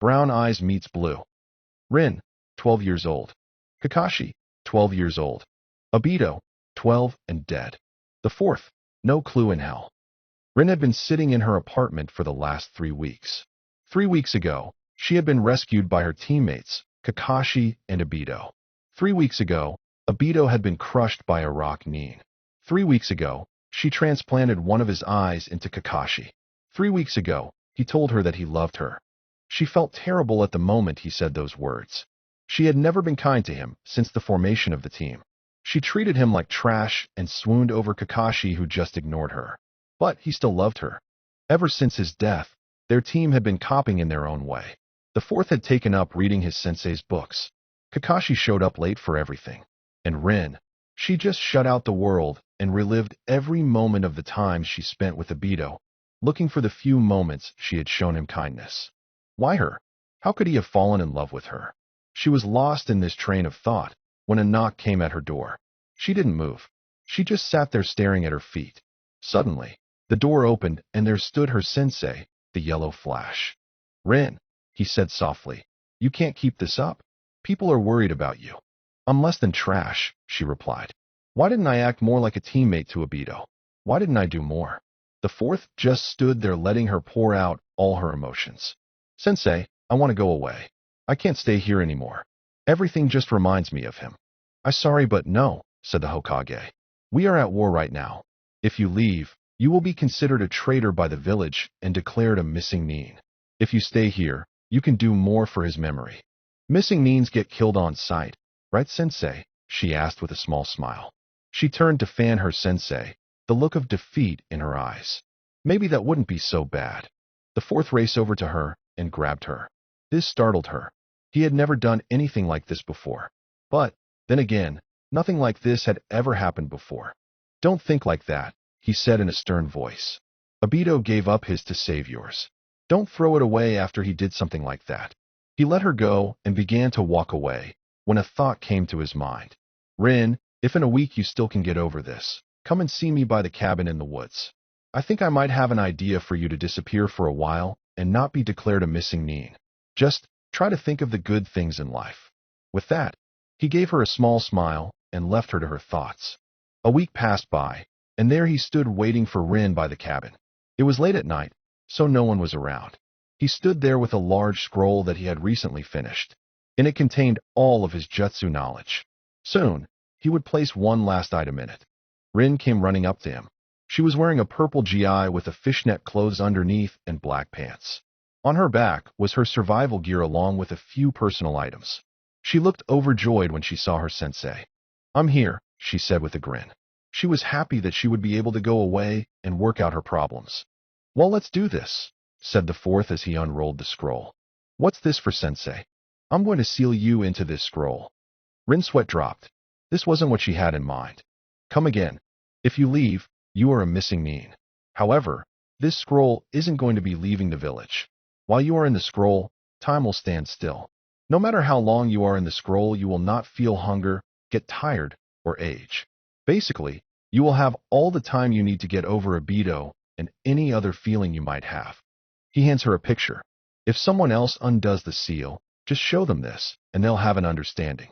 Brown eyes meets blue. Rin, 12 years old. Kakashi, 12 years old. Obito, 12 and dead. The fourth, no clue in hell. Rin had been sitting in her apartment for the last 3 weeks. 3 weeks ago, she had been rescued by her teammates, Kakashi and Obito. 3 weeks ago, Obito had been crushed by a rock Nin. 3 weeks ago, she transplanted one of his eyes into Kakashi. 3 weeks ago, he told her that he loved her. She felt terrible at the moment he said those words. She had never been kind to him since the formation of the team. She treated him like trash and swooned over Kakashi, who just ignored her. But he still loved her. Ever since his death, their team had been copying in their own way. The fourth had taken up reading his sensei's books. Kakashi showed up late for everything. And Rin, she just shut out the world and relived every moment of the time she spent with Obito, looking for the few moments she had shown him kindness. Why her? How could he have fallen in love with her? She was lost in this train of thought when a knock came at her door. She didn't move. She just sat there staring at her feet. Suddenly, the door opened and there stood her sensei, the yellow flash. Rin, he said softly, you can't keep this up. People are worried about you. I'm less than trash, she replied. Why didn't I act more like a teammate to Obito? Why didn't I do more? The fourth just stood there letting her pour out all her emotions. Sensei, I want to go away. I can't stay here anymore. Everything just reminds me of him. I'm sorry, but no, said the Hokage. We are at war right now. If you leave, you will be considered a traitor by the village and declared a missing Nin. If you stay here, you can do more for his memory. Missing Nins get killed on sight, right, Sensei? She asked with a small smile. She turned to fan her sensei, the look of defeat in her eyes. Maybe that wouldn't be so bad. The fourth raced over to her and grabbed her. This startled her. He had never done anything like this before. But, then again, nothing like this had ever happened before. Don't think like that, he said in a stern voice. Obito gave up his to save yours. Don't throw it away after he did something like that. He let her go and began to walk away, when a thought came to his mind. Rin, if in a week you still can get over this, come and see me by the cabin in the woods. I think I might have an idea for you to disappear for a while and not be declared a missing Nin. Just try to think of the good things in life. With that, he gave her a small smile and left her to her thoughts. A week passed by, and there he stood waiting for Rin by the cabin. It was late at night, so no one was around. He stood there with a large scroll that he had recently finished, and it contained all of his jutsu knowledge. Soon, he would place one last item in it. Rin came running up to him. She was wearing a purple GI with a fishnet clothes underneath and black pants. On her back was her survival gear along with a few personal items. She looked overjoyed when she saw her sensei. I'm here, she said with a grin. She was happy that she would be able to go away and work out her problems. Well, let's do this, said the fourth as he unrolled the scroll. What's this for, sensei? I'm going to seal you into this scroll. Rin's sweat dropped. This wasn't what she had in mind. Come again. If you leave, you are a missing Nin. However, this scroll isn't going to be leaving the village. While you are in the scroll, time will stand still. No matter how long you are in the scroll, you will not feel hunger, get tired, or age. Basically, you will have all the time you need to get over Obito and any other feeling you might have. He hands her a picture. If someone else undoes the seal, just show them this, and they'll have an understanding.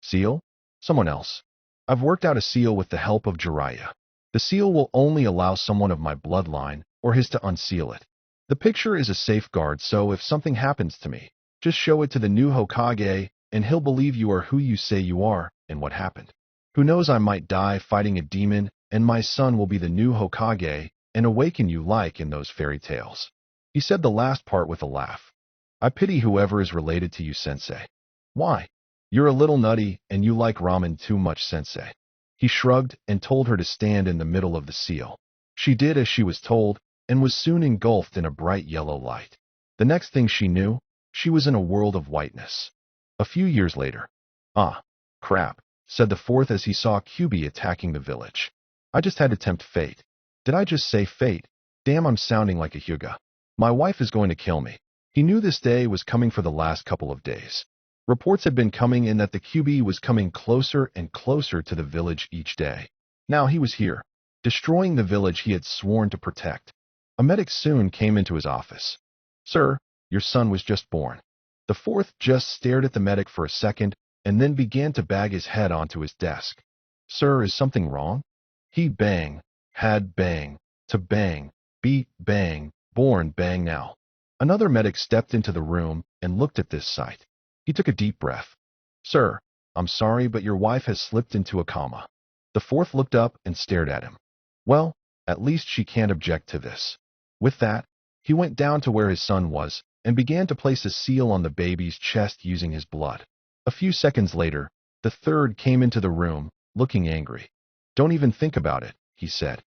Seal? Someone else. I've worked out a seal with the help of Jiraiya. The seal will only allow someone of my bloodline or his to unseal it. The picture is a safeguard, so if something happens to me, just show it to the new Hokage, and he'll believe you are who you say you are and what happened. Who knows, I might die fighting a demon, and my son will be the new Hokage and awaken you like in those fairy tales. He said the last part with a laugh. I pity whoever is related to you, sensei. Why? You're a little nutty and you like ramen too much, sensei. He shrugged and told her to stand in the middle of the seal. She did as she was told and was soon engulfed in a bright yellow light. The next thing she knew, she was in a world of whiteness. A few years later. Ah, crap, said the fourth as he saw Kyubi attacking the village. I just had to tempt fate. Did I just say fate? Damn, I'm sounding like a Hyuga. My wife is going to kill me. He knew this day was coming for the last couple of days. Reports had been coming in that the Kyubi was coming closer and closer to the village each day. Now he was here, destroying the village he had sworn to protect. A medic soon came into his office. Sir, your son was just born. The fourth just stared at the medic for a second and then began to bang his head onto his desk. Sir, is something wrong? He bang, had bang, to bang, beat bang, born bang now. Another medic stepped into the room and looked at this sight. He took a deep breath. Sir, I'm sorry, but your wife has slipped into a coma. The fourth looked up and stared at him. Well, at least she can't object to this. With that, he went down to where his son was and began to place a seal on the baby's chest using his blood. A few seconds later, the third came into the room, looking angry. Don't even think about it, he said.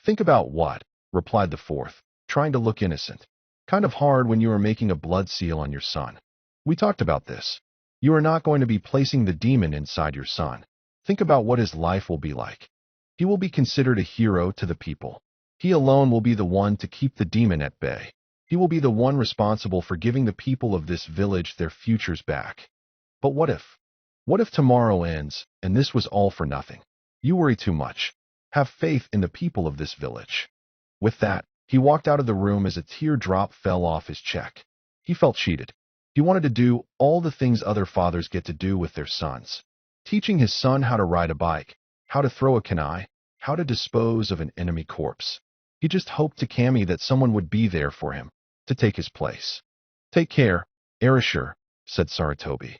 Think about what? Replied the fourth, trying to look innocent. Kind of hard when you are making a blood seal on your son. We talked about this. You are not going to be placing the demon inside your son. Think about what his life will be like. He will be considered a hero to the people. He alone will be the one to keep the demon at bay. He will be the one responsible for giving the people of this village their futures back. But what if? What if tomorrow ends and this was all for nothing? You worry too much. Have faith in the people of this village. With that, he walked out of the room as a teardrop fell off his cheek. He felt cheated. He wanted to do all the things other fathers get to do with their sons. Teaching his son how to ride a bike, how to throw a kunai, how to dispose of an enemy corpse. He just hoped to Kami that someone would be there for him, to take his place. Take care, Arashur, said Saratobi.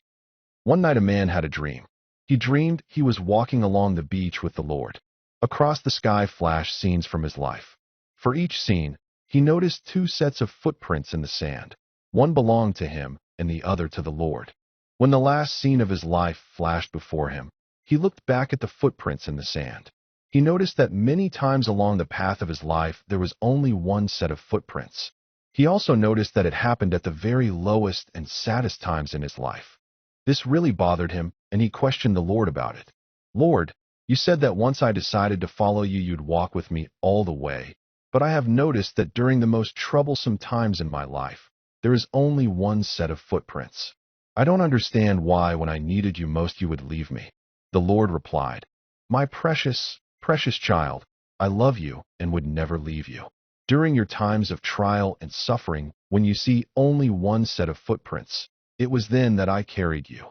One night a man had a dream. He dreamed he was walking along the beach with the Lord. Across the sky flashed scenes from his life. For each scene, he noticed two sets of footprints in the sand. One belonged to him and the other to the Lord. When the last scene of his life flashed before him, he looked back at the footprints in the sand. He noticed that many times along the path of his life there was only one set of footprints. He also noticed that it happened at the very lowest and saddest times in his life. This really bothered him, and he questioned the Lord about it. Lord, you said that once I decided to follow you, you'd walk with me all the way, but I have noticed that during the most troublesome times in my life, there is only one set of footprints. I don't understand why when I needed you most you would leave me. The Lord replied, My precious, precious child, I love you and would never leave you. During your times of trial and suffering, when you see only one set of footprints, it was then that I carried you.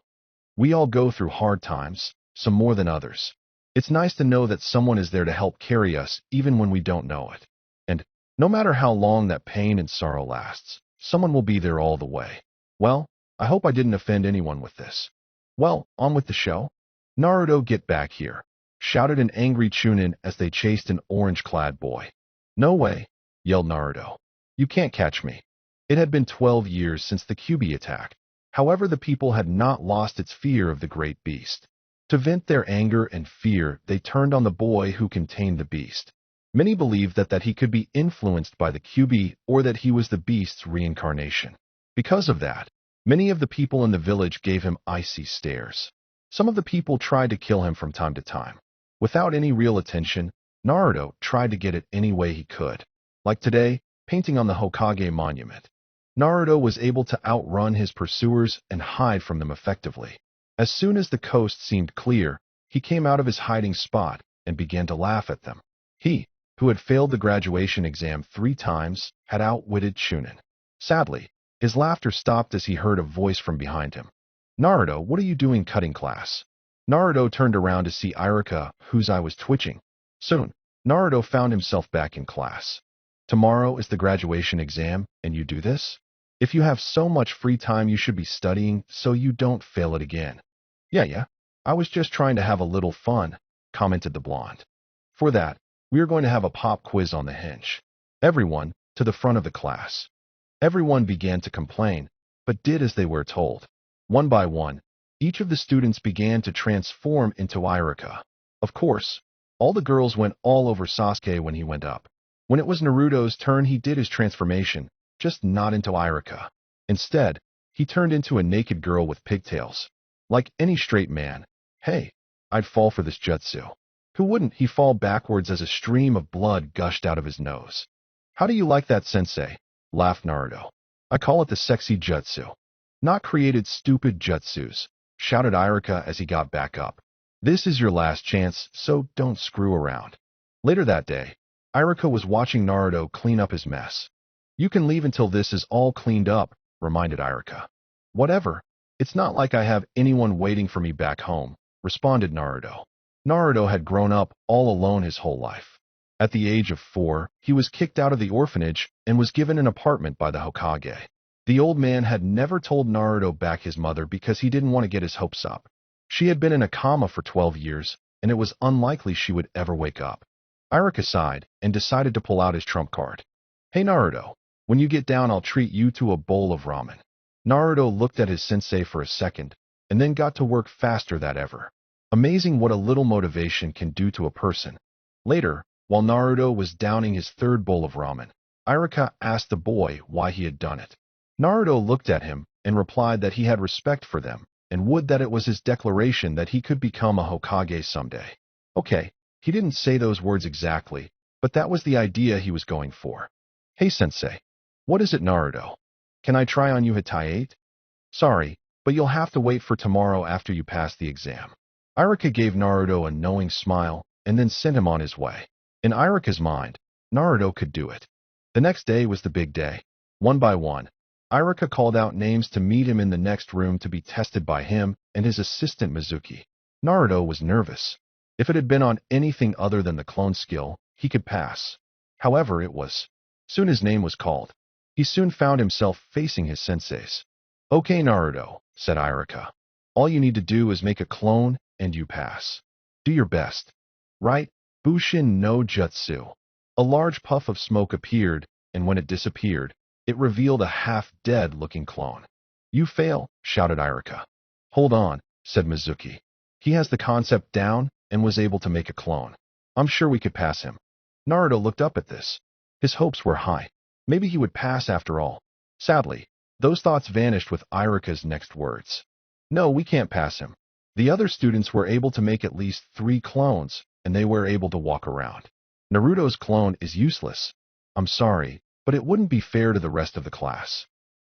We all go through hard times, some more than others. It's nice to know that someone is there to help carry us even when we don't know it. And no matter how long that pain and sorrow lasts, someone will be there all the way. Well, I hope I didn't offend anyone with this. Well, on with the show. Naruto, get back here, shouted an angry Chunin as they chased an orange-clad boy. No way, yelled Naruto. You can't catch me. It had been 12 years since the Kyuubi attack. However, the people had not lost its fear of the great beast. To vent their anger and fear, they turned on the boy who contained the beast. Many believed that he could be influenced by the Kyuubi or that he was the beast's reincarnation. Because of that, many of the people in the village gave him icy stares. Some of the people tried to kill him from time to time. Without any real attention, Naruto tried to get it any way he could. Like today, painting on the Hokage monument. Naruto was able to outrun his pursuers and hide from them effectively. As soon as the coast seemed clear, he came out of his hiding spot and began to laugh at them. He, who had failed the graduation exam 3 times, had outwitted Chunin. Sadly, his laughter stopped as he heard a voice from behind him. Naruto, what are you doing cutting class? Naruto turned around to see Iruka, whose eye was twitching. Soon, Naruto found himself back in class. Tomorrow is the graduation exam, and you do this? If you have so much free time, you should be studying so you don't fail it again. Yeah, I was just trying to have a little fun, commented the blonde. For that, we are going to have a pop quiz on the hinge. Everyone, to the front of the class. Everyone began to complain, but did as they were told. One by one, each of the students began to transform into Iruka. Of course, all the girls went all over Sasuke when he went up. When it was Naruto's turn, he did his transformation, just not into Iruka. Instead, he turned into a naked girl with pigtails. Like any straight man, hey, I'd fall for this jutsu. Who wouldn't? He fall backwards as a stream of blood gushed out of his nose. How do you like that, sensei? Laughed Naruto. I call it the sexy jutsu. Not created stupid jutsus, shouted Iruka as he got back up. This is your last chance, so don't screw around. Later that day, Iruka was watching Naruto clean up his mess. You can leave until this is all cleaned up, reminded Iruka. Whatever. It's not like I have anyone waiting for me back home, responded Naruto. Naruto had grown up all alone his whole life. At the age of 4, he was kicked out of the orphanage and was given an apartment by the Hokage. The old man had never told Naruto back his mother because he didn't want to get his hopes up. She had been in a coma for 12 years, and it was unlikely she would ever wake up. Iruka sighed and decided to pull out his trump card. Hey Naruto, when you get down I'll treat you to a bowl of ramen. Naruto looked at his sensei for a second, and then got to work faster than ever. Amazing what a little motivation can do to a person. Later, while Naruto was downing his third bowl of ramen, Iruka asked the boy why he had done it. Naruto looked at him and replied that he had respect for them, and would that it was his declaration that he could become a Hokage someday. Okay, he didn't say those words exactly, but that was the idea he was going for. Hey sensei. What is it Naruto? Can I try on you Hitaiate? Sorry, but you'll have to wait for tomorrow after you pass the exam. Iruka gave Naruto a knowing smile and then sent him on his way. In Iruka's mind, Naruto could do it. The next day was the big day. One by one, Iruka called out names to meet him in the next room to be tested by him and his assistant Mizuki. Naruto was nervous. If it had been on anything other than the clone skill, he could pass. However, it was. Soon his name was called. He soon found himself facing his senseis. Okay Naruto, said Iruka. All you need to do is make a clone and you pass. Do your best. Right? Bushin no Jutsu. A large puff of smoke appeared, and when it disappeared, it revealed a half-dead looking clone. You fail, shouted Iruka. Hold on, said Mizuki. He has the concept down and was able to make a clone. I'm sure we could pass him. Naruto looked up at this. His hopes were high. Maybe he would pass after all. Sadly, those thoughts vanished with Iruka's next words. No, we can't pass him. The other students were able to make at least 3 clones, and they were able to walk around. Naruto's clone is useless. I'm sorry, but it wouldn't be fair to the rest of the class.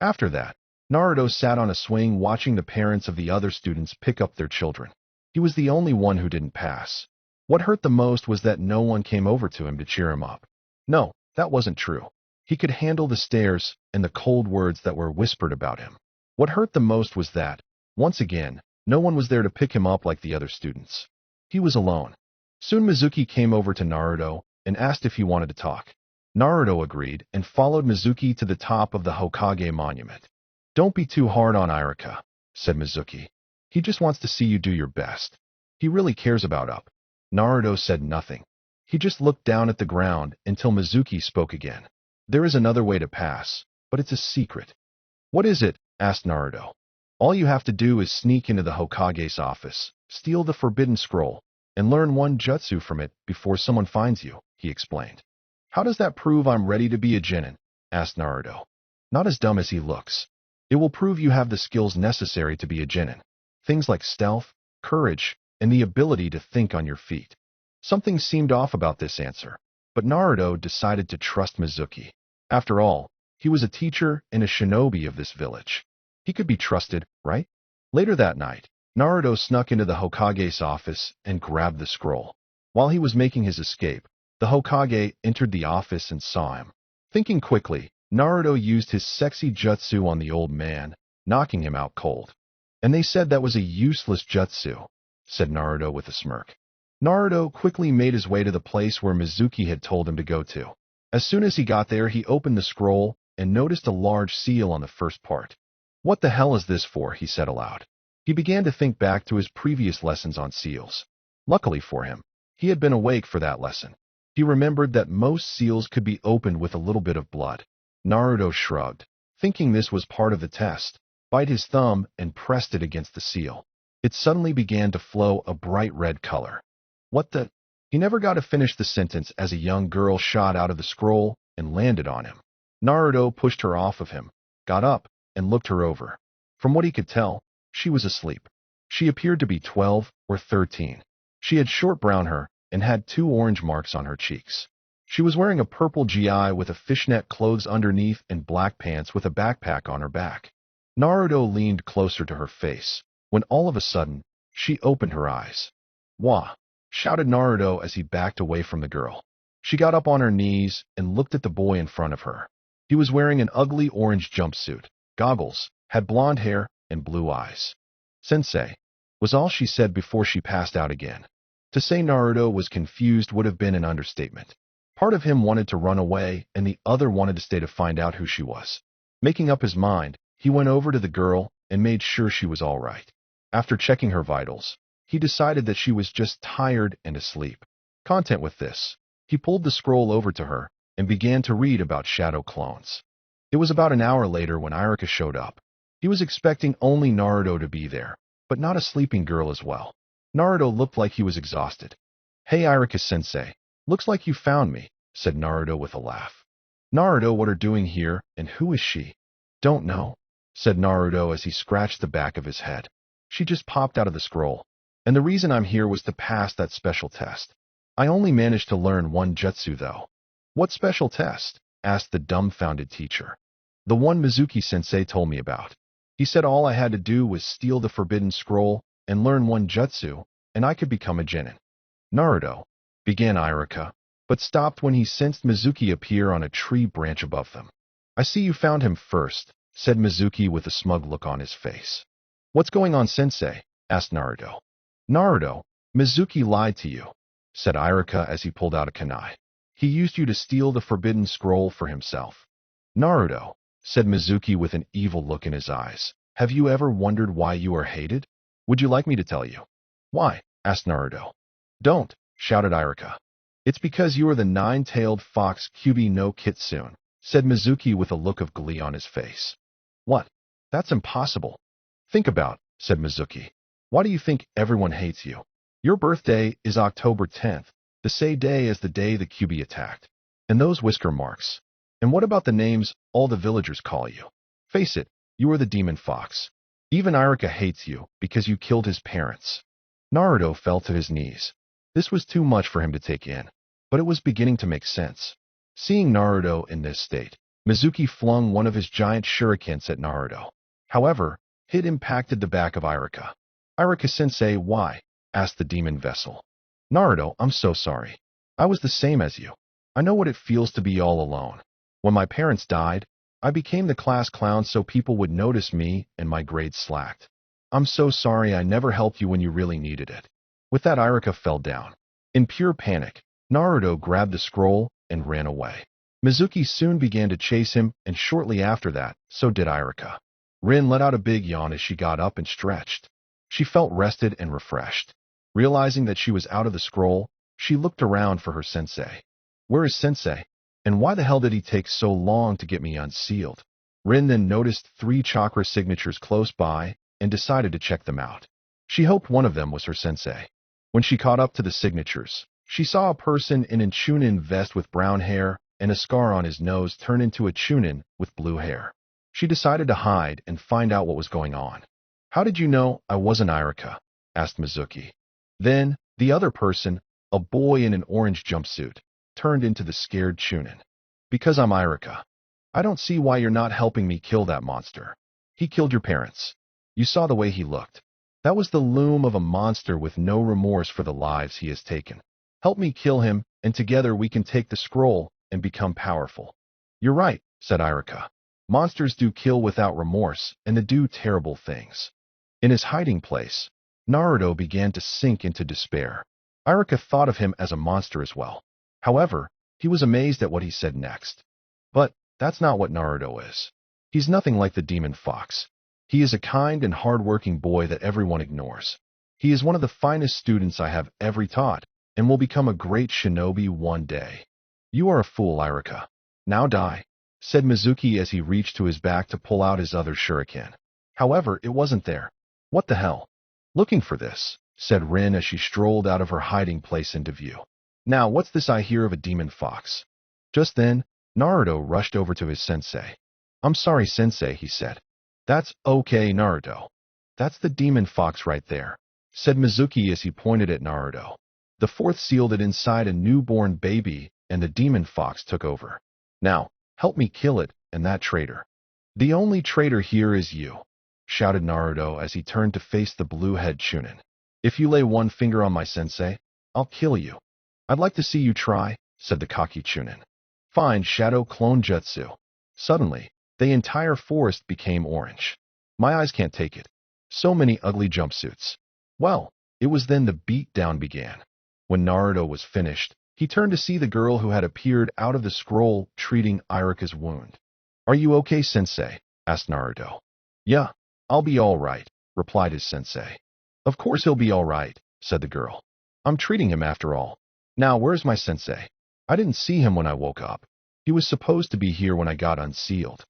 After that, Naruto sat on a swing watching the parents of the other students pick up their children. He was the only one who didn't pass. What hurt the most was that no one came over to him to cheer him up. No, that wasn't true. He could handle the stares and the cold words that were whispered about him. What hurt the most was that, once again, no one was there to pick him up like the other students. He was alone. Soon Mizuki came over to Naruto and asked if he wanted to talk. Naruto agreed and followed Mizuki to the top of the Hokage monument. Don't be too hard on Iruka, said Mizuki. He just wants to see you do your best. He really cares about up. Naruto said nothing. He just looked down at the ground until Mizuki spoke again. There is another way to pass, but it's a secret. What is it? Asked Naruto. All you have to do is sneak into the Hokage's office, steal the forbidden scroll, and learn one jutsu from it before someone finds you, he explained. How does that prove I'm ready to be a genin? Asked Naruto. Not as dumb as he looks. It will prove you have the skills necessary to be a genin. Things like stealth, courage, and the ability to think on your feet. Something seemed off about this answer, but Naruto decided to trust Mizuki. After all, he was a teacher and a shinobi of this village. He could be trusted, right? Later that night, Naruto snuck into the Hokage's office and grabbed the scroll. While he was making his escape, the Hokage entered the office and saw him. Thinking quickly, Naruto used his sexy jutsu on the old man, knocking him out cold. And they said that was a useless jutsu, said Naruto with a smirk. Naruto quickly made his way to the place where Mizuki had told him to go to. As soon as he got there, he opened the scroll and noticed a large seal on the first part. What the hell is this for? He said aloud. He began to think back to his previous lessons on seals. Luckily for him, he had been awake for that lesson. He remembered that most seals could be opened with a little bit of blood. Naruto shrugged, thinking this was part of the test, bit his thumb and pressed it against the seal. It suddenly began to flow a bright red color. What the? He never got to finish the sentence as a young girl shot out of the scroll and landed on him. Naruto pushed her off of him, got up, and looked her over. From what he could tell, she was asleep. She appeared to be 12 or 13. She had short brown hair and had 2 orange marks on her cheeks. She was wearing a purple GI with a fishnet clothes underneath and black pants with a backpack on her back. Naruto leaned closer to her face, when all of a sudden, she opened her eyes. Wah! Shouted Naruto as he backed away from the girl. She got up on her knees and looked at the boy in front of her. He was wearing an ugly orange jumpsuit, goggles, had blonde hair and blue eyes. Sensei, was all she said before she passed out again. To say Naruto was confused would have been an understatement. Part of him wanted to run away, and the other wanted to stay to find out who she was. Making up his mind, he went over to the girl and made sure she was all right. After checking her vitals, he decided that she was just tired and asleep. Content with this, he pulled the scroll over to her and began to read about shadow clones. It was about an hour later when Iruka showed up. He was expecting only Naruto to be there, but not a sleeping girl as well. Naruto looked like he was exhausted. "Hey Iruka-sensei, looks like you found me," said Naruto with a laugh. "Naruto, what are doing here, and who is she?" "Don't know," said Naruto as he scratched the back of his head. "She just popped out of the scroll, and the reason I'm here was to pass that special test. I only managed to learn one jutsu though." "What special test?" asked the dumbfounded teacher. "The one Mizuki-sensei told me about. He said all I had to do was steal the forbidden scroll and learn one jutsu, and I could become a genin." "Naruto," began Iruka, but stopped when he sensed Mizuki appear on a tree branch above them. "I see you found him first," said Mizuki with a smug look on his face. "What's going on, sensei?" asked Naruto. "Naruto, Mizuki lied to you," said Iruka as he pulled out a kunai. "He used you to steal the forbidden scroll for himself." "Naruto," said Mizuki with an evil look in his eyes, "have you ever wondered why you are hated? Would you like me to tell you?" "Why?" asked Naruto. "Don't," shouted Iruka. "It's because you are the nine-tailed fox Kyuubi no Kitsune," said Mizuki with a look of glee on his face. "What? That's impossible." "Think about," said Mizuki. "Why do you think everyone hates you? Your birthday is October 10th, the same day as the day the Kyuubi attacked. And those whisker marks. And what about the names all the villagers call you? Face it, you are the demon fox. Even Iruka hates you because you killed his parents." Naruto fell to his knees. This was too much for him to take in, but it was beginning to make sense. Seeing Naruto in this state, Mizuki flung one of his giant shurikens at Naruto. However, it impacted the back of Iruka. "Iruka-sensei, why?" asked the demon vessel. "Naruto, I'm so sorry. I was the same as you. I know what it feels to be all alone. When my parents died, I became the class clown so people would notice me and my grades slacked. I'm so sorry I never helped you when you really needed it." With that, Iruka fell down. In pure panic, Naruto grabbed the scroll and ran away. Mizuki soon began to chase him, and shortly after that, so did Iruka. Rin let out a big yawn as she got up and stretched. She felt rested and refreshed. Realizing that she was out of the scroll, she looked around for her sensei. "Where is sensei? And why the hell did he take so long to get me unsealed?" Rin then noticed 3 chakra signatures close by and decided to check them out. She hoped one of them was her sensei. When she caught up to the signatures, she saw a person in a chunin vest with brown hair and a scar on his nose turn into a chunin with blue hair. She decided to hide and find out what was going on. "How did you know I wasn't Iruka?" asked Mizuki. Then, the other person, a boy in an orange jumpsuit, turned into the scared chunin. "Because I'm Iruka. I don't see why you're not helping me kill that monster. He killed your parents. You saw the way he looked. That was the loom of a monster with no remorse for the lives he has taken. Help me kill him, and together we can take the scroll and become powerful." "You're right," said Iruka. "Monsters do kill without remorse, and they do terrible things." In his hiding place, Naruto began to sink into despair. Iruka thought of him as a monster as well. However, he was amazed at what he said next. But that's not what Naruto is. He's nothing like the demon fox. He is a kind and hard-working boy that everyone ignores. He is one of the finest students I have ever taught, and will become a great shinobi one day. "You are a fool, Iruka. Now die," said Mizuki as he reached to his back to pull out his other shuriken. However, it wasn't there. "What the hell? Looking for this," said Rin as she strolled out of her hiding place into view. "Now, what's this I hear of a demon fox?" Just then, Naruto rushed over to his sensei. "I'm sorry, sensei," he said. "That's okay, Naruto. That's the demon fox right there," said Mizuki as he pointed at Naruto. The fourth sealed it inside a newborn baby, and the demon fox took over. "Now, help me kill it and that traitor." "The only traitor here is you," shouted Naruto as he turned to face the blue-head chunin. "If you lay one finger on my sensei, I'll kill you." "I'd like to see you try," said the cocky chunin. "Fine, shadow clone jutsu." Suddenly, the entire forest became orange. My eyes can't take it. So many ugly jumpsuits. Well, it was then the beatdown began. When Naruto was finished, he turned to see the girl who had appeared out of the scroll treating Irika's wound. Are you okay, sensei? Asked Naruto. Yeah, I'll be all right, replied his sensei. Of course he'll be all right, said the girl. I'm treating him after all. Now, where's my sensei? I didn't see him when I woke up. He was supposed to be here when I got unsealed.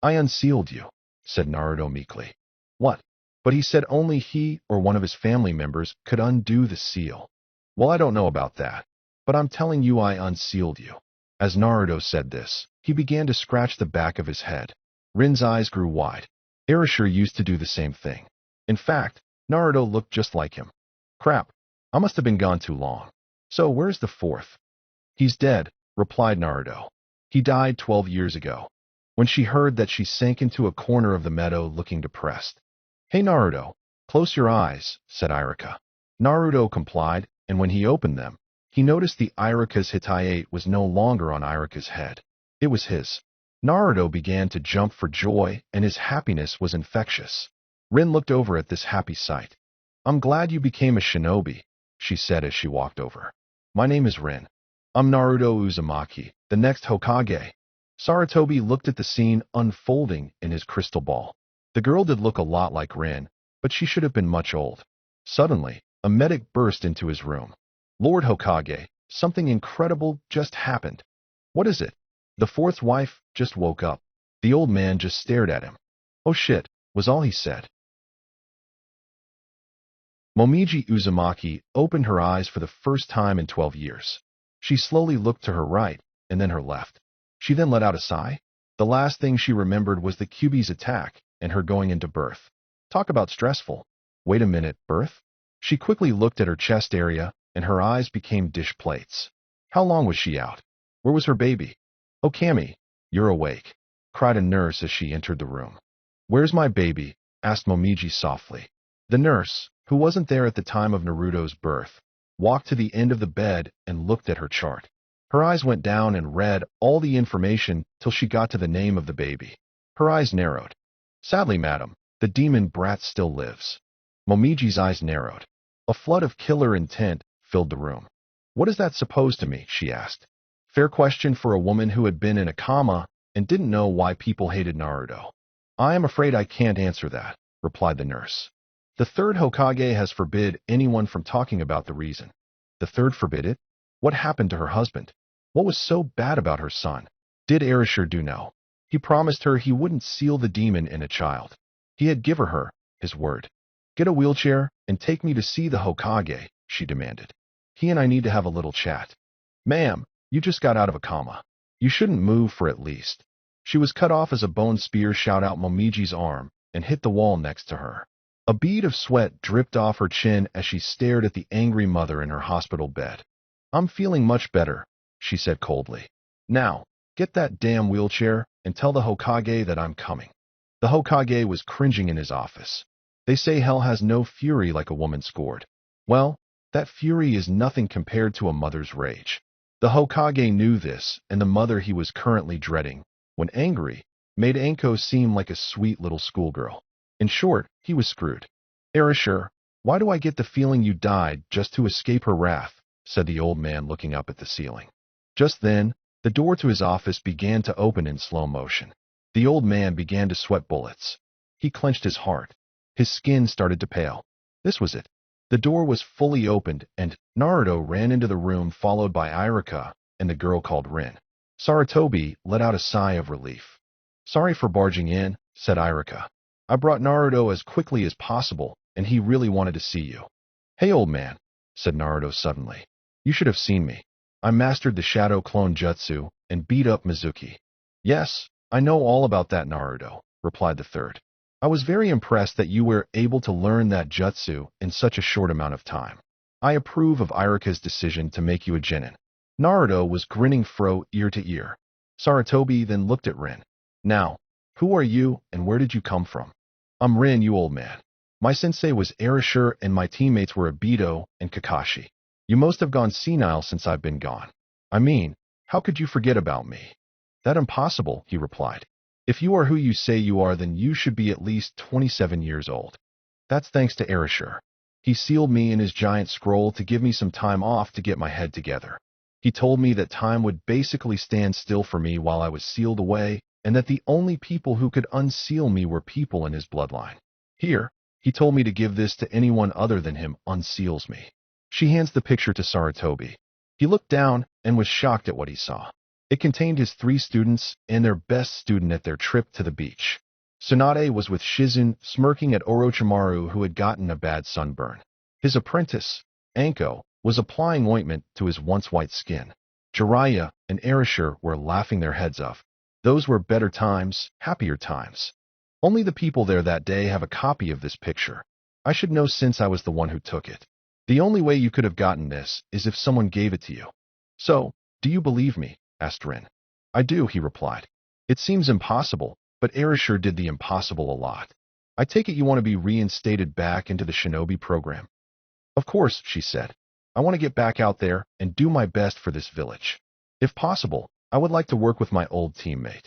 I unsealed you, said Naruto meekly. What? But he said only he or one of his family members could undo the seal. Well, I don't know about that, but I'm telling you I unsealed you. As Naruto said this, he began to scratch the back of his head. Rin's eyes grew wide. Erasure used to do the same thing. In fact, Naruto looked just like him. Crap, I must have been gone too long. So where's the fourth? He's dead, replied Naruto. He died 12 years ago. When she heard that, she sank into a corner of the meadow looking depressed. Hey Naruto, close your eyes, said Irika. Naruto complied, and when he opened them, he noticed the Irika's Hitayate was no longer on Irika's head. It was his. Naruto began to jump for joy, and his happiness was infectious. Rin looked over at this happy sight. I'm glad you became a shinobi, she said as she walked over. My name is Rin. I'm Naruto Uzumaki, the next Hokage. Sarutobi looked at the scene unfolding in his crystal ball. The girl did look a lot like Rin, but she should have been much old. Suddenly, a medic burst into his room. Lord Hokage, something incredible just happened. What is it? The fourth wife just woke up. The old man just stared at him. Oh shit, was all he said. Momiji Uzumaki opened her eyes for the first time in 12 years. She slowly looked to her right, and then her left. She then let out a sigh. The last thing she remembered was the Kyuubi's attack and her going into birth. Talk about stressful. Wait a minute, birth? She quickly looked at her chest area, and her eyes became dish plates. How long was she out? Where was her baby? Oh, Kami, you're awake, cried a nurse as she entered the room. Where's my baby? Asked Momiji softly. The nurse, who wasn't there at the time of Naruto's birth, walked to the end of the bed and looked at her chart. Her eyes went down and read all the information till she got to the name of the baby. Her eyes narrowed. Sadly, madam, the demon brat still lives. Momiji's eyes narrowed. A flood of killer intent filled the room. What is that supposed to mean? She asked. Fair question for a woman who had been in a coma and didn't know why people hated Naruto. I am afraid I can't answer that, replied the nurse. The third Hokage has forbid anyone from talking about the reason. The third forbid it? What happened to her husband? What was so bad about her son? Did Erasure do know? He promised her he wouldn't seal the demon in a child. He had given her his word. Get a wheelchair and take me to see the Hokage, she demanded. He and I need to have a little chat. Ma'am, you just got out of a coma. You shouldn't move for at least. She was cut off as a bone spear shot out Momiji's arm and hit the wall next to her. A bead of sweat dripped off her chin as she stared at the angry mother in her hospital bed. I'm feeling much better, she said coldly. Now, get that damn wheelchair and tell the Hokage that I'm coming. The Hokage was cringing in his office. They say hell has no fury like a woman scored. Well, that fury is nothing compared to a mother's rage. The Hokage knew this, and the mother he was currently dreading, when angry, made Anko seem like a sweet little schoolgirl. In short, he was screwed. Erasure, why do I get the feeling you died just to escape her wrath? Said the old man looking up at the ceiling. Just then, the door to his office began to open in slow motion. The old man began to sweat bullets. He clenched his heart. His skin started to pale. This was it. The door was fully opened, and Naruto ran into the room followed by Irika and the girl called Rin. Sarutobi let out a sigh of relief. Sorry for barging in, said Irika. I brought Naruto as quickly as possible, and he really wanted to see you. Hey, old man, said Naruto suddenly. You should have seen me. I mastered the Shadow Clone Jutsu and beat up Mizuki. Yes, I know all about that, Naruto, replied the third. I was very impressed that you were able to learn that jutsu in such a short amount of time. I approve of Irika's decision to make you a genin. Naruto was grinning fro ear to ear. Sarutobi then looked at Rin. Now, who are you and where did you come from? I'm Rin, you old man. My sensei was Erasure and my teammates were Obito and Kakashi. You must have gone senile since I've been gone. I mean, how could you forget about me? That impossible, he replied. If you are who you say you are, then you should be at least 27 years old. That's thanks to Erashur. He sealed me in his giant scroll to give me some time off to get my head together. He told me that time would basically stand still for me while I was sealed away, and that the only people who could unseal me were people in his bloodline. Here, he told me to give this to anyone other than him unseals me. She hands the picture to Sarutobi. He looked down and was shocked at what he saw. It contained his 3 students and their best student at their trip to the beach. Tsunade was with Shizen, smirking at Orochimaru, who had gotten a bad sunburn. His apprentice, Anko, was applying ointment to his once white skin. Jiraiya and Erashur were laughing their heads off. Those were better times, happier times. Only the people there that day have a copy of this picture. I should know since I was the one who took it. The only way you could have gotten this is if someone gave it to you. So, do you believe me? Asked Rin. I do, he replied. It seems impossible, but Erashur did the impossible a lot. I take it you want to be reinstated back into the shinobi program. Of course, she said. I want to get back out there and do my best for this village. If possible, I would like to work with my old teammate.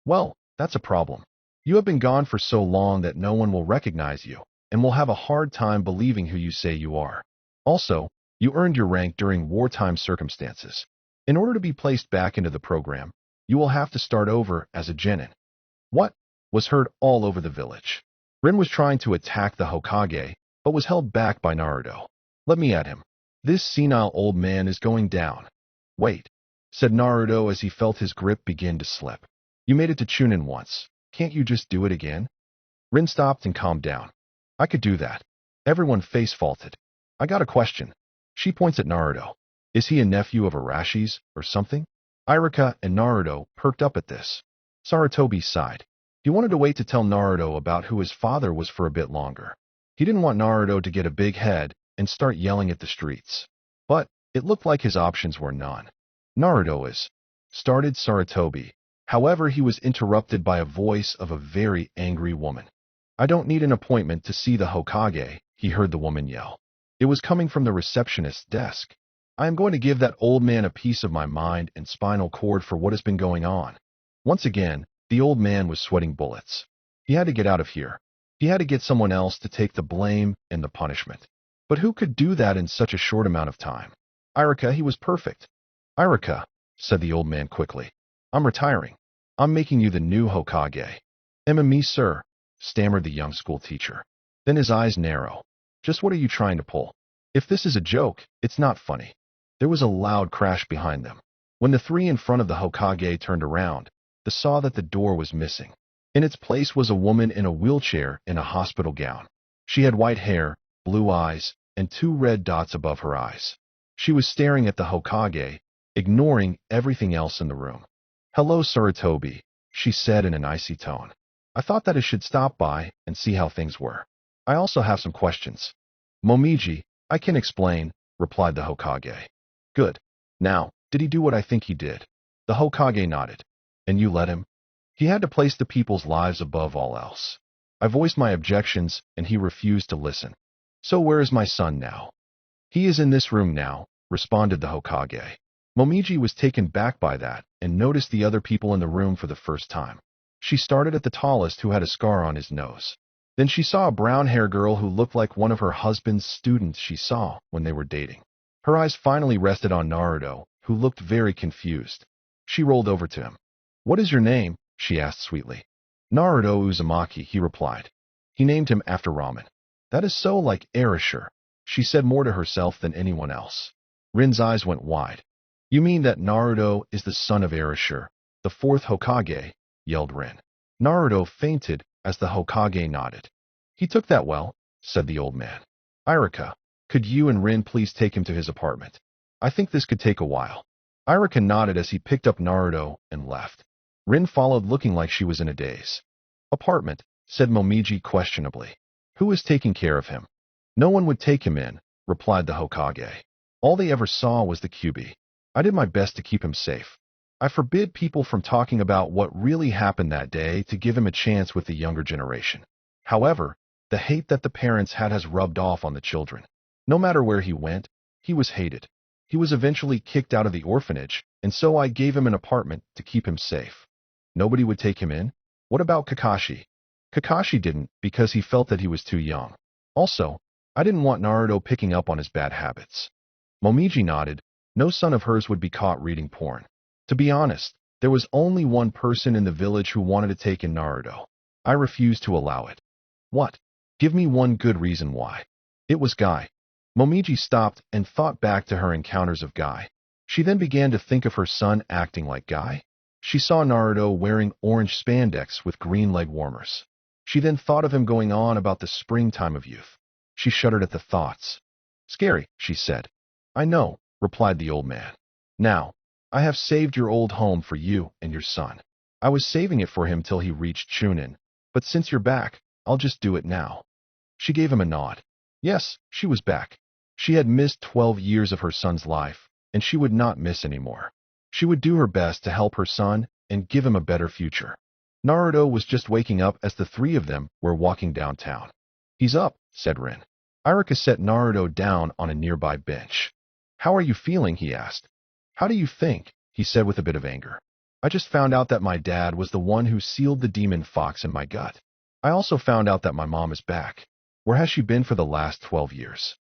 Well, that's a problem. You have been gone for so long that no one will recognize you, and will have a hard time believing who you say you are. Also, you earned your rank during wartime circumstances. In order to be placed back into the program, you will have to start over as a genin. What? Was heard all over the village. Rin was trying to attack the Hokage, but was held back by Naruto. Let me at him. This senile old man is going down. Wait, said Naruto as he felt his grip begin to slip. You made it to Chunin once. Can't you just do it again? Rin stopped and calmed down. I could do that. Everyone face-faulted. I got a question. She points at Naruto. Is he a nephew of Arashi's or something? Iruka and Naruto perked up at this. Sarutobi sighed. He wanted to wait to tell Naruto about who his father was for a bit longer. He didn't want Naruto to get a big head and start yelling at the streets. But it looked like his options were none. Naruto is, started Sarutobi. However, he was interrupted by a voice of a very angry woman. I don't need an appointment to see the Hokage, he heard the woman yell. It was coming from the receptionist's desk. I am going to give that old man a piece of my mind and spinal cord for what has been going on. Once again, the old man was sweating bullets. He had to get out of here. He had to get someone else to take the blame and the punishment. But who could do that in such a short amount of time? Iruka, he was perfect. Iruka, said the old man quickly. I'm retiring. I'm making you the new Hokage. Me, sir, stammered the young school teacher. Then his eyes narrow. Just what are you trying to pull? If this is a joke, it's not funny. There was a loud crash behind them. When the 3 in front of the Hokage turned around, they saw that the door was missing. In its place was a woman in a wheelchair in a hospital gown. She had white hair, blue eyes, and 2 red dots above her eyes. She was staring at the Hokage, ignoring everything else in the room. Hello, Sarutobi, she said in an icy tone. I thought that I should stop by and see how things were. I also have some questions. Momiji, I can explain, replied the Hokage. Good. Now, did he do what I think he did? The Hokage nodded. And you let him? He had to place the people's lives above all else. I voiced my objections, and he refused to listen. So where is my son now? He is in this room now, responded the Hokage. Momiji was taken back by that and noticed the other people in the room for the first time. She started at the tallest, who had a scar on his nose. Then she saw a brown-haired girl who looked like one of her husband's students she saw when they were dating. Her eyes finally rested on Naruto, who looked very confused. She rolled over to him. What is your name? She asked sweetly. Naruto Uzumaki, he replied. He named him after ramen. That is so like Erashur. She said more to herself than anyone else. Rin's eyes went wide. You mean that Naruto is the son of Erashur, the 4th Hokage? Yelled Rin. Naruto fainted as the Hokage nodded. He took that well, said the old man. Iruka, could you and Rin please take him to his apartment? I think this could take a while. Iruka nodded as he picked up Naruto and left. Rin followed, looking like she was in a daze. Apartment, said Momiji questionably. Who is taking care of him? No one would take him in, replied the Hokage. All they ever saw was the Kyuubi. I did my best to keep him safe. I forbid people from talking about what really happened that day to give him a chance with the younger generation. However, the hate that the parents had has rubbed off on the children. No matter where he went, he was hated. He was eventually kicked out of the orphanage, and so I gave him an apartment to keep him safe. Nobody would take him in? What about Kakashi? Kakashi didn't, because he felt that he was too young. Also, I didn't want Naruto picking up on his bad habits. Momiji nodded. No son of hers would be caught reading porn. To be honest, there was only one person in the village who wanted to take in Naruto. I refused to allow it. What? Give me one good reason why. It was Guy. Momiji stopped and thought back to her encounters of Guy. She then began to think of her son acting like Guy. She saw Naruto wearing orange spandex with green leg warmers. She then thought of him going on about the springtime of youth. She shuddered at the thoughts. Scary, she said. I know, replied the old man. Now, I have saved your old home for you and your son. I was saving it for him till he reached Chunin, but since you're back, I'll just do it now. She gave him a nod. Yes, she was back. She had missed 12 years of her son's life, and she would not miss anymore. She would do her best to help her son and give him a better future. Naruto was just waking up as the three of them were walking downtown. He's up, said Rin. Iruka set Naruto down on a nearby bench. How are you feeling, he asked. How do you think, he said with a bit of anger. I just found out that my dad was the one who sealed the demon fox in my gut. I also found out that my mom is back. Where has she been for the last 12 years?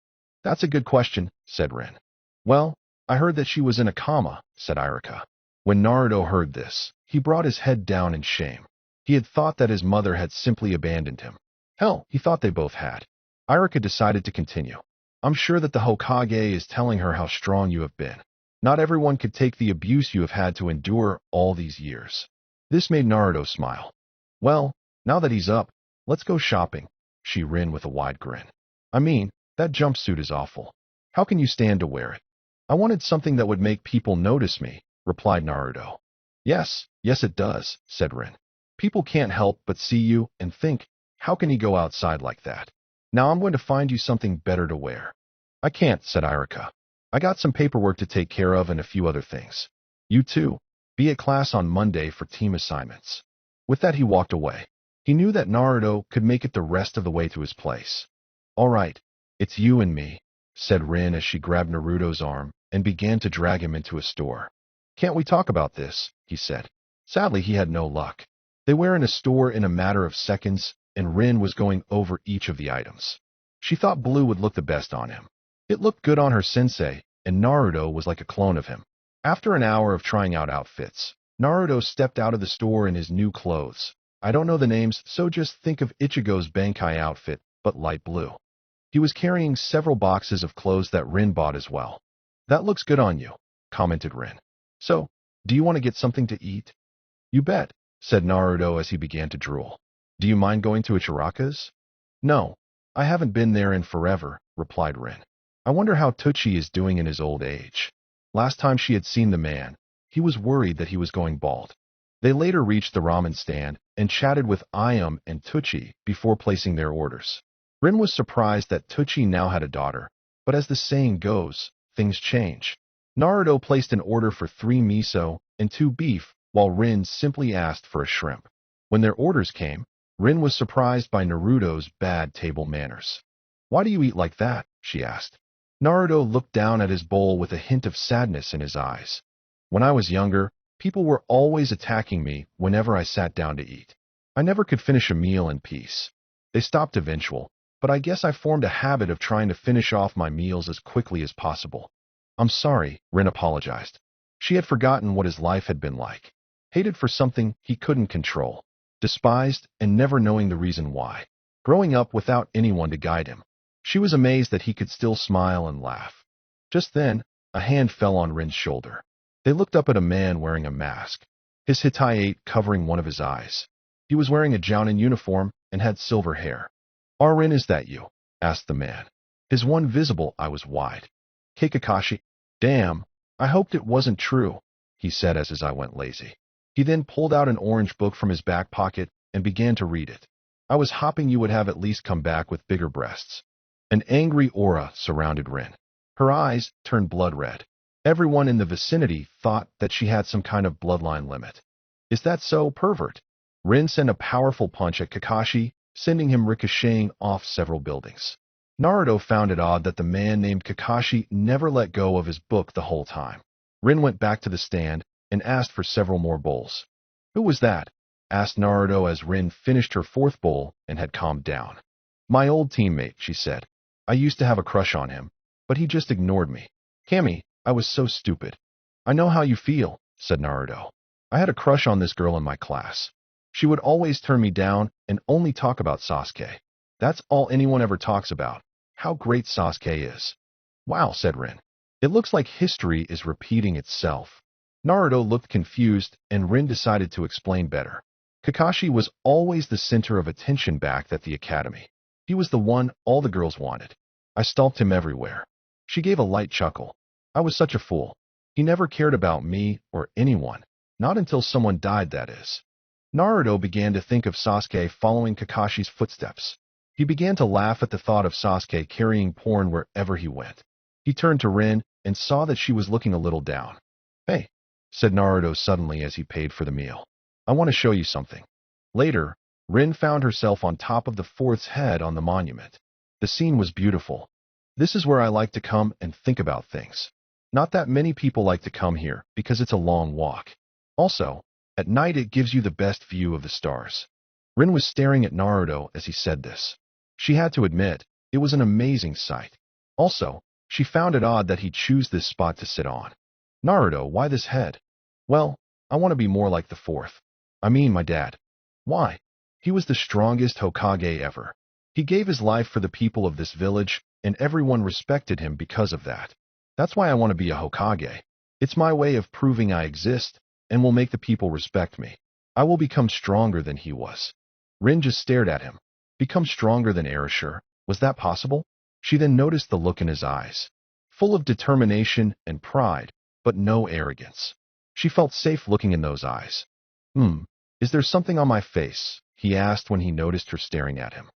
That's a good question, said Rin. Well, I heard that she was in a coma, said Iruka. When Naruto heard this, he brought his head down in shame. He had thought that his mother had simply abandoned him. Hell, he thought they both had. Iruka decided to continue. I'm sure that the Hokage is telling her how strong you have been. Not everyone could take the abuse you have had to endure all these years. This made Naruto smile. Well, now that he's up, let's go shopping, she Rin with a wide grin. I mean, that jumpsuit is awful. How can you stand to wear it? I wanted something that would make people notice me, replied Naruto. Yes it does, said Rin. People can't help but see you and think, how can he go outside like that? Now I'm going to find you something better to wear. I can't, said Iruka. I got some paperwork to take care of and a few other things. You too. Be at class on Monday for team assignments. With that he walked away. He knew that Naruto could make it the rest of the way to his place. All right, it's you and me, said Rin as she grabbed Naruto's arm and began to drag him into a store. Can't we talk about this? He said. Sadly, he had no luck. They were in a store in a matter of seconds, and Rin was going over each of the items. She thought blue would look the best on him. It looked good on her sensei, and Naruto was like a clone of him. After an hour of trying out outfits, Naruto stepped out of the store in his new clothes. I don't know the names, so just think of Ichigo's Bankai outfit, but light blue. He was carrying several boxes of clothes that Rin bought as well. That looks good on you, commented Rin. So, do you want to get something to eat? You bet, said Naruto as he began to drool. Do you mind going to Ichiraka's? No, I haven't been there in forever, replied Rin. I wonder how Tucci is doing in his old age. Last time she had seen the man, he was worried that he was going bald. They later reached the ramen stand and chatted with Ayum and Tucci before placing their orders. Rin was surprised that Tucci now had a daughter, but as the saying goes, things change. Naruto placed an order for 3 miso and 2 beef, while Rin simply asked for a shrimp. When their orders came, Rin was surprised by Naruto's bad table manners. Why do you eat like that? She asked. Naruto looked down at his bowl with a hint of sadness in his eyes. When I was younger, people were always attacking me whenever I sat down to eat. I never could finish a meal in peace. They stopped eventually, but I guess I formed a habit of trying to finish off my meals as quickly as possible. I'm sorry, Rin apologized. She had forgotten what his life had been like. Hated for something he couldn't control. Despised and never knowing the reason why. Growing up without anyone to guide him. She was amazed that he could still smile and laugh. Just then, a hand fell on Rin's shoulder. They looked up at a man wearing a mask. His Hittite covering one of his eyes. He was wearing a Jounin uniform and had silver hair. Rin, is that you? Asked the man. His one visible eye was wide. Kakashi. Damn, I hoped it wasn't true, he said as his eye went lazy. He then pulled out an orange book from his back pocket and began to read it. I was hoping you would have at least come back with bigger breasts. An angry aura surrounded Rin. Her eyes turned blood red. Everyone in the vicinity thought that she had some kind of bloodline limit. Is that so, pervert? Rin sent a powerful punch at Kakashi, sending him ricocheting off several buildings. Naruto found it odd that the man named Kakashi never let go of his book the whole time. Rin went back to the stand and asked for several more bowls. Who was that? asked Naruto as Rin finished her fourth bowl and had calmed down. My old teammate, she said. I used to have a crush on him, but he just ignored me. Kami, I was so stupid. I know how you feel, said Naruto. I had a crush on this girl in my class. She would always turn me down and only talk about Sasuke. That's all anyone ever talks about, how great Sasuke is. Wow, said Rin. It looks like history is repeating itself. Naruto looked confused, and Rin decided to explain better. Kakashi was always the center of attention back at the academy. He was the one all the girls wanted. I stalked him everywhere. She gave a light chuckle. I was such a fool. He never cared about me or anyone. Not until someone died, that is. Naruto began to think of Sasuke following Kakashi's footsteps. He began to laugh at the thought of Sasuke carrying porn wherever he went. He turned to Rin and saw that she was looking a little down. Hey, said Naruto suddenly as he paid for the meal. I want to show you something. Later, Rin found herself on top of the fourth's head on the monument. The scene was beautiful. This is where I like to come and think about things. Not that many people like to come here because it's a long walk. Also, at night it gives you the best view of the stars. Rin was staring at Naruto as he said this. She had to admit, it was an amazing sight. Also, she found it odd that he'd choose this spot to sit on. Naruto, why this head? Well, I want to be more like the fourth. I mean my dad. Why? He was the strongest Hokage ever. He gave his life for the people of this village, and everyone respected him because of that. That's why I want to be a Hokage. It's my way of proving I exist, and will make the people respect me. I will become stronger than he was. Rin just stared at him. Become stronger than Erasure? Was that possible? She then noticed the look in his eyes. Full of determination and pride, but no arrogance. She felt safe looking in those eyes. Is there something on my face? He asked when he noticed her staring at him.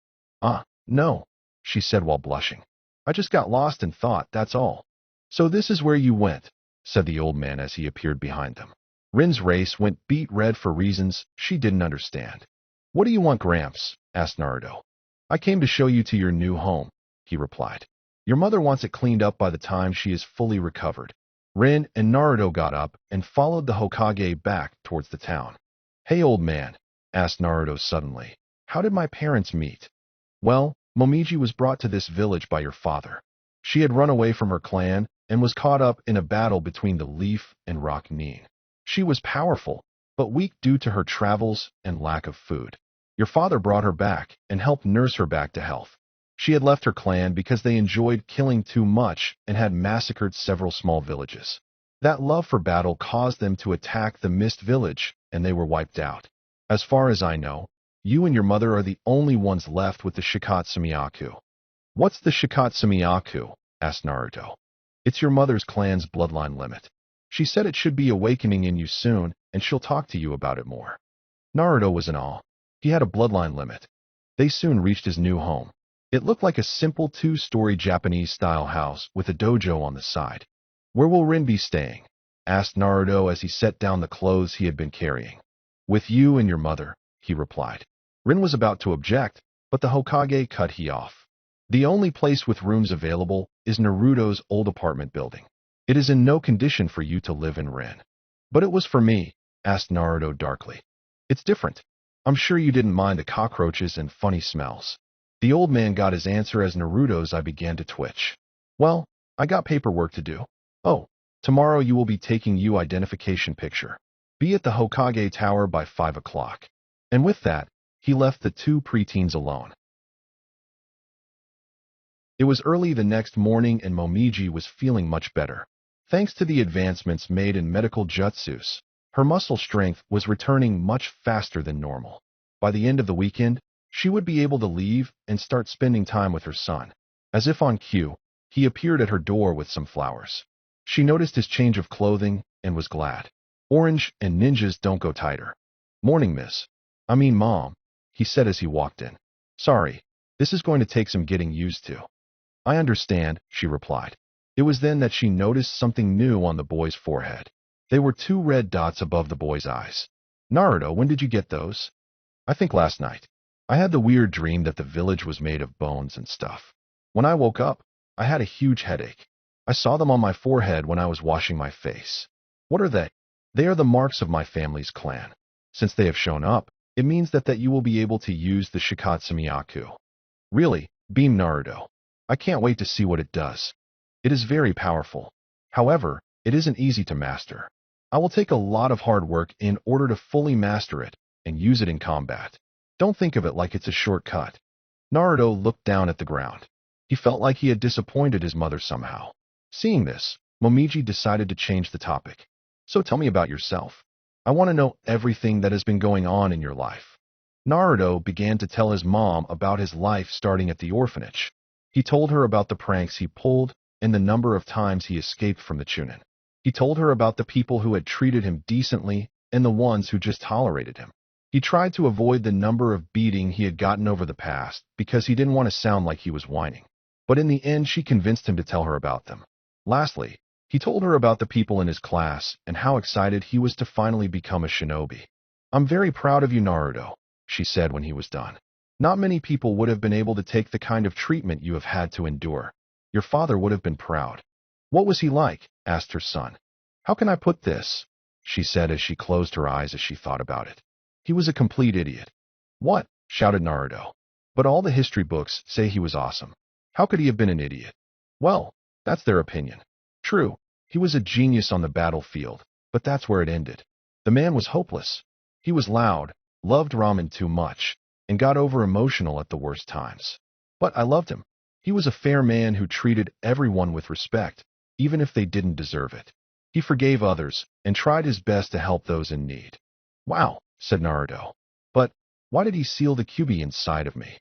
No, she said while blushing. I just got lost in thought, that's all. So this is where you went, said the old man as he appeared behind them. Rin's face went beet red for reasons she didn't understand. What do you want, Gramps? Asked Naruto. I came to show you to your new home, he replied. Your mother wants it cleaned up by the time she is fully recovered. Rin and Naruto got up and followed the Hokage back towards the town. Hey, old man, asked Naruto suddenly. How did my parents meet? Well, Momiji was brought to this village by your father. She had run away from her clan and was caught up in a battle between the Leaf and Rock Nin. She was powerful, but weak due to her travels and lack of food. Your father brought her back and helped nurse her back to health. She had left her clan because they enjoyed killing too much and had massacred several small villages. That love for battle caused them to attack the Mist Village, and they were wiped out. As far as I know, you and your mother are the only ones left with the Shikatsumiyaku. What's the Shikatsumiyaku? Asked Naruto. It's your mother's clan's bloodline limit. She said it should be awakening in you soon, and she'll talk to you about it more. Naruto was in awe. He had a bloodline limit. They soon reached his new home. It looked like a simple two-story Japanese-style house with a dojo on the side. Where will Rin be staying? Asked Naruto as he set down the clothes he had been carrying. With you and your mother, he replied. Rin was about to object, but the Hokage cut he off. The only place with rooms available is Naruto's old apartment building. It is in no condition for you to live in, Rin. But it was for me, asked Naruto darkly. It's different. I'm sure you didn't mind the cockroaches and funny smells. The old man got his answer as Naruto's eye began to twitch. Well, I got paperwork to do. Oh, tomorrow you will be taking your identification picture. Be at the Hokage Tower by 5 o'clock. And with that, he left the two preteens alone. It was early the next morning and Momiji was feeling much better. Thanks to the advancements made in medical jutsus, her muscle strength was returning much faster than normal. By the end of the weekend, she would be able to leave and start spending time with her son. As if on cue, he appeared at her door with some flowers. She noticed his change of clothing and was glad. Orange and ninjas don't go tighter. Morning, miss. I mean, Mom, he said as he walked in. Sorry, this is going to take some getting used to. I understand, she replied. It was then that she noticed something new on the boy's forehead. There were two red dots above the boy's eyes. Naruto, when did you get those? I think last night. I had the weird dream that the village was made of bones and stuff. When I woke up, I had a huge headache. I saw them on my forehead when I was washing my face. What are they? They are the marks of my family's clan. Since they have shown up, It means that you will be able to use the Shikatsumiyaku. Really? Beamed Naruto. I can't wait to see what it does. It is very powerful. However, it isn't easy to master. I will take a lot of hard work in order to fully master it and use it in combat. Don't think of it like it's a shortcut. Naruto looked down at the ground. He felt like he had disappointed his mother somehow. Seeing this, Momiji decided to change the topic. So tell me about yourself. I want to know everything that has been going on in your life. Naruto began to tell his mom about his life starting at the orphanage. He told her about the pranks he pulled and the number of times he escaped from the Chunin. He told her about the people who had treated him decently and the ones who just tolerated him. He tried to avoid the number of beating he had gotten over the past because he didn't want to sound like he was whining. But in the end, she convinced him to tell her about them. Lastly, he told her about the people in his class and how excited he was to finally become a shinobi. I'm very proud of you, Naruto, she said when he was done. Not many people would have been able to take the kind of treatment you have had to endure. Your father would have been proud. What was he like? Asked her son. How can I put this? She said as she closed her eyes as she thought about it. He was a complete idiot. What? Shouted Naruto. But all the history books say he was awesome. How could he have been an idiot? Well, that's their opinion. True, he was a genius on the battlefield, but that's where it ended. The man was hopeless. He was loud, loved ramen too much, and got over emotional at the worst times. But I loved him. He was a fair man who treated everyone with respect, even if they didn't deserve it. He forgave others and tried his best to help those in need. Wow, said Naruto. But why did he seal the Kyuubi inside of me?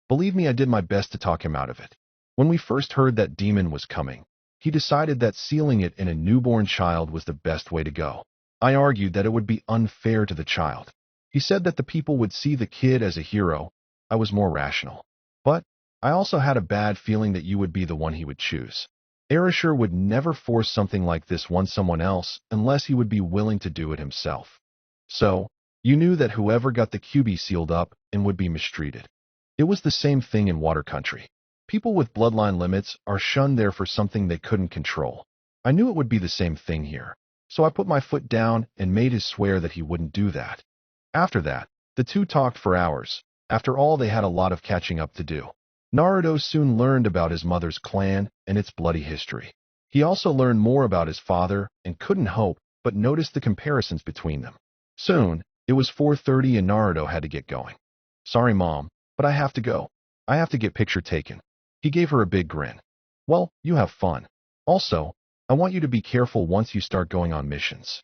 Believe me, I did my best to talk him out of it. When we first heard that demon was coming, he decided that sealing it in a newborn child was the best way to go. I argued that it would be unfair to the child. He said that the people would see the kid as a hero. I was more rational. But I also had a bad feeling that you would be the one he would choose. Erasure would never force something like this on someone else unless he would be willing to do it himself. So, you knew that whoever got the Kyuubi sealed up and would be mistreated. It was the same thing in Water Country. People with bloodline limits are shunned there for something they couldn't control. I knew it would be the same thing here, so I put my foot down and made his swear that he wouldn't do that. After that, the two talked for hours. After all, they had a lot of catching up to do. Naruto soon learned about his mother's clan and its bloody history. He also learned more about his father and couldn't help but notice the comparisons between them. Soon, it was 4:30 and Naruto had to get going. Sorry, Mom, but I have to go. I have to get picture taken. He gave her a big grin. Well, you have fun. Also, I want you to be careful once you start going on missions.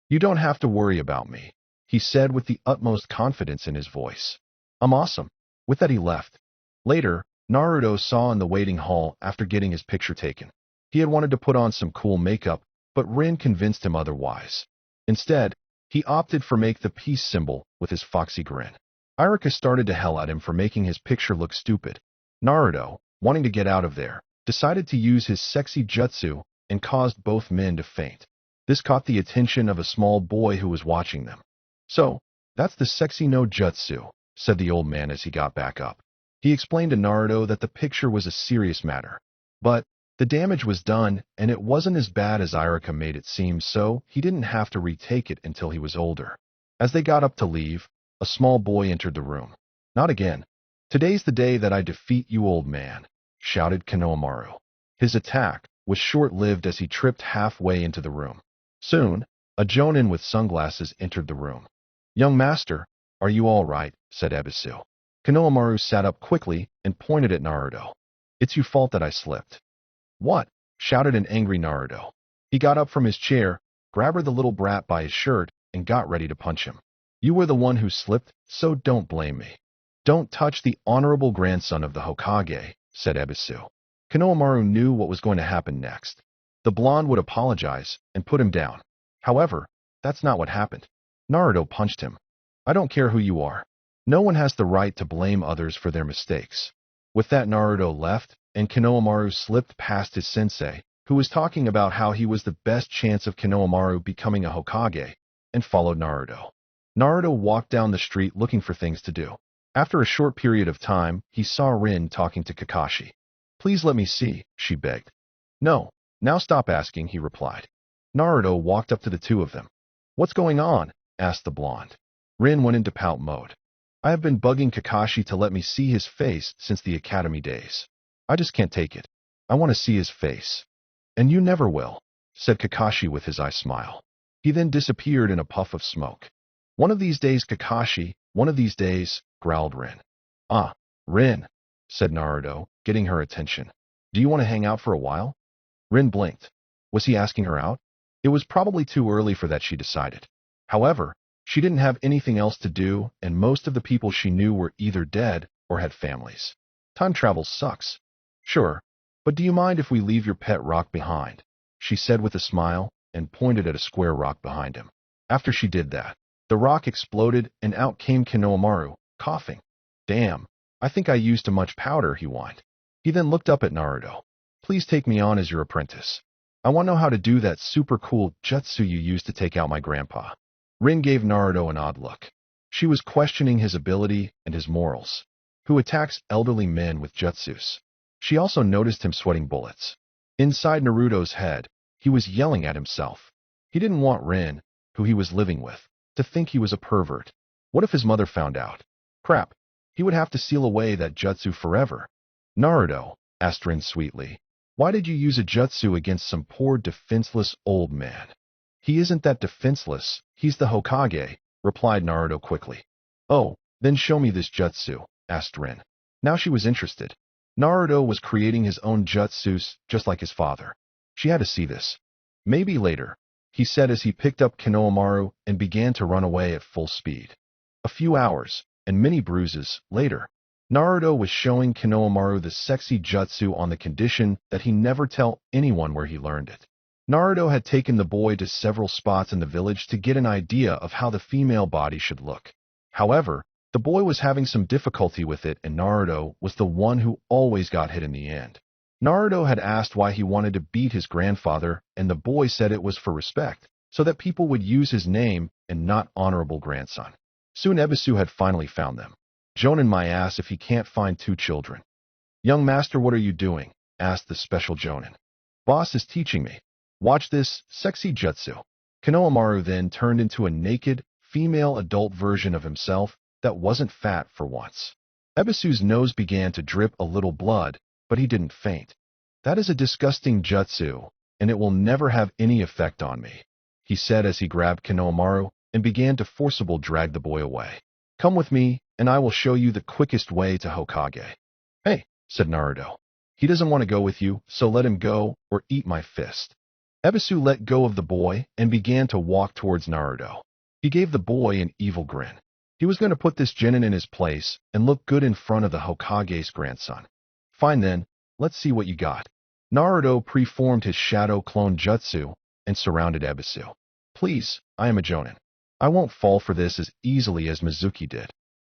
You don't have to worry about me, he said with the utmost confidence in his voice. I'm awesome. With that, he left. Later, Naruto saw in the waiting hall after getting his picture taken. He had wanted to put on some cool makeup, but Rin convinced him otherwise. Instead, he opted for make the peace symbol with his foxy grin. Iruka started to hell at him for making his picture look stupid. Naruto, wanting to get out of there, decided to use his sexy jutsu and caused both men to faint. This caught the attention of a small boy who was watching them. So, that's the sexy no jutsu, said the old man as he got back up. He explained to Naruto that the picture was a serious matter. But the damage was done, and it wasn't as bad as Iruka made it seem, so he didn't have to retake it until he was older. As they got up to leave, a small boy entered the room. Not again. Today's the day that I defeat you, old man, shouted Konohamaru. His attack was short-lived as he tripped halfway into the room. Soon, a jonin with sunglasses entered the room. Young master, are you all right? Said Ebisu. Konohamaru sat up quickly and pointed at Naruto. It's your fault that I slipped. What? Shouted an angry Naruto. He got up from his chair, grabbed the little brat by his shirt, and got ready to punch him. You were the one who slipped, so don't blame me. Don't touch the honorable grandson of the Hokage, said Ebisu. Konohamaru knew what was going to happen next. The blonde would apologize and put him down. However, that's not what happened. Naruto punched him. I don't care who you are. No one has the right to blame others for their mistakes. With that, Naruto left, and Konohamaru slipped past his sensei, who was talking about how he was the best chance of Konohamaru becoming a Hokage, and followed Naruto. Naruto walked down the street looking for things to do. After a short period of time, he saw Rin talking to Kakashi. Please let me see, she begged. No, now stop asking, he replied. Naruto walked up to the two of them. What's going on? Asked the blonde. Rin went into pout mode. I have been bugging Kakashi to let me see his face since the academy days. I just can't take it. I want to see his face. And you never will, said Kakashi with his eye smile. He then disappeared in a puff of smoke. One of these days, Kakashi, one of these days, growled Rin. Ah, Rin, said Naruto, getting her attention. Do you want to hang out for a while? Rin blinked. Was he asking her out? It was probably too early for that, she decided. However, she didn't have anything else to do, and most of the people she knew were either dead or had families. Time travel sucks. Sure, but do you mind if we leave your pet rock behind? She said with a smile and pointed at a square rock behind him. After she did that, the rock exploded and out came Konohamaru, coughing. Damn, I think I used too much powder, he whined. He then looked up at Naruto. Please take me on as your apprentice. I want to know how to do that super cool jutsu you used to take out my grandpa. Rin gave Naruto an odd look. She was questioning his ability and his morals. Who attacks elderly men with jutsus? She also noticed him sweating bullets. Inside Naruto's head, he was yelling at himself. He didn't want Rin, who he was living with, to think he was a pervert. What if his mother found out? Crap, he would have to seal away that jutsu forever. Naruto, asked Rin sweetly, why did you use a jutsu against some poor defenseless old man? He isn't that defenseless, he's the Hokage, replied Naruto quickly. Oh, then show me this jutsu, asked Rin. Now she was interested. Naruto was creating his own jutsus just like his father. She had to see this. Maybe later, he said as he picked up Konohamaru and began to run away at full speed. A few hours, and many bruises, later, Naruto was showing Konohamaru the sexy jutsu on the condition that he never tell anyone where he learned it. Naruto had taken the boy to several spots in the village to get an idea of how the female body should look. However, the boy was having some difficulty with it, and Naruto was the one who always got hit in the end. Naruto had asked why he wanted to beat his grandfather, and the boy said it was for respect, so that people would use his name and not honorable grandson. Soon Ebisu had finally found them. Jonin my ass if he can't find two children. Young master, what are you doing? Asked the special Jonin. Boss is teaching me. Watch this sexy jutsu. Konohamaru then turned into a naked, female adult version of himself that wasn't fat for once. Ebisu's nose began to drip a little blood, but he didn't faint. That is a disgusting jutsu, and it will never have any effect on me, he said as he grabbed Konohamaru and began to forcibly drag the boy away. Come with me, and I will show you the quickest way to Hokage. Hey, said Naruto. He doesn't want to go with you, so let him go, or eat my fist. Ebisu let go of the boy and began to walk towards Naruto. He gave the boy an evil grin. He was going to put this genin in his place and look good in front of the Hokage's grandson. Fine then, let's see what you got. Naruto preformed his shadow clone jutsu and surrounded Ebisu. Please, I am a Jonin. I won't fall for this as easily as Mizuki did.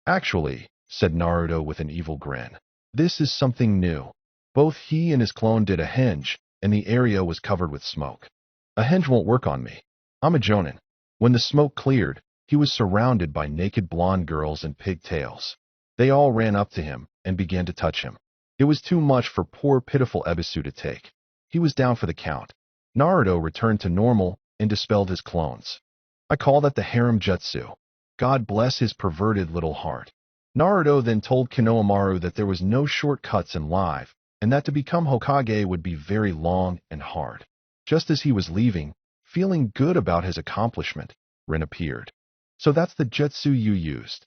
Actually, said Naruto with an evil grin, this is something new. Both he and his clone did a henge, and the area was covered with smoke. A henge won't work on me. I'm a Jonin. When the smoke cleared, he was surrounded by naked blonde girls and pigtails. They all ran up to him and began to touch him. It was too much for poor pitiful Ebisu to take. He was down for the count. Naruto returned to normal and dispelled his clones. I call that the harem jutsu. God bless his perverted little heart. Naruto then told Konohamaru that there was no shortcuts in life, and that to become Hokage would be very long and hard. Just as he was leaving, feeling good about his accomplishment, Rin appeared. So that's the jutsu you used.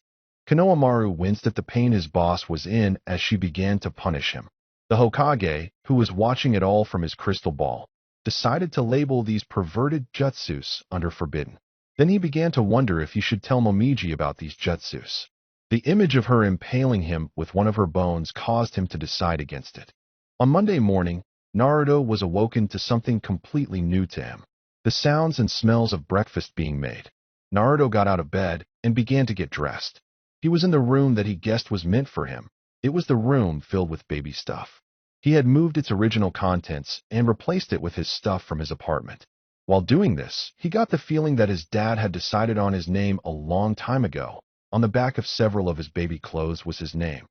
Konohamaru winced at the pain his boss was in as she began to punish him. The Hokage, who was watching it all from his crystal ball, decided to label these perverted jutsus under forbidden. Then he began to wonder if he should tell Momiji about these jutsus. The image of her impaling him with one of her bones caused him to decide against it. On Monday morning, Naruto was awoken to something completely new to him. The sounds and smells of breakfast being made. Naruto got out of bed and began to get dressed. He was in the room that he guessed was meant for him. It was the room filled with baby stuff. He had moved its original contents and replaced it with his stuff from his apartment. While doing this, he got the feeling that his dad had decided on his name a long time ago. On the back of several of his baby clothes was his name.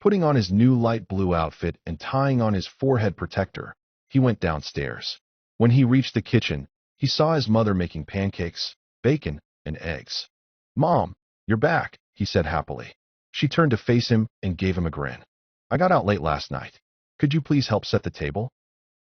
Putting on his new light blue outfit and tying on his forehead protector, he went downstairs. When he reached the kitchen, he saw his mother making pancakes, bacon, and eggs. Mom, You're back, he said happily. She turned to face him and gave him a grin. I got out late last night. Could you please help set the table?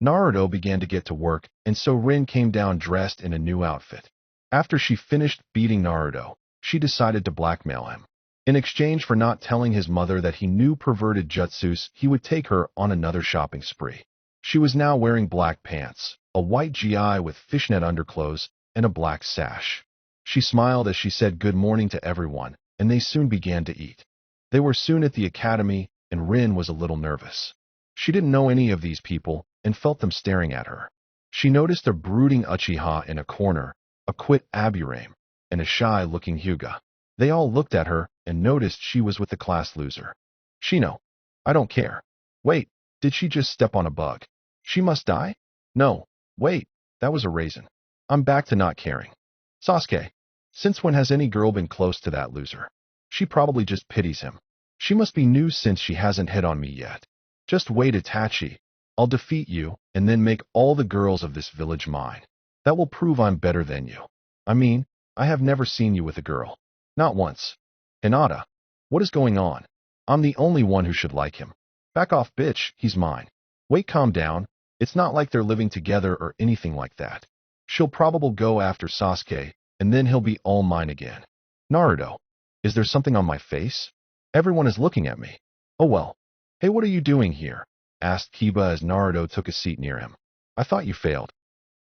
Naruto began to get to work, and so Rin came down dressed in a new outfit. After she finished beating Naruto, she decided to blackmail him. In exchange for not telling his mother that he knew perverted jutsus, he would take her on another shopping spree. She was now wearing black pants, a white GI with fishnet underclothes, and a black sash. She smiled as she said good morning to everyone, and they soon began to eat. They were soon at the academy, and Rin was a little nervous. She didn't know any of these people, and felt them staring at her. She noticed a brooding Uchiha in a corner, a quit Aburame, and a shy-looking Hyuga. They all looked at her and noticed she was with the class loser. Shino. I don't care. Wait, did she just step on a bug? She must die? No. Wait, that was a raisin. I'm back to not caring. Sasuke. Since when has any girl been close to that loser? She probably just pities him. She must be new since she hasn't hit on me yet. Just wait, Itachi. I'll defeat you and then make all the girls of this village mine. That will prove I'm better than you. I mean, I have never seen you with a girl. Not once. Hinata. What is going on? I'm the only one who should like him. Back off, bitch, he's mine. Wait, calm down. It's not like they're living together or anything like that. She'll probably go after Sasuke, and then he'll be all mine again. Naruto. Is there something on my face? Everyone is looking at me. Oh well. Hey, what are you doing here? Asked Kiba as Naruto took a seat near him. I thought you failed.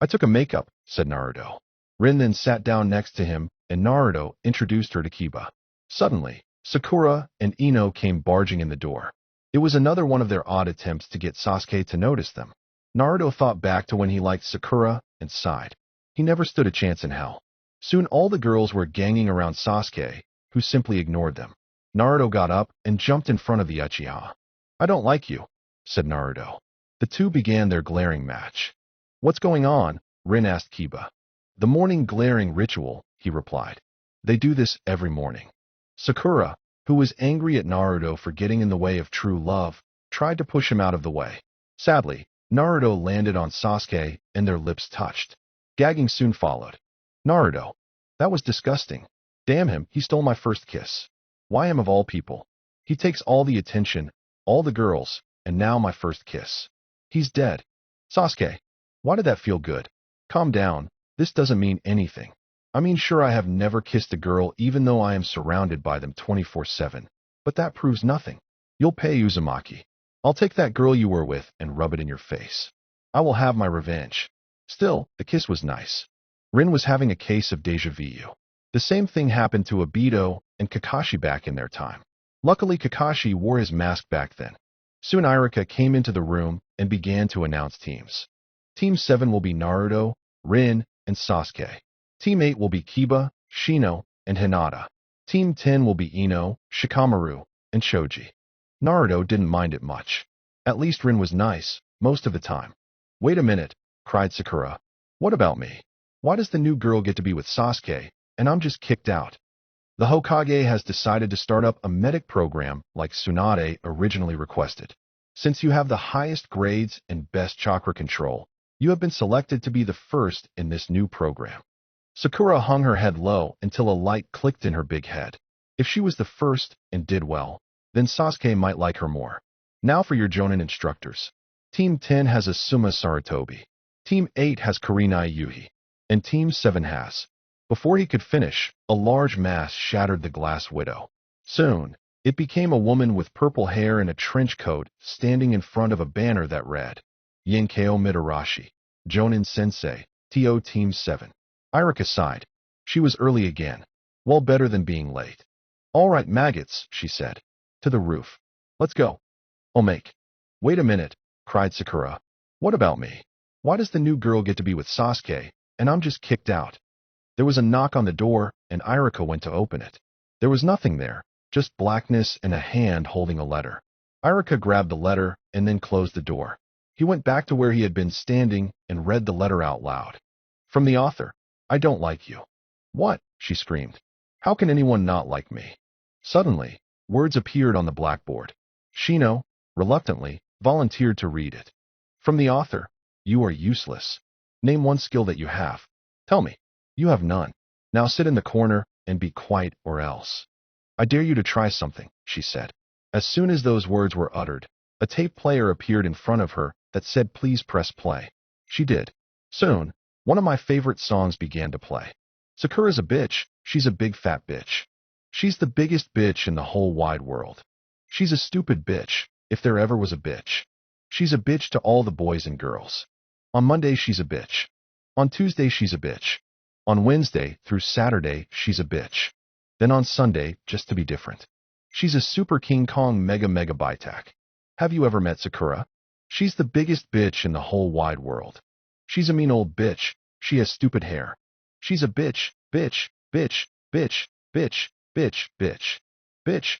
I took a makeup, said Naruto. Rin then sat down next to him, and Naruto introduced her to Kiba. Suddenly, Sakura and Ino came barging in the door. It was another one of their odd attempts to get Sasuke to notice them. Naruto thought back to when he liked Sakura and sighed. He never stood a chance in hell. Soon all the girls were ganging around Sasuke, who simply ignored them. Naruto got up and jumped in front of the Uchiha. I don't like you, said Naruto. The two began their glaring match. What's going on? Rin asked Kiba. The morning glaring ritual, he replied. They do this every morning. Sakura, who was angry at Naruto for getting in the way of true love, tried to push him out of the way. Sadly, Naruto landed on Sasuke and their lips touched. Gagging soon followed. Naruto. That was disgusting. Damn him, he stole my first kiss. Why him of all people? He takes all the attention, all the girls, and now my first kiss. He's dead. Sasuke. Why did that feel good? Calm down, this doesn't mean anything. I mean, sure, I have never kissed a girl even though I am surrounded by them 24/7, but that proves nothing. You'll pay, Uzumaki. I'll take that girl you were with and rub it in your face. I will have my revenge. Still, the kiss was nice. Rin was having a case of deja vu. The same thing happened to Obito and Kakashi back in their time. Luckily, Kakashi wore his mask back then. Soon Irika came into the room and began to announce teams. Team 7 will be Naruto, Rin, and Sasuke. Team 8 will be Kiba, Shino, and Hinata. Team 10 will be Ino, Shikamaru, and Shoji. Naruto didn't mind it much. At least Rin was nice, most of the time. Wait a minute, cried Sakura. What about me? Why does the new girl get to be with Sasuke, and I'm just kicked out? The Hokage has decided to start up a medic program like Tsunade originally requested. Since you have the highest grades and best chakra control, you have been selected to be the first in this new program. Sakura hung her head low until a light clicked in her big head. If she was the first and did well, then Sasuke might like her more. Now for your Jonin instructors. Team 10 has Asuma Sarutobi. Team 8 has Kurenai Yuhi. And Team 7 has. Before he could finish, a large mass shattered the glass widow. Soon, it became a woman with purple hair and a trench coat standing in front of a banner that read, Yenkeo Mitarashi, Jonin Sensei, TO Team 7. Irika sighed. She was early again. Well, better than being late. All right, maggots, she said. To the roof. Let's go. Omake. Wait a minute, cried Sakura. What about me? Why does the new girl get to be with Sasuke, and I'm just kicked out? There was a knock on the door, and Irika went to open it. There was nothing there, just blackness and a hand holding a letter. Irika grabbed the letter and then closed the door. He went back to where he had been standing and read the letter out loud. From the author. I don't like you. What? She screamed. How can anyone not like me? Suddenly, words appeared on the blackboard. Shino, reluctantly, volunteered to read it. From the author. You are useless. Name one skill that you have. Tell me. You have none. Now sit in the corner and be quiet or else. I dare you to try something, she said. As soon as those words were uttered, a tape player appeared in front of her that said please press play. She did. Soon, one of my favorite songs began to play. Sakura's a bitch, she's a big fat bitch. She's the biggest bitch in the whole wide world. She's a stupid bitch, if there ever was a bitch. She's a bitch to all the boys and girls. On Monday she's a bitch. On Tuesday she's a bitch. On Wednesday through Saturday she's a bitch. Then on Sunday, just to be different. She's a super King Kong mega bitac. Have you ever met Sakura? She's the biggest bitch in the whole wide world. She's a mean old bitch, she has stupid hair. She's a bitch, bitch, bitch, bitch, bitch, bitch, bitch, bitch, bitch,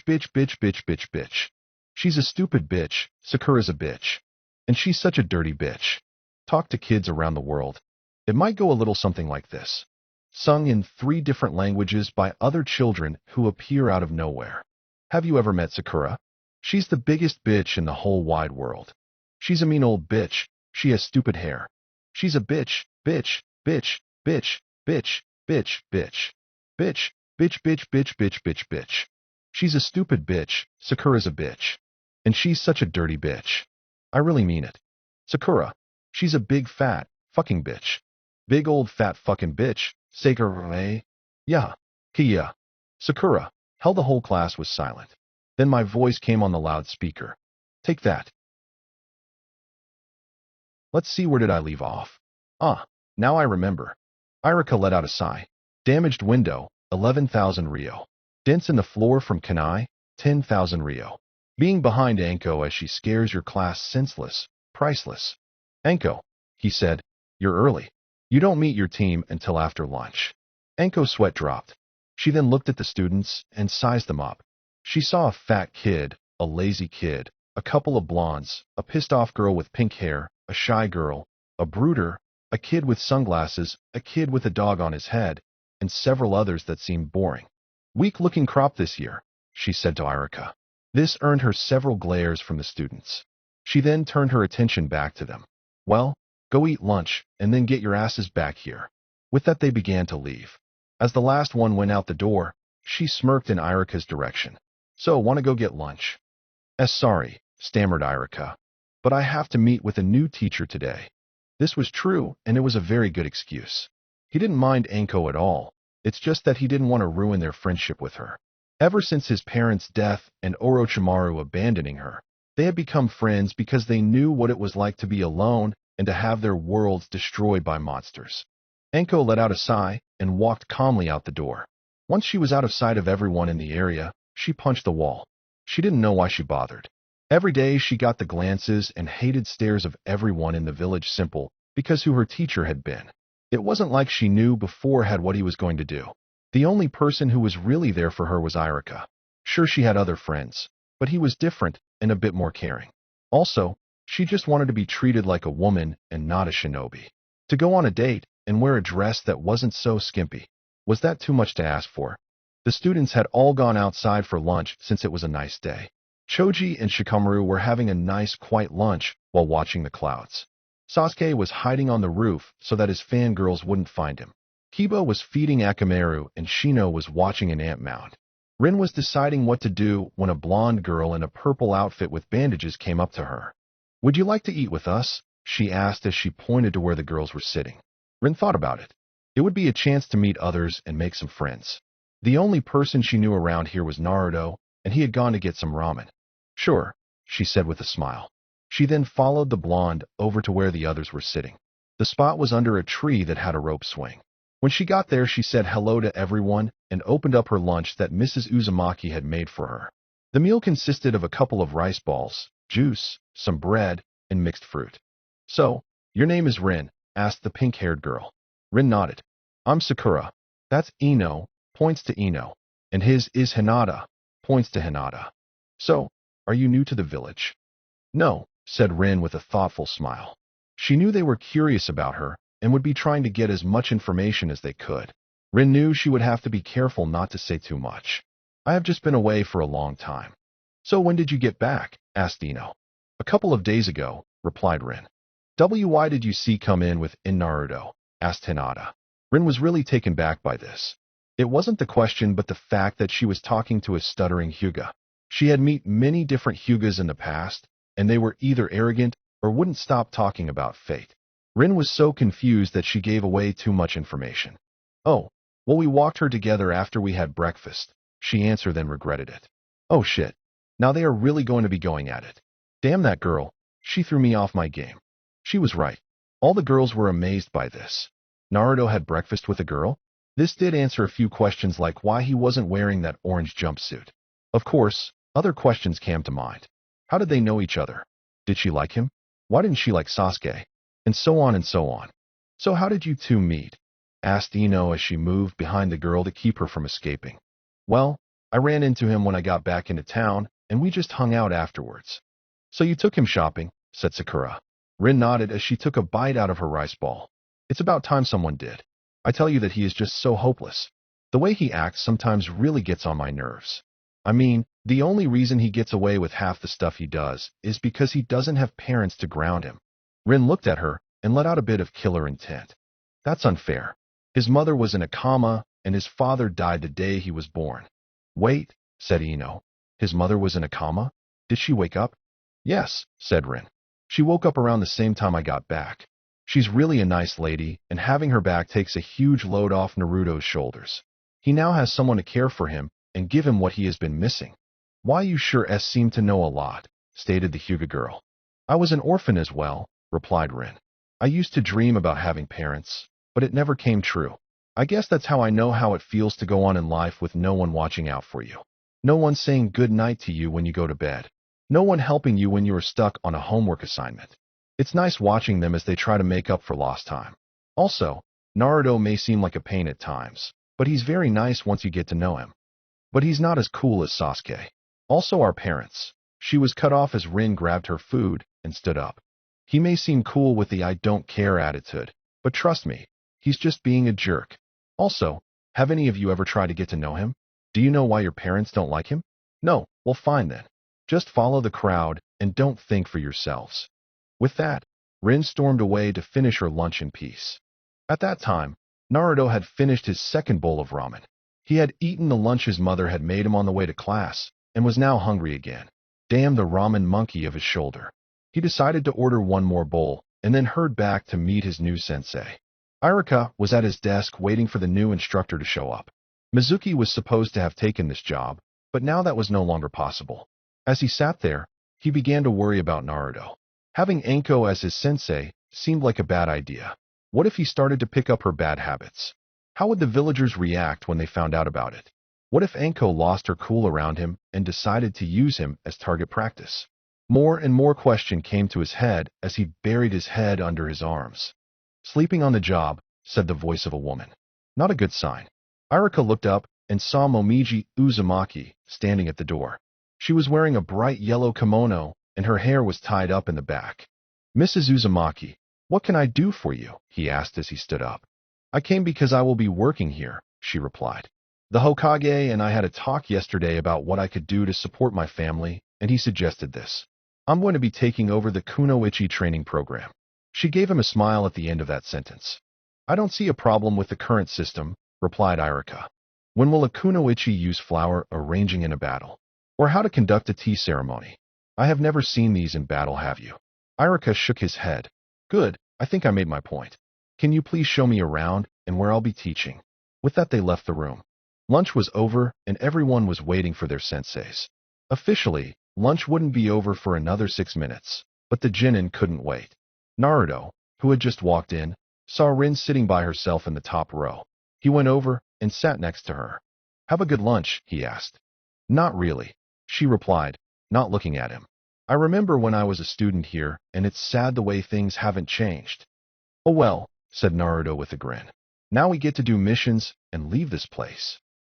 bitch, bitch, bitch, bitch, bitch. She's a stupid bitch, Sakura's a bitch. And she's such a dirty bitch. Talk to kids around the world. It might go a little something like this. Sung in 3 different languages by other children who appear out of nowhere. Have you ever met Sakura? She's the biggest bitch in the whole wide world. She's a mean old bitch, she has stupid hair. She's a bitch, bitch, bitch, bitch, bitch, bitch, bitch, bitch, bitch, bitch, bitch, bitch, bitch, bitch. She's a stupid bitch, Sakura's a bitch. And she's such a dirty bitch. I really mean it. Sakura, she's a big fat, fucking bitch. Big old fat fucking bitch, Sakura, yeah, Kia. Sakura, how the whole class was silent. Then my voice came on the loudspeaker. Take that. Let's see, where did I leave off? Ah, now I remember. Irika let out a sigh. Damaged window, 11,000 Rio. Dents in the floor from Kanai, 10,000 Rio. Being behind Anko as she scares your class senseless, priceless. Anko, he said, you're early. You don't meet your team until after lunch. Anko's sweat dropped. She then looked at the students and sized them up. She saw a fat kid, a lazy kid, a couple of blondes, a pissed-off girl with pink hair, a shy girl, a brooder, a kid with sunglasses, a kid with a dog on his head, and several others that seemed boring. Weak-looking crop this year, she said to Irika. This earned her several glares from the students. She then turned her attention back to them. Well, go eat lunch, and then get your asses back here. With that they began to leave. As the last one went out the door, she smirked in Irika's direction. So, want to go get lunch? Sorry, stammered Irika. But I have to meet with a new teacher today. This was true, and it was a very good excuse. He didn't mind Anko at all. It's just that he didn't want to ruin their friendship with her. Ever since his parents' death and Orochimaru abandoning her, they had become friends because they knew what it was like to be alone and to have their worlds destroyed by monsters. Anko let out a sigh and walked calmly out the door. Once she was out of sight of everyone in the area, she punched the wall. She didn't know why she bothered. Every day she got the glances and hated stares of everyone in the village simple because who her teacher had been. It wasn't like she knew beforehand what he was going to do. The only person who was really there for her was Irika. Sure, she had other friends, but he was different and a bit more caring. Also, she just wanted to be treated like a woman and not a shinobi. To go on a date and wear a dress that wasn't so skimpy. Was that too much to ask for? The students had all gone outside for lunch since it was a nice day. Choji and Shikamaru were having a nice, quiet lunch while watching the clouds. Sasuke was hiding on the roof so that his fangirls wouldn't find him. Kiba was feeding Akamaru and Shino was watching an ant mound. Rin was deciding what to do when a blonde girl in a purple outfit with bandages came up to her. Would you like to eat with us? She asked as she pointed to where the girls were sitting. Rin thought about it. It would be a chance to meet others and make some friends. The only person she knew around here was Naruto, and he had gone to get some ramen. Sure, she said with a smile. She then followed the blonde over to where the others were sitting. The spot was under a tree that had a rope swing. When she got there, she said hello to everyone and opened up her lunch that Mrs. Uzumaki had made for her. The meal consisted of a couple of rice balls, juice, some bread, and mixed fruit. So, your name is Rin? Asked the pink-haired girl. Rin nodded. I'm Sakura. That's Ino, points to Ino. And his is Hinata, points to Hinata. So, are you new to the village? No, said Rin with a thoughtful smile. She knew they were curious about her and would be trying to get as much information as they could. Rin knew she would have to be careful not to say too much. I have just been away for a long time. So when did you get back? Asked Ino. A couple of days ago, replied Rin. Why did you see come in with Naruto? Asked Hinata. Rin was really taken back by this. It wasn't the question but the fact that she was talking to a stuttering Hyuga. She had met many different Hyugas in the past, and they were either arrogant or wouldn't stop talking about fate. Rin was so confused that she gave away too much information. Oh, well, we walked her together after we had breakfast, she answered, then regretted it. Oh shit. Now they are really going to be going at it. Damn that girl, she threw me off my game. She was right. All the girls were amazed by this. Naruto had breakfast with a girl? This did answer a few questions like why he wasn't wearing that orange jumpsuit. Of course, other questions came to mind. How did they know each other? Did she like him? Why didn't she like Sasuke? And so on and so on. So how did you two meet? Asked Ino as she moved behind the girl to keep her from escaping. Well, I ran into him when I got back into town, and we just hung out afterwards. So you took him shopping, said Sakura. Rin nodded as she took a bite out of her rice ball. It's about time someone did. I tell you that he is just so hopeless. The way he acts sometimes really gets on my nerves. I mean, the only reason he gets away with half the stuff he does is because he doesn't have parents to ground him. Rin looked at her and let out a bit of killer intent. That's unfair. His mother was in a coma, and his father died the day he was born. Wait, said Ino. His mother was in a coma? Did she wake up? Yes, said Rin. She woke up around the same time I got back. She's really a nice lady, and having her back takes a huge load off Naruto's shoulders. He now has someone to care for him and give him what he has been missing. Why, you sure seem to know a lot, stated the Hyuga girl. I was an orphan as well, replied Rin. I used to dream about having parents, but it never came true. I guess that's how I know how it feels to go on in life with no one watching out for you. No one saying good night to you when you go to bed. No one helping you when you are stuck on a homework assignment. It's nice watching them as they try to make up for lost time. Also, Naruto may seem like a pain at times, but he's very nice once you get to know him. But he's not as cool as Sasuke. Also our parents. She was cut off as Rin grabbed her food and stood up. He may seem cool with the I don't care attitude, but trust me, he's just being a jerk. Also, have any of you ever tried to get to know him? Do you know why your parents don't like him? No, well fine then. Just follow the crowd and don't think for yourselves. With that, Rin stormed away to finish her lunch in peace. At that time, Naruto had finished his second bowl of ramen. He had eaten the lunch his mother had made him on the way to class, and was now hungry again. Damn the ramen monkey of his shoulder. He decided to order one more bowl, and then hurried back to meet his new sensei. Iruka was at his desk waiting for the new instructor to show up. Mizuki was supposed to have taken this job, but now that was no longer possible. As he sat there, he began to worry about Naruto. Having Anko as his sensei seemed like a bad idea. What if he started to pick up her bad habits? How would the villagers react when they found out about it? What if Anko lost her cool around him and decided to use him as target practice? More and more questions came to his head as he buried his head under his arms. Sleeping on the job, said the voice of a woman. Not a good sign. Iruka looked up and saw Momiji Uzumaki standing at the door. She was wearing a bright yellow kimono, and her hair was tied up in the back. Mrs. Uzumaki, what can I do for you? He asked as he stood up. I came because I will be working here, she replied. The Hokage and I had a talk yesterday about what I could do to support my family, and he suggested this. I'm going to be taking over the Kunoichi training program. She gave him a smile at the end of that sentence. I don't see a problem with the current system, replied Iruka. When will a Kunoichi use flower arranging in a battle? Or how to conduct a tea ceremony? I have never seen these in battle, have you? Iruka shook his head. Good, I think I made my point. Can you please show me around and where I'll be teaching? With that they left the room. Lunch was over and everyone was waiting for their senseis. Officially, lunch wouldn't be over for another 6 minutes, but the Jinin couldn't wait. Naruto, who had just walked in, saw Rin sitting by herself in the top row. He went over and sat next to her. Have a good lunch, he asked. Not really, she replied, not looking at him. I remember when I was a student here, and it's sad the way things haven't changed. Oh well, said Naruto with a grin. Now we get to do missions and leave this place.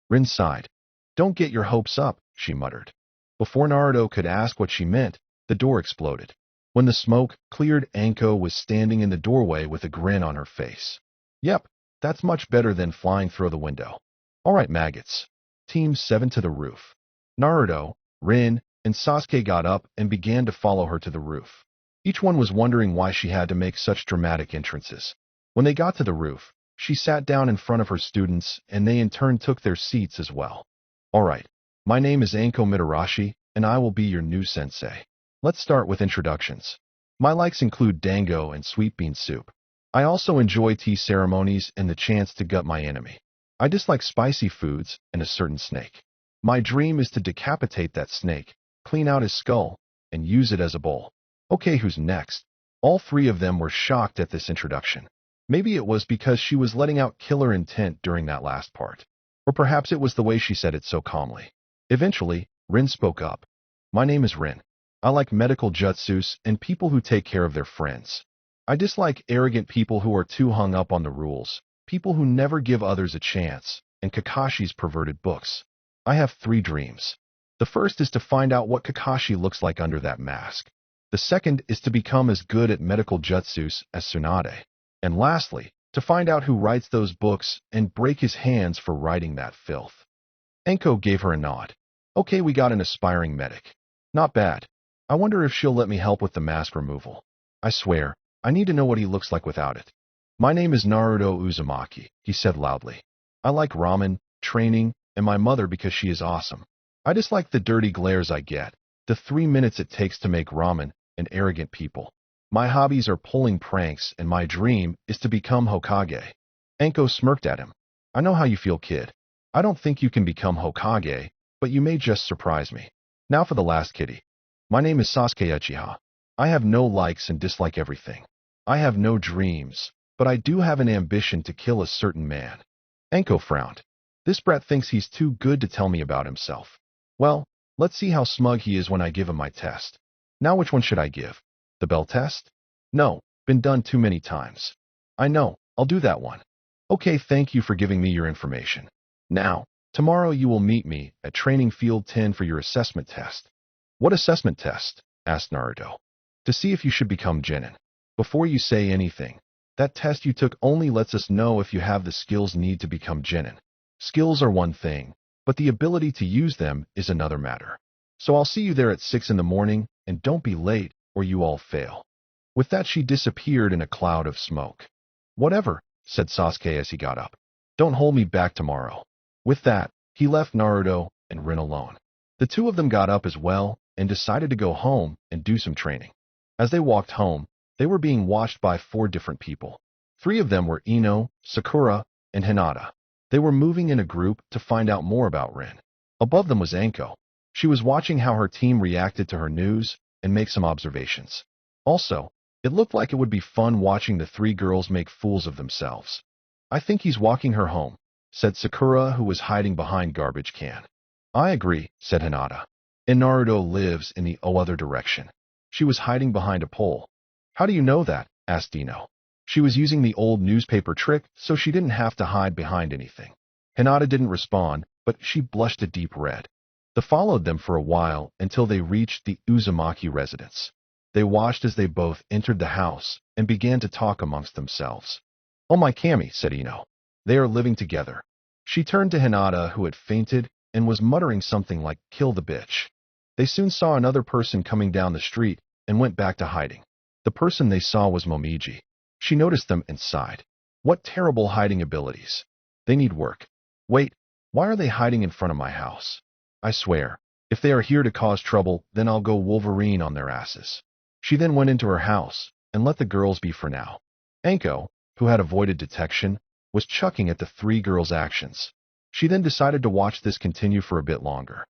Rin sighed. Don't get your hopes up, she muttered. Before Naruto could ask what she meant, the door exploded. When the smoke cleared, Anko was standing in the doorway with a grin on her face. Yep, that's much better than flying through the window. All right, maggots. Team 7 to the roof. Naruto, Rin, and Sasuke got up and began to follow her to the roof. Each one was wondering why she had to make such dramatic entrances. When they got to the roof, She sat down in front of her students, and they in turn took their seats as well. All right, my name is Anko Mitarashi, and I will be your new sensei. Let's start with introductions. My likes include dango and sweet bean soup. I also enjoy tea ceremonies and the chance to gut my enemy. I dislike spicy foods and a certain snake. My dream is to decapitate that snake, clean out his skull, and use it as a bowl. Okay, who's next? All three of them were shocked at this introduction. Maybe it was because she was letting out killer intent during that last part. Or perhaps it was the way she said it so calmly. Eventually, Rin spoke up. My name is Rin. I like medical jutsus and people who take care of their friends. I dislike arrogant people who are too hung up on the rules, people who never give others a chance, and Kakashi's perverted books. I have 3 dreams. The first is to find out what Kakashi looks like under that mask. The second is to become as good at medical jutsus as Tsunade. And lastly, to find out who writes those books and break his hands for writing that filth. Enko gave her a nod. Okay, we got an aspiring medic. Not bad. I wonder if she'll let me help with the mask removal. I swear, I need to know what he looks like without it. My name is Naruto Uzumaki, he said loudly. I like ramen, training, and my mother because she is awesome. I dislike the dirty glares I get, the 3 minutes it takes to make ramen, and arrogant people. My hobbies are pulling pranks, and my dream is to become Hokage. Enko smirked at him. I know how you feel, kid. I don't think you can become Hokage, but you may just surprise me. Now for the last kitty. My name is Sasuke Uchiha. I have no likes and dislike everything. I have no dreams, but I do have an ambition to kill a certain man. Enko frowned. This brat thinks he's too good to tell me about himself. Well, let's see how smug he is when I give him my test. Now which one should I give? The bell test? No, been done too many times. I know, I'll do that one. Okay, thank you for giving me your information. Now, tomorrow you will meet me at Training Field 10 for your assessment test. What assessment test? Asked Naruto. To see if you should become Genin. Before you say anything, that test you took only lets us know if you have the skills needed to become Genin. Skills are one thing, but the ability to use them is another matter. So I'll see you there at 6 in the morning, and don't be late, or you all fail. With that, she disappeared in a cloud of smoke. Whatever, said Sasuke as he got up. Don't hold me back tomorrow. With that, he left Naruto and Rin alone. The two of them got up as well and decided to go home and do some training. As they walked home, they were being watched by 4 different people. 3 of them were Ino, Sakura, and Hinata. They were moving in a group to find out more about Rin. Above them was Anko. She was watching how her team reacted to her news and make some observations. Also, it looked like it would be fun watching the 3 girls make fools of themselves. I think he's walking her home, said Sakura, who was hiding behind garbage can. I agree, said Hinata. And Naruto lives in the other direction. She was hiding behind a pole. How do you know that? Asked Ino. She was using the old newspaper trick, so she didn't have to hide behind anything. Hinata didn't respond, but she blushed a deep red. They followed them for a while until they reached the Uzumaki residence. They watched as they both entered the house and began to talk amongst themselves. Oh my Kami, said Ino. They are living together. She turned to Hinata, who had fainted and was muttering something like, kill the bitch. They soon saw another person coming down the street and went back to hiding. The person they saw was Momiji. She noticed them and sighed. What terrible hiding abilities. They need work. Wait, why are they hiding in front of my house? I swear, if they are here to cause trouble, then I'll go Wolverine on their asses. She then went into her house and let the girls be for now. Anko, who had avoided detection, was chuckling at the 3 girls' actions. She then decided to watch this continue for a bit longer.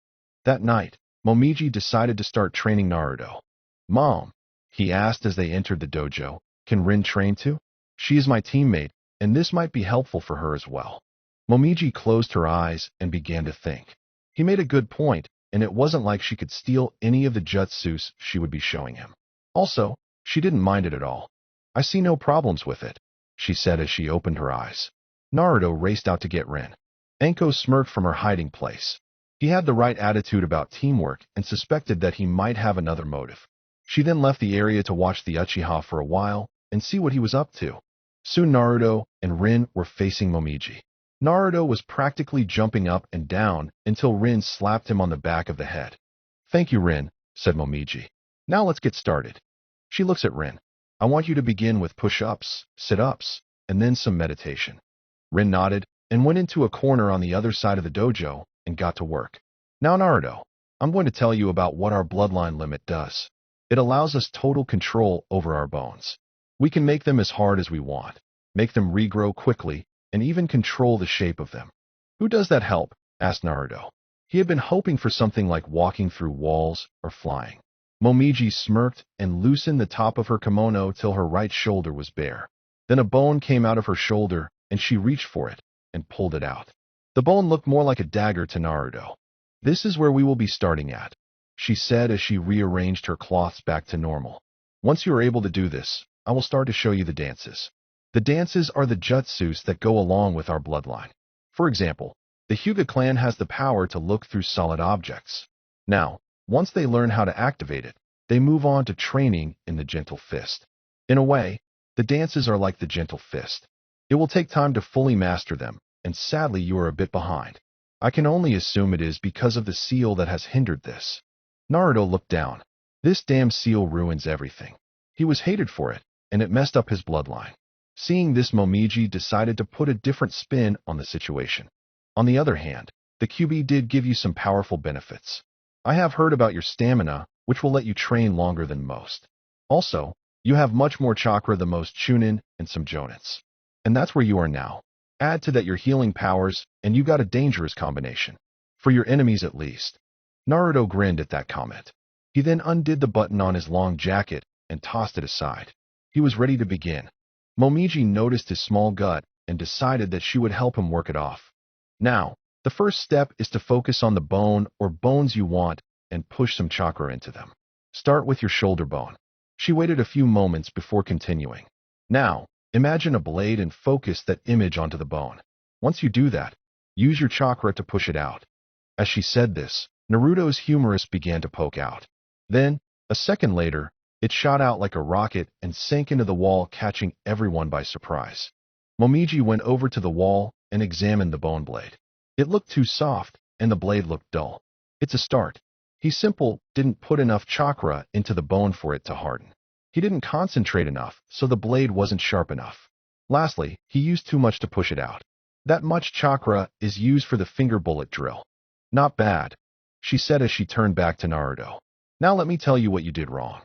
That night, Momiji decided to start training Naruto. Mom, he asked as they entered the dojo, can Rin train too? She is my teammate, and this might be helpful for her as well. Momiji closed her eyes and began to think. He made a good point, and it wasn't like she could steal any of the jutsus she would be showing him. Also, she didn't mind it at all. I see no problems with it, she said as she opened her eyes. Naruto raced out to get Rin. Anko smirked from her hiding place. He had the right attitude about teamwork and suspected that he might have another motive. She then left the area to watch the Uchiha for a while and see what he was up to. Soon Naruto and Rin were facing Momiji. Naruto was practically jumping up and down until Rin slapped him on the back of the head. Thank you, Rin, said Momiji. Now let's get started. She looks at Rin. I want you to begin with push-ups, sit-ups, and then some meditation. Rin nodded and went into a corner on the other side of the dojo and got to work. Now, Naruto, I'm going to tell you about what our bloodline limit does. It allows us total control over our bones. We can make them as hard as we want, make them regrow quickly, and even control the shape of them. Who does that help? Asked Naruto. He had been hoping for something like walking through walls or flying. Momiji smirked and loosened the top of her kimono till her right shoulder was bare. Then a bone came out of her shoulder, and she reached for it and pulled it out. The bone looked more like a dagger to Naruto. This is where we will be starting at, she said as she rearranged her cloths back to normal. Once you are able to do this, I will start to show you the dances. The dances are the jutsus that go along with our bloodline. For example, the Hyuga clan has the power to look through solid objects. Now, once they learn how to activate it, they move on to training in the gentle fist. In a way, the dances are like the gentle fist. It will take time to fully master them, and sadly you are a bit behind. I can only assume it is because of the seal that has hindered this. Naruto looked down. This damn seal ruins everything. He was hated for it, and it messed up his bloodline. Seeing this, Momiji decided to put a different spin on the situation. On the other hand, the QB did give you some powerful benefits. I have heard about your stamina, which will let you train longer than most. Also, you have much more chakra than most Chunin and some Jonins. And that's where you are now. Add to that your healing powers, and you got a dangerous combination. For your enemies at least. Naruto grinned at that comment. He then undid the button on his long jacket and tossed it aside. He was ready to begin. Momiji noticed his small gut and decided that she would help him work it off. Now, the first step is to focus on the bone or bones you want and push some chakra into them. Start with your shoulder bone. She waited a few moments before continuing. Now, imagine a blade and focus that image onto the bone. Once you do that, use your chakra to push it out. As she said this, Naruto's humerus began to poke out. Then, a second later, it shot out like a rocket and sank into the wall, catching everyone by surprise. Momiji went over to the wall and examined the bone blade. It looked too soft, and the blade looked dull. It's a start. He didn't put enough chakra into the bone for it to harden. He didn't concentrate enough, so the blade wasn't sharp enough. Lastly, he used too much to push it out. That much chakra is used for the finger bullet drill. Not bad, she said as she turned back to Naruto. Now let me tell you what you did wrong.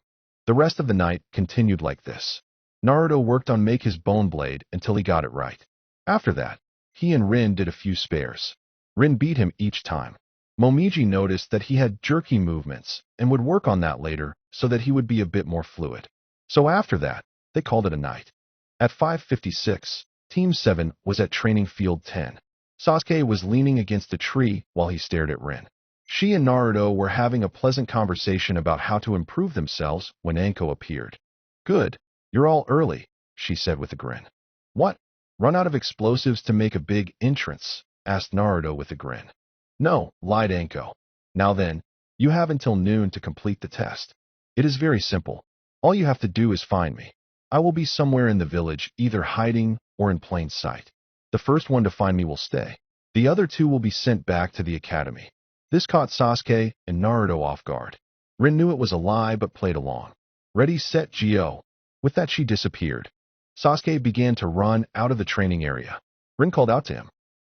The rest of the night continued like this. Naruto worked on make his bone blade until he got it right. After that, he and Rin did a few spares. Rin beat him each time. Momiji noticed that he had jerky movements and would work on that later so that he would be a bit more fluid. So after that, they called it a night. At 5:56, Team 7 was at Training Field 10. Sasuke was leaning against a tree while he stared at Rin. She and Naruto were having a pleasant conversation about how to improve themselves when Anko appeared. Good, you're all early, she said with a grin. What? Run out of explosives to make a big entrance? Asked Naruto with a grin. No, lied Anko. Now then, you have until noon to complete the test. It is very simple. All you have to do is find me. I will be somewhere in the village, either hiding or in plain sight. The first one to find me will stay. The other two will be sent back to the academy. This caught Sasuke and Naruto off guard. Rin knew it was a lie but played along. Ready, set, go. With that she disappeared. Sasuke began to run out of the training area. Rin called out to him.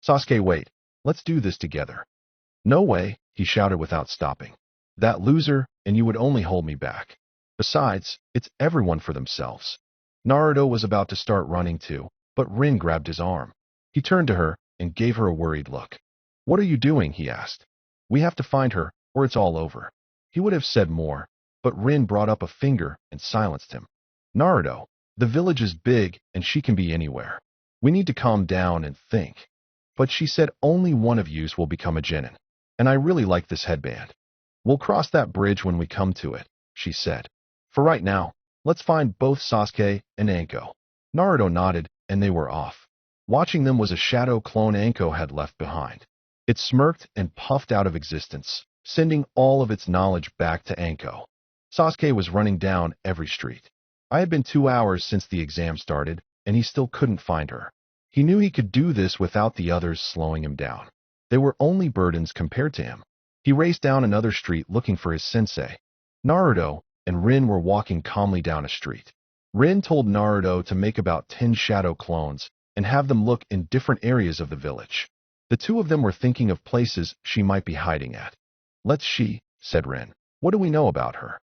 Sasuke, wait. Let's do this together. No way, he shouted without stopping. That loser, and you would only hold me back. Besides, it's everyone for themselves. Naruto was about to start running too, but Rin grabbed his arm. He turned to her and gave her a worried look. What are you doing? He asked. We have to find her, or it's all over. He would have said more, but Rin brought up a finger and silenced him. Naruto, the village is big and she can be anywhere. We need to calm down and think. But she said only one of yous will become a genin. And I really like this headband. We'll cross that bridge when we come to it, she said. For right now, let's find both Sasuke and Anko. Naruto nodded, and they were off. Watching them was a shadow clone Anko had left behind. It smirked and puffed out of existence, sending all of its knowledge back to Anko. Sasuke was running down every street. I had been 2 hours since the exam started, and he still couldn't find her. He knew he could do this without the others slowing him down. They were only burdens compared to him. He raced down another street looking for his sensei. Naruto and Rin were walking calmly down a street. Rin told Naruto to make about 10 shadow clones and have them look in different areas of the village. The two of them were thinking of places she might be hiding at. She, said Rin. What do we know about her?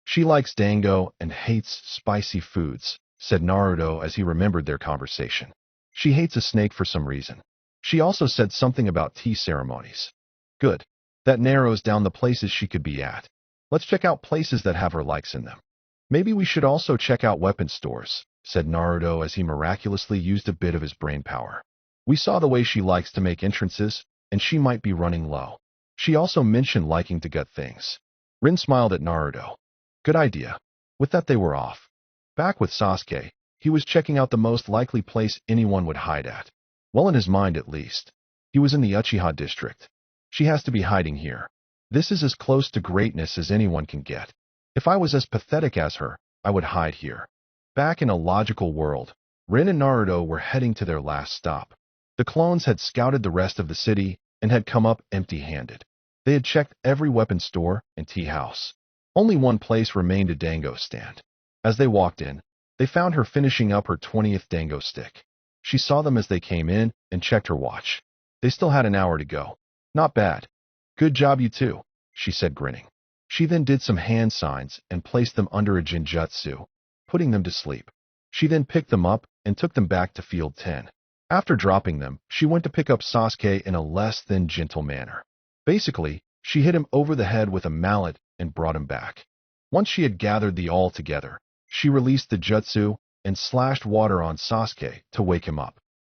She likes dango and hates spicy foods, said Naruto as he remembered their conversation. She hates a snake for some reason. She also said something about tea ceremonies. Good. That narrows down the places she could be at. Let's check out places that have her likes in them. Maybe we should also check out weapon stores, said Naruto as he miraculously used a bit of his brain power. We saw the way she likes to make entrances, and she might be running low. She also mentioned liking to gut things. Rin smiled at Naruto. Good idea. With that they were off. Back with Sasuke, he was checking out the most likely place anyone would hide at. Well, in his mind at least. He was in the Uchiha district. She has to be hiding here. This is as close to greatness as anyone can get. If I was as pathetic as her, I would hide here. Back in a logical world, Rin and Naruto were heading to their last stop. The clones had scouted the rest of the city and had come up empty-handed. They had checked every weapon store and tea house. Only one place remained, a dango stand. As they walked in, they found her finishing up her 20th dango stick. She saw them as they came in and checked her watch. They still had an hour to go. Not bad. Good job, you two, she said, grinning. She then did some hand signs and placed them under a genjutsu, putting them to sleep. She then picked them up and took them back to Field 10. After dropping them, she went to pick up Sasuke in a less than gentle manner. Basically, she hit him over the head with a mallet and brought him back. Once she had gathered the all together, she released the jutsu and slashed water on Sasuke to wake him up.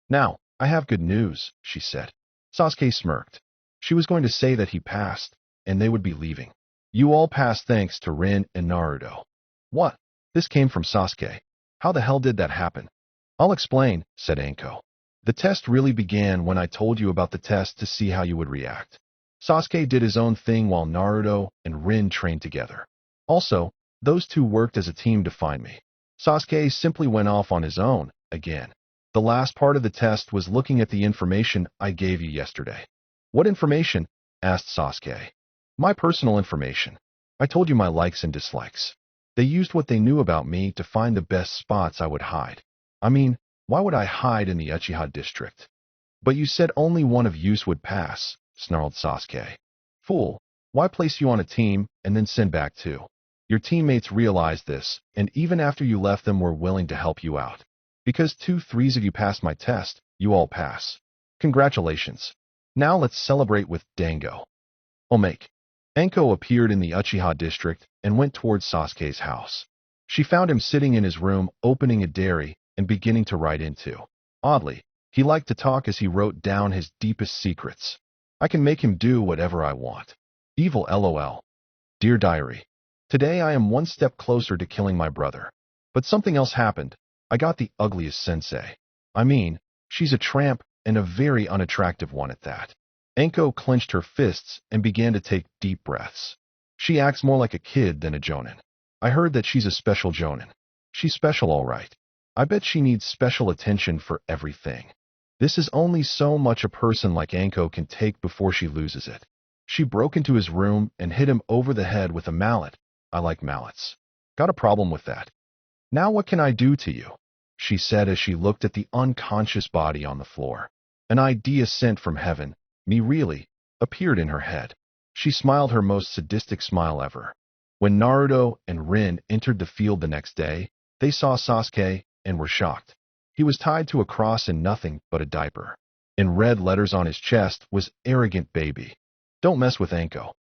Now, I have good news, she said. Sasuke smirked. She was going to say that he passed, and they would be leaving. You all passed thanks to Rin and Naruto. What? This came from Sasuke. How the hell did that happen? I'll explain, said Anko. The test really began when I told you about the test to see how you would react. Sasuke did his own thing while Naruto and Rin trained together. Also, those two worked as a team to find me. Sasuke simply went off on his own, again. The last part of the test was looking at the information I gave you yesterday. What information? Asked Sasuke. My personal information. I told you my likes and dislikes. They used what they knew about me to find the best spots I would hide. I mean, why would I hide in the Uchiha district? But you said only one of you would pass, snarled Sasuke. Fool, why place you on a team and then send back two? Your teammates realized this, and even after you left them were willing to help you out. Because 2/3 of you passed my test, you all pass. Congratulations. Now let's celebrate with dango. Omake. Anko appeared in the Uchiha district and went towards Sasuke's house. She found him sitting in his room, opening a diary and beginning to write into. Oddly, he liked to talk as he wrote down his deepest secrets. I can make him do whatever I want. Evil LOL. Dear Diary. Today I am one step closer to killing my brother. But something else happened. I got the ugliest sensei. I mean, she's a tramp and a very unattractive one at that. Anko clenched her fists and began to take deep breaths. She acts more like a kid than a jonin. I heard that she's a special jonin. She's special all right. I bet she needs special attention for everything. This is only so much a person like Anko can take before she loses it. She broke into his room and hit him over the head with a mallet. I like mallets. Got a problem with that. Now what can I do to you? She said as she looked at the unconscious body on the floor. An idea sent from heaven, me really, appeared in her head. She smiled her most sadistic smile ever. When Naruto and Rin entered the field the next day, they saw Sasuke and were shocked. He was tied to a cross in nothing but a diaper. In red letters on his chest was "Arrogant Baby. Don't mess with Anko."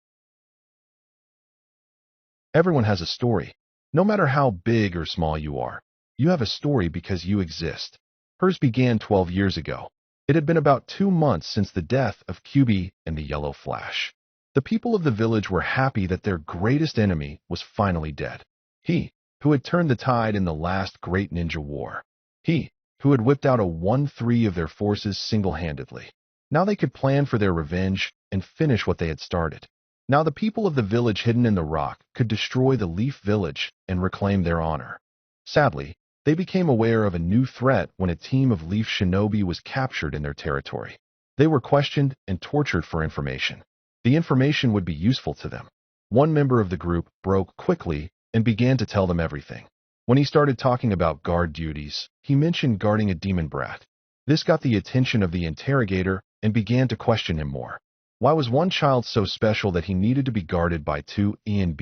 Everyone has a story. No matter how big or small you are, you have a story because you exist. Hers began 12 years ago. It had been about 2 months since the death of QB and the Yellow Flash. The people of the village were happy that their greatest enemy was finally dead. He, who had turned the tide in the last great ninja war. He, who had whipped out a 1/3 of their forces single-handedly. Now they could plan for their revenge and finish what they had started. Now the people of the village hidden in the rock could destroy the Leaf Village and reclaim their honor. Sadly, they became aware of a new threat when a team of Leaf Shinobi was captured in their territory. They were questioned and tortured for information. The information would be useful to them. One member of the group broke quickly and began to tell them everything. When he started talking about guard duties, he mentioned guarding a demon brat. This got the attention of the interrogator and began to question him more. Why was one child so special that he needed to be guarded by two Ian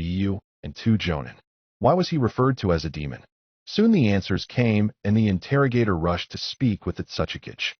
and two Jonin? Why was he referred to as a demon? Soon the answers came, and the interrogator rushed to speak with Tatsuchikage.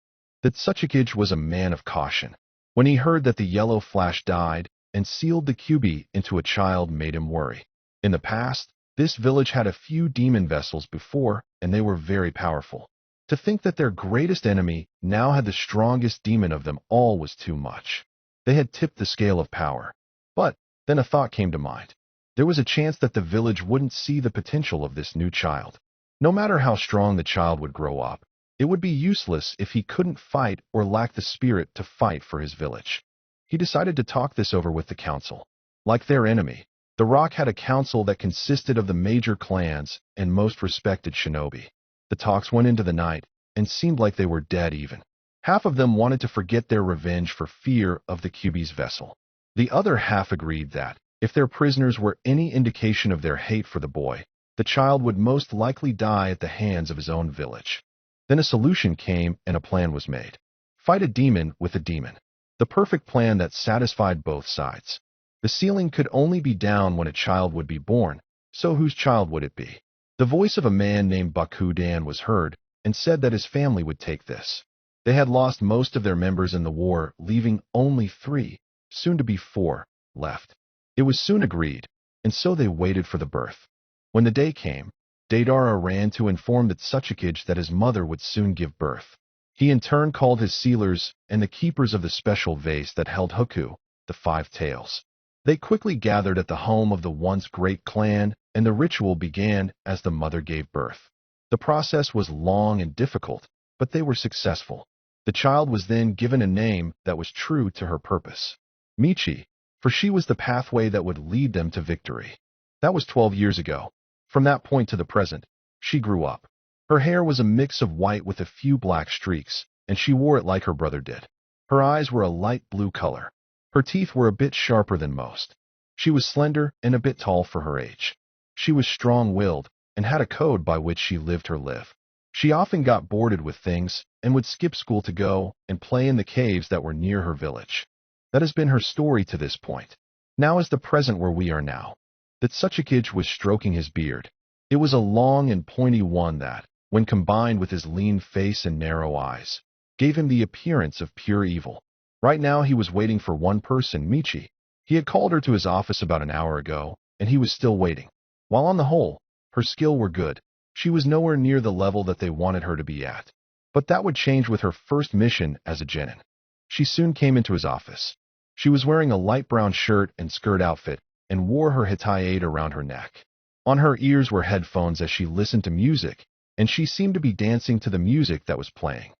Tatsuchikage was a man of caution. When he heard that the yellow flash died and sealed the Kyubi into a child made him worry. In the past, this village had a few demon vessels before, and they were very powerful. To think that their greatest enemy now had the strongest demon of them all was too much. They had tipped the scale of power. But then a thought came to mind. There was a chance that the village wouldn't see the potential of this new child. No matter how strong the child would grow up, it would be useless if he couldn't fight or lacked the spirit to fight for his village. He decided to talk this over with the council. Like their enemy, the Rock had a council that consisted of the major clans and most respected shinobi. The talks went into the night and seemed like they were dead even. Half of them wanted to forget their revenge for fear of the Kyubi's vessel. The other half agreed that, if their prisoners were any indication of their hate for the boy, the child would most likely die at the hands of his own village. Then a solution came and a plan was made. Fight a demon with a demon. The perfect plan that satisfied both sides. The ceiling could only be down when a child would be born, so whose child would it be? The voice of a man named Bakudan was heard and said that his family would take this. They had lost most of their members in the war, leaving only 3, soon to be 4, left. It was soon agreed, and so they waited for the birth. When the day came, Deidara ran to inform Tatsuchikage that his mother would soon give birth. He in turn called his sealers and the keepers of the special vase that held Hoku, the 5 tails. They quickly gathered at the home of the once great clan, and the ritual began as the mother gave birth. The process was long and difficult, but they were successful. The child was then given a name that was true to her purpose. Michi, for she was the pathway that would lead them to victory. That was 12 years ago. From that point to the present, she grew up. Her hair was a mix of white with a few black streaks, and she wore it like her brother did. Her eyes were a light blue color. Her teeth were a bit sharper than most. She was slender and a bit tall for her age. She was strong-willed and had a code by which she lived her life. She often got bored with things and would skip school to go and play in the caves that were near her village. That has been her story to this point. Now is the present where we are now. Tatsuchikage was stroking his beard. It was a long and pointy one that, when combined with his lean face and narrow eyes, gave him the appearance of pure evil. Right now he was waiting for one person, Michi. He had called her to his office about an hour ago, and he was still waiting. While on the whole, her skills were good, she was nowhere near the level that they wanted her to be at. But that would change with her first mission as a genin. She soon came into his office. She was wearing a light brown shirt and skirt outfit and wore her hitayate around her neck. On her ears were headphones as she listened to music, and she seemed to be dancing to the music that was playing.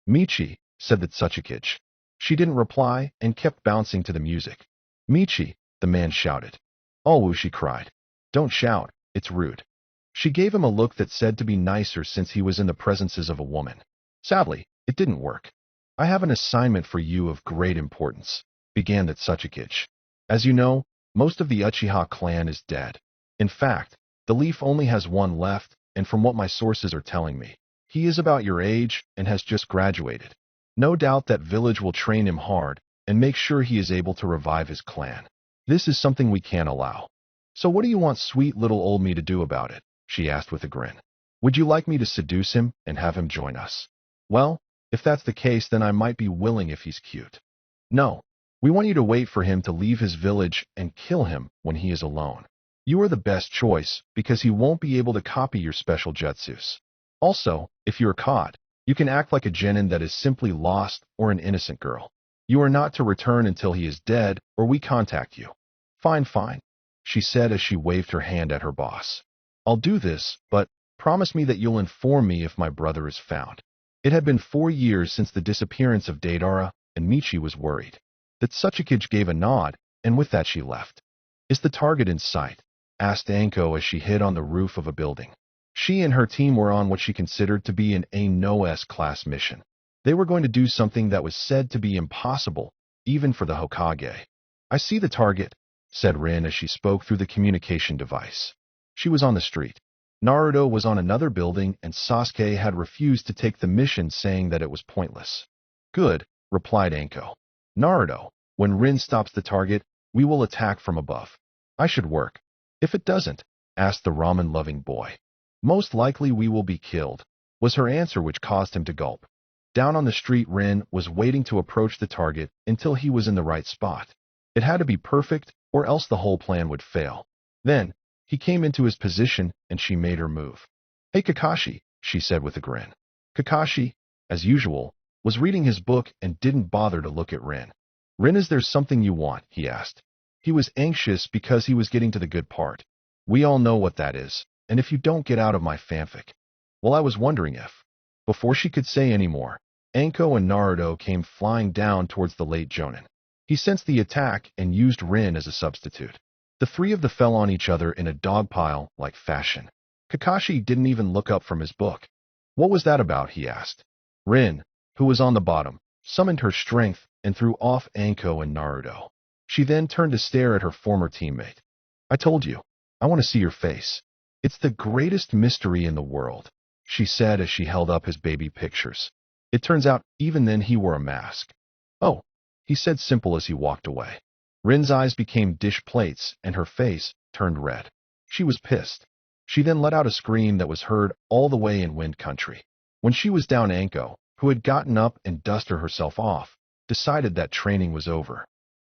Michi, said Tatsuchikage. She didn't reply and kept bouncing to the music. Michi, the man shouted. Oh, she cried. Don't shout, it's rude. She gave him a look that said to be nicer since he was in the presences of a woman. Sadly, it didn't work. I have an assignment for you of great importance, began Tatsuchikage. As you know, most of the Uchiha clan is dead. In fact, the leaf only has one left, and from what my sources are telling me, he is about your age and has just graduated. No doubt that village will train him hard and make sure he is able to revive his clan. This is something we can't allow. So what do you want sweet little old me to do about it? She asked with a grin. Would you like me to seduce him and have him join us? Well, if that's the case, then I might be willing if he's cute. No, we want you to wait for him to leave his village and kill him when he is alone. You are the best choice because he won't be able to copy your special jutsus. Also, if you are caught, you can act like a genin that is simply lost or an innocent girl. You are not to return until he is dead or we contact you. Fine, fine, she said as she waved her hand at her boss. I'll do this, but promise me that you'll inform me if my brother is found. It had been 4 years since the disappearance of Deidara, and Michi was worried. Tatsuchikage gave a nod, and with that she left. Is the target in sight? Asked Anko as she hid on the roof of a building. She and her team were on what she considered to be an A-No-S class mission. They were going to do something that was said to be impossible, even for the Hokage. I see the target, said Rin as she spoke through the communication device. She was on the street. Naruto was on another building and Sasuke had refused to take the mission, saying that it was pointless. Good, replied Anko. Naruto, when Rin stops the target, we will attack from above. I should work. If it doesn't, asked the ramen-loving boy. Most likely we will be killed, was her answer, which caused him to gulp. Down on the street, Rin was waiting to approach the target until he was in the right spot. It had to be perfect, or else the whole plan would fail. Then, he came into his position and she made her move. Hey Kakashi, she said with a grin. Kakashi, as usual, was reading his book and didn't bother to look at Rin. Rin, is there something you want? He asked. He was anxious because he was getting to the good part. We all know what that is, and if you don't get out of my fanfic. Well, I was wondering if. Before she could say any more, Anko and Naruto came flying down towards the late Jonin. He sensed the attack and used Rin as a substitute. The three of them fell on each other in a dogpile-like fashion. Kakashi didn't even look up from his book. What was that about? He asked. Rin, who was on the bottom, summoned her strength and threw off Anko and Naruto. She then turned to stare at her former teammate. I told you, I want to see your face. It's the greatest mystery in the world, she said as she held up his baby pictures. It turns out, even then he wore a mask. Oh, he said, simple as he walked away. Rin's eyes became dish plates and her face turned red. She was pissed. She then let out a scream that was heard all the way in Wind Country. When she was down, Anko, who had gotten up and dusted herself off, decided that training was over.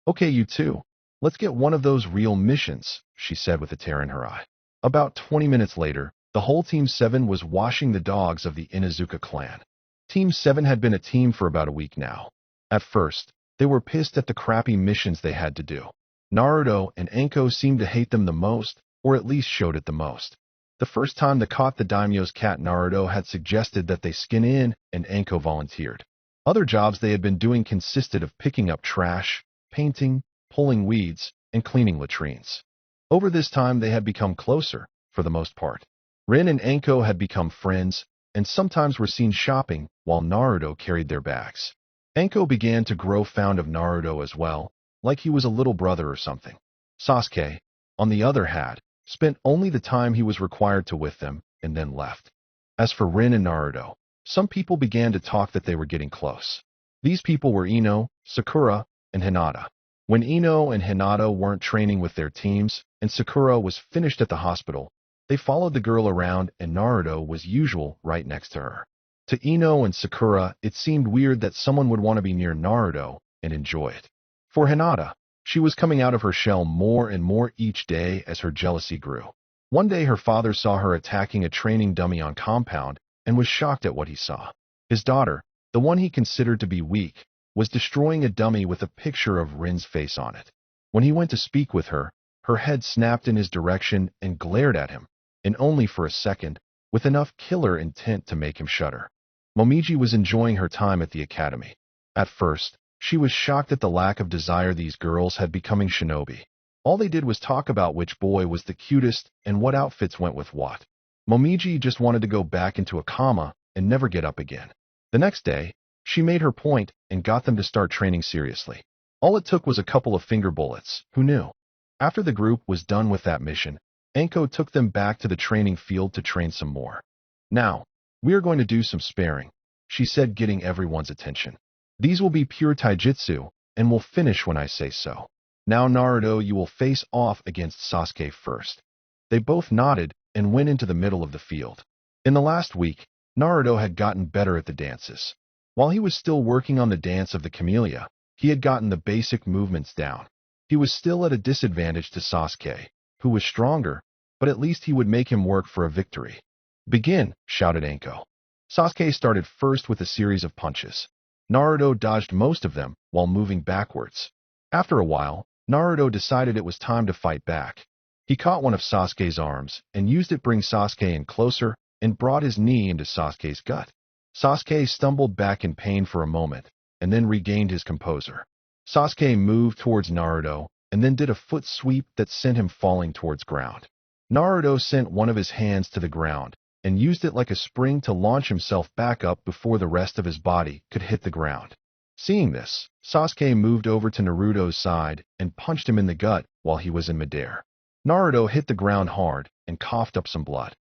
Okay, you two, let's get one of those real missions, she said with a tear in her eye. About 20 minutes later, the whole Team 7 was washing the dogs of the Inuzuka clan. Team 7 had been a team for about a week now. At first, they were pissed at the crappy missions they had to do. Naruto and Anko seemed to hate them the most, or at least showed it the most. The first time they caught the daimyo's cat, Naruto had suggested that they skin in, and Anko volunteered. Other jobs they had been doing consisted of picking up trash, painting, pulling weeds, and cleaning latrines. Over this time they had become closer, for the most part. Rin and Anko had become friends, and sometimes were seen shopping while Naruto carried their bags. Anko began to grow fond of Naruto as well, like he was a little brother or something. Sasuke, on the other hand, spent only the time he was required to with them, and then left. As for Rin and Naruto, some people began to talk that they were getting close. These people were Ino, Sakura, and Hinata. When Ino and Hinata weren't training with their teams, and Sakura was finished at the hospital, they followed the girl around and Naruto was usual right next to her. To Ino and Sakura, it seemed weird that someone would want to be near Naruto and enjoy it. For Hinata, she was coming out of her shell more and more each day as her jealousy grew. One day her father saw her attacking a training dummy on compound and was shocked at what he saw. His daughter, the one he considered to be weak, was destroying a dummy with a picture of Rin's face on it. When he went to speak with her, her head snapped in his direction and glared at him, and only for a second, with enough killer intent to make him shudder. Momiji was enjoying her time at the academy. At first, she was shocked at the lack of desire these girls had becoming shinobi. All they did was talk about which boy was the cutest and what outfits went with what. Momiji just wanted to go back into a coma and never get up again. The next day, she made her point and got them to start training seriously. All it took was a couple of finger bullets, who knew? After the group was done with that mission, Anko took them back to the training field to train some more. Now, we are going to do some sparring, she said, getting everyone's attention. These will be pure taijutsu, and will finish when I say so. Now Naruto, you will face off against Sasuke first. They both nodded and went into the middle of the field. In the last week, Naruto had gotten better at the dances. While he was still working on the dance of the camellia, he had gotten the basic movements down. He was still at a disadvantage to Sasuke, who was stronger, but at least he would make him work for a victory. Begin, shouted Anko. Sasuke started first with a series of punches. Naruto dodged most of them while moving backwards. After a while, Naruto decided it was time to fight back. He caught one of Sasuke's arms and used it to bring Sasuke in closer and brought his knee into Sasuke's gut. Sasuke stumbled back in pain for a moment and then regained his composure. Sasuke moved towards Naruto and then did a foot sweep that sent him falling towards ground. Naruto sent one of his hands to the ground and used it like a spring to launch himself back up before the rest of his body could hit the ground. Seeing this, Sasuke moved over to Naruto's side and punched him in the gut while he was in midair. Naruto hit the ground hard and coughed up some blood.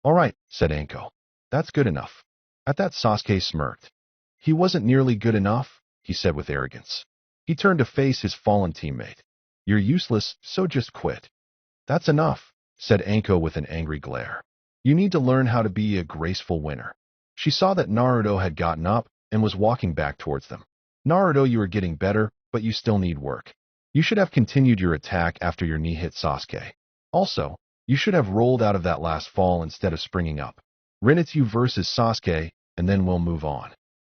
All right, said Anko. That's good enough. At that, Sasuke smirked. He wasn't nearly good enough, he said with arrogance. He turned to face his fallen teammate. You're useless, so just quit. That's enough, said Anko with an angry glare. You need to learn how to be a graceful winner. She saw that Naruto had gotten up and was walking back towards them. Naruto, you are getting better, but you still need work. You should have continued your attack after your knee hit Sasuke. Also, you should have rolled out of that last fall instead of springing up. Rin, it's you versus Sasuke, and then we'll move on.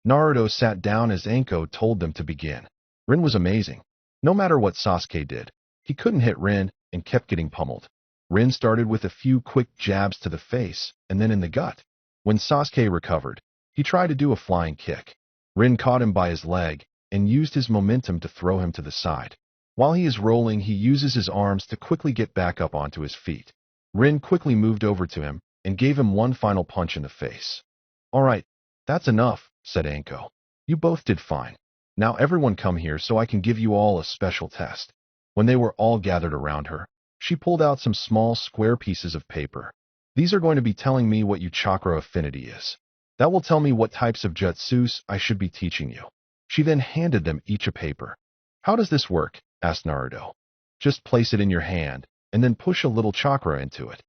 Naruto sat down as Anko told them to begin. Rin was amazing. No matter what Sasuke did, he couldn't hit Rin and kept getting pummeled. Rin started with a few quick jabs to the face and then in the gut. When Sasuke recovered, he tried to do a flying kick. Rin caught him by his leg and used his momentum to throw him to the side. While he is rolling, he uses his arms to quickly get back up onto his feet. Rin quickly moved over to him and gave him one final punch in the face. All right, that's enough, said Anko. You both did fine. Now everyone come here so I can give you all a special test. When they were all gathered around her, she pulled out some small square pieces of paper. These are going to be telling me what your chakra affinity is. That will tell me what types of jutsus I should be teaching you. She then handed them each a paper. How does this work? Asked Naruto. Just place it in your hand, and then push a little chakra into it.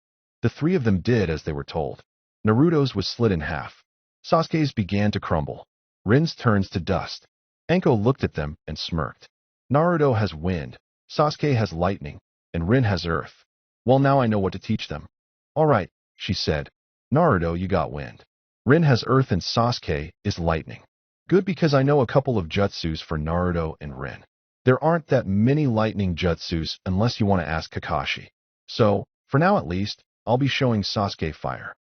The three of them did as they were told. Naruto's was split in half. Sasuke's began to crumble. Rin's turns to dust. Anko looked at them and smirked. Naruto has wind, Sasuke has lightning, and Rin has earth. Well, now I know what to teach them. All right, she said. Naruto, you got wind. Rin has earth and Sasuke is lightning. Good, because I know a couple of jutsus for Naruto and Rin. There aren't that many lightning jutsus unless you want to ask Kakashi. So, for now at least, I'll be showing Sasuke fire.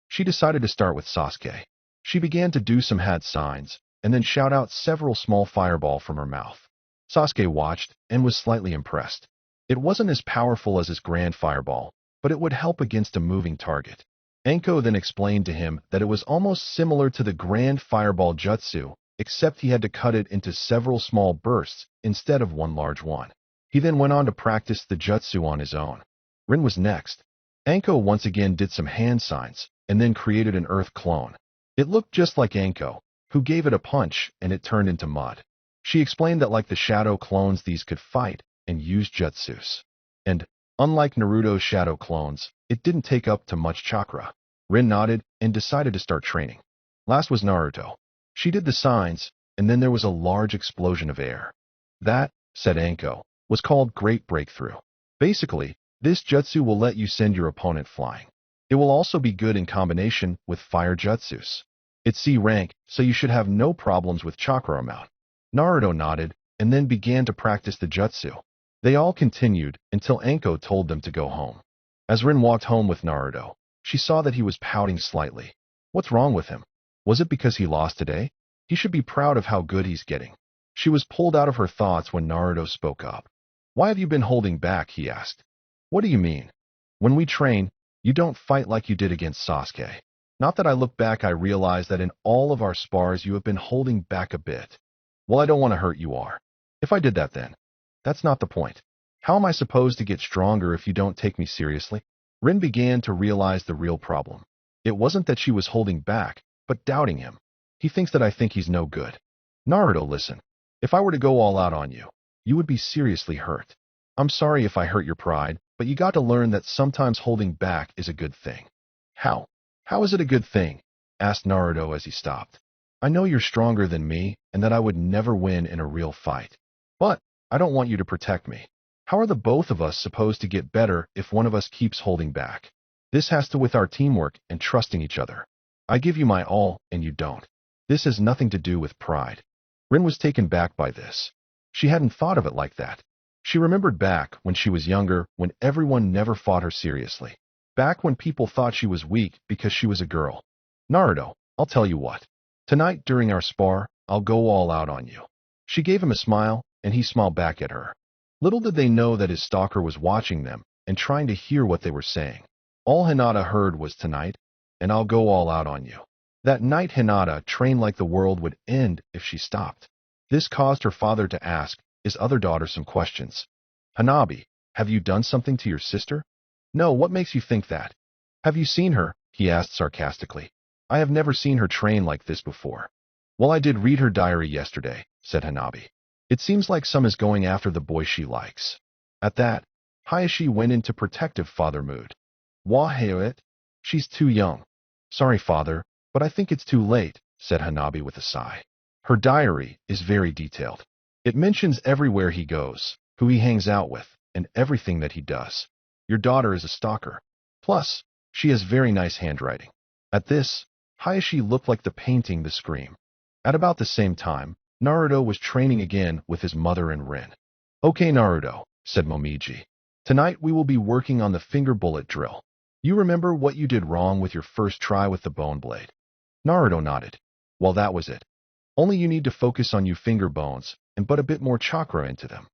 She decided to start with Sasuke. She began to do some hand signs, and then shout out several small fireball from her mouth. Sasuke watched and was slightly impressed. It wasn't as powerful as his grand fireball, but it would help against a moving target. Anko then explained to him that it was almost similar to the grand fireball jutsu, except he had to cut it into several small bursts instead of one large one. He then went on to practice the jutsu on his own. Rin was next. Anko once again did some hand signs, and then created an earth clone. It looked just like Anko, who gave it a punch and it turned into mud. She explained that like the shadow clones, these could fight and use jutsus. And, unlike Naruto's shadow clones, it didn't take up too much chakra. Rin nodded and decided to start training. Last was Naruto. She did the signs, and then there was a large explosion of air. That, said Anko, was called Great Breakthrough. Basically, this jutsu will let you send your opponent flying. It will also be good in combination with fire jutsus. It's C rank, so you should have no problems with chakra amount. Naruto nodded and then began to practice the jutsu. They all continued until Anko told them to go home. As Rin walked home with Naruto, she saw that he was pouting slightly. What's wrong with him? Was it because he lost today? He should be proud of how good he's getting. She was pulled out of her thoughts when Naruto spoke up. Why have you been holding back? He asked. What do you mean? When we train, you don't fight like you did against Sasuke. Not that I look back, I realize that in all of our spars you have been holding back a bit. Well, I don't want to hurt you are. If I did that then. That's not the point. How am I supposed to get stronger if you don't take me seriously? Rin began to realize the real problem. It wasn't that she was holding back, but doubting him. He thinks that I think he's no good. Naruto, listen. If I were to go all out on you, you would be seriously hurt. I'm sorry if I hurt your pride, but you got to learn that sometimes holding back is a good thing. How? How is it a good thing? Asked Naruto as he stopped. I know you're stronger than me and that I would never win in a real fight. But I don't want you to protect me. How are the both of us supposed to get better if one of us keeps holding back? This has to with our teamwork and trusting each other. I give you my all and you don't. This has nothing to do with pride. Rin was taken back by this. She hadn't thought of it like that. She remembered back when she was younger, when everyone never fought her seriously. Back when people thought she was weak because she was a girl. Naruto, I'll tell you what. Tonight during our spar, I'll go all out on you. She gave him a smile, and he smiled back at her. Little did they know that his stalker was watching them and trying to hear what they were saying. All Hinata heard was tonight, and I'll go all out on you. That night Hinata trained like the world would end if she stopped. This caused her father to ask his other daughter some questions. Hanabi, have you done something to your sister? No, what makes you think that? Have you seen her? he asked sarcastically. I have never seen her train like this before. Well, I did read her diary yesterday, said Hanabi. It seems like some is going after the boy she likes. At that, Hayashi went into protective father mood. Wah-hey-it? She's too young. Sorry, father, but I think it's too late, said Hanabi with a sigh. Her diary is very detailed. It mentions everywhere he goes, who he hangs out with, and everything that he does. Your daughter is a stalker. Plus, she has very nice handwriting. At this, Hayashi looked like the painting The Scream. At about the same time, Naruto was training again with his mother and Rin. Okay, Naruto, said Momiji. Tonight we will be working on the finger bullet drill. You remember what you did wrong with your first try with the bone blade? Naruto nodded. Well, that was it. Only you need to focus on your finger bones and put a bit more chakra into them.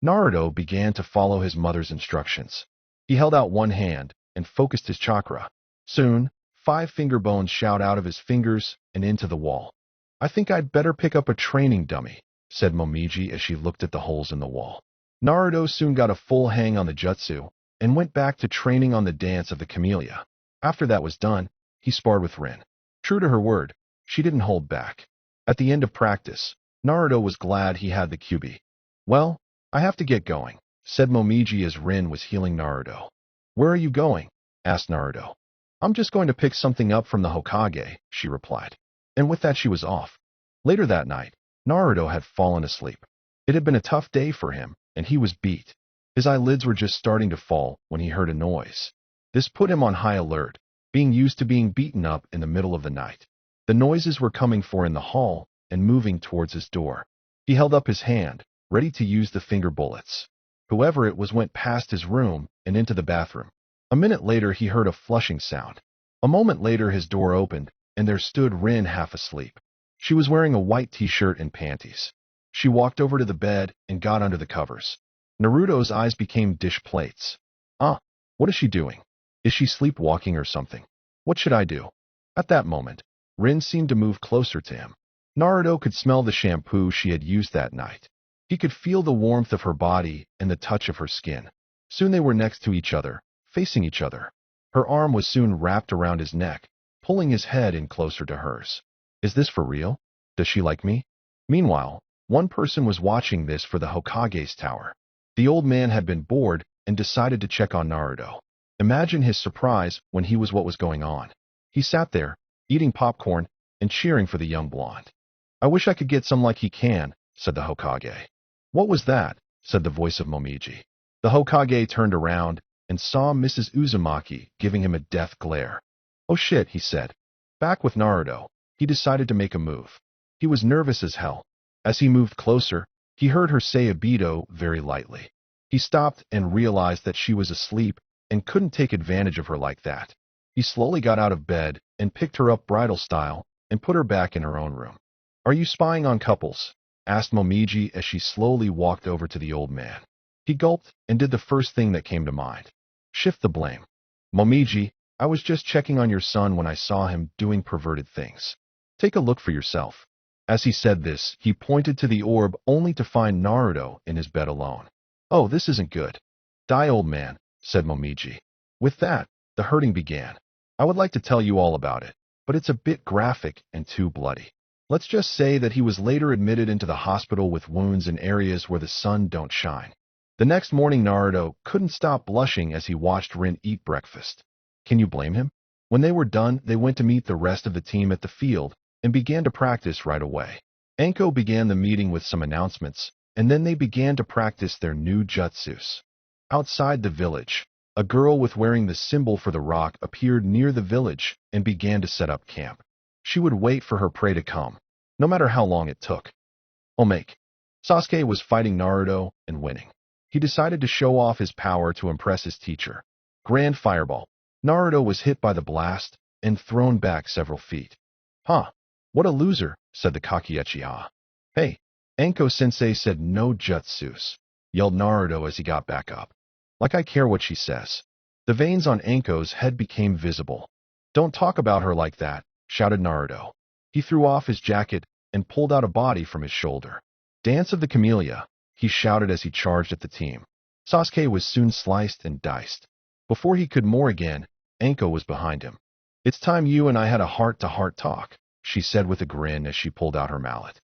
Naruto began to follow his mother's instructions. He held out one hand and focused his chakra. Soon, 5 finger bones shot out of his fingers and into the wall. I think I'd better pick up a training dummy, said Momiji as she looked at the holes in the wall. Naruto soon got a full hang on the jutsu and went back to training on the dance of the camellia. After that was done, he sparred with Rin. True to her word, she didn't hold back. At the end of practice, Naruto was glad he had the Kyuubi. Well, I have to get going, said Momiji as Rin was healing Naruto. Where are you going? Asked Naruto. I'm just going to pick something up from the Hokage, she replied. And with that she was off. Later that night, Naruto had fallen asleep. It had been a tough day for him, and he was beat. His eyelids were just starting to fall when he heard a noise. This put him on high alert, being used to being beaten up in the middle of the night. The noises were coming from in the hall and moving towards his door. He held up his hand, ready to use the finger bullets. Whoever it was went past his room and into the bathroom. A minute later he heard a flushing sound. A moment later his door opened, and there stood Rin half asleep. She was wearing a white t-shirt and panties. She walked over to the bed and got under the covers. Naruto's eyes became dish plates. What is she doing? Is she sleepwalking or something? What should I do? At that moment, Rin seemed to move closer to him. Naruto could smell the shampoo she had used that night. He could feel the warmth of her body and the touch of her skin. Soon they were next to each other, facing each other. Her arm was soon wrapped around his neck, pulling his head in closer to hers. Is this for real? Does she like me? Meanwhile, one person was watching this for the Hokage's tower. The old man had been bored and decided to check on Naruto. Imagine his surprise when he was what was going on. He sat there, eating popcorn and cheering for the young blonde. I wish I could get some like he can, said the Hokage. What was that? Said the voice of Momiji. The Hokage turned around and saw Mrs. Uzumaki giving him a death glare. Oh shit, he said. Back with Naruto, he decided to make a move. He was nervous as hell. As he moved closer, he heard her say Obito very lightly. He stopped and realized that she was asleep and couldn't take advantage of her like that. He slowly got out of bed and picked her up bridal style and put her back in her own room. Are you spying on couples? Asked Momiji as she slowly walked over to the old man. He gulped and did the first thing that came to mind. Shift the blame. Momiji, I was just checking on your son when I saw him doing perverted things. Take a look for yourself. As he said this, he pointed to the orb only to find Naruto in his bed alone. Oh, this isn't good. Die, old man, said Momiji. With that, the hurting began. I would like to tell you all about it, but it's a bit graphic and too bloody. Let's just say that he was later admitted into the hospital with wounds in areas where the sun don't shine. The next morning, Naruto couldn't stop blushing as he watched Rin eat breakfast. Can you blame him? When they were done, they went to meet the rest of the team at the field and began to practice right away. Anko began the meeting with some announcements, and then they began to practice their new jutsus. Outside the village, a girl with wearing the symbol for the rock appeared near the village and began to set up camp. She would wait for her prey to come, no matter how long it took. Omake. Sasuke was fighting Naruto and winning. He decided to show off his power to impress his teacher. Grand Fireball. Naruto was hit by the blast and thrown back several feet. Huh. What a loser, said the Kage Uchiha. Hey, Anko-sensei said no jutsus, yelled Naruto as he got back up. Like I care what she says. The veins on Anko's head became visible. Don't talk about her like that, shouted Naruto. He threw off his jacket and pulled out a body from his shoulder. Dance of the Camellia, he shouted as he charged at the team. Sasuke was soon sliced and diced. Before he could more again, Anko was behind him. It's time you and I had a heart-to-heart talk, she said with a grin as she pulled out her mallet.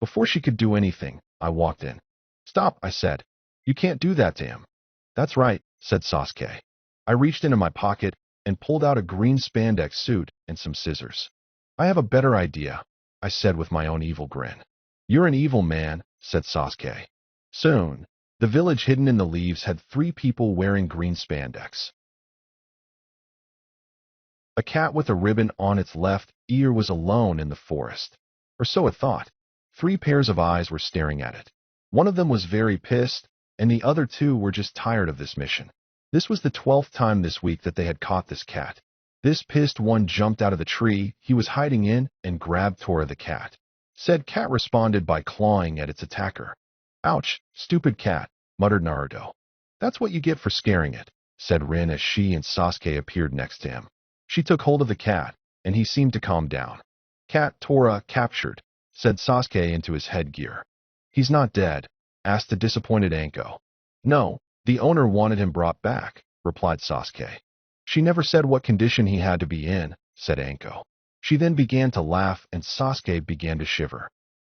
Before she could do anything, I walked in. Stop, I said. You can't do that to him. That's right, said Sasuke. I reached into my pocket and pulled out a green spandex suit and some scissors. I have a better idea, I said with my own evil grin. You're an evil man, said Sasuke. Soon, the village hidden in the leaves had 3 people wearing green spandex. A cat with a ribbon on its left ear was alone in the forest. Or so it thought. 3 pairs of eyes were staring at it. One of them was very pissed, and the other 2 were just tired of this mission. This was the 12th time this week that they had caught this cat. This pissed one jumped out of the tree he was hiding in and grabbed Tora the cat. Said cat responded by clawing at its attacker. Ouch, stupid cat, muttered Naruto. That's what you get for scaring it, said Rin as she and Sasuke appeared next to him. She took hold of the cat, and he seemed to calm down. Cat Tora captured, said Sasuke into his headgear. He's not dead, asked the disappointed Anko. No, the owner wanted him brought back, replied Sasuke. She never said what condition he had to be in, said Anko. She then began to laugh and Sasuke began to shiver.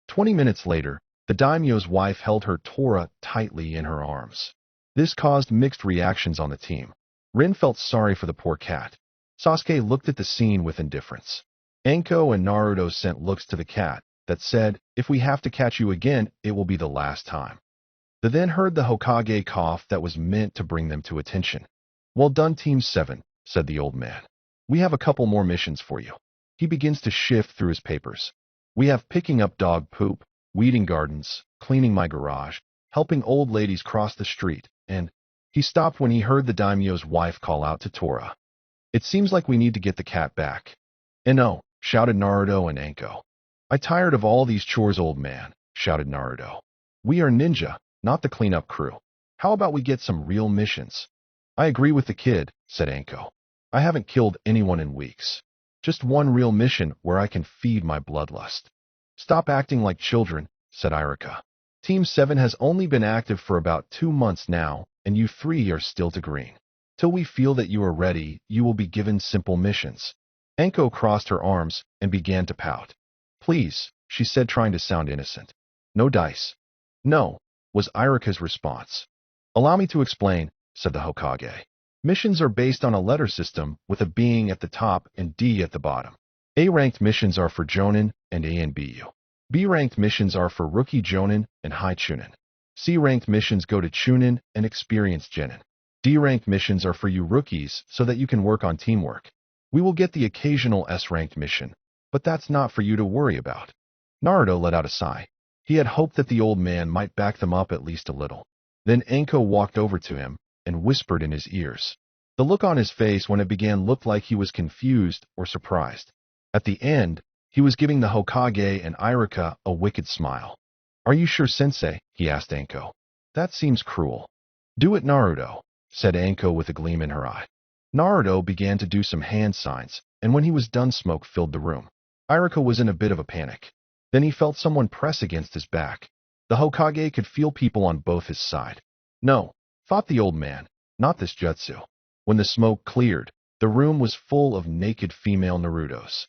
20 minutes later, the daimyo's wife held her Tora tightly in her arms. This caused mixed reactions on the team. Rin felt sorry for the poor cat. Sasuke looked at the scene with indifference. Anko and Naruto sent looks to the cat that said, if we have to catch you again, it will be the last time. They then heard the Hokage cough that was meant to bring them to attention. Well done, Team 7, said the old man. We have a couple more missions for you. He begins to shift through his papers. We have picking up dog poop, weeding gardens, cleaning my garage, helping old ladies cross the street, and he stopped when he heard the daimyo's wife call out to Tora. It seems like we need to get the cat back. No, shouted Naruto and Anko. I tired of all these chores, old man, shouted Naruto. We are ninja, not the cleanup crew. How about we get some real missions? I agree with the kid, said Anko. I haven't killed anyone in weeks. Just one real mission where I can feed my bloodlust. Stop acting like children, said Irika. Team 7 has only been active for about 2 months now, and you 3 are still to green. Till we feel that you are ready, you will be given simple missions. Anko crossed her arms and began to pout. Please, she said, trying to sound innocent. No dice. No, was Irika's response. Allow me to explain, said the Hokage. Missions are based on a letter system with a being at the top and D at the bottom. A-ranked missions are for Jonin and A and BU. B-ranked missions are for rookie Jonin and high Chunin. C-ranked missions go to Chunin and experienced Genin. D-ranked missions are for you rookies so that you can work on teamwork. We will get the occasional S-ranked mission, but that's not for you to worry about. Naruto let out a sigh. He had hoped that the old man might back them up at least a little. Then Anko walked over to him and whispered in his ears. The look on his face when it began looked like he was confused or surprised. At the end, he was giving the Hokage and Irika a wicked smile. Are you sure, Sensei? He asked Anko. That seems cruel. Do it, Naruto, said Anko with a gleam in her eye. Naruto began to do some hand signs, and when he was done, smoke filled the room. Irika was in a bit of a panic. Then he felt someone press against his back. The Hokage could feel people on both his side. No, thought the old man, not this jutsu. When the smoke cleared, the room was full of naked female Narutos.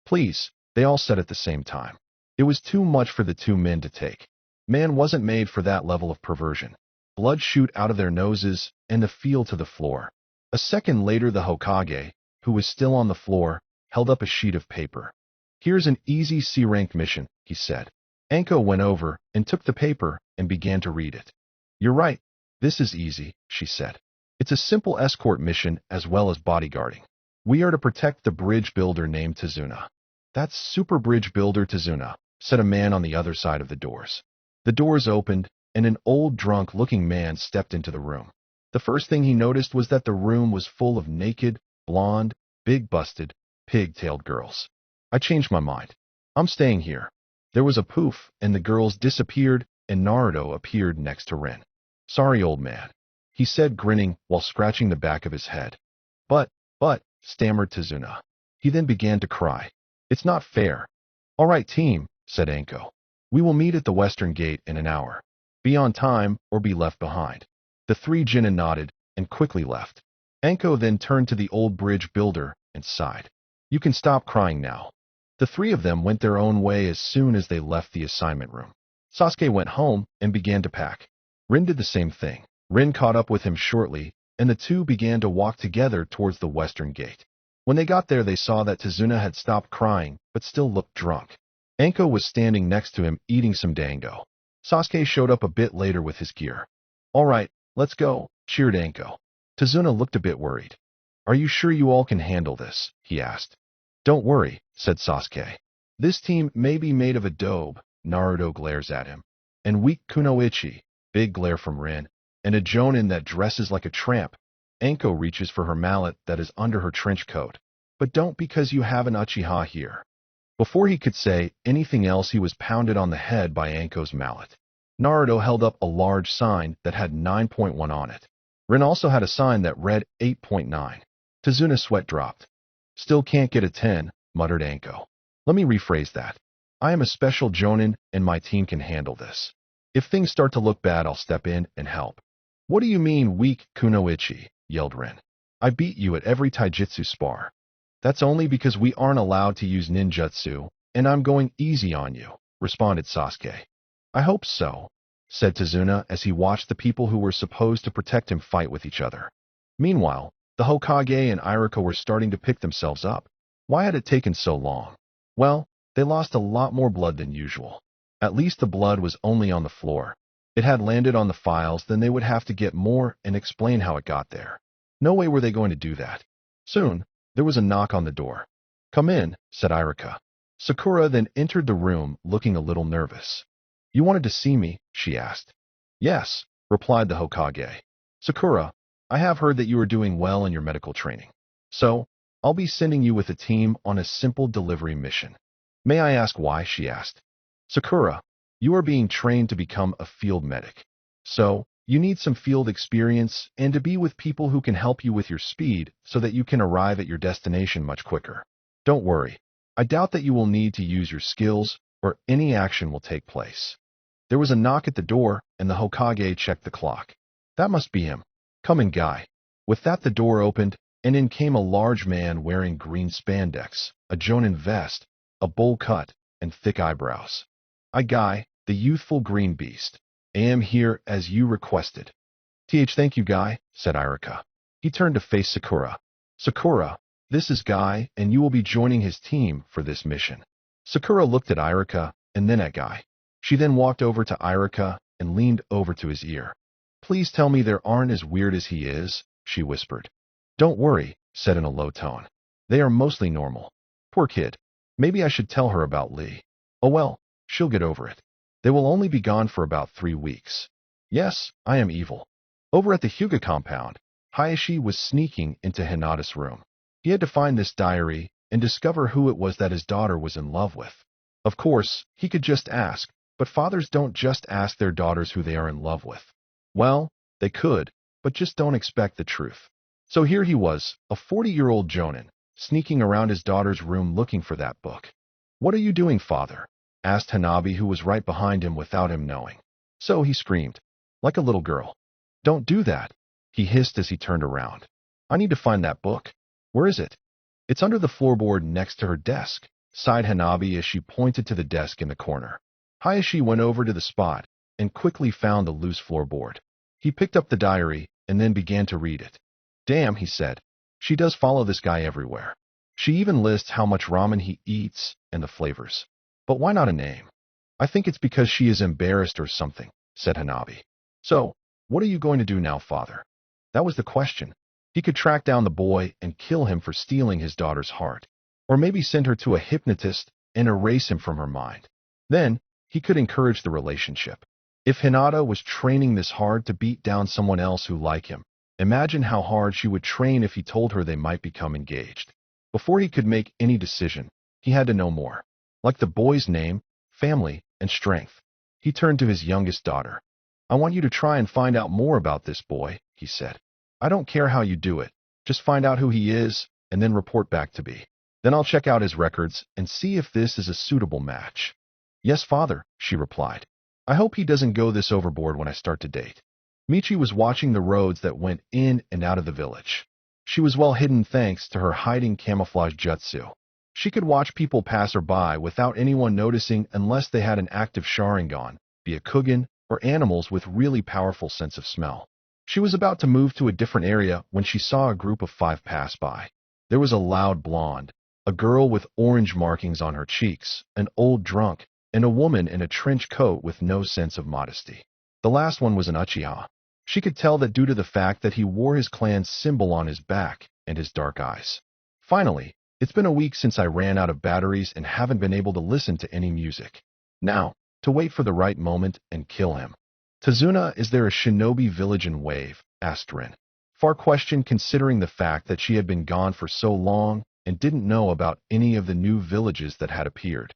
Please, they all said at the same time. It was too much for the 2 men to take. Man wasn't made for that level of perversion. Blood shoot out of their noses and the feel to the floor. A second later, the Hokage, who was still on the floor, held up a sheet of paper. Here's an easy C-ranked mission, he said. Anko went over and took the paper and began to read it. You're right. This is easy, she said. It's a simple escort mission as well as bodyguarding. We are to protect the bridge builder named Tazuna. That's Super Bridge Builder Tazuna, said a man on the other side of the doors. The doors opened, and an old drunk-looking man stepped into the room. The first thing he noticed was that the room was full of naked, blonde, big-busted, pig-tailed girls. I changed my mind. I'm staying here. There was a poof, and the girls disappeared, and Naruto appeared next to Rin. Sorry, old man, he said, grinning while scratching the back of his head. But, stammered Tazuna. He then began to cry. It's not fair. All right, team, said Anko. We will meet at the western gate in an hour. Be on time or be left behind. The 3 Genin nodded and quickly left. Anko then turned to the old bridge builder and sighed. You can stop crying now. The three of them went their own way as soon as they left the assignment room. Sasuke went home and began to pack. Rin did the same thing. Rin caught up with him shortly, and the two began to walk together towards the western gate. When they got there, they saw that Tazuna had stopped crying, but still looked drunk. Anko was standing next to him eating some dango. Sasuke showed up a bit later with his gear. All right, let's go, cheered Anko. Tazuna looked a bit worried. Are you sure you all can handle this? He asked. Don't worry, said Sasuke. This team may be made of adobe, Naruto glares at him, and weak kunoichi, big glare from Rin, and a jonin that dresses like a tramp. Anko reaches for her mallet that is under her trench coat. But don't because you have an Uchiha here. Before he could say anything else, he was pounded on the head by Anko's mallet. Naruto held up a large sign that had 9.1 on it. Rin also had a sign that read 8.9. Tazuna's sweat dropped. Still can't get a 10, muttered Anko. Let me rephrase that. I am a special jonin and my team can handle this. If things start to look bad, I'll step in and help. What do you mean weak kunoichi? Yelled Rin. I beat you at every taijutsu spar. That's only because we aren't allowed to use ninjutsu, and I'm going easy on you, responded Sasuke. I hope so, said Tazuna as he watched the people who were supposed to protect him fight with each other. Meanwhile, the Hokage and Iruka were starting to pick themselves up. Why had it taken so long? Well, they lost a lot more blood than usual. At least the blood was only on the floor. It had landed on the files, then they would have to get more and explain how it got there. No way were they going to do that. Soon, there was a knock on the door. Come in, said Iruka. Sakura then entered the room looking a little nervous. You wanted to see me? She asked. Yes, replied the Hokage. Sakura, I have heard that you are doing well in your medical training. So, I'll be sending you with a team on a simple delivery mission. May I ask why? She asked. Sakura, you are being trained to become a field medic. So, you need some field experience and to be with people who can help you with your speed so that you can arrive at your destination much quicker. Don't worry. I doubt that you will need to use your skills or any action will take place. There was a knock at the door and the Hokage checked the clock. That must be him. Come in, guy. With that, the door opened and in came a large man wearing green spandex, a jonin vest, a bowl cut, and thick eyebrows. Guy, the youthful green beast. I am here as you requested. Thank you, Guy, said Iruka. He turned to face Sakura. Sakura, this is Guy, and you will be joining his team for this mission. Sakura looked at Iruka and then at Guy. She then walked over to Iruka and leaned over to his ear. Please tell me they aren't as weird as he is, she whispered. Don't worry, said in a low tone. They are mostly normal. Poor kid. Maybe I should tell her about Lee. Oh well, she'll get over it. They will only be gone for about 3 weeks. Yes, I am evil. Over at the Hyuga compound, Hayashi was sneaking into Hinata's room. He had to find this diary and discover who it was that his daughter was in love with. Of course, he could just ask, but fathers don't just ask their daughters who they are in love with. Well, they could, but just don't expect the truth. So here he was, a 40-year-old jonin, sneaking around his daughter's room looking for that book. What are you doing, father? Asked Hanabi, who was right behind him without him knowing. So he screamed, like a little girl. Don't do that, he hissed as he turned around. I need to find that book. Where is it? It's under the floorboard next to her desk, sighed Hanabi as she pointed to the desk in the corner. Hayashi went over to the spot and quickly found the loose floorboard. He picked up the diary and then began to read it. Damn, he said. She does follow this guy everywhere. She even lists how much ramen he eats and the flavors. But why not a name? I think it's because she is embarrassed or something, said Hanabi. So, what are you going to do now, father? That was the question. He could track down the boy and kill him for stealing his daughter's heart. Or maybe send her to a hypnotist and erase him from her mind. Then, he could encourage the relationship. If Hinata was training this hard to beat down someone else who liked him, imagine how hard she would train if he told her they might become engaged. Before he could make any decision, he had to know more. Like the boy's name, family, and strength. He turned to his youngest daughter. I want you to try and find out more about this boy, he said. I don't care how you do it. Just find out who he is, and then report back to me. Then I'll check out his records and see if this is a suitable match. Yes, father, she replied. I hope he doesn't go this overboard when I start to date. Michi was watching the roads that went in and out of the village. She was well hidden thanks to her hiding camouflage jutsu. She could watch people pass her by without anyone noticing unless they had an active Sharingan, be a Kugan, or animals with really powerful sense of smell. She was about to move to a different area when she saw a group of 5 pass by. There was a loud blonde, a girl with orange markings on her cheeks, an old drunk, and a woman in a trench coat with no sense of modesty. The last one was an Uchiha. She could tell that due to the fact that he wore his clan's symbol on his back and his dark eyes. Finally, it's been a week since I ran out of batteries and haven't been able to listen to any music. Now, to wait for the right moment and kill him. Tazuna, is there a shinobi village in Wave? Asked Rin. Far question considering the fact that she had been gone for so long and didn't know about any of the new villages that had appeared.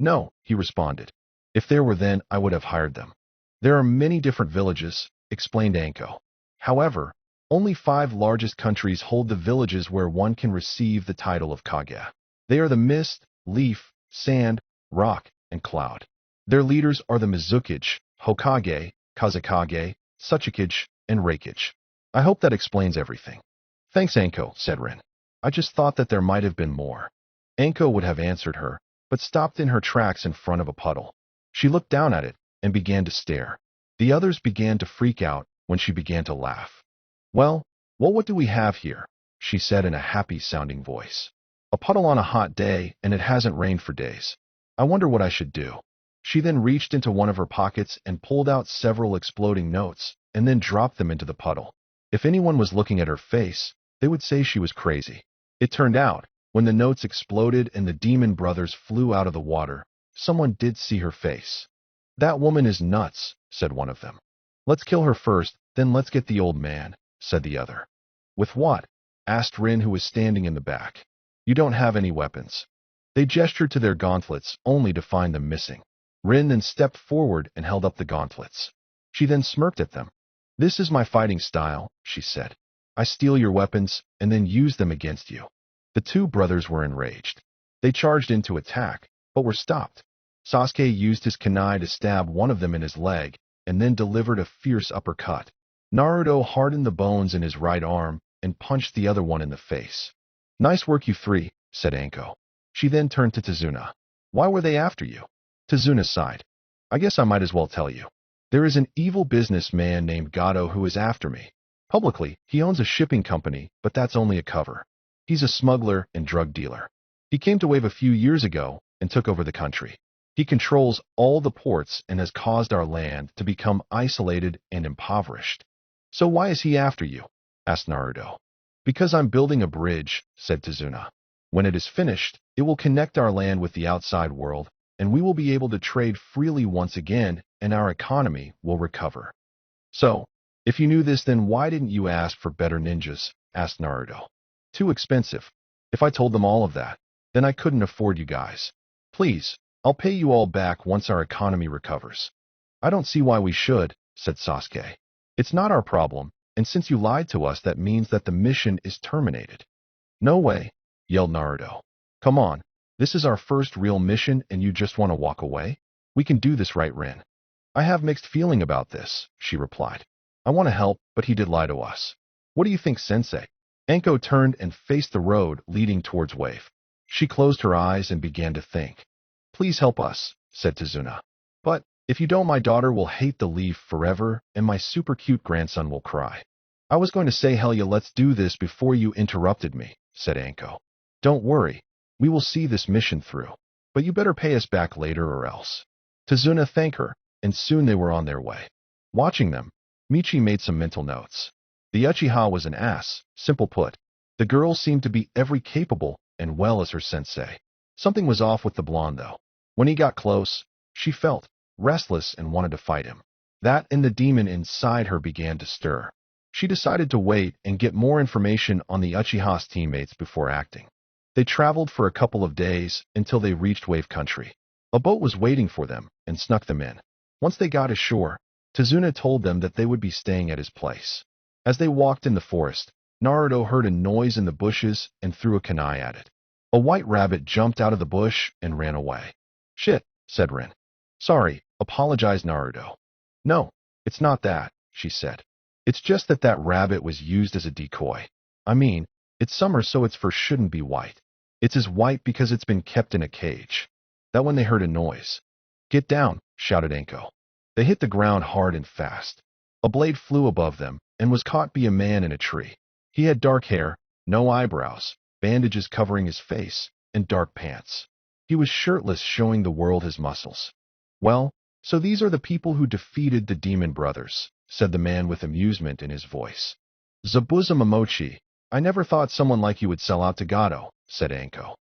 No, he responded. If there were then, I would have hired them. There are many different villages, explained Anko. However, only 5 largest countries hold the villages where one can receive the title of Kage. They are the Mist, Leaf, Sand, Rock, and Cloud. Their leaders are the Mizukage, Hokage, Kazekage, Tsuchikage, and Reikage. I hope that explains everything. Thanks, Anko, said Rin. I just thought that there might have been more. Anko would have answered her, but stopped in her tracks in front of a puddle. She looked down at it and began to stare. The others began to freak out when she began to laugh. Well, what do we have here? She said in a happy-sounding voice. A puddle on a hot day, and it hasn't rained for days. I wonder what I should do. She then reached into one of her pockets and pulled out several exploding notes, and then dropped them into the puddle. If anyone was looking at her face, they would say she was crazy. It turned out, when the notes exploded and the demon brothers flew out of the water, someone did see her face. That woman is nuts, said one of them. Let's kill her first, then let's get the old man, said the other. With what? Asked Rin, who was standing in the back. You don't have any weapons. They gestured to their gauntlets, only to find them missing. Rin then stepped forward and held up the gauntlets. She then smirked at them. This is my fighting style, she said. I steal your weapons and then use them against you. The 2 brothers were enraged. They charged in to attack, but were stopped. Sasuke used his kunai to stab one of them in his leg, and then delivered a fierce uppercut. Naruto hardened the bones in his right arm and punched the other one in the face. Nice work, you 3, said Anko. She then turned to Tazuna. Why were they after you? Tazuna sighed. I guess I might as well tell you. There is an evil businessman named Gato who is after me. Publicly, he owns a shipping company, but that's only a cover. He's a smuggler and drug dealer. He came to Wave a few years ago and took over the country. He controls all the ports and has caused our land to become isolated and impoverished. So why is he after you? Asked Naruto. Because I'm building a bridge, said Tazuna. When it is finished, it will connect our land with the outside world, and we will be able to trade freely once again, and our economy will recover. So, if you knew this, then why didn't you ask for better ninjas? Asked Naruto. Too expensive. If I told them all of that, then I couldn't afford you guys. Please, I'll pay you all back once our economy recovers. I don't see why we should, said Sasuke. It's not our problem, and since you lied to us, that means that the mission is terminated. No way, yelled Naruto. Come on, this is our first real mission and you just want to walk away? We can do this, right, Rin? I have mixed feeling about this, she replied. I want to help, but he did lie to us. What do you think, Sensei? Anko turned and faced the road leading towards Wave. She closed her eyes and began to think. Please help us, said Tazuna. But, if you don't, my daughter will hate the leaf forever, and my super cute grandson will cry. I was going to say, hell yeah, let's do this before you interrupted me, said Anko. Don't worry, we will see this mission through. But you better pay us back later or else. Tazuna thanked her, and soon they were on their way. Watching them, Michi made some mental notes. The Uchiha was an ass, simple put. The girl seemed to be every capable and well as her sensei. Something was off with the blonde, though. When he got close, she felt restless and wanted to fight him. That and the demon inside her began to stir. She decided to wait and get more information on the Uchiha's teammates before acting. They traveled for a couple of days until they reached Wave Country. A boat was waiting for them and snuck them in. Once they got ashore, Tazuna told them that they would be staying at his place. As they walked in the forest, Naruto heard a noise in the bushes and threw a kunai at it. A white rabbit jumped out of the bush and ran away. Shit, said Rin. Sorry, apologized Naruto. No, it's not that, she said. It's just that rabbit was used as a decoy. I mean, it's summer, so its fur shouldn't be white. It's as white because it's been kept in a cage. That when they heard a noise. Get down, shouted Anko. They hit the ground hard and fast. A blade flew above them and was caught by a man in a tree. He had dark hair, no eyebrows, bandages covering his face, and dark pants. He was shirtless, showing the world his muscles. Well, so these are the people who defeated the Demon Brothers, said the man with amusement in his voice. Zabuza Momochi, I never thought someone like you would sell out to Gato, said Anko.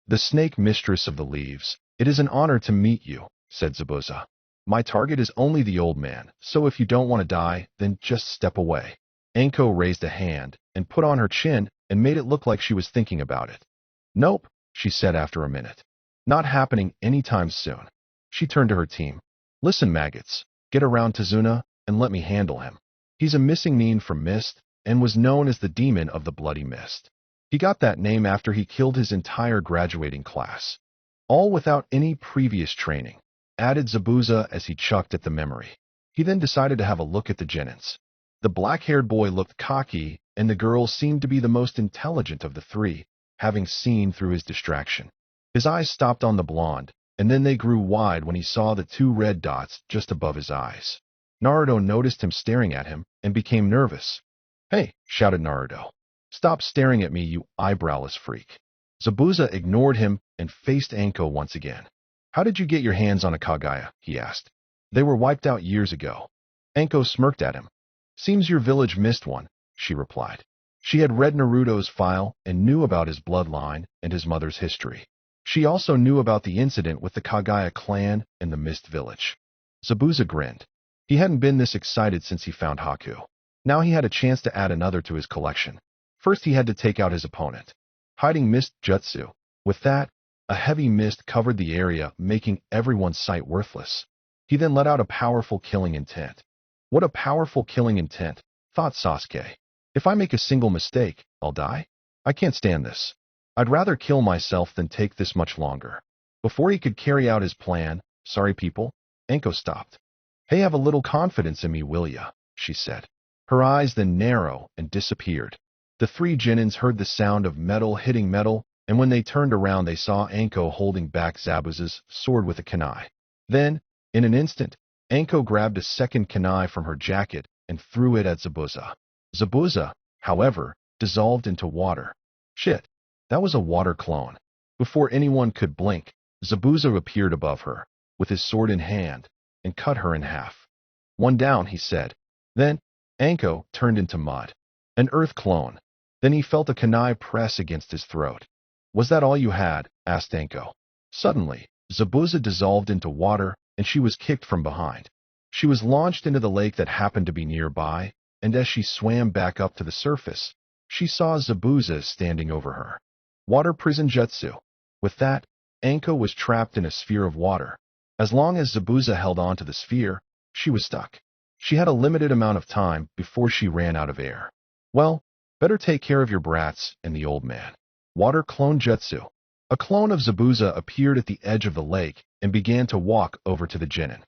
The snake mistress of the leaves, it is an honor to meet you, said Zabuza. My target is only the old man, so if you don't want to die, then just step away. Anko raised a hand and put on her chin and made it look like she was thinking about it. Nope, she said after a minute. Not happening anytime soon. She turned to her team. Listen, maggots, get around Tazuna and let me handle him. He's a missing nin from Mist and was known as the Demon of the Bloody Mist. He got that name after he killed his entire graduating class. All without any previous training, added Zabuza as he chucked at the memory. He then decided to have a look at the Genins. The black-haired boy looked cocky, and the girl seemed to be the most intelligent of the three, having seen through his distraction. His eyes stopped on the blonde, and then they grew wide when he saw the two red dots just above his eyes. Naruto noticed him staring at him and became nervous. Hey, shouted Naruto. Stop staring at me, you eyebrowless freak. Zabuza ignored him and faced Anko once again. How did you get your hands on a Kaguya? He asked. They were wiped out years ago. Anko smirked at him. Seems your village missed one, she replied. She had read Naruto's file and knew about his bloodline and his mother's history. She also knew about the incident with the Kaguya clan and the Mist Village. Zabuza grinned. He hadn't been this excited since he found Haku. Now he had a chance to add another to his collection. First he had to take out his opponent. Hiding mist jutsu. With that, a heavy mist covered the area, making everyone's sight worthless. He then let out a powerful killing intent. What a powerful killing intent, thought Sasuke. If I make a single mistake, I'll die? I can't stand this. I'd rather kill myself than take this much longer. Before he could carry out his plan, sorry people, Anko stopped. Hey, have a little confidence in me, will ya? She said. Her eyes then narrowed and disappeared. The three Genins heard the sound of metal hitting metal, and when they turned around they saw Anko holding back Zabuza's sword with a kunai. Then, in an instant, Anko grabbed a second kunai from her jacket and threw it at Zabuza. Zabuza, however, dissolved into water. Shit, that was a water clone. Before anyone could blink, Zabuza appeared above her, with his sword in hand, and cut her in half. One down, he said. Then, Anko turned into mud. An earth clone. Then he felt a kunai press against his throat. Was that all you had? Asked Anko. Suddenly, Zabuza dissolved into water, and she was kicked from behind. She was launched into the lake that happened to be nearby, and as she swam back up to the surface, she saw Zabuza standing over her. Water prison jutsu. With that, Anko was trapped in a sphere of water. As long as Zabuza held on to the sphere, she was stuck. She had a limited amount of time before she ran out of air. Well, better take care of your brats and the old man. Water clone jutsu. A clone of Zabuza appeared at the edge of the lake and began to walk over to the Genin.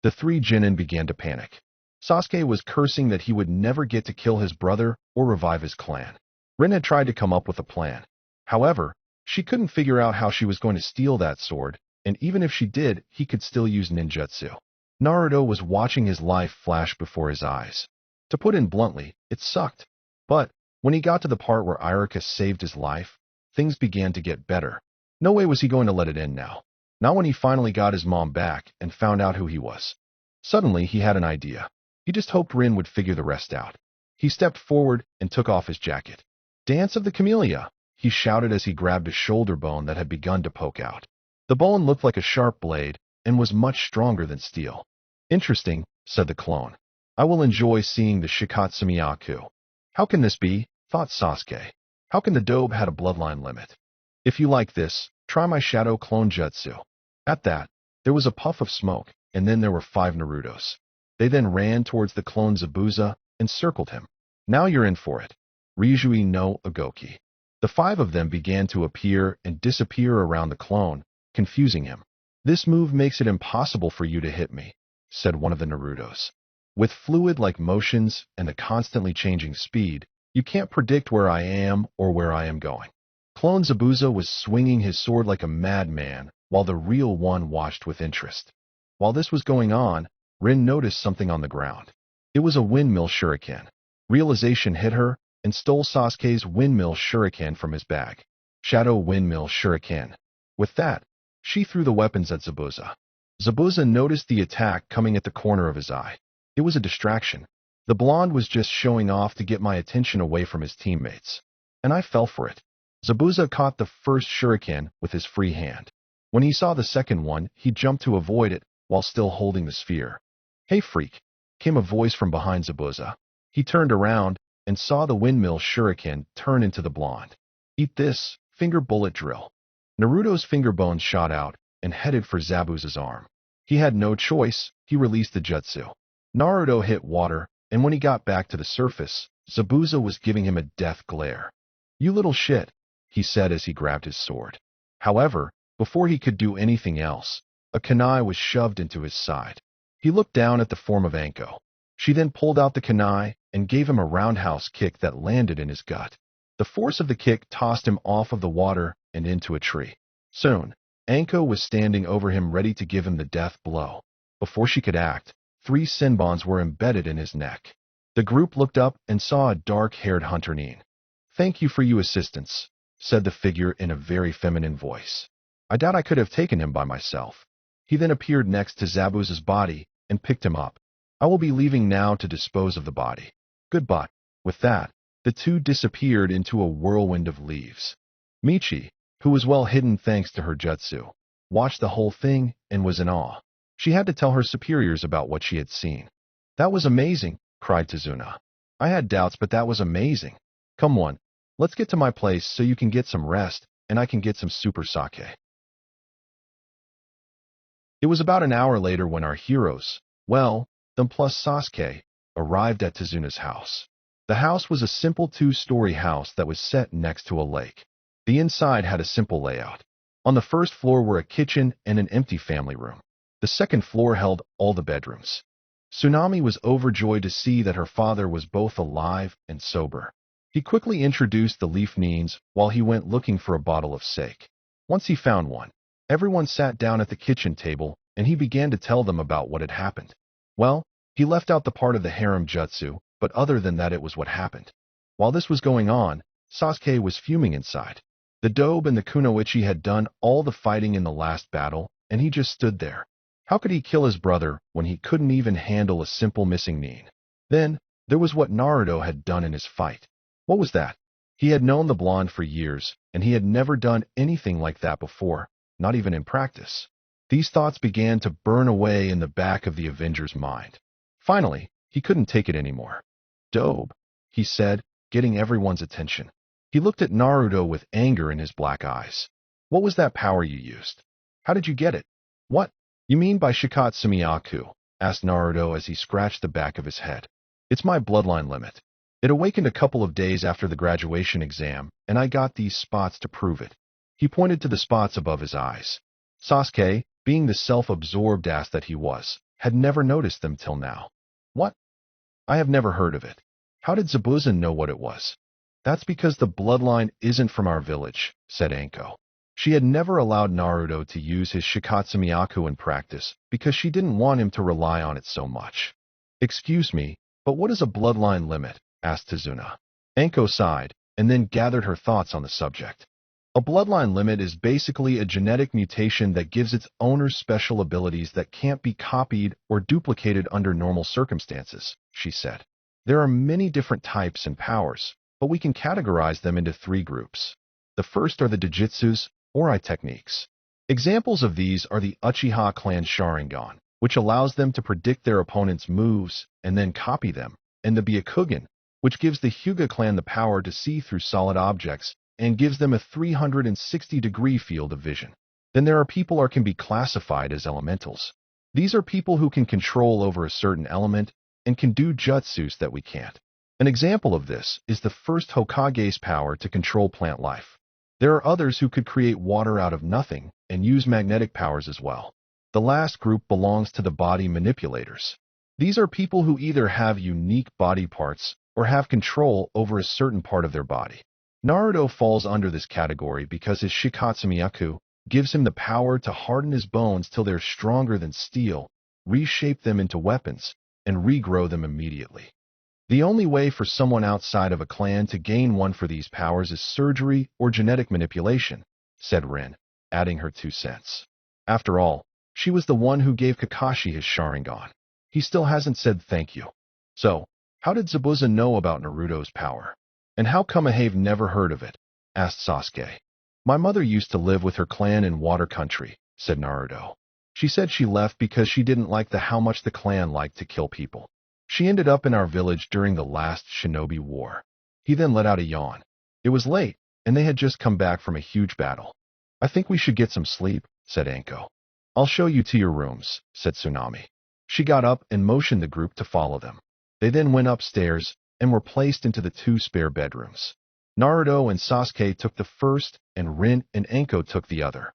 The three Genin began to panic. Sasuke was cursing that he would never get to kill his brother or revive his clan. Rin had tried to come up with a plan. However, she couldn't figure out how she was going to steal that sword, and even if she did, he could still use ninjutsu. Naruto was watching his life flash before his eyes. To put it bluntly, it sucked. But when he got to the part where Iruka saved his life, things began to get better. No way was he going to let it end now. Not when he finally got his mom back and found out who he was. Suddenly, he had an idea. He just hoped Rin would figure the rest out. He stepped forward and took off his jacket. Dance of the Camellia, he shouted as he grabbed a shoulder bone that had begun to poke out. The bone looked like a sharp blade and was much stronger than steel. Interesting, said the clone. I will enjoy seeing the Shikatsumiyaku. How can this be? Thought Sasuke. How can the Dobe had a bloodline limit? If you like this, try my shadow clone jutsu. At that, there was a puff of smoke, and then there were 5 Narutos. They then ran towards the clone Zabuza and circled him. Now you're in for it. Ryujui no Agoki. The 5 of them began to appear and disappear around the clone, confusing him. This move makes it impossible for you to hit me, said one of the Narutos. With fluid-like motions and a constantly changing speed, you can't predict where I am or where I am going. Clone Zabuza was swinging his sword like a madman, while the real one watched with interest. While this was going on, Rin noticed something on the ground. It was a windmill shuriken. Realization hit her and stole Sasuke's windmill shuriken from his bag. Shadow windmill shuriken. With that, she threw the weapons at Zabuza. Zabuza noticed the attack coming at the corner of his eye. It was a distraction. The blonde was just showing off to get my attention away from his teammates. And I fell for it. Zabuza caught the first shuriken with his free hand. When he saw the second one, he jumped to avoid it while still holding the sphere. "Hey freak," came a voice from behind Zabuza. He turned around and saw the windmill shuriken turn into the blonde. "Eat this, finger bullet drill." Naruto's finger bones shot out and headed for Zabuza's arm. He had no choice. He released the jutsu. Naruto hit water, and when he got back to the surface, Zabuza was giving him a death glare. "You little shit," he said as he grabbed his sword. However, before he could do anything else, a kunai was shoved into his side. He looked down at the form of Anko. She then pulled out the kunai and gave him a roundhouse kick that landed in his gut. The force of the kick tossed him off of the water and into a tree. Soon, Anko was standing over him ready to give him the death blow. Before she could act, 3 senbons were embedded in his neck. The group looked up and saw a dark-haired hunter Nin. "Thank you for your assistance," said the figure in a very feminine voice. "I doubt I could have taken him by myself." He then appeared next to Zabuza's body and picked him up. "I will be leaving now to dispose of the body. Goodbye." With that, the two disappeared into a whirlwind of leaves. Michi, who was well hidden thanks to her jutsu, watched the whole thing and was in awe. She had to tell her superiors about what she had seen. "That was amazing," cried Tazuna. "I had doubts, but that was amazing. Come on, let's get to my place so you can get some rest and I can get some super sake." It was about an hour later when our heroes, well, them plus Sasuke, arrived at Tazuna's house. The house was a simple 2-story house that was set next to a lake. The inside had a simple layout. On the first floor were a kitchen and an empty family room. The second floor held all the bedrooms. Tsunami was overjoyed to see that her father was both alive and sober. He quickly introduced the leaf Nins while he went looking for a bottle of sake. Once he found one, everyone sat down at the kitchen table and he began to tell them about what had happened. Well, he left out the part of the harem jutsu, but other than that it was what happened. While this was going on, Sasuke was fuming inside. The Dobe and the Kunoichi had done all the fighting in the last battle, and he just stood there. How could he kill his brother when he couldn't even handle a simple missing Nin? Then, there was what Naruto had done in his fight. What was that? He had known the blonde for years, and he had never done anything like that before, not even in practice. These thoughts began to burn away in the back of the Avenger's mind. Finally, he couldn't take it anymore. "Dobe," he said, getting everyone's attention. He looked at Naruto with anger in his black eyes. "What was that power you used? How did you get it?" "What you mean by Shikatsumiyaku?" asked Naruto as he scratched the back of his head. "It's my bloodline limit. It awakened a couple of days after the graduation exam, and I got these spots to prove it." He pointed to the spots above his eyes. Sasuke, being the self-absorbed ass that he was, had never noticed them till now. "What? I have never heard of it. How did Zabuza know what it was?" "That's because the bloodline isn't from our village," said Anko. She had never allowed Naruto to use his Shikatsumiyaku in practice because she didn't want him to rely on it so much. "Excuse me, but what is a bloodline limit?" asked Tazuna. Anko sighed and then gathered her thoughts on the subject. A bloodline limit is basically a genetic mutation that gives its owner special abilities that can't be copied or duplicated under normal circumstances, she said. There are many different types and powers, but we can categorize them into 3 groups. The first are the Dojutsus, or eye techniques. Examples of these are the Uchiha clan Sharingan, which allows them to predict their opponent's moves and then copy them, and the Byakugan, which gives the Hyuga clan the power to see through solid objects and gives them a 360-degree field of vision. Then there are people who can be classified as elementals. These are people who can control over a certain element and can do jutsus that we can't. An example of this is the first Hokage's power to control plant life. There are others who could create water out of nothing and use magnetic powers as well. The last group belongs to the body manipulators. These are people who either have unique body parts or have control over a certain part of their body. Naruto falls under this category because his Shikatsumiyaku gives him the power to harden his bones till they're stronger than steel, reshape them into weapons, and regrow them immediately. The only way for someone outside of a clan to gain one for these powers is surgery or genetic manipulation, said Rin, adding her 2 cents. After all, she was the one who gave Kakashi his Sharingan. He still hasn't said thank you. So, how did Zabuza know about Naruto's power? And how come I've never heard of it? Asked Sasuke. My mother used to live with her clan in Water Country, said Naruto. She said she left because she didn't like how much the clan liked to kill people. She ended up in our village during the last Shinobi War. He then let out a yawn. It was late, and they had just come back from a huge battle. I think we should get some sleep, said Anko. I'll show you to your rooms, said Tsunami. She got up and motioned the group to follow them. They then went upstairs and were placed into the 2 spare bedrooms. Naruto and Sasuke took the first, and Rin and Anko took the other.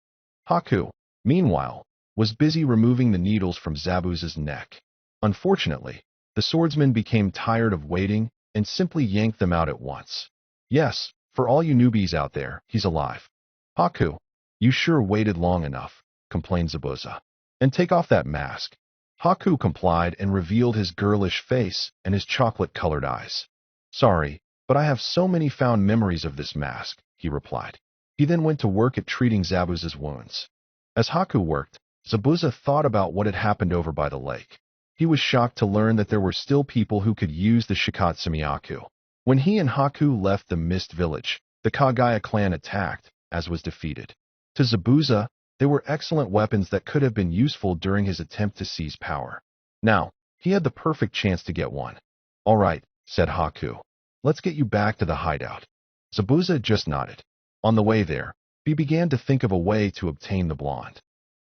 Haku, meanwhile, was busy removing the needles from Zabuza's neck. Unfortunately, the swordsman became tired of waiting and simply yanked them out at once. Yes, for all you newbies out there, he's alive. Haku, you sure waited long enough, complained Zabuza. And take off that mask. Haku complied and revealed his girlish face and his chocolate-colored eyes. Sorry, but I have so many fond memories of this mask, he replied. He then went to work at treating Zabuza's wounds. As Haku worked, Zabuza thought about what had happened over by the lake. He was shocked to learn that there were still people who could use the Shikatsumiyaku. When he and Haku left the Mist Village, the Kagaya clan attacked, as was defeated. To Zabuza, they were excellent weapons that could have been useful during his attempt to seize power. Now, he had the perfect chance to get one. All right, said Haku. Let's get you back to the hideout. Zabuza just nodded. On the way there, he began to think of a way to obtain the blonde.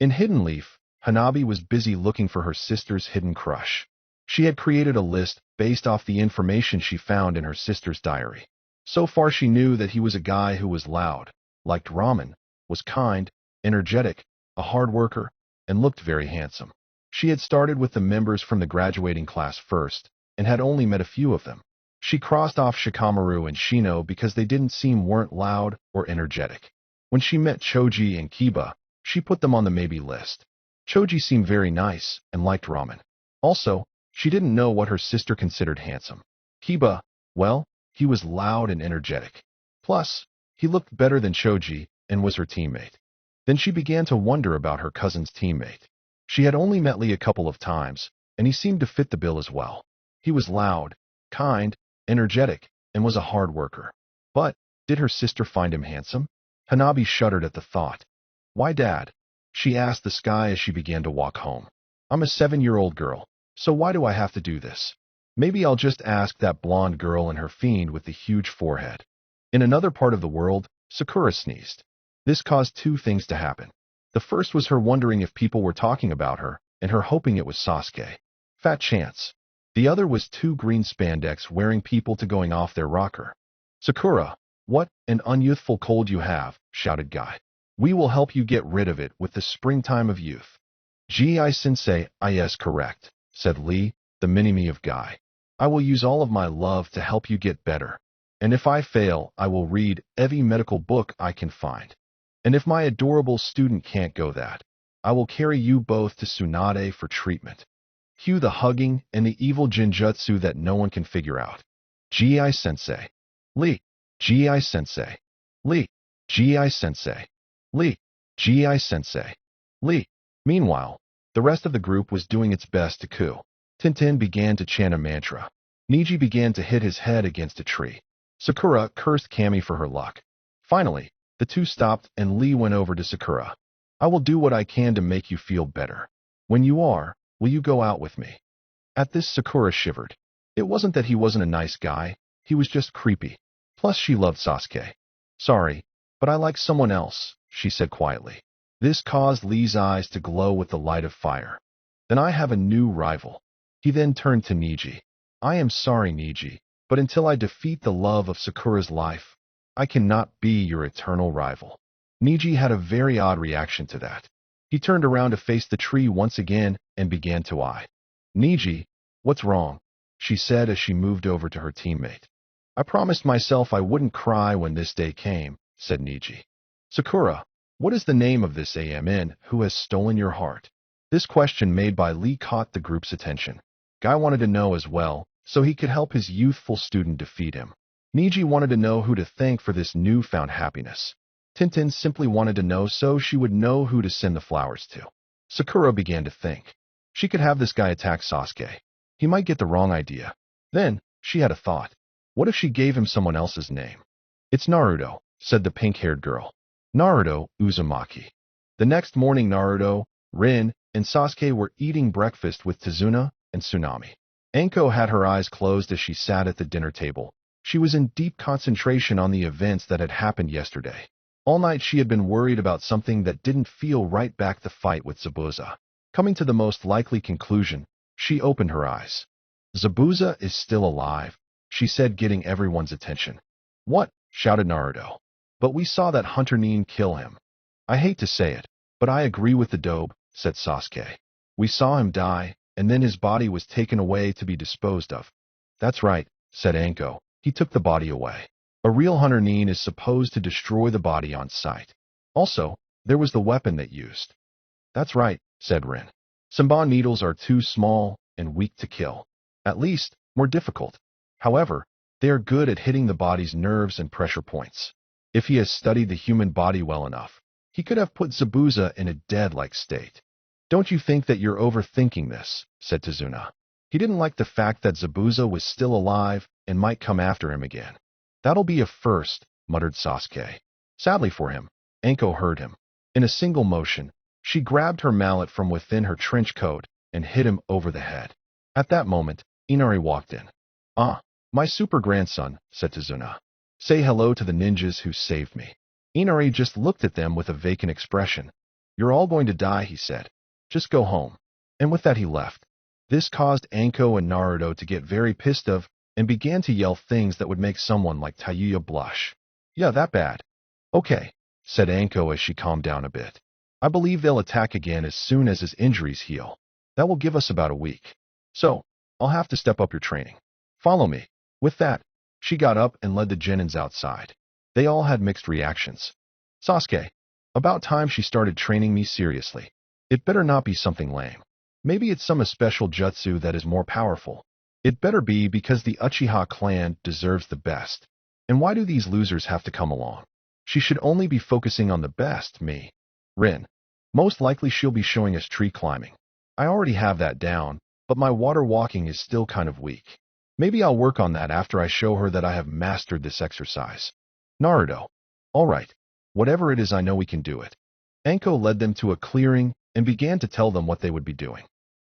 In Hidden Leaf, Hanabi was busy looking for her sister's hidden crush. She had created a list based off the information she found in her sister's diary. So far she knew that he was a guy who was loud, liked ramen, was kind, energetic, a hard worker, and looked very handsome. She had started with the members from the graduating class first, and had only met a few of them. She crossed off Shikamaru and Shino because they weren't loud or energetic. When she met Choji and Kiba, she put them on the maybe list. Choji seemed very nice and liked ramen. Also, she didn't know what her sister considered handsome. Kiba, well, he was loud and energetic. Plus, he looked better than Choji and was her teammate. Then she began to wonder about her cousin's teammate. She had only met Lee a couple of times, and he seemed to fit the bill as well. He was loud, kind, energetic, and was a hard worker. But, did her sister find him handsome? Hanabi shuddered at the thought. Why, Dad? She asked the sky as she began to walk home. I'm a 7-year-old girl, so why do I have to do this? Maybe I'll just ask that blonde girl and her fiend with the huge forehead. In another part of the world, Sakura sneezed. This caused 2 things to happen. The first was her wondering if people were talking about her, and her hoping it was Sasuke. Fat chance. The other was 2 green spandex wearing people to going off their rocker. Sakura, what an unyouthful cold you have, shouted Guy. We will help you get rid of it with the springtime of youth. Gi-sensei, yes correct, said Lee, the mini-me of Guy. I will use all of my love to help you get better. And if I fail, I will read every medical book I can find. And if my adorable student can't go that, I will carry you both to Tsunade for treatment. Cue the hugging and the evil genjutsu that no one can figure out. Gi-sensei. Lee. Gi-sensei. Lee. Gi-sensei. Lee. Gi-sensei. Lee. Meanwhile, the rest of the group was doing its best to coo. Tintin began to chant a mantra. Niji began to hit his head against a tree. Sakura cursed Kami for her luck. Finally, the 2 stopped and Lee went over to Sakura. I will do what I can to make you feel better. When you are, will you go out with me? At this, Sakura shivered. It wasn't that he wasn't a nice guy, he was just creepy. Plus she loved Sasuke. Sorry, but I like someone else, she said quietly. This caused Lee's eyes to glow with the light of fire. Then I have a new rival. He then turned to Niji. I am sorry, Niji, but until I defeat the love of Sakura's life, I cannot be your eternal rival. Niji had a very odd reaction to that. He turned around to face the tree once again and began to eye. Niji, what's wrong? She said as she moved over to her teammate. I promised myself I wouldn't cry when this day came, said Niji. Sakura, what is the name of this AMN who has stolen your heart? This question made by Lee caught the group's attention. Guy wanted to know as well, so he could help his youthful student defeat him. Niji wanted to know who to thank for this newfound happiness. Tintin simply wanted to know so she would know who to send the flowers to. Sakura began to think. She could have this guy attack Sasuke. He might get the wrong idea. Then, she had a thought. What if she gave him someone else's name? It's Naruto, said the pink-haired girl. Naruto Uzumaki. The next morning Naruto, Rin, and Sasuke were eating breakfast with Tazuna and Tsunami. Anko had her eyes closed as she sat at the dinner table. She was in deep concentration on the events that had happened yesterday. All night she had been worried about something that didn't feel right back the fight with Zabuza. Coming to the most likely conclusion, she opened her eyes. Zabuza is still alive, she said, getting everyone's attention. What? Shouted Naruto. But we saw that Hunter Nin kill him. I hate to say it, but I agree with the dope, said Sasuke. We saw him die, and then his body was taken away to be disposed of. That's right, said Anko. He took the body away. A real Hunter Nin is supposed to destroy the body on sight. Also, there was the weapon that used. That's right, said Rin. Senbon needles are too small and weak to kill. At least, more difficult. However, they are good at hitting the body's nerves and pressure points. If he has studied the human body well enough, he could have put Zabuza in a dead-like state. Don't you think that you're overthinking this, said Tazuna. He didn't like the fact that Zabuza was still alive and might come after him again. That'll be a first, muttered Sasuke. Sadly for him, Anko heard him. In a single motion, she grabbed her mallet from within her trench coat and hit him over the head. At that moment, Inari walked in. Ah, my super grandson, said Tazuna. Say hello to the ninjas who saved me. Inari just looked at them with a vacant expression. You're all going to die, he said. Just go home. And with that he left. This caused Anko and Naruto to get very pissed off and began to yell things that would make someone like Tayuya blush. Yeah, that bad. Okay, said Anko as she calmed down a bit. I believe they'll attack again as soon as his injuries heal. That will give us about a week. So, I'll have to step up your training. Follow me. With that, she got up and led the genins outside. They all had mixed reactions. Sasuke, about time she started training me seriously. It better not be something lame. Maybe it's some special jutsu that is more powerful. It better be because the Uchiha clan deserves the best. And why do these losers have to come along? She should only be focusing on the best, me. Rin. Most likely she'll be showing us tree climbing. I already have that down, but my water walking is still kind of weak. Maybe I'll work on that after I show her that I have mastered this exercise. Naruto. All right. Whatever it is, I know we can do it. Anko led them to a clearing and began to tell them what they would be doing.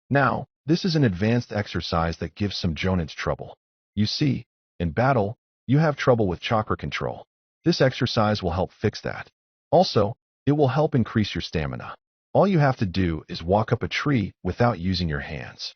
Now, this is an advanced exercise that gives some jonins trouble. You see, in battle, you have trouble with chakra control. This exercise will help fix that. Also, it will help increase your stamina. All you have to do is walk up a tree without using your hands.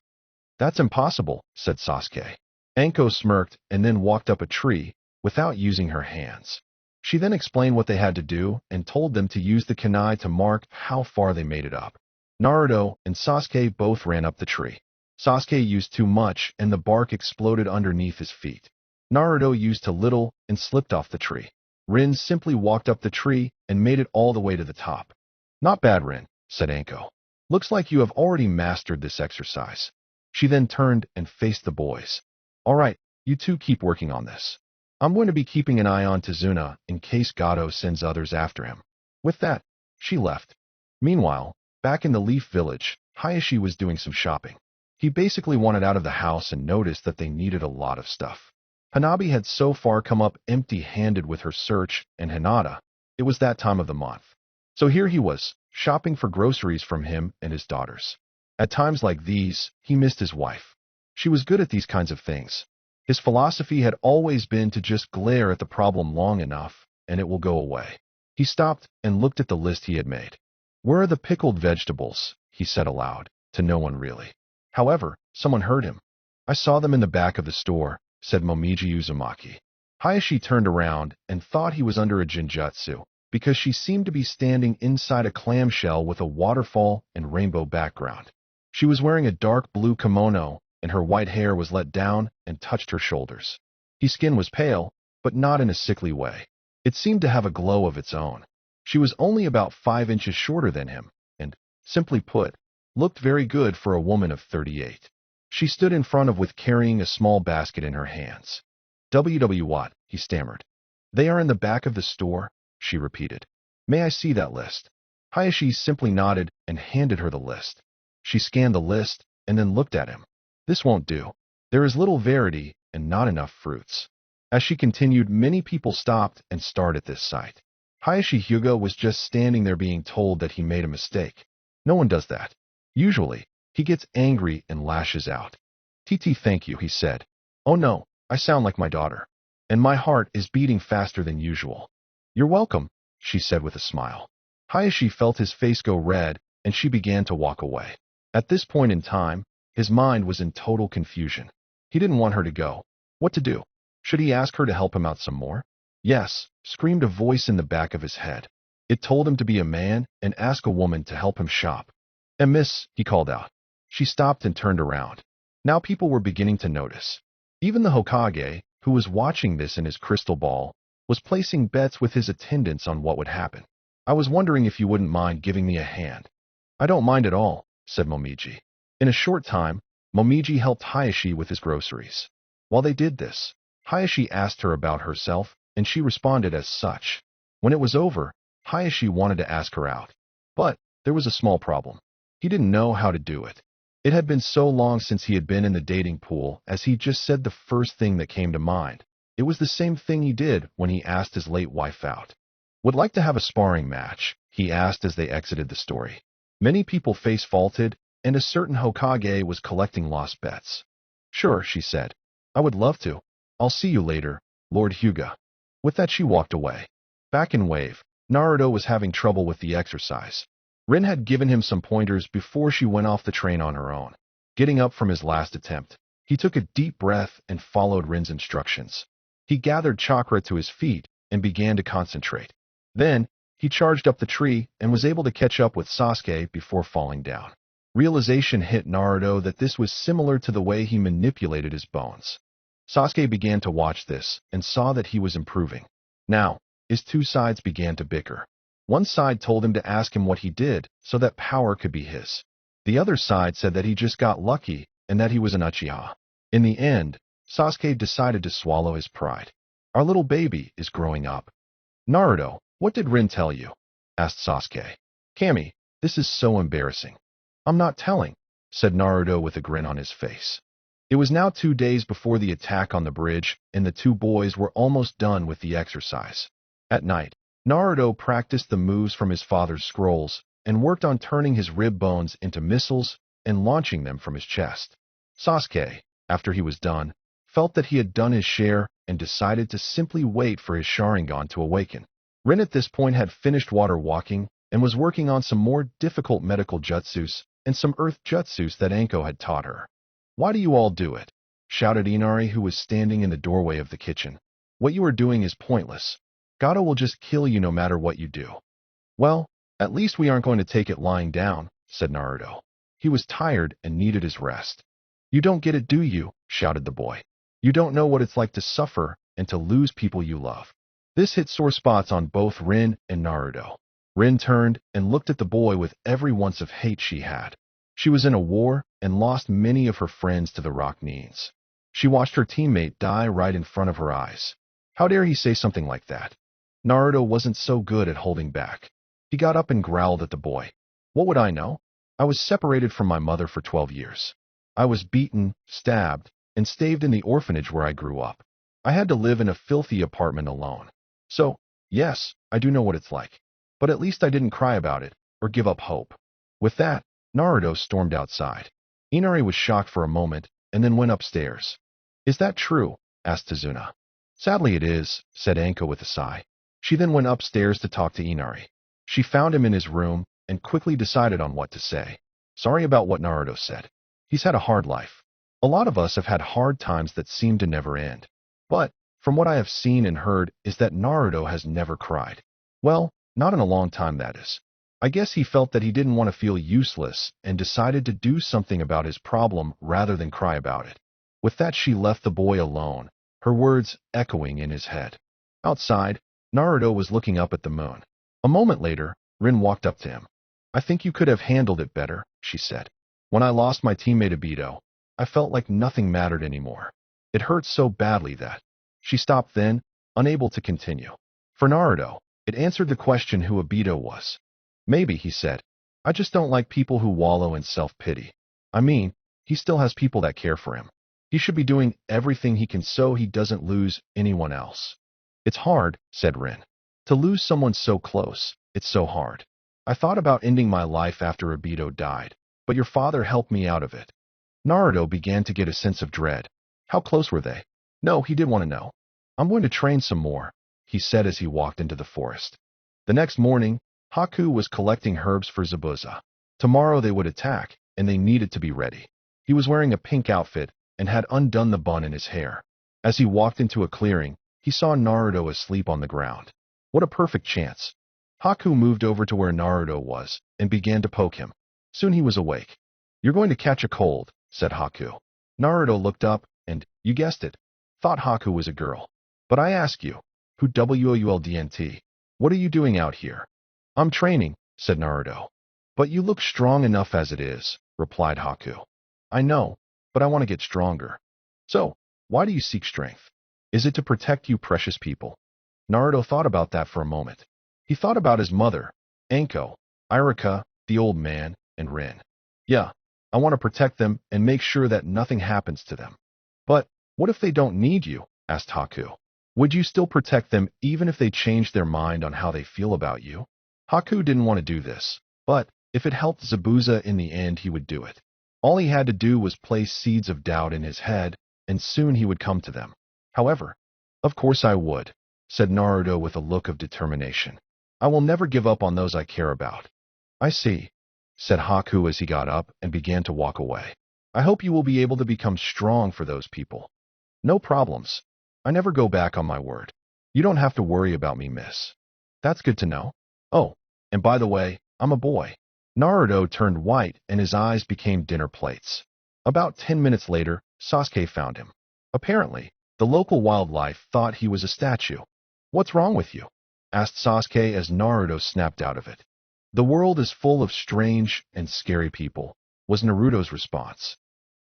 That's impossible, said Sasuke. Anko smirked and then walked up a tree without using her hands. She then explained what they had to do and told them to use the kunai to mark how far they made it up. Naruto and Sasuke both ran up the tree. Sasuke used too much and the bark exploded underneath his feet. Naruto used too little and slipped off the tree. Rin simply walked up the tree and made it all the way to the top. Not bad, Rin, said Anko. Looks like you have already mastered this exercise. She then turned and faced the boys. All right, you two keep working on this. I'm going to be keeping an eye on Tazuna in case Gato sends others after him. With that, she left. Meanwhile, back in the Leaf Village, Hayashi was doing some shopping. He basically wanted out of the house and noticed that they needed a lot of stuff. Hanabi had so far come up empty-handed with her search, and Hinata, it was that time of the month. So here he was, shopping for groceries from him and his daughters. At times like these, he missed his wife. She was good at these kinds of things. His philosophy had always been to just glare at the problem long enough, and it will go away. He stopped and looked at the list he had made. Where are the pickled vegetables? He said aloud, to no one really. However, someone heard him. I saw them in the back of the store, said Momiji Uzumaki. Hayashi turned around and thought he was under a genjutsu, because she seemed to be standing inside a clamshell with a waterfall and rainbow background. She was wearing a dark blue kimono, and her white hair was let down and touched her shoulders. His skin was pale, but not in a sickly way. It seemed to have a glow of its own. She was only about 5 inches shorter than him, and, simply put, looked very good for a woman of 38. She stood in front of with carrying a small basket in her hands. What? He stammered. They are in the back of the store, she repeated. May I see that list? Hayashi simply nodded and handed her the list. She scanned the list and then looked at him. This won't do. There is little variety and not enough fruits. As she continued, many people stopped and stared at this sight. Hayashi Hyuga was just standing there being told that he made a mistake. No one does that. Usually, he gets angry and lashes out. "TT, thank you," he said. "Oh no, I sound like my daughter. And my heart is beating faster than usual." "You're welcome," she said with a smile. Hayashi felt his face go red, and she began to walk away. At this point in time, his mind was in total confusion. He didn't want her to go. What to do? Should he ask her to help him out some more? "Yes," screamed a voice in the back of his head. It told him to be a man and ask a woman to help him shop. "Miss," he called out. She stopped and turned around. Now people were beginning to notice. Even the Hokage, who was watching this in his crystal ball, was placing bets with his attendants on what would happen. "I was wondering if you wouldn't mind giving me a hand." "I don't mind at all," said Momiji. In a short time, Momiji helped Hayashi with his groceries. While they did this, Hayashi asked her about herself, and she responded as such. When it was over, Hayashi wanted to ask her out. But there was a small problem. He didn't know how to do it. It had been so long since he had been in the dating pool, as he just said the first thing that came to mind. It was the same thing he did when he asked his late wife out. "Would like to have a sparring match?" he asked as they exited the story. Many people face-faulted, and a certain Hokage was collecting lost bets. "Sure," she said. "I would love to. I'll see you later, Lord Hyuga." With that she walked away. Back in Wave, Naruto was having trouble with the exercise. Rin had given him some pointers before she went off the train on her own. Getting up from his last attempt, he took a deep breath and followed Rin's instructions. He gathered chakra to his feet and began to concentrate. Then, he charged up the tree and was able to catch up with Sasuke before falling down. Realization hit Naruto that this was similar to the way he manipulated his bones. Sasuke began to watch this and saw that he was improving. Now, his two sides began to bicker. One side told him to ask him what he did so that power could be his. The other side said that he just got lucky and that he was an Uchiha. In the end, Sasuke decided to swallow his pride. "Our little baby is growing up." "Naruto, what did Rin tell you?" asked Sasuke. "Kami, this is so embarrassing." "I'm not telling," said Naruto with a grin on his face. It was now 2 days before the attack on the bridge, and the two boys were almost done with the exercise. At night, Naruto practiced the moves from his father's scrolls and worked on turning his rib bones into missiles and launching them from his chest. Sasuke, after he was done, felt that he had done his share and decided to simply wait for his Sharingan to awaken. Rin at this point had finished water walking and was working on some more difficult medical jutsus and some earth jutsus that Anko had taught her. "Why do you all do it?" shouted Inari, who was standing in the doorway of the kitchen. "What you are doing is pointless. Gato will just kill you no matter what you do." "Well, at least we aren't going to take it lying down," said Naruto. He was tired and needed his rest. "You don't get it, do you?" shouted the boy. "You don't know what it's like to suffer and to lose people you love." This hit sore spots on both Rin and Naruto. Rin turned and looked at the boy with every ounce of hate she had. She was in a war and lost many of her friends to the Rock Nines. She watched her teammate die right in front of her eyes. How dare he say something like that? Naruto wasn't so good at holding back. He got up and growled at the boy. "What would I know? I was separated from my mother for 12 years. I was beaten, stabbed, and staved in the orphanage where I grew up. I had to live in a filthy apartment alone. So, yes, I do know what it's like. But at least I didn't cry about it or give up hope." With that, Naruto stormed outside. Inari was shocked for a moment and then went upstairs. "Is that true?" asked Tazuna. "Sadly it is," said Anko with a sigh. She then went upstairs to talk to Inari. She found him in his room and quickly decided on what to say. "Sorry about what Naruto said. He's had a hard life. A lot of us have had hard times that seem to never end. But, from what I have seen and heard, is that Naruto has never cried. Well, not in a long time, that is. I guess he felt that he didn't want to feel useless and decided to do something about his problem rather than cry about it." With that, she left the boy alone her words echoing in his head. Outside, Naruto was looking up at the moon. A moment later, Rin walked up to him. I think you could have handled it better, she said. When I lost my teammate Obito, I felt like nothing mattered anymore. It hurt so badly that. She stopped then, unable to continue. For Naruto, it answered the question who Obito was. Maybe, he said. I just don't like people who wallow in self-pity. I mean, he still has people that care for him. He should be doing everything he can so he doesn't lose anyone else. It's hard, said Rin. To lose someone so close, it's so hard. I thought about ending my life after Obito died, but your father helped me out of it. Naruto began to get a sense of dread. How close were they? No, he did want to know. I'm going to train some more, he said as he walked into the forest. The next morning, Haku was collecting herbs for Zabuza. Tomorrow they would attack, and they needed to be ready. He was wearing a pink outfit and had undone the bun in his hair. As he walked into a clearing, he saw Naruto asleep on the ground. What a perfect chance. Haku moved over to where Naruto was and began to poke him. Soon he was awake. You're going to catch a cold, said Haku. Naruto looked up and, you guessed it, thought Haku was a girl. But I ask you, who WOULDNT? What are you doing out here? I'm training, said Naruto. But you look strong enough as it is, replied Haku. I know, but I want to get stronger. So, why do you seek strength? Is it to protect you precious people? Naruto thought about that for a moment. He thought about his mother, Anko, Irika, the old man, and Rin. Yeah, I want to protect them and make sure that nothing happens to them. But, what if they don't need you? Asked Haku. Would you still protect them even if they changed their mind on how they feel about you? Haku didn't want to do this, but if it helped Zabuza in the end, he would do it. All he had to do was place seeds of doubt in his head, and soon he would come to them. However, of course I would, said Naruto with a look of determination. I will never give up on those I care about. I see, said Haku as he got up and began to walk away. I hope you will be able to become strong for those people. No problems. I never go back on my word. You don't have to worry about me, miss. That's good to know. Oh, and by the way, I'm a boy. Naruto turned white and his eyes became dinner plates. About 10 minutes later, Sasuke found him. Apparently, the local wildlife thought he was a statue. What's wrong with you? Asked Sasuke as Naruto snapped out of it. The world is full of strange and scary people, was Naruto's response.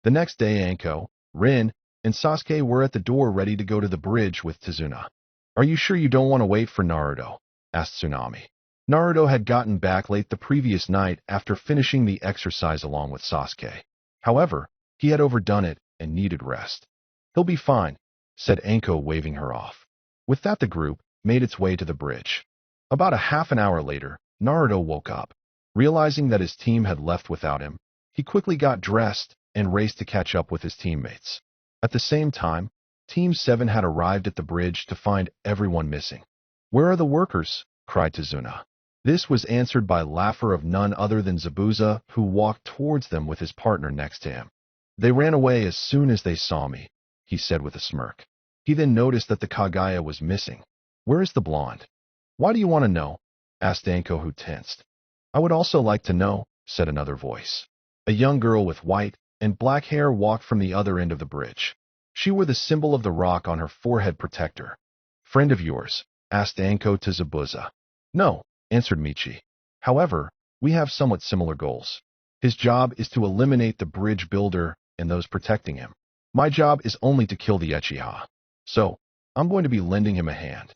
The next day, Anko, Rin, and Sasuke were at the door ready to go to the bridge with Tazuna. Are you sure you don't want to wait for Naruto? Asked Tsunami. Naruto had gotten back late the previous night after finishing the exercise along with Sasuke. However, he had overdone it and needed rest. He'll be fine, said Anko, waving her off. With that, the group made its way to the bridge. About a half an hour later, Naruto woke up. Realizing that his team had left without him, he quickly got dressed and raced to catch up with his teammates. At the same time, Team 7 had arrived at the bridge to find everyone missing. Where are the workers? Cried Tazuna. This was answered by laughter of none other than Zabuza, who walked towards them with his partner next to him. They ran away as soon as they saw me, he said with a smirk. He then noticed that the Kagaya was missing. Where is the blonde? Why do you want to know? Asked Anko, who tensed. I would also like to know, said another voice. A young girl with white and black hair walked from the other end of the bridge. She wore the symbol of the rock on her forehead protector. Friend of yours? Asked Anko to Zabuza. No, answered Michi. However, we have somewhat similar goals. His job is to eliminate the bridge builder and those protecting him. My job is only to kill the Uchiha. So, I'm going to be lending him a hand.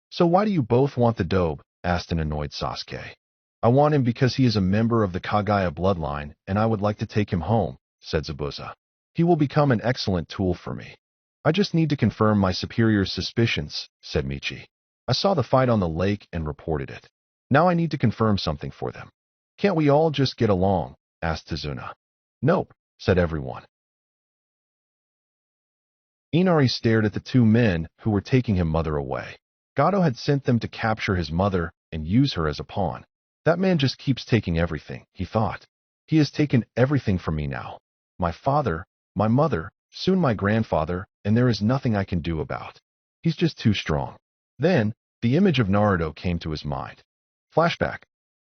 So why do you both want the dobe? Asked an annoyed Sasuke. I want him because he is a member of the Kagaya bloodline, and I would like to take him home, said Zabuza. He will become an excellent tool for me. I just need to confirm my superior's suspicions, said Michi. I saw the fight on the lake and reported it. Now I need to confirm something for them. Can't we all just get along? Asked Tazuna. Nope, said everyone. Inari stared at the two men who were taking his mother away. Gato had sent them to capture his mother and use her as a pawn. That man just keeps taking everything, he thought. He has taken everything from me now. My father, my mother, soon my grandfather, and there is nothing I can do about. He's just too strong. Then, the image of Naruto came to his mind. Flashback.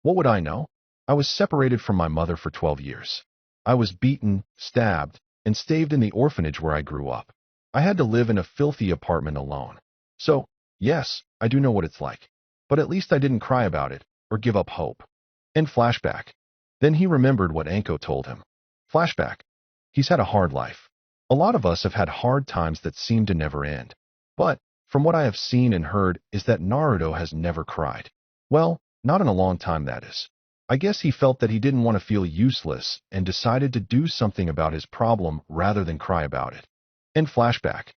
What would I know? I was separated from my mother for 12 years. I was beaten, stabbed, and staved in the orphanage where I grew up. I had to live in a filthy apartment alone. So, yes, I do know what it's like. But at least I didn't cry about it or give up hope. In flashback. Then he remembered what Anko told him. Flashback. He's had a hard life. A lot of us have had hard times that seem to never end. But, from what I have seen and heard, is that Naruto has never cried. Well, not in a long time, that is. I guess he felt that he didn't want to feel useless and decided to do something about his problem rather than cry about it. In flashback,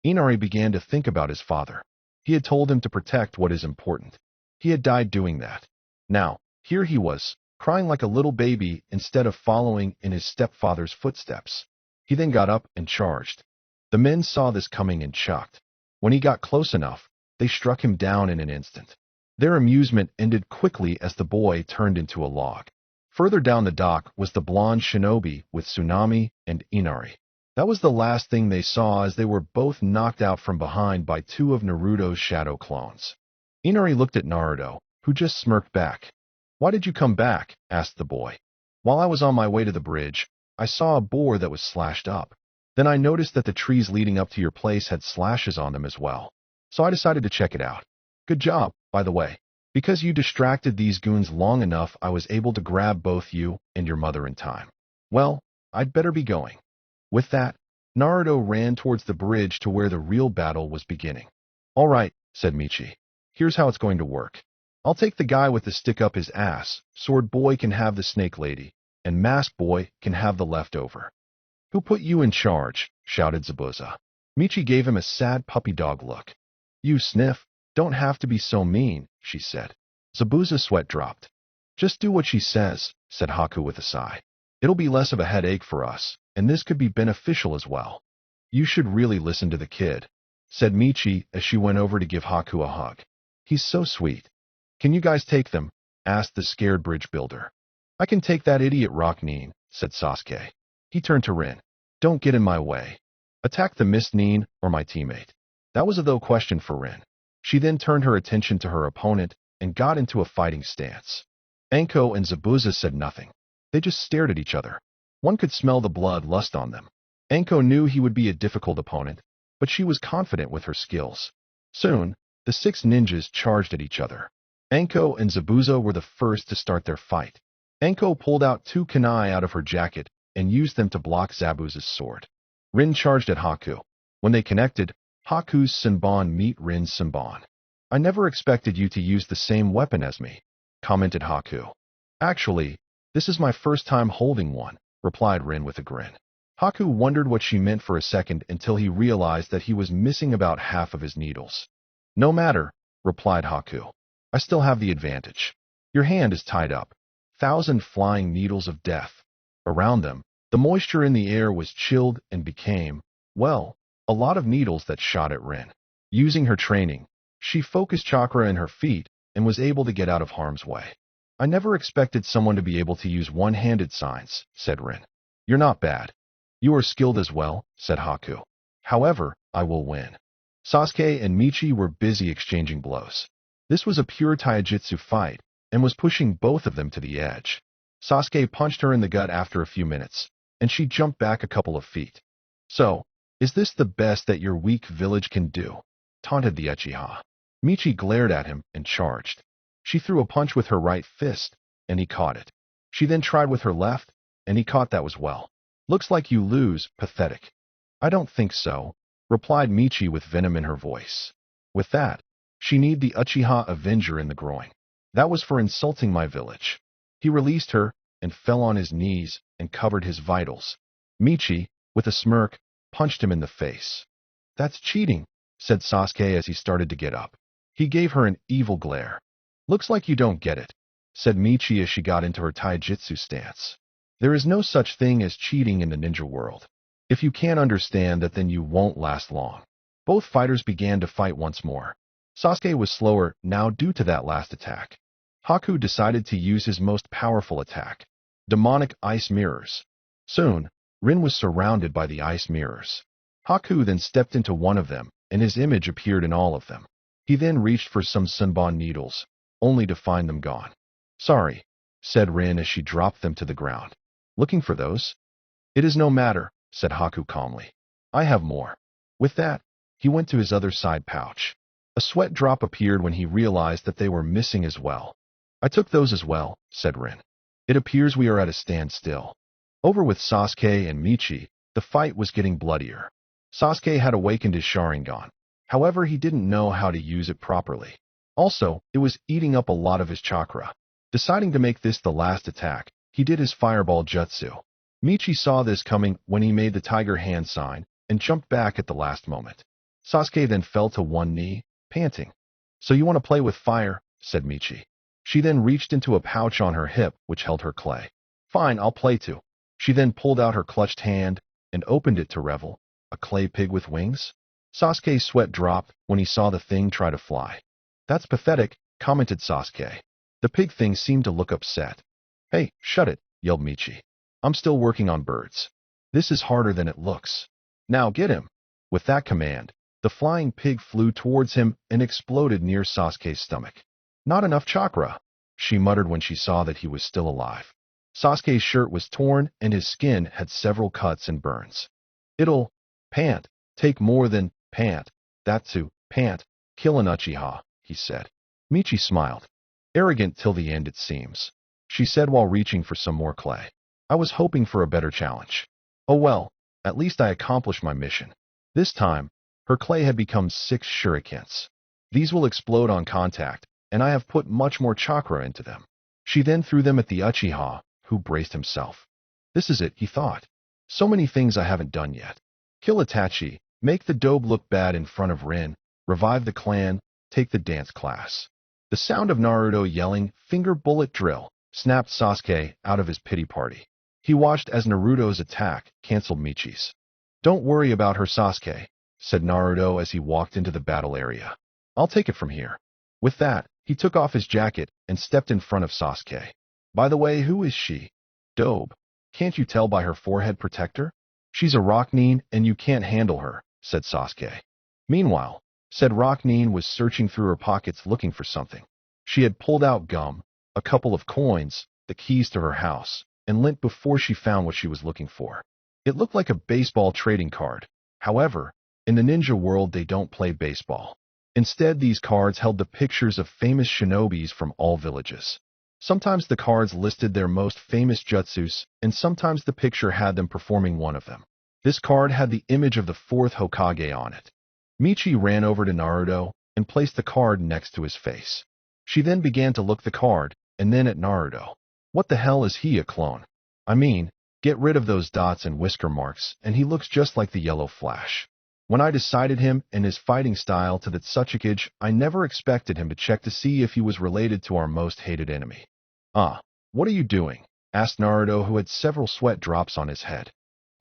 Inari began to think about his father. He had told him to protect what is important. He had died doing that. Now, here he was, crying like a little baby instead of following in his stepfather's footsteps. He then got up and charged. The men saw this coming and shocked. When he got close enough, they struck him down in an instant. Their amusement ended quickly as the boy turned into a log. Further down the dock was the blonde shinobi with Tsunami and Inari. That was the last thing they saw as they were both knocked out from behind by two of Naruto's shadow clones. Inari looked at Naruto, who just smirked back. "Why did you come back?" asked the boy. "While I was on my way to the bridge, I saw a boar that was slashed up. Then I noticed that the trees leading up to your place had slashes on them as well. So I decided to check it out. Good job, by the way. Because you distracted these goons long enough, I was able to grab both you and your mother in time. Well, I'd better be going." With that, Naruto ran towards the bridge to where the real battle was beginning. "All right," said Michi. "Here's how it's going to work. I'll take the guy with the stick up his ass, Sword Boy can have the Snake Lady, and Mask Boy can have the leftover." "Who put you in charge?" shouted Zabuza. Michi gave him a sad puppy dog look. "You, Sniff, don't have to be so mean," she said. Zabuza's sweat dropped. "Just do what she says," said Haku with a sigh. "It'll be less of a headache for us, and this could be beneficial as well." "You should really listen to the kid," said Michi as she went over to give Haku a hug. "He's so sweet." "Can you guys take them?" asked the scared bridge builder. "I can take that idiot Rockneen," said Sasuke. He turned to Rin. "Don't get in my way. Attack the Mist Neen or my teammate." That was a though question for Rin. She then turned her attention to her opponent and got into a fighting stance. Anko and Zabuza said nothing. They just stared at each other. One could smell the blood lust on them. Anko knew he would be a difficult opponent, but she was confident with her skills. Soon, the six ninjas charged at each other. Anko and Zabuza were the first to start their fight. Anko pulled out two kunai out of her jacket and used them to block Zabuza's sword. Rin charged at Haku. When they connected, Haku's Senbon meet Rin's Senbon. "I never expected you to use the same weapon as me," commented Haku. "Actually, this is my first time holding one," replied Rin with a grin. Haku wondered what she meant for a second until he realized that he was missing about half of his needles. "No matter," replied Haku. "I still have the advantage. Your hand is tied up. 1,000 flying needles of death." Around them, the moisture in the air was chilled and became, well, a lot of needles that shot at Rin. Using her training, she focused chakra in her feet and was able to get out of harm's way. "I never expected someone to be able to use one-handed signs," said Rin. "You're not bad. You are skilled as well," said Haku. "However, I will win." Sasuke and Michi were busy exchanging blows. This was a pure taijutsu fight and was pushing both of them to the edge. Sasuke punched her in the gut after a few minutes, and she jumped back a couple of feet. "So, is this the best that your weak village can do?" taunted the Uchiha. Michi glared at him and charged. She threw a punch with her right fist, and he caught it. She then tried with her left, and he caught that as well. "Looks like you lose, pathetic." "I don't think so," replied Michi with venom in her voice. With that, she kneed the Uchiha Avenger in the groin. "That was for insulting my village." He released her and fell on his knees and covered his vitals. Michi, with a smirk, punched him in the face. "That's cheating," said Sasuke as he started to get up. He gave her an evil glare. "Looks like you don't get it," said Michi as she got into her taijutsu stance. "There is no such thing as cheating in the ninja world. If you can't understand that, then you won't last long." Both fighters began to fight once more. Sasuke was slower now due to that last attack. Haku decided to use his most powerful attack, demonic ice mirrors. Soon, Rin was surrounded by the ice mirrors. Haku then stepped into one of them, and his image appeared in all of them. He then reached for some Senbon needles, only to find them gone. "Sorry," said Rin as she dropped them to the ground. "Looking for those?" "It is no matter," said Haku calmly. "I have more." With that, he went to his other side pouch. A sweat drop appeared when he realized that they were missing as well. I took those as well, said Rin. It appears we are at a standstill. Over with Sasuke and Michi, the fight was getting bloodier. Sasuke had awakened his Sharingan. However, he didn't know how to use it properly. Also, it was eating up a lot of his chakra. Deciding to make this the last attack, he did his fireball jutsu. Michi saw this coming when he made the tiger hand sign and jumped back at the last moment. Sasuke then fell to one knee, panting. So you want to play with fire, said Michi. She then reached into a pouch on her hip which held her clay. Fine, I'll play too. She then pulled out her clutched hand and opened it to revel. A clay pig with wings? Sasuke's sweat dropped when he saw the thing try to fly. That's pathetic, commented Sasuke. The pig thing seemed to look upset. Hey, shut it, yelled Michi. I'm still working on birds. This is harder than it looks. Now get him. With that command, the flying pig flew towards him and exploded near Sasuke's stomach. Not enough chakra, she muttered when she saw that he was still alive. Sasuke's shirt was torn and his skin had several cuts and burns. It'll take more than that to kill an Uchiha, he said. Michi smiled. Arrogant till the end it seems, she said while reaching for some more clay. I was hoping for a better challenge. Oh well, at least I accomplished my mission. This time, her clay had become 6 shurikens. These will explode on contact, and I have put much more chakra into them. She then threw them at the Uchiha, who braced himself. This is it, he thought. So many things I haven't done yet. Kill Itachi, make the dobe look bad in front of Rin, revive the clan, take the dance class. The sound of Naruto yelling, finger bullet drill, snapped Sasuke out of his pity party. He watched as Naruto's attack canceled Michi's. Don't worry about her, Sasuke, said Naruto as he walked into the battle area. I'll take it from here. With that, he took off his jacket and stepped in front of Sasuke. By the way, who is she? Dobe. Can't you tell by her forehead protector? She's a Rocknin and you can't handle her, said Sasuke. Meanwhile, said Rocknin was searching through her pockets looking for something. She had pulled out gum, a couple of coins, the keys to her house, and lint before she found what she was looking for. It looked like a baseball trading card. However, in the ninja world they don't play baseball. Instead, these cards held the pictures of famous shinobis from all villages. Sometimes the cards listed their most famous jutsus, and sometimes the picture had them performing one of them. This card had the image of the 4th Hokage on it. Michi ran over to Naruto and placed the card next to his face. She then began to look the card, and then at Naruto. What the hell is he, a clone? I mean, get rid of those dots and whisker marks, and he looks just like the yellow Flash. When I decided him and his fighting style to that Tsuchikage, I never expected him to check to see if he was related to our most hated enemy. What are you doing? Asked Naruto, who had several sweat drops on his head.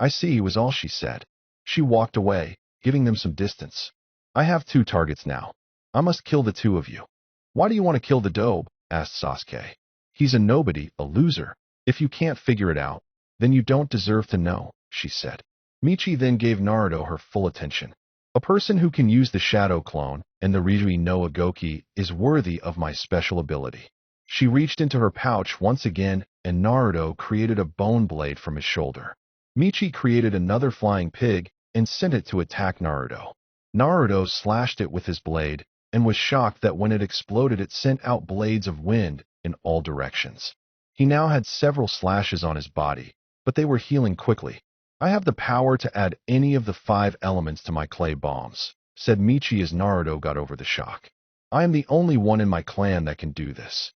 I see, was all she said. She walked away, giving them some distance. I have 2 targets now. I must kill the 2 of you. Why do you want to kill the dobe? Asked Sasuke. He's a nobody, a loser. If you can't figure it out, then you don't deserve to know, she said. Michi then gave Naruto her full attention. A person who can use the Shadow Clone and the Ryujui no Agoki is worthy of my special ability. She reached into her pouch once again, and Naruto created a bone blade from his shoulder. Michi created another flying pig and sent it to attack Naruto. Naruto slashed it with his blade and was shocked that when it exploded it sent out blades of wind in all directions. He now had several slashes on his body, but they were healing quickly. I have the power to add any of the 5 elements to my clay bombs, said Michi as Naruto got over the shock. I am the only one in my clan that can do this.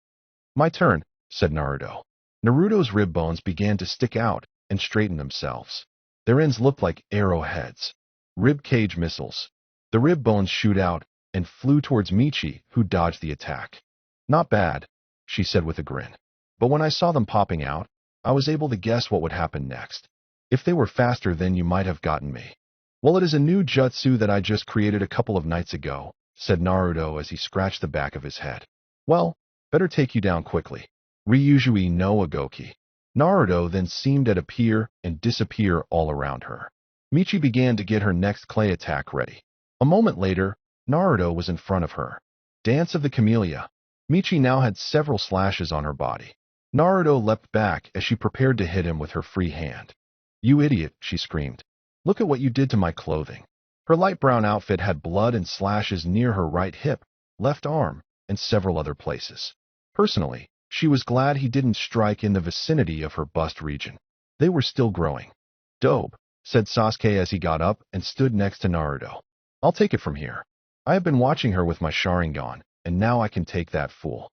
My turn, said Naruto. Naruto's rib bones began to stick out and straighten themselves. Their ends looked like arrowheads. Rib cage missiles. The rib bones shoot out and flew towards Michi, who dodged the attack. Not bad, she said with a grin. But when I saw them popping out, I was able to guess what would happen next. If they were faster, then you might have gotten me. Well, it is a new jutsu that I just created a couple of nights ago, said Naruto as he scratched the back of his head. Well, better take you down quickly. Ryujui no Agoki. Naruto then seemed to appear and disappear all around her. Michi began to get her next clay attack ready. A moment later, Naruto was in front of her. Dance of the Camellia. Michi now had several slashes on her body. Naruto leapt back as she prepared to hit him with her free hand. You idiot, she screamed. Look at what you did to my clothing. Her light brown outfit had blood and slashes near her right hip, left arm, and several other places. Personally, she was glad he didn't strike in the vicinity of her bust region. They were still growing. Dope, said Sasuke as he got up and stood next to Naruto. I'll take it from here. I have been watching her with my Sharingan, and now I can take that fool.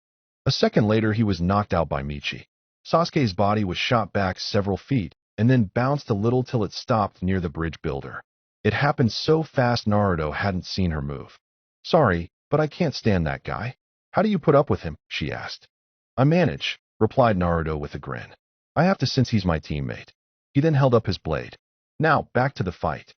A second later, he was knocked out by Michi. Sasuke's body was shot back several feet, and then bounced a little till it stopped near the bridge builder. It happened so fast Naruto hadn't seen her move. Sorry, but I can't stand that guy. How do you put up with him? She asked. I manage, replied Naruto with a grin. I have to since he's my teammate. He then held up his blade. Now, back to the fight.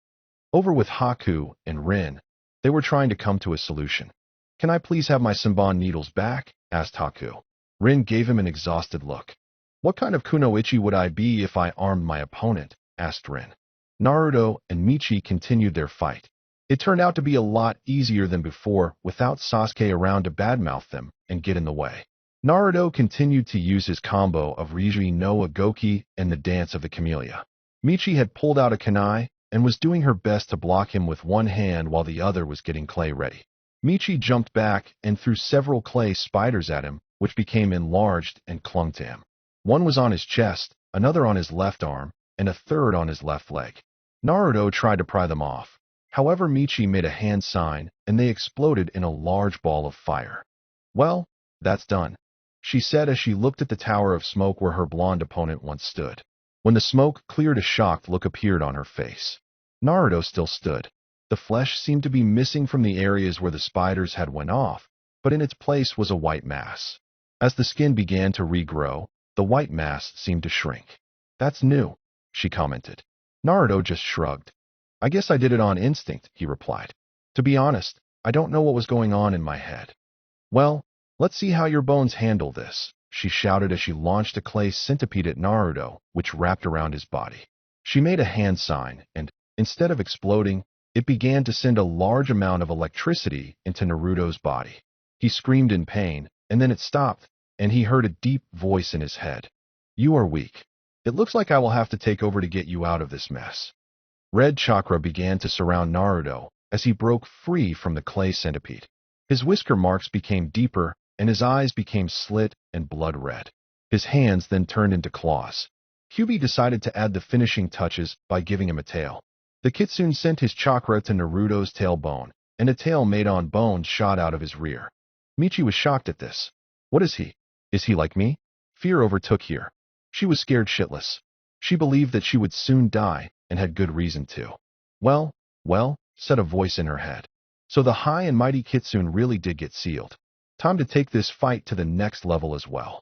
Over with Haku and Rin, they were trying to come to a solution. Can I please have my Senbon needles back? Asked Haku. Rin gave him an exhausted look. What kind of kunoichi would I be if I armed my opponent? Asked Rin. Naruto and Michi continued their fight. It turned out to be a lot easier than before without Sasuke around to badmouth them and get in the way. Naruto continued to use his combo of Ryuji no Agoki and the Dance of the Camellia. Michi had pulled out a kunai and was doing her best to block him with one hand while the other was getting clay ready. Michi jumped back and threw several clay spiders at him, which became enlarged and clung to him. One was on his chest, another on his left arm, and a third on his left leg. Naruto tried to pry them off. However, Michi made a hand sign, and they exploded in a large ball of fire. Well, that's done, she said as she looked at the tower of smoke where her blonde opponent once stood. When the smoke cleared, a shocked look appeared on her face. Naruto still stood. The flesh seemed to be missing from the areas where the spiders had went off, but in its place was a white mass. As the skin began to regrow, the white mass seemed to shrink. That's new, she commented. Naruto just shrugged. I guess I did it on instinct, he replied. To be honest, I don't know what was going on in my head. Well, let's see how your bones handle this, she shouted as she launched a clay centipede at Naruto, which wrapped around his body. She made a hand sign, and, instead of exploding, it began to send a large amount of electricity into Naruto's body. He screamed in pain, and then it stopped, and he heard a deep voice in his head. You are weak. It looks like I will have to take over to get you out of this mess. Red chakra began to surround Naruto as he broke free from the clay centipede. His whisker marks became deeper, and his eyes became slit and blood red. His hands then turned into claws. Kyuubi decided to add the finishing touches by giving him a tail. The kitsune sent his chakra to Naruto's tailbone, and a tail made on bone shot out of his rear. Michi was shocked at this. What is he? Is he like me? Fear overtook her. She was scared shitless. She believed that she would soon die, and had good reason to. Well, said a voice in her head. So the high and mighty kitsune really did get sealed. Time to take this fight to the next level as well.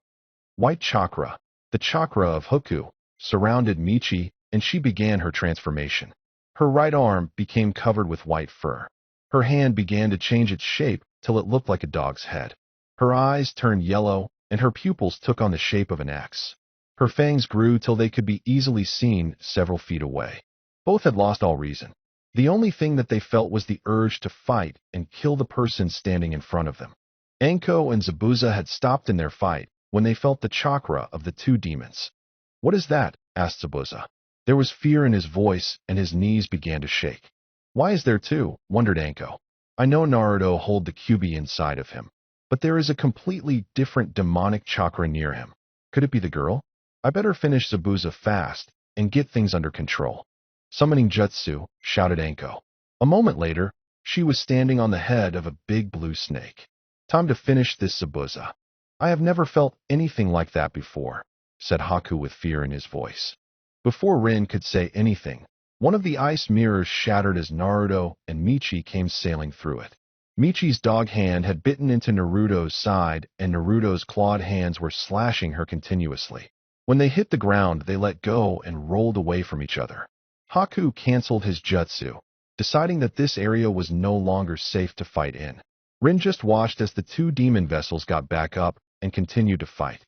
White chakra, the chakra of Haku, surrounded Michi, and she began her transformation. Her right arm became covered with white fur. Her hand began to change its shape till it looked like a dog's head. Her eyes turned yellow, and her pupils took on the shape of an X. Her fangs grew till they could be easily seen several feet away. Both had lost all reason. The only thing that they felt was the urge to fight and kill the person standing in front of them. Anko and Zabuza had stopped in their fight when they felt the chakra of the two demons. What is that? Asked Zabuza. There was fear in his voice, and his knees began to shake. Why is there two? Wondered Anko. I know Naruto hold the Kyuubi inside of him, but there is a completely different demonic chakra near him. Could it be the girl? I better finish Zabuza fast and get things under control. Summoning Jutsu, shouted Anko. A moment later, she was standing on the head of a big blue snake. Time to finish this Zabuza. I have never felt anything like that before, said Haku with fear in his voice. Before Rin could say anything, one of the ice mirrors shattered as Naruto and Michi came sailing through it. Michi's dog hand had bitten into Naruto's side, and Naruto's clawed hands were slashing her continuously. When they hit the ground, they let go and rolled away from each other. Haku canceled his jutsu, deciding that this area was no longer safe to fight in. Rin just watched as the two demon vessels got back up and continued to fight.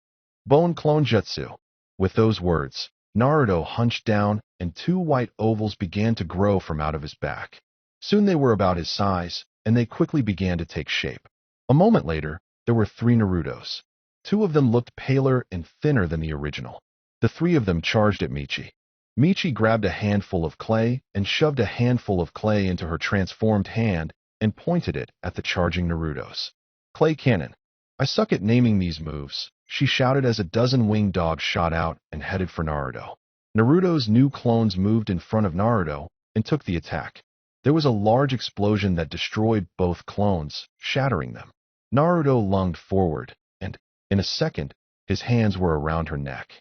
Bone clone jutsu. With those words, Naruto hunched down, and two white ovals began to grow from out of his back. Soon they were about his size, and they quickly began to take shape. A moment later, there were 3 Narutos. 2 of them looked paler and thinner than the original. The 3 of them charged at Michi. Michi grabbed a handful of clay and shoved a handful of clay into her transformed hand and pointed it at the charging Narutos. Clay cannon. I suck at naming these moves, she shouted as a dozen winged dogs shot out and headed for Naruto. Naruto's new clones moved in front of Naruto and took the attack. There was a large explosion that destroyed both clones, shattering them. Naruto lunged forward, and, in a second, his hands were around her neck.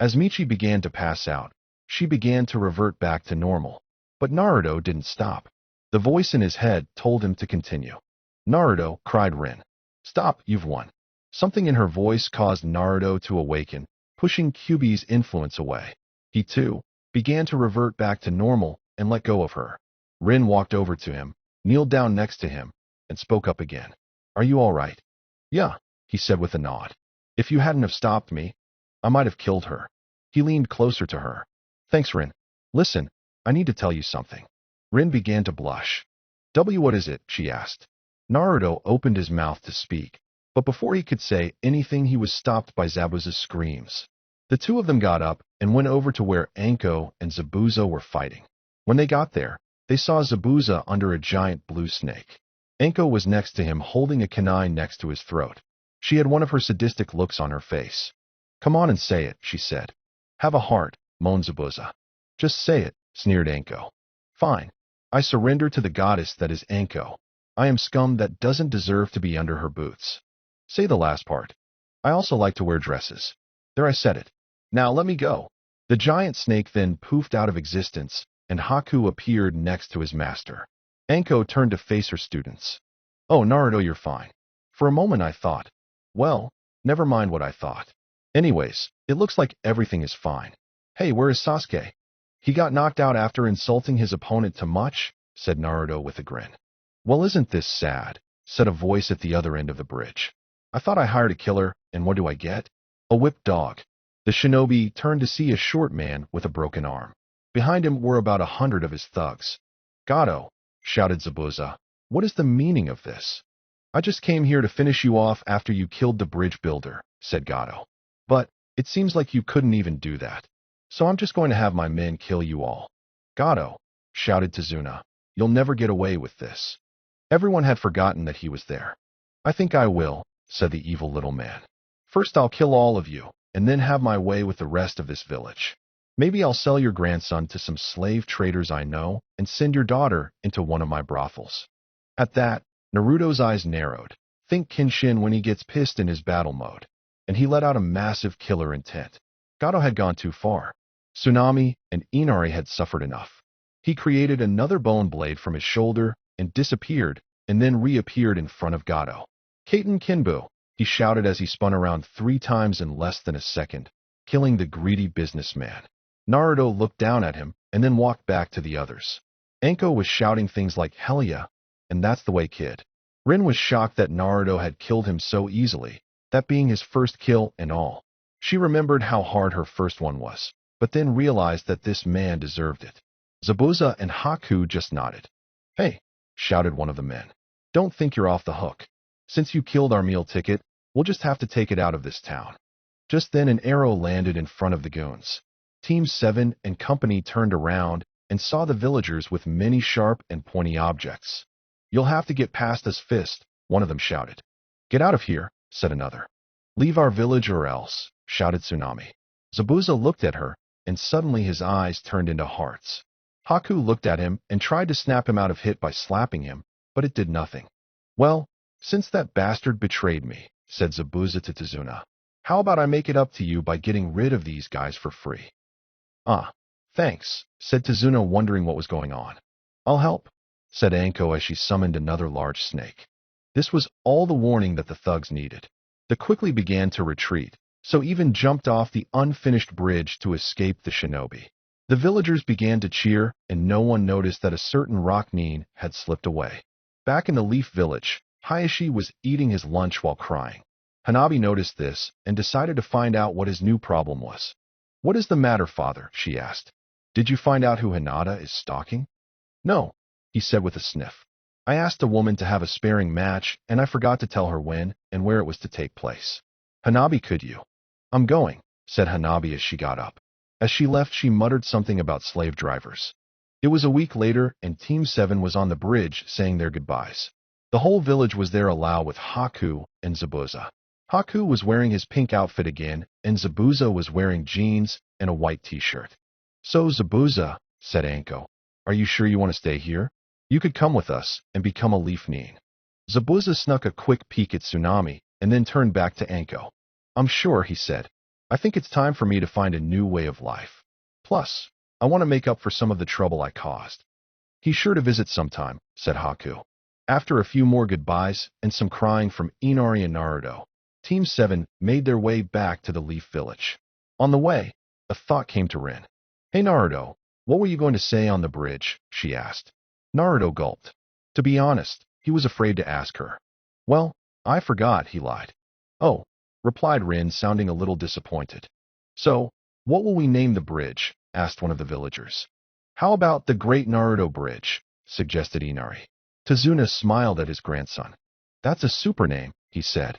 As Michi began to pass out, she began to revert back to normal. But Naruto didn't stop. The voice in his head told him to continue. Naruto, cried Rin. Stop, you've won. Something in her voice caused Naruto to awaken, pushing Kyuubi's influence away. He, too, began to revert back to normal and let go of her. Rin walked over to him, kneeled down next to him, and spoke up again. Are you all right? Yeah, he said with a nod. If you hadn't have stopped me, I might have killed her. He leaned closer to her. Thanks, Rin. Listen, I need to tell you something. Rin began to blush. What is it? She asked. Naruto opened his mouth to speak, but before he could say anything he was stopped by Zabuza's screams. The two of them got up and went over to where Anko and Zabuza were fighting. When they got there, they saw Zabuza under a giant blue snake. Anko was next to him holding a kunai next to his throat. She had one of her sadistic looks on her face. Come on and say it, she said. Have a heart, moaned Zabuza. Just say it, sneered Anko. Fine. I surrender to the goddess that is Anko. I am scum that doesn't deserve to be under her boots. Say the last part. I also like to wear dresses. There, I said it. Now let me go. The giant snake then poofed out of existence, and Haku appeared next to his master. Anko turned to face her students. Oh, Naruto, you're fine. For a moment I thought. Well, never mind what I thought. Anyways, it looks like everything is fine. Hey, where is Sasuke? He got knocked out after insulting his opponent too much, said Naruto with a grin. Well, isn't this sad, said a voice at the other end of the bridge. I thought I hired a killer, and what do I get? A whipped dog. The shinobi turned to see a short man with a broken arm. Behind him were about 100 of his thugs. Gato, shouted Zabuza. What is the meaning of this? I just came here to finish you off after you killed the bridge builder, said Gato. But it seems like you couldn't even do that. So I'm just going to have my men kill you all. Gato, shouted Tazuna. You'll never get away with this. Everyone had forgotten that he was there. I think I will, said the evil little man. First I'll kill all of you, and then have my way with the rest of this village. Maybe I'll sell your grandson to some slave traders I know and send your daughter into one of my brothels. At that, Naruto's eyes narrowed. Think Kenshin when he gets pissed in his battle mode. And he let out a massive killer intent. Gato had gone too far. Tsunami and Inari had suffered enough. He created another bone blade from his shoulder and disappeared, and then reappeared in front of Gato. Kaiten Kinbu, he shouted as he spun around 3 times in less than a second, killing the greedy businessman. Naruto looked down at him and then walked back to the others. Anko was shouting things like, hell yeah, and that's the way, kid. Rin was shocked that Naruto had killed him so easily, that being his first kill and all. She remembered how hard her first one was, but then realized that this man deserved it. Zabuza and Haku just nodded. Hey, shouted one of the men. Don't think you're off the hook. Since you killed our meal ticket, we'll just have to take it out of this town. Just then an arrow landed in front of the goons. Team 7 and company turned around and saw the villagers with many sharp and pointy objects. You'll have to get past us fist, one of them shouted. Get out of here, said another. Leave our village or else, shouted Tsunami. Zabuza looked at her, and suddenly his eyes turned into hearts. Haku looked at him and tried to snap him out of hit by slapping him, but it did nothing. Well, since that bastard betrayed me, said Zabuza to Tazuna, how about I make it up to you by getting rid of these guys for free? Ah, thanks, said Tazuna, wondering what was going on. I'll help, said Anko as she summoned another large snake. This was all the warning that the thugs needed. They quickly began to retreat, so even jumped off the unfinished bridge to escape the shinobi. The villagers began to cheer, and no one noticed that a certain Rocknin had slipped away. Back in the Leaf Village, Hayashi was eating his lunch while crying. Hanabi noticed this and decided to find out what his new problem was. What is the matter, father? She asked. Did you find out who Hinata is stalking? No, he said with a sniff. I asked a woman to have a sparring match, and I forgot to tell her when and where it was to take place. Hanabi, could you? I'm going, said Hanabi as she got up. As she left, she muttered something about slave drivers. It was a week later, and Team 7 was on the bridge saying their goodbyes. The whole village was there along with Haku and Zabuza. Haku was wearing his pink outfit again, and Zabuza was wearing jeans and a white t-shirt. "So, Zabuza," said Anko, "are you sure you want to stay here? You could come with us and become a leaf neen." Zabuza snuck a quick peek at Tsunami and then turned back to Anko. "I'm sure," he said. "I think it's time for me to find a new way of life. Plus, I want to make up for some of the trouble I caused." "He's sure to visit sometime," said Haku. After a few more goodbyes and some crying from Inari and Naruto, Team 7 made their way back to the Leaf Village. On the way, a thought came to Rin. "Hey Naruto, what were you going to say on the bridge?" she asked. Naruto gulped. To be honest, he was afraid to ask her. "Well, I forgot," he lied. "Oh," replied Rin, sounding a little disappointed. "So, what will we name the bridge?" asked one of the villagers. "How about the Great Naruto Bridge?" suggested Inari. Tazuna smiled at his grandson. "That's a super name," he said.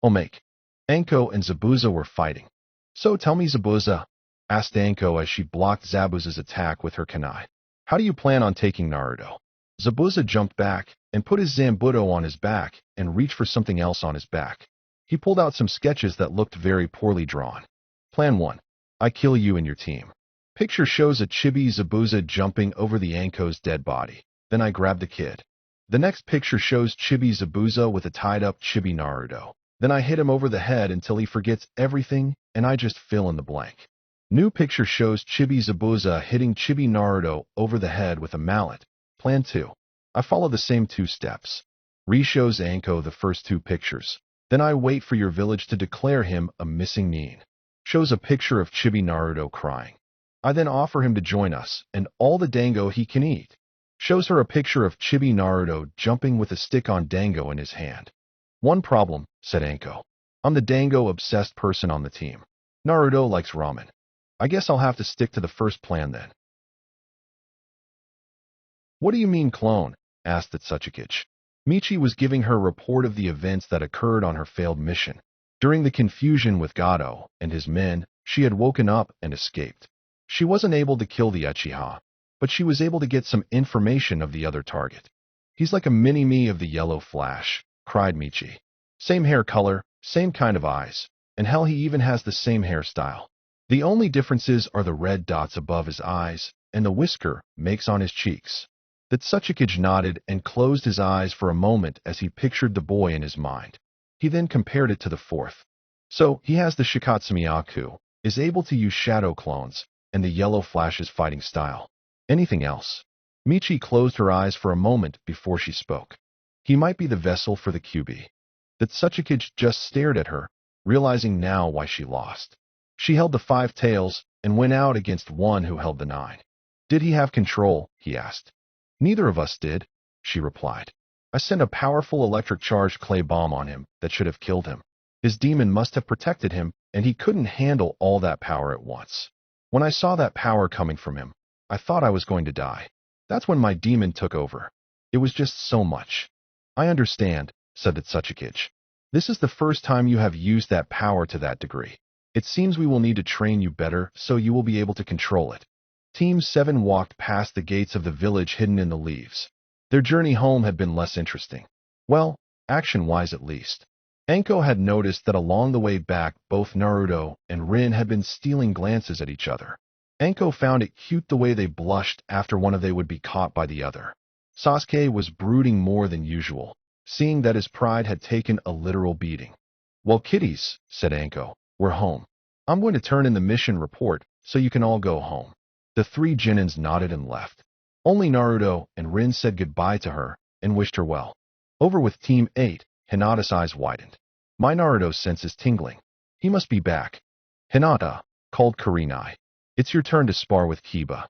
"Omake." Anko and Zabuza were fighting. "So tell me, Zabuza," asked Anko as she blocked Zabuza's attack with her kunai. "How do you plan on taking Naruto?" Zabuza jumped back and put his Zambuto on his back and reached for something else on his back. He pulled out some sketches that looked very poorly drawn. "Plan 1. I kill you and your team." Picture shows a chibi Zabuza jumping over the Anko's dead body. "Then I grab the kid." The next picture shows chibi Zabuza with a tied-up chibi Naruto. "Then I hit him over the head until he forgets everything, and I just fill in the blank." New picture shows chibi Zabuza hitting chibi Naruto over the head with a mallet. Plan 2. I follow the same 2 steps. Re-shows Anko the first 2 pictures. "Then I wait for your village to declare him a missing nin." Shows a picture of chibi Naruto crying. "I then offer him to join us, and all the dango he can eat." Shows her a picture of chibi Naruto jumping with a stick on dango in his hand. "One problem," said Anko. "I'm the dango-obsessed person on the team. Naruto likes ramen. I guess I'll have to stick to the first plan then." "What do you mean, clone?" asked Tsuchikage. Michi was giving her a report of the events that occurred on her failed mission. During the confusion with Gato and his men, she had woken up and escaped. She wasn't able to kill the Uchiha, but she was able to get some information of the other target. "He's like a mini-me of the Yellow Flash," cried Michi. "Same hair color, same kind of eyes, and hell, he even has the same hairstyle. The only differences are the red dots above his eyes and the whisker makes on his cheeks." The Tsuchikage nodded and closed his eyes for a moment as he pictured the boy in his mind. He then compared it to the fourth. "So, he has the Shikatsumiyaku, is able to use shadow clones, and the Yellow Flash's fighting style. Anything else?" Michi closed her eyes for a moment before she spoke. "He might be the vessel for the QB." The Tsuchikage just stared at her, realizing now why she lost. She held the 5 tails and went out against one who held the 9. "Did he have control?" he asked. "Neither of us did," she replied. "I sent a powerful electric-charged clay bomb on him that should have killed him. His demon must have protected him, and he couldn't handle all that power at once. When I saw that power coming from him, I thought I was going to die. That's when my demon took over. It was just so much." "I understand," said the Tsuchikage. "This is the first time you have used that power to that degree. It seems we will need to train you better so you will be able to control it." Team 7 walked past the gates of the village hidden in the leaves. Their journey home had been less interesting. Well, action-wise at least. Anko had noticed that along the way back, both Naruto and Rin had been stealing glances at each other. Anko found it cute the way they blushed after one of they would be caught by the other. Sasuke was brooding more than usual, seeing that his pride had taken a literal beating. "Well, kiddies," said Anko, "we're home. I'm going to turn in the mission report so you can all go home." The 3 Jinins nodded and left. Only Naruto and Rin said goodbye to her and wished her well. Over with Team 8, Hinata's eyes widened. "My Naruto senses tingling. He must be back." "Hinata," called Kurenai. "It's your turn to spar with Kiba."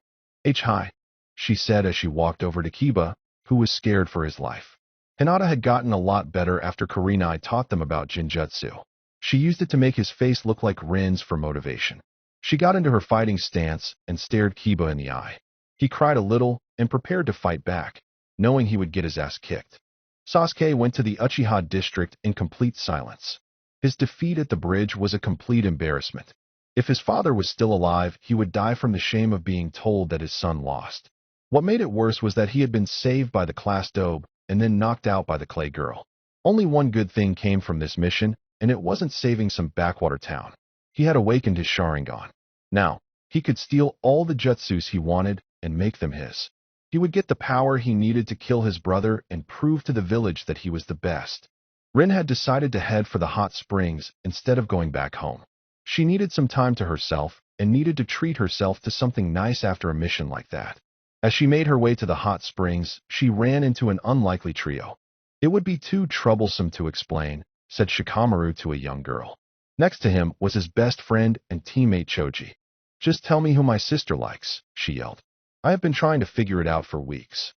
"Hi," she said as she walked over to Kiba, who was scared for his life. Hinata had gotten a lot better after Kurenai taught them about Jinjutsu. She used it to make his face look like Rin's for motivation. She got into her fighting stance and stared Kiba in the eye. He cried a little and prepared to fight back, knowing he would get his ass kicked. Sasuke went to the Uchiha district in complete silence. His defeat at the bridge was a complete embarrassment. If his father was still alive, he would die from the shame of being told that his son lost. What made it worse was that he had been saved by the class dobe and then knocked out by the clay girl. Only one good thing came from this mission, and it wasn't saving some backwater town. He had awakened his Sharingan. Now, he could steal all the jutsus he wanted and make them his. He would get the power he needed to kill his brother and prove to the village that he was the best. Rin had decided to head for the hot springs instead of going back home. She needed some time to herself and needed to treat herself to something nice after a mission like that. As she made her way to the hot springs, she ran into an unlikely trio. It would be too troublesome to explain, said Shikamaru to a young girl. Next to him was his best friend and teammate Choji. Just tell me who my sister likes, she yelled. I have been trying to figure it out for weeks.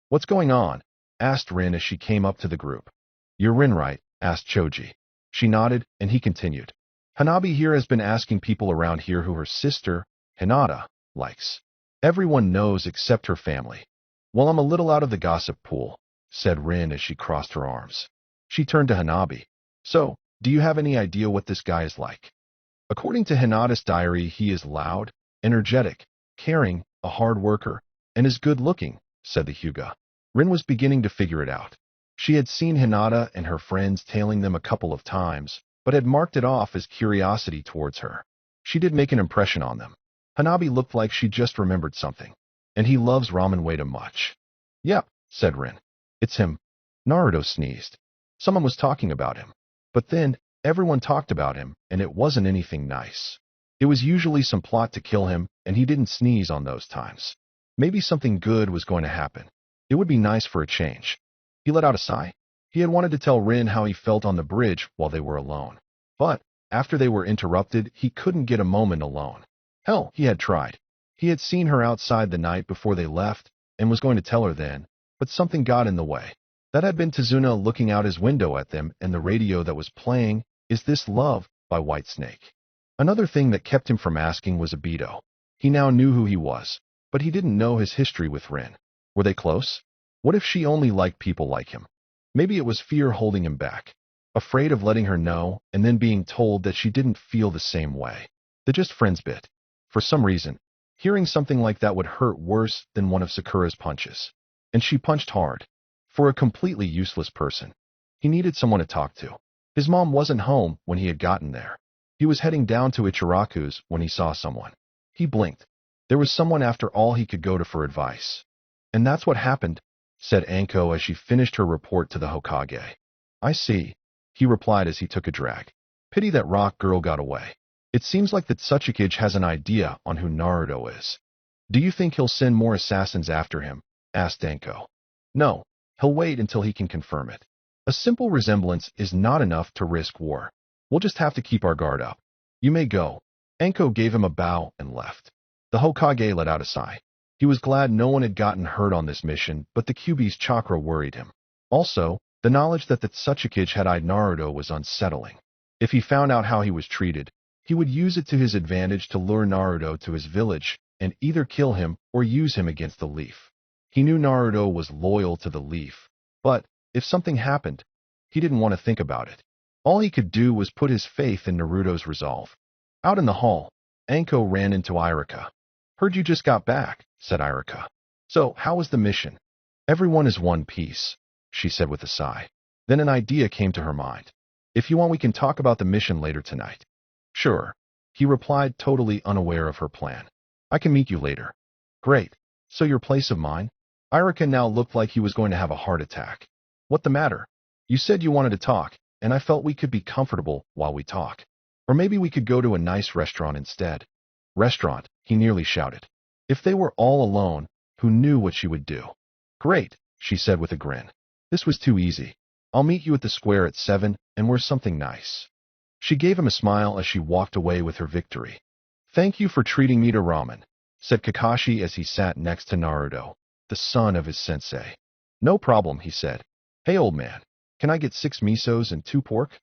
What's going on? Asked Rin as she came up to the group. You're Rin, right? Asked Choji. She nodded, and he continued. Hanabi here has been asking people around here who her sister, Hinata, likes. Everyone knows except her family. Well, I'm a little out of the gossip pool, said Rin as she crossed her arms. She turned to Hanabi. So, do you have any idea what this guy is like? According to Hinata's diary, he is loud, energetic, caring, a hard worker, and is good-looking, said the Hyuga. Rin was beginning to figure it out. She had seen Hinata and her friends tailing them a couple of times, but had marked it off as curiosity towards her. She did make an impression on them. Hanabi looked like she just remembered something. And he loves ramen way too much. Yep, said Rin. It's him. Naruto sneezed. Someone was talking about him. But then, everyone talked about him, and it wasn't anything nice. It was usually some plot to kill him, and he didn't sneeze on those times. Maybe something good was going to happen. It would be nice for a change. He let out a sigh. He had wanted to tell Rin how he felt on the bridge while they were alone. But, after they were interrupted, he couldn't get a moment alone. Hell, he had tried. He had seen her outside the night before they left, and was going to tell her then, but something got in the way. That had been Tazuna looking out his window at them, and the radio that was playing, Is This Love, by Whitesnake. Another thing that kept him from asking was Obito. He now knew who he was, but he didn't know his history with Rin. Were they close? What if she only liked people like him? Maybe it was fear holding him back, afraid of letting her know and then being told that she didn't feel the same way. The just friends bit. For some reason, hearing something like that would hurt worse than one of Sakura's punches. And she punched hard. For a completely useless person. He needed someone to talk to. His mom wasn't home when he had gotten there. He was heading down to Ichiraku's when he saw someone. He blinked. There was someone after all he could go to for advice. And that's what happened, said Anko as she finished her report to the Hokage. I see, he replied as he took a drag. Pity that rock girl got away. It seems like that Tsuchikage has an idea on who Naruto is. Do you think he'll send more assassins after him? Asked Anko. No, he'll wait until he can confirm it. A simple resemblance is not enough to risk war. We'll just have to keep our guard up. You may go. Anko gave him a bow and left. The Hokage let out a sigh. He was glad no one had gotten hurt on this mission, but the Kyuubi's chakra worried him. Also, the knowledge that the Tsuchikage had eyed Naruto was unsettling. If he found out how he was treated, he would use it to his advantage to lure Naruto to his village and either kill him or use him against the Leaf. He knew Naruto was loyal to the Leaf, but if something happened, he didn't want to think about it. All he could do was put his faith in Naruto's resolve. Out in the hall, Anko ran into Irika. Heard you just got back, said Irika. So, how was the mission? Everyone is one piece, she said with a sigh. Then an idea came to her mind. If you want, we can talk about the mission later tonight. Sure, he replied, totally unaware of her plan. I can meet you later. Great. So your place of mine? Irika now looked like he was going to have a heart attack. What the matter? You said you wanted to talk, and I felt we could be comfortable while we talk. Or maybe we could go to a nice restaurant instead. Restaurant, he nearly shouted. If they were all alone, who knew what she would do? Great, she said with a grin. This was too easy. I'll meet you at the square at 7, and we're something nice. She gave him a smile as she walked away with her victory. Thank you for treating me to ramen, said Kakashi as he sat next to Naruto, the son of his sensei. No problem, he said. Hey old man, can I get 6 misos and 2 pork?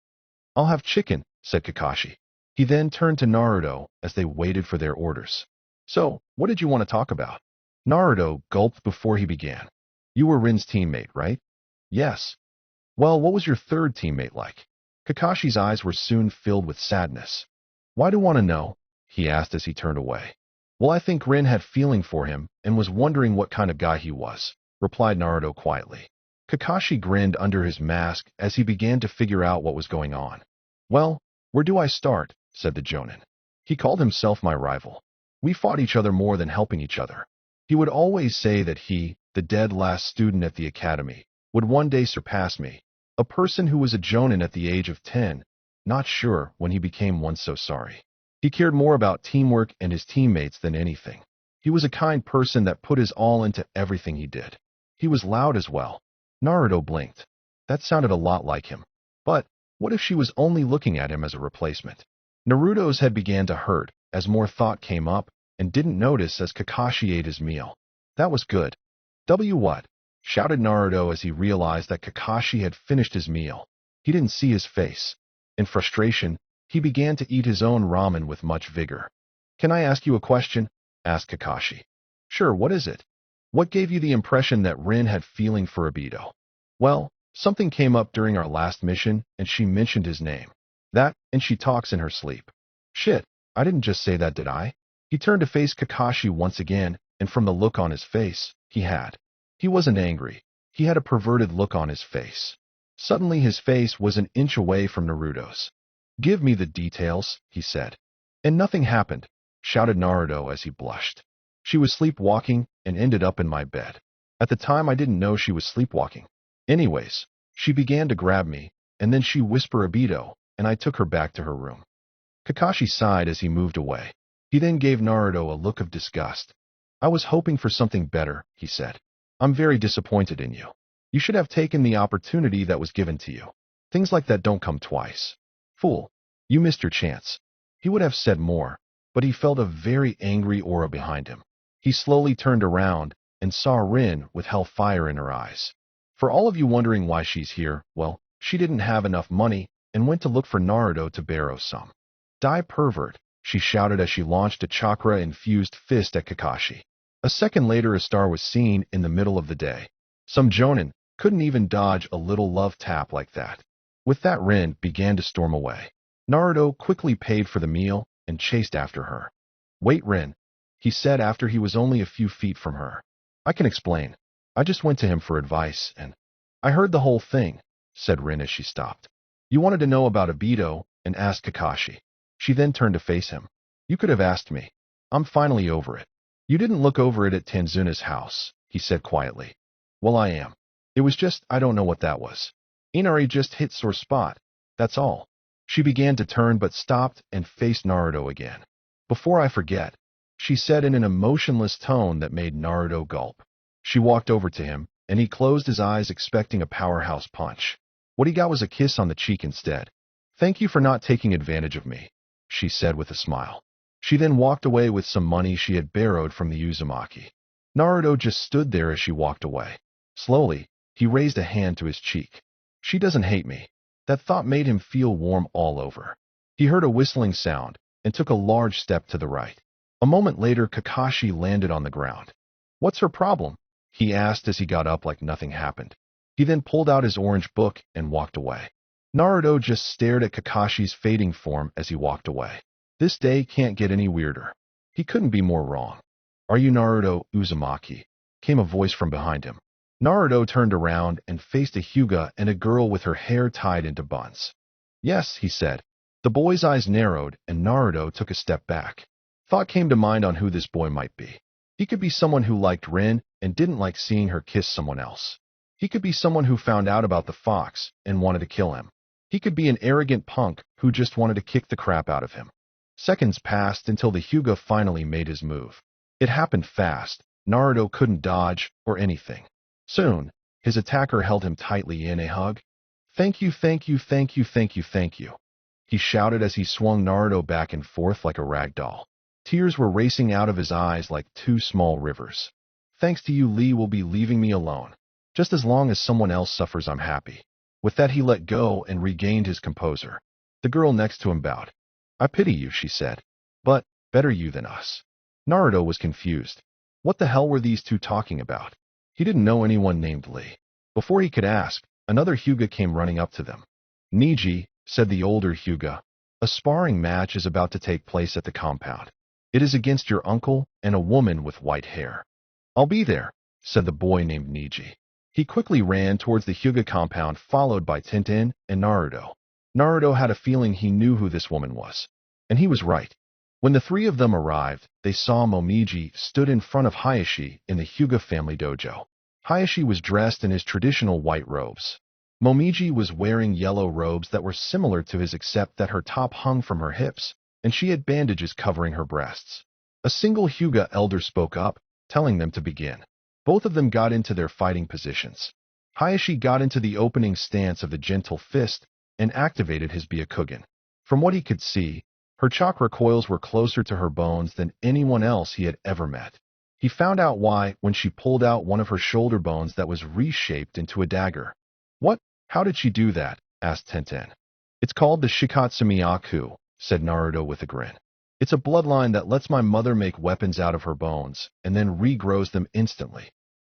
I'll have chicken, said Kakashi. He then turned to Naruto as they waited for their orders. So, what did you want to talk about? Naruto gulped before he began. You were Rin's teammate, right? Yes. Well, what was your third teammate like? Kakashi's eyes were soon filled with sadness. Why do you want to know? he asked as he turned away. Well, I think Rin had feeling for him and was wondering what kind of guy he was, replied Naruto quietly. Kakashi grinned under his mask as he began to figure out what was going on. Well, where do I start? Said the Jonin. He called himself my rival. We fought each other more than helping each other. He would always say that he, the dead last student at the academy, would one day surpass me, a person who was a Jonin at the age of 10, not sure when he became one. So sorry. He cared more about teamwork and his teammates than anything. He was a kind person that put his all into everything he did. He was loud as well. Naruto blinked. That sounded a lot like him. But what if she was only looking at him as a replacement? Naruto's head began to hurt as more thought came up and didn't notice as Kakashi ate his meal. That was good. What? Shouted Naruto as he realized that Kakashi had finished his meal. He didn't see his face. In frustration, he began to eat his own ramen with much vigor. Can I ask you a question? Asked Kakashi. Sure, what is it? What gave you the impression that Rin had feeling for Obito? Well, something came up during our last mission and she mentioned his name. That, and she talks in her sleep. Shit, I didn't just say that, did I? He turned to face Kakashi once again, and from the look on his face, he wasn't angry. He had a perverted look on his face. Suddenly his face was an inch away from Naruto's. Give me the details, he said. And nothing happened, shouted Naruto as he blushed. She was sleepwalking and ended up in my bed. At the time I didn't know she was sleepwalking. Anyways, she began to grab me, and then she whispered Obito, and I took her back to her room. Kakashi sighed as he moved away. He then gave Naruto a look of disgust. I was hoping for something better, he said. I'm very disappointed in you. You should have taken the opportunity that was given to you. Things like that don't come twice. Fool, you missed your chance. He would have said more, but he felt a very angry aura behind him. He slowly turned around and saw Rin with hellfire in her eyes. For all of you wondering why she's here, well, she didn't have enough money and went to look for Naruto to borrow some. Die pervert, she shouted as she launched a chakra-infused fist at Kakashi. A second later, a star was seen in the middle of the day. Some Jonin couldn't even dodge a little love tap like that. With that, Rin began to storm away. Naruto quickly paid for the meal and chased after her. Wait, Rin, he said after he was only a few feet from her. I can explain. I just went to him for advice and... I heard the whole thing, said Rin as she stopped. You wanted to know about Obito and asked Kakashi. She then turned to face him. You could have asked me. I'm finally over it. You didn't look over it at Tanzuna's house, he said quietly. Well, I am. It was just, I don't know what that was. Inari just hit sore spot. That's all. She began to turn but stopped and faced Naruto again. Before I forget, she said in an emotionless tone that made Naruto gulp. She walked over to him, and he closed his eyes expecting a powerhouse punch. What he got was a kiss on the cheek instead. Thank you for not taking advantage of me, she said with a smile. She then walked away with some money she had borrowed from the Uzumaki. Naruto just stood there as she walked away. Slowly, he raised a hand to his cheek. She doesn't hate me. That thought made him feel warm all over. He heard a whistling sound and took a large step to the right. A moment later, Kakashi landed on the ground. What's her problem? He asked as he got up like nothing happened. He then pulled out his orange book and walked away. Naruto just stared at Kakashi's fading form as he walked away. This day can't get any weirder. He couldn't be more wrong. Are you Naruto Uzumaki? Came a voice from behind him. Naruto turned around and faced a Hyuga and a girl with her hair tied into buns. Yes, he said. The boy's eyes narrowed and Naruto took a step back. Thought came to mind on who this boy might be. He could be someone who liked Rin and didn't like seeing her kiss someone else. He could be someone who found out about the fox and wanted to kill him. He could be an arrogant punk who just wanted to kick the crap out of him. Seconds passed until the Hyuga finally made his move. It happened fast. Naruto couldn't dodge or anything. Soon, his attacker held him tightly in a hug. Thank you, thank you, thank you, thank you, thank you, he shouted as he swung Naruto back and forth like a rag doll. Tears were racing out of his eyes like two small rivers. Thanks to you, Lee will be leaving me alone. Just as long as someone else suffers, I'm happy. With that, he let go and regained his composure. The girl next to him bowed. I pity you, she said. But, better you than us. Naruto was confused. What the hell were these two talking about? He didn't know anyone named Lee. Before he could ask, another Hyuga came running up to them. Niji, said the older Hyuga. A sparring match is about to take place at the compound. It is against your uncle and a woman with white hair. I'll be there, said the boy named Niji. He quickly ran towards the Hyuga compound, followed by Tintin and Naruto. Naruto had a feeling he knew who this woman was. And he was right. When the three of them arrived, they saw Momiji stood in front of Hayashi in the Hyuga family dojo. Hayashi was dressed in his traditional white robes. Momiji was wearing yellow robes that were similar to his except that her top hung from her hips, and she had bandages covering her breasts. A single Hyuga elder spoke up, telling them to begin. Both of them got into their fighting positions. Hayashi got into the opening stance of the gentle fist and activated his Byakugan. From what he could see, her chakra coils were closer to her bones than anyone else he had ever met. He found out why when she pulled out one of her shoulder bones that was reshaped into a dagger. What? How did she do that? Asked Tenten. It's called the Shikatsumiyaku, said Naruto with a grin. It's a bloodline that lets my mother make weapons out of her bones and then regrows them instantly.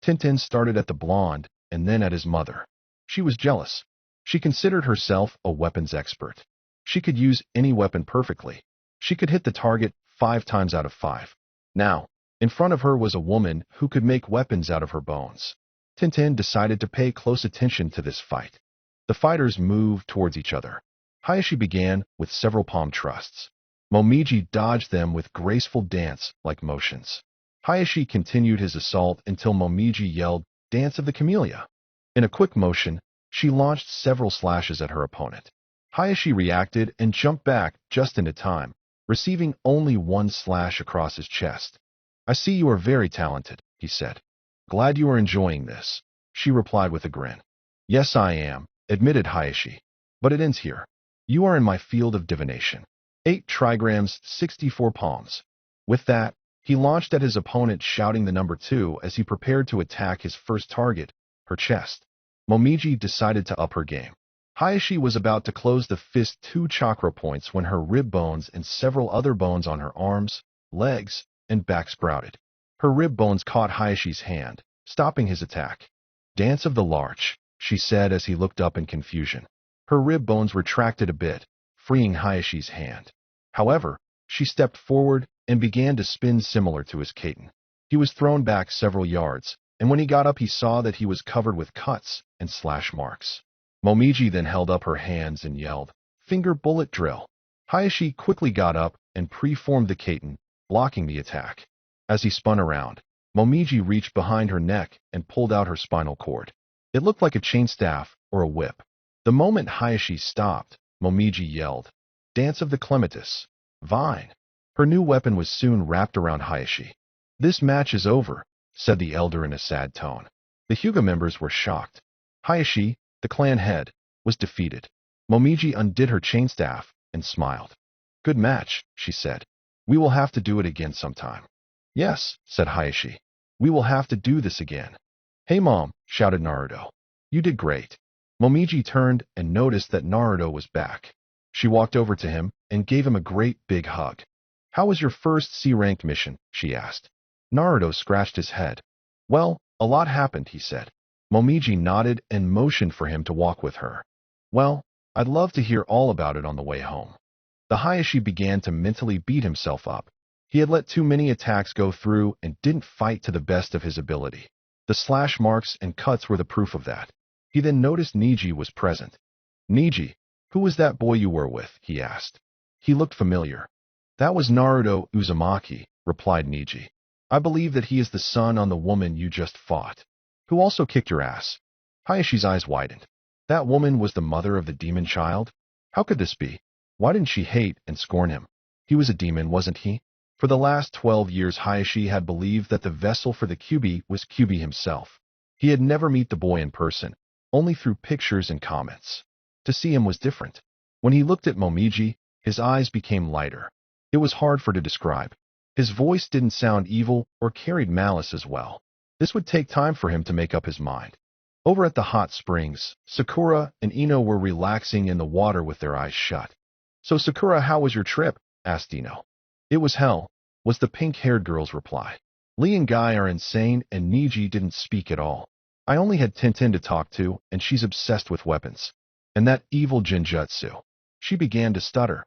Tintin started at the blonde and then at his mother. She was jealous. She considered herself a weapons expert. She could use any weapon perfectly. She could hit the target 5 times out of 5. Now, in front of her was a woman who could make weapons out of her bones. Tintin decided to pay close attention to this fight. The fighters moved towards each other. Hayashi began with several palm thrusts. Momiji dodged them with graceful dance-like motions. Hayashi continued his assault until Momiji yelled, "Dance of the Camellia." In a quick motion, she launched several slashes at her opponent. Hayashi reacted and jumped back just into time, receiving only one slash across his chest. "I see you are very talented," he said. "Glad you are enjoying this," she replied with a grin. "Yes, I am," admitted Hayashi. "But it ends here. You are in my field of divination. 8 trigrams, 64 palms." With that, he launched at his opponent, shouting the number 2 as he prepared to attack his first target, her chest. Momiji decided to up her game. Hayashi was about to close the fist 2 chakra points when her rib bones and several other bones on her arms, legs, and back sprouted. Her rib bones caught Hayashi's hand, stopping his attack. "Dance of the Larch," she said as he looked up in confusion. Her rib bones retracted a bit, freeing Hayashi's hand. However, she stepped forward and began to spin similar to his Katen. He was thrown back several yards, and when he got up he saw that he was covered with cuts and slash marks. Momiji then held up her hands and yelled, "Finger bullet drill." Hayashi quickly got up and preformed the Katen, blocking the attack. As he spun around, Momiji reached behind her neck and pulled out her spinal cord. It looked like a chain staff or a whip. The moment Hayashi stopped, Momiji yelled, "Dance of the Clematis, Vine." Her new weapon was soon wrapped around Hayashi. "This match is over," said the elder in a sad tone. The Hyuga members were shocked. Hayashi, the clan head, was defeated. Momiji undid her chain staff and smiled. "Good match," she said. "We will have to do it again sometime." "Yes," said Hayashi. "We will have to do this again." "Hey Mom," shouted Naruto. "You did great." Momiji turned and noticed that Naruto was back. She walked over to him and gave him a great big hug. "How was your first C-ranked mission?" she asked. Naruto scratched his head. "Well, a lot happened," he said. Momiji nodded and motioned for him to walk with her. "Well, I'd love to hear all about it on the way home." The Hayashi began to mentally beat himself up. He had let too many attacks go through and didn't fight to the best of his ability. The slash marks and cuts were the proof of that. He then noticed Niji was present. "Niji, who was that boy you were with?" he asked. He looked familiar. "That was Naruto Uzumaki," replied Niji. "I believe that he is the son on the woman you just fought." "Who also kicked your ass?" Hayashi's eyes widened. That woman was the mother of the demon child? How could this be? Why didn't she hate and scorn him? He was a demon, wasn't he? For the last 12 years, Hayashi had believed that the vessel for the Kyuubi was Kyuubi himself. He had never met the boy in person, only through pictures and comments. To see him was different. When he looked at Momiji, his eyes became lighter. It was hard to describe. His voice didn't sound evil or carried malice as well. This would take time for him to make up his mind. Over at the hot springs, Sakura and Ino were relaxing in the water with their eyes shut. "So Sakura, how was your trip?" asked Ino. "It was hell," was the pink-haired girl's reply. "Lee and Guy are insane and Niji didn't speak at all. I only had Tintin to talk to and she's obsessed with weapons. And that evil Genjutsu." She began to stutter.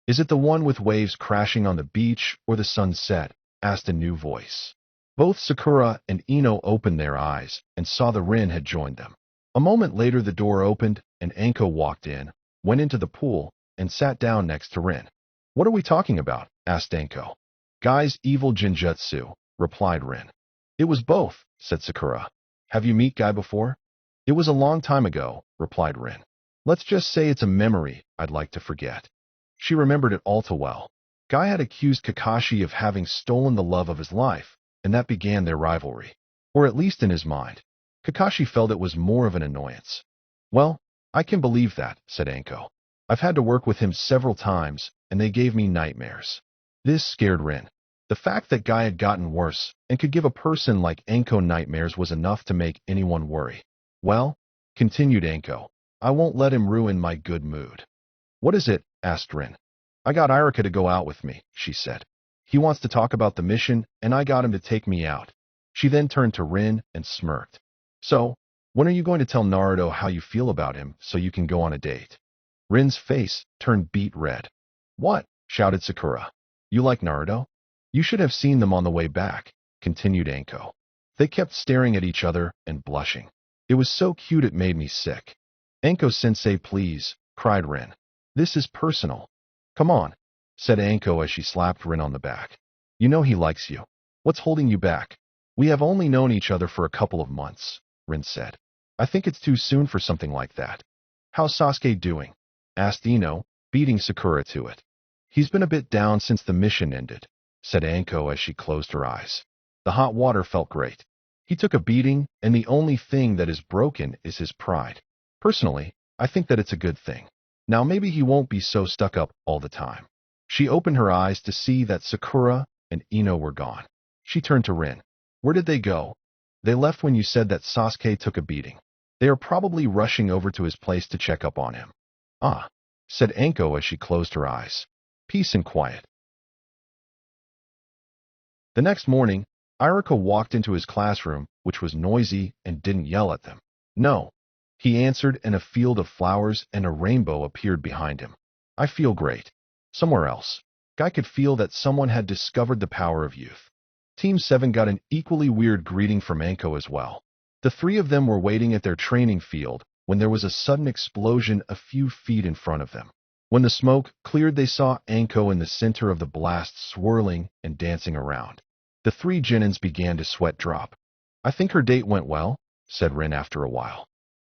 Is it the one with waves crashing on the beach or the sunset? Asked a new voice. Both Sakura and Ino opened their eyes and saw the Rin had joined them. A moment later the door opened and Anko walked in, went into the pool, and sat down next to Rin. What are we talking about? Asked Anko. Guy's evil genjutsu, replied Rin. It was both, said Sakura. Have you met Guy before? It was a long time ago, replied Rin. Let's just say it's a memory I'd like to forget. She remembered it all too well. Guy had accused Kakashi of having stolen the love of his life, and that began their rivalry. Or at least in his mind. Kakashi felt it was more of an annoyance. Well, I can believe that, said Anko. I've had to work with him several times, and they gave me nightmares. This scared Rin. The fact that Guy had gotten worse and could give a person like Anko nightmares was enough to make anyone worry. Well, continued Anko, I won't let him ruin my good mood. What is it? Asked Rin. I got Iruka to go out with me, she said. He wants to talk about the mission, and I got him to take me out. She then turned to Rin and smirked. So, when are you going to tell Naruto how you feel about him so you can go on a date? Rin's face turned beet red. What? Shouted Sakura. You like Naruto? You should have seen them on the way back, continued Anko. They kept staring at each other and blushing. It was so cute it made me sick. Anko-sensei, please, cried Rin. This is personal. Come on, said Anko as she slapped Rin on the back. You know he likes you. What's holding you back? We have only known each other for a couple of months, Rin said. I think it's too soon for something like that. How's Sasuke doing? Asked Ino, beating Sakura to it. He's been a bit down since the mission ended, said Anko as she closed her eyes. The hot water felt great. He took a beating, and the only thing that is broken is his pride. Personally, I think that it's a good thing. Now maybe he won't be so stuck up all the time. She opened her eyes to see that Sakura and Ino were gone. She turned to Rin. Where did they go? They left when you said that Sasuke took a beating. They are probably rushing over to his place to check up on him. Ah, said Anko as she closed her eyes. Peace and quiet. The next morning, Iruka walked into his classroom, which was noisy, and didn't yell at them. No, he answered, and a field of flowers and a rainbow appeared behind him. I feel great. Somewhere else, Guy could feel that someone had discovered the power of youth. Team 7 got an equally weird greeting from Anko as well. The three of them were waiting at their training field when there was a sudden explosion a few feet in front of them. When the smoke cleared, they saw Anko in the center of the blast, swirling and dancing around. The three Genins began to sweat drop. I think her date went well, said Rin after a while.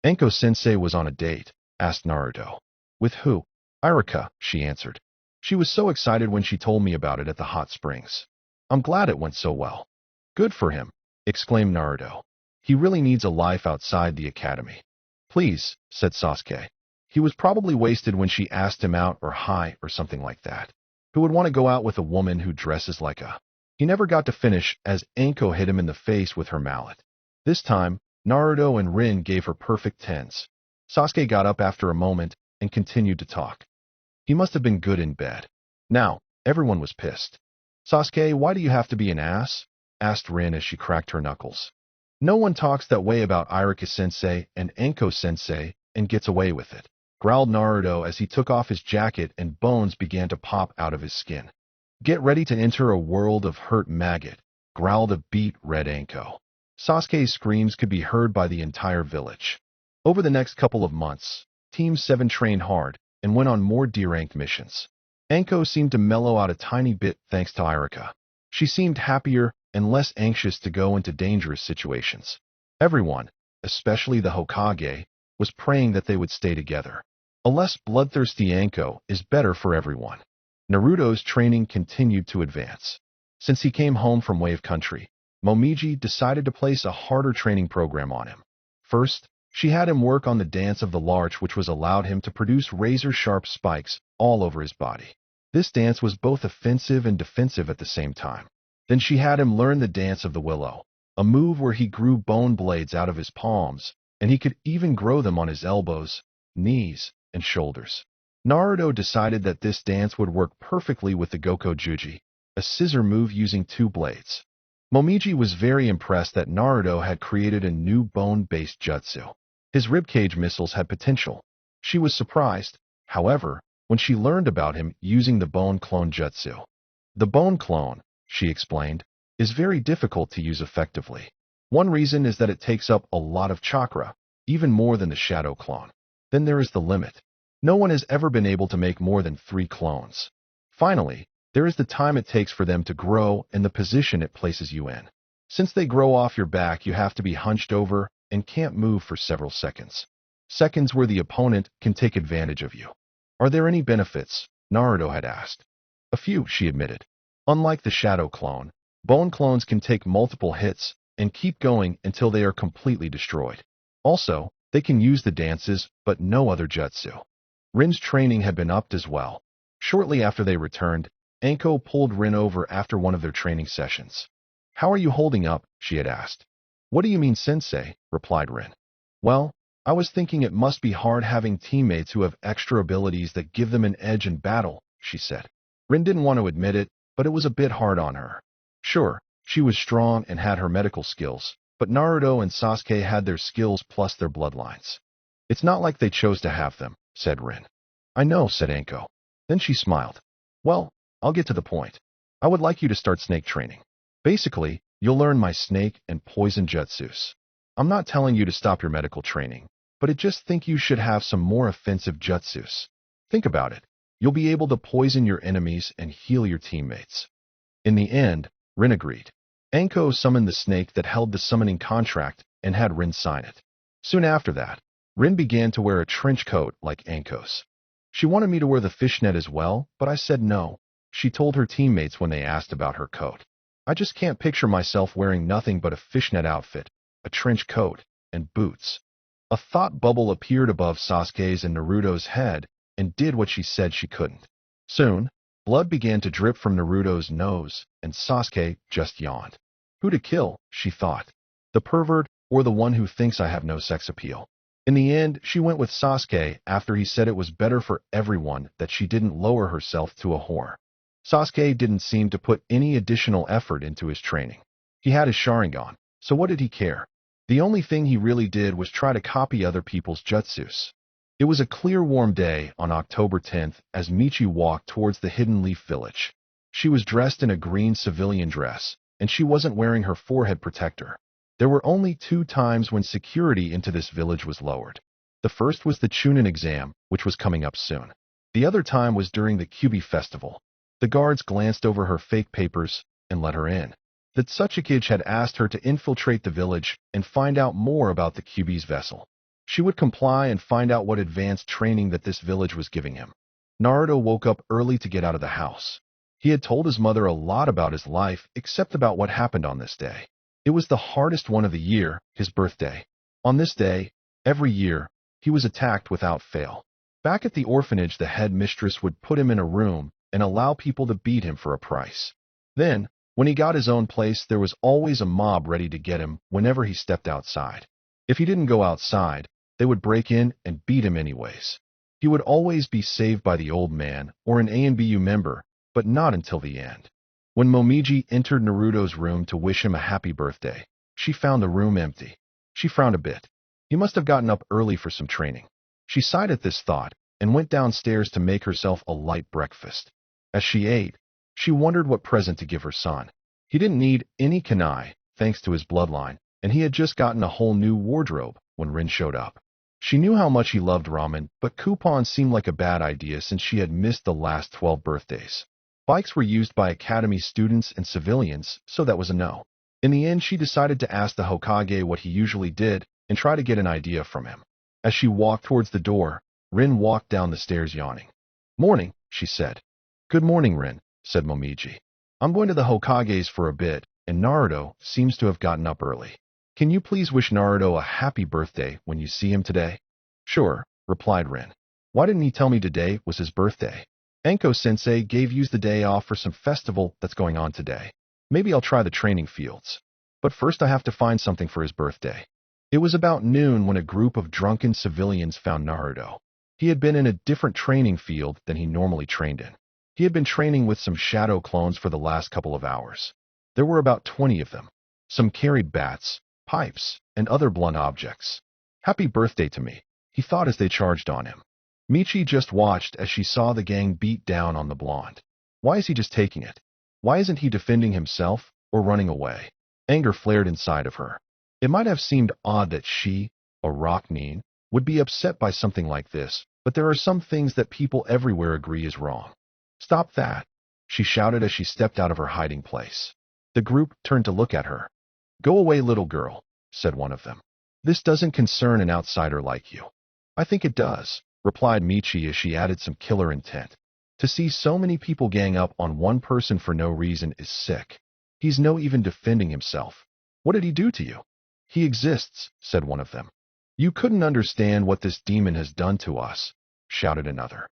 Anko-sensei was on a date, asked Naruto. With who? Iruka, she answered. She was so excited when she told me about it at the hot springs. I'm glad it went so well. Good for him, exclaimed Naruto. He really needs a life outside the academy. Please, said Sasuke. He was probably wasted when she asked him out or hi or something like that. Who would want to go out with a woman who dresses like a... He never got to finish as Anko hit him in the face with her mallet. This time, Naruto and Rin gave her perfect tens. Sasuke got up after a moment and continued to talk. He must have been good in bed. Now, everyone was pissed. Sasuke, why do you have to be an ass? Asked Rin as she cracked her knuckles. No one talks that way about Iruka-sensei and Anko-sensei and gets away with it, growled Naruto as he took off his jacket and bones began to pop out of his skin. Get ready to enter a world of hurt maggot, growled a beet-red Anko. Sasuke's screams could be heard by the entire village. Over the next couple of months, Team 7 trained hard and went on more D-ranked missions. Anko seemed to mellow out a tiny bit thanks to Iruka. She seemed happier and less anxious to go into dangerous situations. Everyone, especially the Hokage, was praying that they would stay together. A less bloodthirsty Anko is better for everyone. Naruto's training continued to advance. Since he came home from Wave Country, Momiji decided to place a harder training program on him. First, she had him work on the dance of the larch, which was allowed him to produce razor-sharp spikes all over his body. This dance was both offensive and defensive at the same time. Then she had him learn the dance of the willow, a move where he grew bone blades out of his palms, and he could even grow them on his elbows, knees, and shoulders. Naruto decided that this dance would work perfectly with the Gokojuji, a scissor move using two blades. Momiji was very impressed that Naruto had created a new bone-based jutsu. His ribcage missiles had potential. She was surprised, however, when she learned about him using the bone clone jutsu. The bone clone, she explained, is very difficult to use effectively. One reason is that it takes up a lot of chakra, even more than the shadow clone. Then there is the limit. No one has ever been able to make more than 3 clones. Finally, there is the time it takes for them to grow and the position it places you in. Since they grow off your back, you have to be hunched over and can't move for several seconds. Seconds where the opponent can take advantage of you. Are there any benefits? Naruto had asked. A few, she admitted. Unlike the shadow clone, bone clones can take multiple hits and keep going until they are completely destroyed. Also, they can use the dances, but no other jutsu. Rin's training had been upped as well. Shortly after they returned, Anko pulled Rin over after one of their training sessions. How are you holding up? She had asked. What do you mean, sensei? Replied Rin. Well, I was thinking it must be hard having teammates who have extra abilities that give them an edge in battle, she said. Rin didn't want to admit it, but it was a bit hard on her. Sure, she was strong and had her medical skills, but Naruto and Sasuke had their skills plus their bloodlines. It's not like they chose to have them, said Rin. I know, said Anko. Then she smiled. Well, I'll get to the point. I would like you to start snake training. Basically, you'll learn my snake and poison jutsus. I'm not telling you to stop your medical training, but I just think you should have some more offensive jutsus. Think about it. You'll be able to poison your enemies and heal your teammates. In the end, Rin agreed. Anko summoned the snake that held the summoning contract and had Rin sign it. Soon after that, Rin began to wear a trench coat like Anko's. She wanted me to wear the fishnet as well, but I said no, she told her teammates when they asked about her coat. I just can't picture myself wearing nothing but a fishnet outfit, a trench coat, and boots. A thought bubble appeared above Sasuke's and Naruto's head and did what she said she couldn't. Soon, blood began to drip from Naruto's nose, and Sasuke just yawned. Who to kill, she thought. The pervert or the one who thinks I have no sex appeal? In the end, she went with Sasuke after he said it was better for everyone that she didn't lower herself to a whore. Sasuke didn't seem to put any additional effort into his training. He had his Sharingan, so what did he care? The only thing he really did was try to copy other people's jutsus. It was a clear, warm day on October 10th as Michi walked towards the Hidden Leaf Village. She was dressed in a green civilian dress, and she wasn't wearing her forehead protector. There were only 2 times when security into this village was lowered. The first was the Chunin exam, which was coming up soon. The other time was during the Kyubi festival. The guards glanced over her fake papers and let her in. The Tsuchikage had asked her to infiltrate the village and find out more about the Kyubi's vessel. She would comply and find out what advanced training that this village was giving him. Naruto woke up early to get out of the house. He had told his mother a lot about his life except about what happened on this day. It was the hardest one of the year, his birthday. On this day, every year, he was attacked without fail. Back at the orphanage, the head mistress would put him in a room and allow people to beat him for a price. Then, when he got his own place, there was always a mob ready to get him whenever he stepped outside. If he didn't go outside, they would break in and beat him anyways. He would always be saved by the old man or an ANBU member, but not until the end. When Momiji entered Naruto's room to wish him a happy birthday, she found the room empty. She frowned a bit. He must have gotten up early for some training. She sighed at this thought and went downstairs to make herself a light breakfast. As she ate, she wondered what present to give her son. He didn't need any kunai, thanks to his bloodline, and he had just gotten a whole new wardrobe when Rin showed up. She knew how much he loved ramen, but coupons seemed like a bad idea since she had missed the last 12 birthdays. Bikes were used by academy students and civilians, so that was a no. In the end, she decided to ask the Hokage what he usually did and try to get an idea from him. As she walked towards the door, Rin walked down the stairs yawning. "Morning," she said. "Good morning, Rin," said Momiji. "I'm going to the Hokage's for a bit, and Naruto seems to have gotten up early. Can you please wish Naruto a happy birthday when you see him today?" "Sure," replied Rin. "Why didn't he tell me today was his birthday? Anko-sensei gave you the day off for some festival that's going on today. Maybe I'll try the training fields. But first I have to find something for his birthday." It was about noon when a group of drunken civilians found Naruto. He had been in a different training field than he normally trained in. He had been training with some shadow clones for the last couple of hours. There were about 20 of them. Some carried bats, pipes, and other blunt objects. "Happy birthday to me," he thought as they charged on him. Michi just watched as she saw the gang beat down on the blonde. Why is he just taking it? Why isn't he defending himself or running away? Anger flared inside of her. It might have seemed odd that she, a Rockneen, would be upset by something like this, but there are some things that people everywhere agree is wrong. Stop that, she shouted as she stepped out of her hiding place. The group turned to look at her. Go away, little girl, said one of them. This doesn't concern an outsider like you. I think it does, replied Michi as she added some killer intent. To see so many people gang up on one person for no reason is sick. He's no even defending himself. What did he do to you? He exists, said one of them. You couldn't understand what this demon has done to us, shouted another.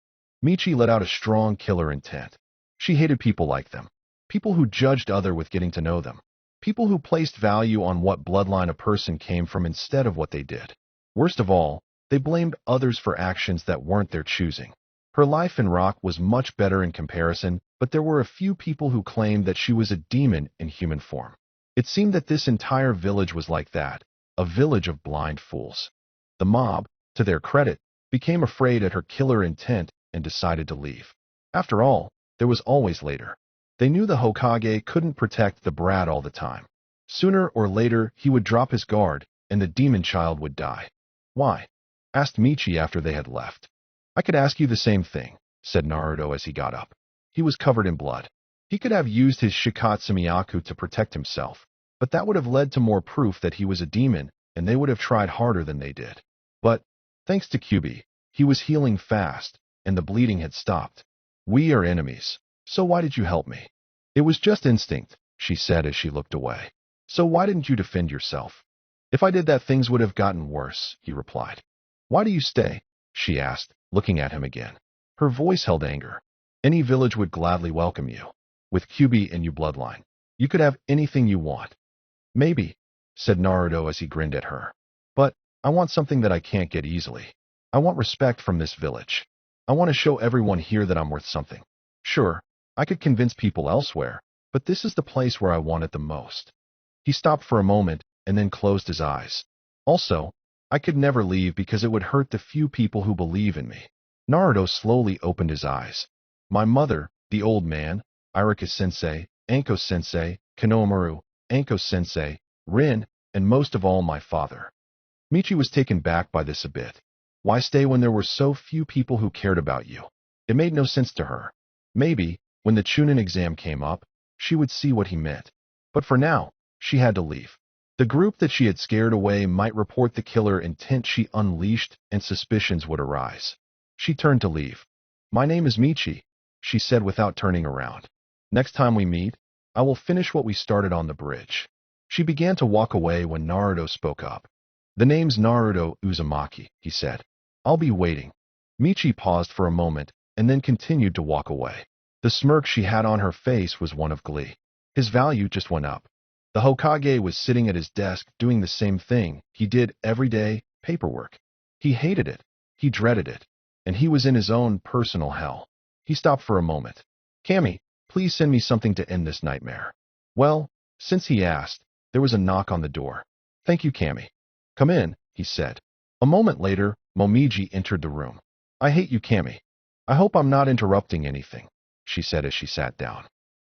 Michi let out a strong killer intent. She hated people like them. People who judged other with getting to know them. People who placed value on what bloodline a person came from instead of what they did. Worst of all, they blamed others for actions that weren't their choosing. Her life in Rock was much better in comparison, but there were a few people who claimed that she was a demon in human form. It seemed that this entire village was like that, a village of blind fools. The mob, to their credit, became afraid at her killer intent and decided to leave. After all, there was always later. They knew the Hokage couldn't protect the brat all the time. Sooner or later, he would drop his guard, and the demon child would die. Why? Asked Michi after they had left. I could ask you the same thing, said Naruto as he got up. He was covered in blood. He could have used his Shikatsumiyaku to protect himself, but that would have led to more proof that he was a demon, and they would have tried harder than they did. But, thanks to Kyuubi, he was healing fast, and the bleeding had stopped. We are enemies, so why did you help me? It was just instinct, she said as she looked away. So why didn't you defend yourself? If I did that, things would have gotten worse, he replied. Why do you stay? She asked, looking at him again. Her voice held anger. Any village would gladly welcome you. With Kyuubi and you bloodline, you could have anything you want. Maybe, said Naruto as he grinned at her. But I want something that I can't get easily. I want respect from this village. I want to show everyone here that I'm worth something. Sure, I could convince people elsewhere, but this is the place where I want it the most. He stopped for a moment and then closed his eyes. Also, I could never leave because it would hurt the few people who believe in me. Naruto slowly opened his eyes. My mother, the old man, Iruka-sensei, Anko-sensei, Kanomaru, Anko-sensei, Rin, and most of all my father. Michi was taken back by this a bit. Why stay when there were so few people who cared about you? It made no sense to her. Maybe, when the Chunin exam came up, she would see what he meant. But for now, she had to leave. The group that she had scared away might report the killer intent she unleashed, and suspicions would arise. She turned to leave. My name is Michi, she said without turning around. Next time we meet, I will finish what we started on the bridge. She began to walk away when Naruto spoke up. The name's Naruto Uzumaki, he said. I'll be waiting. Michi paused for a moment and then continued to walk away. The smirk she had on her face was one of glee. His value just went up. The Hokage was sitting at his desk doing the same thing he did every day, paperwork. He hated it. He dreaded it. And he was in his own personal hell. He stopped for a moment. Cammy, please send me something to end this nightmare. Well, since he asked, there was a knock on the door. Thank you, Cammy. Come in, he said. A moment later, Momiji entered the room. I hate you, Cammy. I hope I'm not interrupting anything, she said as she sat down.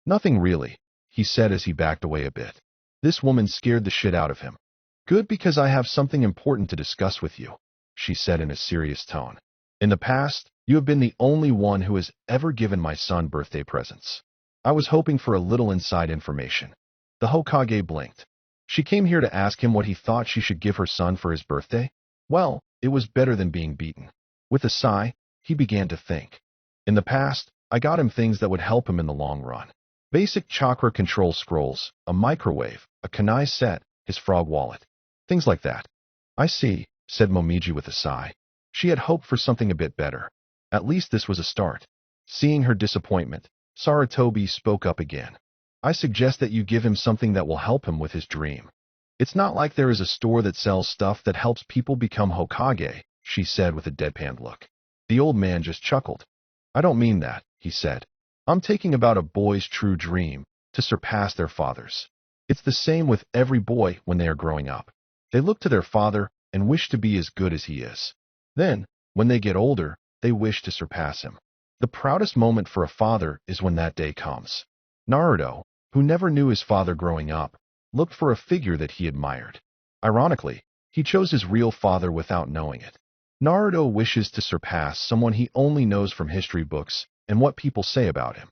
Nothing really, he said as he backed away a bit. This woman scared the shit out of him. Good, because I have something important to discuss with you, she said in a serious tone. In the past, you have been the only one who has ever given my son birthday presents. I was hoping for a little inside information. The Hokage blinked. She came here to ask him what he thought she should give her son for his birthday? Well, it was better than being beaten. With a sigh, he began to think. In the past, I got him things that would help him in the long run. Basic chakra control scrolls, a microwave, a kunai set, his frog wallet. Things like that. I see, said Momiji with a sigh. She had hoped for something a bit better. At least this was a start. Seeing her disappointment, Sarutobi spoke up again. I suggest that you give him something that will help him with his dream. It's not like there is a store that sells stuff that helps people become Hokage, she said with a deadpan look. The old man just chuckled. I don't mean that, he said. I'm taking about a boy's true dream, to surpass their father's. It's the same with every boy when they are growing up. They look to their father and wish to be as good as he is. Then, when they get older, they wish to surpass him. The proudest moment for a father is when that day comes. Naruto, who never knew his father growing up, looked for a figure that he admired. Ironically, he chose his real father without knowing it. Naruto wishes to surpass someone he only knows from history books and what people say about him.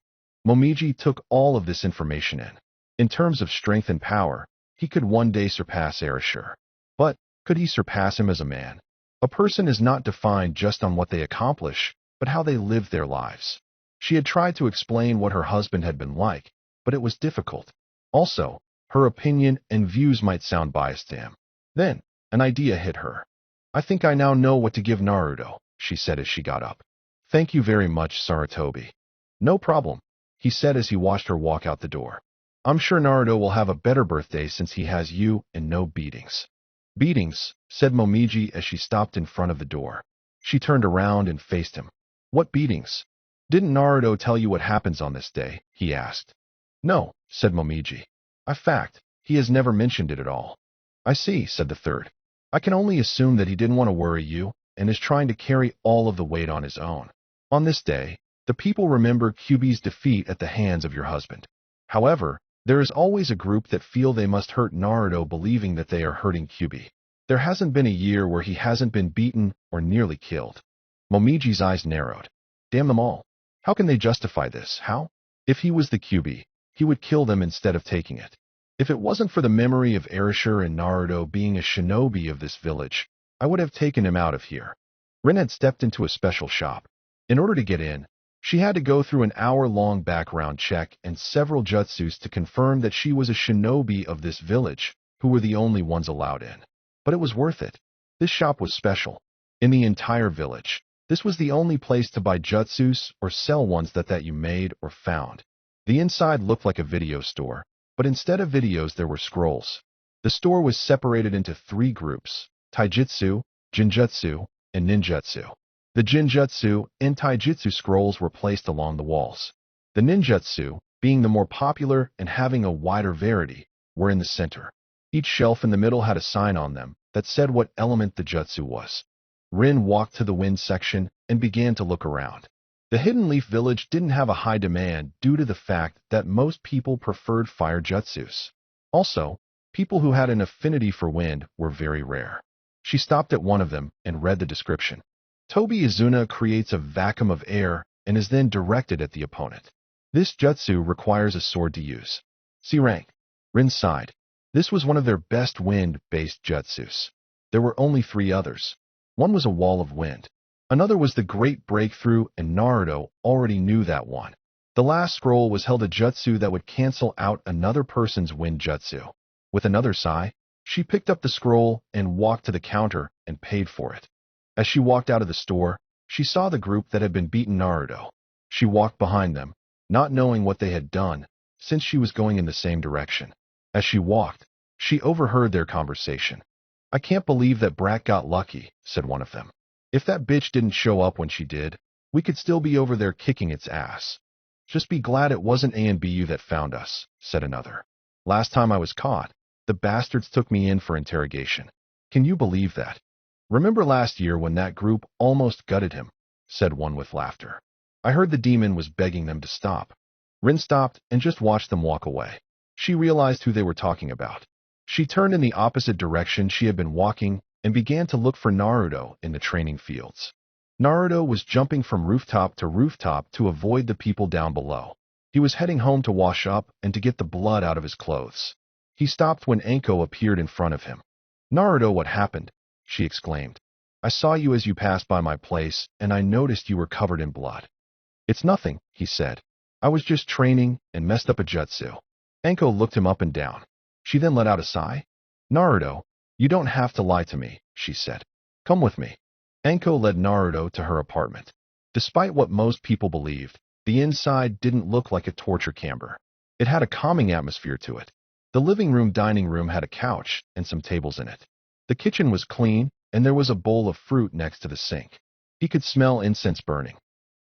Momiji took all of this information in. In terms of strength and power, he could one day surpass Erasure. But could he surpass him as a man? A person is not defined just on what they accomplish, but how they live their lives. She had tried to explain what her husband had been like, but it was difficult. Also, her opinion and views might sound biased to him. Then, an idea hit her. I think I now know what to give Naruto, she said as she got up. Thank you very much, Sarutobi. No problem, he said as he watched her walk out the door. I'm sure Naruto will have a better birthday since he has you and no beatings. Beatings, said Momiji as she stopped in front of the door. She turned around and faced him. What beatings? Didn't Naruto tell you what happens on this day? He asked. No, said Momiji. In fact, he has never mentioned it at all. I see, said the third. I can only assume that he didn't want to worry you and is trying to carry all of the weight on his own. On this day, the people remember Kyuubi's defeat at the hands of your husband. However, there is always a group that feel they must hurt Naruto believing that they are hurting Kyuubi. There hasn't been a year where he hasn't been beaten or nearly killed. Momiji's eyes narrowed. Damn them all. How can they justify this? How? If he was the Kyuubi, he would kill them instead of taking it. If it wasn't for the memory of Erasure and Naruto being a shinobi of this village, I would have taken him out of here. Rin had stepped into a special shop. In order to get in, she had to go through an hour-long background check and several jutsus to confirm that she was a shinobi of this village, who were the only ones allowed in. But it was worth it. This shop was special. In the entire village, this was the only place to buy jutsus or sell ones that you made or found. The inside looked like a video store, but instead of videos there were scrolls. The store was separated into 3 groups: taijutsu, jinjutsu, and ninjutsu. The jinjutsu and taijutsu scrolls were placed along the walls. The ninjutsu, being the more popular and having a wider variety, were in the center. Each shelf in the middle had a sign on them that said what element the jutsu was. Rin walked to the wind section and began to look around. The Hidden Leaf Village didn't have a high demand due to the fact that most people preferred fire jutsus. Also, people who had an affinity for wind were very rare. She stopped at one of them and read the description. Tobi Izuna creates a vacuum of air and is then directed at the opponent. This jutsu requires a sword to use. C rank. Rin sighed. This was one of their best wind-based jutsus. There were only 3 others. One was a wall of wind. Another was the Great Breakthrough, and Naruto already knew that one. The last scroll was held a jutsu that would cancel out another person's wind jutsu. With another sigh, she picked up the scroll and walked to the counter and paid for it. As she walked out of the store, she saw the group that had been beaten Naruto. She walked behind them, not knowing what they had done, since she was going in the same direction. As she walked, she overheard their conversation. I can't believe that Brat got lucky, said one of them. If that bitch didn't show up when she did, we could still be over there kicking its ass. Just be glad it wasn't ANBU that found us, said another. Last time I was caught, the bastards took me in for interrogation. Can you believe that? Remember last year when that group almost gutted him, said one with laughter. I heard the demon was begging them to stop. Rin stopped and just watched them walk away. She realized who they were talking about. She turned in the opposite direction she had been walking and began to look for Naruto in the training fields. Naruto was jumping from rooftop to avoid the people down below. He was heading home to wash up and to get the blood out of his clothes. He stopped when Anko appeared in front of him. Naruto, what happened? She exclaimed. I saw you as you passed by my place, and I noticed you were covered in blood. It's nothing, he said. I was just training and messed up a jutsu. Anko looked him up and down. She then let out a sigh. Naruto, you don't have to lie to me, she said. Come with me. Anko led Naruto to her apartment. Despite what most people believed, the inside didn't look like a torture chamber. It had a calming atmosphere to it. The living room dining room had a couch and some tables in it. The kitchen was clean, and there was a bowl of fruit next to the sink. He could smell incense burning.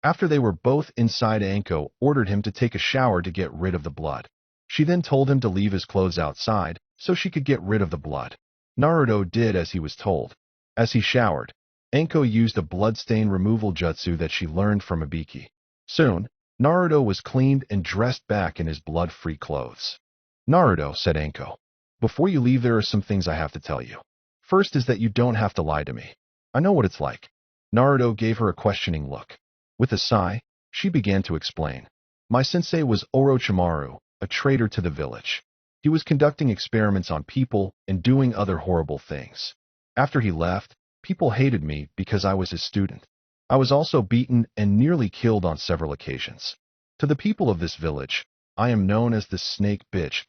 After they were both inside, Anko ordered him to take a shower to get rid of the blood. She then told him to leave his clothes outside so she could get rid of the blood. Naruto did as he was told. As he showered, Anko used a bloodstain removal jutsu that she learned from Ibiki. Soon, Naruto was cleaned and dressed back in his blood-free clothes. Naruto, said Anko, before you leave there are some things I have to tell you. First is that you don't have to lie to me. I know what it's like. Naruto gave her a questioning look. With a sigh, she began to explain. My sensei was Orochimaru, a traitor to the village. He was conducting experiments on people and doing other horrible things. After he left, people hated me because I was his student. I was also beaten and nearly killed on several occasions. To the people of this village, I am known as the snake bitch.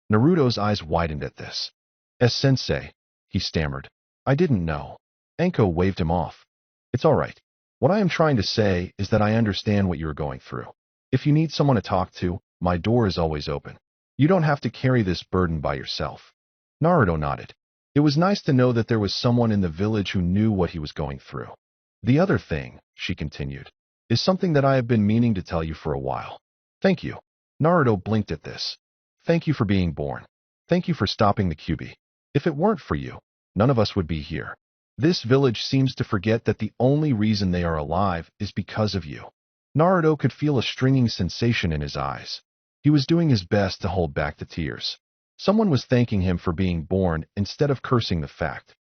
Naruto's eyes widened at this. As sensei, he stammered. I didn't know. Anko waved him off. It's all right. What I am trying to say is that I understand what you are going through. If you need someone to talk to, my door is always open. You don't have to carry this burden by yourself. Naruto nodded. It was nice to know that there was someone in the village who knew what he was going through. The other thing, she continued, is something that I have been meaning to tell you for a while. Thank you. Naruto blinked at this. Thank you for being born. Thank you for stopping the Kyuubi. If it weren't for you, none of us would be here. This village seems to forget that the only reason they are alive is because of you. Naruto could feel a stinging sensation in his eyes. He was doing his best to hold back the tears. Someone was thanking him for being born instead of cursing the fact.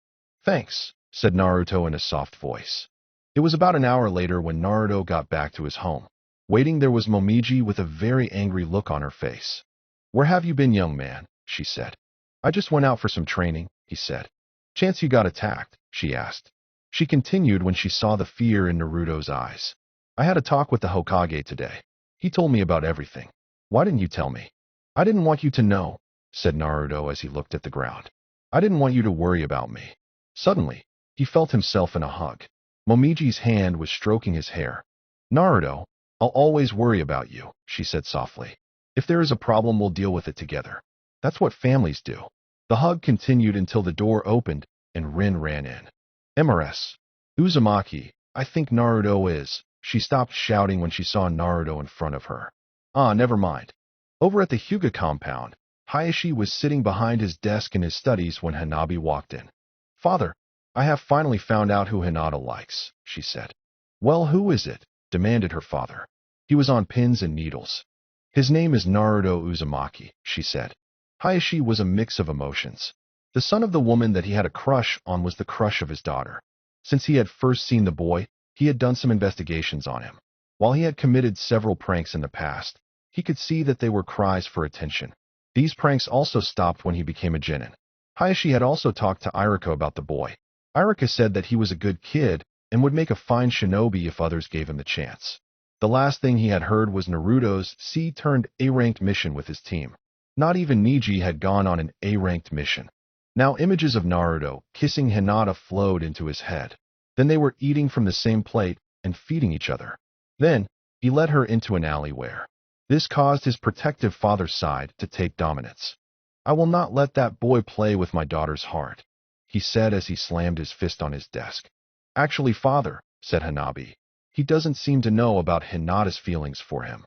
Thanks, said Naruto in a soft voice. It was about an hour later when Naruto got back to his home. Waiting there was Momiji with a very angry look on her face. Where have you been, young man? She said. I just went out for some training, he said. Chance you got attacked, she asked. She continued when she saw the fear in Naruto's eyes. I had a talk with the Hokage today. He told me about everything. Why didn't you tell me? I didn't want you to know, said Naruto as he looked at the ground. I didn't want you to worry about me. Suddenly, he felt himself in a hug. Momiji's hand was stroking his hair. Naruto, I'll always worry about you, she said softly. If there is a problem, we'll deal with it together. That's what families do. The hug continued until the door opened and Rin ran in. MRS. Uzumaki, I think Naruto is. She stopped shouting when she saw Naruto in front of her. Ah, never mind. Over at the Hyuga compound, Hayashi was sitting behind his desk in his studies when Hanabi walked in. Father, I have finally found out who Hinata likes, she said. Well, who is it? Demanded her father. He was on pins and needles. His name is Naruto Uzumaki, she said. Hayashi was a mix of emotions. The son of the woman that he had a crush on was the crush of his daughter. Since he had first seen the boy, he had done some investigations on him. While he had committed several pranks in the past, he could see that they were cries for attention. These pranks also stopped when he became a genin. Hayashi had also talked to Irika about the boy. Irika said that he was a good kid and would make a fine shinobi if others gave him the chance. The last thing he had heard was Naruto's C-A-ranked mission with his team. Not even Neji had gone on an A-ranked mission. Now images of Naruto kissing Hinata flowed into his head. Then they were eating from the same plate and feeding each other. Then, he led her into an alleyway. This caused his protective father's side to take dominance. I will not let that boy play with my daughter's heart, he said as he slammed his fist on his desk. Actually, father, said Hanabi, he doesn't seem to know about Hinata's feelings for him.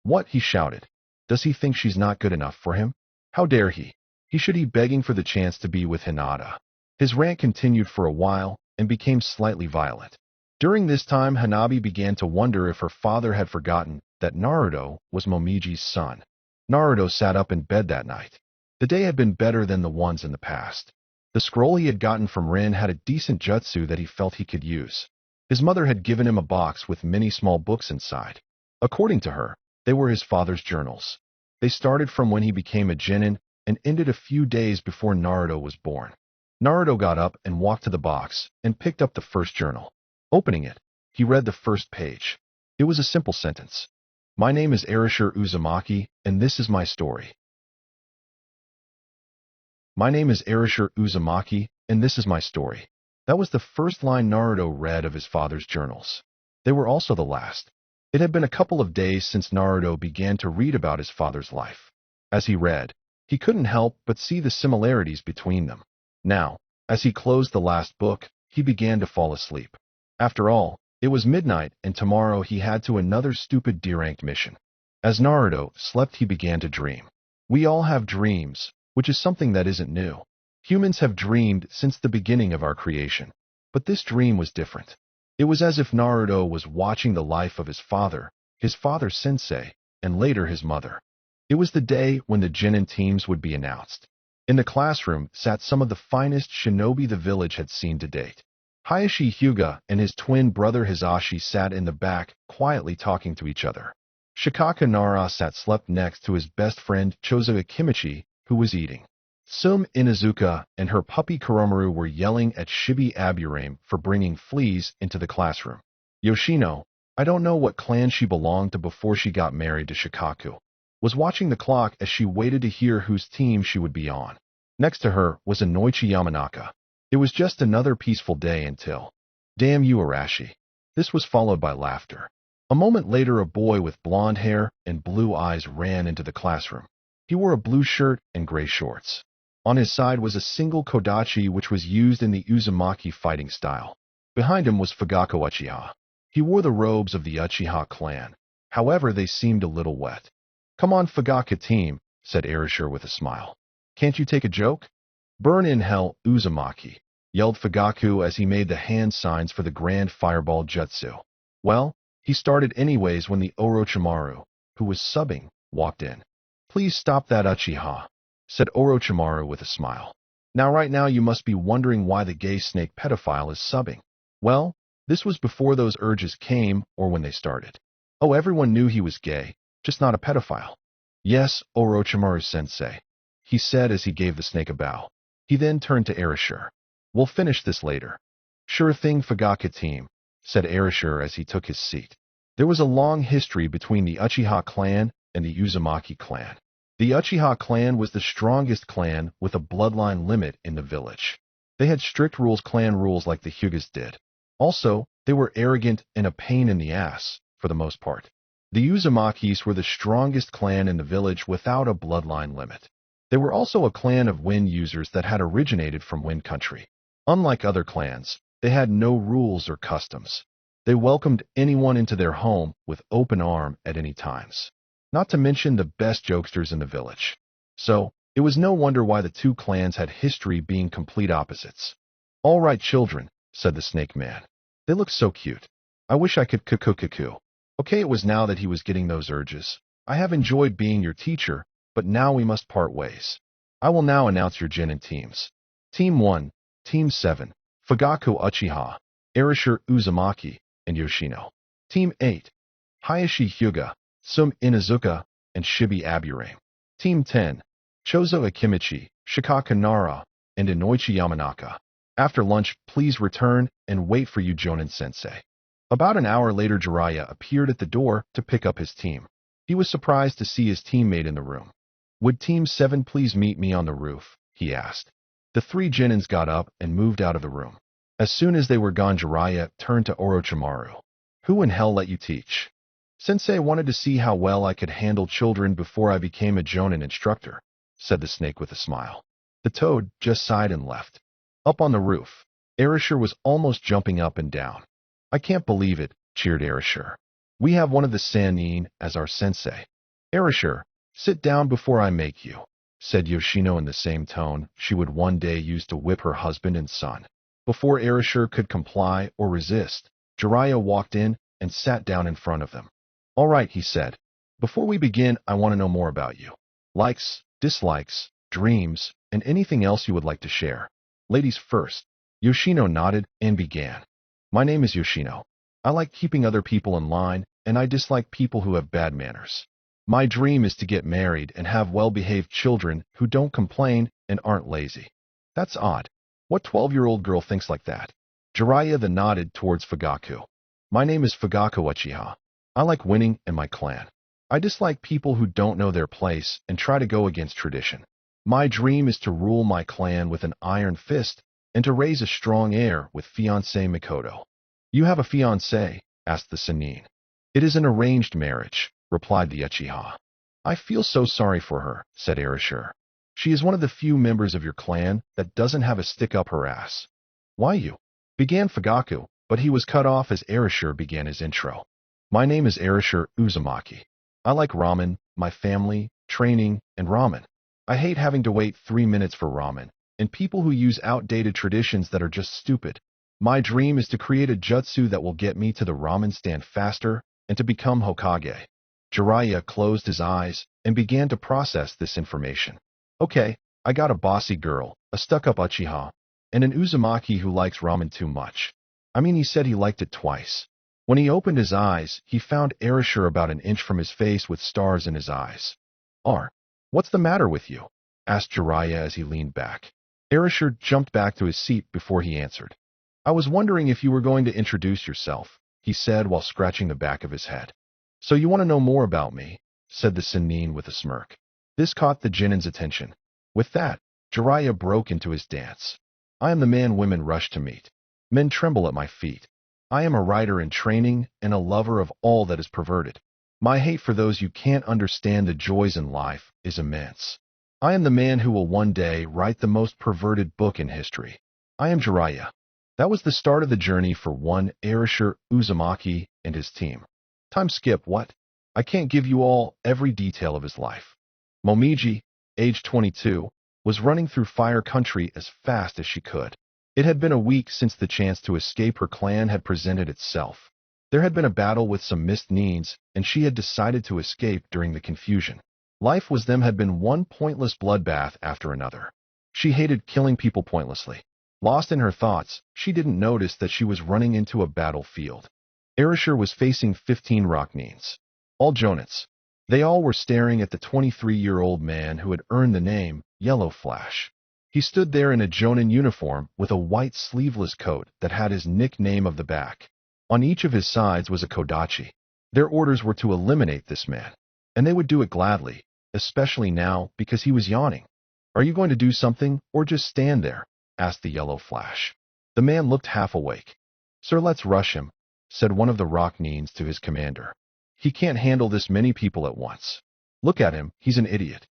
What? He shouted. Does he think she's not good enough for him? How dare he? He should be begging for the chance to be with Hinata. His rant continued for a while and became slightly violent. During this time, Hanabi began to wonder if her father had forgotten that Naruto was Momiji's son. Naruto sat up in bed that night. The day had been better than the ones in the past. The scroll he had gotten from Rin had a decent jutsu that he felt he could use. His mother had given him a box with many small books inside. According to her, they were his father's journals. They started from when he became a genin and ended a few days before Naruto was born. Naruto got up and walked to the box and picked up the first journal. Opening it, he read the first page. It was a simple sentence. My name is Arisher Uzumaki, and this is my story. My name is Arisher Uzumaki, and this is my story. That was the first line Naruto read of his father's journals. They were also the last. It had been a couple of days since Naruto began to read about his father's life. As he read, he couldn't help but see the similarities between them. Now, as he closed the last book, he began to fall asleep. After all, it was midnight and tomorrow he had to another stupid D-ranked mission. As Naruto slept, he began to dream. We all have dreams, which is something that isn't new. Humans have dreamed since the beginning of our creation. But this dream was different. It was as if Naruto was watching the life of his father sensei, and later his mother. It was the day when the Genin teams would be announced. In the classroom sat some of the finest shinobi the village had seen to date. Hayashi Hyuga and his twin brother Hisashi sat in the back, quietly talking to each other. Shikaka Nara slept next to his best friend Chozo Akimichi, who was eating. Sum Inuzuka and her puppy Kuromaru were yelling at Shibi Aburame for bringing fleas into the classroom. Yoshino, I don't know what clan she belonged to before she got married to Shikaku, was watching the clock as she waited to hear whose team she would be on. Next to her was Anoichi Yamanaka. It was just another peaceful day until, damn you Arashi. This was followed by laughter. A moment later a boy with blonde hair and blue eyes ran into the classroom. He wore a blue shirt and gray shorts. On his side was a single kodachi which was used in the Uzumaki fighting style. Behind him was Fugaku Uchiha. He wore the robes of the Uchiha clan. However, they seemed a little wet. Come on Fugaku team, said Erasure with a smile. Can't you take a joke? Burn in hell, Uzumaki, yelled Fugaku as he made the hand signs for the grand fireball jutsu. Well, he started anyways when the Orochimaru, who was subbing, walked in. Please stop that Uchiha, said Orochimaru with a smile. Right now you must be wondering why the gay snake pedophile is subbing. Well, this was before those urges came or when they started. Oh, everyone knew he was gay, just not a pedophile. Yes, Orochimaru-sensei, he said as he gave the snake a bow. He then turned to Erasure. We'll finish this later. Sure thing, Fugaku team, said Erasure as he took his seat. There was a long history between the Uchiha clan and the Uzumaki clan. The Uchiha clan was the strongest clan with a bloodline limit in the village. They had strict clan rules like the Hyugas did. Also, they were arrogant and a pain in the ass, for the most part. The Uzumakis were the strongest clan in the village without a bloodline limit. They were also a clan of wind users that had originated from Wind Country. Unlike other clans, they had no rules or customs. They welcomed anyone into their home with open arm at any times. Not to mention the best jokesters in the village. So, it was no wonder why the two clans had history being complete opposites. All right, children, said the Snake Man. They look so cute. I wish I could cuckoo. Okay, it was now that he was getting those urges. I have enjoyed being your teacher, but now we must part ways. I will now announce your Genin teams. Team 1, Team 7, Fugaku Uchiha, Erasure Uzumaki, and Yoshino. Team 8, Hayashi Hyuga, Sum Inuzuka, and Shibi Aburame. Team 10, Chozo Akimichi, Shikaka Nara, and Inoichi Yamanaka. After lunch, please return and wait for you Jonin-sensei. About an hour later, Jiraiya appeared at the door to pick up his team. He was surprised to see his teammate in the room. Would Team 7 please meet me on the roof? He asked. The three Genins got up and moved out of the room. As soon as they were gone, Jiraiya turned to Orochimaru. Who in hell let you teach? Sensei wanted to see how well I could handle children before I became a Jonin instructor, said the snake with a smile. The toad just sighed and left. Up on the roof, Erasure was almost jumping up and down. I can't believe it, cheered Erasure. We have one of the Sannin as our sensei. Erasure, sit down before I make you, said Yoshino in the same tone she would one day use to whip her husband and son. Before Erasure could comply or resist, Jiraiya walked in and sat down in front of them. All right, he said. Before we begin, I want to know more about you. Likes, dislikes, dreams, and anything else you would like to share. Ladies first. Yoshino nodded and began. My name is Yoshino. I like keeping other people in line, and I dislike people who have bad manners. My dream is to get married and have well-behaved children who don't complain and aren't lazy. That's odd. What 12-year-old girl thinks like that? Jiraiya then nodded towards Fugaku. My name is Fugaku Uchiha. I like winning in my clan. I dislike people who don't know their place and try to go against tradition. My dream is to rule my clan with an iron fist and to raise a strong heir with fiancée Mikoto. You have a fiancée? Asked the Sannin. It is an arranged marriage, replied the Uchiha. I feel so sorry for her, said Erasure. She is one of the few members of your clan that doesn't have a stick up her ass. Why you? Began Fugaku, but he was cut off as Erasure began his intro. My name is Erasure Uzumaki. I like ramen, my family, training, and ramen. I hate having to wait 3 minutes for ramen, and people who use outdated traditions that are just stupid. My dream is to create a jutsu that will get me to the ramen stand faster and to become Hokage. Jiraiya closed his eyes and began to process this information. Okay, I got a bossy girl, a stuck-up Uchiha, and an Uzumaki who likes ramen too much. I mean, he said he liked it twice. When he opened his eyes, he found Erasure about an inch from his face with stars in his eyes. What's the matter with you? Asked Jiraiya as he leaned back. Erasure jumped back to his seat before he answered. I was wondering if you were going to introduce yourself, he said while scratching the back of his head. So you want to know more about me, said the Sennin with a smirk. This caught the Genin's attention. With that, Jiraiya broke into his dance. I am the man women rush to meet. Men tremble at my feet. I am a writer in training and a lover of all that is perverted. My hate for those you can't understand the joys in life is immense. I am the man who will one day write the most perverted book in history. I am Jiraiya. That was the start of the journey for one Erasure Uzumaki and his team. Time skip, what? I can't give you every detail of his life. Momiji, age 22, was running through Fire Country as fast as she could. It had been a week since the chance to escape her clan had presented itself. There had been a battle with some mist Nins, and she had decided to escape during the confusion. Life with them had been one pointless bloodbath after another. She hated killing people pointlessly. Lost in her thoughts, she didn't notice that she was running into a battlefield. Erasure was facing 15 rock Nins. All Jonins. They all were staring at the 23-year-old man who had earned the name Yellow Flash. He stood there in a Jonin uniform with a white sleeveless coat that had his nickname of the back. On each of his sides was a Kodachi. Their orders were to eliminate this man, and they would do it gladly, especially now because he was yawning. Are you going to do something or just stand there? Asked the Yellow Flash. The man looked half awake. Sir, let's rush him, said one of the rock Nins to his commander. He can't handle this many people at once. Look at him, he's an idiot.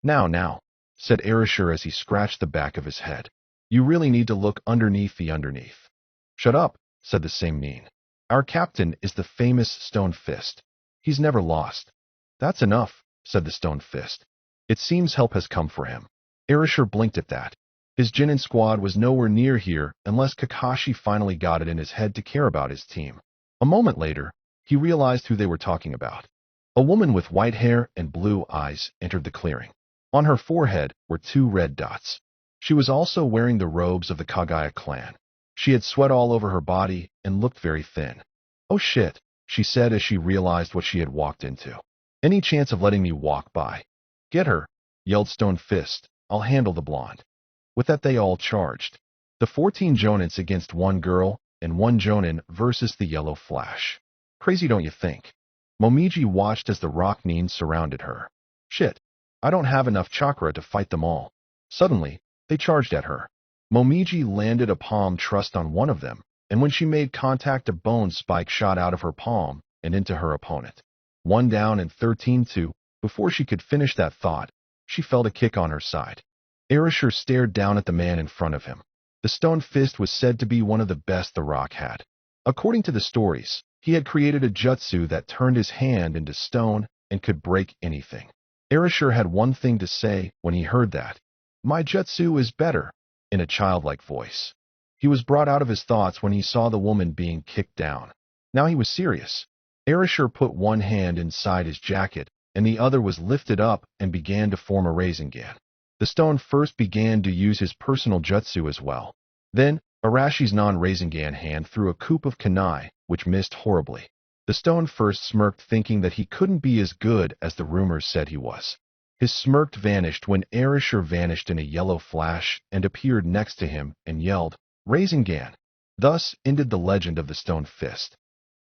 Now, said Erasure as he scratched the back of his head. You really need to look underneath the underneath. Shut up, said the same Nin. Our captain is the famous Stone Fist. He's never lost. That's enough, said the Stone Fist. It seems help has come for him. Erasure blinked at that. His Genin squad was nowhere near here unless Kakashi finally got it in his head to care about his team. A moment later, he realized who they were talking about. A woman with white hair and blue eyes entered the clearing. On her forehead were 2 red dots. She was also wearing the robes of the Kagaya clan. She had sweat all over her body and looked very thin. Oh shit, she said as she realized what she had walked into. Any chance of letting me walk by? Get her, yelled Stone Fist. I'll handle the blonde. With that they all charged. The 14 Jonins against 1 girl and 1 Jonin versus the Yellow Flash. Crazy, don't you think? Momiji watched as the rock Nins surrounded her. Shit, I don't have enough chakra to fight them all. Suddenly, they charged at her. Momiji landed a palm thrust on one of them, and when she made contact, a bone spike shot out of her palm and into her opponent. 1 down and 13-2. Before she could finish that thought, she felt a kick on her side. Erasure stared down at the man in front of him. The Stone Fist was said to be one of the best the Rock had. According to the stories, he had created a jutsu that turned his hand into stone and could break anything. Erasure had one thing to say when he heard that. My jutsu is better, in a childlike voice. He was brought out of his thoughts when he saw the woman being kicked down. Now he was serious. Erasure put one hand inside his jacket, and the other was lifted up and began to form a Rasengan. The stone first began to use his personal jutsu as well. Then, Arashi's non-Rasengan hand threw a coup of kunai, which missed horribly. The stone first smirked, thinking that he couldn't be as good as the rumors said he was. His smirk vanished when Erasure vanished in a yellow flash and appeared next to him and yelled, Rasengan! Thus ended the legend of the Stone Fist.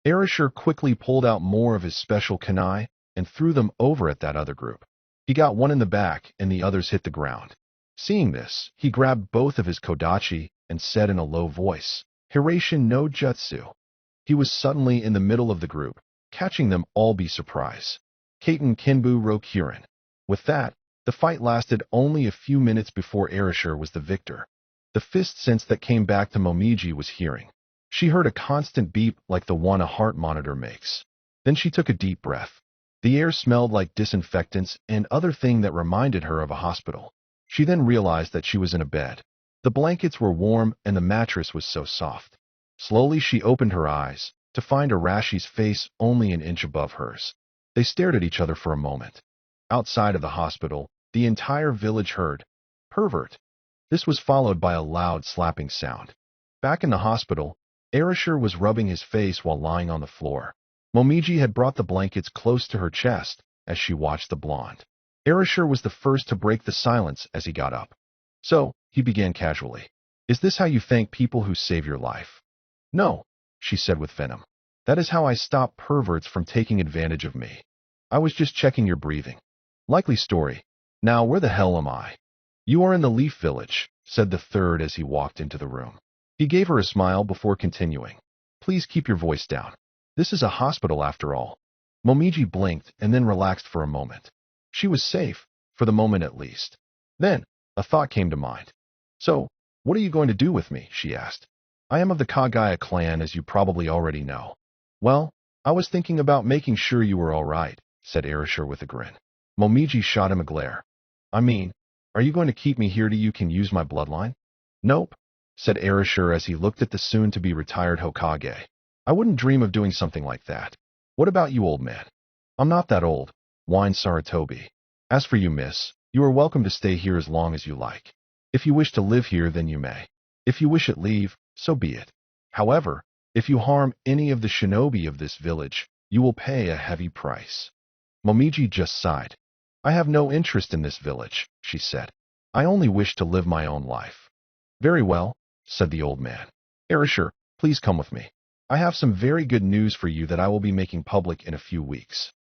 Erasure quickly pulled out more of his special kunai and threw them over at that other group. He got one in the back and the others hit the ground. Seeing this, he grabbed both of his Kodachi and said in a low voice, Hirashin no Jutsu. He was suddenly in the middle of the group, catching them all by surprise. Kaiten Kenbu Rokurin. With that, the fight lasted only a few minutes before Erasure was the victor. The fist sense that came back to Momiji was hearing. She heard a constant beep like the one a heart monitor makes. Then she took a deep breath. The air smelled like disinfectants and other thing that reminded her of a hospital. She then realized that she was in a bed. The blankets were warm and the mattress was so soft. Slowly she opened her eyes, to find Arashi's face only an inch above hers. They stared at each other for a moment. Outside of the hospital, the entire village heard, "Pervert." This was followed by a loud slapping sound. Back in the hospital, Arashir was rubbing his face while lying on the floor. Momiji had brought the blankets close to her chest as she watched the blonde. Arashir was the first to break the silence as he got up. "So," he began casually, "is this how you thank people who save your life?" "No," she said with venom. "That is how I stop perverts from taking advantage of me. I was just checking your breathing." "Likely story. Now where the hell am I?" "You are in the Leaf Village," said the third as he walked into the room. He gave her a smile before continuing. "Please keep your voice down. This is a hospital after all." Momiji blinked and then relaxed for a moment. She was safe, for the moment at least. Then, a thought came to mind. "So, what are you going to do with me?" she asked. "I am of the Kagaya clan, as you probably already know." "Well, I was thinking about making sure you were all right," said Arashir with a grin. Momiji shot him a glare. "I mean, are you going to keep me here till you can use my bloodline?" "Nope," said Arashir as he looked at the soon-to-be retired Hokage. "I wouldn't dream of doing something like that. What about you, old man?" "I'm not that old," whined Saratobi. "As for you, miss, you are welcome to stay here as long as you like. If you wish to live here, then you may. If you wish to leave, so be it. However, if you harm any of the shinobi of this village, you will pay a heavy price." Momiji just sighed. "I have no interest in this village," she said. "I only wish to live my own life." "Very well," said the old man. "Arashir, please come with me. I have some very good news for you that I will be making public in a few weeks."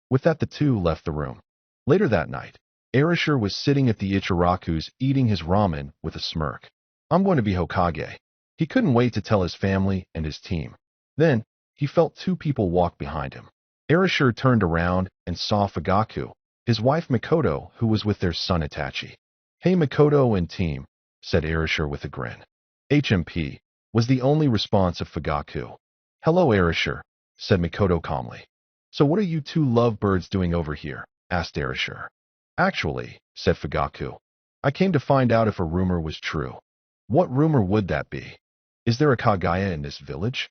With that, the two left the room. Later that night, Arashir was sitting at the Ichiraku's eating his ramen with a smirk. "I'm going to be Hokage." He couldn't wait to tell his family and his team. Then, he felt two people walk behind him. Arashir turned around and saw Fugaku, his wife Mikoto, who was with their son Itachi. "Hey Mikoto and team," said Arashir with a grin. "HMP," was the only response of Fugaku. "Hello Arashir," said Mikoto calmly. "So what are you two lovebirds doing over here?" asked Arashir. "Actually," said Fugaku, "I came to find out if a rumor was true." "What rumor would that be? Is there a Kagaya in this village?"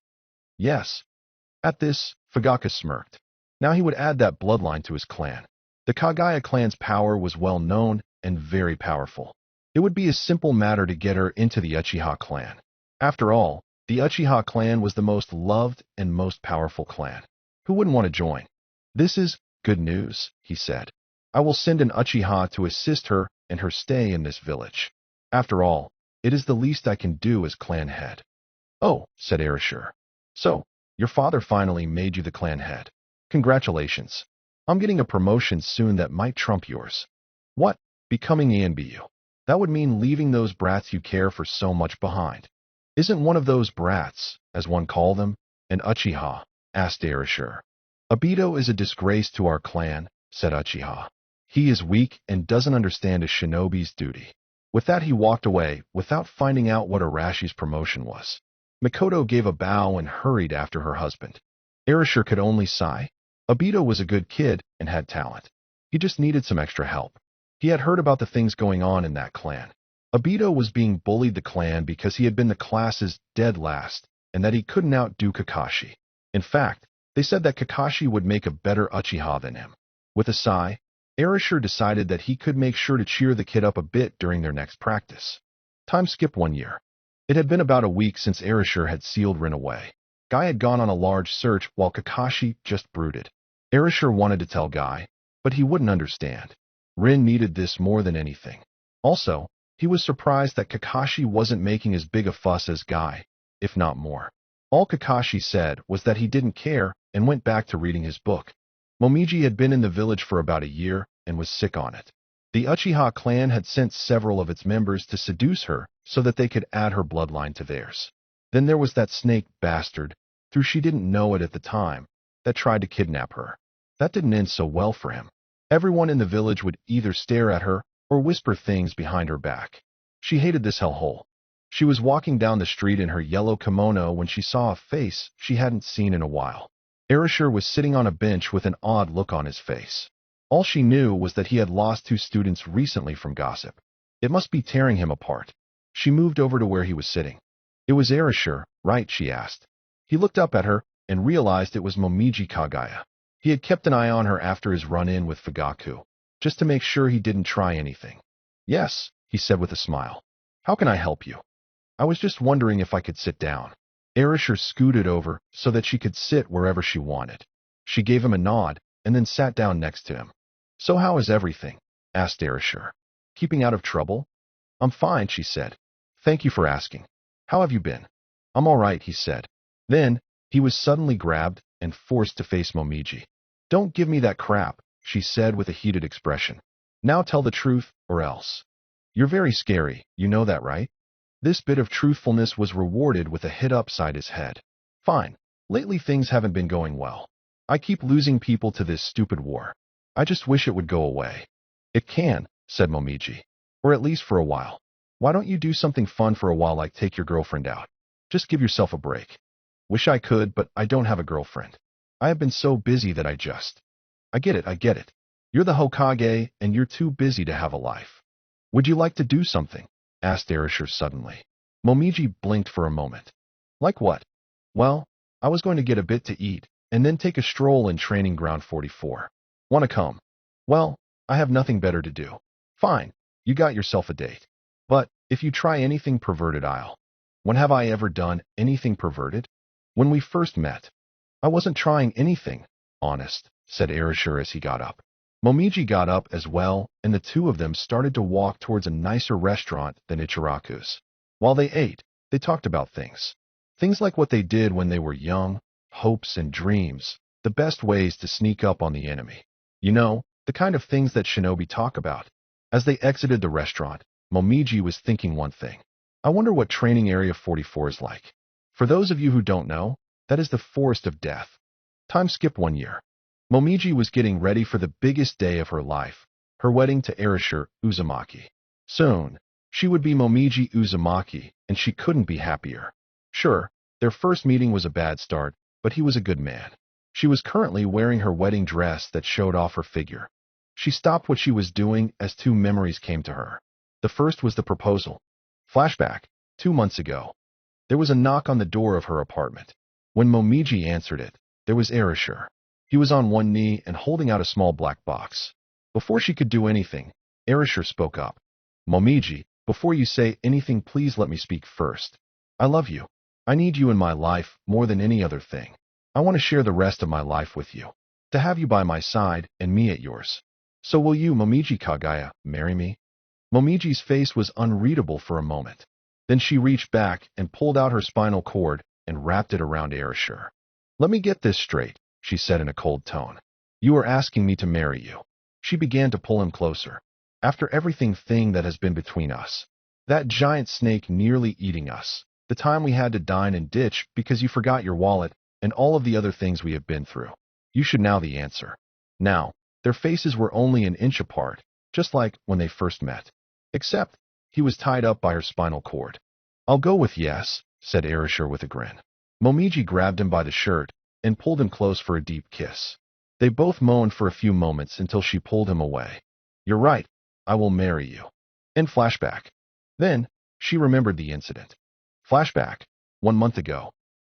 "Yes." At this, Fugaku smirked. Now he would add that bloodline to his clan. The Kagaya clan's power was well known and very powerful. It would be a simple matter to get her into the Uchiha clan. After all, the Uchiha clan was the most loved and most powerful clan. Who wouldn't want to join? "This is good news," he said. "I will send an Uchiha to assist her in her stay in this village. After all, it is the least I can do as clan head." "Oh," said Arashir. "So, your father finally made you the clan head. Congratulations. I'm getting a promotion soon that might trump yours." "What? Becoming ANBU? That would mean leaving those brats you care for so much behind." "Isn't one of those brats, as one call them, an Uchiha?" asked Arashir. "Obito is a disgrace to our clan," said Uchiha. "He is weak and doesn't understand a shinobi's duty." With that, he walked away without finding out what Arashi's promotion was. Mikoto gave a bow and hurried after her husband. Arashir could only sigh. Obito was a good kid and had talent. He just needed some extra help. He had heard about the things going on in that clan. Obito was being bullied the clan because he had been the class's dead last, and that he couldn't outdo Kakashi. In fact, they said that Kakashi would make a better Uchiha than him. With a sigh, Arashir decided that he could make sure to cheer the kid up a bit during their next practice. Time skipped 1 year. It had been about a week since Arashir had sealed Rin away. Guy had gone on a large search while Kakashi just brooded. Arashir wanted to tell Guy, but he wouldn't understand. Rin needed this more than anything. Also, he was surprised that Kakashi wasn't making as big a fuss as Guy, if not more. All Kakashi said was that he didn't care and went back to reading his book. Momiji had been in the village for about a year and was sick on it. The Uchiha clan had sent several of its members to seduce her so that they could add her bloodline to theirs. Then there was that snake bastard, though she didn't know it at the time, that tried to kidnap her. That didn't end so well for him. Everyone in the village would either stare at her or whisper things behind her back. She hated this hellhole. She was walking down the street in her yellow kimono when she saw a face she hadn't seen in a while. Arashir was sitting on a bench with an odd look on his face. All she knew was that he had lost 2 students recently from gossip. It must be tearing him apart. She moved over to where he was sitting. It was Arashir, right?" she asked. He looked up at her and realized it was Momiji Kagaya. He had kept an eye on her after his run-in with Fugaku, just to make sure he didn't try anything. "Yes," he said with a smile. "How can I help you?" "I was just wondering if I could sit down." Arisher scooted over so that she could sit wherever she wanted. She gave him a nod and then sat down next to him. "So how is everything?" asked Arisher. "Keeping out of trouble?" "I'm fine," she said. "Thank you for asking. How have you been?" "I'm all right," he said. Then, he was suddenly grabbed and forced to face Momiji. "Don't give me that crap," she said with a heated expression. "Now tell the truth, or else. You're very scary, you know that, right?" This bit of truthfulness was rewarded with a hit upside his head. "Fine. Lately things haven't been going well. I keep losing people to this stupid war. I just wish it would go away." "It can," said Momiji. "Or at least for a while. Why don't you do something fun for a while, like take your girlfriend out? Just give yourself a break." "Wish I could, but I don't have a girlfriend. I have been so busy that I just—" I get it. You're the Hokage, and you're too busy to have a life." "Would you like to do something?" asked Arisher suddenly. Momiji blinked for a moment. "Like what?" "Well, I was going to get a bit to eat, and then take a stroll in Training Ground 44. "Want to come?" "Well, I have nothing better to do." "Fine, you got yourself a date. But if you try anything perverted, I'll—" "When have I ever done anything perverted?" "When we first met." "I wasn't trying anything, honest," said Arisher as he got up. Momiji got up as well, and the two of them started to walk towards a nicer restaurant than Ichiraku's. While they ate, they talked about things. Things like what they did when they were young, hopes and dreams, the best ways to sneak up on the enemy. You know, the kind of things that shinobi talk about. As they exited the restaurant, Momiji was thinking one thing. "I wonder what Training Area 44 is like." For those of you who don't know, that is the Forest of Death. Time skipped 1 year. Momiji was getting ready for the biggest day of her life, her wedding to Arisher Uzumaki. Soon, she would be Momiji Uzumaki, and she couldn't be happier. Sure, their first meeting was a bad start, but he was a good man. She was currently wearing her wedding dress that showed off her figure. She stopped what she was doing as two memories came to her. The first was the proposal. Flashback, 2 months ago. There was a knock on the door of her apartment. When Momiji answered it, there was Arisher. He was on one knee and holding out a small black box. Before she could do anything, Arisher spoke up. "Momiji, before you say anything, please let me speak first. I love you. I need you in my life more than any other thing. I want to share the rest of my life with you. To have you by my side and me at yours. So will you, Momiji Kagaya, marry me?" Momiji's face was unreadable for a moment. Then she reached back and pulled out her spinal cord and wrapped it around Arisher. "Let me get this straight," she said in a cold tone. "You are asking me to marry you." She began to pull him closer. "After everything that has been between us. That giant snake nearly eating us. The time we had to dine and ditch because you forgot your wallet, and all of the other things we have been through. You should know the answer." Now, their faces were only an inch apart, just like when they first met. Except, he was tied up by her spinal cord. "I'll go with yes," said Arisher with a grin. Momiji grabbed him by the shirt and pulled him close for a deep kiss. They both moaned for a few moments until she pulled him away. "You're right. I will marry you." And flashback. Then, she remembered the incident. Flashback. 1 month ago.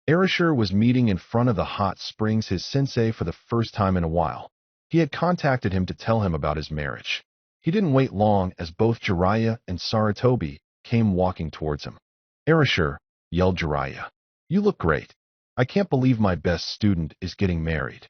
Arisher was meeting in front of the hot springs his sensei for the first time in a while. He had contacted him to tell him about his marriage. He didn't wait long as both Jiraiya and Sarutobi came walking towards him. "Arisher," yelled Jiraiya. "You look great. I can't believe my best student is getting married."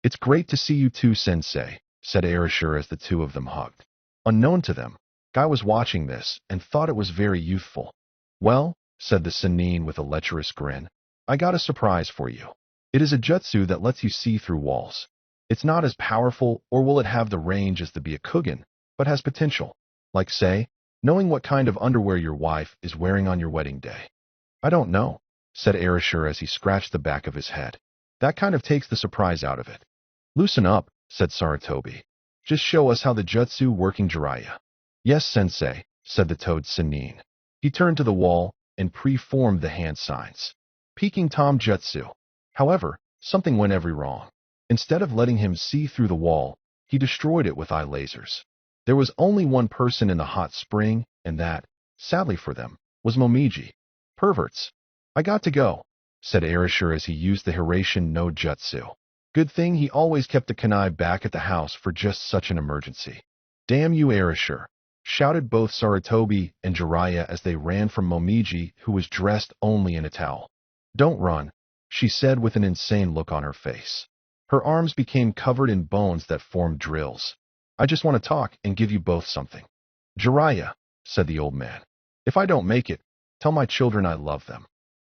"It's great to see you too, sensei," said Arisher as the two of them hugged. Unknown to them, Guy was watching this and thought it was very youthful. "Well," said the Sannin with a lecherous grin, "I got a surprise for you. It is a jutsu that lets you see through walls. It's not as powerful or will it have the range as the Byakugan, but has potential. Like, say, knowing what kind of underwear your wife is wearing on your wedding day." "I don't know," said Arisher as he scratched the back of his head. "That kind of takes the surprise out of it." "Loosen up," said Sarutobi. "Just show us how the jutsu working, Jiraiya." "Yes, sensei," said the toad Sannin. He turned to the wall and preformed the hand signs. Peking Tom Jutsu. However, something went every wrong. Instead of letting him see through the wall, he destroyed it with eye lasers. There was only one person in the hot spring, and that, sadly for them, was Momiji. Perverts. I got to go, said Arashir as he used the Hiraition no Jutsu. Good thing he always kept the kunai back at the house for just such an emergency. Damn you, Arashir, shouted both Sarutobi and Jiraiya as they ran from Momiji, who was dressed only in a towel. Don't run, she said with an insane look on her face. Her arms became covered in bones that formed drills. I just want to talk and give you both something. Jiraiya, said the old man. If I don't make it, tell my children I love them.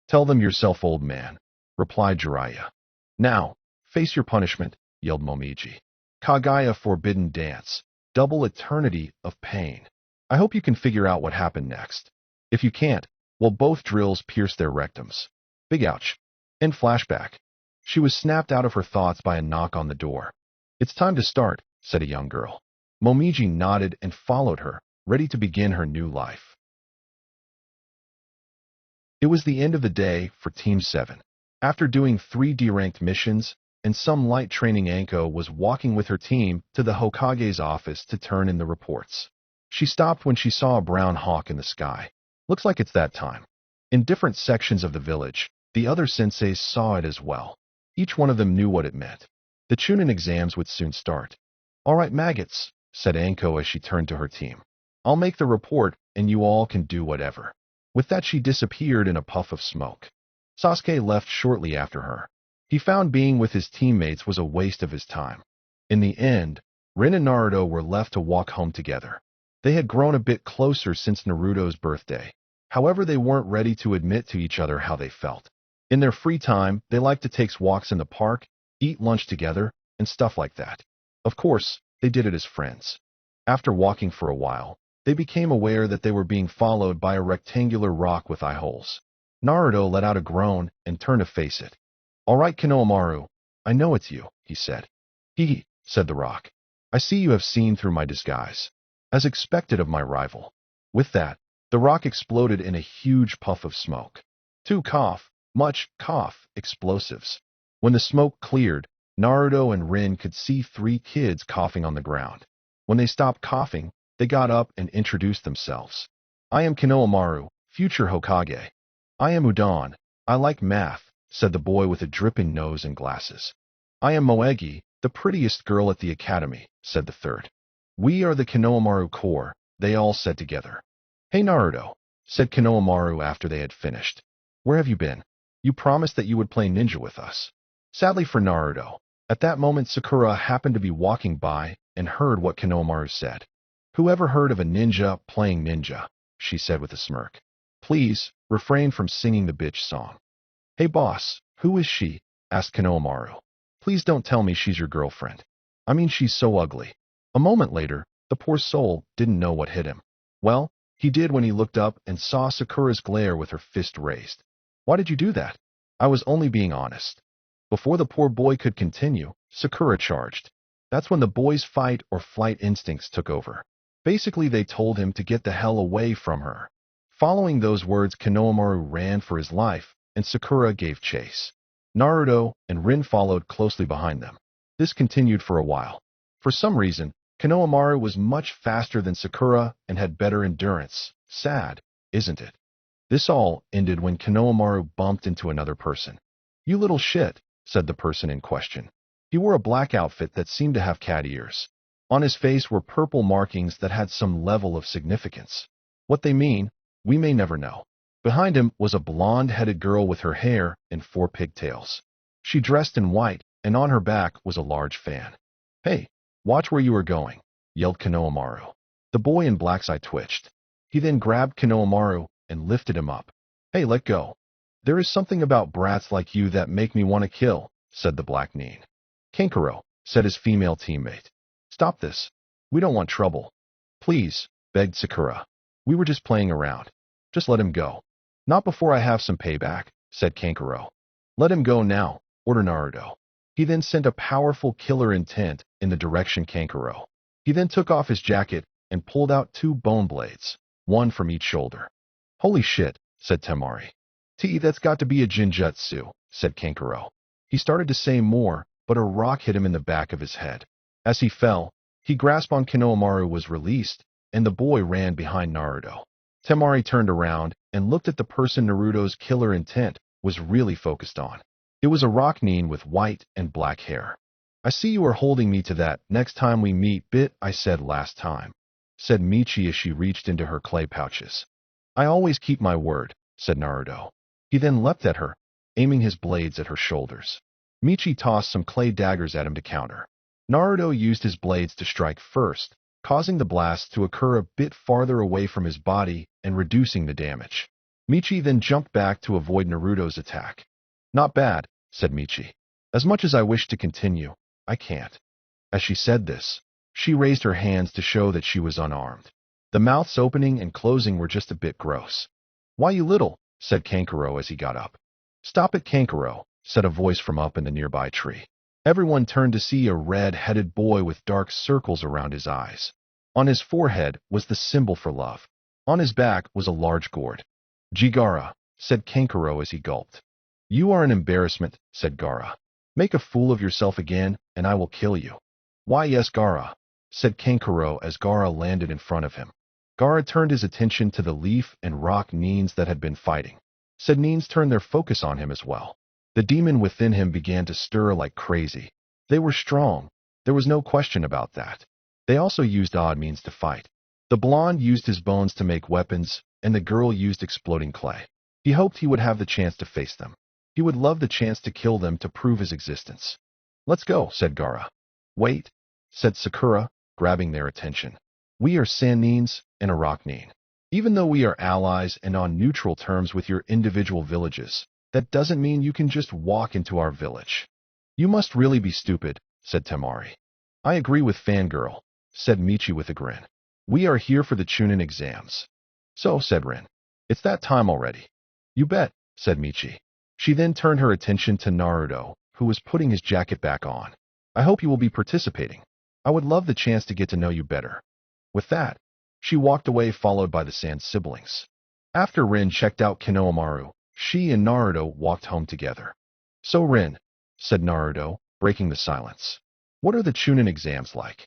Tell them yourself, old man, replied Jiraiya. Now, face your punishment, yelled Momiji. Kagaya forbidden dance, double eternity of pain. I hope you can figure out what happened next. If you can't, well, both drills pierce their rectums. Big ouch. End flashback. She was snapped out of her thoughts by a knock on the door. It's time to start, said a young girl. Momiji nodded and followed her, ready to begin her new life. It was the end of the day for Team 7. After doing 3 D-ranked missions and some light training, Anko was walking with her team to the Hokage's office to turn in the reports. She stopped when she saw a brown hawk in the sky. Looks like it's that time. In different sections of the village, the other senseis saw it as well. Each one of them knew what it meant. The Chunin exams would soon start. All right, maggots, said Anko as she turned to her team. I'll make the report and you all can do whatever. With that, she disappeared in a puff of smoke. Sasuke left shortly after her. He found being with his teammates was a waste of his time. In the end, Rin and Naruto were left to walk home together. They had grown a bit closer since Naruto's birthday. However, they weren't ready to admit to each other how they felt. In their free time, they liked to take walks in the park, eat lunch together, and stuff like that. Of course, they did it as friends. After walking for a while, they became aware that they were being followed by a rectangular rock with eye holes. Naruto let out a groan and turned to face it. All right, Konohamaru, I know it's you, he said. Hee, said the rock. I see you have seen through my disguise. As expected of my rival. With that, the rock exploded in a huge puff of smoke. Much explosives. When the smoke cleared, Naruto and Rin could see 3 kids coughing on the ground. When they stopped coughing, they got up and introduced themselves. I am Konohamaru, future Hokage. I am Udon. I like math, said the boy with a dripping nose and glasses. I am Moegi, the prettiest girl at the academy, said the third. We are the Konohamaru Corps, they all said together. Hey Naruto, said Konohamaru after they had finished. Where have you been? You promised that you would play ninja with us. Sadly for Naruto, at that moment Sakura happened to be walking by and heard what Konohamaru said. Whoever heard of a ninja playing ninja, she said with a smirk. Please, refrain from singing the bitch song. Hey boss, who is she? Asked Konohamaru. Please don't tell me she's your girlfriend. I mean, she's so ugly. A moment later, the poor soul didn't know what hit him. Well, he did when he looked up and saw Sakura's glare with her fist raised. Why did you do that? I was only being honest. Before the poor boy could continue, Sakura charged. That's when the boy's fight or flight instincts took over. Basically, they told him to get the hell away from her. Following those words, Konohamaru ran for his life, and Sakura gave chase. Naruto and Rin followed closely behind them. This continued for a while. For some reason, Konohamaru was much faster than Sakura and had better endurance. Sad, isn't it? This all ended when Konohamaru bumped into another person. You little shit, said the person in question. He wore a black outfit that seemed to have cat ears. On his face were purple markings that had some level of significance. What they mean, we may never know. Behind him was a blonde-headed girl with her hair and 4 pigtails. She dressed in white, and on her back was a large fan. Hey, watch where you are going, yelled Konohamaru. The boy in black's eye twitched. He then grabbed Konohamaru and lifted him up. Hey, let go. There is something about brats like you that make me want to kill, said the black nin. Kankuro, said his female teammate. Stop this. We don't want trouble. Please, begged Sakura. We were just playing around. Just let him go. Not before I have some payback, said Kankuro. Let him go now, ordered Naruto. He then sent a powerful killer intent in the direction Kankuro. He then took off his jacket and pulled out 2 bone blades, one from each shoulder. Holy shit, said Temari. That's got to be a jinjutsu, said Kankuro. He started to say more, but a rock hit him in the back of his head. As he fell, he grasped on Konohamaru was released, and the boy ran behind Naruto. Temari turned around and looked at the person Naruto's killer intent was really focused on. It was a rock nin with white and black hair. I see you are holding me to that next time we meet bit I said last time, said Michi as she reached into her clay pouches. I always keep my word, said Naruto. He then leapt at her, aiming his blades at her shoulders. Michi tossed some clay daggers at him to counter. Naruto used his blades to strike first, causing the blast to occur a bit farther away from his body and reducing the damage. Michi then jumped back to avoid Naruto's attack. Not bad, said Michi. As much as I wish to continue, I can't. As she said this, she raised her hands to show that she was unarmed. The mouths opening and closing were just a bit gross. Why you little, said Kankuro as he got up. Stop it, Kankuro, said a voice from up in the nearby tree. Everyone turned to see a red-headed boy with dark circles around his eyes. On his forehead was the symbol for love. On his back was a large gourd. Jigara, said Kankuro as he gulped. You are an embarrassment, said Gaara. Make a fool of yourself again, and I will kill you. Why yes, Gaara, said Kankuro as Gaara landed in front of him. Gaara turned his attention to the leaf and rock nins that had been fighting. Said nins turned their focus on him as well. The demon within him began to stir like crazy. They were strong. There was no question about that. They also used odd means to fight. The blonde used his bones to make weapons, and the girl used exploding clay. He hoped he would have the chance to face them. He would love the chance to kill them to prove his existence. Let's go, said Gaara. Wait, said Sakura, grabbing their attention. We are sand nins and a rock nin. Even though we are allies and on neutral terms with your individual villages, that doesn't mean you can just walk into our village. You must really be stupid, said Temari. I agree with Fangirl, said Michi with a grin. We are here for the Chunin exams. So, said Rin. It's that time already. You bet, said Michi. She then turned her attention to Naruto, who was putting his jacket back on. I hope you will be participating. I would love the chance to get to know you better. With that, she walked away followed by the Sand siblings. After Rin checked out Konohamaru, she and Naruto walked home together. So Rin, said Naruto, breaking the silence. What are the Chunin exams like?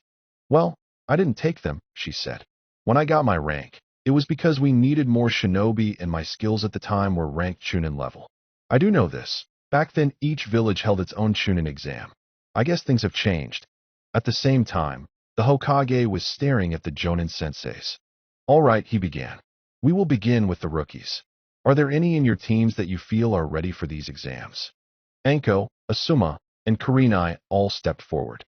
Well, I didn't take them, she said. When I got my rank, it was because we needed more shinobi and my skills at the time were ranked Chunin level. I do know this. Back then, each village held its own Chunin exam. I guess things have changed. At the same time, the Hokage was staring at the Jonin senseis. All right, he began. We will begin with the rookies. Are there any in your teams that you feel are ready for these exams? Anko, Asuma, and Kurenai all stepped forward.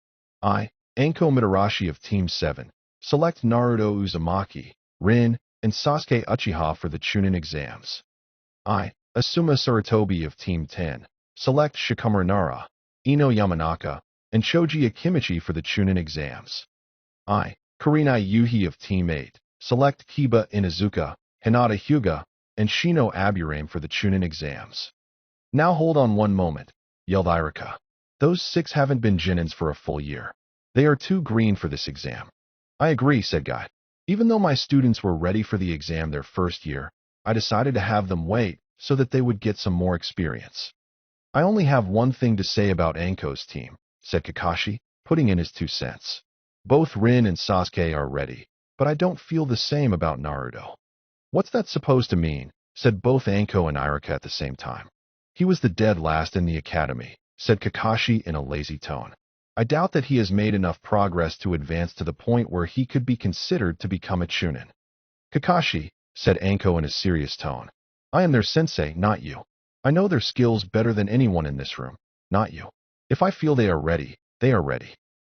I, Anko Mitarashi of Team 7, select Naruto Uzumaki, Rin, and Sasuke Uchiha for the Chunin exams. I, Asuma Sarutobi of Team 10, select Shikamaru Nara, Ino Yamanaka, and Shoji Akimichi for the Chunin exams. I, Kurenai Yuhi of Team 8, select Kiba Inazuka, Hinata Hyuga, and Shino Aburame for the Chunin exams. Now hold on one moment, yelled Irika. Those 6 haven't been Jinins for a full year. They are too green for this exam. I agree, said Guy. Even though my students were ready for the exam their first year, I decided to have them wait so that they would get some more experience. I only have one thing to say about Anko's team, said Kakashi, putting in his 2 cents. Both Rin and Sasuke are ready, but I don't feel the same about Naruto. What's that supposed to mean? Said both Anko and Irika at the same time. He was the dead last in the academy, said Kakashi in a lazy tone. I doubt that he has made enough progress to advance to the point where he could be considered to become a Chunin. Kakashi, said Anko in a serious tone. I am their sensei, not you. I know their skills better than anyone in this room, not you. If I feel they are ready, they are ready.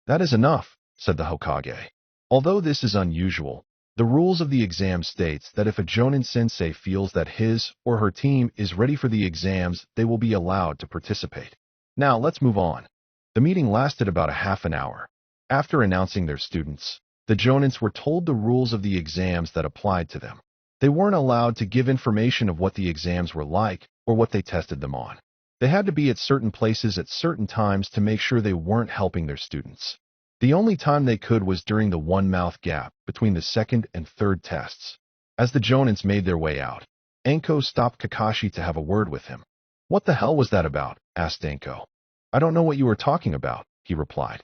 That is enough, said the Hokage. Although this is unusual, the rules of the exam states that if a Jonin sensei feels that his or her team is ready for the exams, they will be allowed to participate. Now let's move on. The meeting lasted about a half an hour. After announcing their students, the Jonins were told the rules of the exams that applied to them. They weren't allowed to give information of what the exams were like or what they tested them on. They had to be at certain places at certain times to make sure they weren't helping their students. The only time they could was during the one-mouth gap between the second and third tests. As the Jonins made their way out, Anko stopped Kakashi to have a word with him. What the hell was that about? Asked Anko. I don't know what you were talking about, he replied.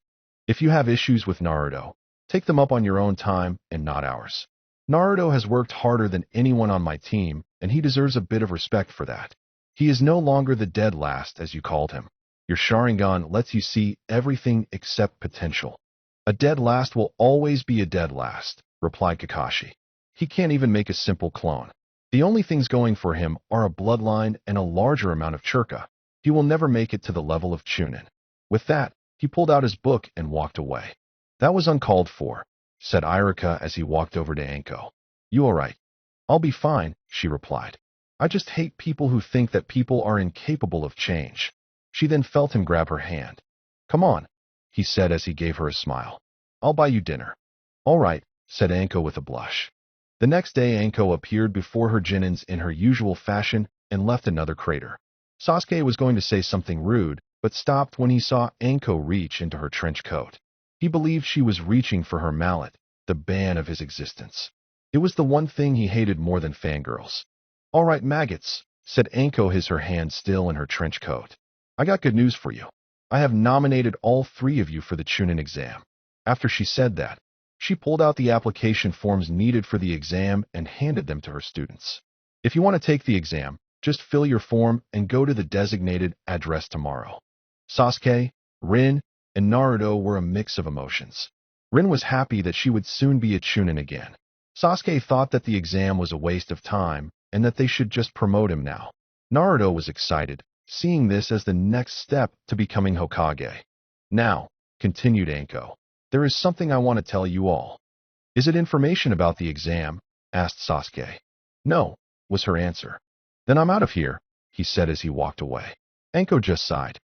If you have issues with Naruto, take them up on your own time and not ours. Naruto has worked harder than anyone on my team, and he deserves a bit of respect for that. He is no longer the dead last, as you called him. Your Sharingan lets you see everything except potential. A dead last will always be a dead last, replied Kakashi. He can't even make a simple clone. The only things going for him are a bloodline and a larger amount of churka. He will never make it to the level of Chunin. With that, he pulled out his book and walked away. That was uncalled for, said Irika as he walked over to Anko. You alright? I'll be fine, she replied. I just hate people who think that people are incapable of change. She then felt him grab her hand. Come on, he said as he gave her a smile. I'll buy you dinner. All right, said Anko with a blush. The next day Anko appeared before her Genins in her usual fashion and left another crater. Sasuke was going to say something rude, but stopped when he saw Anko reach into her trench coat. He believed she was reaching for her mallet, the bane of his existence. It was the one thing he hated more than fangirls. All right, maggots, said Anko, her hand still in her trench coat. I got good news for you. I have nominated all 3 of you for the Chunin exam. After she said that, she pulled out the application forms needed for the exam and handed them to her students. If you want to take the exam, just fill your form and go to the designated address tomorrow. Sasuke, Rin, and Naruto were a mix of emotions. Rin was happy that she would soon be a Chunin again. Sasuke thought that the exam was a waste of time and that they should just promote him now. Naruto was excited, seeing this as the next step to becoming Hokage. Now, continued Anko, there is something I want to tell you all. Is it information about the exam? Asked Sasuke. No, was her answer. Then I'm out of here, he said as he walked away. Anko just sighed.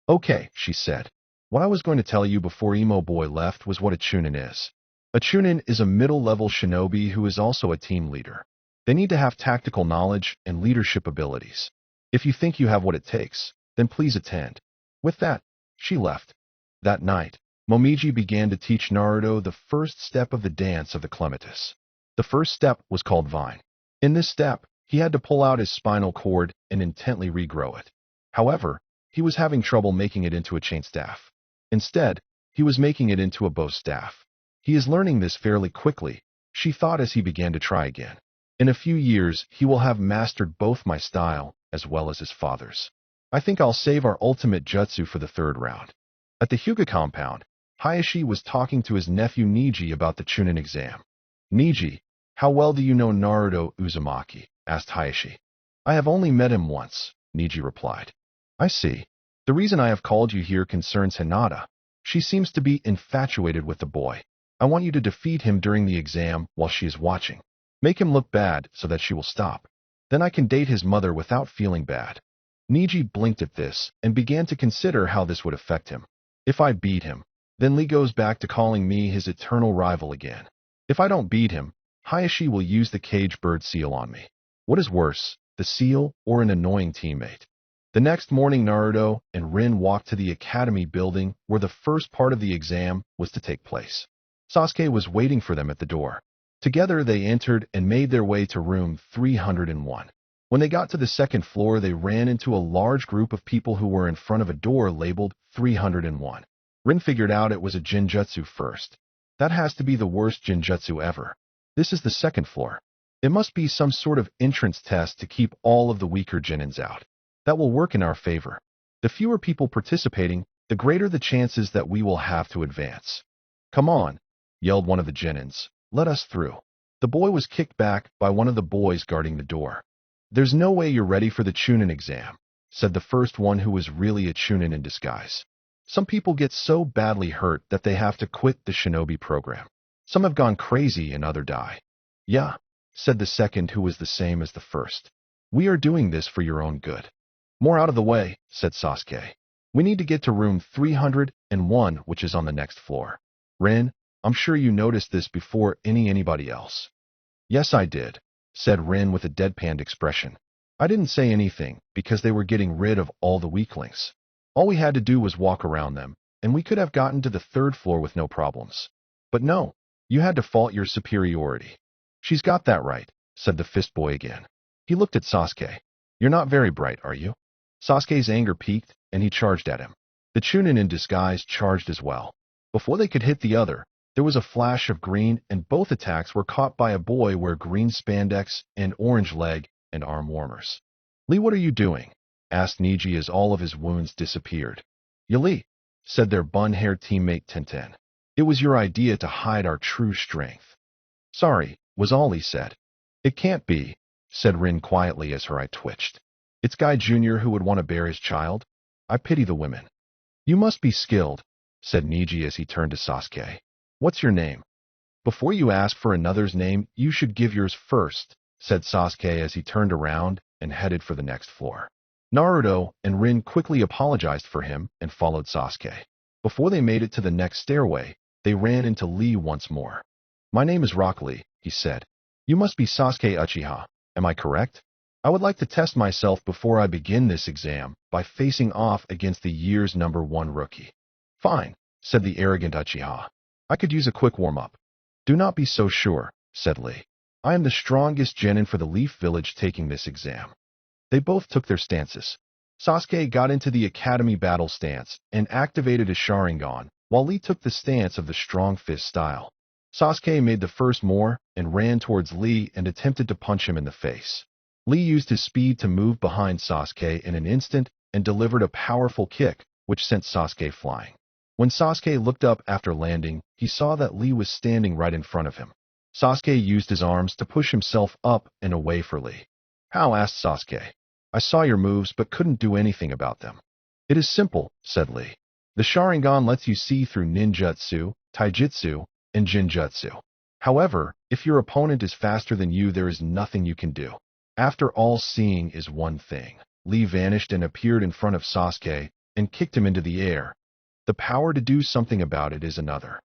Okay, she said. What I was going to tell you before Emo Boy left was what a Chunin is. A Chunin is a middle-level shinobi who is also a team leader. They need to have tactical knowledge and leadership abilities. If you think you have what it takes, then please attend. With that, she left. That night, Momiji began to teach Naruto the first step of the dance of the clematis. The first step was called Vine. In this step, he had to pull out his spinal cord and intently regrow it. However, he was having trouble making it into a chain staff. Instead, he was making it into a bow staff. He is learning this fairly quickly, she thought as he began to try again. In a few years, he will have mastered both my style as well as his father's. I think I'll save our ultimate jutsu for the 3rd round. At the Hyuga compound, Hayashi was talking to his nephew Niji about the Chunin exam. Niji, how well do you know Naruto Uzumaki? Asked Hayashi. I have only met him once, Niji replied. I see. The reason I have called you here concerns Hinata. She seems to be infatuated with the boy. I want you to defeat him during the exam while she is watching. Make him look bad so that she will stop. Then I can date his mother without feeling bad. Niji blinked at this and began to consider how this would affect him. If I beat him, then Lee goes back to calling me his eternal rival again. If I don't beat him, Hayashi will use the cage bird seal on me. What is worse, the seal or an annoying teammate? The next morning, Naruto and Rin walked to the academy building where the first part of the exam was to take place. Sasuke was waiting for them at the door. Together they entered and made their way to room 301. When they got to the 2nd floor, they ran into a large group of people who were in front of a door labeled 301. Rin figured out it was a Jinjutsu first. That has to be the worst Jinjutsu ever. This is the 2nd floor. It must be some sort of entrance test to keep all of the weaker Genins out. That will work in our favor. The fewer people participating, the greater the chances that we will have to advance. Come on, yelled one of the Genins. Let us through. The boy was kicked back by one of the boys guarding the door. There's no way you're ready for the Chunin exam, said the first one, who was really a Chunin in disguise. Some people get so badly hurt that they have to quit the shinobi program. Some have gone crazy and others die. Yeah, said the second, who was the same as the first. We are doing this for your own good. More out of the way, said Sasuke. We need to get to room 301, which is on the next floor. Rin, I'm sure you noticed this before anybody else. Yes, I did, said Rin with a deadpanned expression. I didn't say anything because they were getting rid of all the weaklings. All we had to do was walk around them, and we could have gotten to the 3rd floor with no problems. But no, you had to fault your superiority. She's got that right, said the fist boy again. He looked at Sasuke. You're not very bright, are you? Sasuke's anger peaked, and he charged at him. The Chunin in disguise charged as well. Before they could hit the other, There was a flash of green, and both attacks were caught by a boy wearing green spandex and orange leg and arm warmers. Lee, what are you doing? Asked Niji as all of his wounds disappeared. Yali, said their bun-haired teammate Tenten. It was your idea to hide our true strength. Sorry, was all Lee said. It can't be, said Rin quietly as her eye twitched. It's Guy Jr. who would want to bear his child. I pity the women. You must be skilled, said Niji as he turned to Sasuke. What's your name? Before you ask for another's name, you should give yours first, said Sasuke as he turned around and headed for the next floor. Naruto and Rin quickly apologized for him and followed Sasuke. Before they made it to the next stairway, they ran into Lee once more. My name is Rock Lee, he said. You must be Sasuke Uchiha, am I correct? I would like to test myself before I begin this exam by facing off against the year's #1 rookie. Fine, said the arrogant Uchiha. I could use a quick warm-up. Do not be so sure, said Lee. I am the strongest genin for the Leaf Village taking this exam. They both took their stances. Sasuke got into the Academy battle stance and activated his Sharingan, while Lee took the stance of the strong fist style. Sasuke made the first more and ran towards Lee and attempted to punch him in the face. Lee used his speed to move behind Sasuke in an instant and delivered a powerful kick, which sent Sasuke flying. When Sasuke looked up after landing, he saw that Lee was standing right in front of him. Sasuke used his arms to push himself up and away for Lee. How? Asked Sasuke. I saw your moves but couldn't do anything about them. It is simple, said Lee. The Sharingan lets you see through ninjutsu, taijutsu, and jinjutsu. However, if your opponent is faster than you, there is nothing you can do. After all, seeing is one thing. Lee vanished and appeared in front of Sasuke and kicked him into the air. The power to do something about it is another.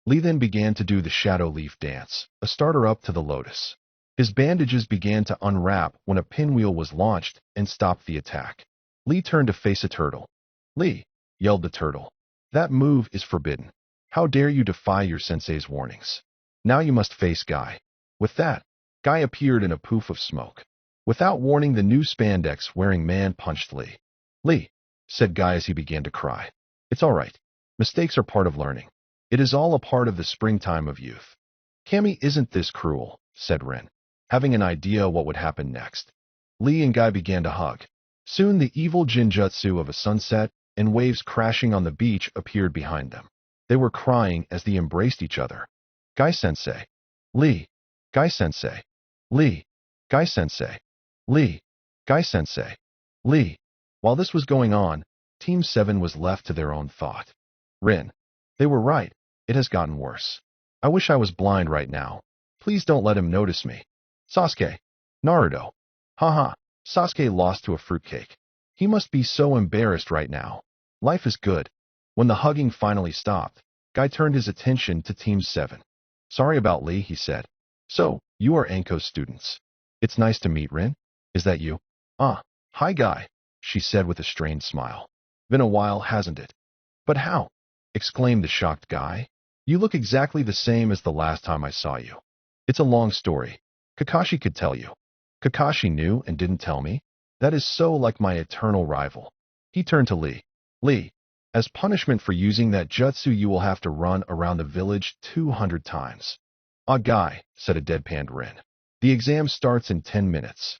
Lee then began to do the Shadow Leaf Dance, a starter up to the Lotus. His bandages began to unwrap when a pinwheel was launched and stopped the attack. Lee turned to face a turtle. Lee, yelled the turtle. That move is forbidden. How dare you defy your sensei's warnings? Now you must face Guy. With that, Guy appeared in a poof of smoke. Without warning, the new spandex-wearing man punched Lee. Lee, said Guy as he began to cry. It's all right. Mistakes are part of learning. It is all a part of the springtime of youth. Kami isn't this cruel, said Rin, having an idea what would happen next. Lee and Guy began to hug. Soon the evil jinjutsu of a sunset and waves crashing on the beach appeared behind them. They were crying as they embraced each other. Guy-sensei. Lee. Guy-sensei. Lee. Guy-sensei. Lee. Guy-sensei. Lee. While this was going on, Team 7 was left to their own thought. Rin. They were right. It has gotten worse. I wish I was blind right now. Please don't let him notice me. Sasuke. Naruto. Haha. Sasuke lost to a fruitcake. He must be so embarrassed right now. Life is good. When the hugging finally stopped, Guy turned his attention to Team 7. Sorry about Lee, he said. So, you are Anko's students. It's nice to meet, Rin. Is that you? Hi Guy, she said with a strained smile. Been a while, hasn't it? But how? Exclaimed the shocked Guy. You look exactly the same as the last time I saw you. It's a long story. Kakashi could tell you. Kakashi knew and didn't tell me. That is so like my eternal rival. He turned to Lee. Lee, as punishment for using that jutsu, you will have to run around the village 200 times. Guy, said a deadpanned Rin. The exam starts in 10 minutes.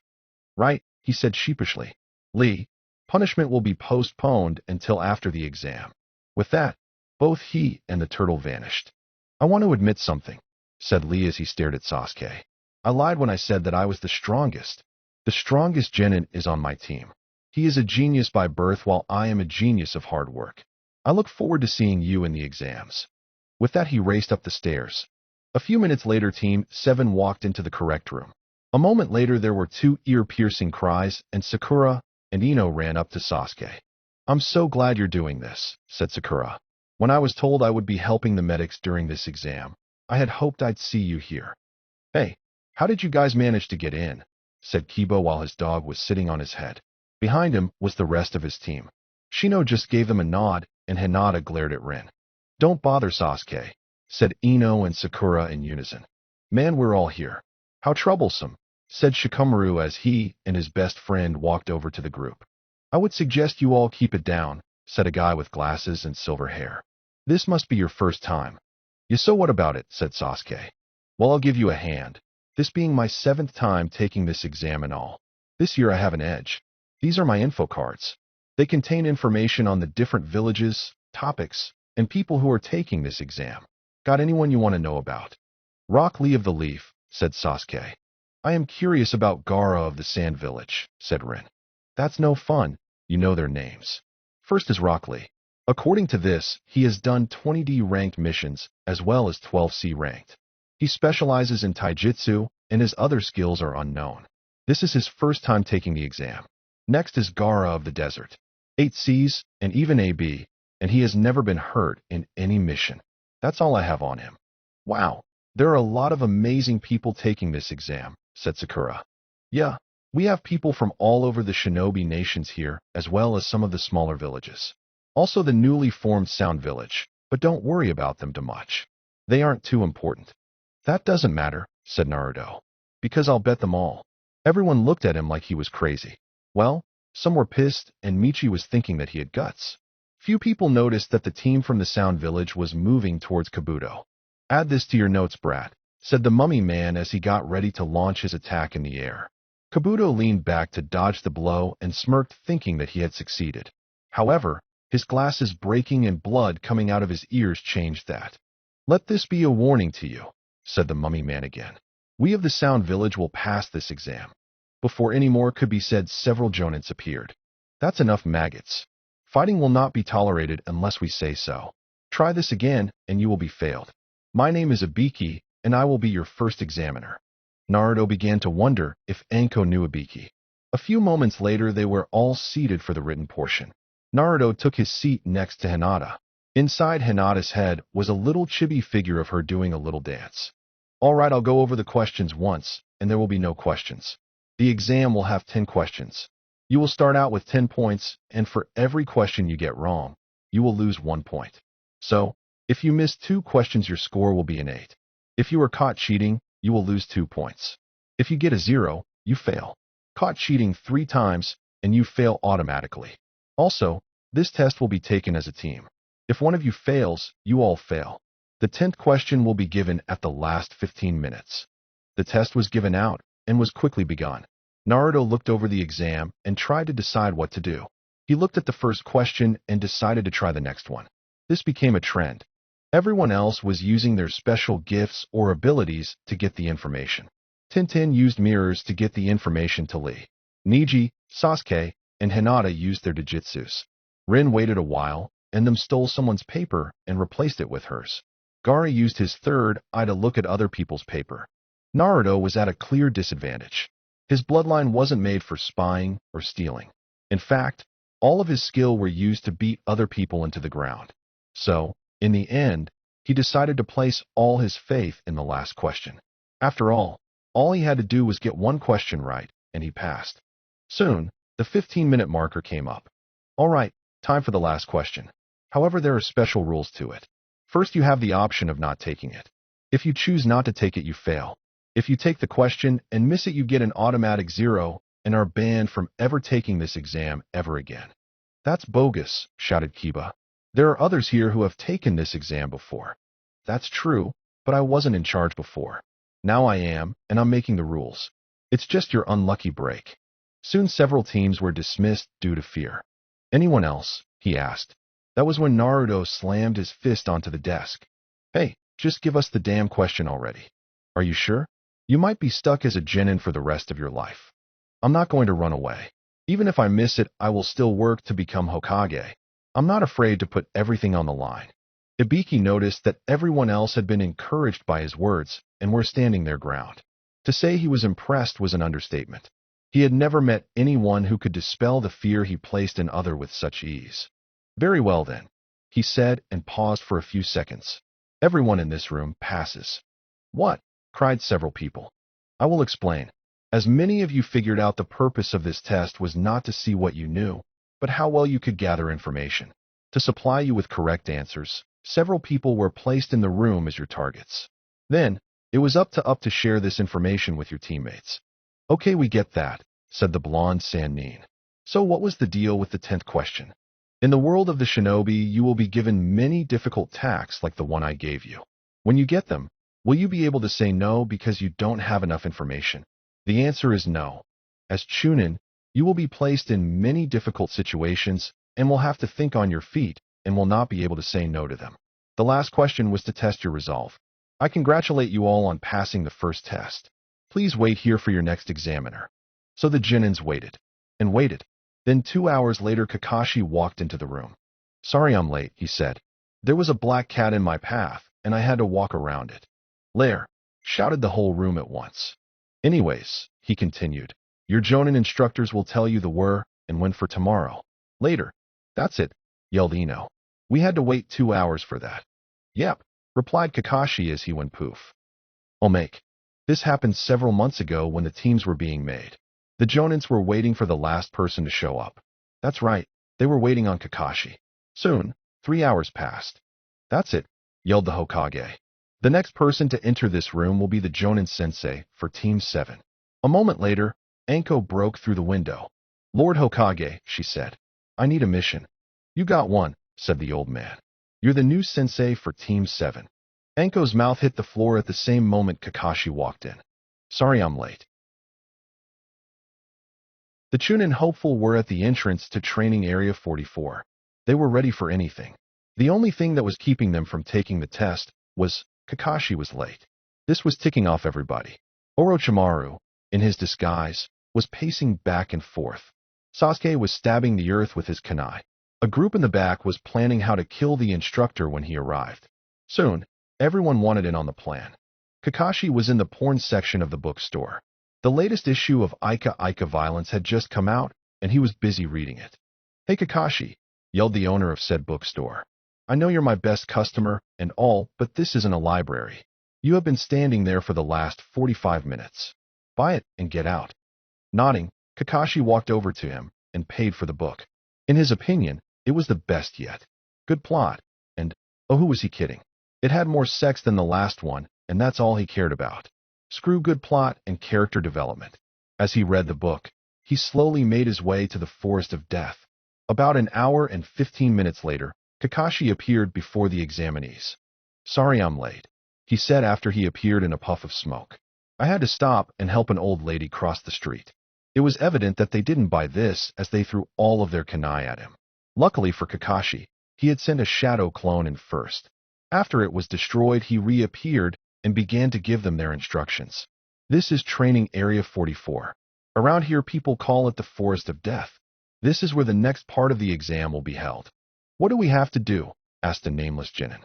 Right, he said sheepishly. Lee, punishment will be postponed until after the exam. With that, both he and the turtle vanished. I want to admit something, said Lee as he stared at Sasuke. I lied when I said that I was the strongest. The strongest genin is on my team. He is a genius by birth while I am a genius of hard work. I look forward to seeing you in the exams. With that, he raced up the stairs. A few minutes later, Team 7 walked into the correct room. A moment later, there were two ear-piercing cries, and Sakura and Ino ran up to Sasuke. I'm so glad you're doing this, said Sakura. When I was told I would be helping the medics during this exam, I had hoped I'd see you here. Hey, how did you guys manage to get in? Said Kiba while his dog was sitting on his head. Behind him was the rest of his team. Shino just gave them a nod, and Hinata glared at Rin. Don't bother, Sasuke, said Ino and Sakura in unison. Man, we're all here. How troublesome, said Shikamaru as he and his best friend walked over to the group. I would suggest you all keep it down, said a guy with glasses and silver hair. This must be your first time. "Yeah, so what about it?" said Sasuke. "Well, I'll give you a hand. This being my 7th time taking this exam and all. This year I have an edge. These are my info cards. They contain information on the different villages, topics, and people who are taking this exam. Got anyone you want to know about?" "Rock Lee of the Leaf," said Sasuke. "I am curious about Gaara of the Sand Village," said Rin. "That's no fun. You know their names. First is Rock Lee. According to this, he has done 20D ranked missions as well as 12C ranked. He specializes in taijutsu, and his other skills are unknown. This is his first time taking the exam. Next is Gaara of the Desert. 8Cs and even AB, and he has never been hurt in any mission. That's all I have on him." "Wow, there are a lot of amazing people taking this exam," said Sakura. "Yeah, we have people from all over the shinobi nations here, as well as some of the smaller villages. Also the newly formed Sound Village, but don't worry about them too much. They aren't too important." "That doesn't matter," said Naruto, "because I'll bet them all." Everyone looked at him like he was crazy. Well, some were pissed, and Michi was thinking that he had guts. Few people noticed that the team from the Sound Village was moving towards Kabuto. "Add this to your notes, brat," said the mummy man as he got ready to launch his attack in the air. Kabuto leaned back to dodge the blow and smirked, thinking that he had succeeded. However, his glasses breaking and blood coming out of his ears changed that. "Let this be a warning to you," said the mummy man again. "We of the Sound Village will pass this exam." Before any more could be said, several jonins appeared. "That's enough, maggots. Fighting will not be tolerated unless we say so. Try this again, and you will be failed. My name is Ibiki, and I will be your first examiner." Naruto began to wonder if Anko knew Ibiki. A few moments later, they were all seated for the written portion. Naruto took his seat next to Hinata. Inside Hinata's head was a little chibi figure of her doing a little dance. "All right, I'll go over the questions once, and there will be no questions. The exam will have 10 questions. You will start out with 10 points, and for every question you get wrong, you will lose 1 point. So, if you miss 2 questions, your score will be an 8. If you are caught cheating, you will lose 2 points. If you get a 0, you fail. Caught cheating 3 times, and you fail automatically. Also, this test will be taken as a team. If one of you fails, you all fail. The 10th question will be given at the last 15 minutes. The test was given out and was quickly begun. Naruto looked over the exam and tried to decide what to do. He looked at the first question and decided to try the next one. This became a trend. Everyone else was using their special gifts or abilities to get the information. Tintin used mirrors to get the information to Lee. Neji, Sasuke, and Hinata used their dijitsus. Rin waited a while, and then stole someone's paper and replaced it with hers. Gaara used his third eye to look at other people's paper. Naruto was at a clear disadvantage. His bloodline wasn't made for spying or stealing. In fact, all of his skill were used to beat other people into the ground. So, in the end, he decided to place all his faith in the last question. After all he had to do was get 1 question right, and he passed. Soon, the 15-minute marker came up. All right, time for the last question. However, there are special rules to it. First, you have the option of not taking it. If you choose not to take it, you fail. If you take the question and miss it, you get an automatic 0 and are banned from ever taking this exam ever again. "That's bogus," shouted Kiba. "There are others here who have taken this exam before." "That's true, but I wasn't in charge before. Now I am, and I'm making the rules. It's just your unlucky break." Soon several teams were dismissed due to fear. "Anyone else?" he asked. That was when Naruto slammed his fist onto the desk. "Hey, just give us the damn question already. Are you sure? You might be stuck as a genin for the rest of your life. I'm not going to run away. Even if I miss it, I will still work to become Hokage. I'm not afraid to put everything on the line." Ibiki noticed that everyone else had been encouraged by his words and were standing their ground. To say he was impressed was an understatement. He had never met anyone who could dispel the fear he placed in others with such ease. "Very well then," he said and paused for a few seconds. "Everyone in this room passes." "What?" cried several people. "I will explain. As many of you figured out, the purpose of this test was not to see what you knew, but how well you could gather information. To supply you with correct answers, several people were placed in the room as your targets. Then, it was up to share this information with your teammates." "Okay, we get that," said the blonde Sannin. "So what was the deal with the 10th question?" "In the world of the shinobi, you will be given many difficult tasks like the one I gave you. When you get them, will you be able to say no because you don't have enough information? The answer is no. As Chunin, you will be placed in many difficult situations and will have to think on your feet and will not be able to say no to them. The last question was to test your resolve. I congratulate you all on passing the first test. Please wait here for your next examiner. So the Jinins waited and waited. Then 2 hours later, Kakashi walked into the room. Sorry I'm late, he said. There was a black cat in my path, and I had to walk around it. Lair, shouted the whole room at once. Anyways, he continued, your Jonin instructors will tell you the where and when for tomorrow. Later. That's it, yelled Ino. We had to wait 2 hours for that. Yep, replied Kakashi as he went poof. Make. This happened several months ago when the teams were being made. The Jonins were waiting for the last person to show up. That's right, they were waiting on Kakashi. Soon, 3 hours passed. That's it, yelled the Hokage. The next person to enter this room will be the Jonin sensei for Team 7. A moment later, Anko broke through the window. Lord Hokage, she said. I need a mission. You got one, said the old man. You're the new sensei for Team 7. Anko's mouth hit the floor at the same moment Kakashi walked in. Sorry I'm late. The Chunin hopeful were at the entrance to Training Area 44. They were ready for anything. The only thing that was keeping them from taking the test was Kakashi was late. This was ticking off everybody. Orochimaru, in his disguise, was pacing back and forth. Sasuke was stabbing the earth with his kunai. A group in the back was planning how to kill the instructor when he arrived. Soon, everyone wanted in on the plan. Kakashi was in the porn section of the bookstore. The latest issue of Ika Ika Violence had just come out, and he was busy reading it. Hey Kakashi, yelled the owner of said bookstore. I know you're my best customer and all, but this isn't a library. You have been standing there for the last 45 minutes. Buy it and get out. Nodding, Kakashi walked over to him and paid for the book. In his opinion, it was the best yet. Good plot, and, oh, who was he kidding? It had more sex than the last one, and that's all he cared about. Screw good plot and character development. As he read the book, he slowly made his way to the Forest of Death. About an hour and 15 minutes later, Kakashi appeared before the examinees. Sorry I'm late, he said after he appeared in a puff of smoke. I had to stop and help an old lady cross the street. It was evident that they didn't buy this as they threw all of their kunai at him. Luckily for Kakashi, he had sent a shadow clone in first. After it was destroyed, he reappeared and began to give them their instructions. This is Training Area 44. Around here people call it the Forest of Death. This is where the next part of the exam will be held. What do we have to do? Asked a nameless Jinin.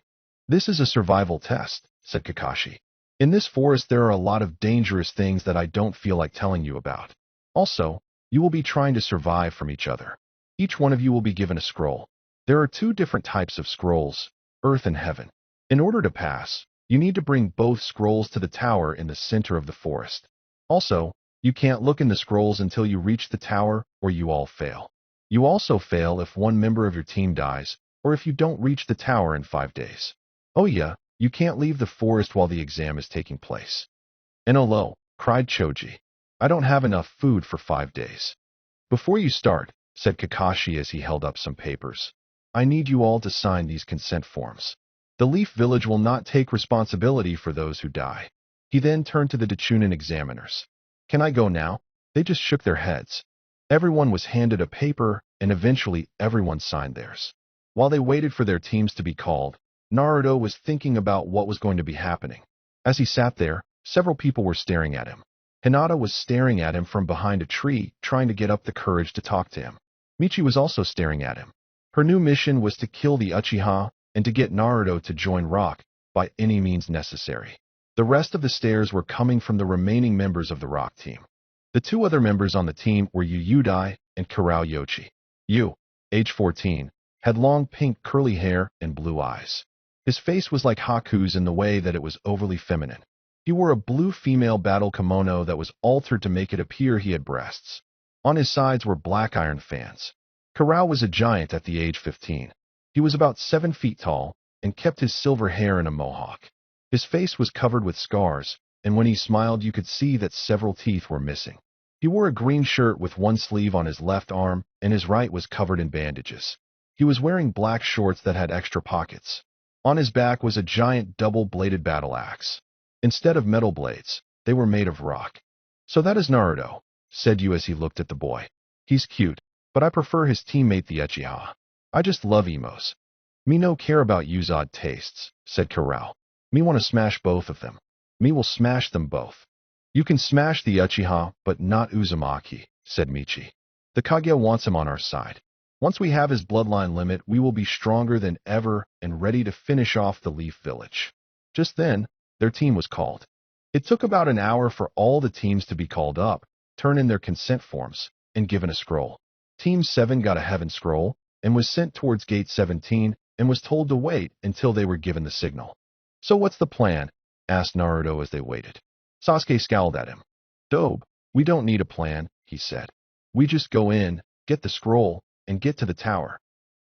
This is a survival test, said Kakashi. In this forest there are a lot of dangerous things that I don't feel like telling you about. Also, you will be trying to survive from each other. Each one of you will be given a scroll. There are 2 different types of scrolls, Earth and Heaven. In order to pass, you need to bring both scrolls to the tower in the center of the forest. Also, you can't look in the scrolls until you reach the tower or you all fail. You also fail if one member of your team dies or if you don't reach the tower in 5 days. Oh yeah, you can't leave the forest while the exam is taking place. Enolo, cried Choji. I don't have enough food for 5 days. Before you start, said Kakashi as he held up some papers, I need you all to sign these consent forms. The Leaf Village will not take responsibility for those who die. He then turned to the Dachunin examiners. Can I go now? They just shook their heads. Everyone was handed a paper, and eventually everyone signed theirs. While they waited for their teams to be called, Naruto was thinking about what was going to be happening. As he sat there, several people were staring at him. Hinata was staring at him from behind a tree, trying to get up the courage to talk to him. Michi was also staring at him. Her new mission was to kill the Uchiha and to get Naruto to join Rock by any means necessary. The rest of the stares were coming from the remaining members of the Rock team. The 2 other members on the team were Yu Dai and Kurao Yoshi. Yu, age 14, had long pink curly hair and blue eyes. His face was like Haku's in the way that it was overly feminine. He wore a blue female battle kimono that was altered to make it appear he had breasts. On his sides were black iron fans. Kurao was a giant at the age 15. He was about 7 feet tall and kept his silver hair in a mohawk. His face was covered with scars, and when he smiled you could see that several teeth were missing. He wore a green shirt with one sleeve on his left arm, and his right was covered in bandages. He was wearing black shorts that had extra pockets. On his back was a giant double-bladed battle axe. Instead of metal blades, they were made of rock. "So that is Naruto," said Yu as he looked at the boy. "He's cute, but I prefer his teammate the Uchiha. I just love emos." "Me no care about Yu's odd tastes," said Kurao. "Me want to smash both of them. Me will smash them both." "You can smash the Uchiha, but not Uzumaki," said Michi. "The Kage wants him on our side. Once we have his bloodline limit, we will be stronger than ever and ready to finish off the Leaf Village." Just then, their team was called. It took about an hour for all the teams to be called up, turn in their consent forms, and given a scroll. Team 7 got a heaven scroll and was sent towards Gate 17 and was told to wait until they were given the signal. "So what's the plan?" asked Naruto as they waited. Sasuke scowled at him. "Dobe, we don't need a plan," he said. "We just go in, get the scroll, and get to the tower."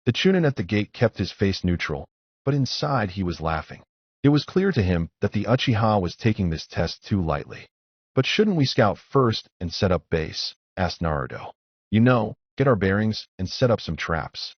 The Chunin at the gate kept his face neutral, but inside he was laughing. It was clear to him that the Uchiha was taking this test too lightly. "But shouldn't we scout first and set up base?" asked Naruto. "Get our bearings and set up some traps."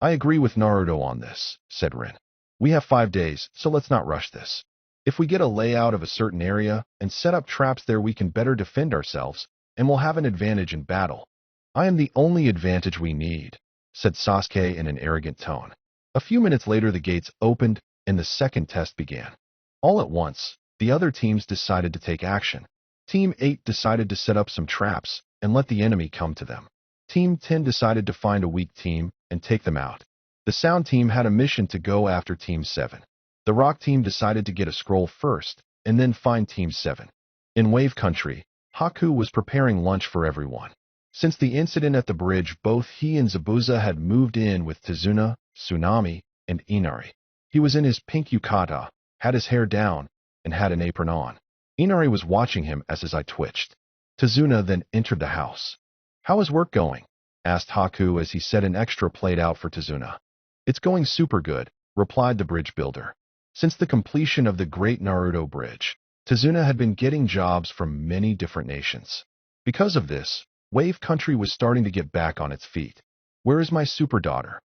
"I agree with Naruto on this," said Rin. "We have 5 days, so let's not rush this. If we get a layout of a certain area and set up traps there, we can better defend ourselves, and we'll have an advantage in battle." "I am the only advantage we need," said Sasuke in an arrogant tone. A few minutes later, the gates opened, and the second test began. All at once, the other teams decided to take action. Team 8 decided to set up some traps and let the enemy come to them. Team 10 decided to find a weak team and take them out. The Sound team had a mission to go after Team 7. The Rock team decided to get a scroll first and then find Team 7. In Wave Country, Haku was preparing lunch for everyone. Since the incident at the bridge, both he and Zabuza had moved in with Tazuna, Tsunami, and Inari. He was in his pink yukata, had his hair down, and had an apron on. Inari was watching him as his eye twitched. Tazuna then entered the house. "How is work going?" asked Haku as he set an extra plate out for Tazuna. "It's going super good," replied the bridge builder. Since the completion of the Great Naruto Bridge, Tazuna had been getting jobs from many different nations. Because of this, Wave Country was starting to get back on its feet. "Where is my super daughter?"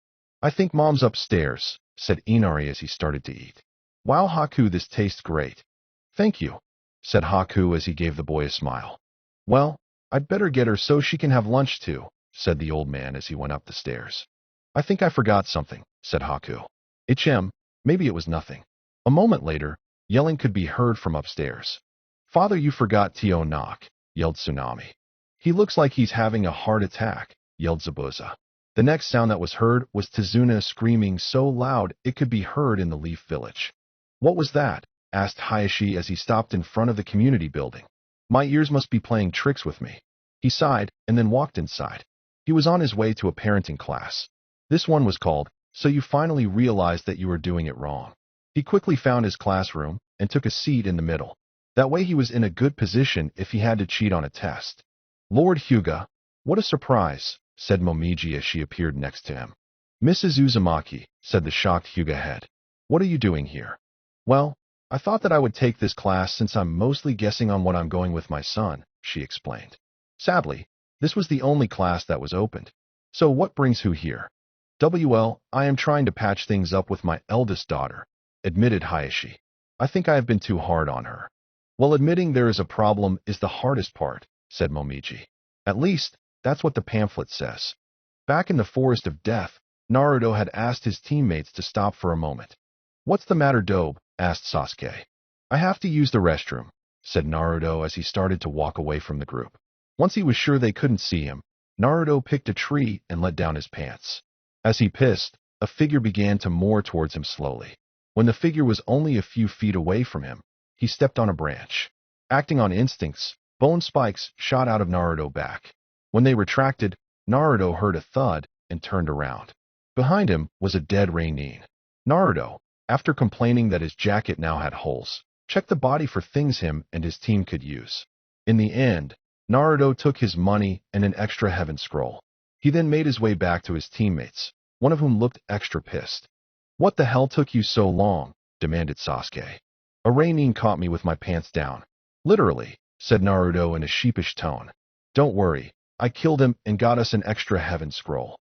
"I think mom's upstairs," said Inari as he started to eat. "Wow, Haku, this tastes great." "Thank you," said Haku as he gave the boy a smile. "Well, I'd better get her so she can have lunch too," said the old man as he went up the stairs. "I think I forgot something," said Haku. Maybe it was nothing." A moment later, yelling could be heard from upstairs. "Father, you forgot Tio Knock," yelled Tsunami. "He looks like he's having a heart attack," yelled Zabuza. The next sound that was heard was Tazuna screaming so loud it could be heard in the Leaf Village. "What was that?" asked Hayashi as he stopped in front of the community building. "My ears must be playing tricks with me." He sighed and then walked inside. He was on his way to a parenting class. This one was called, "So You Finally Realized That You Were Doing It Wrong." He quickly found his classroom and took a seat in the middle. That way he was in a good position if he had to cheat on a test. "Lord Hyuga, what a surprise," said Momiji as she appeared next to him. "Mrs. Uzumaki," said the shocked Hyuga head. "What are you doing here?" "Well, I thought that I would take this class since I'm mostly guessing on what I'm going with my son," she explained. Sadly, this was the only class that was opened. "So what brings who here?" I am trying to patch things up with my eldest daughter," admitted Hayashi. "I think I have been too hard on her." "Well, admitting there is a problem is the hardest part," said Momiji. "At least, that's what the pamphlet says." Back in the Forest of Death, Naruto had asked his teammates to stop for a moment. "What's the matter, Dobe?" asked Sasuke. "I have to use the restroom," said Naruto as he started to walk away from the group. Once he was sure they couldn't see him, Naruto picked a tree and let down his pants. As he pissed, a figure began to moor towards him slowly. When the figure was only a few feet away from him, he stepped on a branch. Acting on instincts, bone spikes shot out of Naruto's back. When they retracted, Naruto heard a thud and turned around. Behind him was a dead Reinin. Naruto, after complaining that his jacket now had holes, checked the body for things him and his team could use. In the end, Naruto took his money and an extra heaven scroll. He then made his way back to his teammates, one of whom looked extra pissed. "What the hell took you so long?" demanded Sasuke. "A Reinin caught me with my pants down." "Literally," said Naruto in a sheepish tone. "Don't worry, I killed him and got us an extra heaven scroll."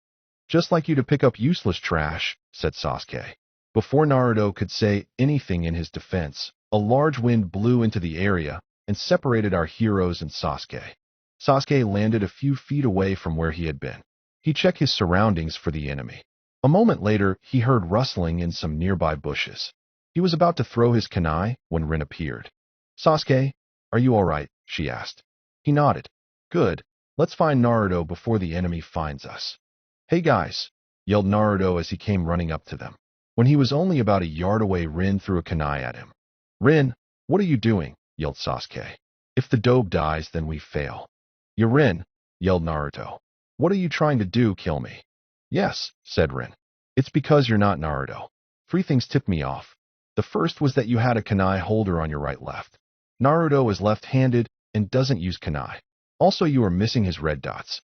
"Just like you to pick up useless trash," said Sasuke. Before Naruto could say anything in his defense, a large wind blew into the area and separated our heroes and Sasuke. Sasuke landed a few feet away from where he had been. He checked his surroundings for the enemy. A moment later, he heard rustling in some nearby bushes. He was about to throw his kunai when Rin appeared. "Sasuke, are you all right?" she asked. He nodded. "Good. Let's find Naruto before the enemy finds us." "Hey guys!" yelled Naruto as he came running up to them. When he was only about a yard away, Rin threw a kunai at him. "Rin, what are you doing?" yelled Sasuke. "If the dobe dies, then we fail." "You're Rin," yelled Naruto. "What are you trying to do, kill me?" "Yes," said Rin. "It's because you're not Naruto. 3 things tipped me off. The first was that you had a kunai holder on your right left. Naruto is left-handed and doesn't use kunai. Also, you are missing his red dots."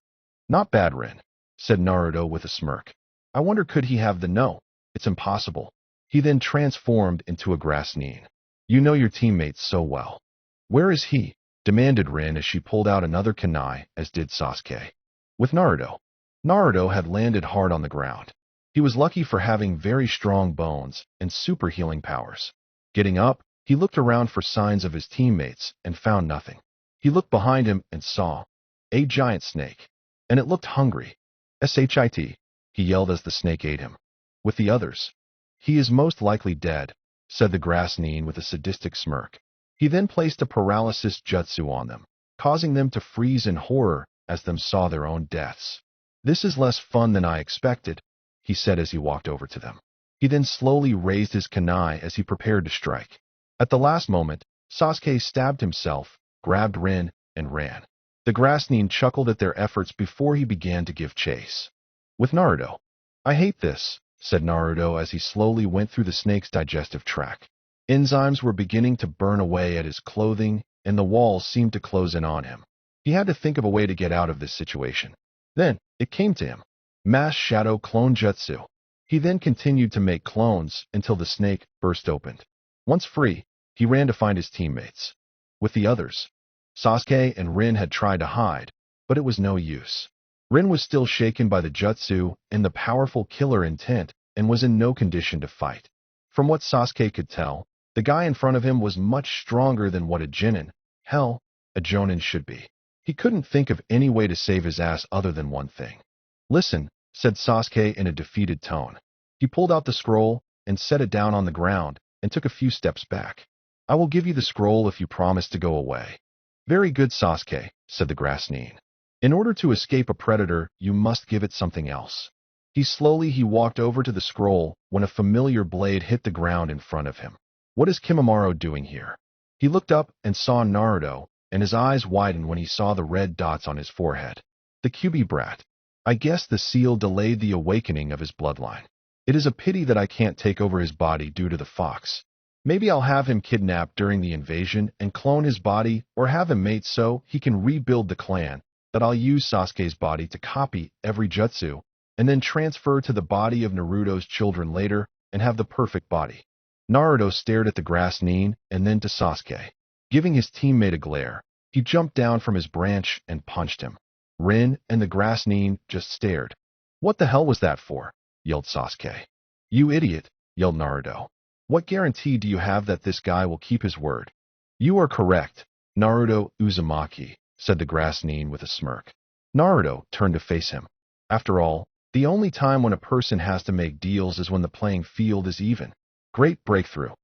"Not bad, Rin," said Naruto with a smirk. "I wonder could he have the no? It's impossible." He then transformed into a grass nin. "You know your teammates so well." "Where is he?" demanded Rin as she pulled out another kunai, as did Sasuke. "With Naruto." Naruto had landed hard on the ground. He was lucky for having very strong bones and super healing powers. Getting up, he looked around for signs of his teammates and found nothing. He looked behind him and saw a giant snake, and it looked hungry. "Shit!" he yelled as the snake ate him. "With the others." "He is most likely dead," said the grass nin with a sadistic smirk. He then placed a paralysis jutsu on them, causing them to freeze in horror as them saw their own deaths. "This is less fun than I expected," he said as he walked over to them. He then slowly raised his kunai as he prepared to strike. At the last moment, Sasuke stabbed himself, grabbed Rin, and ran. The grass nin chuckled at their efforts before he began to give chase. With Naruto. "I hate this," said Naruto as he slowly went through the snake's digestive tract. Enzymes were beginning to burn away at his clothing, and the walls seemed to close in on him. He had to think of a way to get out of this situation. Then, it came to him. Mass Shadow Clone Jutsu. He then continued to make clones until the snake burst open. Once free, he ran to find his teammates. With the others, Sasuke and Rin had tried to hide, but it was no use. Rin was still shaken by the jutsu and the powerful killer intent and was in no condition to fight. From what Sasuke could tell, the guy in front of him was much stronger than what a Jonin, hell, a Jonin should be. He couldn't think of any way to save his ass other than one thing. "Listen," said Sasuke in a defeated tone. He pulled out the scroll and set it down on the ground and took a few steps back. "I will give you the scroll if you promise to go away." "Very good, Sasuke," said the grass nin. "In order to escape a predator, you must give it something else." He walked over to the scroll when a familiar blade hit the ground in front of him. "What is Kimimaro doing here?" He looked up and saw Naruto, and his eyes widened when he saw the red dots on his forehead. The Kyuubi brat. I guess the seal delayed the awakening of his bloodline. It is a pity that I can't take over his body due to the fox. Maybe I'll have him kidnapped during the invasion and clone his body, or have him mate so he can rebuild the clan, that I'll use Sasuke's body to copy every jutsu, and then transfer to the body of Naruto's children later and have the perfect body. Naruto stared at the grass nin and then to Sasuke. Giving his teammate a glare, he jumped down from his branch and punched him. Rin and the grass nin just stared. "What the hell was that for?" yelled Sasuke. "You idiot," yelled Naruto. "What guarantee do you have that this guy will keep his word?" "You are correct, Naruto Uzumaki," said the grass nin with a smirk. Naruto turned to face him. After all, the only time when a person has to make deals is when the playing field is even. Great breakthrough.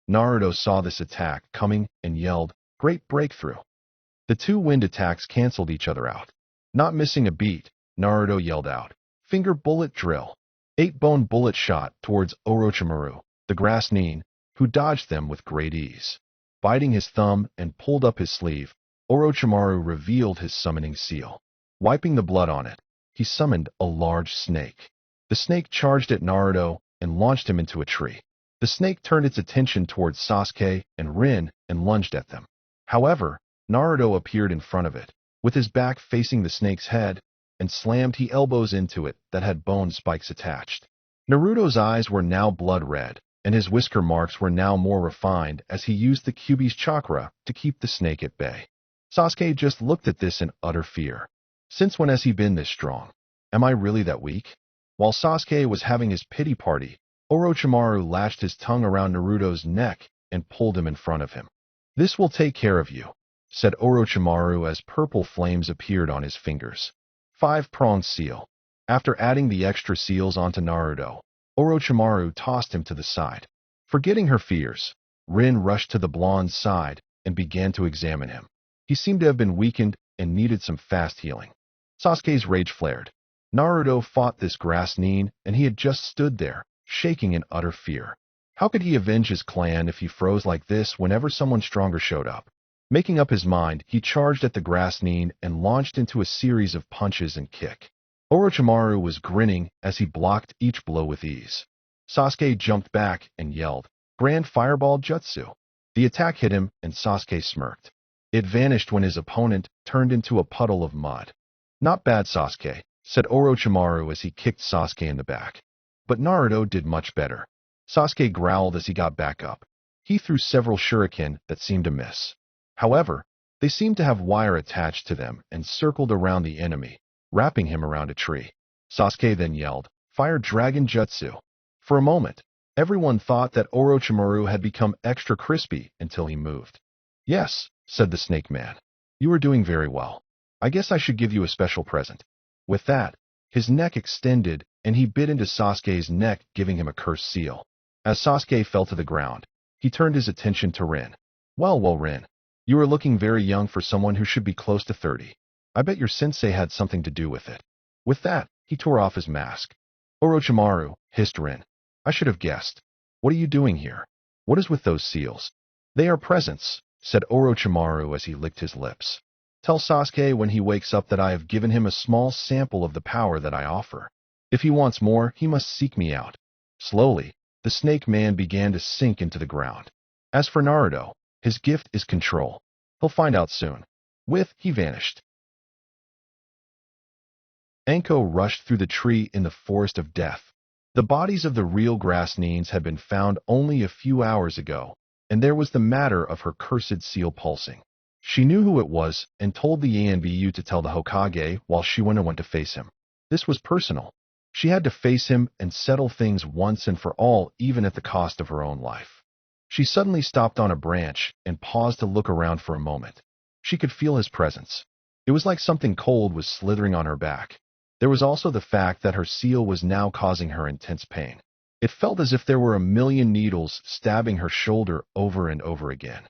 Naruto saw this attack coming and yelled, "Great breakthrough." The 2 wind attacks canceled each other out. Not missing a beat, Naruto yelled out, "Finger bullet drill." 8-bone bullet shot towards Orochimaru, the grass nin, who dodged them with great ease. Biting his thumb and pulled up his sleeve, Orochimaru revealed his summoning seal. Wiping the blood on it, he summoned a large snake. The snake charged at Naruto and launched him into a tree. The snake turned its attention towards Sasuke and Rin and lunged at them. However, Naruto appeared in front of it, with his back facing the snake's head, and slammed his elbows into it that had bone spikes attached. Naruto's eyes were now blood red, and his whisker marks were now more refined as he used the Kyuubi's chakra to keep the snake at bay. Sasuke just looked at this in utter fear. Since when has he been this strong? Am I really that weak? While Sasuke was having his pity party, Orochimaru lashed his tongue around Naruto's neck and pulled him in front of him. "This will take care of you," said Orochimaru as purple flames appeared on his fingers. 5-pronged seal. After adding the extra seals onto Naruto, Orochimaru tossed him to the side. Forgetting her fears, Rin rushed to the blonde's side and began to examine him. He seemed to have been weakened and needed some fast healing. Sasuke's rage flared. Naruto fought this grass nin, and he had just stood there, shaking in utter fear. How could he avenge his clan if he froze like this whenever someone stronger showed up? Making up his mind, he charged at the grass nin and launched into a series of punches and kick. Orochimaru was grinning as he blocked each blow with ease. Sasuke jumped back and yelled, "Grand Fireball Jutsu!" The attack hit him, and Sasuke smirked. It vanished when his opponent turned into a puddle of mud. "Not bad, Sasuke," said Orochimaru as he kicked Sasuke in the back. But Naruto did much better. Sasuke growled as he got back up. He threw several shuriken that seemed to miss. However, they seemed to have wire attached to them and circled around the enemy, wrapping him around a tree. Sasuke then yelled, "Fire Dragon Jutsu!" For a moment, everyone thought that Orochimaru had become extra crispy until he moved. "Yes," said the Snake Man. "You are doing very well. I guess I should give you a special present." With that, his neck extended and he bit into Sasuke's neck, giving him a cursed seal. As Sasuke fell to the ground, he turned his attention to Rin. Well, Rin, you are looking very young for someone who should be close to 30. I bet your sensei had something to do with it." With that, he tore off his mask. "Orochimaru," hissed Rin. "I should have guessed. What are you doing here? What is with those seals?" "They are presents," said Orochimaru as he licked his lips. "Tell Sasuke when he wakes up that I have given him a small sample of the power that I offer. If he wants more, he must seek me out." Slowly, the Snake Man began to sink into the ground. As for Naruto, his gift is control. He'll find out soon. He vanished. Anko rushed through the tree in the forest of death. The bodies of the real grass nins had been found only a few hours ago, and there was the matter of her cursed seal pulsing. She knew who it was and told the Anbu to tell the Hokage while she went to face him. This was personal. She had to face him and settle things once and for all, even at the cost of her own life. She suddenly stopped on a branch and paused to look around for a moment. She could feel his presence. It was like something cold was slithering on her back. There was also the fact that her seal was now causing her intense pain. It felt as if there were a million needles stabbing her shoulder over and over again.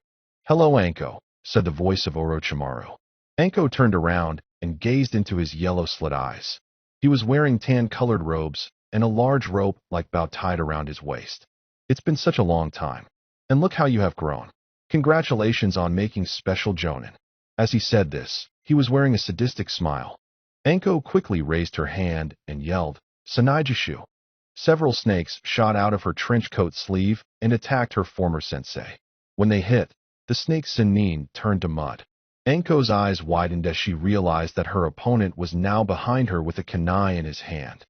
"Hello, Anko," said the voice of Orochimaru. Anko turned around and gazed into his yellow-slit eyes. He was wearing tan-colored robes and a large rope like bow tied around his waist. "It's been such a long time. And look how you have grown. Congratulations on making special Jonin." As he said this, he was wearing a sadistic smile. Anko quickly raised her hand and yelled, "Sanaijishu." Several snakes shot out of her trench coat sleeve and attacked her former sensei. When they hit, the snake Sennin turned to mud. Anko's eyes widened as she realized that her opponent was now behind her with a kunai in his hand.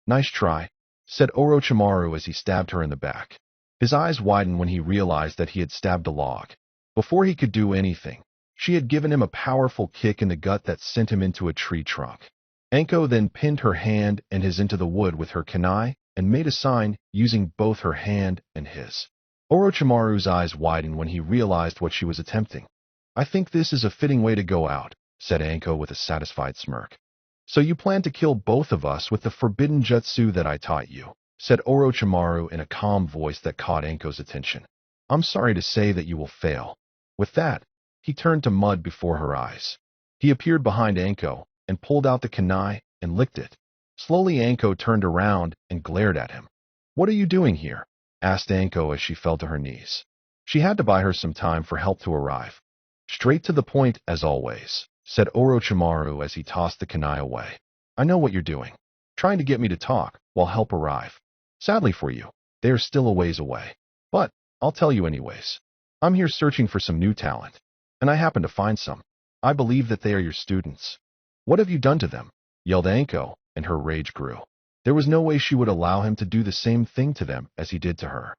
"Nice try," said Orochimaru as he stabbed her in the back. His eyes widened when he realized that he had stabbed a log. Before he could do anything, she had given him a powerful kick in the gut that sent him into a tree trunk. Anko then pinned her hand and his into the wood with her kunai and made a sign using both her hand and his. Orochimaru's eyes widened when he realized what she was attempting. "I think this is a fitting way to go out," said Anko with a satisfied smirk. "So you plan to kill both of us with the forbidden jutsu that I taught you," said Orochimaru in a calm voice that caught Anko's attention. "I'm sorry to say that you will fail." With that, he turned to mud before her eyes. He appeared behind Anko and pulled out the kunai and licked it. Slowly Anko turned around and glared at him. "What are you doing here?" asked Anko as she fell to her knees. She had to buy her some time for help to arrive. "Straight to the point, as always," said Orochimaru as he tossed the kunai away. "I know what you're doing, trying to get me to talk while help arrive. Sadly for you, they are still a ways away. But I'll tell you anyways. I'm here searching for some new talent, and I happen to find some. I believe that they are your students." "What have you done to them?" yelled Anko, and her rage grew. There was no way she would allow him to do the same thing to them as he did to her.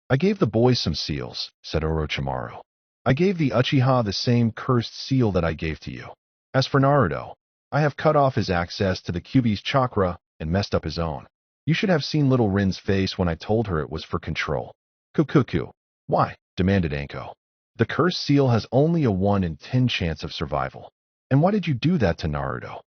"I gave the boys some seals," said Orochimaru. "I gave the Uchiha the same cursed seal that I gave to you. As for Naruto, I have cut off his access to the Kyuubi's chakra and messed up his own. You should have seen little Rin's face when I told her it was for control. Kukuku. Why? Demanded Anko. The cursed seal has only a 1 in 10 chance of survival. And why did you do that to Naruto?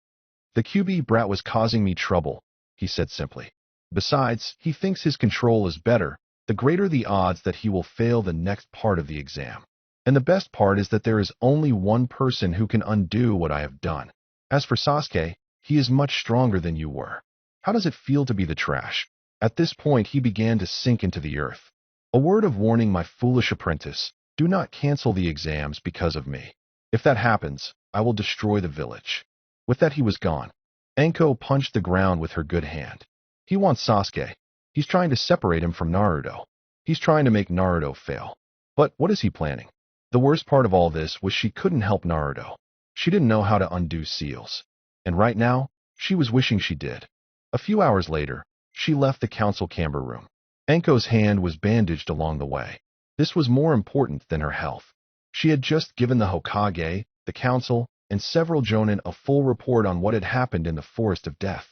The QB brat was causing me trouble, he said simply. Besides, he thinks his control is better, the greater the odds that he will fail the next part of the exam. And the best part is that there is only one person who can undo what I have done. As for Sasuke, he is much stronger than you were. How does it feel to be the trash? At this point, he began to sink into the earth. A word of warning, my foolish apprentice, do not cancel the exams because of me. If that happens, I will destroy the village. With that, he was gone. Anko punched the ground with her good hand. He wants Sasuke. He's trying to separate him from Naruto. He's trying to make Naruto fail. But what is he planning? The worst part of all this was she couldn't help Naruto. She didn't know how to undo seals. And right now, she was wishing she did. A few hours later, she left the council camber room. Anko's hand was bandaged along the way. This was more important than her health. She had just given the Hokage, the council, and several jonin a full report on what had happened in the Forest of Death.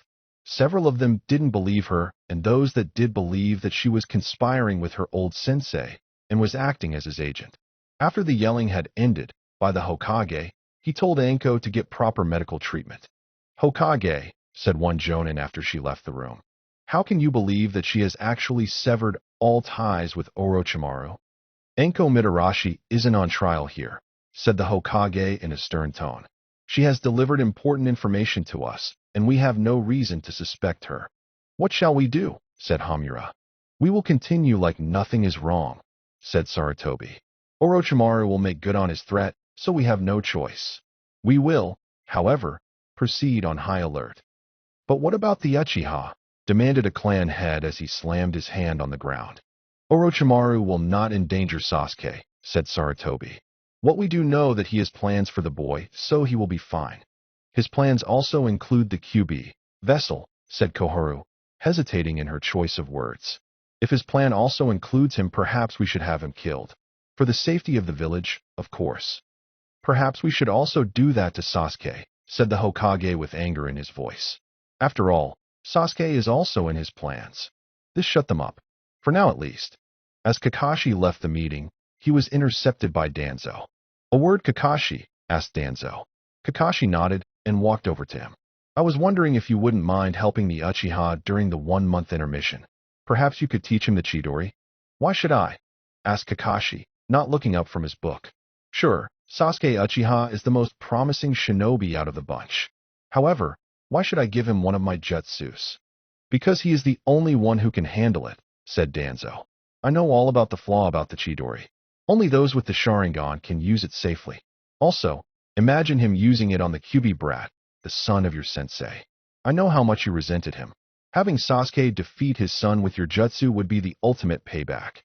Several of them didn't believe her, and those that did believe that she was conspiring with her old sensei and was acting as his agent. After the yelling had ended by the Hokage, he told Anko to get proper medical treatment. Hokage, said one jonin after she left the room. How can you believe that she has actually severed all ties with Orochimaru? Anko Mitarashi isn't on trial here, said the Hokage in a stern tone. She has delivered important information to us, and we have no reason to suspect her. What shall we do? Said Hamura. We will continue like nothing is wrong, said Sarutobi. Orochimaru will make good on his threat, so we have no choice. We will, however, proceed on high alert. But what about the Uchiha? Demanded a clan head as he slammed his hand on the ground. Orochimaru will not endanger Sasuke, said Sarutobi. What we do know that he has plans for the boy, so he will be fine. His plans also include the QB vessel, said Koharu, hesitating in her choice of words. If his plan also includes him, perhaps we should have him killed. For the safety of the village, of course. Perhaps we should also do that to Sasuke, said the Hokage with anger in his voice. After all, Sasuke is also in his plans. This shut them up, for now at least. As Kakashi left the meeting, he was intercepted by Danzo. A word, Kakashi? Asked Danzo. Kakashi nodded and walked over to him. I was wondering if you wouldn't mind helping the Uchiha during the 1-month intermission. Perhaps you could teach him the Chidori? Why should I? Asked Kakashi, not looking up from his book. Sure, Sasuke Uchiha is the most promising shinobi out of the bunch. However, why should I give him one of my jutsus? Because he is the only one who can handle it, said Danzo. I know all about the flaw about the Chidori. Only those with the Sharingan can use it safely. Also, imagine him using it on the QB brat, the son of your sensei. I know how much you resented him. Having Sasuke defeat his son with your jutsu would be the ultimate payback.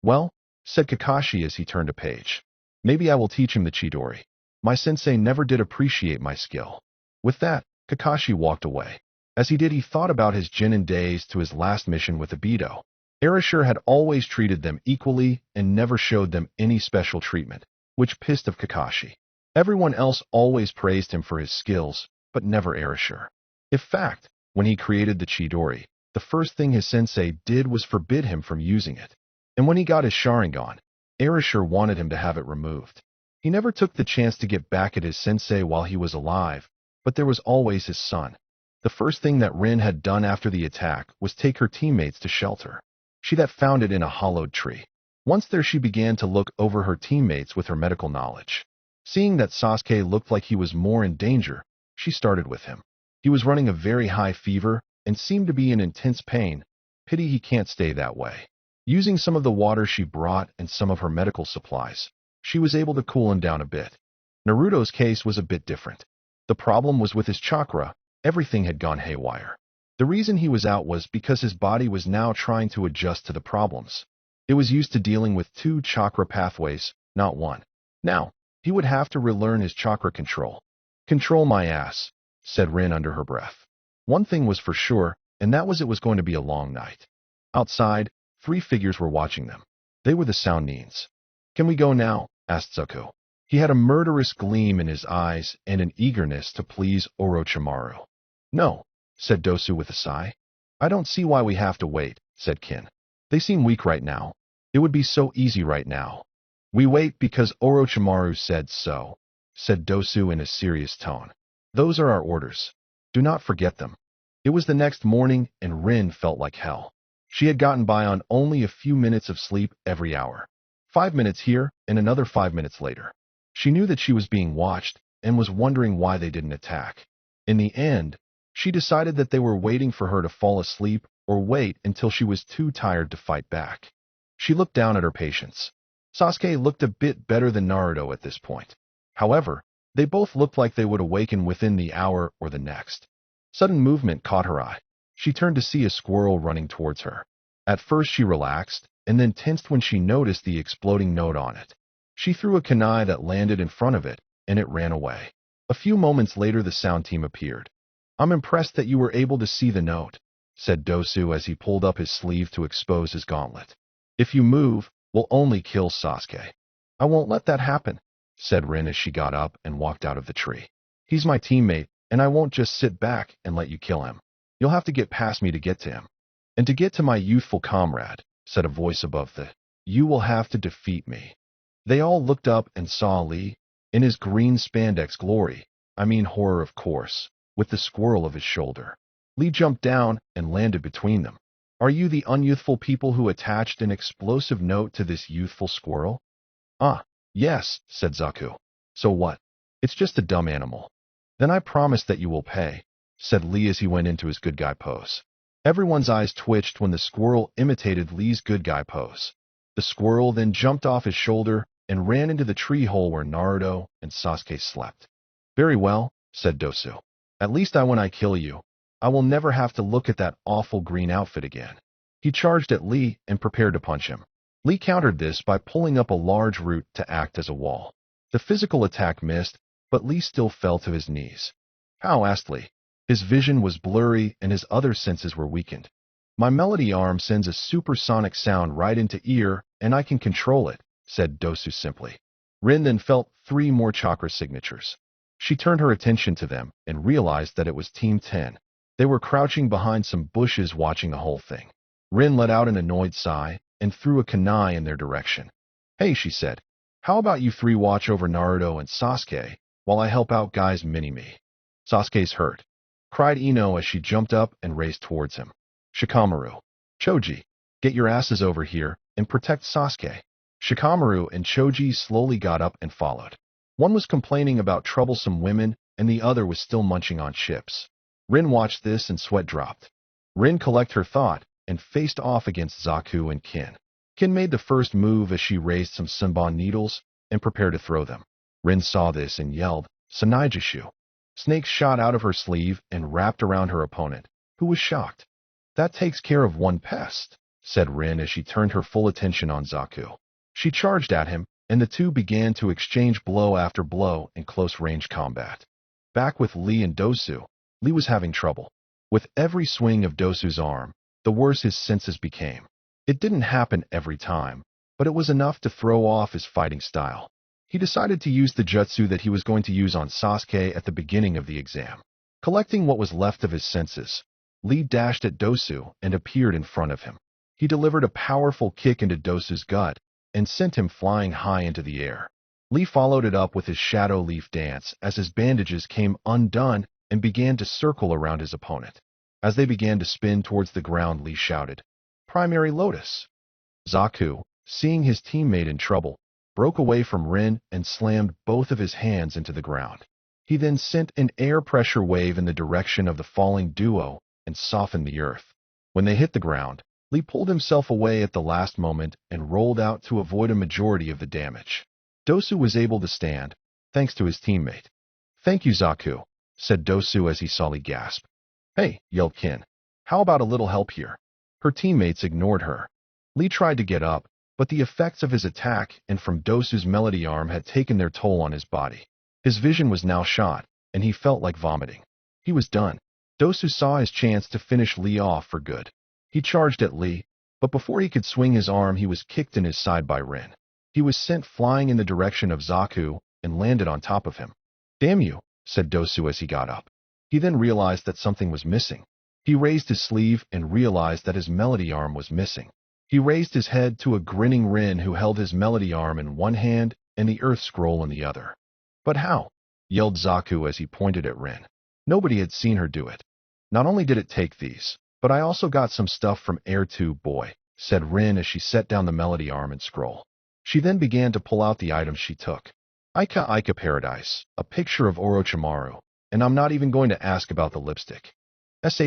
Well, said Kakashi as he turned a page. Maybe I will teach him the Chidori. My sensei never did appreciate my skill. With that, Kakashi walked away. As he did, he thought about his Genin days to his last mission with Obito. Erasure had always treated them equally and never showed them any special treatment, which pissed off Kakashi. Everyone else always praised him for his skills, but never Erasure. In fact, when he created the Chidori, the first thing his sensei did was forbid him from using it. And when he got his Sharingan, Erasure wanted him to have it removed. He never took the chance to get back at his sensei while he was alive, but there was always his son. The first thing that Rin had done after the attack was take her teammates to shelter. She had found it in a hollowed tree. Once there, she began to look over her teammates with her medical knowledge. Seeing that Sasuke looked like he was more in danger, she started with him. He was running a very high fever and seemed to be in intense pain. Pity he can't stay that way. Using some of the water she brought and some of her medical supplies, she was able to cool him down a bit. Naruto's case was a bit different. The problem was with his chakra. Everything had gone haywire. The reason he was out was because his body was now trying to adjust to the problems. It was used to dealing with 2 chakra pathways, not 1. Now, he would have to relearn his chakra control. Control my ass, said Rin under her breath. One thing was for sure, and that was it was going to be a long night. Outside, 3 figures were watching them. They were the Soundines. Can we go now? Asked Zuko. He had a murderous gleam in his eyes and an eagerness to please Orochimaru. No, said Dosu with a sigh. I don't see why we have to wait, said Kin. They seem weak right now. It would be so easy right now. We wait because Orochimaru said so, said Dosu in a serious tone. Those are our orders. Do not forget them. It was the next morning, and Rin felt like hell. She had gotten by on only a few minutes of sleep every hour. 5 minutes here, and another 5 minutes later. She knew that she was being watched, and was wondering why they didn't attack. In the end, she decided that they were waiting for her to fall asleep or wait until she was too tired to fight back. She looked down at her patients. Sasuke looked a bit better than Naruto at this point. However, they both looked like they would awaken within the hour or the next. Sudden movement caught her eye. She turned to see a squirrel running towards her. At first she relaxed, and then tensed when she noticed the exploding note on it. She threw a kunai that landed in front of it, and it ran away. A few moments later the sound team appeared. I'm impressed that you were able to see the note, said Dosu as he pulled up his sleeve to expose his gauntlet. If you move, we'll only kill Sasuke. I won't let that happen, said Rin as she got up and walked out of the tree. He's my teammate, and I won't just sit back and let you kill him. You'll have to get past me to get to him. And to get to my youthful comrade, said a voice above you will have to defeat me. They all looked up and saw Lee, in his green spandex glory, horror of course, with the squirrel of his shoulder. Lee jumped down and landed between them. Are you the unyouthful people who attached an explosive note to this youthful squirrel? Ah, yes, said Zaku. So what? It's just a dumb animal. Then I promise that you will pay, said Lee as he went into his good guy pose. Everyone's eyes twitched when the squirrel imitated Lee's good guy pose. The squirrel then jumped off his shoulder and ran into the tree hole where Naruto and Sasuke slept. Very well, said Dosu. At least when I kill you, I will never have to look at that awful green outfit again. He charged at Lee and prepared to punch him. Lee countered this by pulling up a large root to act as a wall. The physical attack missed, but Lee still fell to his knees. How? Asked Lee. His vision was blurry and his other senses were weakened. My melody arm sends a supersonic sound right into ear, and I can control it, said Dosu simply. Rin then felt 3 more chakra signatures. She turned her attention to them and realized that it was Team 10. They were crouching behind some bushes watching the whole thing. Rin let out an annoyed sigh and threw a kunai in their direction. Hey, she said. How about you 3 watch over Naruto and Sasuke while I help out guys mini-me? Sasuke's hurt, cried Ino as she jumped up and raced towards him. Shikamaru, Choji, get your asses over here and protect Sasuke. Shikamaru and Choji slowly got up and followed. One was complaining about troublesome women and the other was still munching on chips. Rin watched this and sweat dropped. Rin collected her thought and faced off against Zaku and Kin. Kin made the first move as she raised some Senbon needles and prepared to throw them. Rin saw this and yelled, Sanaijishu. Snakes shot out of her sleeve and wrapped around her opponent, who was shocked. That takes care of one pest, said Rin as she turned her full attention on Zaku. She charged at him, and the two began to exchange blow after blow in close-range combat. Back with Lee and Dosu, Lee was having trouble. With every swing of Dosu's arm, the worse his senses became. It didn't happen every time, but it was enough to throw off his fighting style. He decided to use the jutsu that he was going to use on Sasuke at the beginning of the exam. Collecting what was left of his senses, Lee dashed at Dosu and appeared in front of him. He delivered a powerful kick into Dosu's gut and sent him flying high into the air. Lee followed it up with his shadow leaf dance as his bandages came undone and began to circle around his opponent. As they began to spin towards the ground, Lee shouted, Primary Lotus. Zaku, seeing his teammate in trouble, broke away from Rin and slammed both of his hands into the ground. He then sent an air pressure wave in the direction of the falling duo and softened the earth. When they hit the ground, Lee pulled himself away at the last moment and rolled out to avoid a majority of the damage. Dosu was able to stand, thanks to his teammate. Thank you, Zaku, said Dosu as he saw Lee gasp. Hey, yelled Kin. How about a little help here? Her teammates ignored her. Lee tried to get up, but the effects of his attack and from Dosu's melody arm had taken their toll on his body. His vision was now shot, and he felt like vomiting. He was done. Dosu saw his chance to finish Lee off for good. He charged at Lee, but before he could swing his arm, he was kicked in his side by Rin. He was sent flying in the direction of Zaku and landed on top of him. Damn you, said Dosu as he got up. He then realized that something was missing. He raised his sleeve and realized that his melody arm was missing. He raised his head to a grinning Rin who held his melody arm in one hand and the earth scroll in the other. "But how?" yelled Zaku as he pointed at Rin. Nobody had seen her do it. "Not only did it take these, but I also got some stuff from Air 2 Boy," said Rin as she set down the melody arm and scroll. She then began to pull out the items she took. Ika Ika Paradise, a picture of Orochimaru, and I'm not even going to ask about the lipstick.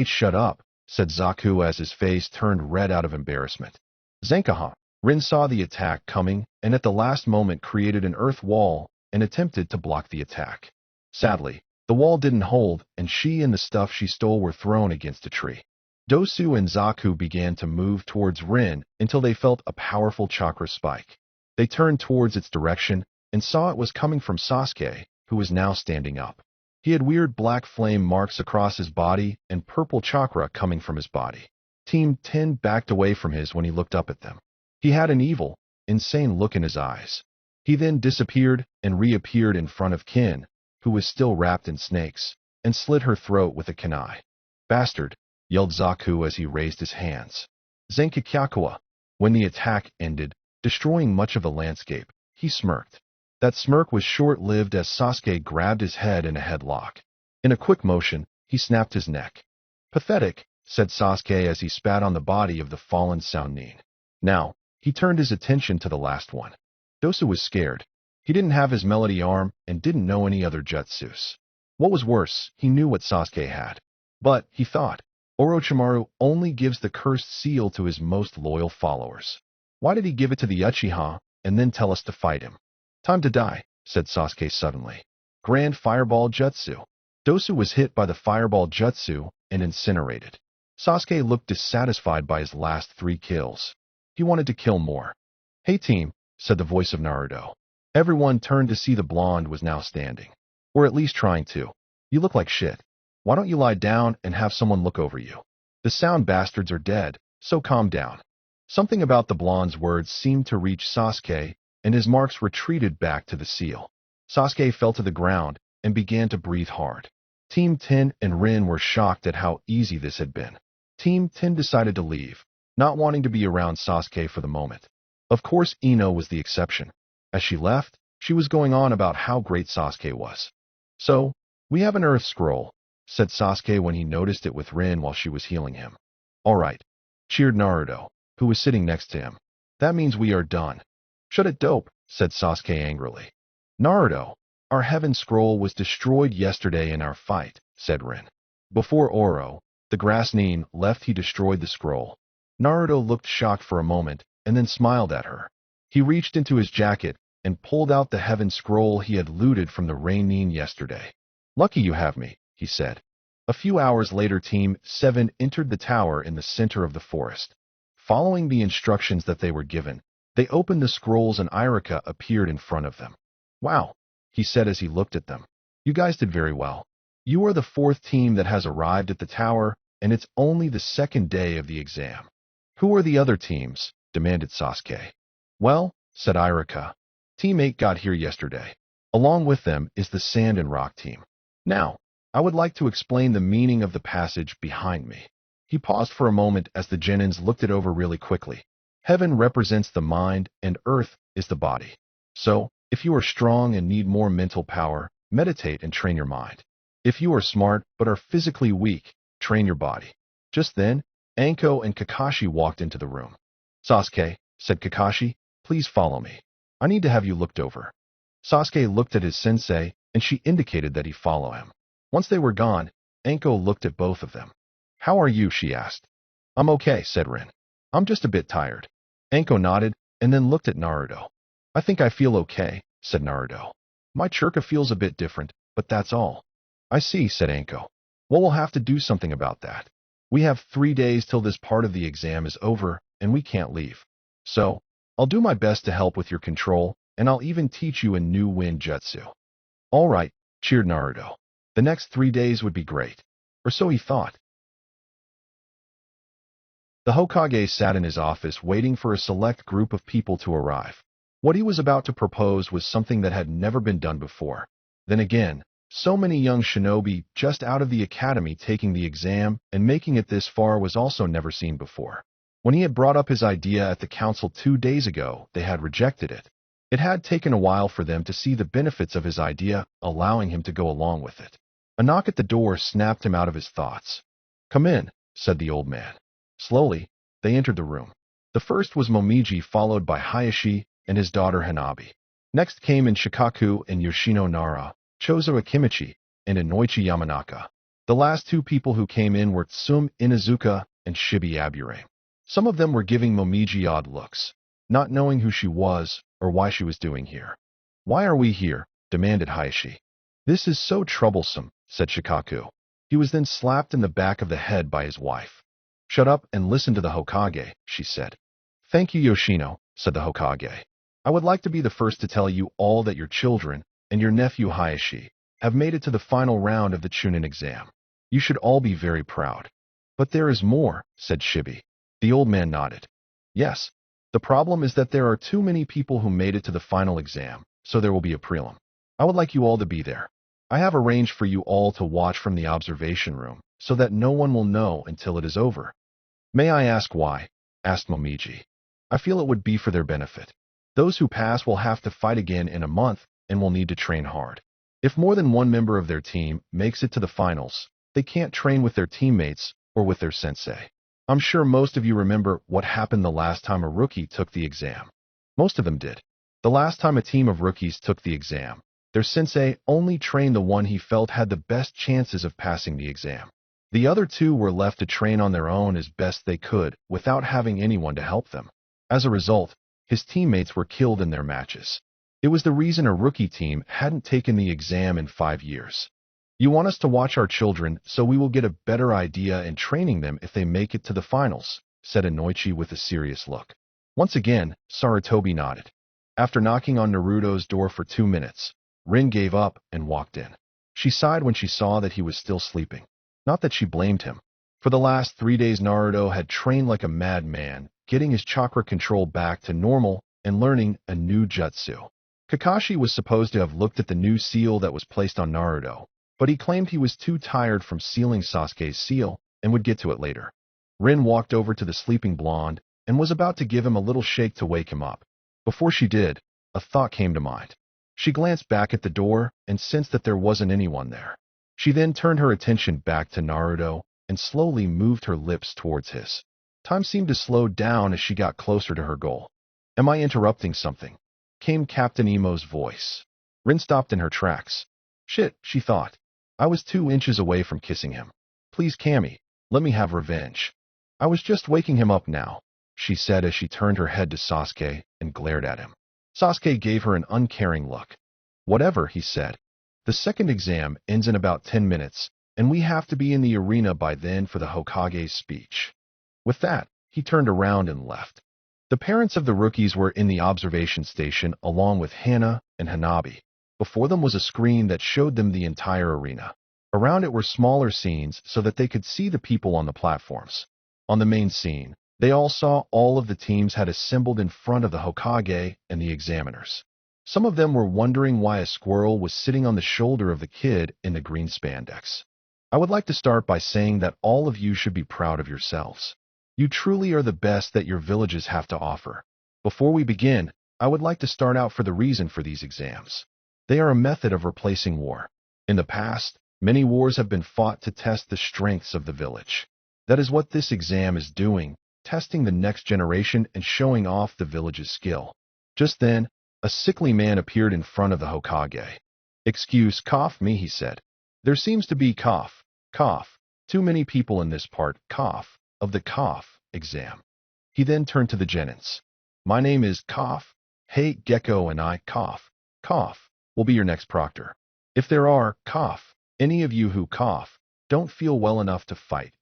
Shut up, said Zaku as his face turned red out of embarrassment. Zenkaha. Rin saw the attack coming and at the last moment created an earth wall and attempted to block the attack. Sadly, the wall didn't hold and she and the stuff she stole were thrown against a tree. Dosu and Zaku began to move towards Rin until they felt a powerful chakra spike. They turned towards its direction and saw it was coming from Sasuke, who was now standing up. He had weird black flame marks across his body and purple chakra coming from his body. Team 10 backed away from his when he looked up at them. He had an evil, insane look in his eyes. He then disappeared and reappeared in front of Kin, who was still wrapped in snakes, and slit her throat with a kunai. Bastard, yelled Zaku as he raised his hands. Zenkakyakuwa. When the attack ended, destroying much of the landscape, he smirked. That smirk was short-lived as Sasuke grabbed his head in a headlock. In a quick motion, he snapped his neck. Pathetic, said Sasuke as he spat on the body of the fallen Sannin. Now, he turned his attention to the last one. Dosu was scared. He didn't have his melody arm and didn't know any other jutsus. What was worse, he knew what Sasuke had. But, he thought, Orochimaru only gives the cursed seal to his most loyal followers. Why did he give it to the Uchiha and then tell us to fight him? Time to die, said Sasuke suddenly. Grand Fireball Jutsu. Dosu was hit by the Fireball Jutsu and incinerated. Sasuke looked dissatisfied by his last 3 kills. He wanted to kill more. Hey team, said the voice of Naruto. Everyone turned to see the blonde was now standing. Or at least trying to. You look like shit. Why don't you lie down and have someone look over you? The sound bastards are dead, so calm down. Something about the blonde's words seemed to reach Sasuke, and his marks retreated back to the seal. Sasuke fell to the ground and began to breathe hard. Team 10 and Rin were shocked at how easy this had been. Team 10 decided to leave, not wanting to be around Sasuke for the moment. Of course, Ino was the exception. As she left, she was going on about how great Sasuke was. So, we have an earth scroll, said Sasuke when he noticed it with Rin while she was healing him. All right, cheered Naruto, who was sitting next to him. That means we are done. Shut it dope, said Sasuke angrily. Naruto, our heaven scroll was destroyed yesterday in our fight, said Rin. Before Oro, the grass Nin, left he destroyed the scroll. Naruto looked shocked for a moment and then smiled at her. He reached into his jacket and pulled out the heaven scroll he had looted from the Rain Nin yesterday. Lucky you have me, he said. A few hours later Team 7 entered the tower in the center of the forest. Following the instructions that they were given, they opened the scrolls and Irika appeared in front of them. Wow, he said as he looked at them. You guys did very well. You are the 4th team that has arrived at the tower, and it's only the 2nd day of the exam. Who are the other teams? Demanded Sasuke. Well, said Irika, Team 8 got here yesterday. Along with them is the Sand and Rock team. Now, I would like to explain the meaning of the passage behind me. He paused for a moment as the Genins looked it over really quickly. Heaven represents the mind and earth is the body. So, if you are strong and need more mental power, meditate and train your mind. If you are smart but are physically weak, train your body. Just then, Anko and Kakashi walked into the room. Sasuke, said Kakashi, please follow me. I need to have you looked over. Sasuke looked at his sensei, and she indicated that he follow him. Once they were gone, Anko looked at both of them. How are you? She asked. I'm okay, said Rin. I'm just a bit tired. Anko nodded, and then looked at Naruto. I think I feel okay, said Naruto. My churka feels a bit different, but that's all. I see, said Anko. Well, we'll have to do something about that. We have 3 days till this part of the exam is over, and we can't leave. So, I'll do my best to help with your control, and I'll even teach you a new wind jutsu. All right, cheered Naruto. The next 3 days would be great. Or so he thought. The Hokage sat in his office waiting for a select group of people to arrive. What he was about to propose was something that had never been done before. Then again, So many young shinobi just out of the academy taking the exam and making it this far was also never seen before. When he had brought up his idea at the council 2 days ago, they had rejected it. It had taken a while for them to see the benefits of his idea, allowing him to go along with it. A knock at the door snapped him out of his thoughts. "Come in," said the old man. Slowly, they entered the room. The first was Momiji, followed by Hayashi and his daughter Hanabi. Next came in Shikaku and Yoshino Nara, Chozo Akimichi, and Inoichi Yamanaka. The last two people who came in were Tsum Inuzuka and Shibi Abure. Some of them were giving Momiji odd looks, not knowing who she was or why she was doing here. "Why are we here?" demanded Hayashi. "This is so troublesome," said Shikaku. He was then slapped in the back of the head by his wife. "Shut up and listen to the Hokage," she said. "Thank you, Yoshino," said the Hokage. "I would like to be the first to tell you all that your children and your nephew Hayashi have made it to the final round of the Chunin exam. You should all be very proud." "But there is more," said Shibi. The old man nodded. "Yes. The problem is that there are too many people who made it to the final exam, so there will be a prelim. I would like you all to be there. I have arranged for you all to watch from the observation room, so that no one will know until it is over." "May I ask why?" asked Momiji. "I feel it would be for their benefit. Those who pass will have to fight again in a month and will need to train hard. If more than one member of their team makes it to the finals, they can't train with their teammates or with their sensei. I'm sure most of you remember what happened the last time a rookie took the exam. Most of them did. The last time a team of rookies took the exam, their sensei only trained the one he felt had the best chances of passing the exam. The other two were left to train on their own as best they could without having anyone to help them. As a result, his teammates were killed in their matches. It was the reason a rookie team hadn't taken the exam in 5 years. You want us to watch our children so we will get a better idea in training them if they make it to the finals," said Inoichi with a serious look. Once again, Sarutobi nodded. After knocking on Naruto's door for 2 minutes, Rin gave up and walked in. She sighed when she saw that he was still sleeping. Not that she blamed him. For the last 3 days Naruto had trained like a madman, getting his chakra control back to normal and learning a new jutsu. Kakashi was supposed to have looked at the new seal that was placed on Naruto, but he claimed he was too tired from sealing Sasuke's seal and would get to it later. Rin walked over to the sleeping blonde and was about to give him a little shake to wake him up. Before she did, a thought came to mind. She glanced back at the door and sensed that there wasn't anyone there. She then turned her attention back to Naruto and slowly moved her lips towards his. Time seemed to slow down as she got closer to her goal. "Am I interrupting something?" came Captain Emo's voice. Rin stopped in her tracks. "Shit," she thought. "I was 2 inches away from kissing him. Please, Cammy, let me have revenge. I was just waking him up now," she said as she turned her head to Sasuke and glared at him. Sasuke gave her an uncaring look. "Whatever," he said. "The second exam ends in about 10 minutes, and we have to be in the arena by then for the Hokage's speech." With that, he turned around and left. The parents of the rookies were in the observation station along with Hana and Hanabi. Before them was a screen that showed them the entire arena. Around it were smaller scenes so that they could see the people on the platforms. On the main scene, they all saw all of the teams had assembled in front of the Hokage and the examiners. Some of them were wondering why a squirrel was sitting on the shoulder of the kid in the green spandex. I would like to start by saying that all of you should be proud of yourselves. You truly are the best that your villages have to offer. Before we begin, I would like to start out for the reason for these exams. They are a method of replacing war. In the past, many wars have been fought to test the strengths of the village. That is what this exam is doing, testing the next generation and showing off the village's skill. Just then, a sickly man appeared in front of the Hokage. "Excuse me," he said. "There seems to be too many people in this part, of the exam." He then turned to the genins. "My name is Hey Gecko and I, will be your next proctor. If there are, any of you who don't feel well enough to fight,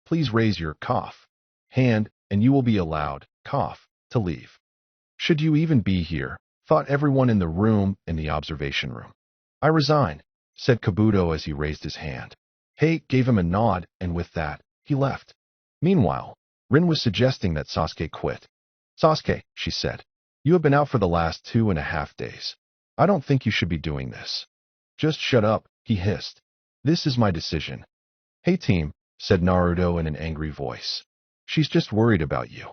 please raise your hand and you will be allowed, to leave." Should you even be here? Thought everyone in the room in the observation room. "I resign," said Kabuto as he raised his hand. Hey gave him a nod, and with that, he left. Meanwhile, Rin was suggesting that Sasuke quit. "Sasuke," she said, "you have been out for the last 2.5 days. I don't think you should be doing this." Just shut up, he hissed. This is my decision. Hey team, said Naruto in an angry voice. She's just worried about you.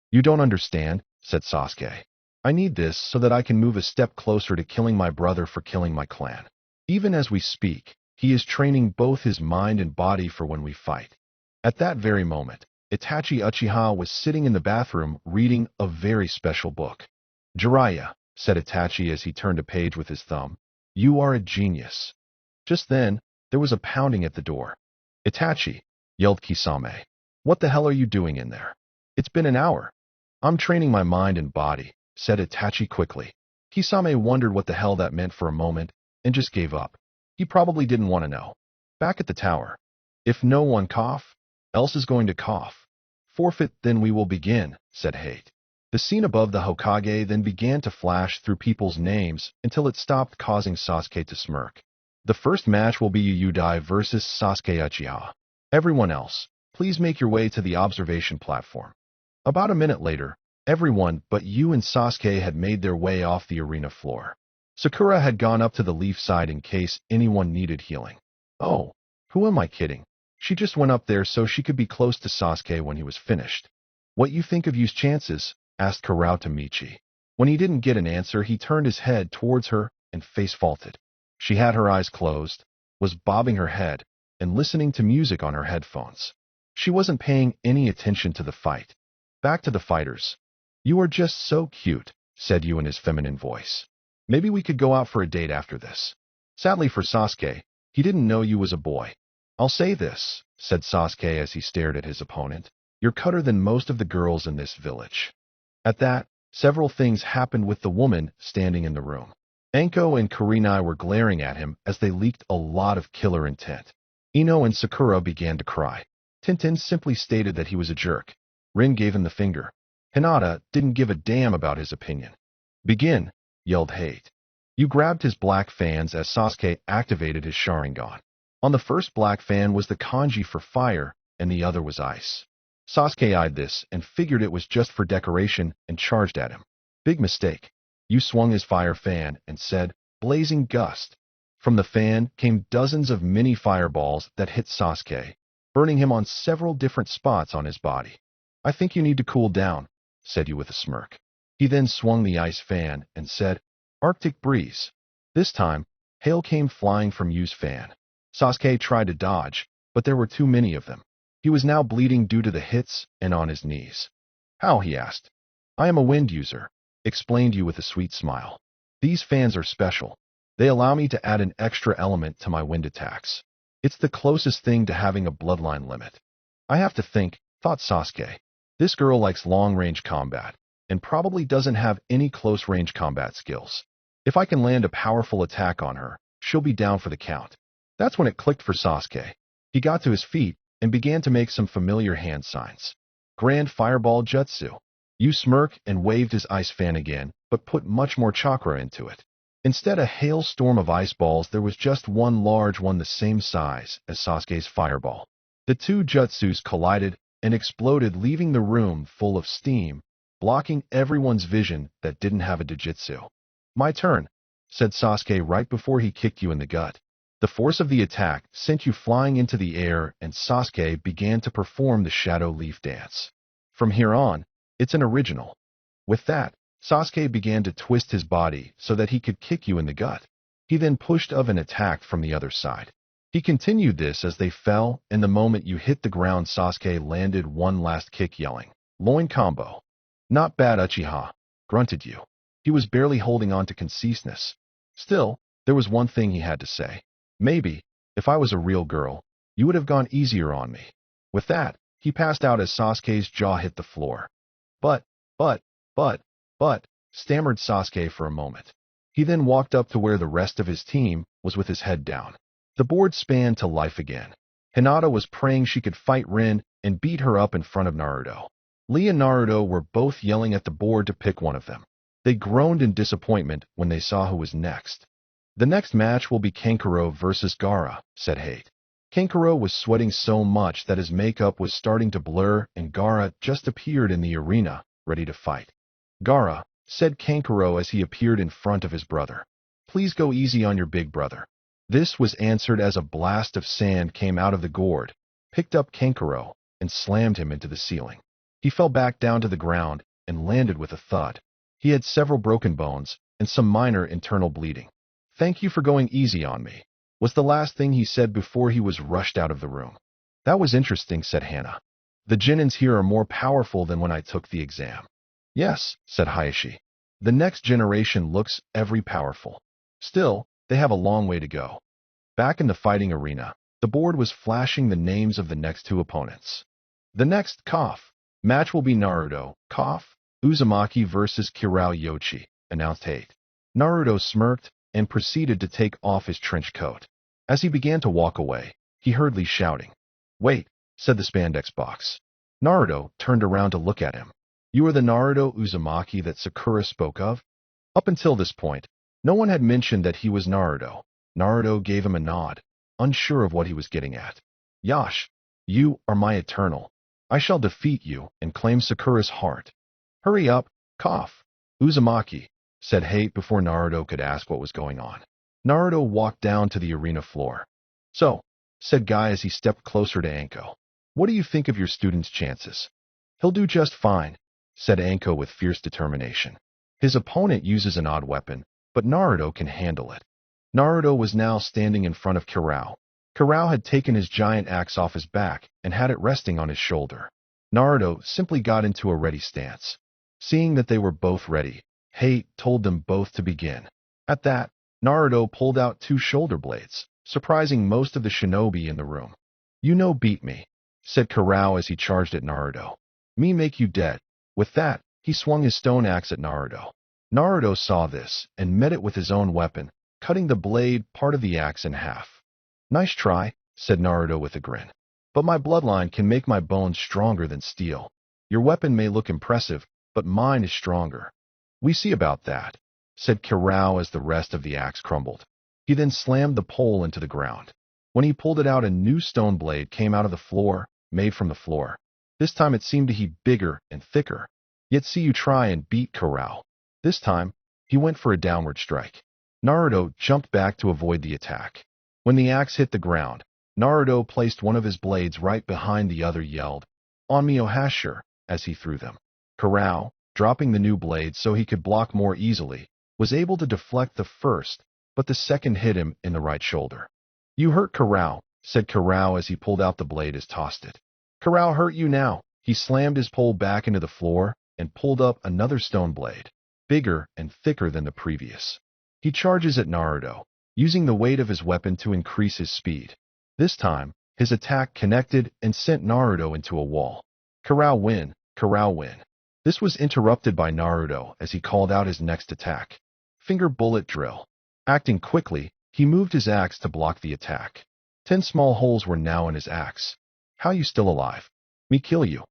You don't understand, said Sasuke. I need this so that I can move a step closer to killing my brother for killing my clan. Even as we speak, he is training both his mind and body for when we fight. At that very moment, Itachi Uchiha was sitting in the bathroom reading a very special book. Jiraiya, said Itachi as he turned a page with his thumb, you are a genius. Just then, there was a pounding at the door. Itachi, yelled Kisame. What the hell are you doing in there? It's been an hour. I'm training my mind and body, said Itachi quickly. Kisame wondered what the hell that meant for a moment and just gave up. He probably didn't want to know. Back at the tower. If no one cough, else is going to cough. Forfeit, then we will begin, said Hate. The scene above the Hokage then began to flash through people's names until it stopped, causing Sasuke to smirk. The first match will be Yudai versus Sasuke Uchiha. Everyone else, please make your way to the observation platform. About a minute later, everyone but you and Sasuke had made their way off the arena floor. Sakura had gone up to the leaf side in case anyone needed healing. Oh, who am I kidding? She just went up there so she could be close to Sasuke when he was finished. What you think of you's chances? Asked Karao to Michi. When he didn't get an answer, he turned his head towards her and face-faulted. She had her eyes closed, was bobbing her head, and listening to music on her headphones. She wasn't paying any attention to the fight. Back to the fighters. You are just so cute, said Yu in his feminine voice. Maybe we could go out for a date after this. Sadly for Sasuke, he didn't know you was a boy. I'll say this, said Sasuke as he stared at his opponent. You're cutter than most of the girls in this village. At that, several things happened with the woman standing in the room. Anko and Kurenai were glaring at him as they leaked a lot of killer intent. Ino and Sakura began to cry. Tintin simply stated that he was a jerk. Rin gave him the finger. Hinata didn't give a damn about his opinion. Begin, yelled Hate. You grabbed his black fans as Sasuke activated his Sharingan. On the first black fan was the kanji for fire, and the other was ice. Sasuke eyed this and figured it was just for decoration and charged at him. Big mistake. You swung his fire fan and said, blazing gust. From the fan came dozens of mini fireballs that hit Sasuke, burning him on several different spots on his body. I think you need to cool down, said you with a smirk. He then swung the ice fan and said, Arctic breeze. This time, hail came flying from Yu's fan. Sasuke tried to dodge, but there were too many of them. He was now bleeding due to the hits and on his knees. How? He asked. I am a wind user, explained Yu with a sweet smile. These fans are special. They allow me to add an extra element to my wind attacks. It's the closest thing to having a bloodline limit. I have to think, thought Sasuke. This girl likes long-range combat, and probably doesn't have any close-range combat skills. If I can land a powerful attack on her, she'll be down for the count. That's when it clicked for Sasuke. He got to his feet and began to make some familiar hand signs. Grand Fireball Jutsu. Yu smirked and waved his ice fan again, but put much more chakra into it. Instead of a hailstorm of ice balls, there was just one large one the same size as Sasuke's fireball. The two jutsus collided and exploded, leaving the room full of steam, blocking everyone's vision that didn't have a Dojutsu. My turn, said Sasuke right before he kicked you in the gut. The force of the attack sent you flying into the air, and Sasuke began to perform the Shadow Leaf Dance. From here on, it's an original. With that, Sasuke began to twist his body so that he could kick you in the gut. He then pushed of and attacked from the other side. He continued this as they fell, and the moment you hit the ground, Sasuke landed one last kick, yelling, Loin combo. Not bad, Uchiha, grunted you. He was barely holding on to conciseness. Still, there was one thing he had to say. Maybe, if I was a real girl, you would have gone easier on me. With that, he passed out as Sasuke's jaw hit the floor. But, stammered Sasuke for a moment. He then walked up to where the rest of his team was with his head down. The board spanned to life again. Hinata was praying she could fight Rin and beat her up in front of Naruto. Lee and Naruto were both yelling at the board to pick one of them. They groaned in disappointment when they saw who was next. The next match will be Kankuro versus Gaara, said Hate. Kankuro was sweating so much that his makeup was starting to blur, and Gaara just appeared in the arena, ready to fight. Gaara, said Kankuro as he appeared in front of his brother. Please go easy on your big brother. This was answered as a blast of sand came out of the gourd, picked up Kankuro, and slammed him into the ceiling. He fell back down to the ground and landed with a thud. He had several broken bones and some minor internal bleeding. "Thank you for going easy on me," was the last thing he said before he was rushed out of the room. "That was interesting," said Hana. "The Jinins here are more powerful than when I took the exam." "Yes," said Hayashi. "The next generation looks every powerful. Still, they have a long way to go." Back in the fighting arena, the board was flashing the names of the next two opponents. The next match will be Naruto Uzumaki versus Kirao Yoshi, announced Hate. Naruto smirked and proceeded to take off his trench coat. As he began to walk away, he heard Lee shouting. "Wait," said the spandex box. Naruto turned around to look at him. "You are the Naruto Uzumaki that Sakura spoke of?" Up until this point, no one had mentioned that he was Naruto. Naruto gave him a nod, unsure of what he was getting at. "Yash, you are my eternal. I shall defeat you and claim Sakura's heart." "Hurry up, Uzumaki," said Hate before Naruto could ask what was going on. Naruto walked down to the arena floor. "So," said Guy as he stepped closer to Anko. "What do you think of your student's chances?" "He'll do just fine," said Anko with fierce determination. "His opponent uses an odd weapon, but Naruto can handle it." Naruto was now standing in front of Kirao. Kirao had taken his giant axe off his back and had it resting on his shoulder. Naruto simply got into a ready stance. Seeing that they were both ready, Hate told them both to begin. At that, Naruto pulled out two shoulder blades, surprising most of the shinobi in the room. "You beat me," said Kirao as he charged at Naruto. "Me make you dead." With that, he swung his stone axe at Naruto. Naruto saw this and met it with his own weapon, cutting the blade part of the axe in half. "Nice try," said Naruto with a grin. "But my bloodline can make my bones stronger than steel. Your weapon may look impressive, but mine is stronger." "We see about that," said Kirao as the rest of the axe crumbled. He then slammed the pole into the ground. When he pulled it out, a new stone blade came out of the floor, made from the floor. This time it seemed to be bigger and thicker. "Yet see you try and beat Kirao." This time, he went for a downward strike. Naruto jumped back to avoid the attack. When the axe hit the ground, Naruto placed one of his blades right behind the other, yelled, "On me, Ohashir," as he threw them. Kirao, dropping the new blade so he could block more easily, was able to deflect the first, but the second hit him in the right shoulder. "You hurt, Kirao," said Kirao as he pulled out the blade and tossed it. "Kirao hurt you now." He slammed his pole back into the floor and pulled up another stone blade, bigger and thicker than the previous. He charges at Naruto, using the weight of his weapon to increase his speed. This time, his attack connected and sent Naruto into a wall. Kirao win, Kirao win. This was interrupted by Naruto as he called out his next attack. Finger bullet drill. Acting quickly, he moved his axe to block the attack. 10 small holes were now in his axe. "How you still alive? Me kill you."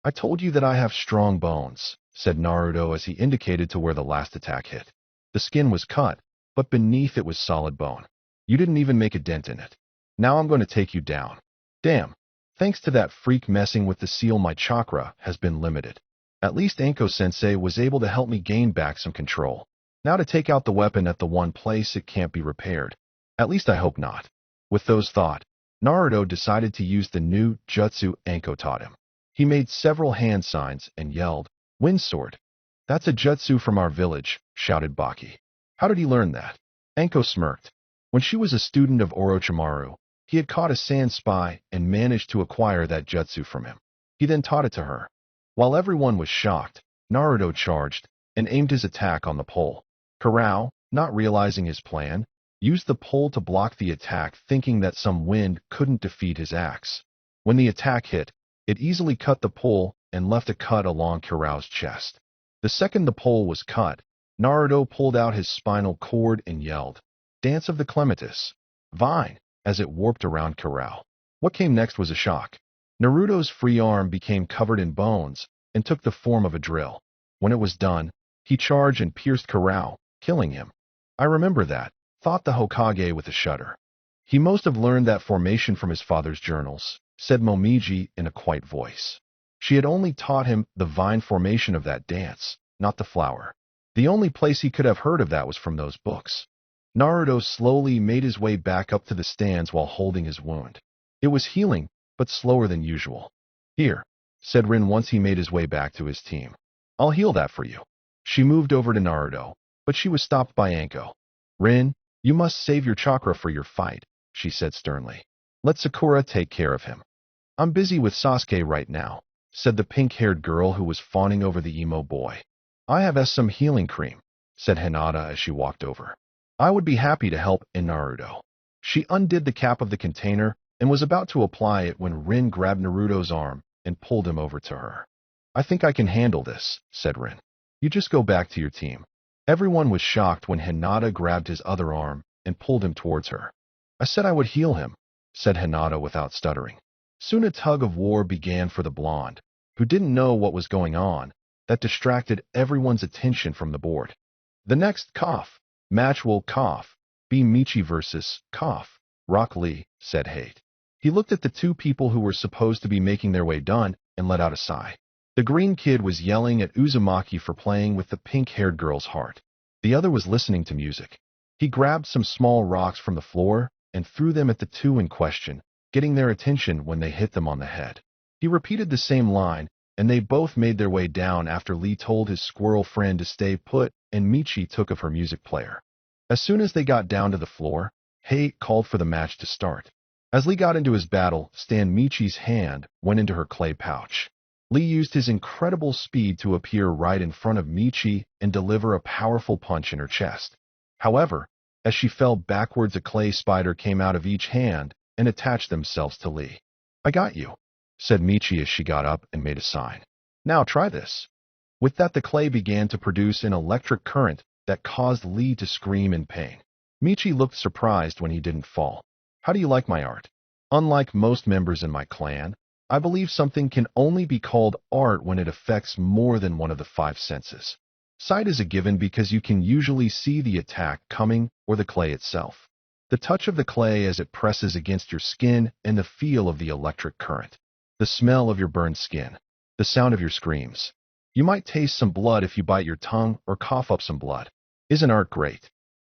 "I told you that I have strong bones," said Naruto as he indicated to where the last attack hit. The skin was cut, but beneath it was solid bone. "You didn't even make a dent in it. Now I'm going to take you down." "Damn. Thanks to that freak messing with the seal, my chakra has been limited. At least Anko-sensei was able to help me gain back some control. Now to take out the weapon at the one place it can't be repaired. At least I hope not." With those thoughts, Naruto decided to use the new jutsu Anko taught him. He made several hand signs and yelled, "Wind sword." "That's a jutsu from our village," shouted Baki. "How did he learn that?" Anko smirked. When she was a student of Orochimaru, he had caught a sand spy and managed to acquire that jutsu from him. He then taught it to her. While everyone was shocked, Naruto charged and aimed his attack on the pole. Kirao, not realizing his plan, used the pole to block the attack, thinking that some wind couldn't defeat his axe. When the attack hit, it easily cut the pole and left a cut along Kirao's chest. The second the pole was cut, Naruto pulled out his spinal cord and yelled, "Dance of the Clematis, Vine," as it warped around Kirao. What came next was a shock. Naruto's free arm became covered in bones and took the form of a drill. When it was done, he charged and pierced Kirao, killing him. "I remember that," thought the Hokage with a shudder. "He must have learned that formation from his father's journals," said Momiji in a quiet voice. She had only taught him the vine formation of that dance, not the flower. The only place he could have heard of that was from those books. Naruto slowly made his way back up to the stands while holding his wound. It was healing, but slower than usual. Here, said Rin once he made his way back to his team. I'll heal that for you. She moved over to Naruto, but she was stopped by Anko. Rin, you must save your chakra for your fight, she said sternly. Let Sakura take care of him. I'm busy with Sasuke right now, said the pink-haired girl who was fawning over the emo boy. I have some healing cream, said Hinata as she walked over. I would be happy to help in Naruto. She undid the cap of the container and was about to apply it when Rin grabbed Naruto's arm and pulled him over to her. I think I can handle this, said Rin. You just go back to your team. Everyone was shocked when Hinata grabbed his other arm and pulled him towards her. I said I would heal him, said Hinata without stuttering. Soon a tug of war began for the blonde, who didn't know what was going on, that distracted everyone's attention from the board. The next match will be Michi versus Rock Lee, said Hate. He looked at the two people who were supposed to be making their way done and let out a sigh. The green kid was yelling at Uzumaki for playing with the pink-haired girl's heart. The other was listening to music. He grabbed some small rocks from the floor and threw them at the two in question, getting their attention when they hit them on the head. He repeated the same line, and they both made their way down after Lee told his squirrel friend to stay put and Michi took of her music player. As soon as they got down to the floor, Hei called for the match to start. As Lee got into his battle, Michi's hand went into her clay pouch. Lee used his incredible speed to appear right in front of Michi and deliver a powerful punch in her chest. However, as she fell backwards, a clay spider came out of each hand and attached themselves to Lee. I got you, said Michi as she got up and made a sign. Now try this. With that, the clay began to produce an electric current that caused Lee to scream in pain. Michi looked surprised when he didn't fall. How do you like my art? Unlike most members in my clan, I believe something can only be called art when it affects more than one of the five senses. Sight is a given because you can usually see the attack coming or the clay itself. The touch of the clay as it presses against your skin and the feel of the electric current. The smell of your burned skin. The sound of your screams. You might taste some blood if you bite your tongue or cough up some blood. Isn't art great?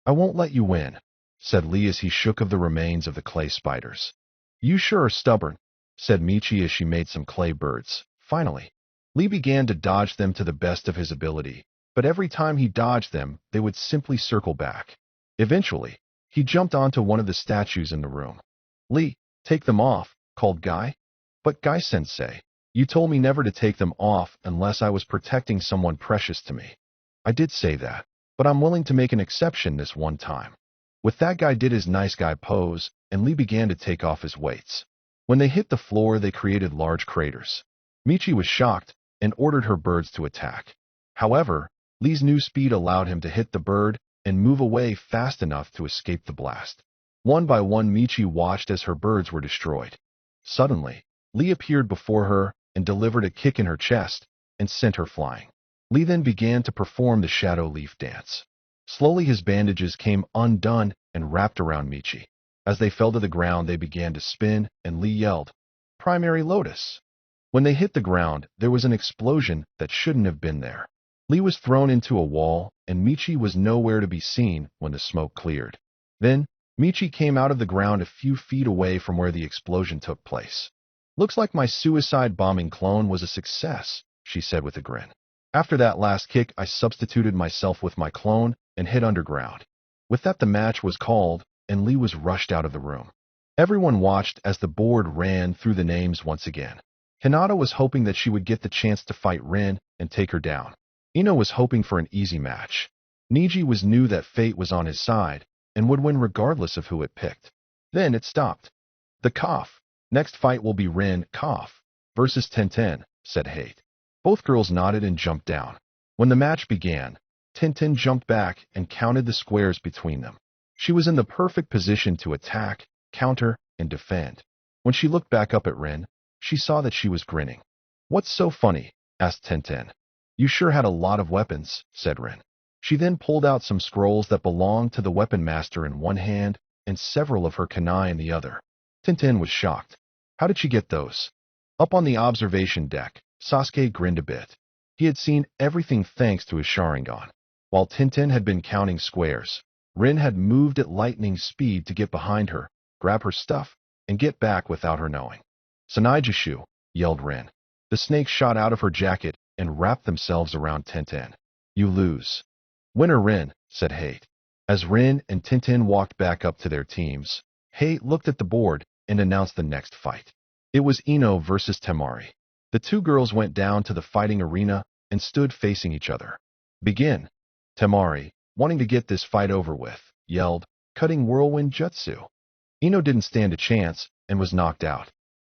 I won't let you win, said Lee as he shook of the remains of the clay spiders. You sure are stubborn, said Michi as she made some clay birds. Finally, Lee began to dodge them to the best of his ability, but every time he dodged them, they would simply circle back. Eventually, he jumped onto one of the statues in the room. Lee, take them off, called Guy. But Guy-sensei, you told me never to take them off unless I was protecting someone precious to me. I did say that, but I'm willing to make an exception this one time. With that, Guy did his nice guy pose, and Lee began to take off his weights. When they hit the floor, they created large craters. Michi was shocked and ordered her birds to attack. However, Lee's new speed allowed him to hit the bird and move away fast enough to escape the blast. One by one, Michi watched as her birds were destroyed. Suddenly, Lee appeared before her and delivered a kick in her chest and sent her flying. Lee then began to perform the shadow leaf dance. Slowly his bandages came undone and wrapped around Michi. As they fell to the ground, they began to spin, and Lee yelled, "Primary Lotus!" When they hit the ground, there was an explosion that shouldn't have been there. Lee was thrown into a wall, and Michi was nowhere to be seen when the smoke cleared. Then, Michi came out of the ground a few feet away from where the explosion took place. "Looks like my suicide bombing clone was a success," she said with a grin. "After that last kick, I substituted myself with my clone and hid underground." With that, the match was called, and Lee was rushed out of the room. Everyone watched as the board ran through the names once again. Hinata was hoping that she would get the chance to fight Rin and take her down. Ino was hoping for an easy match. Niji knew that fate was on his side and would win regardless of who it picked. Then it stopped. The next fight will be Rin versus Tenten, said Hate. Both girls nodded and jumped down. When the match began, Tenten jumped back and counted the squares between them. She was in the perfect position to attack, counter, and defend. When she looked back up at Rin, she saw that she was grinning. "What's so funny?" asked Tenten. "You sure had a lot of weapons," said Rin. She then pulled out some scrolls that belonged to the weapon master in one hand and several of her kunai in the other. Tenten was shocked. How did she get those? Up on the observation deck, Sasuke grinned a bit. He had seen everything thanks to his Sharingan. While Tenten had been counting squares, Rin had moved at lightning speed to get behind her, grab her stuff, and get back without her knowing. "Sanaijishu," yelled Rin. The snakes shot out of her jacket and wrapped themselves around Tintin. "You lose." "Winner Rin," said Hate. As Rin and Tintin walked back up to their teams, Hate looked at the board and announced the next fight. It was Ino versus Temari. The two girls went down to the fighting arena and stood facing each other. "Begin." Temari, wanting to get this fight over with, yelled, cutting whirlwind jutsu. Ino didn't stand a chance and was knocked out.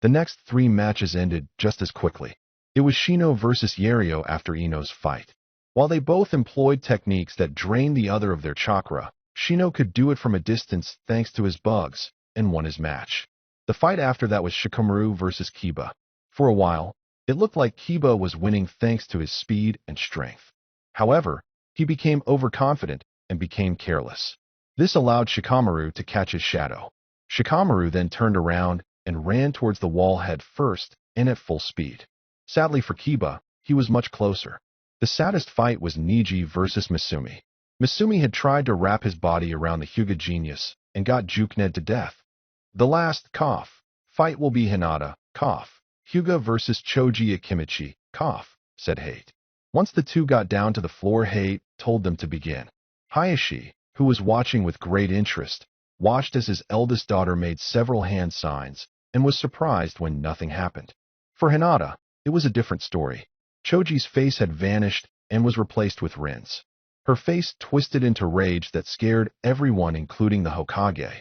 The next 3 matches ended just as quickly. It was Shino versus Yario after Ino's fight. While they both employed techniques that drained the other of their chakra, Shino could do it from a distance thanks to his bugs, and won his match. The fight after that was Shikamaru versus Kiba. For a while, it looked like Kiba was winning thanks to his speed and strength. However, he became overconfident and became careless. This allowed Shikamaru to catch his shadow. Shikamaru then turned around and ran towards the wall head first and at full speed. Sadly for Kiba, he was much closer. The saddest fight was Niji versus Misumi. Misumi had tried to wrap his body around the Hyuga genius and got Jukned to death. The last fight will be Hinata Hyuga versus Choji Akimichi said Hate. Once the two got down to the floor, Hate told them to begin. Hayashi, who was watching with great interest, watched as his eldest daughter made several hand signs and was surprised when nothing happened. For Hinata, it was a different story. Choji's face had vanished and was replaced with Rin's. Her face twisted into rage that scared everyone, including the Hokage.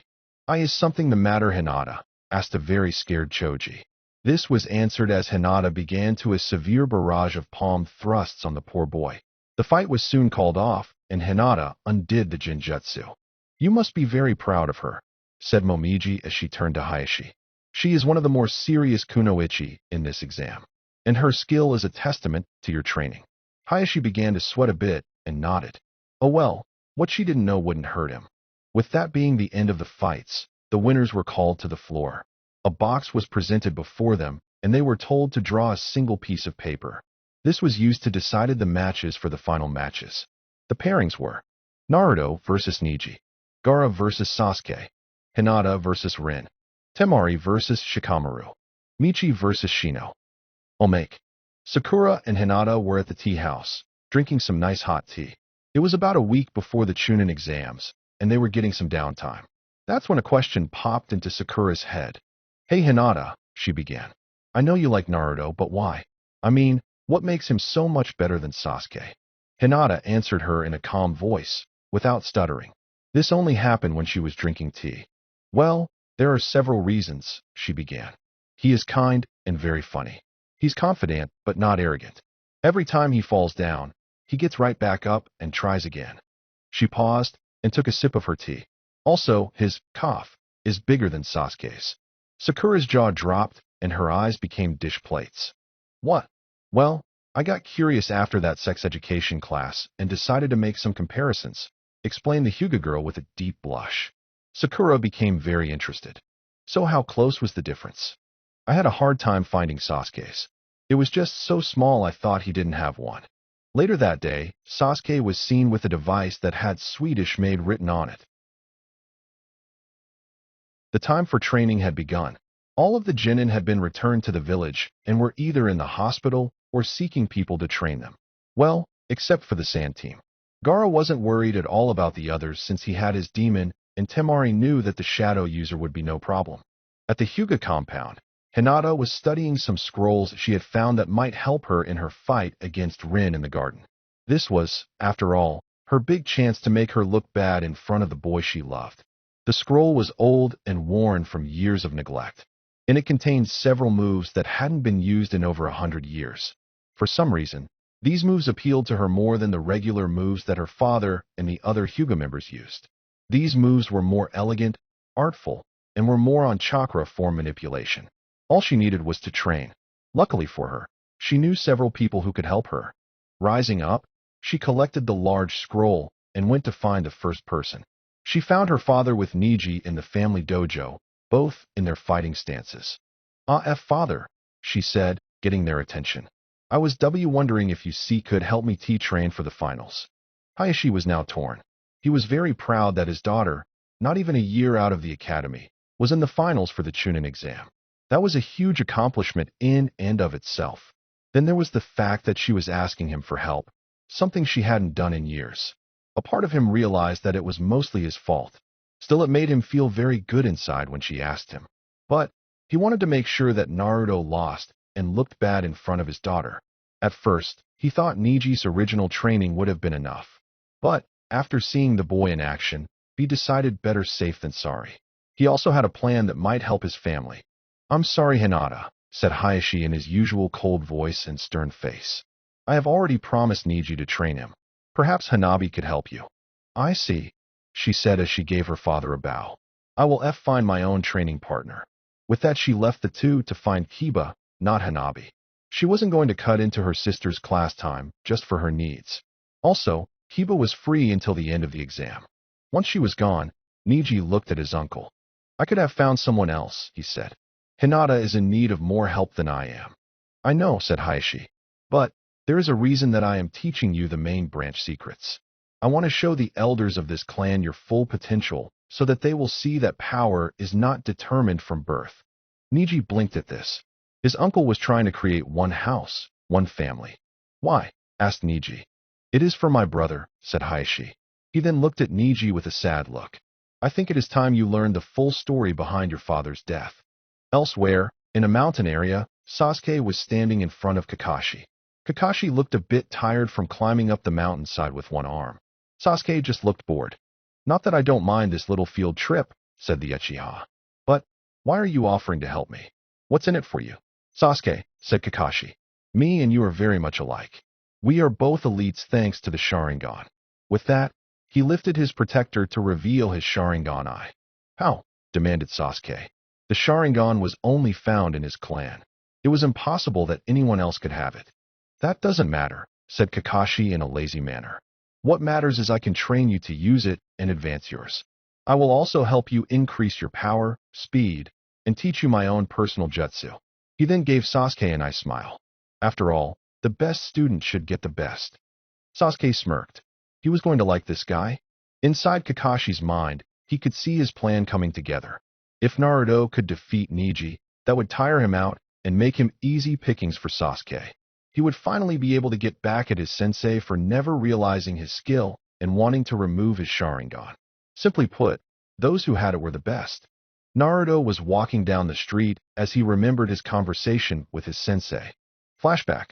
"Is something the matter, Hinata?" asked a very scared Choji. This was answered as Hinata began to a severe barrage of palm thrusts on the poor boy. The fight was soon called off, and Hinata undid the Jinjutsu. "You must be very proud of her," said Momiji as she turned to Hayashi. "She is one of the more serious kunoichi in this exam, and her skill is a testament to your training." Hayashi began to sweat a bit and nodded. Oh well, what she didn't know wouldn't hurt him. With that being the end of the fights, the winners were called to the floor. A box was presented before them, and they were told to draw a single piece of paper. This was used to decide the matches for the final matches. The pairings were Naruto versus Niji, Gaara versus Sasuke, Hinata versus Rin, Temari versus Shikamaru, Michi versus Shino. Omake. Sakura and Hinata were at the tea house, drinking some nice hot tea. It was about a week before the Chunin exams, and they were getting some downtime. That's when a question popped into Sakura's head. "Hey Hinata," she began. "I know you like Naruto, but why? I mean, what makes him so much better than Sasuke?" Hinata answered her in a calm voice, without stuttering. This only happened when she was drinking tea. "Well, there are several reasons," she began. "He is kind and very funny. He's confident, but not arrogant. Every time he falls down, he gets right back up and tries again." She paused and took a sip of her tea. "Also, his cough is bigger than Sasuke's." Sakura's jaw dropped and her eyes became dish plates. "What?" "Well, I got curious after that sex education class and decided to make some comparisons," explained the Hyuga girl with a deep blush. Sakura became very interested. "So how close was the difference?" "I had a hard time finding Sasuke's. It was just so small I thought he didn't have one." Later that day, Sasuke was seen with a device that had Swedish made written on it. The time for training had begun. All of the genin had been returned to the village and were either in the hospital or seeking people to train them. Well, except for the sand team. Gaara wasn't worried at all about the others since he had his demon, and Temari knew that the shadow user would be no problem. At the Hyuga compound, Hinata was studying some scrolls she had found that might help her in her fight against Rin in the garden. This was, after all, her big chance to make her look bad in front of the boy she loved. The scroll was old and worn from years of neglect, and it contained several moves that hadn't been used in over 100 years. For some reason, these moves appealed to her more than the regular moves that her father and the other Hyuga members used. These moves were more elegant, artful, and were more on chakra form manipulation. All she needed was to train. Luckily for her, she knew several people who could help her. Rising up, she collected the large scroll and went to find the first person. She found her father with Niji in the family dojo, both in their fighting stances. Father," she said, getting their attention. "I was wondering if you could help me train for the finals." Hayashi was now torn. He was very proud that his daughter, not even a year out of the academy, was in the finals for the Chunin exam. That was a huge accomplishment in and of itself. Then there was the fact that she was asking him for help, something she hadn't done in years. A part of him realized that it was mostly his fault. Still, it made him feel very good inside when she asked him. But he wanted to make sure that Naruto lost and looked bad in front of his daughter. At first, he thought Niji's original training would have been enough. But after seeing the boy in action, he decided better safe than sorry. He also had a plan that might help his family. "I'm sorry, Hinata," said Hayashi in his usual cold voice and stern face. "I have already promised Niji to train him. Perhaps Hanabi could help you." "I see," she said as she gave her father a bow. "I will find my own training partner." With that, she left the two to find Kiba, not Hanabi. She wasn't going to cut into her sister's class time just for her needs. Also, Kiba was free until the end of the exam. Once she was gone, Niji looked at his uncle. "I could have found someone else," he said. "Hinata is in need of more help than I am." "I know," said Hayashi. "But there is a reason that I am teaching you the main branch secrets. I want to show the elders of this clan your full potential so that they will see that power is not determined from birth." Niji blinked at this. His uncle was trying to create one house, one family. "Why?" asked Niji. "It is for my brother," said Hayashi. He then looked at Niji with a sad look. "I think it is time you learned the full story behind your father's death." Elsewhere, in a mountain area, Sasuke was standing in front of Kakashi. Kakashi looked a bit tired from climbing up the mountainside with one arm. Sasuke just looked bored. "Not that I don't mind this little field trip," said the Uchiha. "But why are you offering to help me? What's in it for you?" "Sasuke," said Kakashi, "me and you are very much alike. We are both elites thanks to the Sharingan." With that, he lifted his protector to reveal his Sharingan eye. "How?" demanded Sasuke. The Sharingan was only found in his clan. It was impossible that anyone else could have it. "That doesn't matter," said Kakashi in a lazy manner. "What matters is I can train you to use it and advance yours. I will also help you increase your power, speed, and teach you my own personal jutsu." He then gave Sasuke a nice smile. After all, the best student should get the best. Sasuke smirked. He was going to like this guy. Inside Kakashi's mind, he could see his plan coming together. If Naruto could defeat Niji, that would tire him out and make him easy pickings for Sasuke. He would finally be able to get back at his sensei for never realizing his skill and wanting to remove his Sharingan. Simply put, those who had it were the best. Naruto was walking down the street as he remembered his conversation with his sensei. Flashback.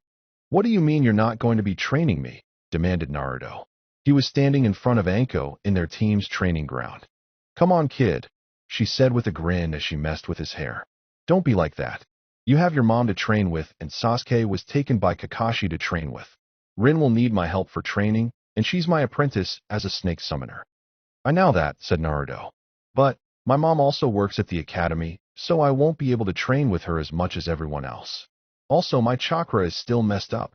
"What do you mean you're not going to be training me?" demanded Naruto. He was standing in front of Anko in their team's training ground. "Come on, kid," she said with a grin as she messed with his hair. "Don't be like that. You have your mom to train with, and Sasuke was taken by Kakashi to train with. Rin will need my help for training, and she's my apprentice as a snake summoner." "I know that," said Naruto. "But my mom also works at the academy, so I won't be able to train with her as much as everyone else. Also, my chakra is still messed up."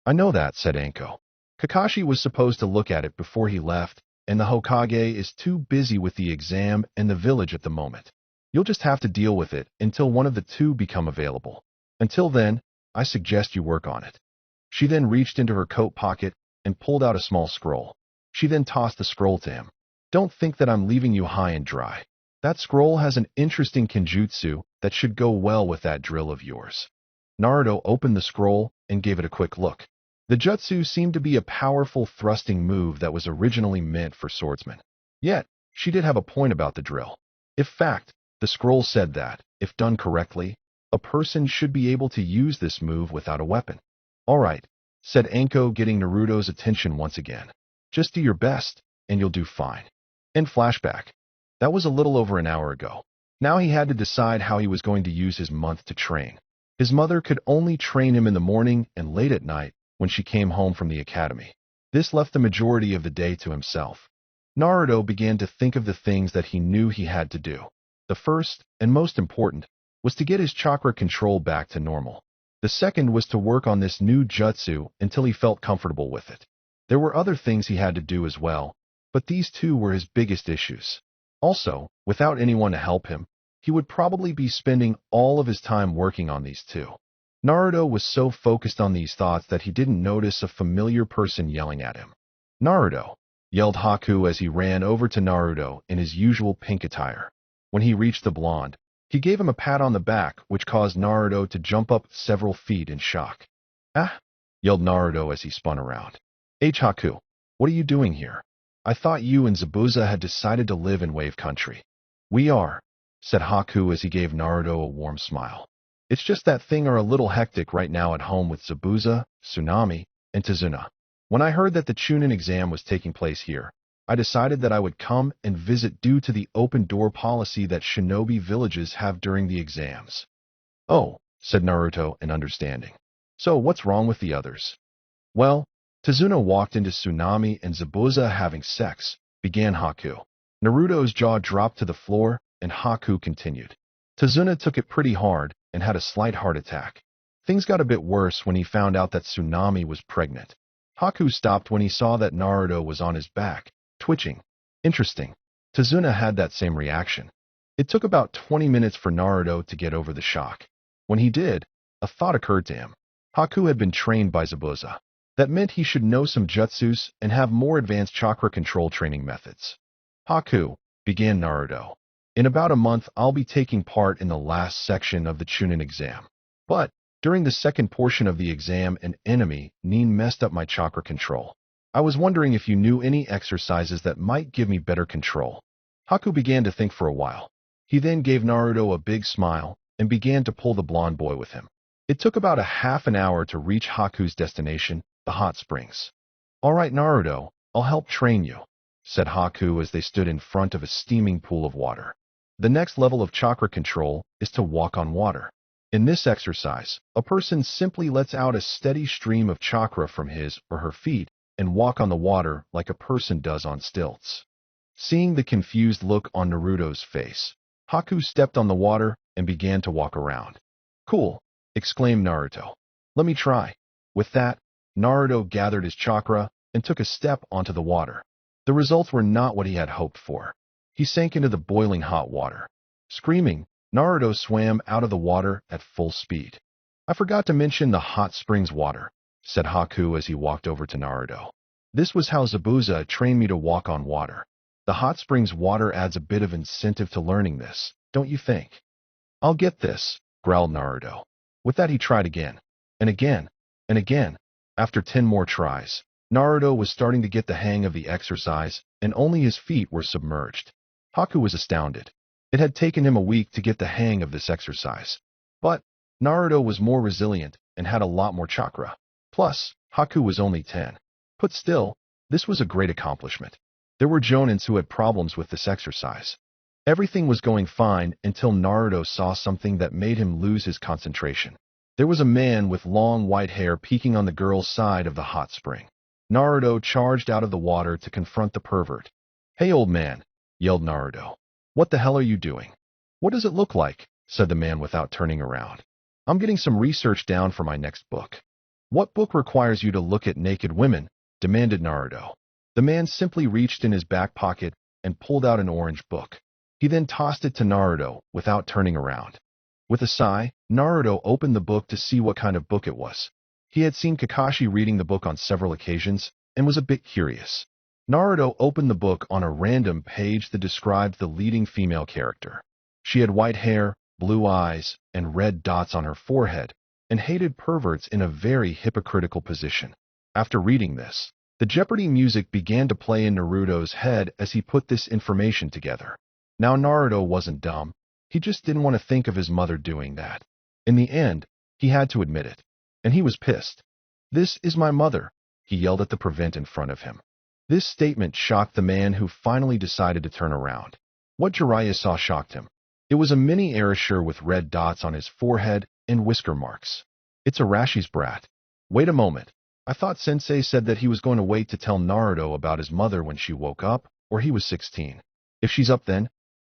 "I know that," said Anko. Kakashi was supposed to look at it before he left, and the Hokage is too busy with the exam and the village at the moment. You'll just have to deal with it until one of the two become available. Until then, I suggest you work on it." She then reached into her coat pocket and pulled out a small scroll. She then tossed the scroll to him. "Don't think that I'm leaving you high and dry. That scroll has an interesting kenjutsu that should go well with that drill of yours." Naruto opened the scroll and gave it a quick look. The jutsu seemed to be a powerful thrusting move that was originally meant for swordsmen. Yet, she did have a point about the drill. In fact, the scroll said that, if done correctly, a person should be able to use this move without a weapon. "All right," said Anko, getting Naruto's attention once again. "Just do your best, and you'll do fine." In flashback. That was a little over an hour ago. Now he had to decide how he was going to use his month to train. His mother could only train him in the morning and late at night when she came home from the academy. This left the majority of the day to himself. Naruto began to think of the things that he knew he had to do. The first, and most important, was to get his chakra control back to normal. The second was to work on this new jutsu until he felt comfortable with it. There were other things he had to do as well, but these two were his biggest issues. Also, without anyone to help him, he would probably be spending all of his time working on these two. Naruto was so focused on these thoughts that he didn't notice a familiar person yelling at him. "Naruto!" yelled Haku as he ran over to Naruto in his usual pink attire. When he reached the blonde, he gave him a pat on the back, which caused Naruto to jump up several feet in shock. Ah! Yelled Naruto as he spun around. Haku, what are you doing here? I thought you and Zabuza had decided to live in Wave Country. We are, said Haku as he gave Naruto a warm smile. It's just that things are a little hectic right now at home with Zabuza, Tsunami, and Tazuna. When I heard that the Chunin exam was taking place here, I decided that I would come and visit due to the open door policy that shinobi villages have during the exams. Oh, said Naruto in understanding. So what's wrong with the others? Well, Tazuna walked into Tsunami and Zabuza having sex, began Haku. Naruto's jaw dropped to the floor, and Haku continued. Tazuna took it pretty hard and had a slight heart attack. Things got a bit worse when he found out that Tsunami was pregnant. Haku stopped when he saw that Naruto was on his back, twitching. Interesting. Tazuna had that same reaction. It took about 20 minutes for Naruto to get over the shock. When he did, a thought occurred to him. Haku had been trained by Zabuza. That meant he should know some jutsus and have more advanced chakra control training methods. Haku, began Naruto. In about a month, I'll be taking part in the last section of the Chunin exam. But during the second portion of the exam, an enemy, Nin, messed up my chakra control. I was wondering if you knew any exercises that might give me better control. Haku began to think for a while. He then gave Naruto a big smile and began to pull the blonde boy with him. It took about a half an hour to reach Haku's destination, the hot springs. All right, Naruto, I'll help train you, said Haku as they stood in front of a steaming pool of water. The next level of chakra control is to walk on water. In this exercise, a person simply lets out a steady stream of chakra from his or her feet and walk on the water like a person does on stilts. Seeing the confused look on Naruto's face, Haku stepped on the water and began to walk around. Cool, exclaimed Naruto. Let me try. With that, Naruto gathered his chakra and took a step onto the water. The results were not what he had hoped for. He sank into the boiling hot water. Screaming, Naruto swam out of the water at full speed. I forgot to mention the hot springs water, said Haku as he walked over to Naruto. This was how Zabuza trained me to walk on water. The hot springs water adds a bit of incentive to learning this, don't you think? I'll get this, growled Naruto. With that he tried again, and again, and again. After 10 more tries, Naruto was starting to get the hang of the exercise, and only his feet were submerged. Haku was astounded. It had taken him a week to get the hang of this exercise. But Naruto was more resilient and had a lot more chakra. Plus, Haku was only 10. But still, this was a great accomplishment. There were jonins who had problems with this exercise. Everything was going fine until Naruto saw something that made him lose his concentration. There was a man with long white hair peeking on the girl's side of the hot spring. Naruto charged out of the water to confront the pervert. Hey, old man, yelled Naruto. What the hell are you doing? What does it look like? Said the man without turning around. I'm getting some research down for my next book. What book requires you to look at naked women? Demanded Naruto. The man simply reached in his back pocket and pulled out an orange book. He then tossed it to Naruto without turning around. With a sigh, Naruto opened the book to see what kind of book it was. He had seen Kakashi reading the book on several occasions and was a bit curious. Naruto opened the book on a random page that described the leading female character. She had white hair, blue eyes, and red dots on her forehead, and hated perverts in a very hypocritical position. After reading this, the Jeopardy music began to play in Naruto's head as he put this information together. Now Naruto wasn't dumb. He just didn't want to think of his mother doing that. In the end, he had to admit it. And he was pissed. This is my mother, he yelled at the prevent in front of him. This statement shocked the man, who finally decided to turn around. What Jiraiya saw shocked him. It was a mini Erasure with red dots on his forehead and whisker marks. It's Arashi's brat. Wait a moment. I thought Sensei said that he was going to wait to tell Naruto about his mother when she woke up, or he was 16. If she's up then?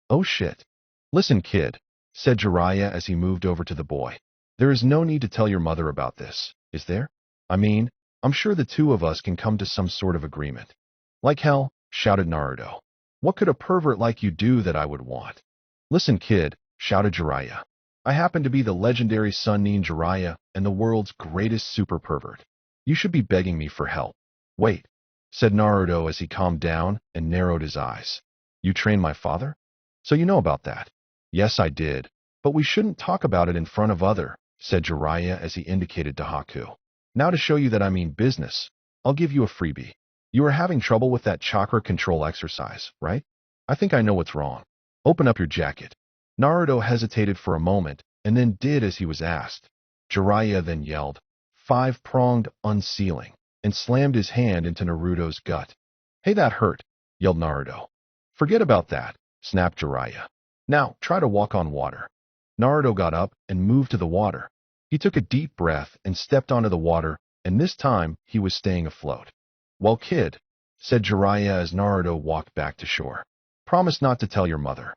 Oh shit. Listen, kid, said Jiraiya as he moved over to the boy. There is no need to tell your mother about this, is there? I mean, I'm sure the two of us can come to some sort of agreement. Like hell, shouted Naruto. What could a pervert like you do that I would want? Listen, kid, shouted Jiraiya. I happen to be the legendary Sun Nin Jiraiya and the world's greatest super pervert. You should be begging me for help. Wait. said Naruto as he calmed down and narrowed his eyes. You trained my father? So you know about that? Yes, I did. But we shouldn't talk about it in front of other, said Jiraiya as he indicated to Haku. Now to show you that I mean business, I'll give you a freebie. You are having trouble with that chakra control exercise, right? I think I know what's wrong. Open up your jacket. Naruto hesitated for a moment and then did as he was asked. Jiraiya then yelled, "Five-pronged unsealing," and slammed his hand into Naruto's gut. Hey, that hurt, yelled Naruto. Forget about that, snapped Jiraiya. Now, try to walk on water. Naruto got up and moved to the water. He took a deep breath and stepped onto the water, and this time he was staying afloat. Well, kid, said Jiraiya as Naruto walked back to shore. Promise not to tell your mother.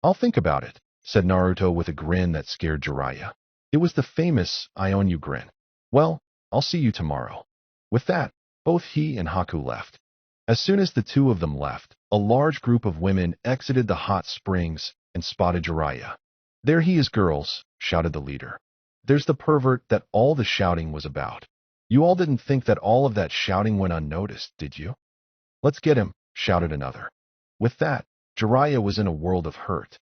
I'll think about it, said Naruto with a grin that scared Jiraiya. It was the famous I own you grin. Well, I'll see you tomorrow. With that, both he and Haku left. As soon as the two of them left, a large group of women exited the hot springs and spotted Jiraiya. There he is, girls, shouted the leader. There's the pervert that all the shouting was about. You all didn't think that all of that shouting went unnoticed, did you? Let's get him, shouted another. With that, Jiraiya was in a world of hurt.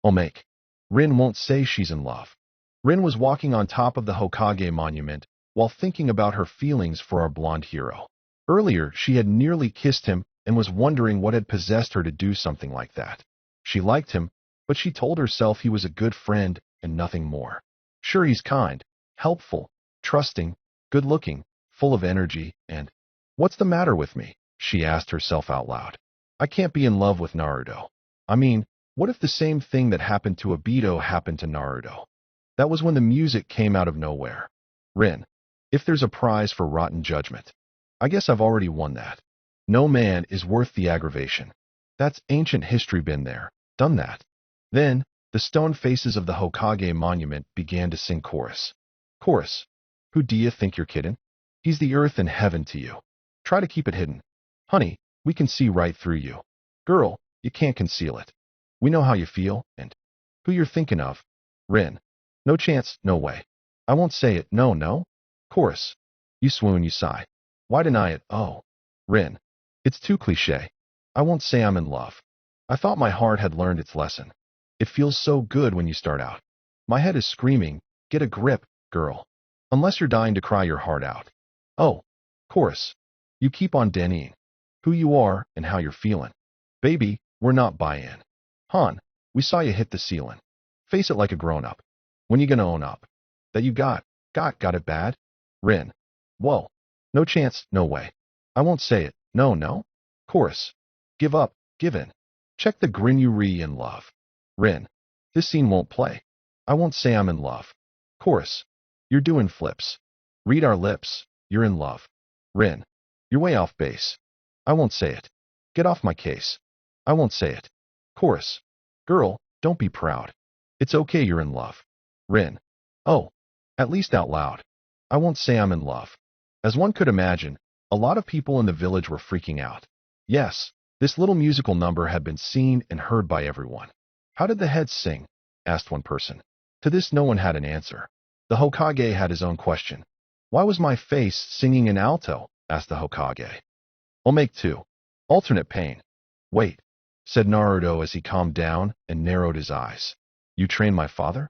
Omake. Rin won't say she's in love. Rin was walking on top of the Hokage monument while thinking about her feelings for our blonde hero. Earlier, she had nearly kissed him and was wondering what had possessed her to do something like that. She liked him, but she told herself he was a good friend and nothing more. Sure, he's kind, helpful, trusting, good-looking, full of energy, and... What's the matter with me? She asked herself out loud. I can't be in love with Naruto. I mean, what if the same thing that happened to Obito happened to Naruto? That was when the music came out of nowhere. Rin, if there's a prize for rotten judgment, I guess I've already won that. No man is worth the aggravation. That's ancient history, been there, done that. Then, the stone faces of the Hokage monument began to sing chorus. Chorus. Who do you think you're kidding? He's the earth and heaven to you. Try to keep it hidden. Honey, we can see right through you. Girl, you can't conceal it. We know how you feel, and who you're thinking of. Rin. No chance, no way. I won't say it, no, no. Chorus. You swoon, you sigh. Why deny it? Oh. Rin. It's too cliché. I won't say I'm in love. I thought my heart had learned its lesson. It feels so good when you start out. My head is screaming, get a grip, girl. Unless you're dying to cry your heart out. Oh. Chorus. You keep on denying who you are and how you're feeling. Baby, we're not buy-in. Han, we saw you hit the ceiling. Face it like a grown-up. When you gonna own up? That you got it bad? Rin. Whoa. No chance, no way. I won't say it, no, no. Chorus. Give up, give in. Check the grin you re in love. Rin. This scene won't play. I won't say I'm in love. Chorus. You're doing flips. Read our lips. You're in love. Rin. You're way off base. I won't say it. Get off my case. I won't say it. Chorus. Girl, don't be proud. It's okay, you're in love. Rin. Oh. At least out loud. I won't say I'm in love. As one could imagine, a lot of people in the village were freaking out. Yes, this little musical number had been seen and heard by everyone. How did the heads sing? Asked one person. To this no one had an answer. The Hokage had his own question. Why was my face singing in alto? Asked the Hokage. I'll make two. Alternate pain. Wait, said Naruto as he calmed down and narrowed his eyes. You trained my father?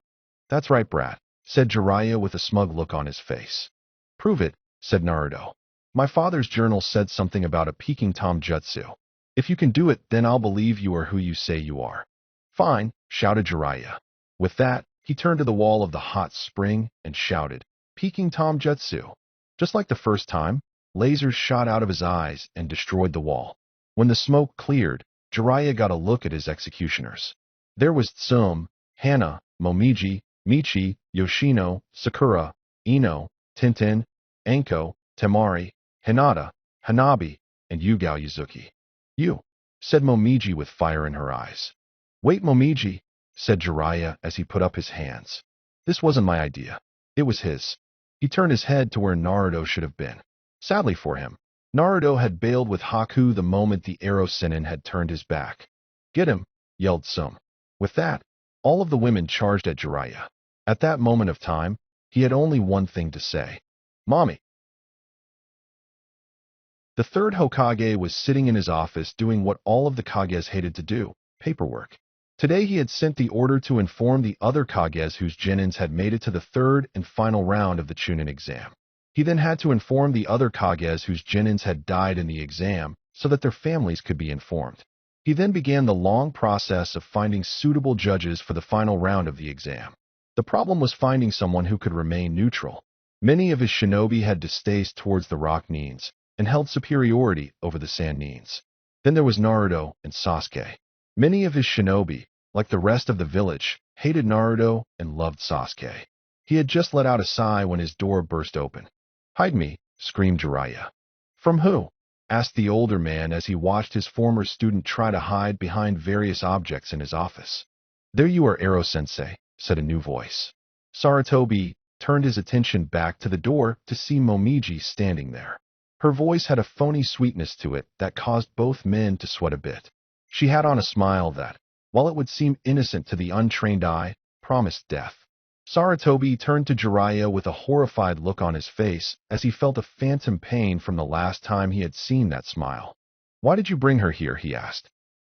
That's right, brat, said Jiraiya with a smug look on his face. Prove it, said Naruto. My father's journal said something about a peking tom jutsu. If you can do it, then I'll believe you are who you say you are. Fine, shouted Jiraiya. With that, he turned to the wall of the hot spring and shouted, Peking tom jutsu. Just like the first time, lasers shot out of his eyes and destroyed the wall. When the smoke cleared, Jiraiya got a look at his executioners. There was Tsum, Hana, Momiji, Michi, Yoshino, Sakura, Ino, Tintin, Anko, Temari, Hinata, Hanabi, and Yugao Yuzuki. You, said Momiji with fire in her eyes. Wait, Momiji, said Jiraiya as he put up his hands. This wasn't my idea. It was his. He turned his head to where Naruto should have been. Sadly for him, Naruto had bailed with Haku the moment the arrow Sennin had turned his back. Get him, yelled Tsum. With that, all of the women charged at Jiraiya. At that moment of time, he had only one thing to say. Mommy. The third Hokage was sitting in his office doing what all of the Kages hated to do, paperwork. Today he had sent the order to inform the other Kages whose genins had made it to the third and final round of the Chunin exam. He then had to inform the other Kages whose genins had died in the exam so that their families could be informed. He then began the long process of finding suitable judges for the final round of the exam. The problem was finding someone who could remain neutral. Many of his shinobi had distaste towards the rock nins and held superiority over the sand nins. Then there was Naruto and Sasuke. Many of his shinobi, like the rest of the village, hated Naruto and loved Sasuke. He had just let out a sigh when his door burst open. "Hide me," screamed Jiraiya. "From who?" asked the older man as he watched his former student try to hide behind various objects in his office. "There you are, Ero-sensei," said a new voice. Sarutobi turned his attention back to the door to see Momiji standing there. Her voice had a phony sweetness to it that caused both men to sweat a bit. She had on a smile that, while it would seem innocent to the untrained eye, promised death. Sarutobi turned to Jiraiya with a horrified look on his face as he felt a phantom pain from the last time he had seen that smile. "Why did you bring her here?" he asked.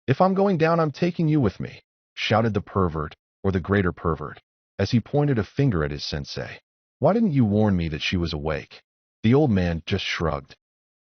"If I'm going down, I'm taking you with me," shouted the pervert, or the greater pervert, as he pointed a finger at his sensei. "Why didn't you warn me that she was awake?" The old man just shrugged.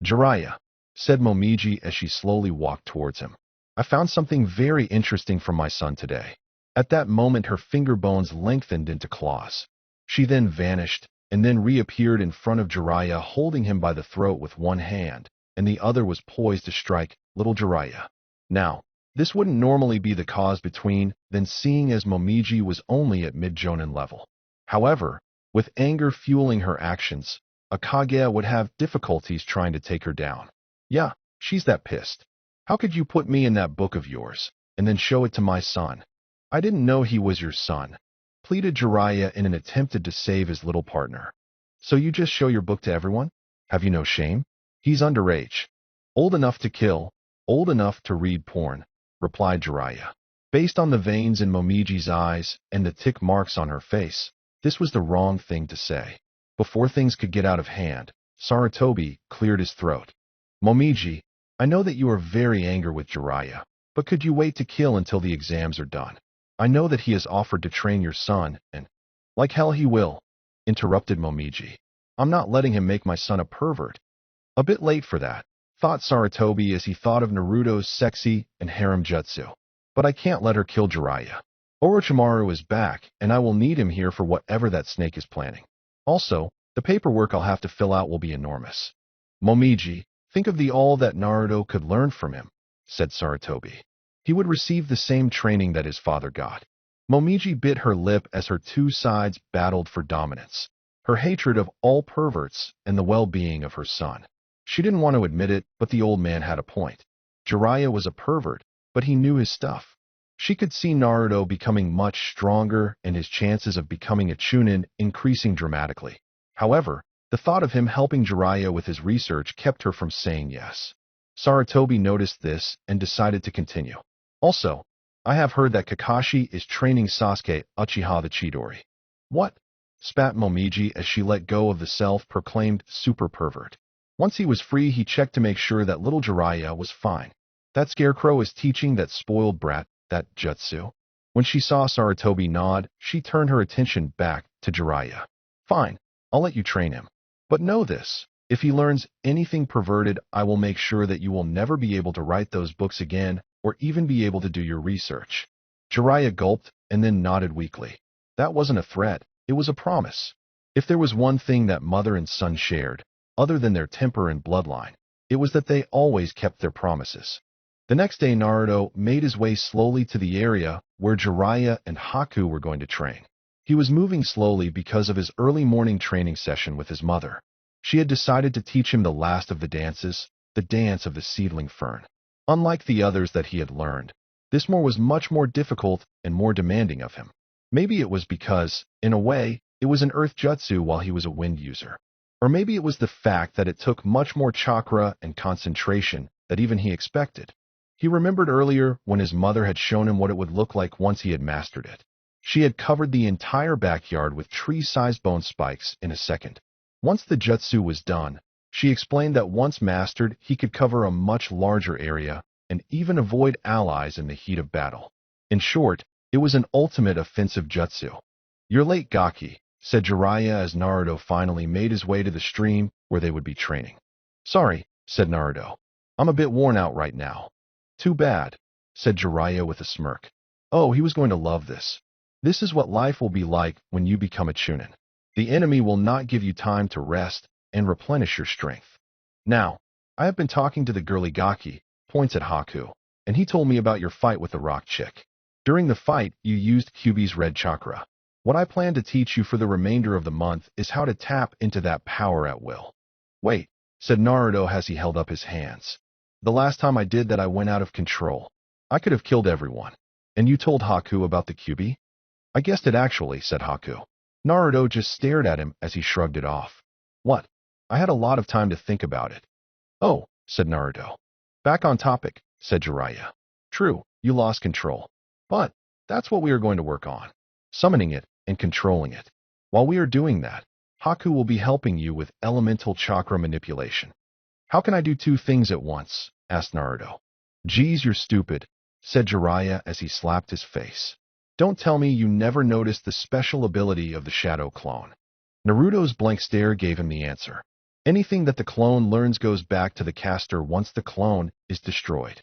"Jiraiya," said Momiji as she slowly walked towards him, "I found something very interesting from my son today." At that moment her finger bones lengthened into claws. She then vanished, and then reappeared in front of Jiraiya holding him by the throat with one hand, and the other was poised to strike little Jiraiya. Now, this wouldn't normally be the cause between them, seeing as Momiji was only at mid-jonin level. However, with anger fueling her actions, a Kage would have difficulties trying to take her down. "Yeah, she's that pissed. How could you put me in that book of yours, and then show it to my son? I didn't know he was your son," pleaded Jiraiya in an attempt to save his little partner. "So you just show your book to everyone? Have you no shame? He's underage. Old enough to kill, old enough to read porn," replied Jiraiya. Based on the veins in Momiji's eyes and the tick marks on her face, this was the wrong thing to say. Before things could get out of hand, Sarutobi cleared his throat. "Momiji, I know that you are very angry with Jiraiya, but could you wait to kill until the exams are done? I know that he has offered to train your son, and—" "Like hell he will," interrupted Momiji. "I'm not letting him make my son a pervert." "A bit late for that," thought Sarutobi as he thought of Naruto's sexy and harem jutsu. "But I can't let her kill Jiraiya. Orochimaru is back, and I will need him here for whatever that snake is planning. Also, the paperwork I'll have to fill out will be enormous." "Momiji, think of all that Naruto could learn from him," said Sarutobi. "He would receive the same training that his father got." Momiji bit her lip as her two sides battled for dominance, her hatred of all perverts and the well-being of her son. She didn't want to admit it, but the old man had a point. Jiraiya was a pervert, but he knew his stuff. She could see Naruto becoming much stronger and his chances of becoming a Chunin increasing dramatically. However, the thought of him helping Jiraiya with his research kept her from saying yes. Sarutobi noticed this and decided to continue. "Also, I have heard that Kakashi is training Sasuke Uchiha the Chidori." "What?" spat Momiji as she let go of the self-proclaimed super pervert. Once he was free, he checked to make sure that little Jiraiya was fine. "That scarecrow is teaching that spoiled brat that jutsu." When she saw Sarutobi nod, she turned her attention back to Jiraiya. "Fine, I'll let you train him. But know this. If he learns anything perverted, I will make sure that you will never be able to write those books again or even be able to do your research." Jiraiya gulped and then nodded weakly. That wasn't a threat, it was a promise. If there was one thing that mother and son shared, other than their temper and bloodline, it was that they always kept their promises. The next day Naruto made his way slowly to the area where Jiraiya and Haku were going to train. He was moving slowly because of his early morning training session with his mother. She had decided to teach him the last of the dances, the dance of the seedling fern. Unlike the others that he had learned, this one was much more difficult and more demanding of him. Maybe it was because, in a way, it was an earth jutsu while he was a wind user. Or maybe it was the fact that it took much more chakra and concentration than even he expected. He remembered earlier when his mother had shown him what it would look like once he had mastered it. She had covered the entire backyard with tree-sized bone spikes in a second. Once the jutsu was done, She explained that once mastered, he could cover a much larger area and even avoid allies in the heat of battle. In short, it was an ultimate offensive jutsu. "You're late, Gaki," said Jiraiya as Naruto finally made his way to the stream where they would be training. "Sorry," said Naruto. "I'm a bit worn out right now." "Too bad," said Jiraiya with a smirk. Oh, he was going to love this. This is what life will be like when you become a Chunin. The enemy will not give you time to rest and replenish your strength. "Now, I have been talking to the girly Gaki," points at Haku, "and he told me about your fight with the rock chick. During the fight, you used Kyuubi's red chakra. What I plan to teach you for the remainder of the month is how to tap into that power at will." "Wait," said Naruto as he held up his hands. "The last time I did that I went out of control. I could have killed everyone. And you told Haku about the Kyuubi?" "I guessed it actually," said Haku. Naruto just stared at him as he shrugged it off. "What? I had a lot of time to think about it." "Oh," said Naruto. "Back on topic," said Jiraiya. "True, you lost control. But that's what we are going to work on. Summoning it and controlling it. While we are doing that, Haku will be helping you with elemental chakra manipulation." "How can I do two things at once?" asked Naruto. "Geez, you're stupid," said Jiraiya as he slapped his face. "Don't tell me you never noticed the special ability of the shadow clone." Naruto's blank stare gave him the answer. Anything that the clone learns goes back to the caster once the clone is destroyed.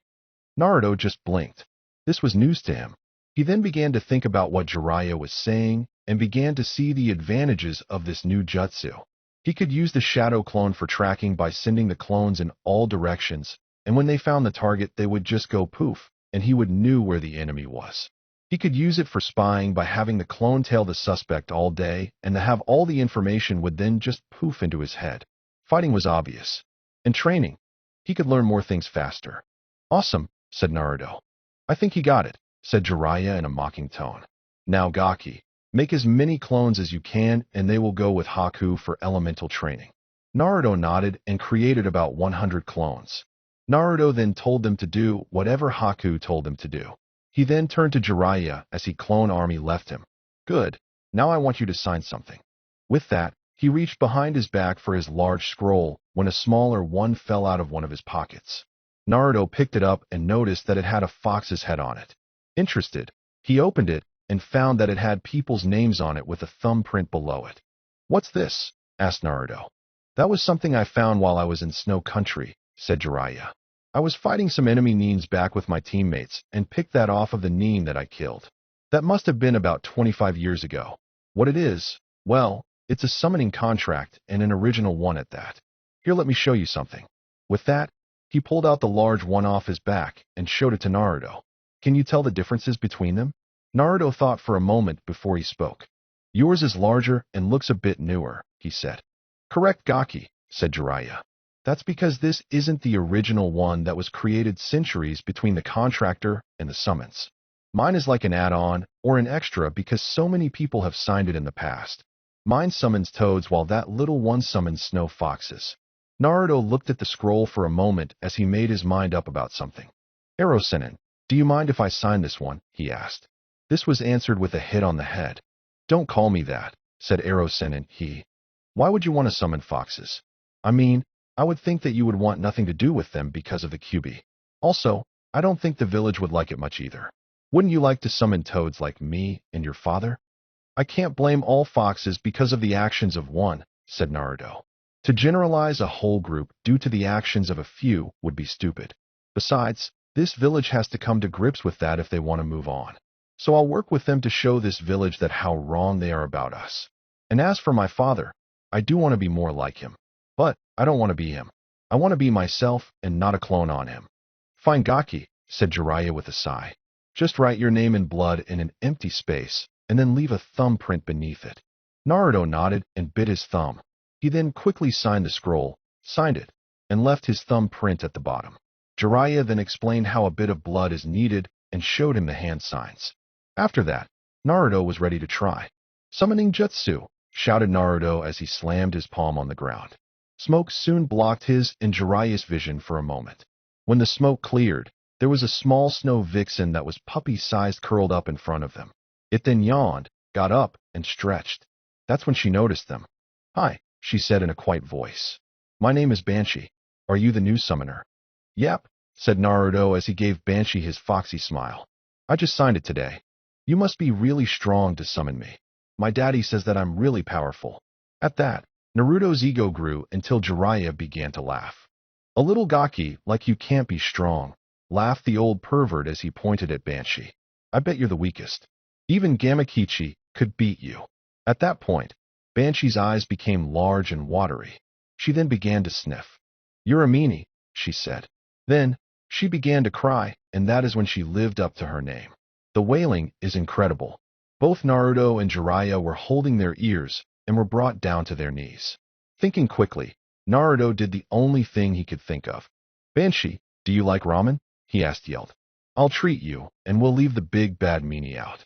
Naruto just blinked. This was news to him. He then began to think about what Jiraiya was saying and began to see the advantages of this new jutsu. He could use the shadow clone for tracking by sending the clones in all directions, and when they found the target, they would just go poof, and he would knew where the enemy was. He could use it for spying by having the clone tail the suspect all day, and to have all the information would then just poof into his head. Fighting was obvious. And training. He could learn more things faster. "Awesome," said Naruto. "I think he got it," said Jiraiya in a mocking tone. "Now, Gaki, make as many clones as you can, and they will go with Haku for elemental training." Naruto nodded and created about 100 clones. Naruto then told them to do whatever Haku told them to do. He then turned to Jiraiya as his clone army left him. "Good. Now I want you to sign something." With that, he reached behind his back for his large scroll when a smaller one fell out of one of his pockets. Naruto picked it up and noticed that it had a fox's head on it. Interested, he opened it and found that it had people's names on it with a thumbprint below it. "What's this?" asked Naruto. "That was something I found while I was in Snow Country," said Jiraiya. "I was fighting some enemy Nins back with my teammates and picked that off of the Nin that I killed. That must have been about 25 years ago. What it is, well, it's a summoning contract and an original one at that. Here, let me show you something." With that, he pulled out the large one off his back and showed it to Naruto. "Can you tell the differences between them?" Naruto thought for a moment before he spoke. "Yours is larger and looks a bit newer," he said. "Correct, Gaki," said Jiraiya. "That's because this isn't the original one that was created centuries between the contractor and the summons. Mine is like an add-on or an extra because so many people have signed it in the past. Mine summons toads while that little one summons snow foxes." Naruto looked at the scroll for a moment as he made his mind up about something. "Erosenin, do you mind if I sign this one?" he asked. This was answered with a hit on the head. "Don't call me that," said Erosenin. "Why would you want to summon foxes? I mean, I would think that you would want nothing to do with them because of the Kyuubi. Also, I don't think the village would like it much either. Wouldn't you like to summon toads like me and your father?" "I can't blame all foxes because of the actions of one," said Naruto. "To generalize a whole group due to the actions of a few would be stupid. Besides, this village has to come to grips with that if they want to move on. So I'll work with them to show this village that how wrong they are about us. And as for my father, I do want to be more like him. But I don't want to be him. I want to be myself and not a clone on him." "Fine, Gaki," said Jiraiya with a sigh. "Just write your name in blood in an empty space, and then leave a thumbprint beneath it." Naruto nodded and bit his thumb. He then quickly signed the scroll, signed it, and left his thumbprint at the bottom. Jiraiya then explained how a bit of blood is needed and showed him the hand signs. After that, Naruto was ready to try. "Summoning Jutsu!" shouted Naruto as he slammed his palm on the ground. Smoke soon blocked his and Jiraiya's vision for a moment. When the smoke cleared, there was a small snow vixen that was puppy-sized curled up in front of them. It then yawned, got up, and stretched. That's when she noticed them. "Hi," she said in a quiet voice. My name is Banshee. Are you the new summoner? Yep, said Naruto as he gave Banshee his foxy smile. I just signed it today. You must be really strong to summon me. My daddy says that I'm really powerful. At that, Naruto's ego grew until Jiraiya began to laugh. A little gawky, like you can't be strong, laughed the old pervert as he pointed at Banshee. I bet you're the weakest. Even Gamakichi could beat you. At that point, Banshee's eyes became large and watery. She then began to sniff. You're a meanie, she said. Then, she began to cry, and that is when she lived up to her name. The wailing is incredible. Both Naruto and Jiraiya were holding their ears and were brought down to their knees. Thinking quickly, Naruto did the only thing he could think of. Banshee, do you like ramen? He asked yelled. I'll treat you, and we'll leave the big bad meanie out.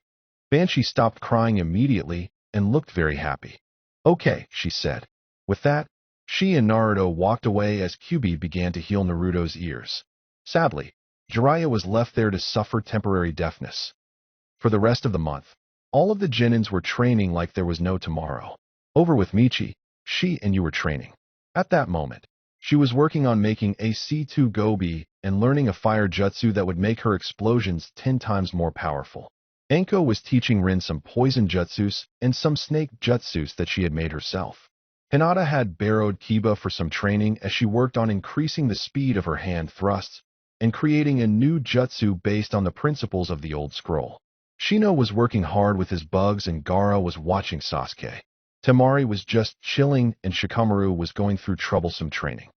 Banshee stopped crying immediately and looked very happy. Okay, she said. With that, she and Naruto walked away as Kyuubi began to heal Naruto's ears. Sadly, Jiraiya was left there to suffer temporary deafness. For the rest of the month, all of the Genins were training like there was no tomorrow. Over with Michi, she and you were training. At that moment, she was working on making a C2 Gobi and learning a fire jutsu that would make her explosions 10 times more powerful. Anko was teaching Rin some poison jutsus and some snake jutsus that she had made herself. Hinata had borrowed Kiba for some training as she worked on increasing the speed of her hand thrusts and creating a new jutsu based on the principles of the old scroll. Shino was working hard with his bugs and Gaara was watching Sasuke. Temari was just chilling and Shikamaru was going through troublesome training.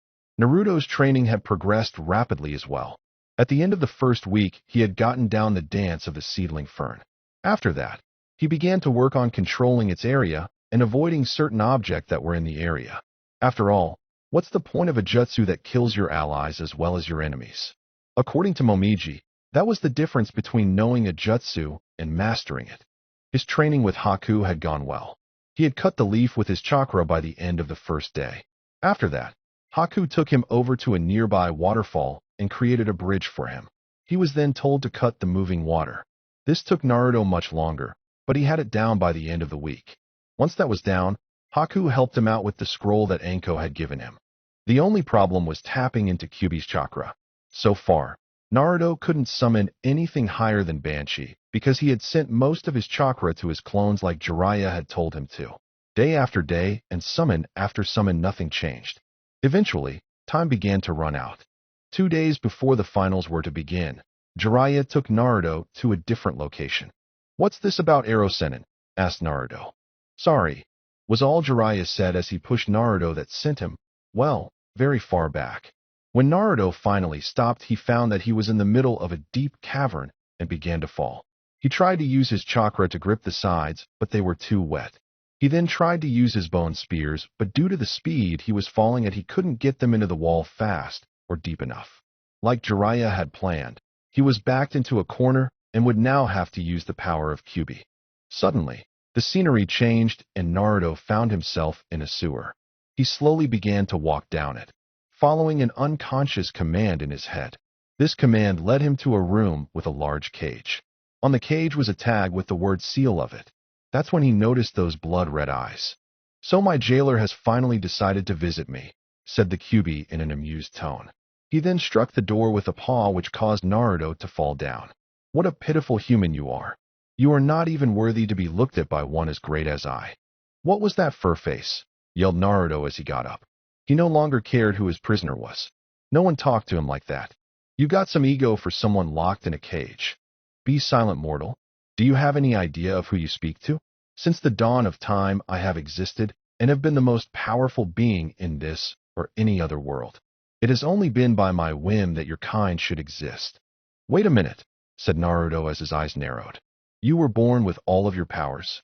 Naruto's training had progressed rapidly as well. At the end of the first week, he had gotten down the dance of the seedling fern. After that, he began to work on controlling its area and avoiding certain objects that were in the area. After all, what's the point of a jutsu that kills your allies as well as your enemies? According to Momiji, that was the difference between knowing a jutsu and mastering it. His training with Haku had gone well. He had cut the leaf with his chakra by the end of the first day. After that, Haku took him over to a nearby waterfall and created a bridge for him. He was then told to cut the moving water. This took Naruto much longer, but he had it down by the end of the week. Once that was down, Haku helped him out with the scroll that Anko had given him. The only problem was tapping into Kyuubi's chakra. So far, Naruto couldn't summon anything higher than Banshee because he had sent most of his chakra to his clones like Jiraiya had told him to. Day after day and summon after summon, nothing changed. Eventually, time began to run out. 2 days before the finals were to begin, Jiraiya took Naruto to a different location. What's this about Arrow Sennin? Asked Naruto. Sorry, was all Jiraiya said as he pushed Naruto that sent him, well, very far back. When Naruto finally stopped, he found that he was in the middle of a deep cavern and began to fall. He tried to use his chakra to grip the sides, but they were too wet. He then tried to use his bone spears, but due to the speed he was falling at, he couldn't get them into the wall fast or deep enough. Like Jiraiya had planned, he was backed into a corner and would now have to use the power of Kyuubi. Suddenly, the scenery changed and Naruto found himself in a sewer. He slowly began to walk down it, following an unconscious command in his head. This command led him to a room with a large cage. On the cage was a tag with the word seal of it. That's when he noticed those blood-red eyes. So my jailer has finally decided to visit me, said the Kyuubi in an amused tone. He then struck the door with a paw which caused Naruto to fall down. What a pitiful human you are. You are not even worthy to be looked at by one as great as I. What was that fur face? Yelled Naruto as he got up. He no longer cared who his prisoner was. No one talked to him like that. You got some ego for someone locked in a cage. Be silent, mortal. Do you have any idea of who you speak to? Since the dawn of time I have existed and have been the most powerful being in this or any other world. It has only been by my whim that your kind should exist. Wait a minute, said Naruto as his eyes narrowed. You were born with all of your powers.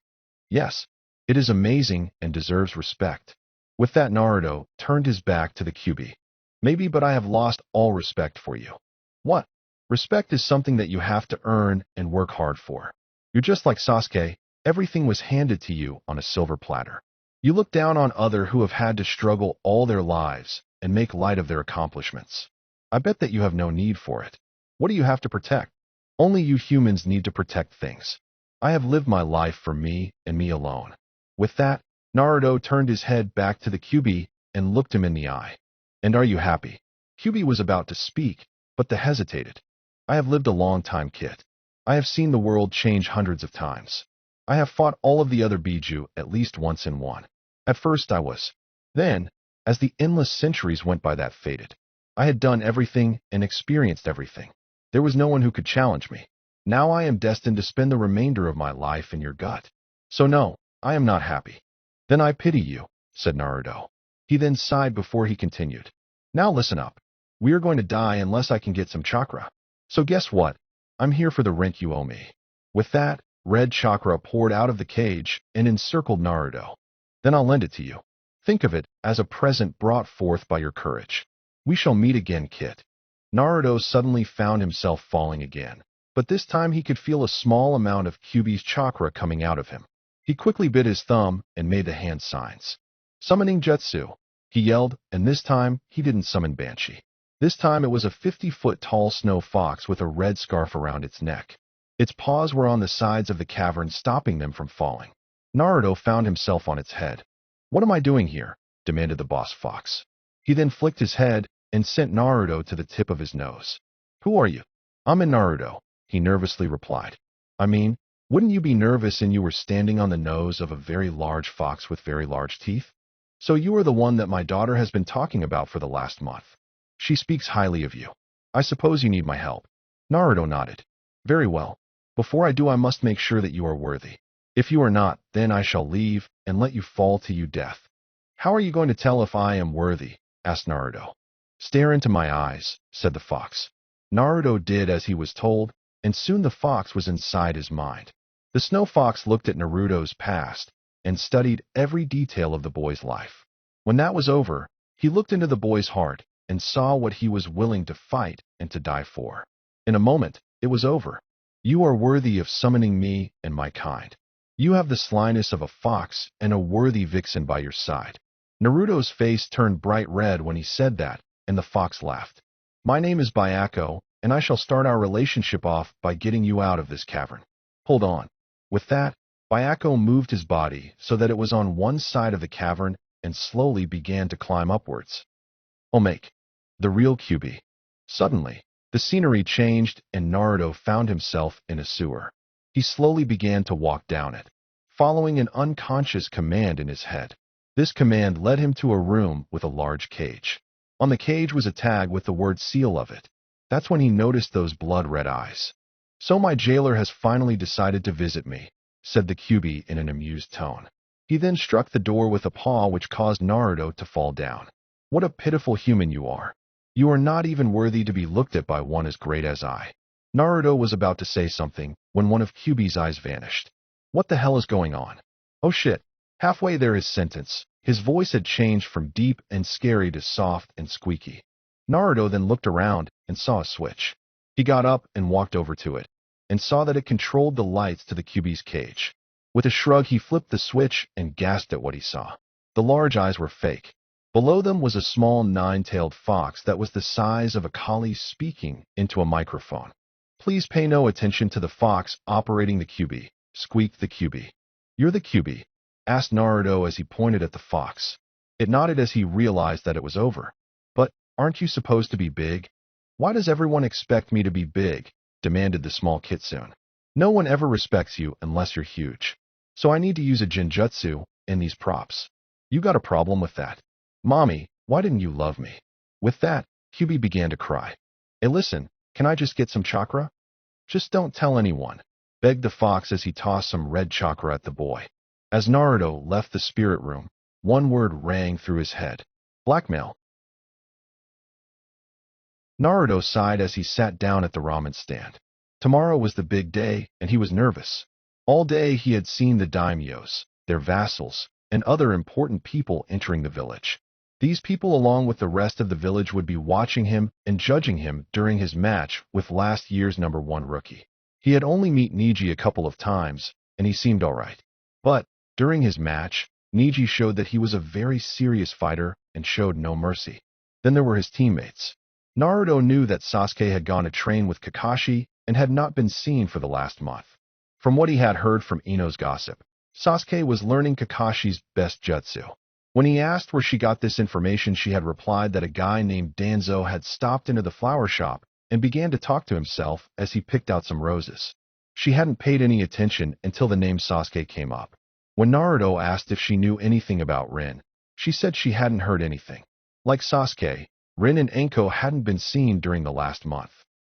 Yes, it is amazing and deserves respect. With that, Naruto turned his back to the Kyuubi. Maybe, but I have lost all respect for you. What? Respect is something that you have to earn and work hard for. You're just like Sasuke. Everything was handed to you on a silver platter. You look down on others who have had to struggle all their lives and make light of their accomplishments. I bet that you have no need for it. What do you have to protect? Only you humans need to protect things. I have lived my life for me and me alone. With that, Naruto turned his head back to the Kyuubi and looked him in the eye. And are you happy? Kyubi was about to speak, but they hesitated. I have lived a long time, Kit. I have seen the world change hundreds of times. I have fought all of the other Biju at least once and won. At first I was. Then, as the endless centuries went by, that faded. I had done everything and experienced everything. There was no one who could challenge me. Now I am destined to spend the remainder of my life in your gut. So no, I am not happy. Then I pity you, said Naruto. He then sighed before he continued. Now listen up. We are going to die unless I can get some chakra. So guess what? I'm here for the rent you owe me. With that, red chakra poured out of the cage and encircled Naruto. Then I'll lend it to you. Think of it as a present brought forth by your courage. We shall meet again, Kit. Naruto suddenly found himself falling again, but this time he could feel a small amount of Kyubi's chakra coming out of him. He quickly bit his thumb and made the hand signs. Summoning Jutsu, he yelled, and this time he didn't summon Banshee. This time it was a 50-foot tall snow fox with a red scarf around its neck. Its paws were on the sides of the cavern, stopping them from falling. Naruto found himself on its head. What am I doing here? Demanded the boss fox. He then flicked his head and sent Naruto to the tip of his nose. Who are you? I'm Naruto, he nervously replied. I mean, wouldn't you be nervous and you were standing on the nose of a very large fox with very large teeth? So you are the one that my daughter has been talking about for the last month. She speaks highly of you. I suppose you need my help. Naruto nodded. Very well. Before I do, I must make sure that you are worthy. If you are not, then I shall leave and let you fall to your death. How are you going to tell if I am worthy? Asked Naruto. Stare into my eyes, said the fox. Naruto did as he was told, and soon the fox was inside his mind. The snow fox looked at Naruto's past and studied every detail of the boy's life. When that was over, he looked into the boy's heart and saw what he was willing to fight and to die for. In a moment, it was over. You are worthy of summoning me and my kind. You have the slyness of a fox and a worthy vixen by your side. Naruto's face turned bright red when he said that, and the fox laughed. My name is Byako, and I shall start our relationship off by getting you out of this cavern. Hold on. With that, Byako moved his body so that it was on one side of the cavern and slowly began to climb upwards. Omake, the real Kyubi. Suddenly, the scenery changed and Naruto found himself in a sewer. He slowly began to walk down it, following an unconscious command in his head. This command led him to a room with a large cage. On the cage was a tag with the word seal of it. That's when he noticed those blood-red eyes. So my jailer has finally decided to visit me, said the Kyubi in an amused tone. He then struck the door with a paw, which caused Naruto to fall down. What a pitiful human you are. You are not even worthy to be looked at by one as great as I. Naruto was about to say something when one of Kyubi's eyes vanished. What the hell is going on? Oh shit. Halfway there his sentence, his voice had changed from deep and scary to soft and squeaky. Naruto then looked around and saw a switch. He got up and walked over to it, and saw that it controlled the lights to the Kyubi's cage. With a shrug he flipped the switch and gasped at what he saw. The large eyes were fake. Below them was a small nine-tailed fox that was the size of a collie speaking into a microphone. Please pay no attention to the fox operating the Kyubi, squeaked the Kyubi. You're the Kyubi? Asked Naruto as he pointed at the fox. It nodded as he realized that it was over. But aren't you supposed to be big? Why does everyone expect me to be big? Demanded the small kitsune. No one ever respects you unless you're huge. So I need to use a genjutsu in these props. You got a problem with that? Mommy, why didn't you love me? With that, Kyubi began to cry. Hey listen, can I just get some chakra? Just don't tell anyone, begged the fox as he tossed some red chakra at the boy. As Naruto left the spirit room, one word rang through his head. Blackmail. Naruto sighed as he sat down at the ramen stand. Tomorrow was the big day, and he was nervous. All day he had seen the daimyos, their vassals, and other important people entering the village. These people, along with the rest of the village, would be watching him and judging him during his match with last year's #1 rookie. He had only met Neji a couple of times, and he seemed alright. But during his match, Neji showed that he was a very serious fighter and showed no mercy. Then there were his teammates. Naruto knew that Sasuke had gone to train with Kakashi and had not been seen for the last month. From what he had heard from Ino's gossip, Sasuke was learning Kakashi's best jutsu. When he asked where she got this information, she had replied that a guy named Danzo had stopped into the flower shop and began to talk to himself as he picked out some roses. She hadn't paid any attention until the name Sasuke came up. When Naruto asked if she knew anything about Rin, she said she hadn't heard anything. Like Sasuke, Rin and Anko hadn't been seen during the last month.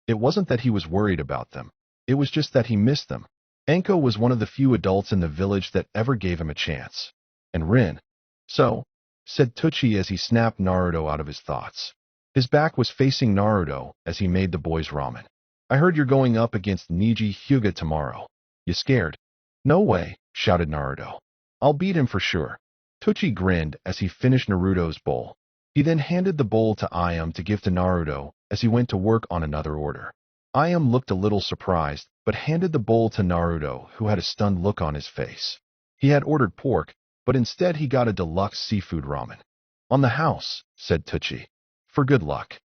It wasn't that he was worried about them. It was just that he missed them. Anko was one of the few adults in the village that ever gave him a chance. And Rin. So, said Teuchi as he snapped Naruto out of his thoughts. His back was facing Naruto as he made the boys ramen. I heard you're going up against Neji Hyuga tomorrow. You scared? No way, shouted Naruto. I'll beat him for sure. Teuchi grinned as he finished Naruto's bowl. He then handed the bowl to Ayam to give to Naruto as he went to work on another order. Ayam looked a little surprised, but handed the bowl to Naruto, who had a stunned look on his face. He had ordered pork, but instead he got a deluxe seafood ramen. On the house, said Teuchi. For good luck.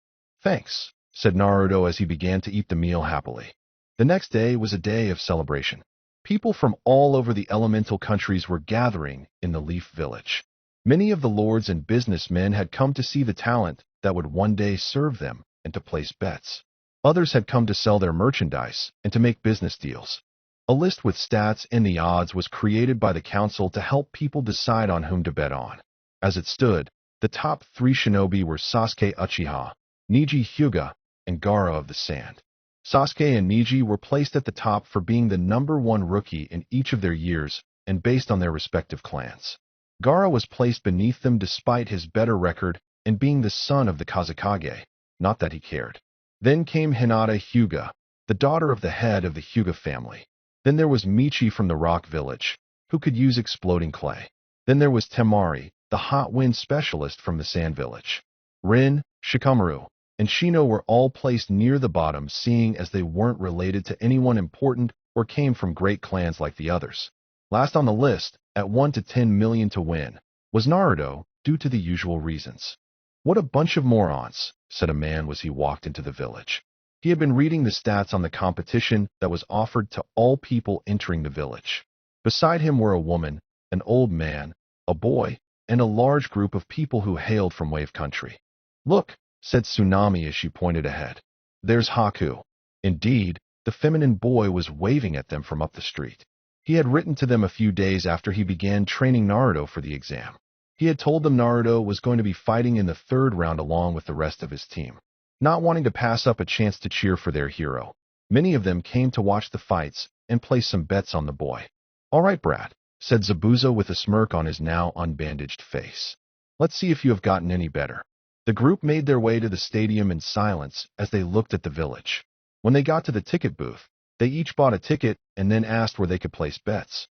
Thanks, said Naruto as he began to eat the meal happily. The next day was a day of celebration. People from all over the elemental countries were gathering in the Leaf Village. Many of the lords and businessmen had come to see the talent that would one day serve them and to place bets. Others had come to sell their merchandise and to make business deals. A list with stats and the odds was created by the council to help people decide on whom to bet on. As it stood, the top 3 shinobi were Sasuke Uchiha, Neji Hyuga, and Gaara of the Sand. Sasuke and Neji were placed at the top for being the #1 rookie in each of their years and based on their respective clans. Gaara was placed beneath them despite his better record and being the son of the Kazekage, not that he cared. Then came Hinata Hyuga, the daughter of the head of the Hyuga family. Then there was Michi from the Rock Village, who could use exploding clay. Then there was Temari, the hot wind specialist from the Sand Village. Rin, Shikamaru, and Shino were all placed near the bottom, seeing as they weren't related to anyone important or came from great clans like the others. Last on the list, at 1 to 10 million to win, was Naruto, due to the usual reasons. What a bunch of morons, said a man as he walked into the village. He had been reading the stats on the competition that was offered to all people entering the village. Beside him were a woman, an old man, a boy, and a large group of people who hailed from Wave Country. Look, said Tsunami as she pointed ahead. There's Haku. Indeed, the feminine boy was waving at them from up the street. He had written to them a few days after he began training Naruto for the exam. He had told them Naruto was going to be fighting in the 3rd round along with the rest of his team. Not wanting to pass up a chance to cheer for their hero, many of them came to watch the fights and place some bets on the boy. All right, Brad, said Zabuza with a smirk on his now unbandaged face. Let's see if you have gotten any better. The group made their way to the stadium in silence as they looked at the village. When they got to the ticket booth, they each bought a ticket and then asked where they could place bets.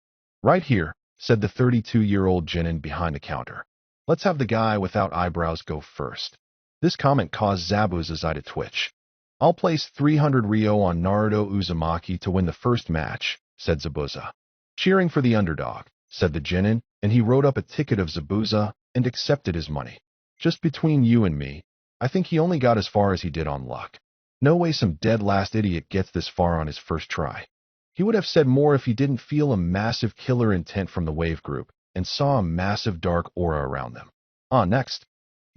Right here, said the 32-year-old genin behind the counter. Let's have the guy without eyebrows go first. This comment caused Zabuza's eye to twitch. I'll place 300 Ryo on Naruto Uzumaki to win the first match, said Zabuza. Cheering for the underdog, said the genin, and he wrote up a ticket of Zabuza and accepted his money. Just between you and me, I think he only got as far as he did on luck. No way some dead last idiot gets this far on his first try. He would have said more if he didn't feel a massive killer intent from the Wave Group and saw a massive dark aura around them. Next.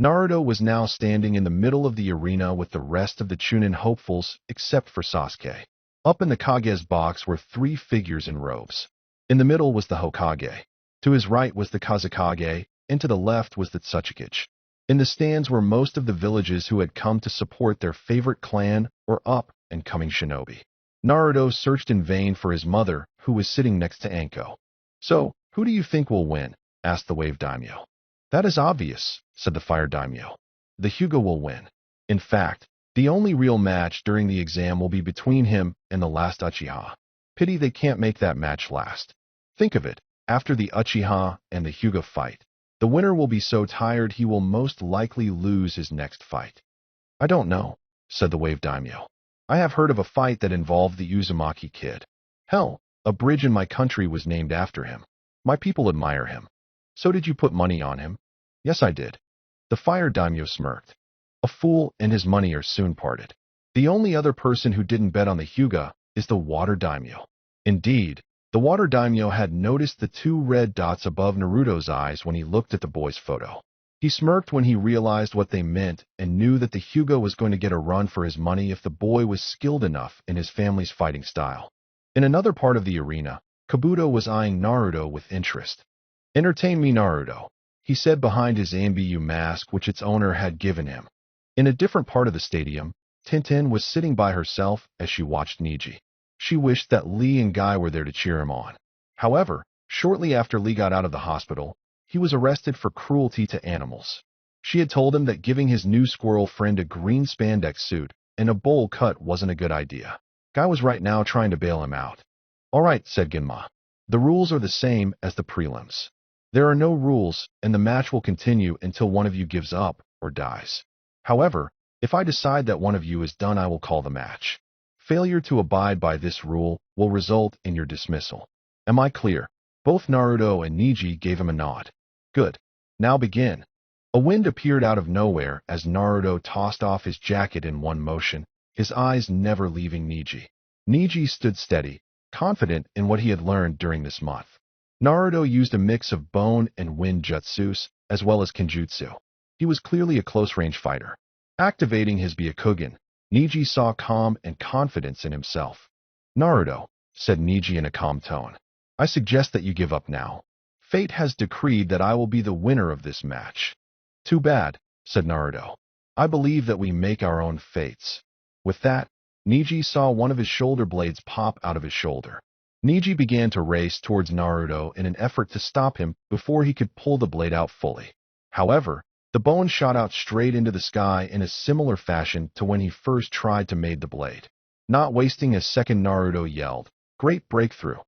Naruto was now standing in the middle of the arena with the rest of the Chunin hopefuls except for Sasuke. Up in the Kage's box were 3 figures in robes. In the middle was the Hokage. To his right was the Kazekage, and to the left was the Tsuchikage. In the stands were most of the villages who had come to support their favorite clan or up-and-coming shinobi. Naruto searched in vain for his mother, who was sitting next to Anko. So, who do you think will win? Asked the Wave Daimyo. That is obvious, said the Fire Daimyo. The Hyuga will win. In fact, the only real match during the exam will be between him and the last Uchiha. Pity they can't make that match last. Think of it, after the Uchiha and the Hyuga fight, the winner will be so tired he will most likely lose his next fight. I don't know, said the Wave Daimyo. I have heard of a fight that involved the Uzumaki kid. Hell, a bridge in my country was named after him. My people admire him. So did you put money on him? Yes, I did. The Fire Daimyo smirked. A fool and his money are soon parted. The only other person who didn't bet on the Hyuga is the Water Daimyo. Indeed, The water daimyo had noticed the two red dots above Naruto's eyes when he looked at the boy's photo. He smirked when he realized what they meant and knew that the Hyuga was going to get a run for his money if the boy was skilled enough in his family's fighting style. In another part of the arena, Kabuto was eyeing Naruto with interest. "Entertain me, Naruto," he said behind his Ambu mask which its owner had given him. In a different part of the stadium, Tintin was sitting by herself as she watched Niji. She wished that Lee and Guy were there to cheer him on. However, shortly after Lee got out of the hospital, he was arrested for cruelty to animals. She had told him that giving his new squirrel friend a green spandex suit and a bowl cut wasn't a good idea. Guy was right now trying to bail him out. "All right," said Genma. "The rules are the same as the prelims. There are no rules, and the match will continue until one of you gives up or dies. However, if I decide that one of you is done, I will call the match. Failure to abide by this rule will result in your dismissal. Am I clear?" Both Naruto and Niji gave him a nod. "Good. Now begin." A wind appeared out of nowhere as Naruto tossed off his jacket in one motion, his eyes never leaving Niji. Niji stood steady, confident in what he had learned during this month. Naruto used a mix of bone and wind jutsus, as well as kenjutsu. He was clearly a close-range fighter. Activating his Byakugan, Niji saw calm and confidence in himself. "Naruto," said Niji in a calm tone, "I suggest that you give up now. Fate has decreed that I will be the winner of this match." "Too bad," said Naruto. "I believe that we make our own fates." With that, Niji saw one of his shoulder blades pop out of his shoulder. Niji began to race towards Naruto in an effort to stop him before he could pull the blade out fully. However, the bone shot out straight into the sky in a similar fashion to when he first tried to made the blade. Not wasting a second, Naruto yelled, "Great breakthrough!"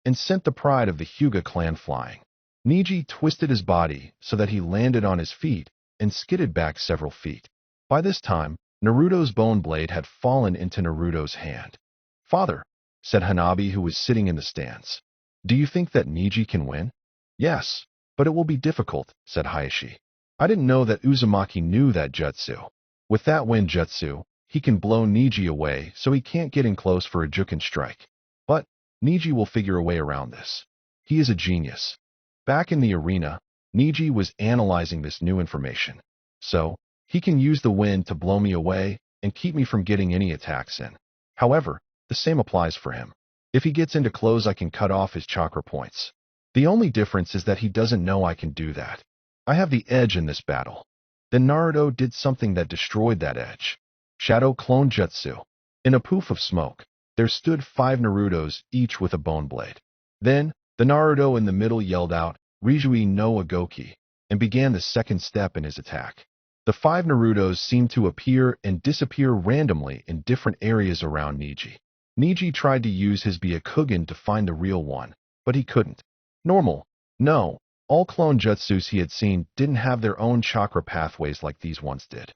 and sent the pride of the Hyuga clan flying. Niji twisted his body so that he landed on his feet and skidded back several feet. By this time, Naruto's bone blade had fallen into Naruto's hand. "Father," said Hanabi, who was sitting in the stands, "do you think that Niji can win?" "Yes, but it will be difficult," said Hayashi. "I didn't know that Uzumaki knew that jutsu. With that wind jutsu, he can blow Niji away so he can't get in close for a Juken strike. But Niji will figure a way around this. He is a genius." Back in the arena, Niji was analyzing this new information. "So, he can use the wind to blow me away and keep me from getting any attacks in. However, the same applies for him. If he gets into close, I can cut off his chakra points. The only difference is that he doesn't know I can do that. I have the edge in this battle." Then Naruto did something that destroyed that edge. Shadow Clone Jutsu. In a poof of smoke, there stood 5 Narutos, each with a bone blade. Then, the Naruto in the middle yelled out, "Rijui no Agoki," and began the second step in his attack. The 5 Narutos seemed to appear and disappear randomly in different areas around Niji. Niji tried to use his Byakugan to find the real one, but he couldn't. Normal. No, all clone jutsus he had seen didn't have their own chakra pathways like these ones did.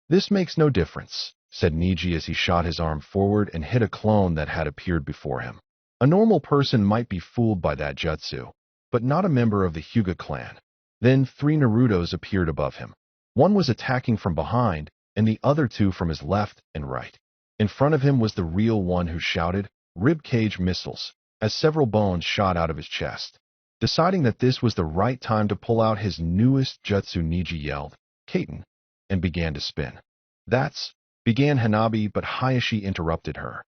"This makes no difference," said Niji as he shot his arm forward and hit a clone that had appeared before him. A normal person might be fooled by that jutsu, but not a member of the Hyuga clan. Then 3 Narutos appeared above him. One was attacking from behind, and the other 2 from his left and right. In front of him was the real one who shouted, "Rib cage missiles," as several bones shot out of his chest. Deciding that this was the right time to pull out his newest jutsu, Niji yelled, "Kaiten," and began to spin. "That's," began Hanabi, but Hayashi interrupted her.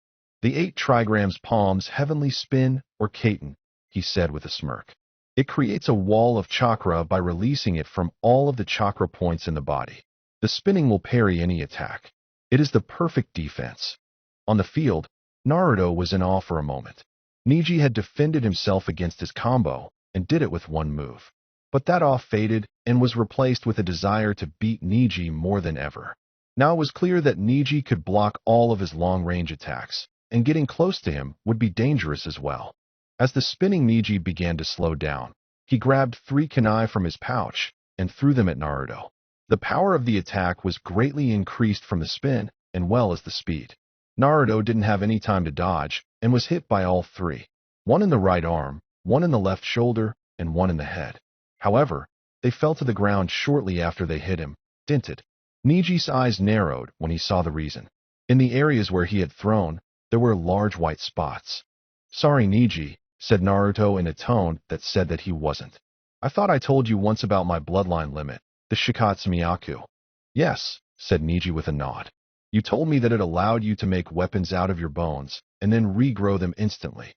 "The 8 trigrams palms heavenly spin, or Kaiten," he said with a smirk. "It creates a wall of chakra by releasing it from all of the chakra points in the body. The spinning will parry any attack. It is the perfect defense." On the field, Naruto was in awe for a moment. Niji had defended himself against his combo and did it with one move. But that awe faded and was replaced with a desire to beat Niji more than ever. Now it was clear that Niji could block all of his long-range attacks, and getting close to him would be dangerous as well. As the spinning Niji began to slow down, he grabbed 3 kunai from his pouch and threw them at Naruto. The power of the attack was greatly increased from the spin, as well as the speed. Naruto didn't have any time to dodge, and was hit by all 3. One in the right arm, one in the left shoulder, and one in the head. However, they fell to the ground shortly after they hit him, dented. Niji's eyes narrowed when he saw the reason. In the areas where he had thrown, there were large white spots. "Sorry, Niji," said Naruto in a tone that said that he wasn't. I thought I told you once about my bloodline limit, the Shikatsu Myaku. Yes, said Neji with a nod. You told me that it allowed you to make weapons out of your bones and then regrow them instantly.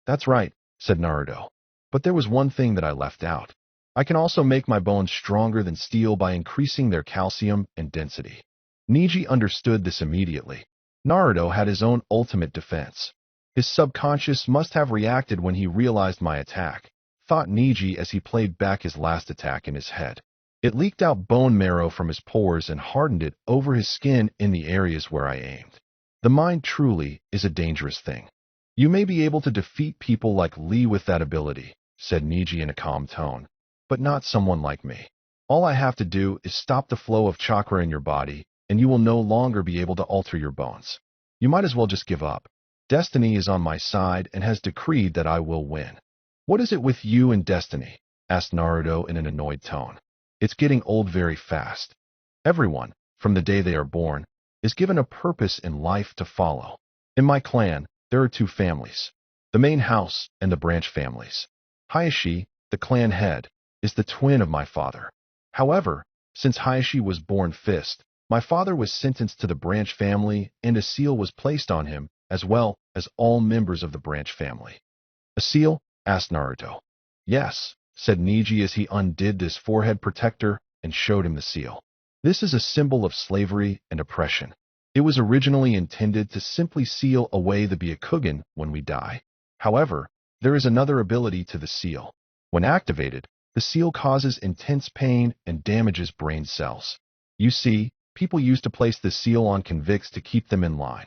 That's right, said Naruto. But there was one thing that I left out. I can also make my bones stronger than steel by increasing their calcium and density. Neji understood this immediately. Naruto had his own ultimate defense. His subconscious must have reacted when he realized my attack, thought Neji as he played back his last attack in his head. It leaked out bone marrow from his pores and hardened it over his skin in the areas where I aimed. The mind truly is a dangerous thing. You may be able to defeat people like Lee with that ability, said Neji in a calm tone, but not someone like me. All I have to do is stop the flow of chakra in your body, and you will no longer be able to alter your bones. You might as well just give up. Destiny is on my side and has decreed that I will win. What is it with you and destiny? Asked Naruto in an annoyed tone. It's getting old very fast. Everyone, from the day they are born, is given a purpose in life to follow. In my clan, there are two families, the main house and the branch families. Hayashi, the clan head, is the twin of my father. However, since Hayashi was born fist, my father was sentenced to the branch family and a seal was placed on him, as well as all members of the branch family. A seal? Asked Naruto. Yes, said Neji as he undid this forehead protector and showed him the seal. This is a symbol of slavery and oppression. It was originally intended to simply seal away the Byakugan when we die. However, there is another ability to the seal. When activated, the seal causes intense pain and damages brain cells. You see, people used to place the seal on convicts to keep them in line.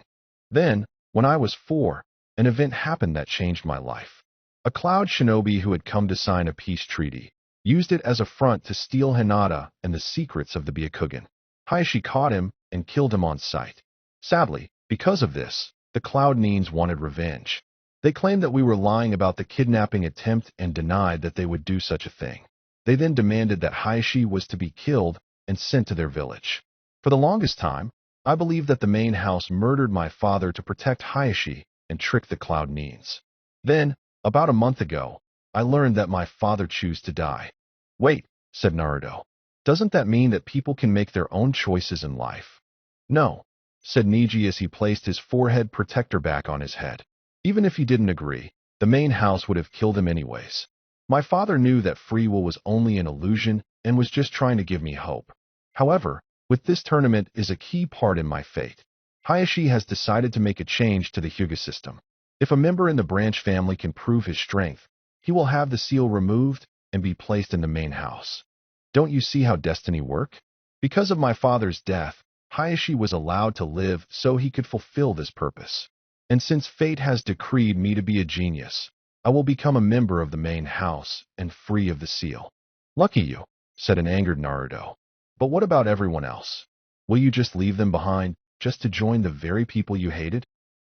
Then, when I was 4, an event happened that changed my life. A cloud shinobi who had come to sign a peace treaty used it as a front to steal Hinata and the secrets of the Byakugan. Hayashi caught him and killed him on sight. Sadly, because of this, the Cloud Nines wanted revenge. They claimed that we were lying about the kidnapping attempt and denied that they would do such a thing. They then demanded that Hayashi was to be killed and sent to their village. For the longest time, I believed that the main house murdered my father to protect Hayashi and trick the Cloud Nines. Then, about a month ago, I learned that my father chose to die. Wait, said Naruto. Doesn't that mean that people can make their own choices in life? No, said Neji as he placed his forehead protector back on his head. Even if he didn't agree, the main house would have killed him anyways. My father knew that free will was only an illusion and was just trying to give me hope. However, with this tournament is a key part in my fate. Hayashi has decided to make a change to the Hyuga system. If a member in the branch family can prove his strength, he will have the seal removed and be placed in the main house. Don't you see how destiny works? Because of my father's death, Hayashi was allowed to live so he could fulfill this purpose. And since fate has decreed me to be a genius, I will become a member of the main house and free of the seal. Lucky you, said an angered Naruto. But what about everyone else? Will you just leave them behind just to join the very people you hated?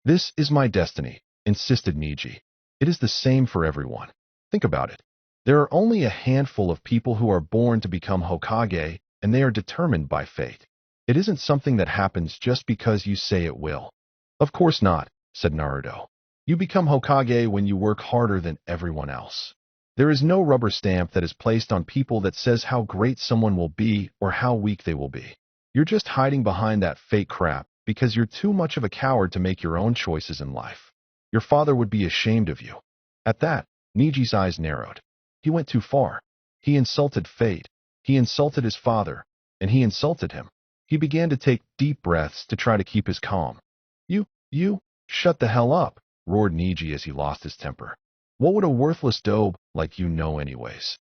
This is my destiny, insisted Neji. It is the same for everyone. Think about it. There are only a handful of people who are born to become Hokage, and they are determined by fate. It isn't something that happens just because you say it will. Of course not, said Naruto. You become Hokage when you work harder than everyone else. There is no rubber stamp that is placed on people that says how great someone will be or how weak they will be. You're just hiding behind that fake crap because you're too much of a coward to make your own choices in life. Your father would be ashamed of you. At that, Neji's eyes narrowed. He went too far. He insulted fate. He insulted his father, and he insulted him. He began to take deep breaths to try to keep his calm. You, shut the hell up, roared Neji as he lost his temper. What would a worthless dope like you know anyways?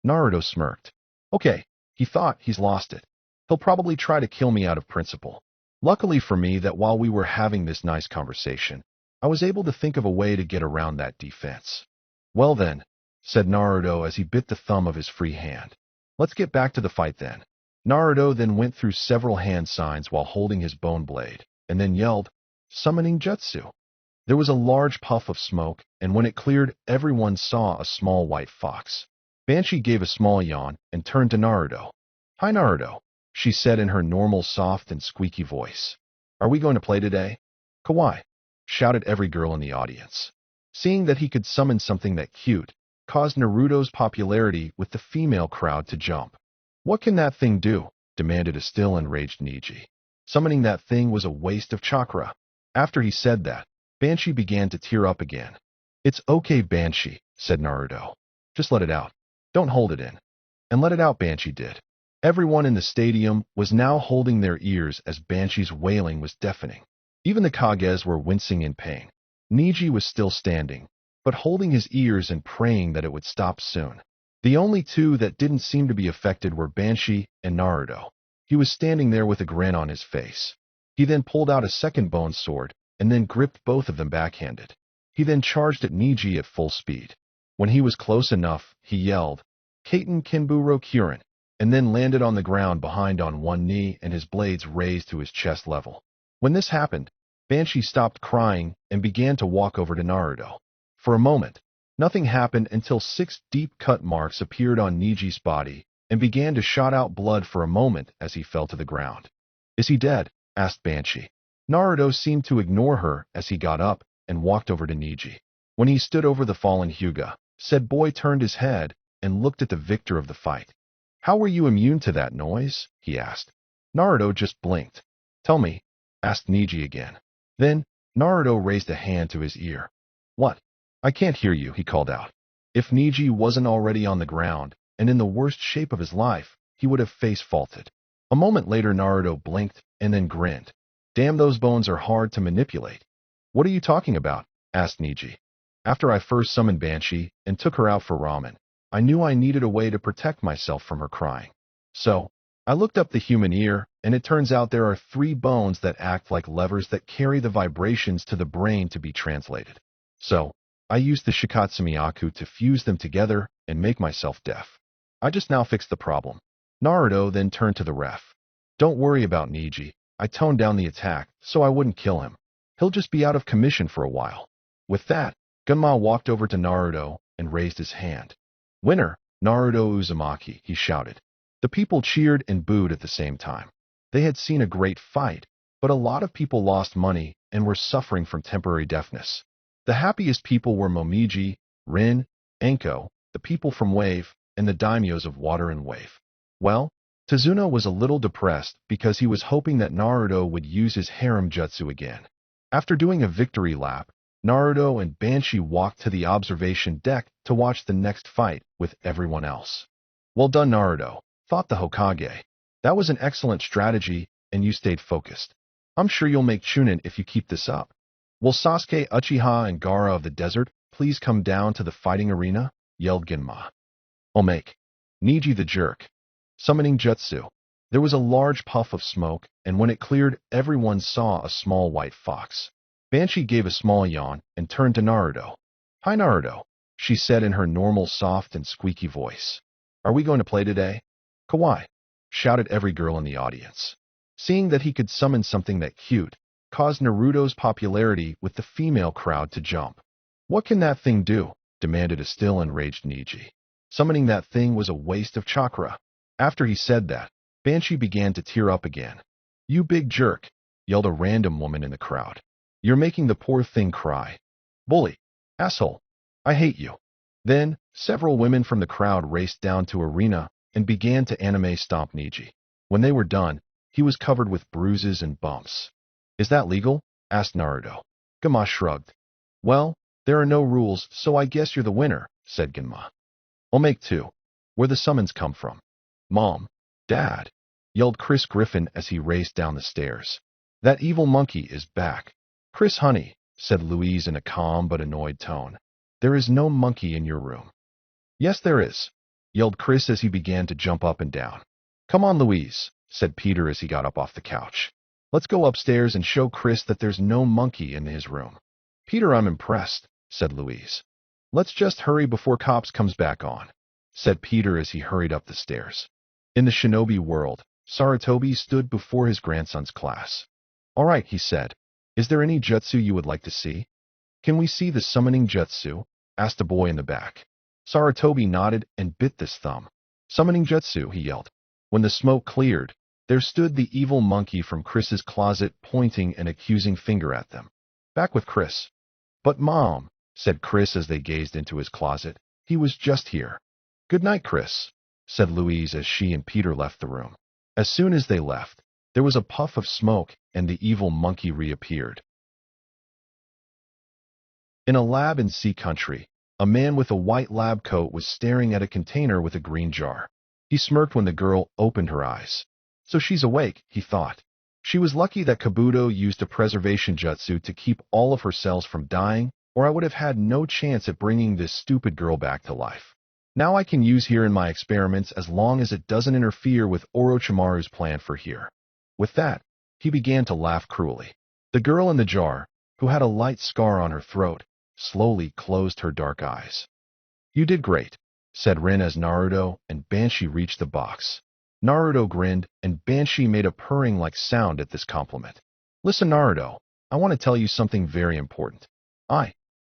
Naruto smirked. Okay, he thought he's lost it. He'll probably try to kill me out of principle. Luckily for me that while we were having this nice conversation, I was able to think of a way to get around that defense. Well then, said Naruto as he bit the thumb of his free hand. Let's get back to the fight then. Naruto then went through several hand signs while holding his bone blade, and then yelled, Summoning Jutsu. There was a large puff of smoke, and when it cleared, everyone saw a small white fox. Banshee gave a small yawn and turned to Naruto. Hi Naruto, she said in her normal soft and squeaky voice. Are we going to play today? Kawaii, shouted every girl in the audience. Seeing that he could summon something that cute caused Naruto's popularity with the female crowd to jump. What can that thing do? Demanded a still enraged Neji. Summoning that thing was a waste of chakra. After he said that, Banshee began to tear up again. It's okay, Banshee, said Naruto. Just let it out. Don't hold it in. And let it out, Banshee did. Everyone in the stadium was now holding their ears as Banshee's wailing was deafening. Even the Kages were wincing in pain. Neji was still standing, but holding his ears and praying that it would stop soon. The only two that didn't seem to be affected were Banshee and Naruto. He was standing there with a grin on his face. He then pulled out a second bone sword and then gripped both of them backhanded. He then charged at Neji at full speed. When he was close enough, he yelled, Kaiten Kinburo Kyurin, and then landed on the ground behind on one knee and his blades raised to his chest level. When this happened, Banshee stopped crying and began to walk over to Naruto. For a moment, nothing happened until 6 deep cut marks appeared on Neji's body and began to shot out blood for a moment as he fell to the ground. Is he dead? Asked Banshee. Naruto seemed to ignore her as he got up and walked over to Neji. When he stood over the fallen Hyuga, said boy turned his head and looked at the victor of the fight. How were you immune to that noise? He asked. Naruto just blinked. Tell me, asked Neji again. Then, Naruto raised a hand to his ear. What? I can't hear you, he called out. If Neji wasn't already on the ground and in the worst shape of his life, he would have face-faulted. A moment later, Naruto blinked and then grinned. Damn, those bones are hard to manipulate. What are you talking about? Asked Neji. After I first summoned Banshee and took her out for ramen, I knew I needed a way to protect myself from her crying. So, I looked up the human ear, and it turns out there are 3 bones that act like levers that carry the vibrations to the brain to be translated. So, I used the Shikatsumiyaku to fuse them together and make myself deaf. I just now fixed the problem. Naruto then turned to the ref. Don't worry about Neji. I toned down the attack so I wouldn't kill him. He'll just be out of commission for a while. With that, Gunma walked over to Naruto and raised his hand. Winner, Naruto Uzumaki, he shouted. The people cheered and booed at the same time. They had seen a great fight, but a lot of people lost money and were suffering from temporary deafness. The happiest people were Momiji, Rin, Enko, the people from Wave, and the daimyos of Water and Wave. Well, Tazuna was a little depressed because he was hoping that Naruto would use his harem jutsu again. After doing a victory lap, Naruto and Banshee walked to the observation deck to watch the next fight with everyone else. Well done, Naruto, thought the Hokage. That was an excellent strategy, and you stayed focused. I'm sure you'll make Chunin if you keep this up. Will Sasuke, Uchiha, and Gaara of the desert please come down to the fighting arena? Yelled Genma. I'll make. Neji the jerk. Summoning jutsu. There was a large puff of smoke, and when it cleared, everyone saw a small white fox. Banshee gave a small yawn and turned to Naruto. Hi, Naruto, she said in her normal soft and squeaky voice. Are we going to play today? Kawaii, shouted every girl in the audience. Seeing that he could summon something that cute caused Naruto's popularity with the female crowd to jump. What can that thing do? Demanded a still enraged Neji. Summoning that thing was a waste of chakra. After he said that, Banshee began to tear up again. You big jerk, yelled a random woman in the crowd. You're making the poor thing cry. Bully. Asshole. I hate you. Then, several women from the crowd raced down to arena and began to anime stomp Neji. When they were done, he was covered with bruises and bumps. Is that legal? Asked Naruto. Genma shrugged. Well, there are no rules, so I guess you're the winner, said Genma. I'll make 2. Where the summons come from? Mom. Dad. Yelled Chris Griffin as he raced down the stairs. That evil monkey is back. Chris, honey, said Louise in a calm but annoyed tone. There is no monkey in your room. Yes, there is, yelled Chris as he began to jump up and down. Come on, Louise, said Peter as he got up off the couch. Let's go upstairs and show Chris that there's no monkey in his room. Peter, I'm impressed, said Louise. Let's just hurry before Cops comes back on, said Peter as he hurried up the stairs. In the shinobi world, Sarutobi stood before his grandson's class. All right, he said. Is there any jutsu you would like to see? Can we see the summoning jutsu? Asked a boy in the back. Sarutobi nodded and bit his thumb. Summoning jutsu, he yelled. When the smoke cleared, there stood the evil monkey from Chris's closet pointing an accusing finger at them. Back with Chris. But Mom, said Chris as they gazed into his closet. He was just here. Good night, Chris, said Louise as she and Peter left the room. As soon as they left, there was a puff of smoke and the evil monkey reappeared. In a lab in Sea Country, a man with a white lab coat was staring at a container with a green jar. He smirked when the girl opened her eyes. So she's awake, he thought. She was lucky that Kabuto used a preservation jutsu to keep all of her cells from dying, or I would have had no chance at bringing this stupid girl back to life. Now I can use here in my experiments as long as it doesn't interfere with Orochimaru's plan for here. With that, he began to laugh cruelly. The girl in the jar, who had a light scar on her throat, slowly closed her dark eyes. You did great, said Rin as Naruto and Banshee reached the box. Naruto grinned, and Banshee made a purring-like sound at this compliment. Listen, Naruto, I want to tell you something very important.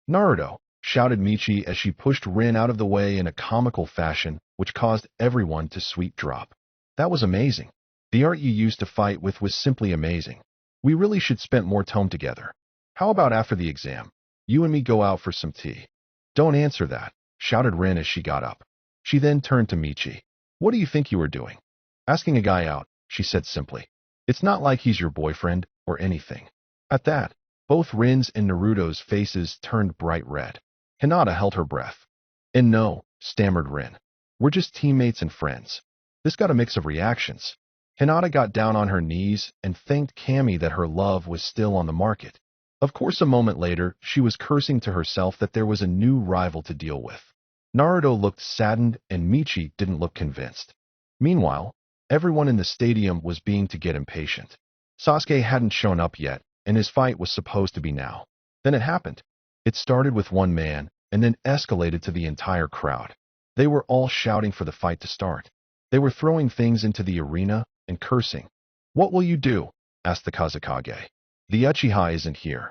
Naruto, shouted Michi as she pushed Rin out of the way in a comical fashion, which caused everyone to sweet drop. That was amazing. The art you used to fight with was simply amazing. We really should spend more time together. How about after the exam? You and me go out for some tea. Don't answer that, shouted Rin as she got up. She then turned to Michi. What do you think you are doing? Asking a guy out, she said simply. It's not like he's your boyfriend or anything. At that, both Rin's and Naruto's faces turned bright red. Hinata held her breath. And no, stammered Rin. We're just teammates and friends. This got a mix of reactions. Hinata got down on her knees and thanked Kami that her love was still on the market. Of course, a moment later, she was cursing to herself that there was a new rival to deal with. Naruto looked saddened and Michi didn't look convinced. Meanwhile, everyone in the stadium was beginning to get impatient. Sasuke hadn't shown up yet, and his fight was supposed to be now. Then it happened. It started with one man, and then escalated to the entire crowd. They were all shouting for the fight to start. They were throwing things into the arena and cursing. What will you do? Asked the Kazekage. The Uchiha isn't here.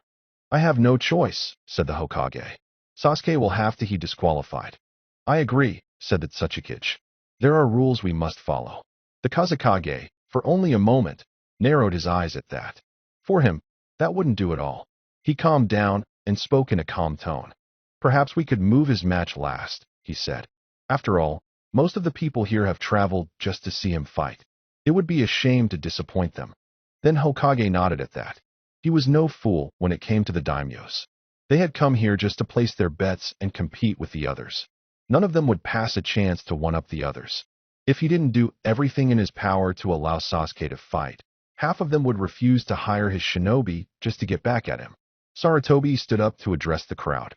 I have no choice, said the Hokage. Sasuke will have to be disqualified. I agree, said the Tsuchikage. There are rules we must follow. The Kazekage, for only a moment, narrowed his eyes at that. For him, that wouldn't do at all. He calmed down and spoke in a calm tone. Perhaps we could move his match last, he said. After all, most of the people here have traveled just to see him fight. It would be a shame to disappoint them. Then Hokage nodded at that. He was no fool when it came to the daimyos. They had come here just to place their bets and compete with the others. None of them would pass a chance to one-up the others. If he didn't do everything in his power to allow Sasuke to fight, half of them would refuse to hire his shinobi just to get back at him. Sarutobi stood up to address the crowd.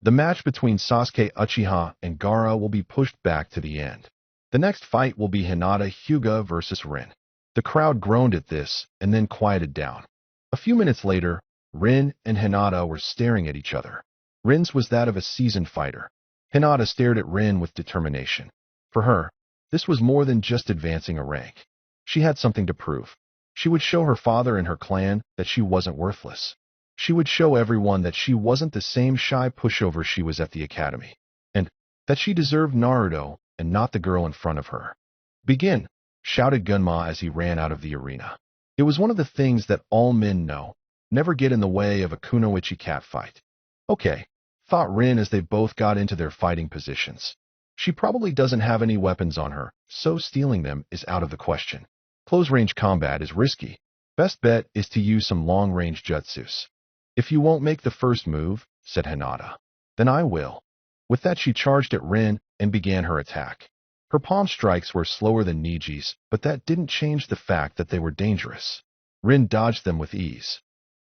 The match between Sasuke Uchiha and Gaara will be pushed back to the end. The next fight will be Hinata Hyuga versus Rin. The crowd groaned at this and then quieted down. A few minutes later, Rin and Hinata were staring at each other. Rin's was that of a seasoned fighter. Hinata stared at Rin with determination. For her, this was more than just advancing a rank. She had something to prove. She would show her father and her clan that she wasn't worthless. She would show everyone that she wasn't the same shy pushover she was at the academy, and that she deserved Naruto and not the girl in front of her. Begin, shouted Gunma as he ran out of the arena. It was one of the things that all men know. Never get in the way of a kunoichi cat fight. Okay, thought Rin as they both got into their fighting positions. She probably doesn't have any weapons on her, so stealing them is out of the question. Close-range combat is risky. Best bet is to use some long-range jutsus. If you won't make the first move, said Hinata, then I will. With that she charged at Rin and began her attack. Her palm strikes were slower than Niji's, but that didn't change the fact that they were dangerous. Rin dodged them with ease.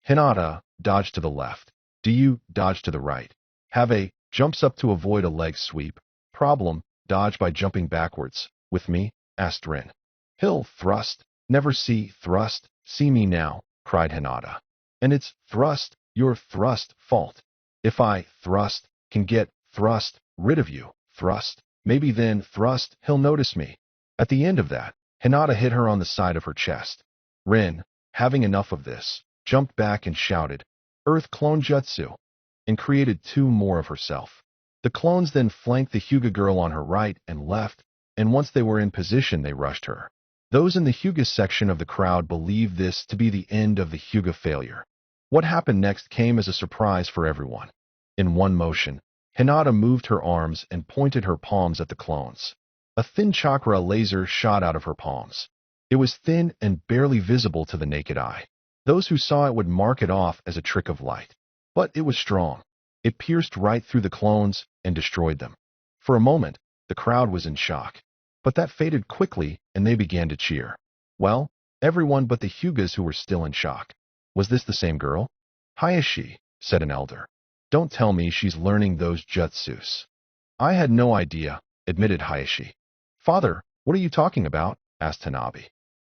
Hinata dodged to the left. Ryu dodged to the right. Have jumps up to avoid a leg sweep. Problem, dodge by jumping backwards. With me? Asked Rin. Hill thrust. Never see thrust. See me now, cried Hinata. And it's thrust, your thrust fault. If I thrust can get thrust rid of you, thrust, maybe then thrust he'll notice me. At the end of that, Hinata hit her on the side of her chest. Rin, having enough of this, jumped back and shouted, Earth Clone Jutsu, and created two more of herself. The clones then flanked the Hyuga girl on her right and left, and once they were in position they rushed her. Those in the Hyuga section of the crowd believed this to be the end of the Hyuga failure. What happened next came as a surprise for everyone. In one motion, Hinata moved her arms and pointed her palms at the clones. A thin chakra laser shot out of her palms. It was thin and barely visible to the naked eye. Those who saw it would mark it off as a trick of light. But it was strong. It pierced right through the clones and destroyed them. For a moment, the crowd was in shock. But that faded quickly and they began to cheer. Well, everyone but the Hyugas who were still in shock. Was this the same girl? Hayashi, said an elder. Don't tell me she's learning those jutsus. I had no idea, admitted Hayashi. Father, what are you talking about? Asked Hanabi.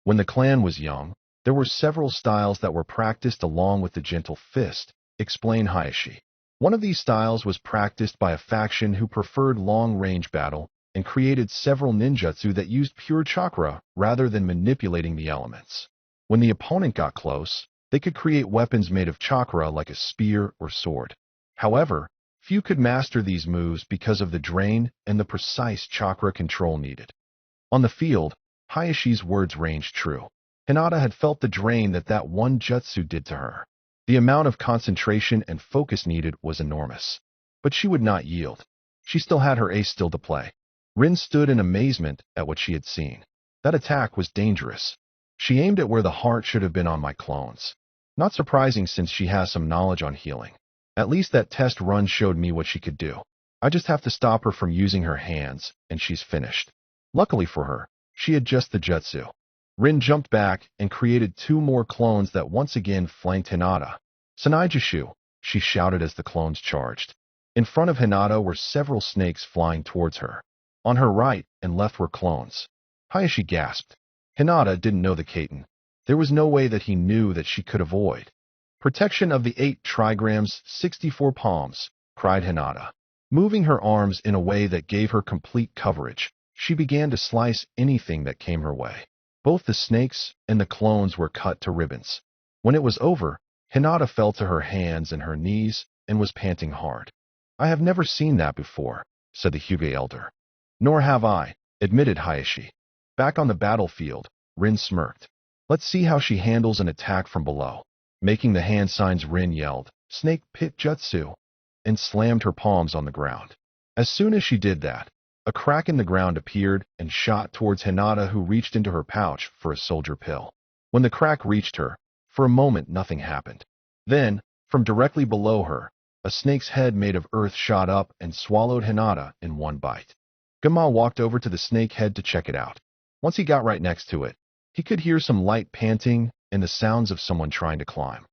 When the clan was young, there were several styles that were practiced along with the gentle fist, explained Hayashi. One of these styles was practiced by a faction who preferred long-range battle and created several ninjutsu that used pure chakra rather than manipulating the elements. When the opponent got close, they could create weapons made of chakra like a spear or sword. However, few could master these moves because of the drain and the precise chakra control needed. On the field, Hayashi's words ranged true. Hinata had felt the drain that one jutsu did to her. The amount of concentration and focus needed was enormous. But she would not yield. She still had her ace still to play. Rin stood in amazement at what she had seen. That attack was dangerous. She aimed at where the heart should have been on my clones. Not surprising since she has some knowledge on healing. At least that test run showed me what she could do. I just have to stop her from using her hands, and she's finished. Luckily for her, she had just the jutsu. Rin jumped back and created 2 more clones that once again flanked Hinata. Sanaijishu, she shouted as the clones charged. In front of Hinata were several snakes flying towards her. On her right and left were clones. Hayashi gasped. Hinata didn't know the Kaiten. There was no way that he knew that she could avoid. Protection of the 8 trigrams, 64 palms, cried Hinata. Moving her arms in a way that gave her complete coverage, she began to slice anything that came her way. Both the snakes and the clones were cut to ribbons. When it was over, Hinata fell to her hands and her knees and was panting hard. I have never seen that before, said the Hyuga elder. Nor have I, admitted Hayashi. Back on the battlefield, Rin smirked. Let's see how she handles an attack from below. Making the hand signs, Rin yelled, Snake Pit Jutsu, and slammed her palms on the ground. As soon as she did that, a crack in the ground appeared and shot towards Hinata, who reached into her pouch for a soldier pill. When the crack reached her, for a moment nothing happened. Then, from directly below her, a snake's head made of earth shot up and swallowed Hinata in one bite. Gama walked over to the snake head to check it out. Once he got right next to it, he could hear some light panting and the sounds of someone trying to climb.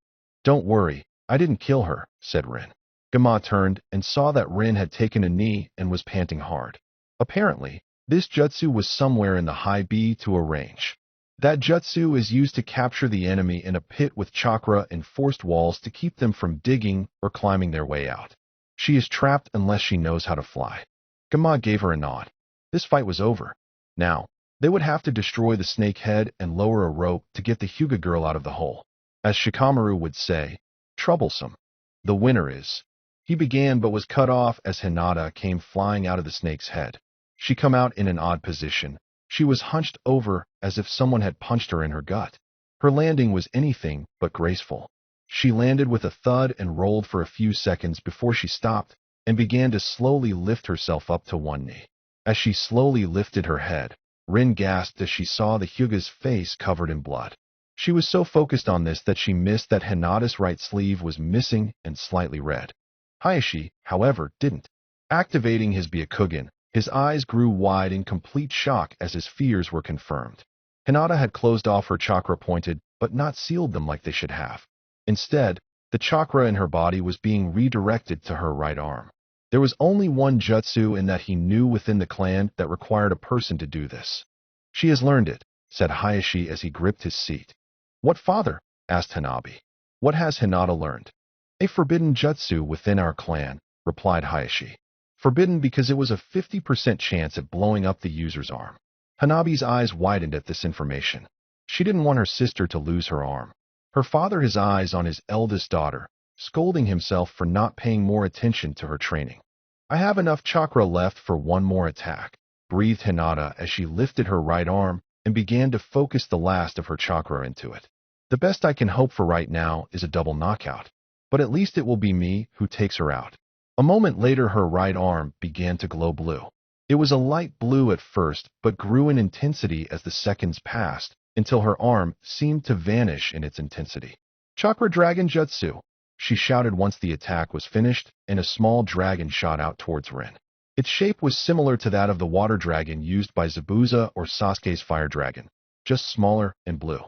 Don't worry, I didn't kill her, said Rin. Gama turned and saw that Rin had taken a knee and was panting hard. Apparently, this jutsu was somewhere in the high B to a range. That jutsu is used to capture the enemy in a pit with chakra and forced walls to keep them from digging or climbing their way out. She is trapped unless she knows how to fly. Gama gave her a nod. This fight was over. Now, they would have to destroy the snake head and lower a rope to get the Hyuga girl out of the hole. As Shikamaru would say, troublesome. The winner is. He began but was cut off as Hinata came flying out of the snake's head. She come out in an odd position. She was hunched over as if someone had punched her in her gut. Her landing was anything but graceful. She landed with a thud and rolled for a few seconds before she stopped and began to slowly lift herself up to one knee. As she slowly lifted her head, Rin gasped as she saw the Hyuga's face covered in blood. She was so focused on this that she missed that Hinata's right sleeve was missing and slightly red. Hayashi, however, didn't. Activating his Byakugan, his eyes grew wide in complete shock as his fears were confirmed. Hinata had closed off her chakra pointed, but not sealed them like they should have. Instead, the chakra in her body was being redirected to her right arm. There was only one jutsu in that he knew within the clan that required a person to do this. She has learned it, said Hayashi as he gripped his seat. What, father? Asked Hanabi. What has Hinata learned? A forbidden jutsu within our clan, replied Hayashi. Forbidden because it was a 50% chance at blowing up the user's arm. Hanabi's eyes widened at this information. She didn't want her sister to lose her arm. Her father his eyes on his eldest daughter, scolding himself for not paying more attention to her training. I have enough chakra left for one more attack, breathed Hinata as she lifted her right arm and began to focus the last of her chakra into it. The best I can hope for right now is a double knockout, but at least it will be me who takes her out. A moment later, her right arm began to glow blue. It was a light blue at first, but grew in intensity as the seconds passed, until her arm seemed to vanish in its intensity. Chakra Dragon Jutsu, she shouted once the attack was finished, and a small dragon shot out towards Rin. Its shape was similar to that of the water dragon used by Zabuza or Sasuke's fire dragon, just smaller and blue.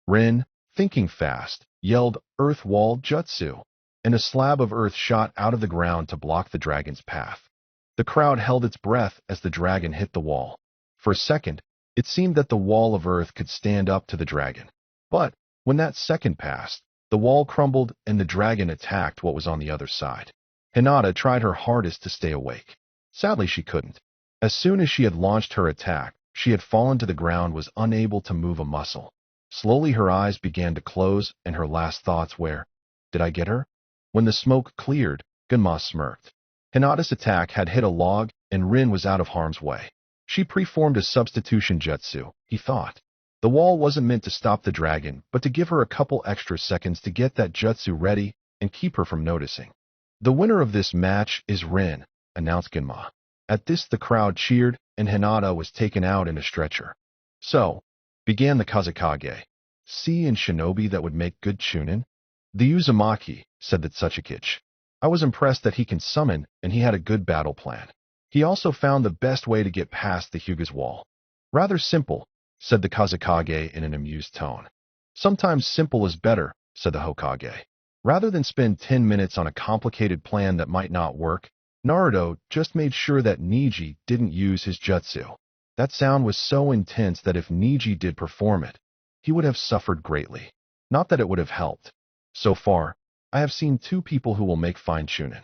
Rin, thinking fast, yelled Earth Wall Jutsu, and a slab of earth shot out of the ground to block the dragon's path. The crowd held its breath as the dragon hit the wall. For a second, it seemed that the wall of earth could stand up to the dragon. But when that second passed, the wall crumbled and the dragon attacked what was on the other side. Hinata tried her hardest to stay awake. Sadly, she couldn't. As soon as she had launched her attack, she had fallen to the ground, was unable to move a muscle. Slowly her eyes began to close, and her last thoughts were, "Did I get her?" When the smoke cleared, Gunma smirked. Hinata's attack had hit a log, and Rin was out of harm's way. She preformed a substitution jutsu, he thought. The wall wasn't meant to stop the dragon, but to give her a couple extra seconds to get that jutsu ready and keep her from noticing. "The winner of this match is Rin," announced Gunma. At this the crowd cheered, and Hinata was taken out in a stretcher. "So," began the Kazekage, "see in shinobi that would make good chunin?" "The Uzumaki," said the Tsuchikage. "I was impressed that he can summon, and he had a good battle plan. He also found the best way to get past the Hyuga's wall." "Rather simple," said the Kazekage in an amused tone. "Sometimes simple is better," said the Hokage. Rather than spend 10 minutes on a complicated plan that might not work, Naruto just made sure that Neji didn't use his jutsu. That sound was so intense that if Neji did perform it, he would have suffered greatly. Not that it would have helped. So far, I have seen 2 people who will make fine chunin.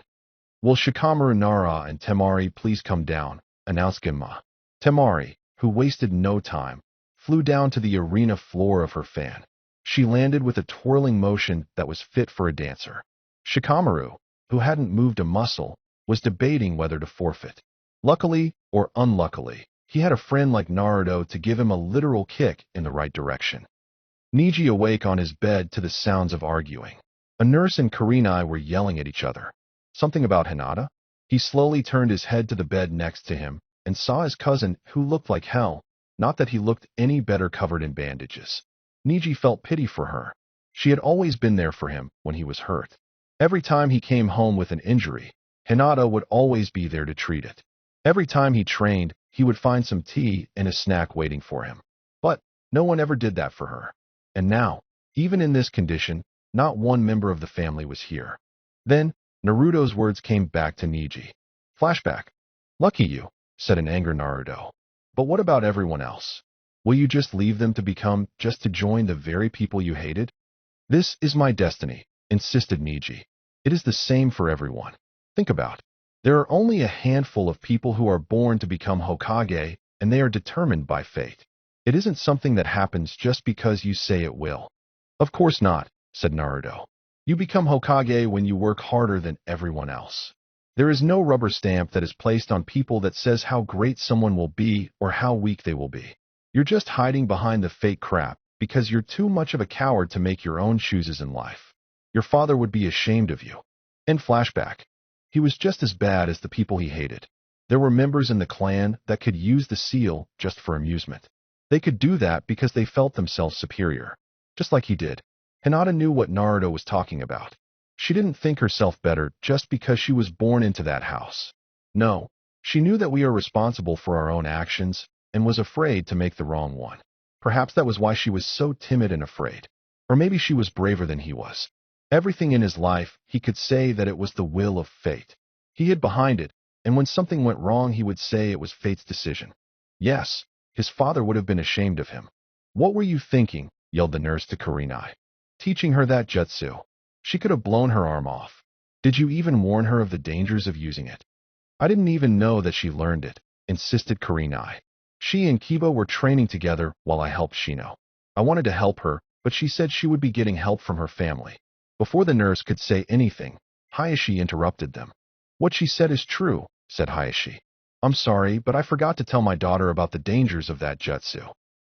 "Will Shikamaru Nara and Temari please come down?" announced Gunma. Temari, who wasted no time, flew down to the arena floor of her fan. She landed with a twirling motion that was fit for a dancer. Shikamaru, who hadn't moved a muscle, was debating whether to forfeit. Luckily, or unluckily, he had a friend like Naruto to give him a literal kick in the right direction. Neji awake on his bed to the sounds of arguing. A nurse and Kurenai were yelling at each other. Something about Hinata? He slowly turned his head to the bed next to him and saw his cousin, who looked like hell, not that he looked any better covered in bandages. Neji felt pity for her. She had always been there for him when he was hurt. Every time he came home with an injury, Hinata would always be there to treat it. Every time he trained, he would find some tea and a snack waiting for him. But no one ever did that for her. And now, even in this condition, not one member of the family was here. Then, Naruto's words came back to Neji. Flashback. "Lucky you," said in anger Naruto. "But what about everyone else? Will you just leave them to join the very people you hated?" "This is my destiny," insisted Neji. "It is the same for everyone. Think about it. There are only a handful of people who are born to become Hokage, and they are determined by fate. It isn't something that happens just because you say it will." "Of course not," said Naruto. "You become Hokage when you work harder than everyone else. There is no rubber stamp that is placed on people that says how great someone will be or how weak they will be. You're just hiding behind the fake crap because you're too much of a coward to make your own choices in life. Your father would be ashamed of you." In flashback, he was just as bad as the people he hated. There were members in the clan that could use the seal just for amusement. They could do that because they felt themselves superior, just like he did. Hinata knew what Naruto was talking about. She didn't think herself better just because she was born into that house. No, she knew that we are responsible for our own actions and was afraid to make the wrong one. Perhaps that was why she was so timid and afraid. Or maybe she was braver than he was. Everything in his life, he could say that it was the will of fate. He hid behind it, and when something went wrong, he would say it was fate's decision. Yes, his father would have been ashamed of him. "What were you thinking?" yelled the nurse to Kurenai. "Teaching her that jutsu. She could have blown her arm off. Did you even warn her of the dangers of using it?" "I didn't even know that she learned it," insisted Kurenai. "She and Kiba were training together while I helped Shino. I wanted to help her, but she said she would be getting help from her family." Before the nurse could say anything, Hayashi interrupted them. "What she said is true," said Hayashi. "I'm sorry, but I forgot to tell my daughter about the dangers of that jutsu."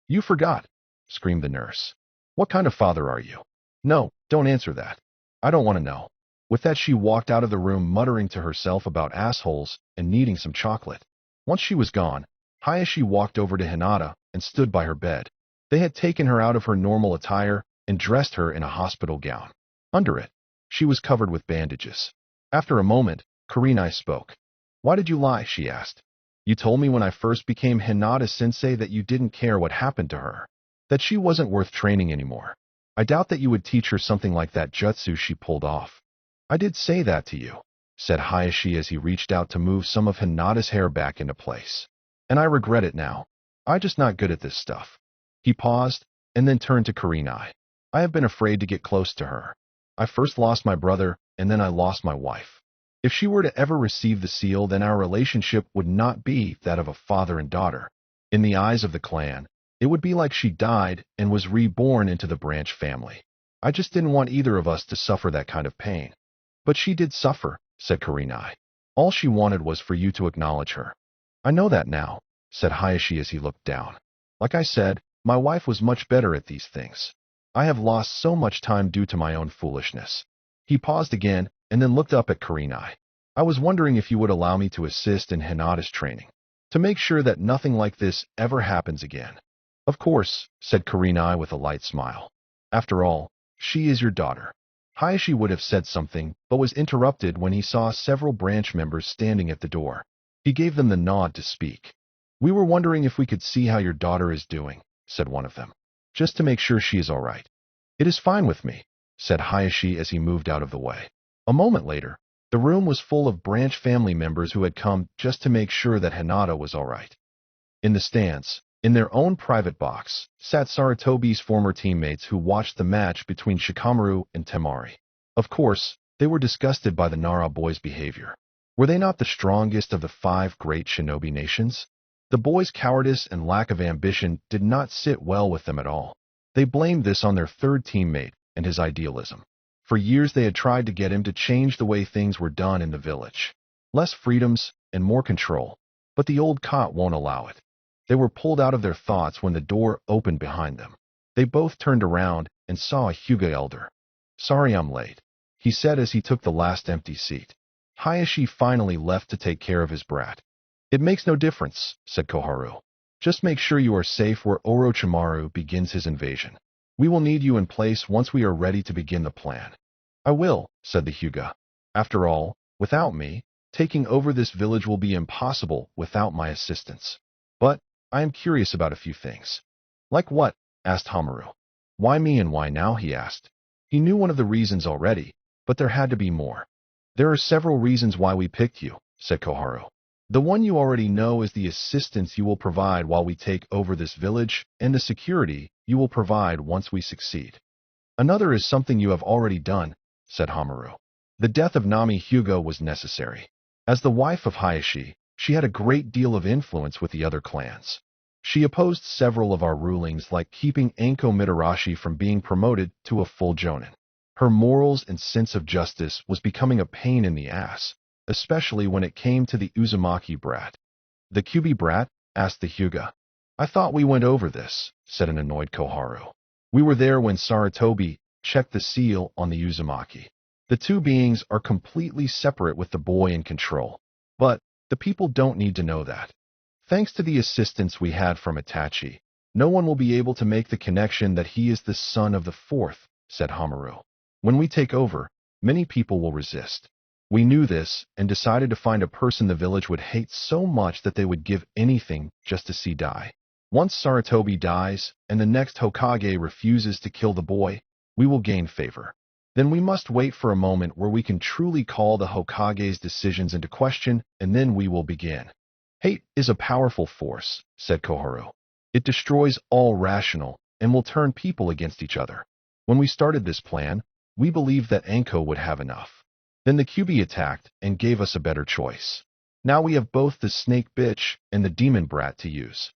"You forgot?" screamed the nurse. "What kind of father are you?" "No, don't answer that. I don't want to know. With that, she walked out of the room muttering to herself about assholes and needing some chocolate. Once she was gone, Hayashi walked over to Hinata and stood by her bed. They had taken her out of her normal attire and dressed her in a hospital gown. Under it, she was covered with bandages. After a moment, Kurenai spoke. "Why did you lie?" she asked. "You told me when I first became Hinata-sensei that you didn't care what happened to her, that she wasn't worth training anymore. I doubt that you would teach her something like that jutsu she pulled off." "I did say that to you," said Hayashi as he reached out to move some of Hinata's hair back into place. "And I regret it now. I'm just not good at this stuff." He paused and then turned to Kurenai. "I have been afraid to get close to her. I first lost my brother and then I lost my wife. If she were to ever receive the seal, then our relationship would not be that of a father and daughter. In the eyes of the clan, it would be like she died and was reborn into the branch family. I just didn't want either of us to suffer that kind of pain." "But she did suffer," said Kurenai. "All she wanted was for you to acknowledge her." "I know that now," said Hayashi as he looked down. "Like I said, my wife was much better at these things. I have lost so much time due to my own foolishness." He paused again and then looked up at Kurenai. "I was wondering if you would allow me to assist in Hinata's training, to make sure that nothing like this ever happens again." "Of course," said Kurenai with a light smile. "After all, she is your daughter." Hayashi would have said something, but was interrupted when he saw several branch members standing at the door. He gave them the nod to speak. "We were wondering if we could see how your daughter is doing," said one of them, "just to make sure she is all right." "It is fine with me," said Hayashi as he moved out of the way. A moment later, the room was full of branch family members who had come just to make sure that Hinata was all right. In the stands, in their own private box, sat Saratobi's former teammates who watched the match between Shikamaru and Temari. Of course, they were disgusted by the Nara boys' behavior. Were they not the strongest of the 5 great shinobi nations? The boys' cowardice and lack of ambition did not sit well with them at all. They blamed this on their third teammate and his idealism. For years they had tried to get him to change the way things were done in the village. Less freedoms and more control. But the old cot won't allow it. They were pulled out of their thoughts when the door opened behind them. They both turned around and saw a Hyuga elder. "Sorry I'm late," he said as he took the last empty seat. Hayashi finally left to take care of his brat. "It makes no difference," said Koharu. "Just make sure you are safe where Orochimaru begins his invasion. We will need you in place once we are ready to begin the plan." "I will," said the Hyuga. "After all, without me, taking over this village will be impossible without my assistance. But I am curious about a few things." "Like what?" asked Hamaru. "Why me and why now?" he asked. He knew one of the reasons already, but there had to be more. "There are several reasons why we picked you," said Koharu. "The one you already know is the assistance you will provide while we take over this village and the security you will provide once we succeed. Another is something you have already done," said Hamaru. "The death of Nami Hyuga was necessary. As the wife of Hayashi, she had a great deal of influence with the other clans. She opposed several of our rulings, like keeping Anko Mitarashi from being promoted to a full jonin. Her morals and sense of justice was becoming a pain in the ass, especially when it came to the Uzumaki brat." "The Kyubi brat?" asked the Hyuga. "I thought we went over this," said an annoyed Koharu. "We were there when Saratobi checked the seal on the Uzumaki. The two beings are completely separate with the boy in control. But the people don't need to know that. Thanks to the assistance we had from Itachi, no one will be able to make the connection that he is the son of the fourth," said Hamaru. "When we take over, many people will resist. We knew this and decided to find a person the village would hate so much that they would give anything just to see die. Once Saratobi dies and the next Hokage refuses to kill the boy, we will gain favor. Then we must wait for a moment where we can truly call the Hokage's decisions into question, and then we will begin." "Hate is a powerful force," said Koharu. "It destroys all rational and will turn people against each other. When we started this plan, we believed that Anko would have enough. Then the Kyubi attacked and gave us a better choice. Now we have both the snake bitch and the demon brat to use."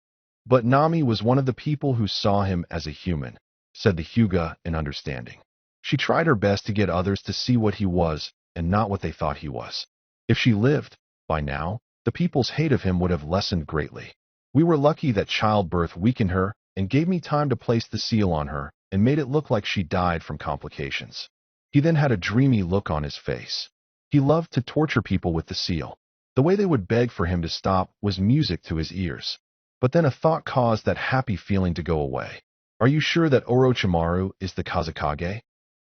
"But Nami was one of the people who saw him as a human," said the Hyuga in understanding. "She tried her best to get others to see what he was and not what they thought he was. If she lived, by now, the people's hate of him would have lessened greatly. We were lucky that childbirth weakened her and gave me time to place the seal on her and made it look like she died from complications. He then had a dreamy look on his face. He loved to torture people with the seal. The way they would beg for him to stop was music to his ears. But then a thought caused that happy feeling to go away. Are you sure that Orochimaru is the Kazekage?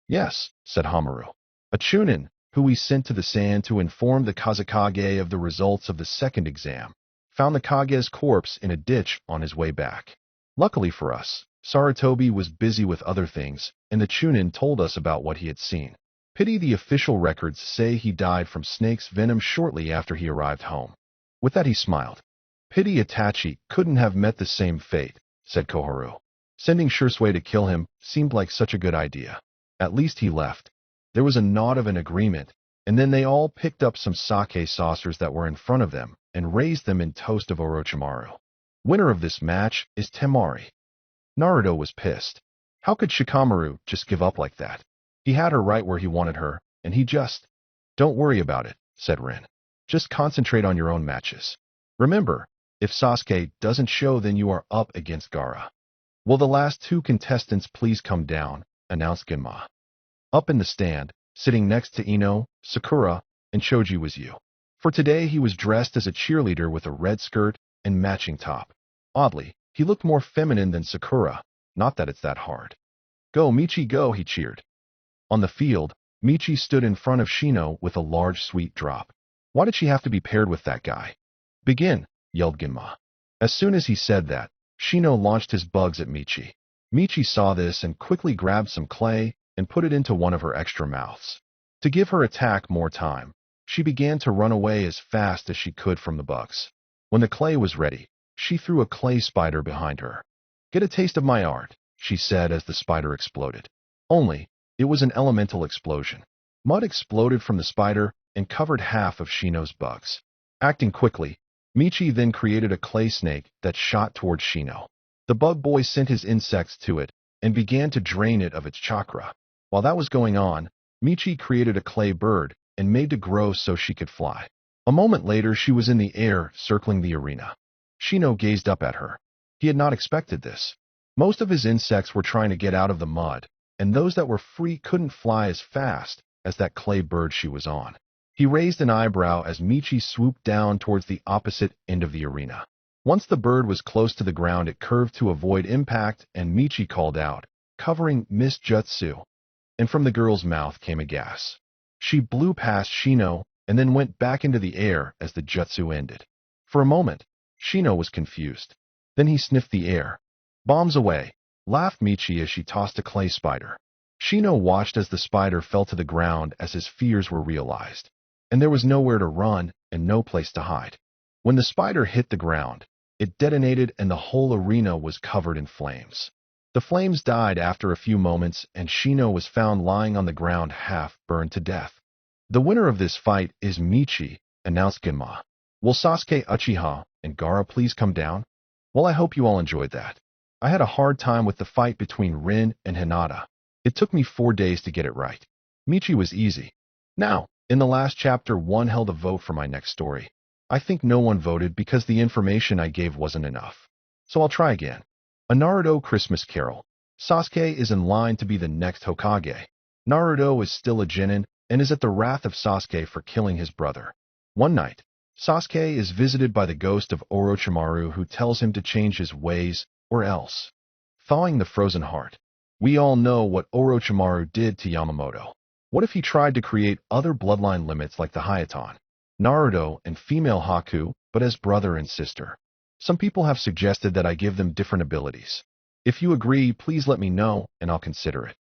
Yes, said Hamaru. A Chunin, who we sent to the sand to inform the Kazekage of the results of the second exam, found the Kage's corpse in a ditch on his way back. Luckily for us, Sarutobi was busy with other things, and the Chunin told us about what he had seen. Pity the official records say he died from snake's venom shortly after he arrived home. With that he smiled. Pity Itachi couldn't have met the same fate, said Koharu. Sending Shursui to kill him seemed like such a good idea. At least he left. There was a nod of an agreement, and then they all picked up some sake saucers that were in front of them and raised them in toast of Orochimaru. Winner of this match is Temari. Naruto was pissed. How could Shikamaru just give up like that? He had her right where he wanted her, and he just... Don't worry about it, said Rin. Just concentrate on your own matches. Remember, if Sasuke doesn't show, then you are up against Gaara. Will the last two contestants please come down, announced Genma. Up in the stand, sitting next to Ino, Sakura, and Choji was Yu. For today he was dressed as a cheerleader with a red skirt and matching top. Oddly, he looked more feminine than Sakura, not that it's that hard. Go, Michi, go, he cheered. On the field, Michi stood in front of Shino with a large sweet drop. Why did she have to be paired with that guy? Begin, yelled Genma. As soon as he said that, Shino launched his bugs at Michi. Michi saw this and quickly grabbed some clay and put it into one of her extra mouths. To give her attack more time, she began to run away as fast as she could from the bugs. When the clay was ready, she threw a clay spider behind her. Get a taste of my art, she said as the spider exploded. Only, it was an elemental explosion. Mud exploded from the spider and covered half of Shino's bugs. Acting quickly, Michi then created a clay snake that shot towards Shino. The bug boy sent his insects to it and began to drain it of its chakra. While that was going on, Michi created a clay bird and made to grow so she could fly. A moment later, she was in the air, circling the arena. Shino gazed up at her. He had not expected this. Most of his insects were trying to get out of the mud, and those that were free couldn't fly as fast as that clay bird she was on. He raised an eyebrow as Michi swooped down towards the opposite end of the arena. Once the bird was close to the ground, it curved to avoid impact, and Michi called out, covering Miss Jutsu. And from the girl's mouth came a gas. She blew past Shino and then went back into the air as the jutsu ended. For a moment, Shino was confused. Then he sniffed the air. Bombs away, laughed Michi as she tossed a clay spider. Shino watched as the spider fell to the ground as his fears were realized. And there was nowhere to run and no place to hide. When the spider hit the ground, it detonated and the whole arena was covered in flames. The flames died after a few moments and Shino was found lying on the ground half burned to death. The winner of this fight is Michi, announced Genma. Will Sasuke, Uchiha, and Gaara please come down? Well, I hope you all enjoyed that. I had a hard time with the fight between Rin and Hinata. It took me 4 days to get it right. Michi was easy. Now, in the last chapter, one held a vote for my next story. I think no one voted because the information I gave wasn't enough. So I'll try again. A Naruto Christmas Carol. Sasuke is in line to be the next Hokage. Naruto is still a genin and is at the wrath of Sasuke for killing his brother. One night, Sasuke is visited by the ghost of Orochimaru, who tells him to change his ways or else. Thawing the frozen heart. We all know what Orochimaru did to Yamamoto. What if he tried to create other bloodline limits like the Hayatan, Naruto, and female Haku, but as brother and sister? Some people have suggested that I give them different abilities. If you agree, please let me know, and I'll consider it.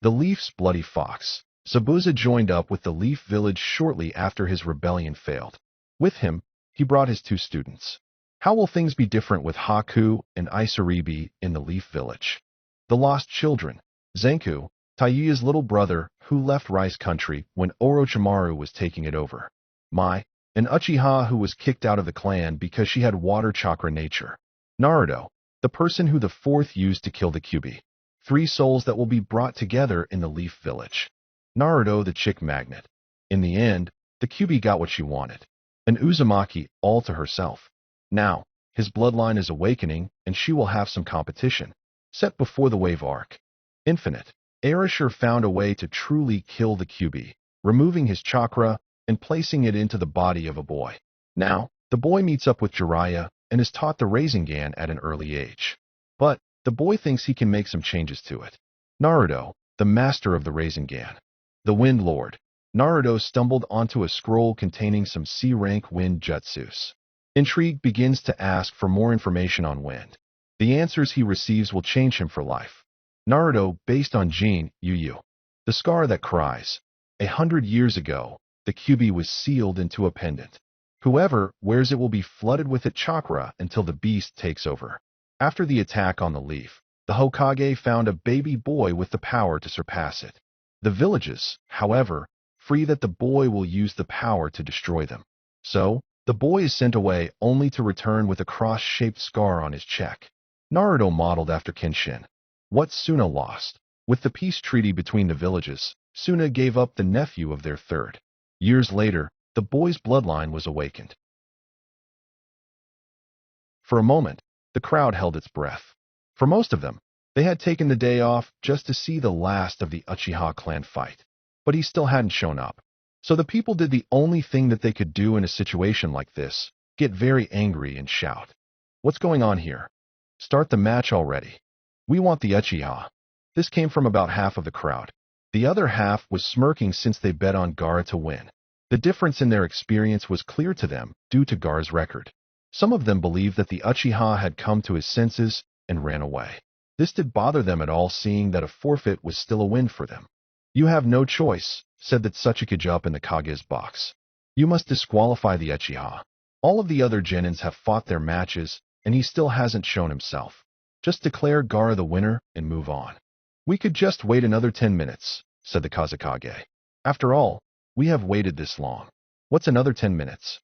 The Leaf's bloody fox. Zabuza joined up with the Leaf village shortly after his rebellion failed. With him, he brought his 2 students. How will things be different with Haku and Isaribi in the Leaf village? The lost children. Zenku, Tayuya's little brother, who left Rice Country when Orochimaru was taking it over. Mai, an Uchiha who was kicked out of the clan because she had water chakra nature. Naruto, the person who the 4th used to kill the Kyuubi. 3 souls that will be brought together in the Leaf village. Naruto, the chick magnet. In the end, the Kyuubi got what she wanted. An Uzumaki all to herself. Now, his bloodline is awakening and she will have some competition. Set before the wave arc. Infinite. Erasure found a way to truly kill the QB, removing his chakra and placing it into the body of a boy. Now, the boy meets up with Jiraiya and is taught the Rasengan at an early age. But the boy thinks he can make some changes to it. Naruto, the master of the Rasengan. The Wind Lord. Naruto stumbled onto a scroll containing some C-rank wind jutsus. Intrigue begins to ask for more information on wind. The answers he receives will change him for life. Naruto, based on Jin Yu. The scar that cries. 100 years ago, the QB was sealed into a pendant. Whoever wears it will be flooded with its chakra until the beast takes over. After the attack on the leaf, the Hokage found a baby boy with the power to surpass it. The villages, however, free that the boy will use the power to destroy them. So, the boy is sent away only to return with a cross-shaped scar on his cheek. Naruto modeled after Kenshin. What Suna lost. With the peace treaty between the villages, Suna gave up the nephew of their third. Years later, the boy's bloodline was awakened. For a moment, the crowd held its breath. For most of them, they had taken the day off just to see the last of the Uchiha clan fight. But he still hadn't shown up. So the people did the only thing that they could do in a situation like this, get very angry and shout. What's going on here? Start the match already. We want the Uchiha. This came from about half of the crowd. The other half was smirking since they bet on Gaara to win. The difference in their experience was clear to them due to Gaara's record. Some of them believed that the Uchiha had come to his senses and ran away. This did bother them at all, seeing that a forfeit was still a win for them. You have no choice, said that Tsuchikage up in the Kage's box. You must disqualify the Uchiha. All of the other Genins have fought their matches, and he still hasn't shown himself. Just declare Gaara the winner and move on. We could just wait another 10 minutes, said the Kazekage. After all, we have waited this long. What's another 10 minutes?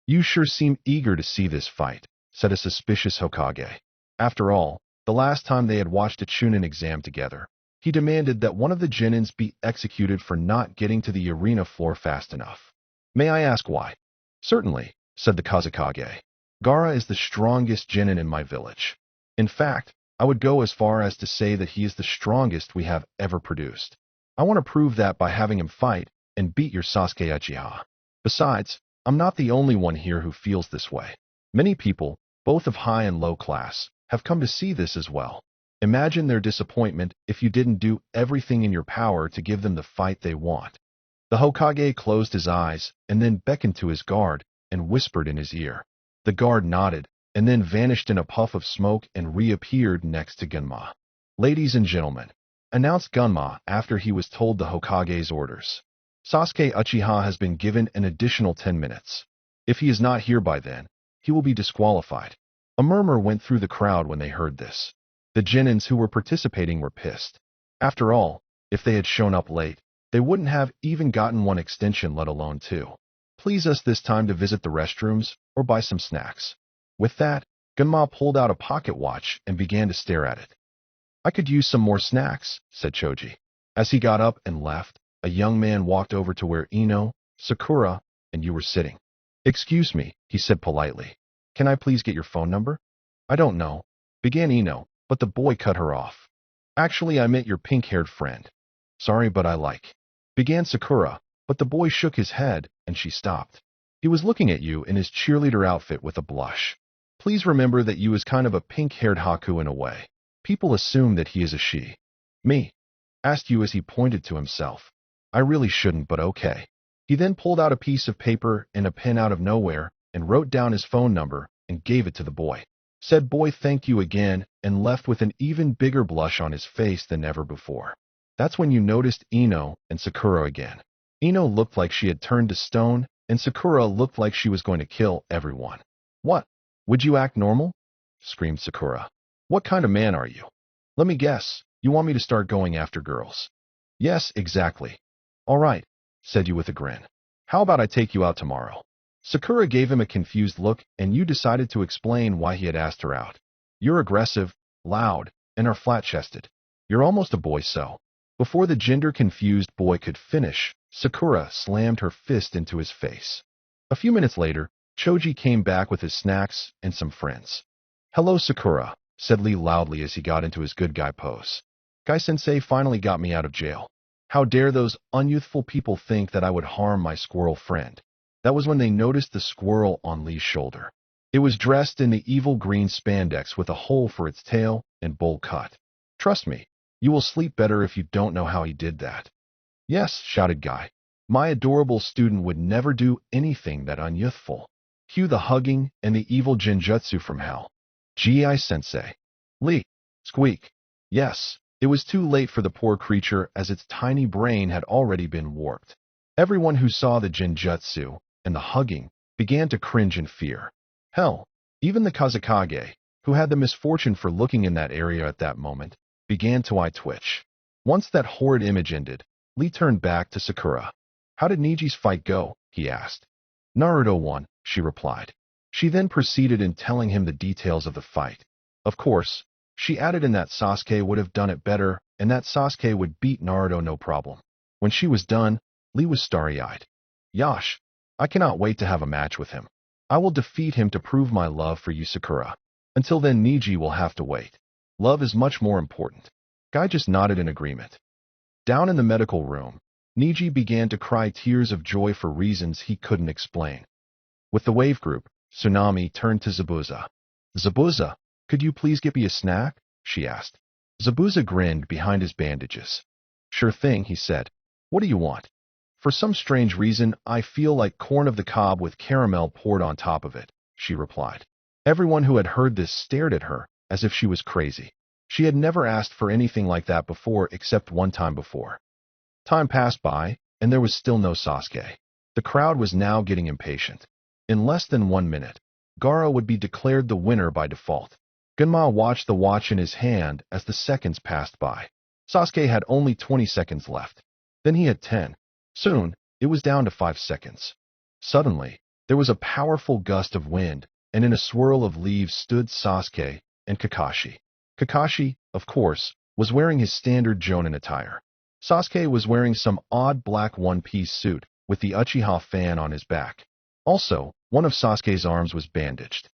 You sure seem eager to see this fight, said a suspicious Hokage. After all, the last time they had watched a Chunin exam together, he demanded that one of the Genins be executed for not getting to the arena floor fast enough. May I ask why? Certainly, said the Kazekage. Gaara is the strongest Genin in my village. In fact, I would go as far as to say that he is the strongest we have ever produced. I want to prove that by having him fight and beat your Sasuke Uchiha. Besides, I'm not the only one here who feels this way. Many people, both of high and low class, have come to see this as well. Imagine their disappointment if you didn't do everything in your power to give them the fight they want. The Hokage closed his eyes and then beckoned to his guard and whispered in his ear. The guard nodded and then vanished in a puff of smoke and reappeared next to Gunma. Ladies and gentlemen, announced Gunma after he was told the Hokage's orders. Sasuke Uchiha has been given an additional 10 minutes. If he is not here by then, he will be disqualified. A murmur went through the crowd when they heard this. The Genins who were participating were pissed. After all, if they had shown up late, they wouldn't have even gotten one extension, let alone two. Please us this time to visit the restrooms or buy some snacks. With that, Gunma pulled out a pocket watch and began to stare at it. I could use some more snacks, said Choji. As he got up and left, a young man walked over to where Ino, Sakura, and you were sitting. Excuse me, he said politely. Can I please get your phone number? I don't know, began Ino, but the boy cut her off. Actually, I meant your pink-haired friend. Sorry, but I like. Began Sakura, but the boy shook his head, and she stopped. He was looking at you in his cheerleader outfit with a blush. Please remember that you is kind of a pink-haired Haku in a way. People assume that he is a she. Me? Asked you as he pointed to himself. I really shouldn't, but okay. He then pulled out a piece of paper and a pen out of nowhere and wrote down his phone number and gave it to the boy. Said boy thanked you again and left with an even bigger blush on his face than ever before. That's when you noticed Ino and Sakura again. Ino looked like she had turned to stone, and Sakura looked like she was going to kill everyone. What? Would you act normal? Screamed Sakura. What kind of man are you? Let me guess, you want me to start going after girls? Yes, exactly. All right, said you with a grin. How about I take you out tomorrow? Sakura gave him a confused look, and you decided to explain why he had asked her out. You're aggressive, loud, and are flat-chested. You're almost a boy, so. Before the gender-confused boy could finish, Sakura slammed her fist into his face. A few minutes later, Choji came back with his snacks and some friends. Hello, Sakura, said Lee loudly as he got into his good guy pose. Guy-sensei finally got me out of jail. How dare those unyouthful people think that I would harm my squirrel friend? That was when they noticed the squirrel on Lee's shoulder. It was dressed in the evil green spandex with a hole for its tail and bowl cut. Trust me, you will sleep better if you don't know how he did that. Yes, shouted Guy. My adorable student would never do anything that unyouthful. Cue the hugging and the evil genjutsu from hell. Gi-sensei. Lee. Squeak. Yes, it was too late for the poor creature as its tiny brain had already been warped. Everyone who saw the genjutsu and the hugging began to cringe in fear. Hell, even the Kazekage, who had the misfortune for looking in that area at that moment, began to eye twitch. Once that horrid image ended, Lee turned back to Sakura. How did Niji's fight go? He asked. Naruto won, she replied. She then proceeded in telling him the details of the fight. Of course, she added in that Sasuke would have done it better and that Sasuke would beat Naruto no problem. When she was done, Lee was starry-eyed. Yash, I cannot wait to have a match with him. I will defeat him to prove my love for you, Sakura. Until then, Niji will have to wait. Love is much more important. Guy just nodded in agreement. Down in the medical room, Niji began to cry tears of joy for reasons he couldn't explain. With the wave group, Tsunami turned to Zabuza. Zabuza, could you please get me a snack? She asked. Zabuza grinned behind his bandages. Sure thing, he said. What do you want? For some strange reason, I feel like corn of the cob with caramel poured on top of it, she replied. Everyone who had heard this stared at her as if she was crazy. She had never asked for anything like that before except one time before. Time passed by, and there was still no Sasuke. The crowd was now getting impatient. In less than 1 minute, Gaara would be declared the winner by default. Gunma watched the watch in his hand as the seconds passed by. Sasuke had only 20 seconds left. Then he had 10. Soon, it was down to 5 seconds. Suddenly, there was a powerful gust of wind, and in a swirl of leaves stood Sasuke and Kakashi. Kakashi, of course, was wearing his standard Jonin attire. Sasuke was wearing some odd black one-piece suit with the Uchiha fan on his back. Also, one of Sasuke's arms was bandaged.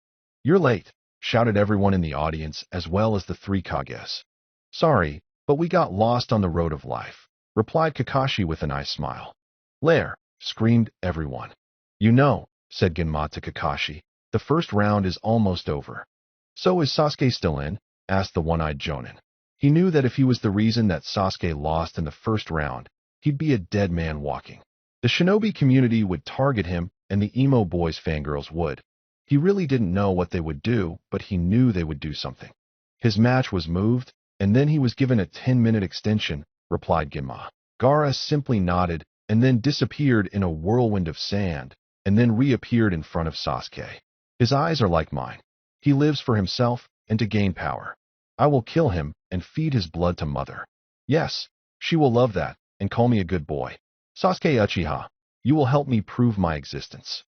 You're late, shouted everyone in the audience as well as the 3 Kages. Sorry, but we got lost on the road of life, replied Kakashi with a nice smile. Lair, screamed everyone. You know, said Genma to Kakashi, the first round is almost over. So is Sasuke still in? Asked the one-eyed Jonin. He knew that if he was the reason that Sasuke lost in the first round, he'd be a dead man walking. The shinobi community would target him and the emo boys fangirls would. He really didn't know what they would do, but he knew they would do something. His match was moved, and then he was given a 10-minute extension, replied Genma. Gaara simply nodded and then disappeared in a whirlwind of sand, and then reappeared in front of Sasuke. His eyes are like mine. He lives for himself and to gain power. I will kill him and feed his blood to Mother. Yes, she will love that and call me a good boy. Sasuke Uchiha, you will help me prove my existence.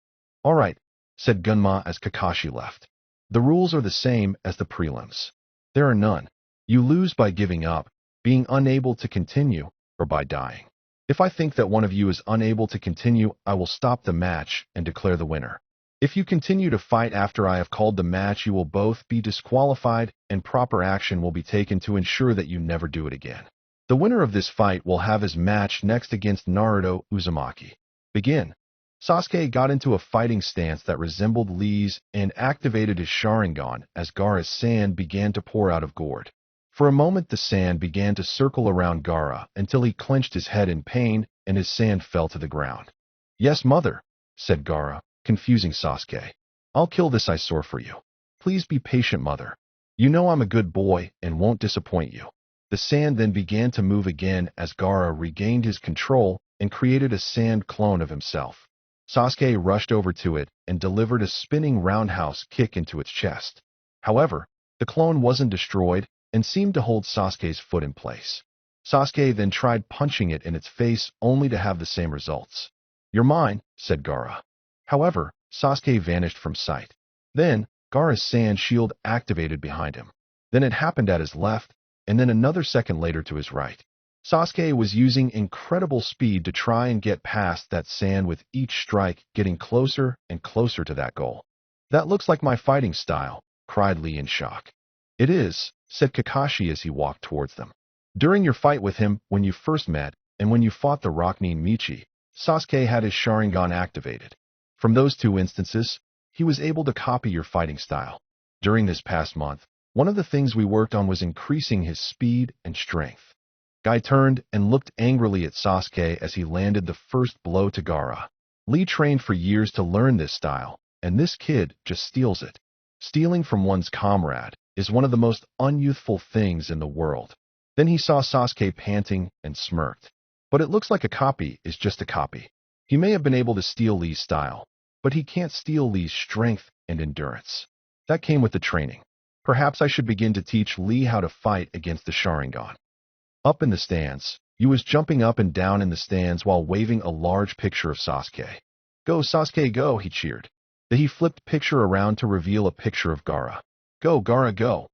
All right, said Gunma as Kakashi left. The rules are the same as the prelims. There are none. You lose by giving up, being unable to continue, or by dying. If I think that one of you is unable to continue, I will stop the match and declare the winner. If you continue to fight after I have called the match, you will both be disqualified and proper action will be taken to ensure that you never do it again. The winner of this fight will have his match next against Naruto Uzumaki. Begin. Sasuke got into a fighting stance that resembled Lee's and activated his Sharingan as Gaara's sand began to pour out of gourd. For a moment the sand began to circle around Gaara until he clenched his head in pain and his sand fell to the ground. Yes, Mother, said Gaara, confusing Sasuke. I'll kill this eyesore for you. Please be patient, Mother. You know I'm a good boy and won't disappoint you. The sand then began to move again as Gaara regained his control and created a sand clone of himself. Sasuke rushed over to it and delivered a spinning roundhouse kick into its chest. However, the clone wasn't destroyed and seemed to hold Sasuke's foot in place. Sasuke then tried punching it in its face only to have the same results. You're mine, said Gaara. However, Sasuke vanished from sight. Then, Gaara's sand shield activated behind him. Then it happened at his left, and then another second later to his right. Sasuke was using incredible speed to try and get past that sand with each strike getting closer and closer to that goal. That looks like my fighting style, cried Lee in shock. It is, said Kakashi as he walked towards them. During your fight with him when you first met, and when you fought the Ronin Michi, Sasuke had his Sharingan activated. From those two instances, he was able to copy your fighting style. During this past month, one of the things we worked on was increasing his speed and strength. Guy turned and looked angrily at Sasuke as he landed the first blow to Gaara. Lee trained for years to learn this style, and this kid just steals it. Stealing from one's comrade is one of the most unyouthful things in the world. Then he saw Sasuke panting and smirked. But it looks like a copy is just a copy. He may have been able to steal Lee's style, but he can't steal Lee's strength and endurance. That came with the training. Perhaps I should begin to teach Lee how to fight against the Sharingan. Up in the stands, Yu was jumping up and down in the stands while waving a large picture of Sasuke. Go, Sasuke, go, he cheered. Then he flipped picture around to reveal a picture of Gaara. Go, Gaara, go.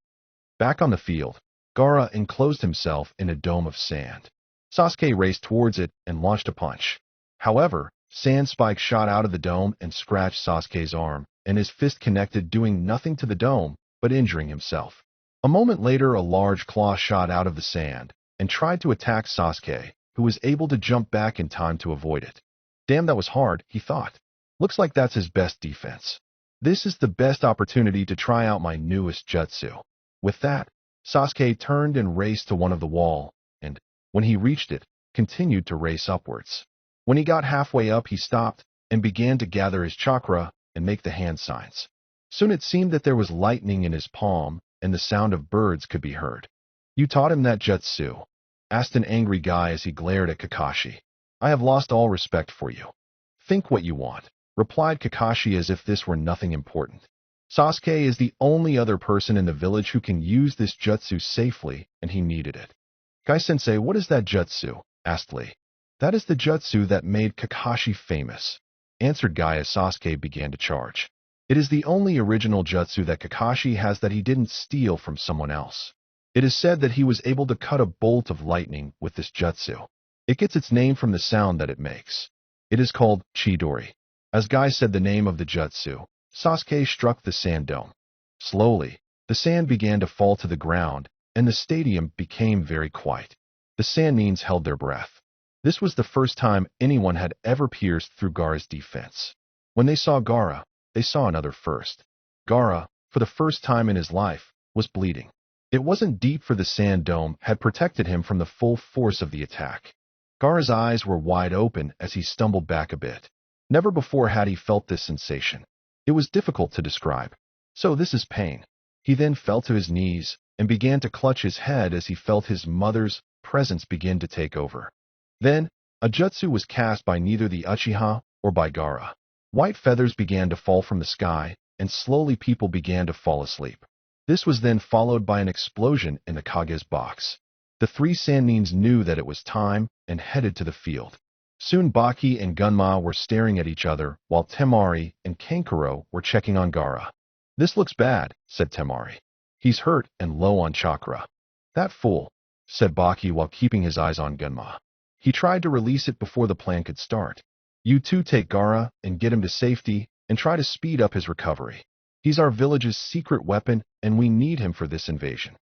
Back on the field, Gaara enclosed himself in a dome of sand. Sasuke raced towards it and launched a punch. However, sand spikes shot out of the dome and scratched Sasuke's arm, and his fist connected, doing nothing to the dome, but injuring himself. A moment later, a large claw shot out of the sand and tried to attack Sasuke, who was able to jump back in time to avoid it. Damn, that was hard, he thought. Looks like that's his best defense. This is the best opportunity to try out my newest jutsu. With that, Sasuke turned and raced to one of the wall, and, when he reached it, continued to race upwards. When he got halfway up, he stopped and began to gather his chakra and make the hand signs. Soon it seemed that there was lightning in his palm, and the sound of birds could be heard. You taught him that jutsu? Asked an angry guy as he glared at Kakashi. I have lost all respect for you. Think what you want, replied Kakashi as if this were nothing important. Sasuke is the only other person in the village who can use this jutsu safely, and he needed it. Guy-sensei, what is that jutsu? Asked Lee. That is the jutsu that made Kakashi famous, answered Guy as Sasuke began to charge. It is the only original jutsu that Kakashi has that he didn't steal from someone else. It is said that he was able to cut a bolt of lightning with this jutsu. It gets its name from the sound that it makes. It is called Chidori. As Guy said the name of the jutsu, Sasuke struck the sand dome. Slowly, the sand began to fall to the ground, and the stadium became very quiet. The Saiyans held their breath. This was the first time anyone had ever pierced through Gaara's defense. When they saw Gaara, they saw another first. Gaara, for the first time in his life, was bleeding. It wasn't deep, for the sand dome had protected him from the full force of the attack. Gaara's eyes were wide open as he stumbled back a bit. Never before had he felt this sensation. It was difficult to describe. So this is pain. He then fell to his knees and began to clutch his head as he felt his mother's presence begin to take over. Then, a jutsu was cast by neither the Uchiha or by Gaara. White feathers began to fall from the sky, and slowly people began to fall asleep. This was then followed by an explosion in the Kage's box. The three Saiyans knew that it was time and headed to the field. Soon Baki and Gunma were staring at each other, while Temari and Kankuro were checking on Gaara. This looks bad, said Temari. He's hurt and low on chakra. That fool, said Baki while keeping his eyes on Gunma. He tried to release it before the plan could start. You two take Gaara and get him to safety and try to speed up his recovery. He's our village's secret weapon, and we need him for this invasion.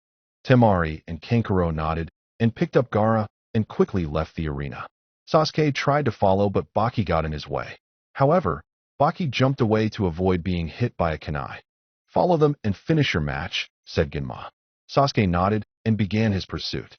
Temari and Kankuro nodded and picked up Gaara and quickly left the arena. Sasuke tried to follow, but Baki got in his way. However, Baki jumped away to avoid being hit by a kunai. Follow them and finish your match, said Gunma. Sasuke nodded and began his pursuit.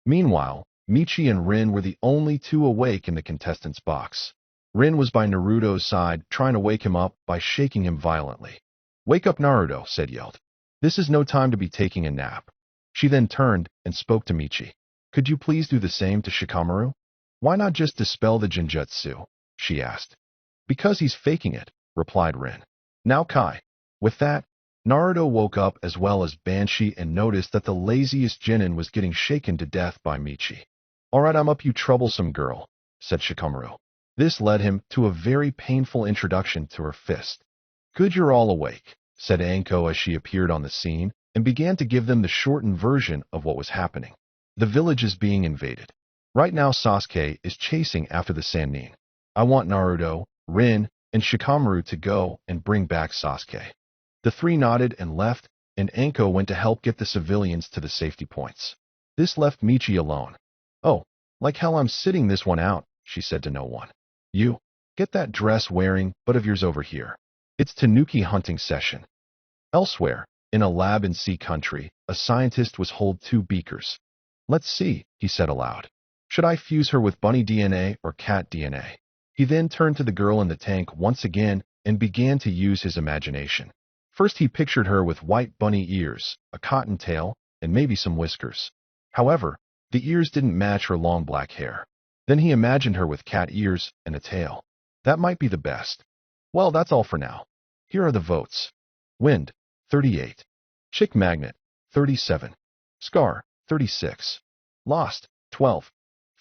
Meanwhile, Michi and Rin were the only two awake in the contestants' box. Rin was by Naruto's side, trying to wake him up by shaking him violently. Wake up, Naruto, said Yelled. This is no time to be taking a nap. She then turned and spoke to Michi. Could you please do the same to Shikamaru? Why not just dispel the genjutsu? She asked. Because he's faking it, replied Rin. Now Kai. With that, Naruto woke up as well as Banshee and noticed that the laziest Genin was getting shaken to death by Michi. Alright, I'm up, you troublesome girl, said Shikamaru. This led him to a very painful introduction to her fist. Good, you're all awake, said Anko as she appeared on the scene and began to give them the shortened version of what was happening. The village is being invaded. Right now Sasuke is chasing after the Sannin. I want Naruto, Rin, and Shikamaru to go and bring back Sasuke. The three nodded and left, and Anko went to help get the civilians to the safety points. This left Michi alone. Oh, like hell I'm sitting this one out, she said to no one. You, get that dress wearing butt of yours over here. It's Tanuki hunting session. Elsewhere, in a lab in Sea Country, a scientist was holding two beakers. Let's see, he said aloud. Should I fuse her with bunny DNA or cat DNA? He then turned to the girl in the tank once again and began to use his imagination. First he pictured her with white bunny ears, a cotton tail, and maybe some whiskers. However, the ears didn't match her long black hair. Then he imagined her with cat ears and a tail. That might be the best. Well, that's all for now. Here are the votes. Wind, 38. Chick Magnet, 37. Scar, 36. Lost, 12.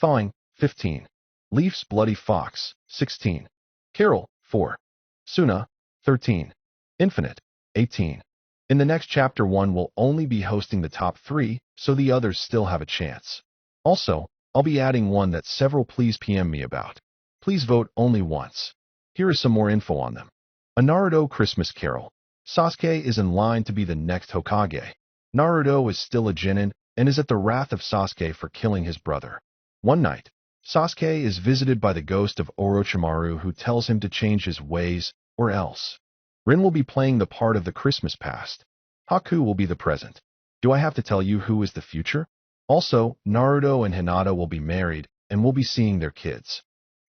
Thawing, 15. Leaf's Bloody Fox, 16. Carol, 4. Suna, 13. Infinite, 18. In the next chapter, one will only be hosting the top 3, so the others still have a chance. Also, I'll be adding one that several please PM me about. Please vote only once. Here is some more info on them. A Naruto Christmas Carol. Sasuke is in line to be the next Hokage. Naruto is still a Genin and is at the wrath of Sasuke for killing his brother. One night, Sasuke is visited by the ghost of Orochimaru who tells him to change his ways or else. Rin will be playing the part of the Christmas past. Haku will be the present. Do I have to tell you who is the future? Also, Naruto and Hinata will be married and will be seeing their kids.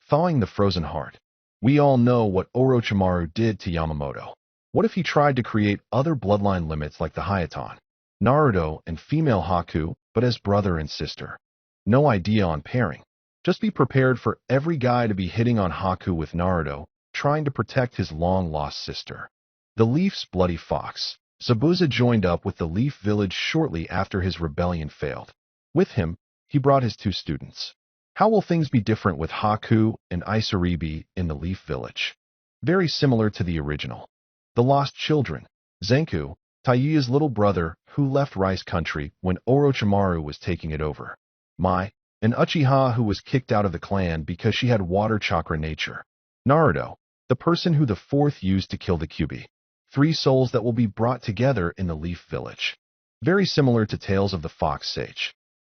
Thawing the frozen heart. We all know what Orochimaru did to Yamamoto. What if he tried to create other bloodline limits like the Hayaton? Naruto and female Haku, but as brother and sister. No idea on pairing. Just be prepared for every guy to be hitting on Haku with Naruto, trying to protect his long-lost sister. The Leaf's Bloody Fox. Zabuza joined up with the Leaf Village shortly after his rebellion failed. With him, he brought his 2 students. How will things be different with Haku and Isaribi in the Leaf Village? Very similar to the original. The Lost Children. Zenku, Taiya's little brother who left Rice Country when Orochimaru was taking it over. Mai, an Uchiha who was kicked out of the clan because she had water chakra nature. Naruto, the person who the 4th used to kill the Kyuubi. 3 souls that will be brought together in the Leaf Village. Very similar to Tales of the Fox Sage.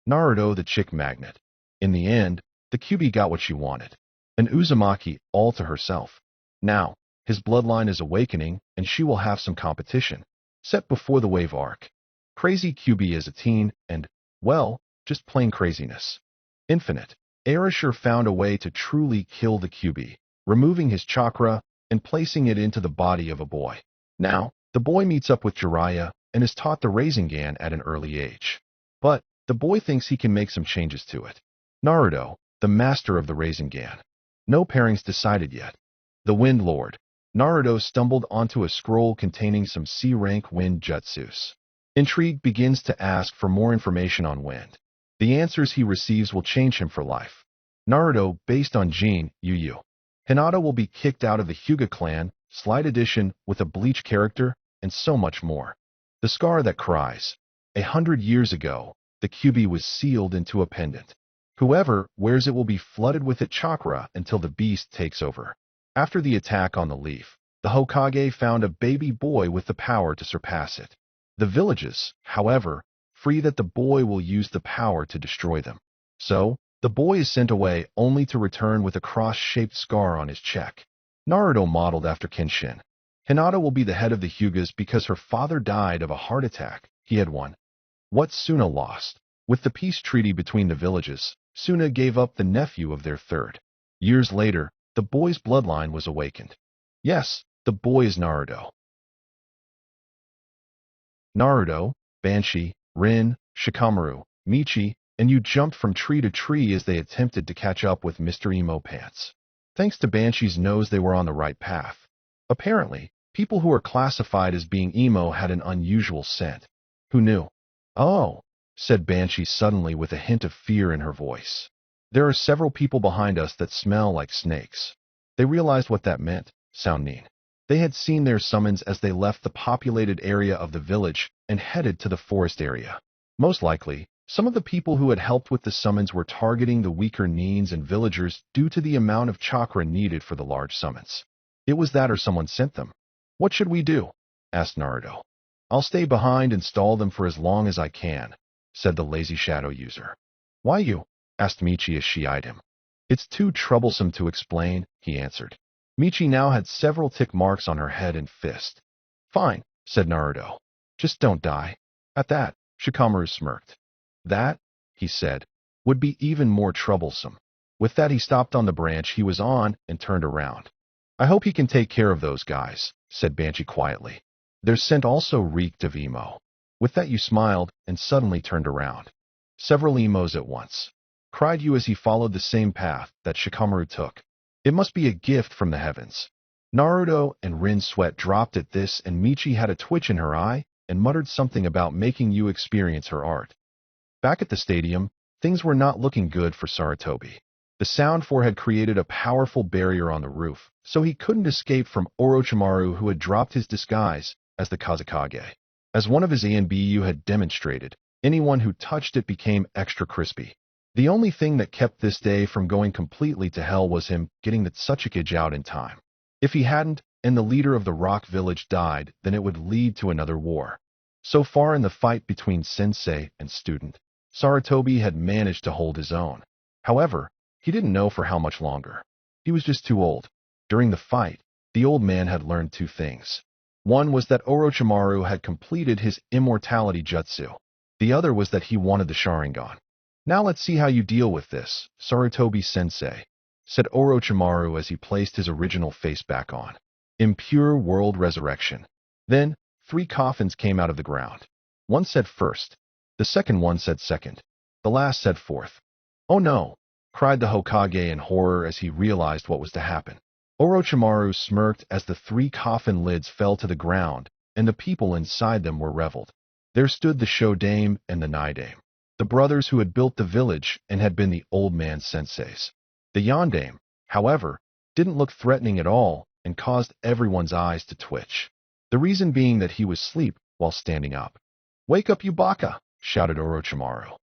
Naruto, the Chick Magnet. In the end, the Kyuubi got what she wanted. An Uzumaki all to herself. Now, his bloodline is awakening and she will have some competition. Set before the Wave arc. Crazy Kyuubi as a teen and, well, just plain craziness. Infinite. Erasure found a way to truly kill the Kyuubi, removing his chakra and placing it into the body of a boy. Now, the boy meets up with Jiraiya and is taught the Rasengan at an early age. But the boy thinks he can make some changes to it. Naruto, the master of the Rasengan. No pairings decided yet. The Wind Lord. Naruto stumbled onto a scroll containing some C-rank wind jutsus. Intrigue begins to ask for more information on wind. The answers he receives will change him for life. Naruto, based on Jin, Yu. Hinata will be kicked out of the Hyuga clan, Slide Edition with a Bleach character, and so much more. The Scar That Cries. 100 years ago, the Kyuubi was sealed into a pendant. Whoever wears it will be flooded with its chakra until the beast takes over. After the attack on the Leaf, the Hokage found a baby boy with the power to surpass it. The villages, however, free that the boy will use the power to destroy them. So, the boy is sent away only to return with a cross-shaped scar on his cheek. Naruto modeled after Kenshin. Hinata will be the head of the Hyugas because her father died of a heart attack. He had one. What Suna lost. With the peace treaty between the villages, Suna gave up the nephew of their 3rd. Years later, the boy's bloodline was awakened. Yes, the boy is Naruto. Naruto, Banshee, Rin, Shikamaru, Michi, and Yu jumped from tree to tree as they attempted to catch up with Mr. Emo Pants. Thanks to Banshee's nose, they were on the right path. Apparently, people who are classified as being emo had an unusual scent. Who knew? Oh, said Banshee suddenly with a hint of fear in her voice. There are several people behind us that smell like snakes. They realized what that meant. Sound mean. They had seen their summons as they left the populated area of the village and headed to the forest area. Most likely, some of the people who had helped with the summons were targeting the weaker Nins and villagers due to the amount of chakra needed for the large summons. It was that or someone sent them. What should we do? Asked Naruto. I'll stay behind and stall them for as long as I can. said the lazy shadow user. Why you? Asked Michi as she eyed him. It's too troublesome to explain, he answered. Michi now had several tick marks on her head and fist. Fine, said Naruto. Just don't die. At that, Shikamaru smirked. That, he said, would be even more troublesome. With that, he stopped on the branch he was on and turned around. I hope he can take care of those guys, said Banshee quietly. Their scent also reeked of emo. With that, you smiled and suddenly turned around. Several emos at once, cried you as he followed the same path that Shikamaru took. It must be a gift from the heavens. Naruto and Rin's sweat dropped at this, and Michi had a twitch in her eye and muttered something about making you experience her art. Back at the stadium, things were not looking good for Sarutobi. The Sound Four had created a powerful barrier on the roof, so he couldn't escape from Orochimaru, who had dropped his disguise as the Kazekage. As one of his ANBU had demonstrated, anyone who touched it became extra crispy. The only thing that kept this day from going completely to hell was him getting the Tsuchikage out in time. If he hadn't, and the leader of the rock village died, then it would lead to another war. So far in the fight between sensei and student, Sarutobi had managed to hold his own. However, he didn't know for how much longer. He was just too old. During the fight, the old man had learned two things. One was that Orochimaru had completed his immortality jutsu. The other was that he wanted the Sharingan. Now let's see how you deal with this, Sarutobi-sensei, said Orochimaru as he placed his original face back on. Impure world resurrection. Then, 3 coffins came out of the ground. One said first. The second one said second. The last said fourth. Oh no, cried the Hokage in horror as he realized what was to happen. Orochimaru smirked as the 3 coffin lids fell to the ground, and the people inside them were reveled. There stood the Shodame and the Nidame, the brothers who had built the village and had been the old man's senseis. The Yondame, however, didn't look threatening at all and caused everyone's eyes to twitch. The reason being that he was asleep while standing up. Wake up, you baka! Shouted Orochimaru.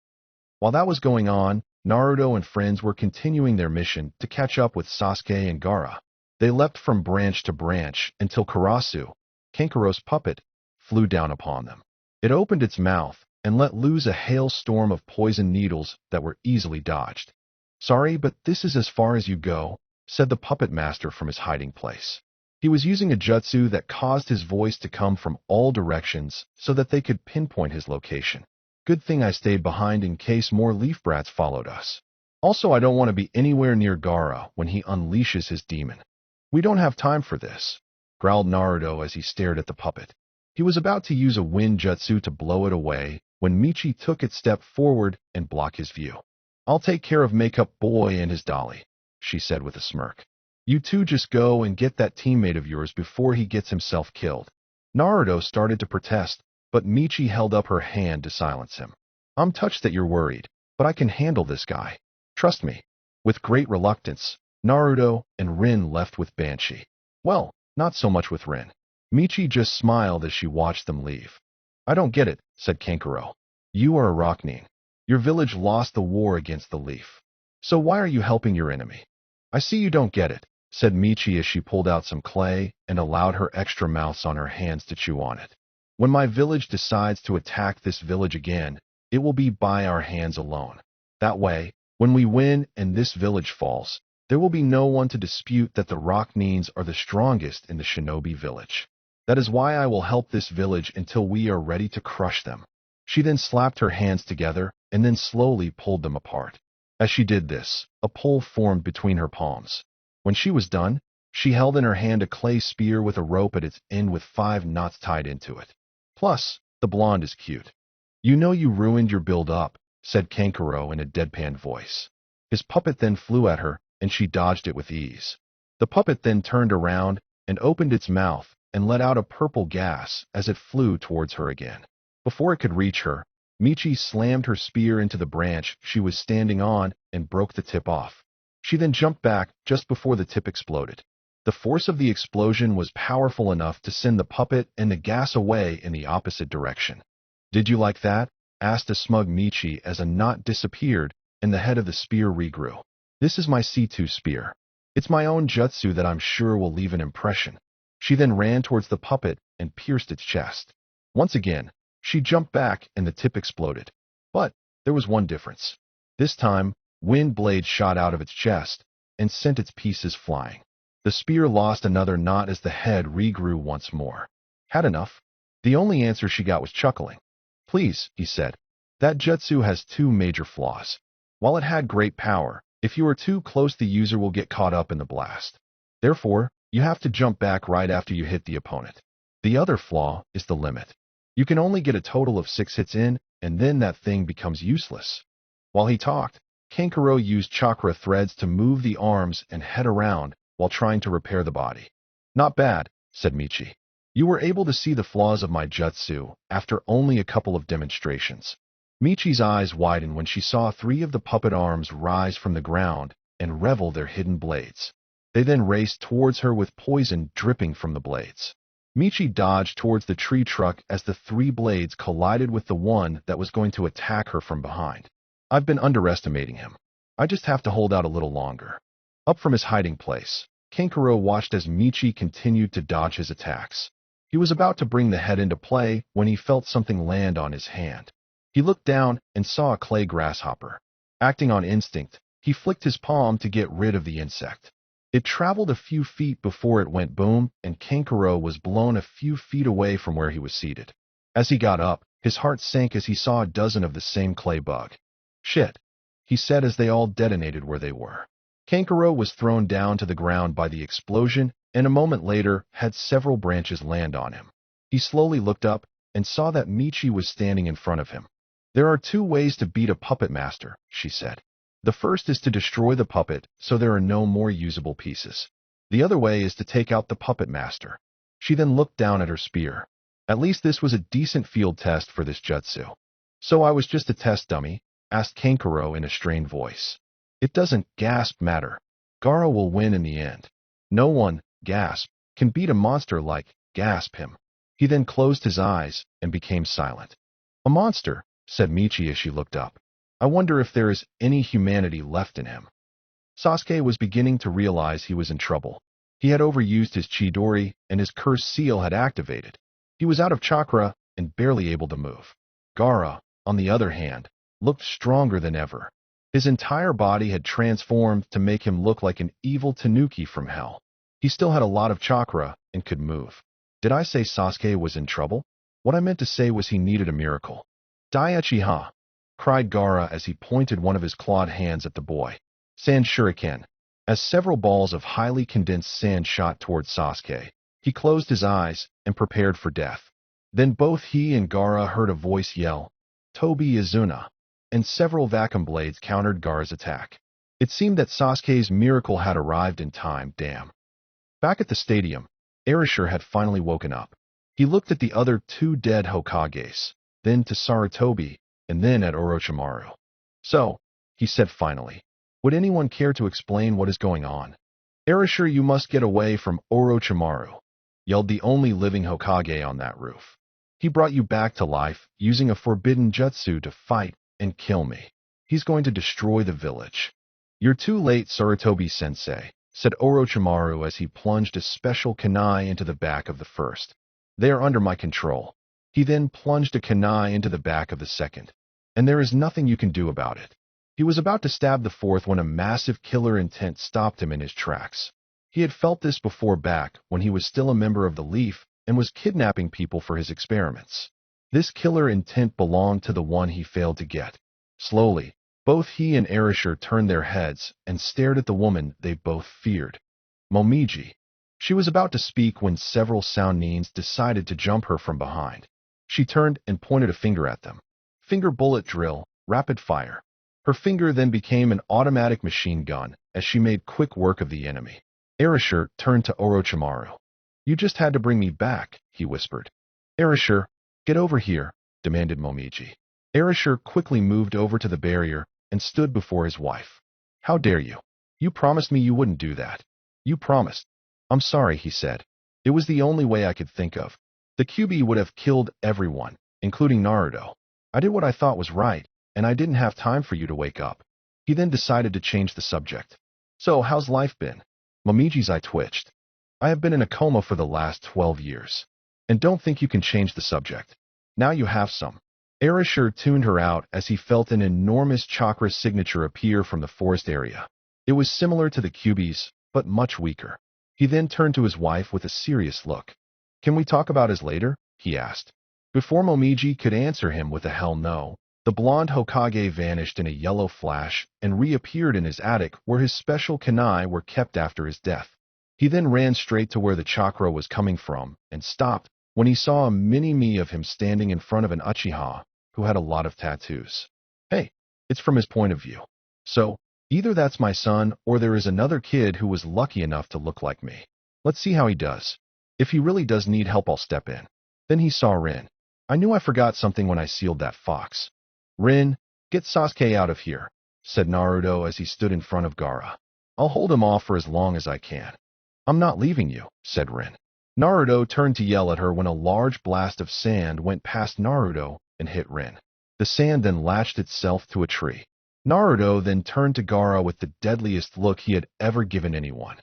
While that was going on, Naruto and friends were continuing their mission to catch up with Sasuke and Gaara. They leapt from branch to branch until Karasu, Kankuro's puppet, flew down upon them. It opened its mouth and let loose a hailstorm of poison needles that were easily dodged. Sorry, but this is as far as you go, said the puppet master from his hiding place. He was using a jutsu that caused his voice to come from all directions so that they could pinpoint his location. Good thing I stayed behind in case more leaf brats followed us. Also, I don't want to be anywhere near Gaara when he unleashes his demon. We don't have time for this, growled Naruto as he stared at the puppet. He was about to use a wind jutsu to blow it away when Michi took a step forward and blocked his view. I'll take care of Makeup Boy and his dolly, she said with a smirk. You two just go and get that teammate of yours before he gets himself killed. Naruto started to protest, but Michi held up her hand to silence him. I'm touched that you're worried, but I can handle this guy. Trust me. With great reluctance, Naruto and Rin left with Banshee. Well, not so much with Rin. Michi just smiled as she watched them leave. I don't get it, said Kankuro. You are a Rocknin. Your village lost the war against the Leaf. So why are you helping your enemy? I see you don't get it, said Michi as she pulled out some clay and allowed her extra mouths on her hands to chew on it. When my village decides to attack this village again, it will be by our hands alone. That way, when we win and this village falls, there will be no one to dispute that the Rocknins are the strongest in the shinobi village. That is why I will help this village until we are ready to crush them. She then slapped her hands together and then slowly pulled them apart. As she did this, a pole formed between her palms. When she was done, she held in her hand a clay spear with a rope at its end with 5 knots tied into it. Plus, the blonde is cute. You know you ruined your build-up, said Kankuro in a deadpan voice. His puppet then flew at her, and she dodged it with ease. The puppet then turned around and opened its mouth and let out a purple gas as it flew towards her again. Before it could reach her, Michi slammed her spear into the branch she was standing on and broke the tip off. She then jumped back just before the tip exploded. The force of the explosion was powerful enough to send the puppet and the gas away in the opposite direction. Did you like that? Asked a smug Michi as a knot disappeared and the head of the spear regrew. This is my C2 spear. It's my own jutsu that I'm sure will leave an impression. She then ran towards the puppet and pierced its chest. Once again, she jumped back and the tip exploded. But there was one difference. This time, wind blades shot out of its chest and sent its pieces flying. The spear lost another knot as the head regrew once more. Had enough? The only answer she got was chuckling. Please, he said. That jutsu has two major flaws. While it had great power, if you are too close the user will get caught up in the blast. Therefore, you have to jump back right after you hit the opponent. The other flaw is the limit. You can only get a total of 6 hits in, and then that thing becomes useless. While he talked, Kankuro used chakra threads to move the arms and head around while trying to repair the body. Not bad, said Michi. You were able to see the flaws of my jutsu after only a couple of demonstrations. Michi's eyes widened when she saw 3 of the puppet arms rise from the ground and revel their hidden blades. They then raced towards her with poison dripping from the blades. Michi dodged towards the tree truck as the 3 blades collided with the one that was going to attack her from behind. I've been underestimating him. I just have to hold out a little longer. Up from his hiding place, Kankuro watched as Michi continued to dodge his attacks. He was about to bring the head into play when he felt something land on his hand. He looked down and saw a clay grasshopper. Acting on instinct, he flicked his palm to get rid of the insect. It traveled a few feet before it went boom, and Kankuro was blown a few feet away from where he was seated. As he got up, his heart sank as he saw a dozen of the same clay bug. Shit, he said as they all detonated where they were. Kankuro was thrown down to the ground by the explosion, and a moment later had several branches land on him. He slowly looked up and saw that Michi was standing in front of him. There are 2 ways to beat a puppet master, she said. The first is to destroy the puppet so there are no more usable pieces. The other way is to take out the puppet master. She then looked down at her spear. At least this was a decent field test for this jutsu. So I was just a test dummy? Asked Kankuro in a strained voice. It doesn't matter. Gaara will win in the end. No one, can beat a monster like him. He then closed his eyes and became silent. A monster, said Michi as she looked up. I wonder if there is any humanity left in him. Sasuke was beginning to realize he was in trouble. He had overused his Chidori and his cursed seal had activated. He was out of chakra and barely able to move. Gaara, on the other hand, looked stronger than ever. His entire body had transformed to make him look like an evil tanuki from hell. He still had a lot of chakra and could move. Did I say Sasuke was in trouble? What I meant to say was he needed a miracle. Daiichi-ha! Cried Gaara as he pointed one of his clawed hands at the boy. Sand shuriken. As several balls of highly condensed sand shot towards Sasuke, he closed his eyes and prepared for death. Then both he and Gaara heard a voice yell, Tobi Izuna, and several vacuum blades countered Gaara's attack. It seemed that Sasuke's miracle had arrived in time, damn. Back at the stadium, Erasure had finally woken up. He looked at the other 2 dead Hokages, then to Sarutobi, and then at Orochimaru. So, he said finally, would anyone care to explain what is going on? Erasure, you must get away from Orochimaru, yelled the only living Hokage on that roof. He brought you back to life using a forbidden jutsu to fight and kill me. He's going to destroy the village. You're too late, Sarutobi-sensei, said Orochimaru as he plunged a special kunai into the back of the first. They are under my control. He then plunged a kunai into the back of the second. And there is nothing you can do about it. He was about to stab the fourth when a massive killer intent stopped him in his tracks. He had felt this before back when he was still a member of the Leaf and was kidnapping people for his experiments. This killer intent belonged to the one he failed to get. Slowly, both he and Erasure turned their heads and stared at the woman they both feared. Momiji. She was about to speak when several Soundnines decided to jump her from behind. She turned and pointed a finger at them. Finger bullet drill, rapid fire. Her finger then became an automatic machine gun as she made quick work of the enemy. Erasure turned to Orochimaru. You just had to bring me back, he whispered. Erasure, get over here, demanded Momiji. Erasure quickly moved over to the barrier and stood before his wife. How dare you? You promised me you wouldn't do that. You promised. I'm sorry, he said. It was the only way I could think of. The QB would have killed everyone, including Naruto. I did what I thought was right, and I didn't have time for you to wake up. He then decided to change the subject. So, how's life been? Momiji's eye twitched. I have been in a coma for the last 12 years. And don't think you can change the subject. Now you have some. Erasure tuned her out as he felt an enormous chakra signature appear from the forest area. It was similar to the Kyuubi's, but much weaker. He then turned to his wife with a serious look. "Can we talk about us later?" he asked. Before Momiji could answer him with a hell no, the blonde Hokage vanished in a yellow flash and reappeared in his attic where his special kunai were kept after his death. He then ran straight to where the chakra was coming from and stopped when he saw a mini-me of him standing in front of an Uchiha who had a lot of tattoos. Hey, it's from his point of view. So, either that's my son or there is another kid who was lucky enough to look like me. Let's see how he does. If he really does need help, I'll step in. Then he saw Rin. I knew I forgot something when I sealed that fox. Rin, get Sasuke out of here, said Naruto as he stood in front of Gaara. I'll hold him off for as long as I can. I'm not leaving you, said Rin. Naruto turned to yell at her when a large blast of sand went past Naruto and hit Rin. The sand then latched itself to a tree. Naruto then turned to Gaara with the deadliest look he had ever given anyone.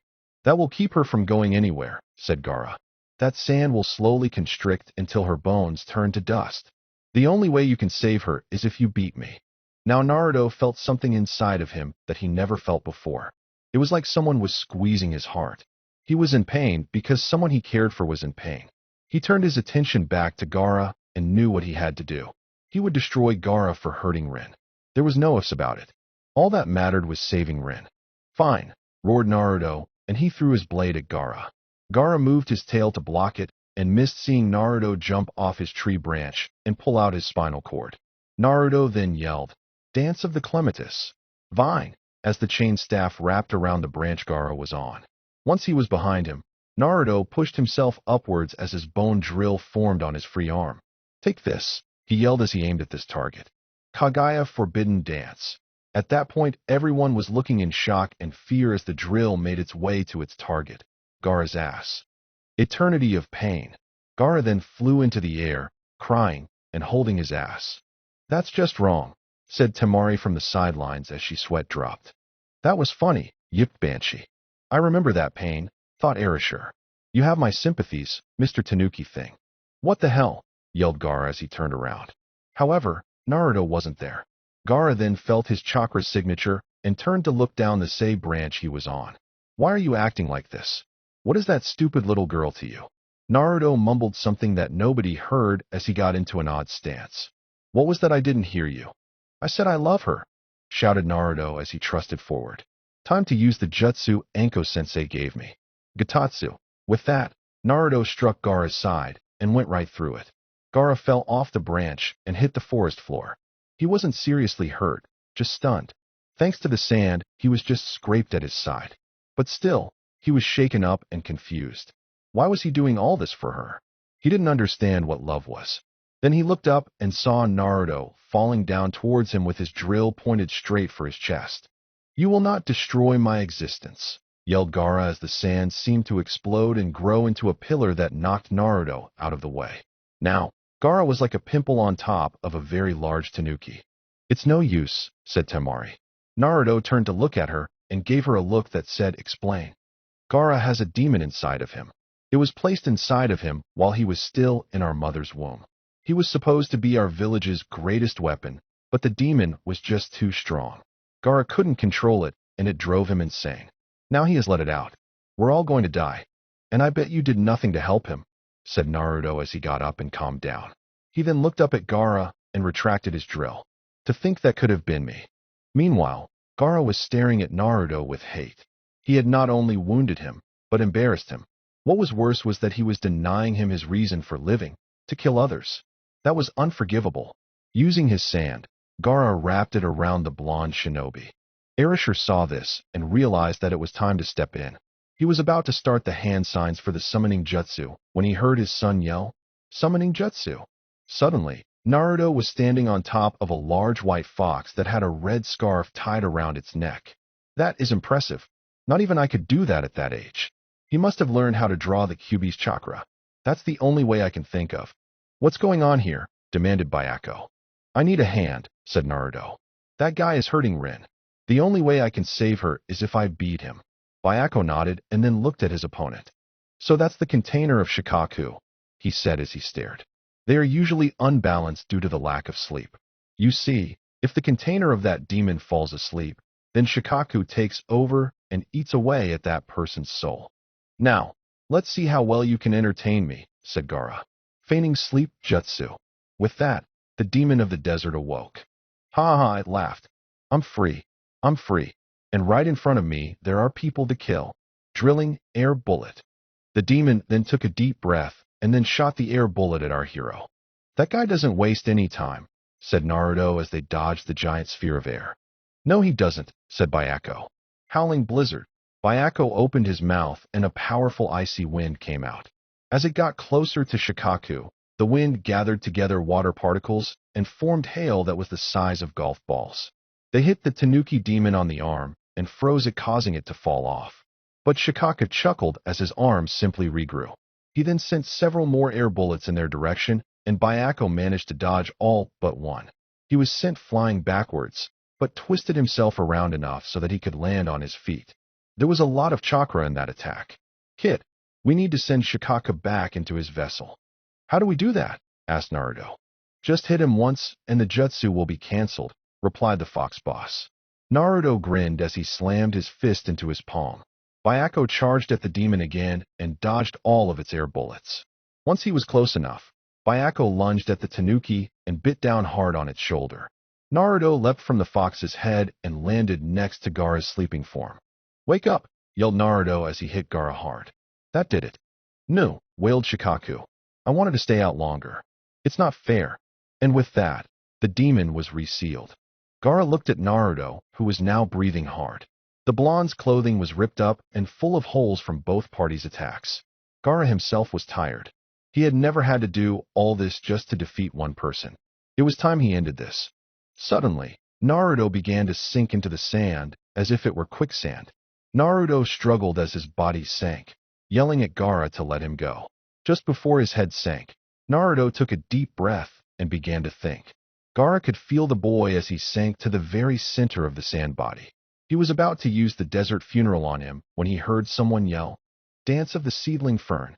That will keep her from going anywhere, said Gaara. That sand will slowly constrict until her bones turn to dust. The only way you can save her is if you beat me. Now Naruto felt something inside of him that he never felt before. It was like someone was squeezing his heart. He was in pain because someone he cared for was in pain. He turned his attention back to Gaara and knew what he had to do. He would destroy Gaara for hurting Rin. There was no ifs about it. All that mattered was saving Rin. Fine, roared Naruto, and he threw his blade at Gaara. Gaara moved his tail to block it and missed, seeing Naruto jump off his tree branch and pull out his spinal cord. Naruto then yelled, "Dance of the Clematis! Vine!" as the chain staff wrapped around the branch Gaara was on. Once he was behind him, Naruto pushed himself upwards as his bone drill formed on his free arm. "Take this," he yelled as he aimed at this target. Kagaya Forbidden Dance. At that point, everyone was looking in shock and fear as the drill made its way to its target, Gaara's ass. Eternity of pain. Gaara then flew into the air, crying and holding his ass. "That's just wrong," said Temari from the sidelines as she sweat dropped. "That was funny," yipped Banshee. "I remember that pain," thought Erasure. "You have my sympathies, Mr. Tanuki thing." "What the hell?" yelled Gaara as he turned around. However, Naruto wasn't there. Gaara then felt his chakra signature and turned to look down the Sei branch he was on. "Why are you acting like this? What is that stupid little girl to you?" Naruto mumbled something that nobody heard as he got into an odd stance. "What was that? I didn't hear you." "I said I love her," shouted Naruto as he trusted forward. "Time to use the jutsu Anko-sensei gave me. Gatatsu." With that, Naruto struck Gaara's side and went right through it. Gaara fell off the branch and hit the forest floor. He wasn't seriously hurt, just stunned. Thanks to the sand, he was just scraped at his side. But still, he was shaken up and confused. Why was he doing all this for her? He didn't understand what love was. Then he looked up and saw Naruto falling down towards him with his drill pointed straight for his chest. "You will not destroy my existence," yelled Gaara as the sand seemed to explode and grow into a pillar that knocked Naruto out of the way. Now, Gaara was like a pimple on top of a very large tanuki. "It's no use," said Temari. Naruto turned to look at her and gave her a look that said, "Explain." "Gaara has a demon inside of him. It was placed inside of him while he was still in our mother's womb. He was supposed to be our village's greatest weapon, but the demon was just too strong. Gaara couldn't control it, and it drove him insane. Now he has let it out. We're all going to die. And I bet you did nothing to help him," said Naruto as he got up and calmed down. He then looked up at Gaara and retracted his drill. "To think that could have been me." Meanwhile, Gaara was staring at Naruto with hate. He had not only wounded him, but embarrassed him. What was worse was that he was denying him his reason for living, to kill others. That was unforgivable. Using his sand, Gaara wrapped it around the blonde shinobi. Erasure saw this and realized that it was time to step in. He was about to start the hand signs for the summoning jutsu when he heard his son yell, "Summoning jutsu!" Suddenly, Naruto was standing on top of a large white fox that had a red scarf tied around its neck. "That is impressive. Not even I could do that at that age. He must have learned how to draw the Kyuubi's chakra. That's the only way I can think of." "What's going on here?" demanded Byako. "I need a hand," said Naruto. "That guy is hurting Rin. The only way I can save her is if I beat him." Byako nodded and then looked at his opponent. "So that's the container of Shikaku," he said as he stared. They are usually unbalanced due to the lack of sleep. You see, if the container of that demon falls asleep, then Shikaku takes over and eats away at that person's soul. Now, let's see how well you can entertain me, said Gaara, feigning sleep jutsu. With that, the demon of the desert awoke. Ha ha, it laughed. I'm free. I'm free. And right in front of me, there are people to kill. Drilling air bullet. The demon then took a deep breath and then shot the air bullet at our hero. That guy doesn't waste any time, said Naruto as they dodged the giant sphere of air. No, he doesn't, said Byakko. Howling blizzard. Byakko opened his mouth and a powerful icy wind came out. As it got closer to Shikaku, the wind gathered together water particles and formed hail that was the size of golf balls. They hit the Tanuki demon on the arm and froze it, causing it to fall off. But Shikaku chuckled as his arm simply regrew. He then sent several more air bullets in their direction, and Byakko managed to dodge all but one. He was sent flying backwards, but twisted himself around enough so that he could land on his feet. There was a lot of chakra in that attack. Kid, we need to send Shikaku back into his vessel. How do we do that? Asked Naruto. Just hit him once and the jutsu will be cancelled, replied the fox boss. Naruto grinned as he slammed his fist into his palm. Byakko charged at the demon again and dodged all of its air bullets. Once he was close enough, Byakko lunged at the Tanuki and bit down hard on its shoulder. Naruto leapt from the fox's head and landed next to Gaara's sleeping form. Wake up, yelled Naruto as he hit Gaara hard. That did it. No, wailed Shikaku. I wanted to stay out longer. It's not fair. And with that, the demon was resealed. Gaara looked at Naruto, who was now breathing hard. The blonde's clothing was ripped up and full of holes from both parties' attacks. Gaara himself was tired. He had never had to do all this just to defeat one person. It was time he ended this. Suddenly, Naruto began to sink into the sand as if it were quicksand. Naruto struggled as his body sank, yelling at Gaara to let him go. Just before his head sank, Naruto took a deep breath and began to think. Gaara could feel the boy as he sank to the very center of the sand body. He was about to use the desert funeral on him when he heard someone yell, "Dance of the seedling fern."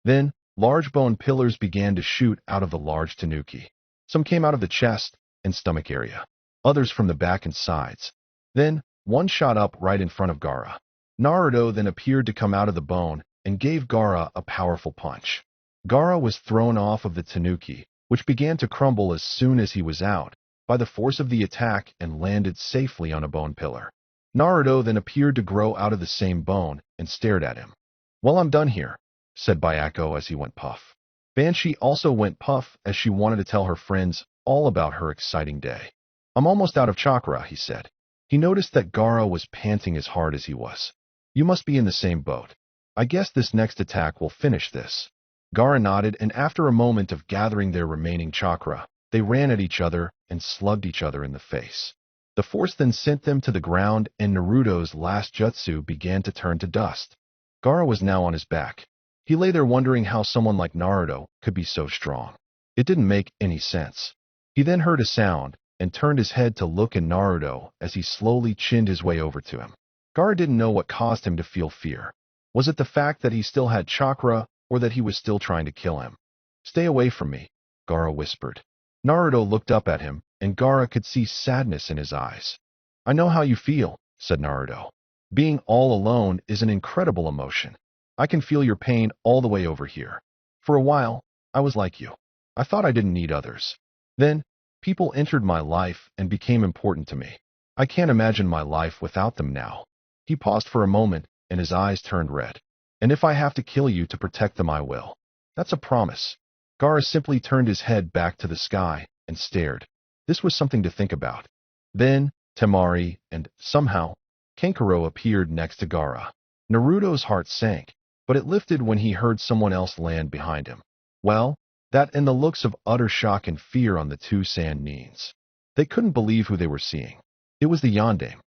Then, large bone pillars began to shoot out of the large Tanuki. Some came out of the chest and stomach area, others from the back and sides. Then, one shot up right in front of Gaara. Naruto then appeared to come out of the bone and gave Gaara a powerful punch. Gaara was thrown off of the Tanuki, which began to crumble as soon as he was out, by the force of the attack and landed safely on a bone pillar. Naruto then appeared to grow out of the same bone and stared at him. Well, I'm done here, said Byakko as he went puff. Banshee also went puff as she wanted to tell her friends all about her exciting day. I'm almost out of chakra, he said. He noticed that Gaara was panting as hard as he was. You must be in the same boat. I guess this next attack will finish this. Gaara nodded, and after a moment of gathering their remaining chakra, they ran at each other and slugged each other in the face. The force then sent them to the ground, and Naruto's last jutsu began to turn to dust. Gaara was now on his back. He lay there wondering how someone like Naruto could be so strong. It didn't make any sense. He then heard a sound and turned his head to look at Naruto as he slowly chinned his way over to him. Gaara didn't know what caused him to feel fear. Was it the fact that he still had chakra, or that he was still trying to kill him? Stay away from me, Gaara whispered. Naruto looked up at him, and Gaara could see sadness in his eyes. I know how you feel, said Naruto. Being all alone is an incredible emotion. I can feel your pain all the way over here. For a while, I was like you. I thought I didn't need others. Then, people entered my life and became important to me. I can't imagine my life without them now. He paused for a moment, and his eyes turned red. And if I have to kill you to protect them, I will. That's a promise. Gaara simply turned his head back to the sky and stared. This was something to think about. Then, Temari and, somehow, Kankuro appeared next to Gaara. Naruto's heart sank, but it lifted when he heard someone else land behind him. Well, that and the looks of utter shock and fear on the two Sand-Nins. They couldn't believe who they were seeing. It was the Yondaime.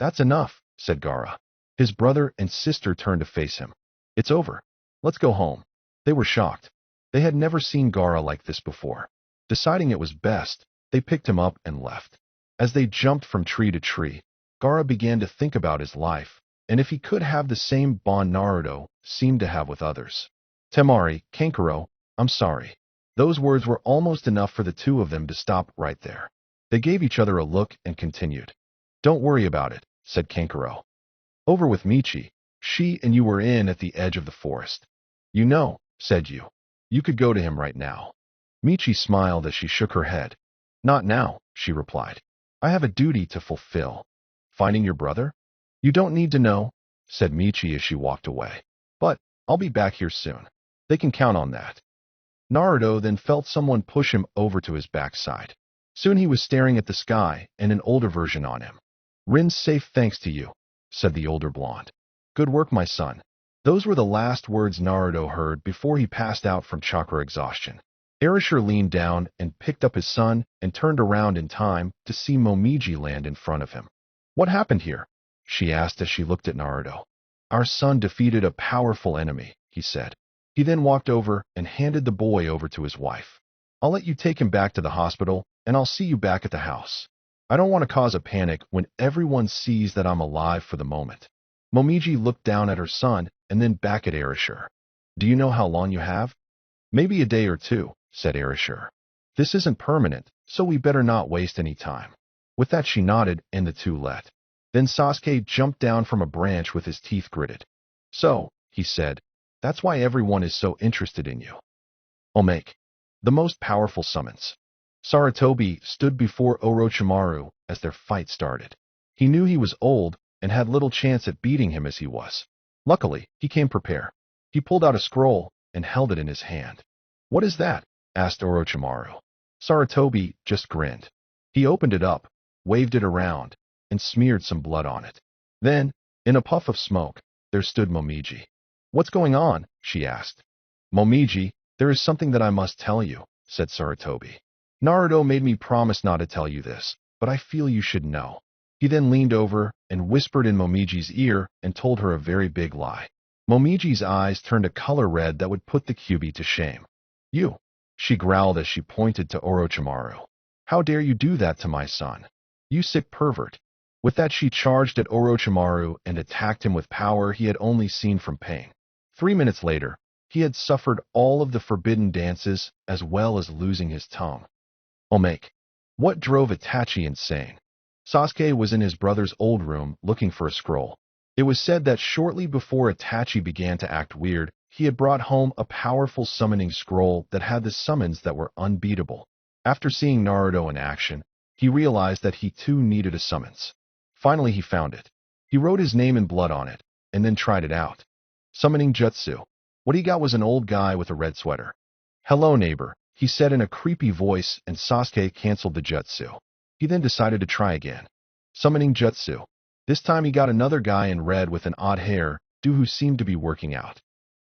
That's enough, said Gaara. His brother and sister turned to face him. It's over. Let's go home. They were shocked. They had never seen Gaara like this before. Deciding it was best, they picked him up and left. As they jumped from tree to tree, Gaara began to think about his life, and if he could have the same bond Naruto seemed to have with others. Temari, Kankuro, I'm sorry. Those words were almost enough for the two of them to stop right there. They gave each other a look and continued. Don't worry about it, said Kankuro. Over with Michi. She and you were in at the edge of the forest. You know, said you. You could go to him right now. Michi smiled as she shook her head. Not now, she replied. I have a duty to fulfill. Finding your brother? You don't need to know, said Michi as she walked away. But I'll be back here soon. They can count on that. Naruto then felt someone push him over to his backside. Soon he was staring at the sky and an older version on him. Rin's safe thanks to you, said the older blonde. Good work, my son. Those were the last words Naruto heard before he passed out from chakra exhaustion. Erasure leaned down and picked up his son and turned around in time to see Momiji land in front of him. What happened here? She asked as she looked at Naruto. Our son defeated a powerful enemy, he said. He then walked over and handed the boy over to his wife. I'll let you take him back to the hospital, and I'll see you back at the house. I don't want to cause a panic when everyone sees that I'm alive for the moment. Momiji looked down at her son and then back at Erasure. Do you know how long you have? Maybe a day or two, said Erasure. This isn't permanent, so we better not waste any time. With that she nodded and the two left. Then Sasuke jumped down from a branch with his teeth gritted. So, he said, that's why everyone is so interested in you. Omake. The most powerful summons. Sarutobi stood before Orochimaru as their fight started. He knew he was old and had little chance at beating him as he was. Luckily, he came prepared. He pulled out a scroll and held it in his hand. What is that? Asked Orochimaru. Sarutobi just grinned. He opened it up, waved it around, and smeared some blood on it. Then, in a puff of smoke, there stood Momiji. What's going on? She asked. Momiji, there is something that I must tell you, said Sarutobi. Naruto made me promise not to tell you this, but I feel you should know. He then leaned over and whispered in Momiji's ear and told her a very big lie. Momiji's eyes turned a color red that would put the Kyuubi to shame. You, she growled as she pointed to Orochimaru. How dare you do that to my son? You sick pervert. With that she charged at Orochimaru and attacked him with power he had only seen from Pain. 3 minutes later, he had suffered all of the forbidden dances as well as losing his tongue. Omake. What drove Itachi insane? Sasuke was in his brother's old room looking for a scroll. It was said that shortly before Itachi began to act weird, he had brought home a powerful summoning scroll that had the summons that were unbeatable. After seeing Naruto in action, he realized that he too needed a summons. Finally he found it. He wrote his name in blood on it, and then tried it out. Summoning jutsu. What he got was an old guy with a red sweater. Hello, neighbor, he said in a creepy voice, and Sasuke canceled the jutsu. He then decided to try again. Summoning jutsu. This time he got another guy in red with an odd hair, who seemed to be working out.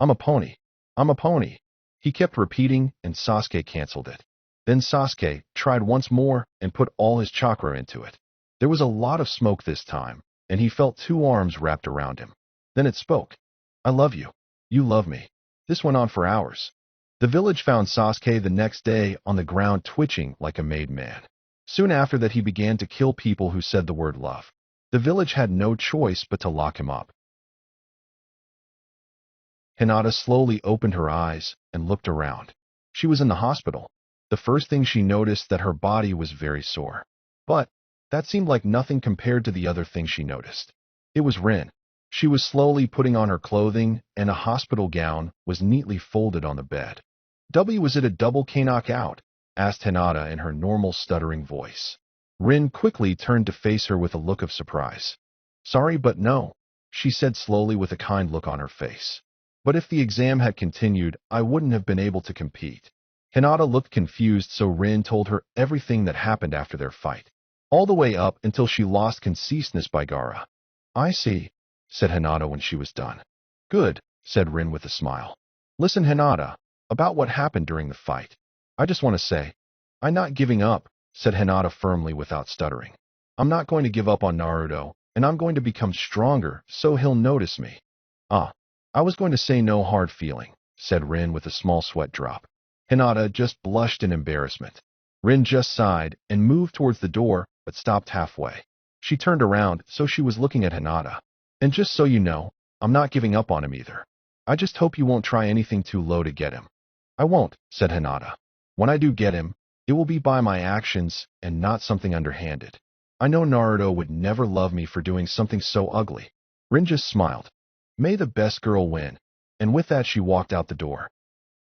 I'm a pony. I'm a pony. He kept repeating, and Sasuke canceled it. Then Sasuke tried once more and put all his chakra into it. There was a lot of smoke this time, and he felt 2 arms wrapped around him. Then it spoke. I love you. You love me. This went on for hours. The village found Sasuke the next day on the ground twitching like a made man. Soon after that he began to kill people who said the word love. The village had no choice but to lock him up. Hinata slowly opened her eyes and looked around. She was in the hospital. The first thing she noticed that her body was very sore. But that seemed like nothing compared to the other thing she noticed. It was Rin. She was slowly putting on her clothing, and a hospital gown was neatly folded on the bed. Was it a double K knockout? Asked Hinata in her normal stuttering voice. Rin quickly turned to face her with a look of surprise. Sorry, but no, she said slowly with a kind look on her face. But if the exam had continued, I wouldn't have been able to compete. Hinata looked confused, so Rin told her everything that happened after their fight, all the way up until she lost consciousness by Gaara. I see, said Hinata when she was done. Good, said Rin with a smile. Listen, Hinata, about what happened during the fight. I just want to say, I'm not giving up, said Hinata firmly without stuttering. I'm not going to give up on Naruto, and I'm going to become stronger so he'll notice me. I was going to say no hard feeling, said Rin with a small sweat drop. Hinata just blushed in embarrassment. Rin just sighed and moved towards the door, but stopped halfway. She turned around, so she was looking at Hinata. And just so you know, I'm not giving up on him either. I just hope you won't try anything too low to get him. I won't, said Hinata. When I do get him, it will be by my actions and not something underhanded. I know Naruto would never love me for doing something so ugly. Rin just smiled. May the best girl win. And with that she walked out the door.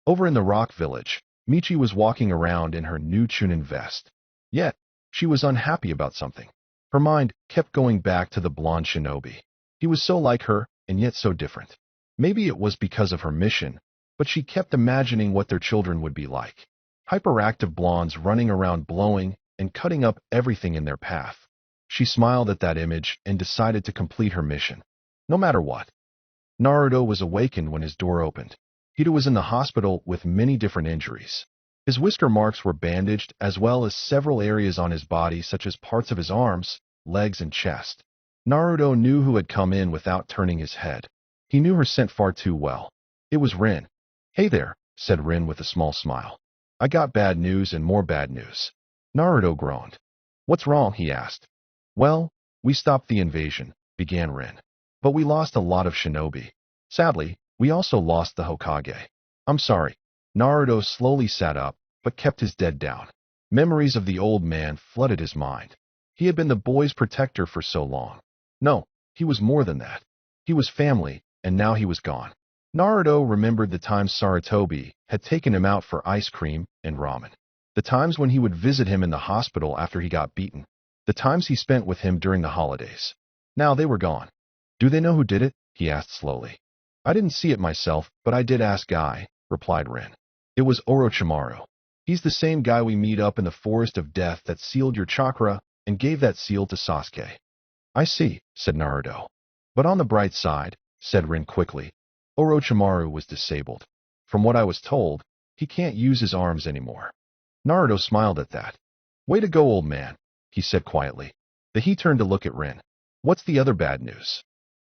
Over in the rock village, Michi was walking around in her new Chunin vest. Yet, she was unhappy about something. Her mind kept going back to the blonde shinobi. He was so like her, and yet so different. Maybe it was because of her mission, but she kept imagining what their children would be like. Hyperactive blondes running around blowing and cutting up everything in their path. She smiled at that image and decided to complete her mission. No matter what. Naruto was awakened when his door opened. Hito was in the hospital with many different injuries. His whisker marks were bandaged as well as several areas on his body such as parts of his arms, legs, and chest. Naruto knew who had come in without turning his head. He knew her scent far too well. It was Rin. Hey there, said Rin with a small smile. I got bad news and more bad news. Naruto groaned. What's wrong? He asked. Well, we stopped the invasion, began Rin. But we lost a lot of shinobi. Sadly, we also lost the Hokage. I'm sorry. Naruto slowly sat up, but kept his head down. Memories of the old man flooded his mind. He had been the boy's protector for so long. No, he was more than that. He was family, and now he was gone. Naruto remembered the times Sarutobi had taken him out for ice cream and ramen. The times when he would visit him in the hospital after he got beaten. The times he spent with him during the holidays. Now they were gone. Do they know who did it? He asked slowly. I didn't see it myself, but I did ask Guy, replied Rin. It was Orochimaru. He's the same guy we meet up in the Forest of Death that sealed your chakra and gave that seal to Sasuke. I see, said Naruto. But on the bright side, said Rin quickly, Orochimaru was disabled. From what I was told, he can't use his arms anymore. Naruto smiled at that. Way to go, old man, he said quietly. Then he turned to look at Rin. What's the other bad news?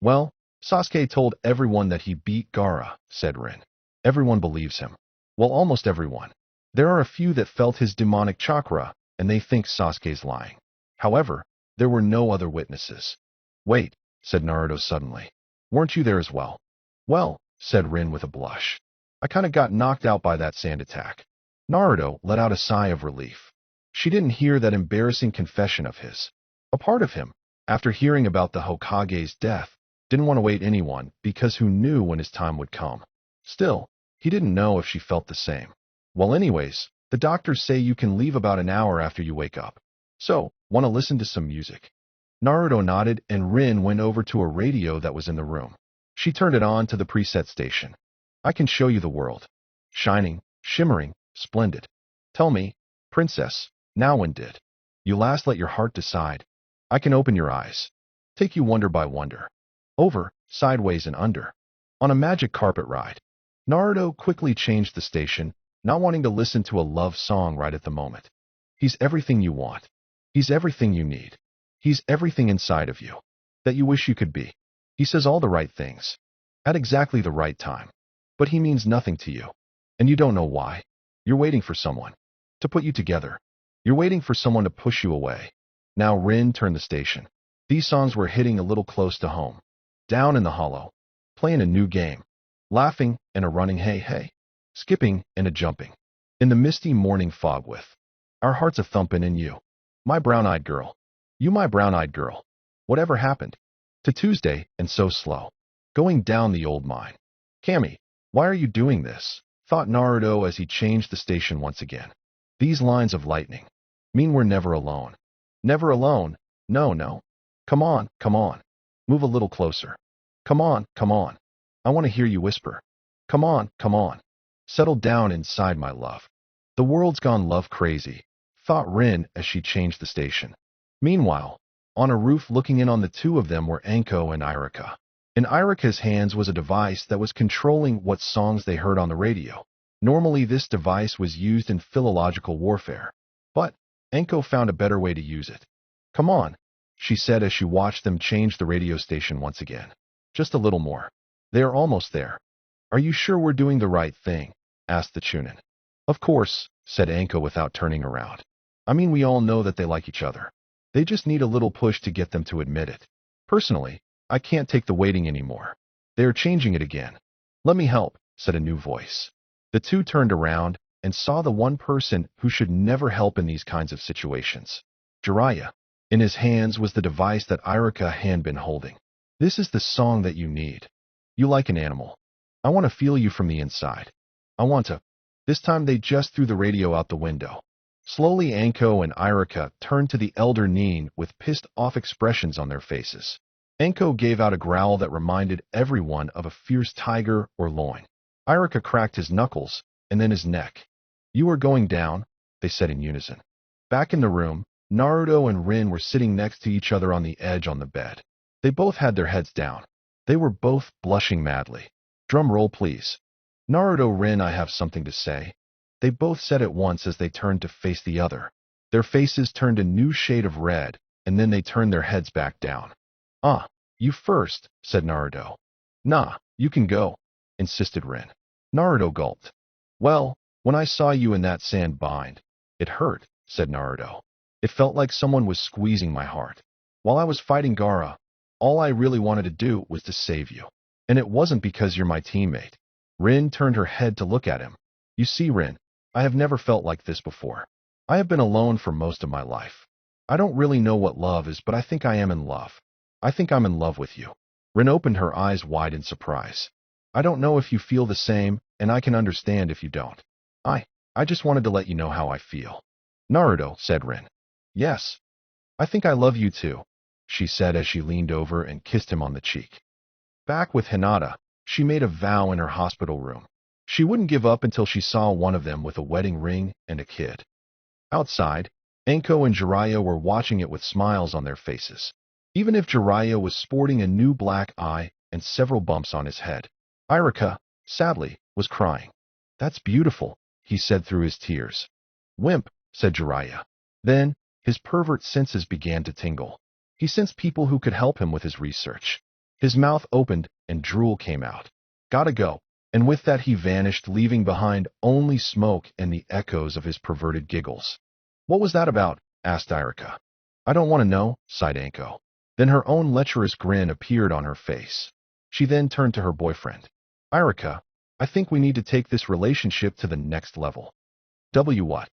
Well, Sasuke told everyone that he beat Gaara, said Rin. Everyone believes him. Well, almost everyone. There are a few that felt his demonic chakra, and they think Sasuke's lying. However, there were no other witnesses. Wait, said Naruto suddenly. Weren't you there as well? Well, said Rin with a blush. I kinda got knocked out by that sand attack. Naruto let out a sigh of relief. She didn't hear that embarrassing confession of his. A part of him, after hearing about the Hokage's death, didn't want to wait anyone because who knew when his time would come. Still, he didn't know if she felt the same. Well, anyways, the doctors say you can leave about an hour after you wake up. So, want to listen to some music? Naruto nodded and Rin went over to a radio that was in the room. She turned it on to the preset station. I can show you the world. Shining, shimmering, splendid. Tell me, princess, now when did you last let your heart decide? I can open your eyes. Take you wonder by wonder. Over, sideways and under. On a magic carpet ride. Naruto quickly changed the station, not wanting to listen to a love song right at the moment. He's everything you want. He's everything you need. He's everything inside of you that you wish you could be. He says all the right things at exactly the right time. But he means nothing to you. And you don't know why. You're waiting for someone to put you together. You're waiting for someone to push you away. Now Rin turned the station. These songs were hitting a little close to home. Down in the hollow. Playing a new game. Laughing and a running hey hey. Skipping and a jumping. In the misty morning fog with our hearts a thumping in you. My brown-eyed girl. You my brown-eyed girl. Whatever happened to Tuesday and so slow? Going down the old mine. Cammy, why are you doing this? Thought Naruto as he changed the station once again. These lines of lightning mean we're never alone. Never alone. No, no. Come on, come on. Move a little closer. Come on, come on. I want to hear you whisper. Come on, come on. Settle down inside my love. The world's gone love crazy, thought Rin as she changed the station. Meanwhile, on a roof looking in on the two of them were Anko and Irika. In Irika's hands was a device that was controlling what songs they heard on the radio. Normally this device was used in philological warfare, but Anko found a better way to use it. Come on, she said as she watched them change the radio station once again. Just a little more. They are almost there. Are you sure we're doing the right thing? Asked the Chunin. Of course, said Anko without turning around. I mean, we all know that they like each other. They just need a little push to get them to admit it. Personally, I can't take the waiting anymore. They are changing it again. Let me help, said a new voice. The two turned around, and saw the one person who should never help in these kinds of situations. Jiraiya. In his hands was the device that Irika had been holding. This is the song that you need. You like an animal. I want to feel you from the inside. I want to. This time they just threw the radio out the window. Slowly Anko and Irika turned to the elder Neen with pissed-off expressions on their faces. Anko gave out a growl that reminded everyone of a fierce tiger or lion. Irika cracked his knuckles, and then his neck. You are going down, they said in unison. Back in the room, Naruto and Rin were sitting next to each other on the edge on the bed. They both had their heads down. They were both blushing madly. Drum roll, please. Naruto, Rin, I have something to say. They both said at once as they turned to face the other. Their faces turned a new shade of red, and then they turned their heads back down. Ah, you first, said Naruto. Nah, you can go, insisted Rin. Naruto gulped. Well, when I saw you in that sand bind, it hurt, said Naruto. It felt like someone was squeezing my heart. While I was fighting Gaara, all I really wanted to do was to save you. And it wasn't because you're my teammate. Rin turned her head to look at him. You see, Rin, I have never felt like this before. I have been alone for most of my life. I don't really know what love is, but I think I am in love. I think I'm in love with you. Rin opened her eyes wide in surprise. I don't know if you feel the same, and I can understand if you don't. I just wanted to let you know how I feel. Naruto, said Rin. Yes. I think I love you too, she said as she leaned over and kissed him on the cheek. Back with Hinata, she made a vow in her hospital room. She wouldn't give up until she saw one of them with a wedding ring and a kid. Outside, Anko and Jiraiya were watching it with smiles on their faces. Even if Jiraiya was sporting a new black eye and several bumps on his head. Irika, sadly, was crying. That's beautiful, he said through his tears. Wimp, said Jiraiya. Then, his pervert senses began to tingle. He sensed people who could help him with his research. His mouth opened and drool came out. Gotta go. And with that he vanished, leaving behind only smoke and the echoes of his perverted giggles. What was that about? Asked Irika. I don't want to know, sighed Anko. Then her own lecherous grin appeared on her face. She then turned to her boyfriend. Irika, I think we need to take this relationship to the next level. What?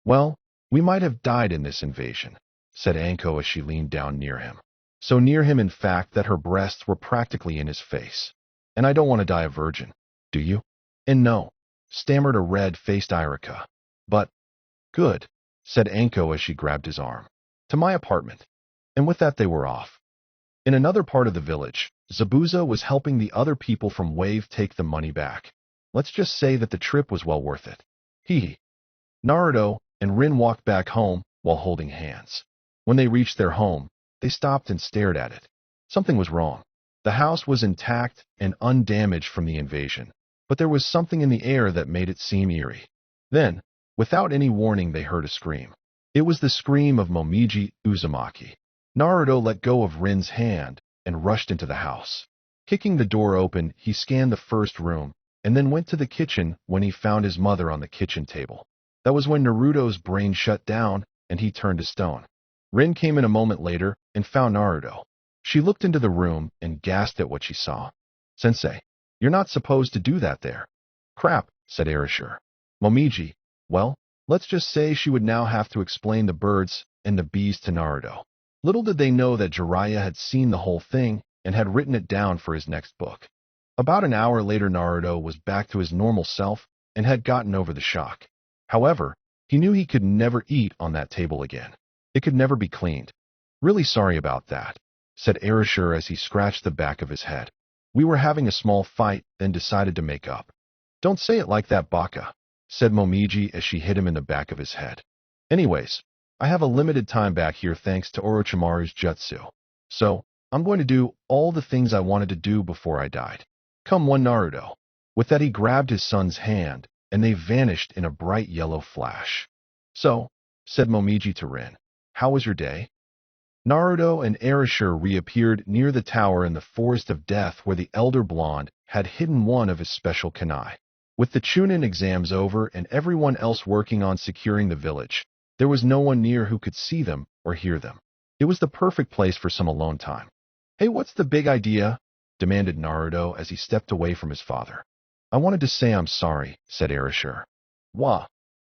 Well, we might have died in this invasion, said Anko as she leaned down near him. So near him, in fact, that her breasts were practically in his face. And I don't want to die a virgin. Do you? And no, stammered a red-faced Irika. But, good, said Anko as she grabbed his arm. To my apartment. And with that they were off. In another part of the village, Zabuza was helping the other people from Wave take the money back. Let's just say that the trip was well worth it. Hee. Naruto and Rin walked back home while holding hands. When they reached their home, they stopped and stared at it. Something was wrong. The house was intact and undamaged from the invasion, but there was something in the air that made it seem eerie. Then, without any warning, they heard a scream. It was the scream of Momiji Uzumaki. Naruto let go of Rin's hand and rushed into the house. Kicking the door open, he scanned the first room and then went to the kitchen when he found his mother on the kitchen table. That was when Naruto's brain shut down and he turned to stone. Rin came in a moment later and found Naruto. She looked into the room and gasped at what she saw. Sensei, you're not supposed to do that there. Crap, said Erasure. Momiji, well, let's just say she would now have to explain the birds and the bees to Naruto. Little did they know that Jiraiya had seen the whole thing and had written it down for his next book. About an hour later, Naruto was back to his normal self and had gotten over the shock. However, he knew he could never eat on that table again. It could never be cleaned. Really sorry about that, said Erasure as he scratched the back of his head. We were having a small fight, then decided to make up. Don't say it like that, Baka, said Momiji as she hit him in the back of his head. Anyways, I have a limited time back here thanks to Orochimaru's jutsu. So, I'm going to do all the things I wanted to do before I died. Come one, Naruto. With that he grabbed his son's hand, and they vanished in a bright yellow flash. So, said Momiji to Rin, how was your day? Naruto and Erasure reappeared near the tower in the Forest of Death where the Elder Blonde had hidden one of his special kunai. With the Chunin exams over and everyone else working on securing the village, there was no one near who could see them or hear them. It was the perfect place for some alone time. Hey, what's the big idea? Demanded Naruto as he stepped away from his father. I wanted to say I'm sorry, said Erasure. Wah,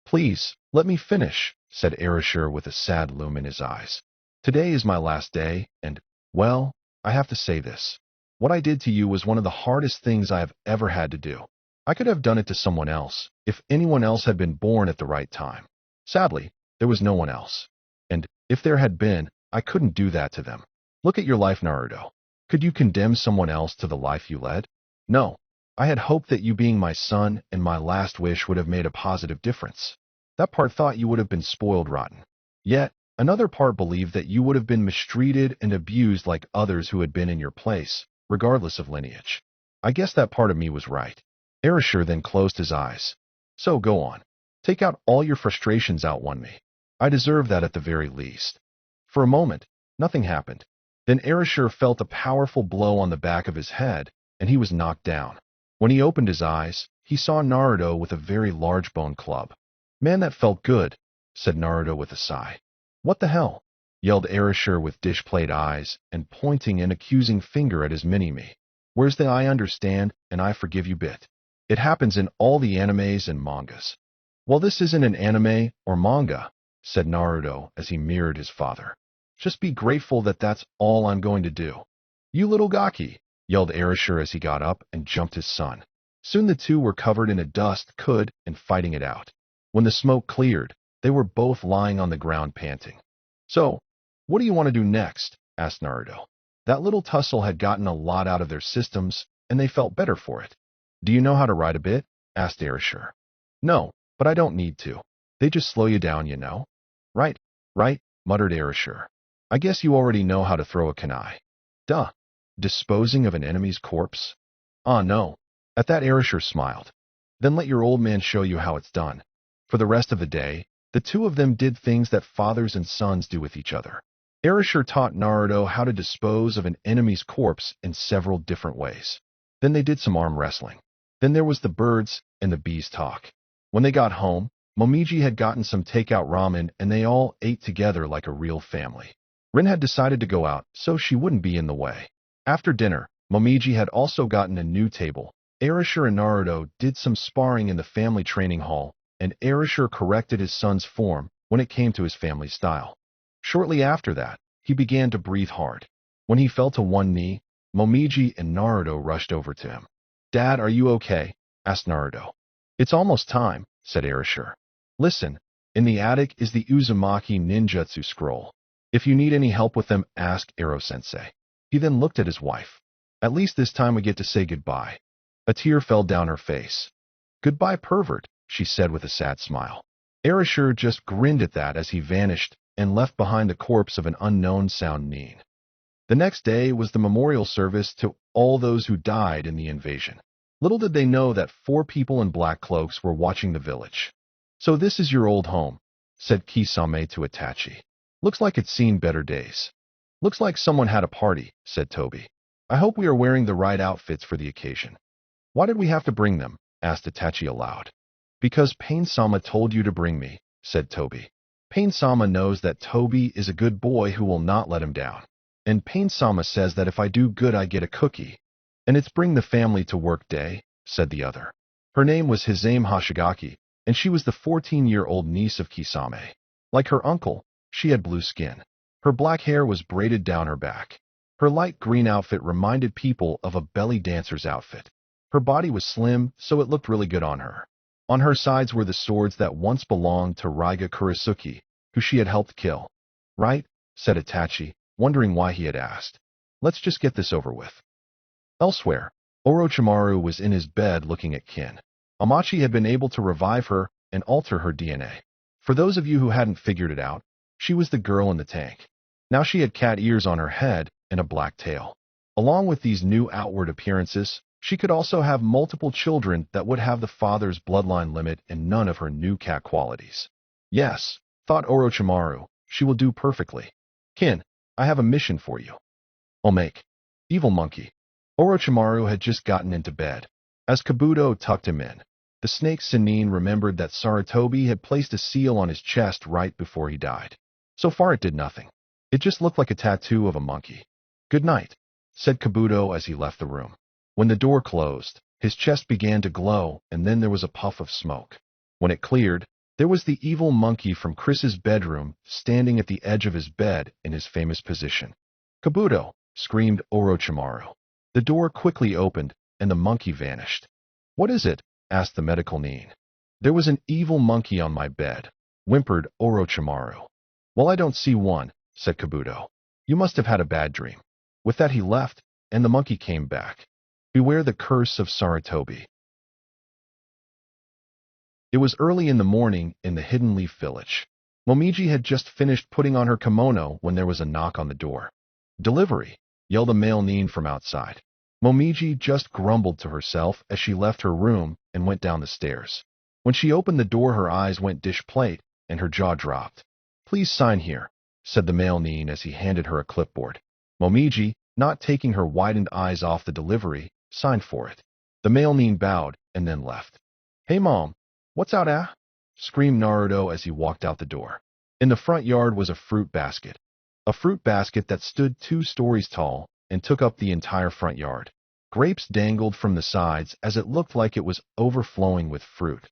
Please, let me finish, said Erasure with a sad loom in his eyes. Today is my last day, and, well, I have to say this. What I did to you was one of the hardest things I have ever had to do. I could have done it to someone else, if anyone else had been born at the right time. Sadly, there was no one else. And, if there had been, I couldn't do that to them. Look at your life, Naruto. Could you condemn someone else to the life you led? No. I had hoped that you being my son and my last wish would have made a positive difference. That part thought you would have been spoiled rotten. Yet, another part believed that you would have been mistreated and abused like others who had been in your place, regardless of lineage. I guess that part of me was right. Erasure then closed his eyes. So go on. Take out all your frustrations out on me. I deserve that at the very least. For a moment, nothing happened. Then Erasure felt a powerful blow on the back of his head, and he was knocked down. When he opened his eyes, he saw Naruto with a very large bone club. Man, that felt good, said Naruto with a sigh. What the hell? Yelled Erasure with dish-plate eyes and pointing an accusing finger at his mini-me. Where's the I understand and I forgive you bit? It happens in all the animes and mangas. Well, this isn't an anime or manga, said Naruto as he mirrored his father. Just be grateful that that's all I'm going to do. You little gaki, yelled Erasure as he got up and jumped his son. Soon the two were covered in a dust could and fighting it out. When the smoke cleared, they were both lying on the ground panting. So, what do you want to do next? Asked Naruto. That little tussle had gotten a lot out of their systems, and they felt better for it. Do you know how to ride a bit? Asked Erasure. No, but I don't need to. They just slow you down, you know. Right, muttered Erasure. I guess you already know how to throw a kunai. Duh. Disposing of an enemy's corpse? Ah, no. At that Erasure smiled. Then let your old man show you how it's done. For the rest of the day, the two of them did things that fathers and sons do with each other. Erasure taught Naruto how to dispose of an enemy's corpse in several different ways. Then they did some arm wrestling. Then there was the birds and the bees talk. When they got home, Momiji had gotten some takeout ramen and they all ate together like a real family. Rin had decided to go out so she wouldn't be in the way. After dinner, Momiji had also gotten a new table. Erasure and Naruto did some sparring in the family training hall, and Erasure corrected his son's form when it came to his family style. Shortly after that, he began to breathe hard. When he fell to one knee, Momiji and Naruto rushed over to him. Dad, are you okay? Asked Naruto. It's almost time, said Erasure. Listen, in the attic is the Uzumaki ninjutsu scroll. If you need any help with them, ask Ero-sensei. He then looked at his wife. At least this time we get to say goodbye. A tear fell down her face. Goodbye, pervert, she said with a sad smile. Erasure just grinned at that as he vanished and left behind the corpse of an unknown sound nin. The next day was the memorial service to all those who died in the invasion. Little did they know that 4 people in black cloaks were watching the village. So this is your old home, said Kisame to Itachi. Looks like it's seen better days. Looks like someone had a party, said Toby. I hope we are wearing the right outfits for the occasion. Why did we have to bring them? Asked Itachi aloud. Because Pain-sama told you to bring me, said Toby. Pain-sama knows that Toby is a good boy who will not let him down. And Pain-sama says that if I do good I get a cookie. And it's bring the family to work day, said the other. Her name was Hizame Hoshigaki, and she was the 14-year-old niece of Kisame. Like her uncle, she had blue skin. Her black hair was braided down her back. Her light green outfit reminded people of a belly dancer's outfit. Her body was slim, so it looked really good on her. On her sides were the swords that once belonged to Raiga Kurisuke, who she had helped kill. Right? Said Itachi, wondering why he had asked. Let's just get this over with. Elsewhere, Orochimaru was in his bed looking at Kin. Amachi had been able to revive her and alter her DNA. For those of you who hadn't figured it out, she was the girl in the tank. Now she had cat ears on her head and a black tail. Along with these new outward appearances, she could also have multiple children that would have the father's bloodline limit and none of her new cat qualities. Yes, thought Orochimaru, she will do perfectly. Kin, I have a mission for you. I'll make. Evil monkey. Orochimaru had just gotten into bed. As Kabuto tucked him in, the snake Sannin remembered that Sarutobi had placed a seal on his chest right before he died. So far it did nothing. It just looked like a tattoo of a monkey. Good night, said Kabuto as he left the room. When the door closed, his chest began to glow and then there was a puff of smoke. When it cleared, There was the evil monkey from Chris's bedroom standing at the edge of his bed in his famous position. "Kabuto!" screamed Orochimaru. The door quickly opened, and the monkey vanished. "What is it?" asked the medical nin. "There was an evil monkey on my bed," whimpered Orochimaru. "Well, I don't see one," said Kabuto. "You must have had a bad dream." With that he left, and the monkey came back. Beware the curse of Sarutobi. It was early in the morning in the Hidden Leaf Village. Momiji had just finished putting on her kimono when there was a knock on the door. "Delivery!" yelled a male nin from outside. Momiji just grumbled to herself as she left her room and went down the stairs. When she opened the door, her eyes went dish plate and her jaw dropped. "Please sign here," said the male nin as he handed her a clipboard. Momiji, not taking her widened eyes off the delivery, signed for it. The male nin bowed and then left. "Hey Mom, what's out, ah?" screamed Naruto as he walked out the door. In the front yard was a fruit basket. A fruit basket that stood 2 stories tall and took up the entire front yard. Grapes dangled from the sides as it looked like it was overflowing with fruit.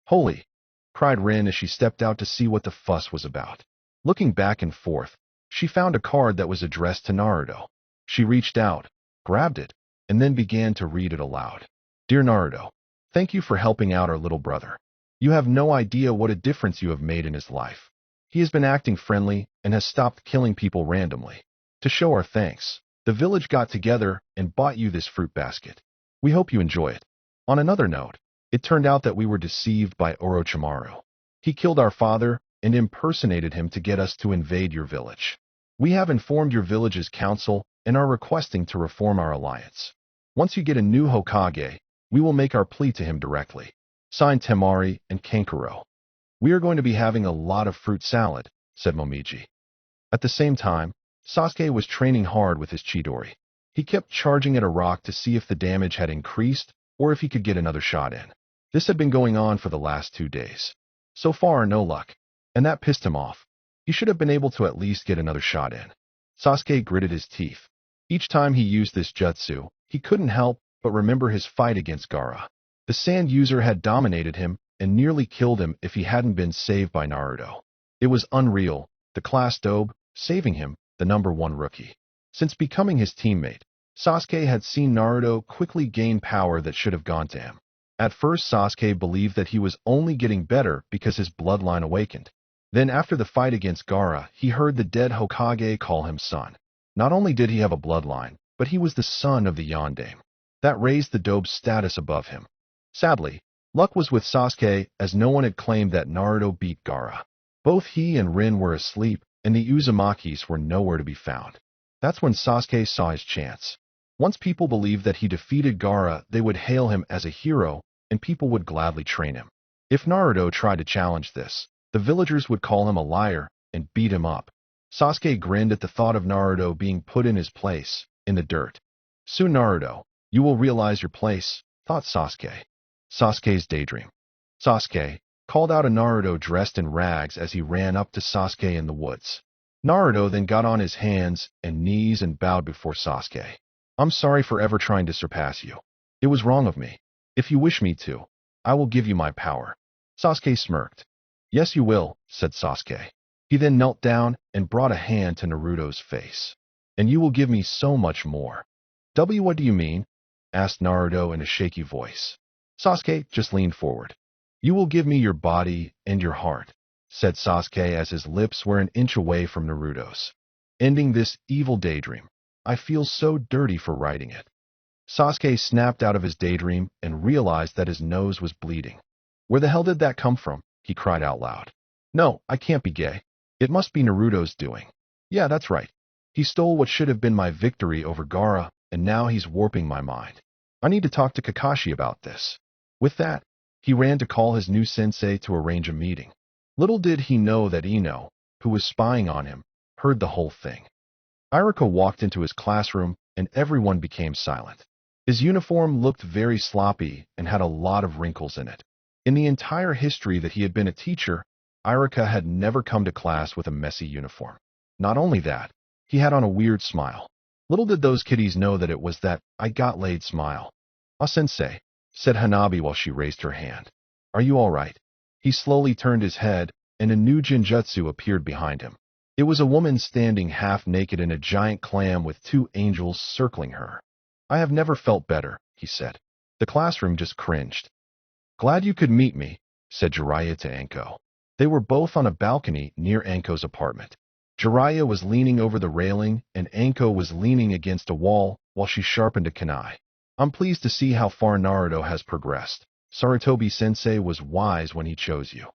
"Holy!" cried Rin as she stepped out to see what the fuss was about. Looking back and forth, she found a card that was addressed to Naruto. She reached out, grabbed it, and then began to read it aloud. "Dear Naruto, thank you for helping out our little brother. You have no idea what a difference you have made in his life. He has been acting friendly and has stopped killing people randomly. To show our thanks, the village got together and bought you this fruit basket. We hope you enjoy it." On another note, it turned out that we were deceived by Orochimaru. He killed our father and impersonated him to get us to invade your village. We have informed your village's council and are requesting to reform our alliance. Once you get a new Hokage, we will make our plea to him directly. Signed, Temari and Kankuro. "We are going to be having a lot of fruit salad," said Momiji. At the same time, Sasuke was training hard with his Chidori. He kept charging at a rock to see if the damage had increased or if he could get another shot in. This had been going on for the last 2 days. So far, no luck, and that pissed him off. He should have been able to at least get another shot in. Sasuke gritted his teeth. Each time he used this jutsu, he couldn't help but remember his fight against Gaara. The sand user had dominated him and nearly killed him if he hadn't been saved by Naruto. It was unreal, the class dobe, saving him, the #1 rookie. Since becoming his teammate, Sasuke had seen Naruto quickly gain power that should have gone to him. At first, Sasuke believed that he was only getting better because his bloodline awakened. Then after the fight against Gaara, he heard the dead Hokage call him son. Not only did he have a bloodline, but he was the son of the Yondaime. That raised the dobe's status above him. Sadly, luck was with Sasuke as no one had claimed that Naruto beat Gaara. Both he and Rin were asleep, and the Uzumakis were nowhere to be found. That's when Sasuke saw his chance. Once people believed that he defeated Gaara, they would hail him as a hero, and people would gladly train him. If Naruto tried to challenge this, the villagers would call him a liar and beat him up. Sasuke grinned at the thought of Naruto being put in his place, in the dirt. "Soon, Naruto, you will realize your place," thought Sasuke. Sasuke's daydream. "Sasuke," called out a Naruto dressed in rags as he ran up to Sasuke in the woods. Naruto then got on his hands and knees and bowed before Sasuke. "I'm sorry for ever trying to surpass you. It was wrong of me. If you wish me to, I will give you my power." Sasuke smirked. "Yes, you will," said Sasuke. He then knelt down and brought a hand to Naruto's face. "And you will give me so much more." What do you mean?" asked Naruto in a shaky voice. Sasuke just leaned forward. "You will give me your body and your heart," said Sasuke as his lips were an inch away from Naruto's. "Ending this evil daydream. I feel so dirty for writing it." Sasuke snapped out of his daydream and realized that his nose was bleeding. "Where the hell did that come from?" he cried out loud. "No, I can't be gay. It must be Naruto's doing. Yeah, that's right. He stole what should have been my victory over Gaara, and now he's warping my mind. I need to talk to Kakashi about this." With that, he ran to call his new sensei to arrange a meeting. Little did he know that Ino, who was spying on him, heard the whole thing. Iruka walked into his classroom, and everyone became silent. His uniform looked very sloppy and had a lot of wrinkles in it. In the entire history that he had been a teacher, Iruka had never come to class with a messy uniform. Not only that, he had on a weird smile. Little did those kiddies know that it was that "I got laid" smile. "Ah, sensei," said Hanabi while she raised her hand. "Are you all right?" He slowly turned his head, and a new Jinjutsu appeared behind him. It was a woman standing half-naked in a giant clam with two angels circling her. I have never felt better, he said. The classroom just cringed. Glad you could meet me, said Jiraiya to Anko. They were both on a balcony near Anko's apartment. Jiraiya was leaning over the railing, and Anko was leaning against a wall while she sharpened a kunai. I'm pleased to see how far Naruto has progressed. Sarutobi-sensei was wise when he chose you.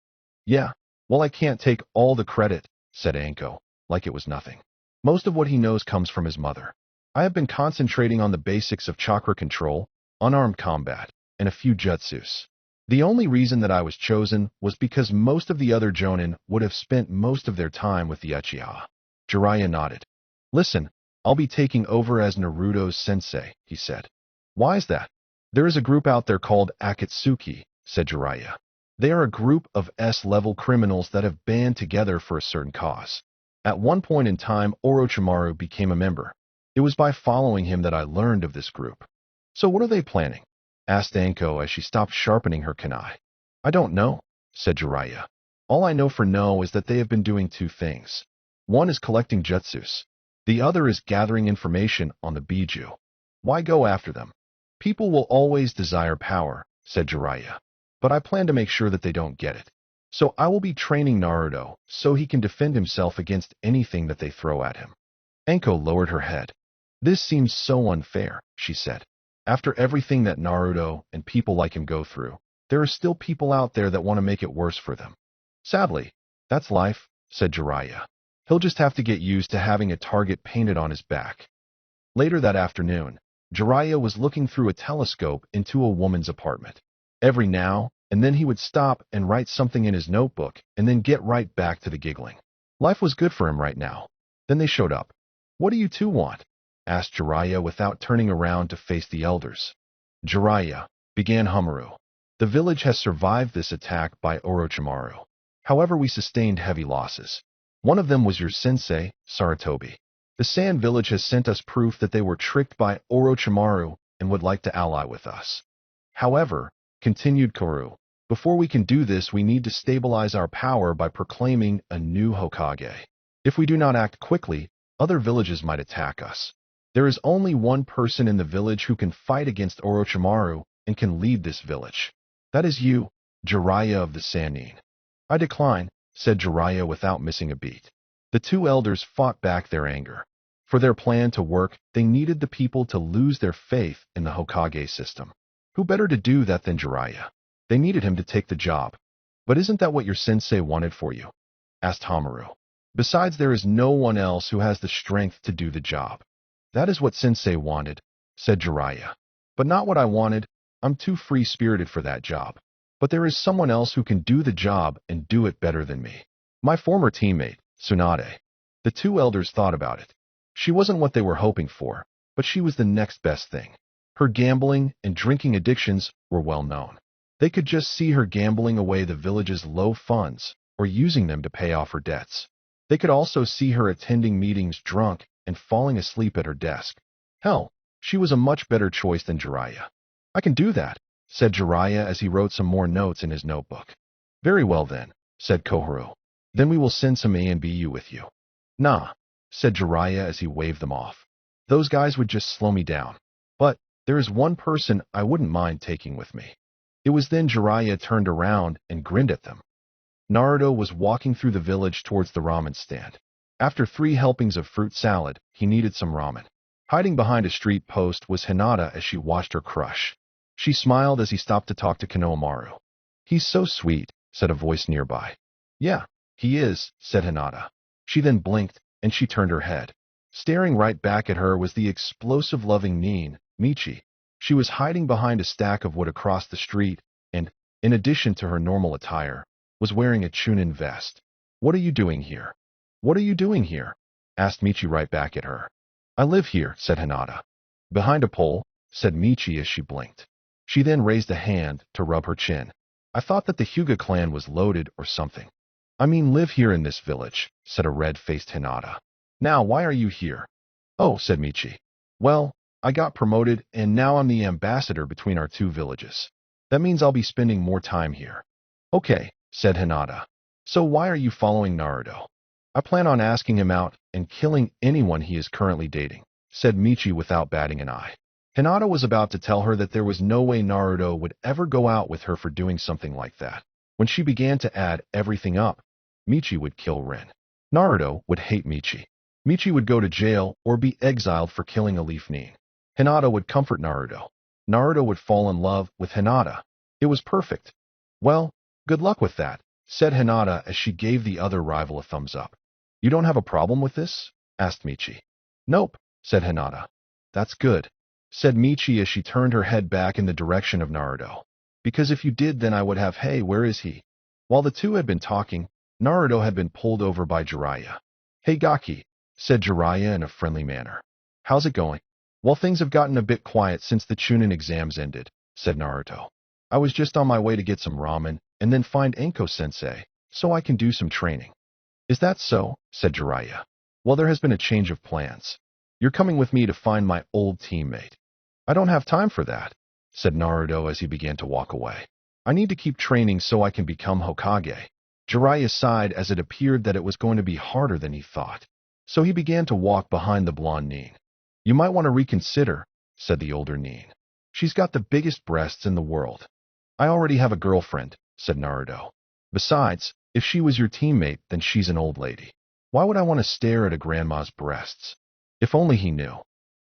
Yeah, well, I can't take all the credit, said Anko, like it was nothing. Most of what he knows comes from his mother. I have been concentrating on the basics of chakra control, unarmed combat, and a few jutsus. The only reason that I was chosen was because most of the other Jonin would have spent most of their time with the Uchiha. Jiraiya nodded. Listen, I'll be taking over as Naruto's sensei, he said. Why is that? There is a group out there called Akatsuki, said Jiraiya. They are a group of S-level criminals that have band together for a certain cause. At one point in time, Orochimaru became a member. It was by following him that I learned of this group. So what are they planning? Asked Anko as she stopped sharpening her kunai. I don't know, said Jiraiya. All I know for now is that they have been doing two things. One is collecting jutsus. The other is gathering information on the Biju. Why go after them? People will always desire power, said Jiraiya. But I plan to make sure that they don't get it. So I will be training Naruto so he can defend himself against anything that they throw at him. Anko lowered her head. This seems so unfair, she said. After everything that Naruto and people like him go through, there are still people out there that want to make it worse for them. Sadly, that's life, said Jiraiya. He'll just have to get used to having a target painted on his back. Later that afternoon, Jiraiya was looking through a telescope into a woman's apartment. Every now and then he would stop and write something in his notebook and then get right back to the giggling. Life was good for him right now. Then they showed up. What do you two want? Asked Jiraiya without turning around to face the elders. Jiraiya, began Hamaru. The village has survived this attack by Orochimaru. However, we sustained heavy losses. One of them was your sensei, Sarutobi. The Sand Village has sent us proof that they were tricked by Orochimaru and would like to ally with us. However, continued Karu, before we can do this, we need to stabilize our power by proclaiming a new Hokage. If we do not act quickly, other villages might attack us. There is only one person in the village who can fight against Orochimaru and can lead this village. That is you, Jiraiya of the Sannin. I decline, said Jiraiya without missing a beat. The two elders fought back their anger. For their plan to work, they needed the people to lose their faith in the Hokage system. Who better to do that than Jiraiya? They needed him to take the job. But isn't that what your sensei wanted for you? Asked Hamaru. Besides, there is no one else who has the strength to do the job. That is what sensei wanted, said Jiraiya. But not what I wanted. I'm too free-spirited for that job. But there is someone else who can do the job and do it better than me. My former teammate, Tsunade. The two elders thought about it. She wasn't what they were hoping for, but she was the next best thing. Her gambling and drinking addictions were well known. They could just see her gambling away the village's low funds or using them to pay off her debts. They could also see her attending meetings drunk and falling asleep at her desk. Hell, she was a much better choice than Jiraiya. I can do that, said Jiraiya as he wrote some more notes in his notebook. Very well then, said Koharu. Then we will send some A and BU with you. Nah, said Jiraiya as he waved them off. Those guys would just slow me down. But there is one person I wouldn't mind taking with me. It was then Jiraiya turned around and grinned at them. Naruto was walking through the village towards the ramen stand. After 3 helpings of fruit salad, he needed some ramen. Hiding behind a street post was Hinata as she watched her crush. She smiled as he stopped to talk to Konohamaru. He's so sweet, said a voice nearby. Yeah, he is, said Hinata. She then blinked, and she turned her head. Staring right back at her was the explosive loving Nin, Michi. She was hiding behind a stack of wood across the street, and, in addition to her normal attire, was wearing a Chunin vest. What are you doing here? What are you doing here? Asked Michi right back at her. I live here, said Hinata. Behind a pole, said Michi as she blinked. She then raised a hand to rub her chin. I thought that the Hyuga clan was loaded or something. I mean, live here in this village, said a red-faced Hinata. Now, why are you here? Oh, said Michi. Well, I got promoted, and now I'm the ambassador between our 2 villages. That means I'll be spending more time here. Okay, said Hinata. So why are you following Naruto? I plan on asking him out and killing anyone he is currently dating, said Michi without batting an eye. Hinata was about to tell her that there was no way Naruto would ever go out with her for doing something like that. When she began to add everything up, Michi would kill Rin. Naruto would hate Michi. Michi would go to jail or be exiled for killing a Leaf Nin. Hinata would comfort Naruto. Naruto would fall in love with Hinata. It was perfect. Well, good luck with that, said Hinata as she gave the other rival a thumbs up. You don't have a problem with this? Asked Michi. Nope, said Hinata. That's good, said Michi as she turned her head back in the direction of Naruto. Because if you did, then I would have, hey, where is he? While the two had been talking, Naruto had been pulled over by Jiraiya. Hey Gaki, said Jiraiya in a friendly manner. How's it going? Well, things have gotten a bit quiet since the Chunin exams ended, said Naruto. I was just on my way to get some ramen and then find Anko-sensei, so I can do some training. Is that so? Said Jiraiya. Well, there has been a change of plans. You're coming with me to find my old teammate. I don't have time for that, said Naruto as he began to walk away. I need to keep training so I can become Hokage. Jiraiya sighed as it appeared that it was going to be harder than he thought. So he began to walk behind the blonde Nin. You might want to reconsider, said the older Nin. She's got the biggest breasts in the world. I already have a girlfriend, said Naruto. Besides, if she was your teammate, then she's an old lady. Why would I want to stare at a grandma's breasts? If only he knew.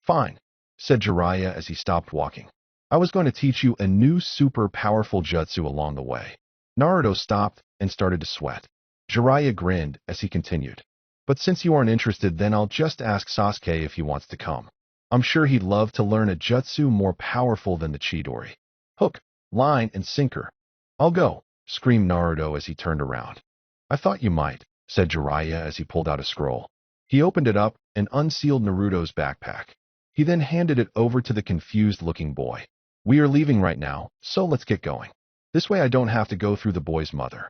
Fine, said Jiraiya as he stopped walking. I was going to teach you a new super powerful jutsu along the way. Naruto stopped and started to sweat. Jiraiya grinned as he continued. But since you aren't interested, then I'll just ask Sasuke if he wants to come. I'm sure he'd love to learn a jutsu more powerful than the Chidori. Hook, line, and sinker. I'll go, screamed Naruto as he turned around. I thought you might, said Jiraiya as he pulled out a scroll. He opened it up and unsealed Naruto's backpack. He then handed it over to the confused-looking boy. We are leaving right now, so let's get going. This way I don't have to go through the boy's mother.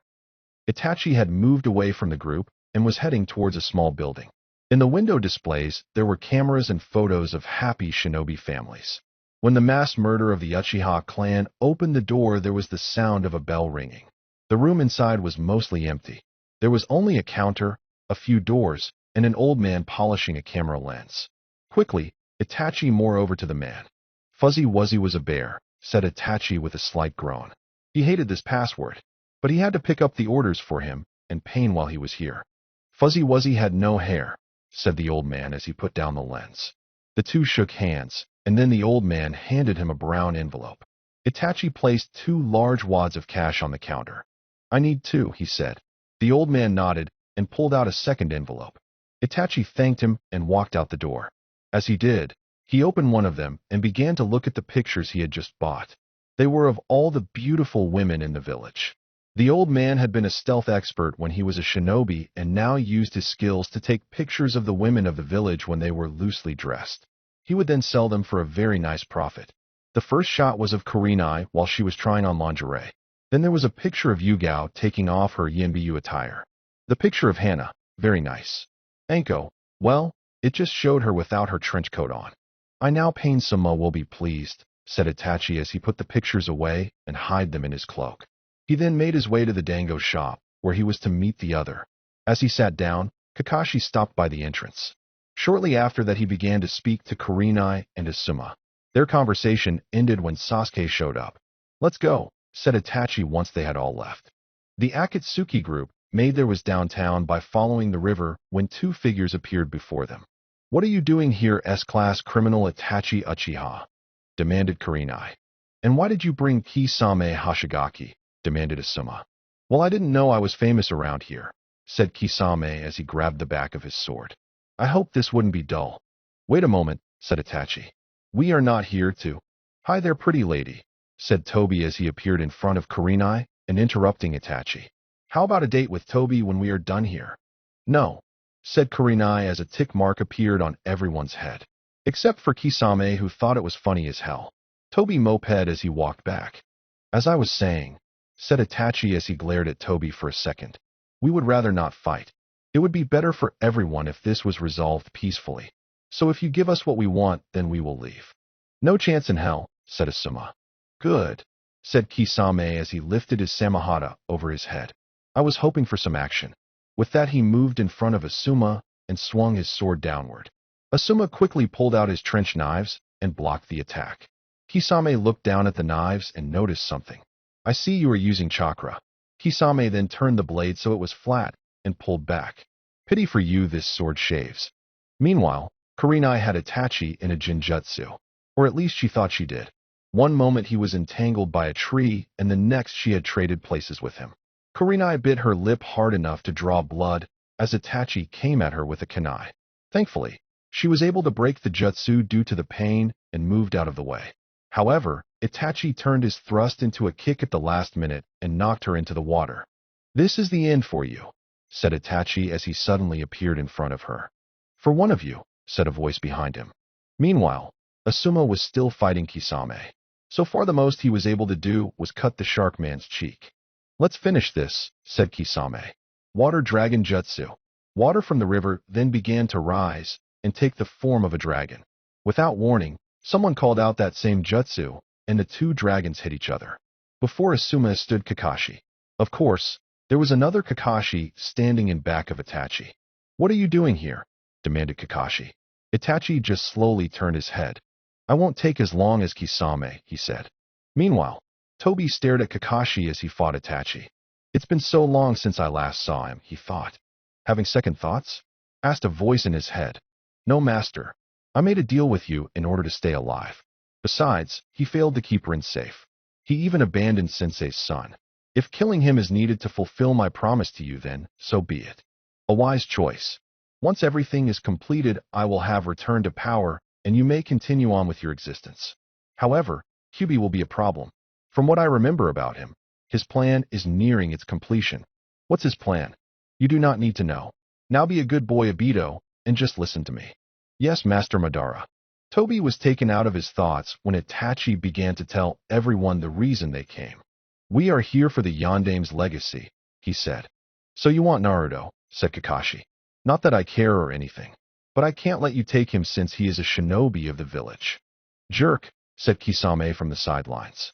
Itachi had moved away from the group and was heading towards a small building. In the window displays, there were cameras and photos of happy shinobi families. When the mass murder of the Uchiha clan opened the door, there was the sound of a bell ringing. The room inside was mostly empty. There was only a counter, a few doors, and an old man polishing a camera lens. Quickly, Itachi moved over to the man. Fuzzy Wuzzy was a bear, said Itachi with a slight groan. He hated this password, but he had to pick up the orders for him and Pain while he was here. Fuzzy Wuzzy had no hair, said the old man as he put down the lens. The two shook hands, and then the old man handed him a brown envelope. Itachi placed 2 large wads of cash on the counter. I need 2, he said. The old man nodded and pulled out a second envelope. Itachi thanked him and walked out the door. As he did, he opened one of them and began to look at the pictures he had just bought. They were of all the beautiful women in the village. The old man had been a stealth expert when he was a shinobi and now used his skills to take pictures of the women of the village when they were loosely dressed. He would then sell them for a very nice profit. The first shot was of Kurenai while she was trying on lingerie. Then there was a picture of Yugao taking off her Yinbyu attire. The picture of Hana, very nice. Anko, well, it just showed her without her trench coat on. I now Pain-sama will be pleased, said Itachi as he put the pictures away and hid them in his cloak. He then made his way to the dango shop, where he was to meet the other. As he sat down, Kakashi stopped by the entrance. Shortly after that, he began to speak to Kurenai and Asuma. Their conversation ended when Sasuke showed up. Let's go, said Itachi once they had all left. The Akatsuki group made their way downtown by following the river when 2 figures appeared before them. What are you doing here, S-class criminal Itachi Uchiha? Demanded Kurenai. And why did you bring Kisame Hashigaki? Demanded Asuma. Well, I didn't know I was famous around here, said Kisame as he grabbed the back of his sword. I hoped this wouldn't be dull. Wait a moment, said Itachi. We are not here to... Hi there, pretty lady, said Tobi as he appeared in front of Kurenai and interrupting Itachi. How about a date with Tobi when we are done here? No, said Kurenai as a tick mark appeared on everyone's head, except for Kisame, who thought it was funny as hell. Tobi moped as he walked back. As I was saying, said Itachi as he glared at Tobi for a second, we would rather not fight. It would be better for everyone if this was resolved peacefully. So if you give us what we want, then we will leave. No chance in hell, said Asuma. Good, said Kisame as he lifted his samahata over his head. I was hoping for some action. With that, he moved in front of Asuma and swung his sword downward. Asuma quickly pulled out his trench knives and blocked the attack. Kisame looked down at the knives and noticed something. I see you are using chakra. Kisame then turned the blade so it was flat and pulled back. Pity for you, this sword shaves. Meanwhile, Kurenai had Itachi in a Jinjutsu. Or at least she thought she did. One moment he was entangled by a tree, and the next she had traded places with him. Kurenai bit her lip hard enough to draw blood as Itachi came at her with a kunai. Thankfully, she was able to break the jutsu due to the pain and moved out of the way. However, Itachi turned his thrust into a kick at the last minute and knocked her into the water. This is the end for you, said Itachi as he suddenly appeared in front of her. For one of you, said a voice behind him. Meanwhile, Asuma was still fighting Kisame. So far the most he was able to do was cut the shark man's cheek. Let's finish this, said Kisame. Water dragon jutsu. Water from the river then began to rise and take the form of a dragon. Without warning, someone called out that same jutsu, and the two dragons hit each other. Before Asuma stood Kakashi. Of course, there was another Kakashi standing in back of Itachi. What are you doing here? Demanded Kakashi. Itachi just slowly turned his head. I won't take as long as Kisame, he said. Meanwhile, Tobi stared at Kakashi as he fought Itachi. It's been so long since I last saw him, he thought. Having second thoughts? Asked a voice in his head. No, master. I made a deal with you in order to stay alive. Besides, he failed to keep Rin safe. He even abandoned Sensei's son. If killing him is needed to fulfill my promise to you, then so be it. A wise choice. Once everything is completed, I will have returned to power, and you may continue on with your existence. However, Kyuubi will be a problem. From what I remember about him, his plan is nearing its completion. What's his plan? You do not need to know. Now be a good boy, Obito, and just listen to me. Yes, Master Madara. Tobi was taken out of his thoughts when Itachi began to tell everyone the reason they came. We are here for the Yandame's legacy, he said. So you want Naruto, said Kakashi. Not that I care or anything, but I can't let you take him since he is a shinobi of the village. Jerk, said Kisame from the sidelines.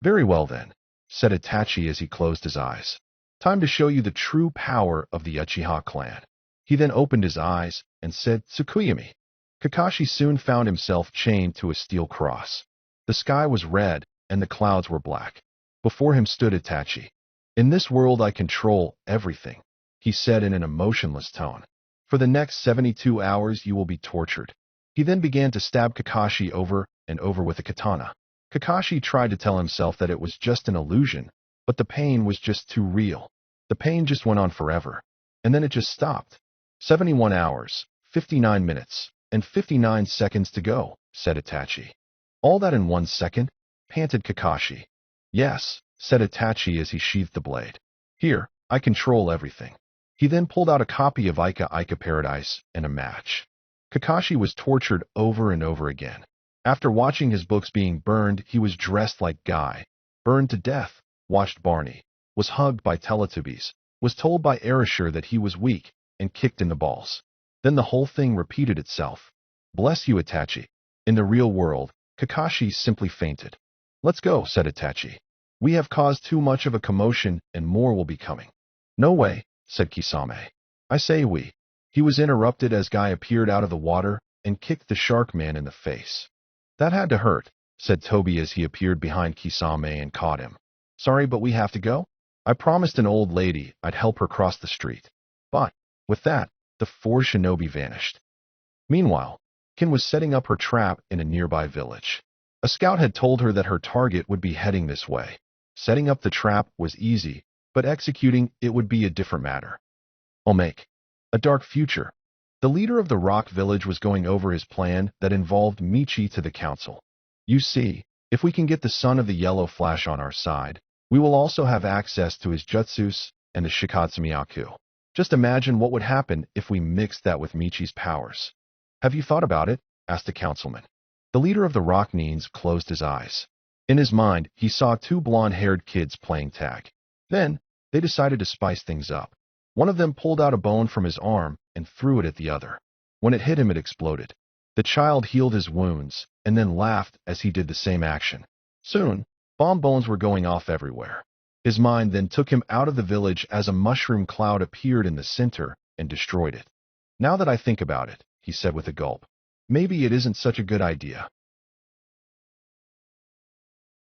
Very well then, said Itachi as he closed his eyes. Time to show you the true power of the Uchiha clan. He then opened his eyes and said, Tsukuyami. Kakashi soon found himself chained to a steel cross. The sky was red and the clouds were black. Before him stood Itachi. In this world I control everything, he said in an emotionless tone. For the next 72 hours you will be tortured. He then began to stab Kakashi over and over with a katana. Kakashi tried to tell himself that it was just an illusion, but the pain was just too real. The pain just went on forever, and then it just stopped. 71 hours, 59 minutes, and 59 seconds to go, said Itachi. All that in 1 second? Panted Kakashi. Yes, said Itachi as he sheathed the blade. Here, I control everything. He then pulled out a copy of Ika Paradise and a match. Kakashi was tortured over and over again. After watching his books being burned, he was dressed like Guy, burned to death, watched Barney, was hugged by Teletubbies, was told by Erasure that he was weak, and kicked in the balls. Then the whole thing repeated itself. Bless you, Itachi. In the real world, Kakashi simply fainted. Let's go, said Itachi. We have caused too much of a commotion and more will be coming. No way, said Kisame. I say we. He was interrupted as Guy appeared out of the water and kicked the shark man in the face. That had to hurt, said Tobi as he appeared behind Kisame and caught him. Sorry, but we have to go? I promised an old lady I'd help her cross the street. But, with that, the 4 shinobi vanished. Meanwhile, Kin was setting up her trap in a nearby village. A scout had told her that her target would be heading this way. Setting up the trap was easy, but executing it would be a different matter. Omake. A dark future. The leader of the rock village was going over his plan that involved Michi to the council. You see, if we can get the son of the yellow flash on our side, we will also have access to his jutsus and the Shikatsumiyaku. Just imagine what would happen if we mixed that with Michi's powers. Have you thought about it? Asked the councilman. The leader of the rock Neens closed his eyes. In his mind, he saw 2 blonde-haired kids playing tag. Then, they decided to spice things up. One of them pulled out a bone from his arm and threw it at the other. When it hit him, it exploded. The child healed his wounds and then laughed as he did the same action. Soon, bomb bones were going off everywhere. His mind then took him out of the village as a mushroom cloud appeared in the center and destroyed it. Now that I think about it, he said with a gulp, maybe it isn't such a good idea.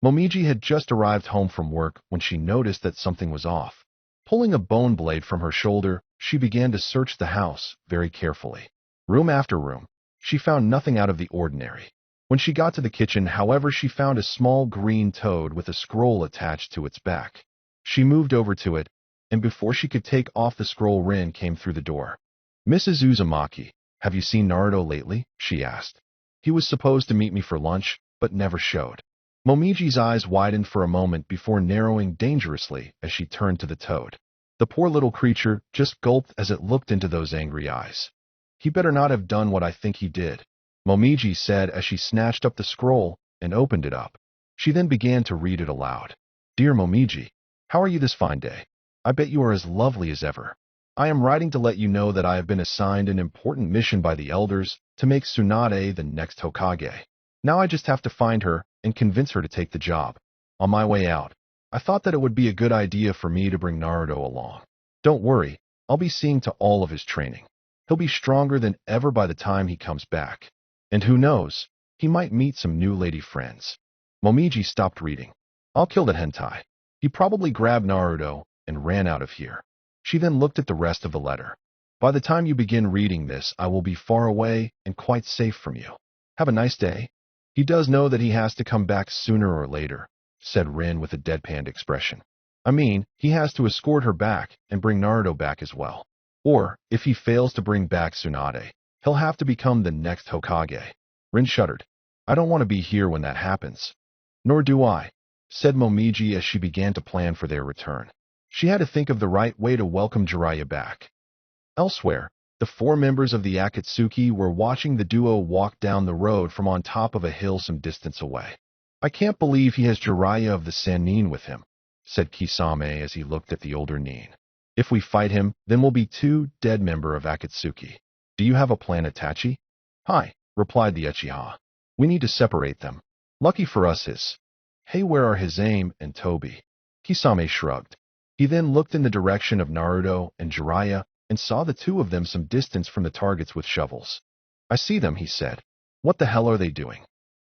Momiji had just arrived home from work when she noticed that something was off. Pulling a bone blade from her shoulder, she began to search the house very carefully. Room after room, she found nothing out of the ordinary. When she got to the kitchen, however, she found a small green toad with a scroll attached to its back. She moved over to it, and before she could take off the scroll, Rin came through the door. Mrs. Uzumaki, have you seen Naruto lately? She asked. He was supposed to meet me for lunch, but never showed. Momiji's eyes widened for a moment before narrowing dangerously as she turned to the toad. The poor little creature just gulped as it looked into those angry eyes. He better not have done what I think he did, Momiji said as she snatched up the scroll and opened it up. She then began to read it aloud. Dear Momiji, how are you this fine day? I bet you are as lovely as ever. I am writing to let you know that I have been assigned an important mission by the elders to make Tsunade the next Hokage. Now I just have to find her and convince her to take the job. On my way out, I thought that it would be a good idea for me to bring Naruto along. Don't worry, I'll be seeing to all of his training. He'll be stronger than ever by the time he comes back. And who knows, he might meet some new lady friends. Momiji stopped reading. I'll kill that hentai. He probably grabbed Naruto and ran out of here. She then looked at the rest of the letter. By the time you begin reading this, I will be far away and quite safe from you. Have a nice day. He does know that he has to come back sooner or later, said Rin with a deadpan expression. I mean, he has to escort her back and bring Naruto back as well. Or, if he fails to bring back Tsunade, he'll have to become the next Hokage. Rin shuddered. I don't want to be here when that happens. Nor do I, said Momiji as she began to plan for their return. She had to think of the right way to welcome Jiraiya back. Elsewhere, the four members of the Akatsuki were watching the duo walk down the road from on top of a hill some distance away. I can't believe he has Jiraiya of the Sannin with him, said Kisame as he looked at the older Nin. If we fight him, then we'll be two dead members of Akatsuki. Do you have a plan, Itachi? Hi, replied the Uchiha. We need to separate them. Lucky for us Hey, where are Hisaime and Tobi? Kisame shrugged. He then looked in the direction of Naruto and Jiraiya and saw the two of them some distance from the targets with shovels. I see them, he said. What the hell are they doing?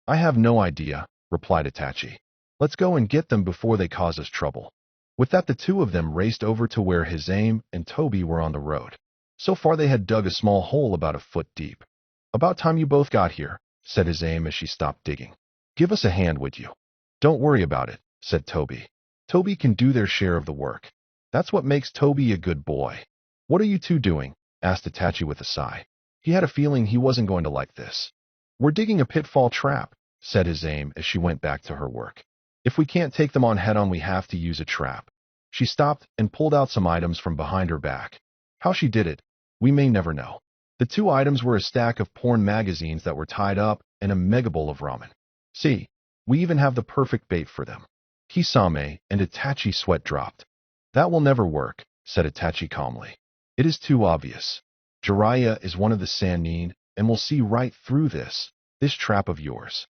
I have no idea, replied Itachi. Let's go and get them before they cause us trouble. With that, the two of them raced over to where Hisaime and Tobi were on the road. So far they had dug a small hole about a foot deep. About time you both got here, said Hisaime as she stopped digging. Give us a hand, would you? Don't worry about it, said Tobi. Tobi can do their share of the work. That's what makes Tobi a good boy. What are you two doing? Asked Itachi with a sigh. He had a feeling he wasn't going to like this. We're digging a pitfall trap, said Hisaime as she went back to her work. If we can't take them on head-on, we have to use a trap. She stopped and pulled out some items from behind her back. How she did it, we may never know. The two items were a stack of porn magazines that were tied up and a mega bowl of ramen. See, we even have the perfect bait for them. Kisame and Itachi's sweat dropped. That will never work, said Itachi calmly. It is too obvious. Jiraiya is one of the Sannin and will see right through this trap of yours.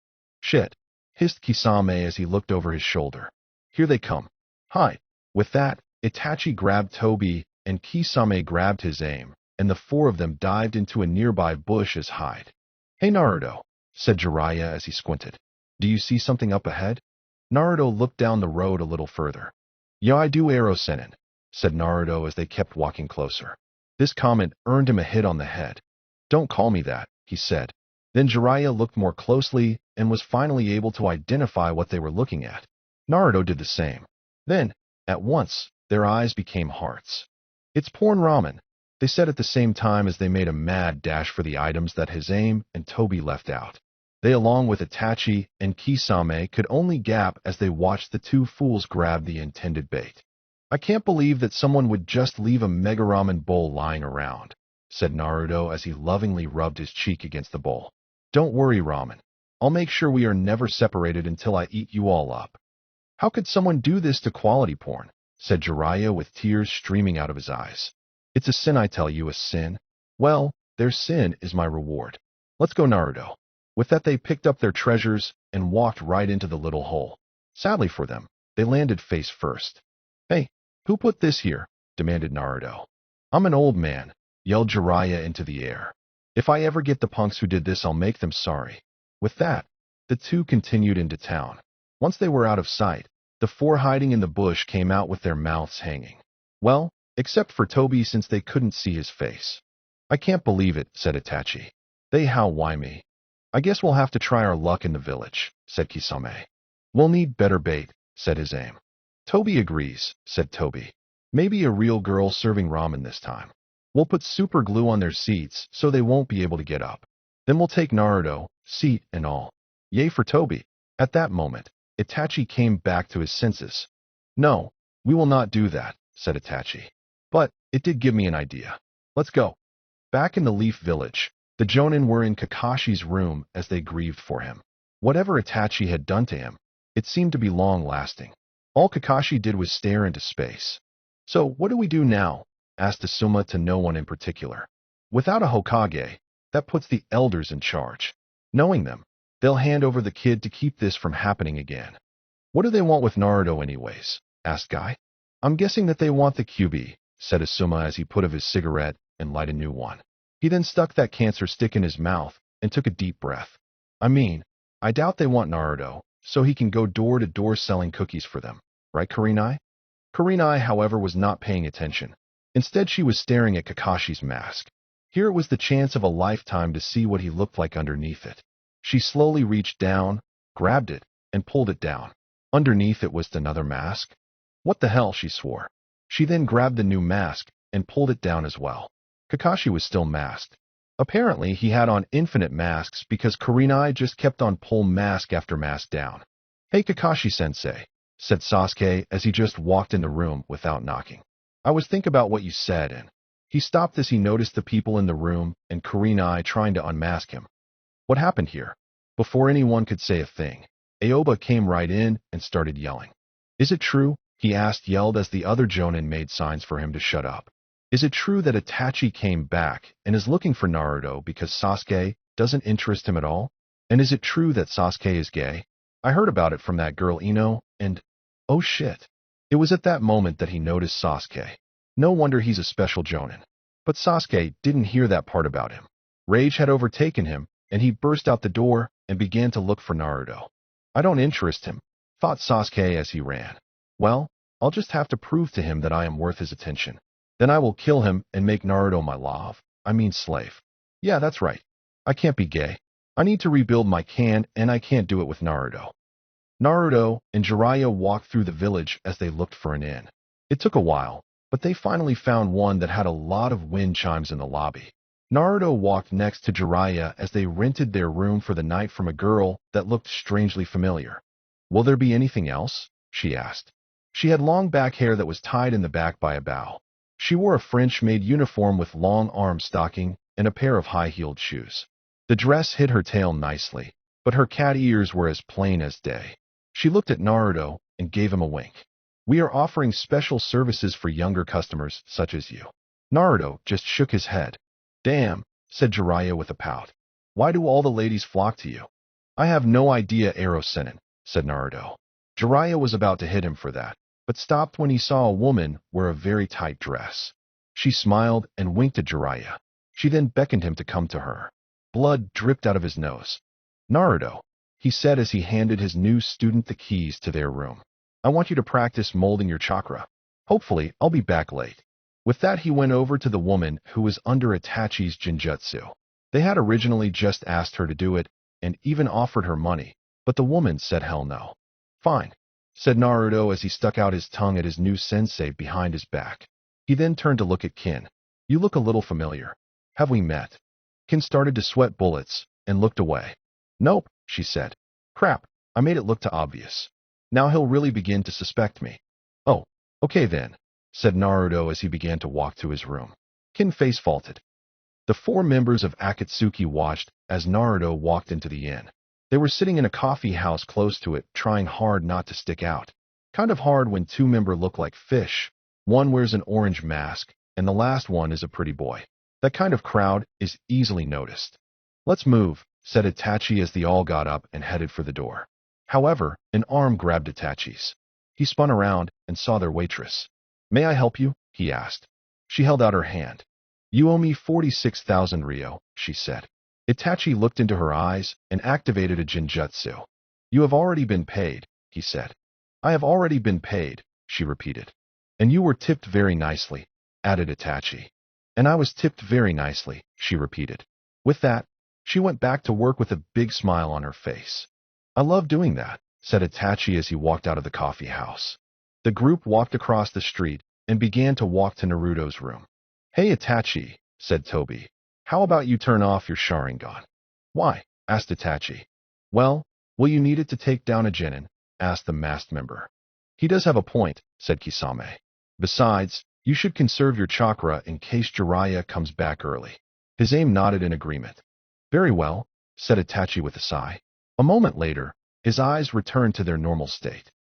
Shit, hissed Kisame as he looked over his shoulder. Here they come. Hi. With that, Itachi grabbed Tobi and Kisame grabbed Hisaime, and the four of them dived into a nearby bush as hide. Hey Naruto, said Jiraiya as he squinted. Do you see something up ahead? Naruto looked down the road a little further. Yeah, I do, Arrow Sennin, said Naruto as they kept walking closer. This comment earned him a hit on the head. Don't call me that, he said. Then Jiraiya looked more closely and was finally able to identify what they were looking at. Naruto did the same. Then, at once, their eyes became hearts. It's porn ramen, they said at the same time as they made a mad dash for the items that Hisaime and Tobi left out. They, along with Itachi and Kisame, could only gap as they watched the two fools grab the intended bait. I can't believe that someone would just leave a mega ramen bowl lying around, said Naruto as he lovingly rubbed his cheek against the bowl. Don't worry, ramen. I'll make sure we are never separated until I eat you all up. How could someone do this to quality porn? Said Jiraiya with tears streaming out of his eyes. It's a sin, I tell you, a sin. Well, their sin is my reward. Let's go, Naruto. With that, they picked up their treasures and walked right into the little hole. Sadly for them, they landed face first. Hey, who put this here? Demanded Naruto. I'm an old man, yelled Jiraiya into the air. If I ever get the punks who did this, I'll make them sorry. With that, the two continued into town. Once they were out of sight, the four hiding in the bush came out with their mouths hanging. Well, except for Toby since they couldn't see his face. I can't believe it, said Itachi. They how why me? I guess we'll have to try our luck in the village, said Kisame. We'll need better bait, said his aim. Toby agrees, said Toby. Maybe a real girl serving ramen this time. We'll put super glue on their seats so they won't be able to get up. Then we'll take Naruto, seat and all. Yay for Toby. At that moment, Itachi came back to his senses. No, we will not do that, said Itachi. But it did give me an idea. Let's go. Back in the Leaf Village, the Jonin were in Kakashi's room as they grieved for him. Whatever Itachi had done to him, it seemed to be long-lasting. All Kakashi did was stare into space. So, what do we do now? Asked Asuma to no one in particular. Without a Hokage, that puts the elders in charge. Knowing them, they'll hand over the kid to keep this from happening again. What do they want with Naruto anyways? Asked Guy. I'm guessing that they want the QB, said Asuma as he put out his cigarette and lighted a new one. He then stuck that cancer stick in his mouth and took a deep breath. I doubt they want Naruto, so he can go door to door selling cookies for them. Right, Kurenai? Kurenai, however, was not paying attention. Instead, she was staring at Kakashi's mask. Here it was the chance of a lifetime to see what he looked like underneath it. She slowly reached down, grabbed it, and pulled it down. Underneath it was another mask. What the hell, she swore. She then grabbed the new mask and pulled it down as well. Kakashi was still masked. Apparently, he had on infinite masks because Kurenai just kept on pulling mask after mask down. Hey Kakashi-sensei, said Sasuke as he just walked in the room without knocking. I was thinking about what you said, and he stopped as he noticed the people in the room and Kurenai trying to unmask him. What happened here? Before anyone could say a thing, Aoba came right in and started yelling. Is it true? He yelled as the other Jonin made signs for him to shut up. Is it true that Itachi came back and is looking for Naruto because Sasuke doesn't interest him at all? And is it true that Sasuke is gay? I heard about it from that girl Ino, and oh shit. It was at that moment that he noticed Sasuke. No wonder he's a special Jonin. But Sasuke didn't hear that part about him. Rage had overtaken him, and he burst out the door and began to look for Naruto. I don't interest him, thought Sasuke as he ran. Well, I'll just have to prove to him that I am worth his attention. Then I will kill him and make Naruto my slave. Yeah, that's right. I can't be gay. I need to rebuild my clan, and I can't do it with Naruto. Naruto and Jiraiya walked through the village as they looked for an inn. It took a while, but they finally found one that had a lot of wind chimes in the lobby. Naruto walked next to Jiraiya as they rented their room for the night from a girl that looked strangely familiar. Will there be anything else? She asked. She had long back hair that was tied in the back by a bow. She wore a French-made uniform with long arm stocking and a pair of high-heeled shoes. The dress hid her tail nicely, but her cat ears were as plain as day. She looked at Naruto and gave him a wink. We are offering special services for younger customers such as you. Naruto just shook his head. Damn, said Jiraiya with a pout. Why do all the ladies flock to you? I have no idea, Ero-Sennin, said Naruto. Jiraiya was about to hit him for that, but stopped when he saw a woman wear a very tight dress. She smiled and winked at Jiraiya. She then beckoned him to come to her. Blood dripped out of his nose. Naruto, he said as he handed his new student the keys to their room. I want you to practice molding your chakra. Hopefully, I'll be back late. With that, he went over to the woman who was under Itachi's genjutsu. They had originally just asked her to do it and even offered her money, but the woman said hell no. Fine, said Naruto as he stuck out his tongue at his new sensei behind his back. He then turned to look at Kin. You look a little familiar. Have we met? Kin started to sweat bullets and looked away. Nope, she said. Crap, I made it look too obvious. Now he'll really begin to suspect me. Oh, okay then, said Naruto as he began to walk to his room. Kin face faulted. The four members of Akatsuki watched as Naruto walked into the inn. They were sitting in a coffee house close to it, trying hard not to stick out. Kind of hard when two members look like fish. One wears an orange mask, and the last one is a pretty boy. That kind of crowd is easily noticed. Let's move, said Itachi as they all got up and headed for the door. However, an arm grabbed Itachi's. He spun around and saw their waitress. "May I help you?" he asked. She held out her hand. "You owe me 46,000 Rio," she said. Itachi looked into her eyes and activated a genjutsu. "You have already been paid," he said. "I have already been paid," she repeated. "And you were tipped very nicely," added Itachi. "And I was tipped very nicely," she repeated. With that, she went back to work with a big smile on her face. "I love doing that," said Itachi as he walked out of the coffee house. The group walked across the street and began to walk to Naruto's room. "Hey Itachi," said Toby. "How about you turn off your Sharingan?" "Why?" asked Itachi. "Well, will you need it to take down a genin?" asked the masked member. "He does have a point," said Kisame. "Besides, you should conserve your chakra in case Jiraiya comes back early." His aim nodded in agreement. "Very well," said Itachi with a sigh. A moment later, his eyes returned to their normal state.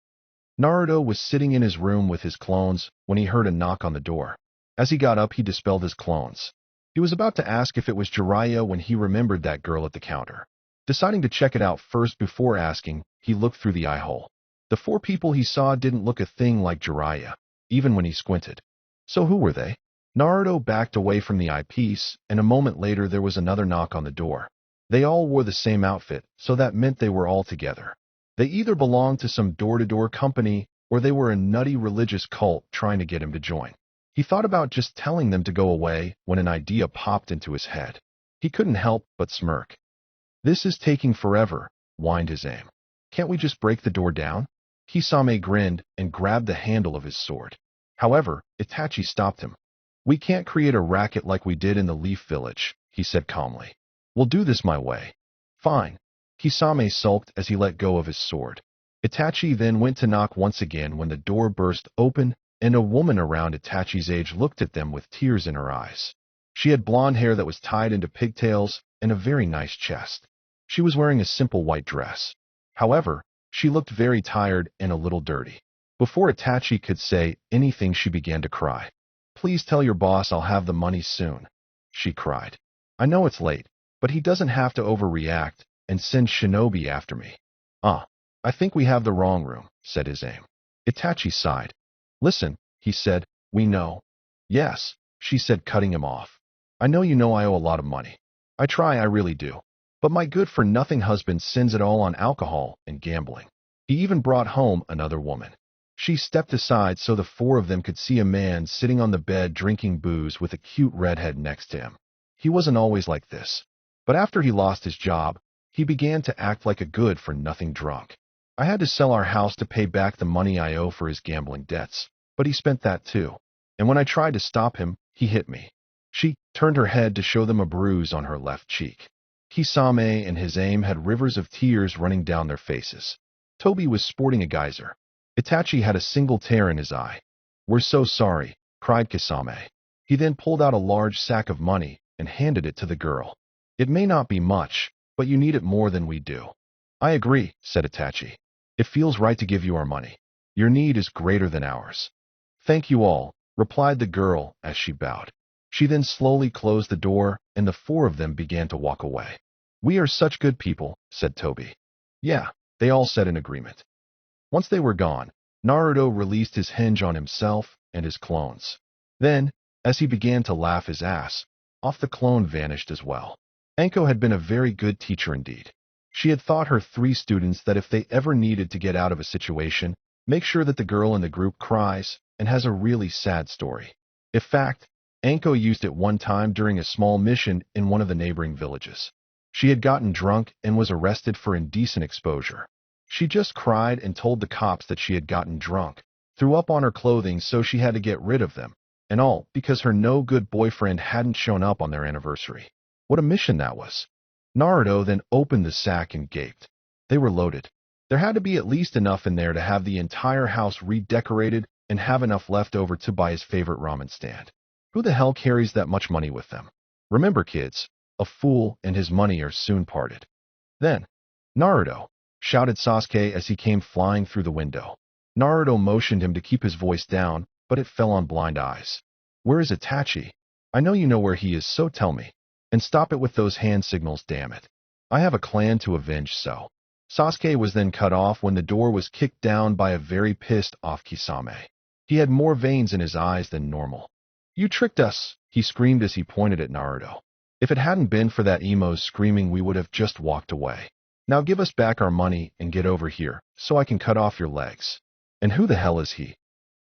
Naruto was sitting in his room with his clones when he heard a knock on the door. As he got up, he dispelled his clones. He was about to ask if it was Jiraiya when he remembered that girl at the counter. Deciding to check it out first before asking, he looked through the eye hole. The four people he saw didn't look a thing like Jiraiya, even when he squinted. So who were they? Naruto backed away from the eyepiece, and a moment later there was another knock on the door. They all wore the same outfit, so that meant they were all together. They either belonged to some door-to-door company, or they were a nutty religious cult trying to get him to join. He thought about just telling them to go away when an idea popped into his head. He couldn't help but smirk. "This is taking forever," whined his aim. "Can't we just break the door down?" Kisame grinned and grabbed the handle of his sword. However, Itachi stopped him. "We can't create a racket like we did in the Leaf Village," he said calmly. "We'll do this my way." "Fine." Kisame sulked as he let go of his sword. Itachi then went to knock once again when the door burst open and a woman around Itachi's age looked at them with tears in her eyes. She had blonde hair that was tied into pigtails and a very nice chest. She was wearing a simple white dress. However, she looked very tired and a little dirty. Before Itachi could say anything, she began to cry. "Please tell your boss I'll have the money soon," she cried. "I know it's late, but he doesn't have to overreact and send Shinobi after me." I think we have the wrong room," said his aim. Itachi sighed. "Listen," he said, "we know." "Yes," she said, cutting him off. "I know you know I owe a lot of money. I try, I really do. But my good-for-nothing husband sends it all on alcohol and gambling. He even brought home another woman." She stepped aside so the four of them could see a man sitting on the bed drinking booze with a cute redhead next to him. He wasn't always like this. But after he lost his job, he began to act like a good-for-nothing drunk. "I had to sell our house to pay back the money I owe for his gambling debts, but he spent that too. And when I tried to stop him, he hit me." She turned her head to show them a bruise on her left cheek. Kisame and his aim had rivers of tears running down their faces. Toby was sporting a geyser. Itachi had a single tear in his eye. "We're so sorry," cried Kisame. He then pulled out a large sack of money and handed it to the girl. "It may not be much, but you need it more than we do." "I agree," said Itachi. "It feels right to give you our money. Your need is greater than ours." "Thank you all," replied the girl as she bowed. She then slowly closed the door, and the four of them began to walk away. "We are such good people," said Toby. "Yeah," they all said in agreement. Once they were gone, Naruto released his hinge on himself and his clones. Then, as he began to laugh his ass off, the clone vanished as well. Anko had been a very good teacher indeed. She had taught her 3 students that if they ever needed to get out of a situation, make sure that the girl in the group cries and has a really sad story. In fact, Anko used it one time during a small mission in one of the neighboring villages. She had gotten drunk and was arrested for indecent exposure. She just cried and told the cops that she had gotten drunk, threw up on her clothing so she had to get rid of them, and all because her no-good boyfriend hadn't shown up on their anniversary. What a mission that was. Naruto then opened the sack and gaped. They were loaded. There had to be at least enough in there to have the entire house redecorated and have enough left over to buy his favorite ramen stand. Who the hell carries that much money with them? Remember, kids, a fool and his money are soon parted. "Then, Naruto!" shouted Sasuke as he came flying through the window. Naruto motioned him to keep his voice down, but it fell on blind eyes. "Where is Itachi? I know you know where he is, so tell me. And stop it with those hand signals, damn it. I have a clan to avenge, so." Sasuke was then cut off when the door was kicked down by a very pissed-off Kisame. He had more veins in his eyes than normal. "You tricked us!" he screamed as he pointed at Naruto. "If it hadn't been for that emo's screaming, we would have just walked away. Now give us back our money and get over here, so I can cut off your legs." "And who the hell is he?"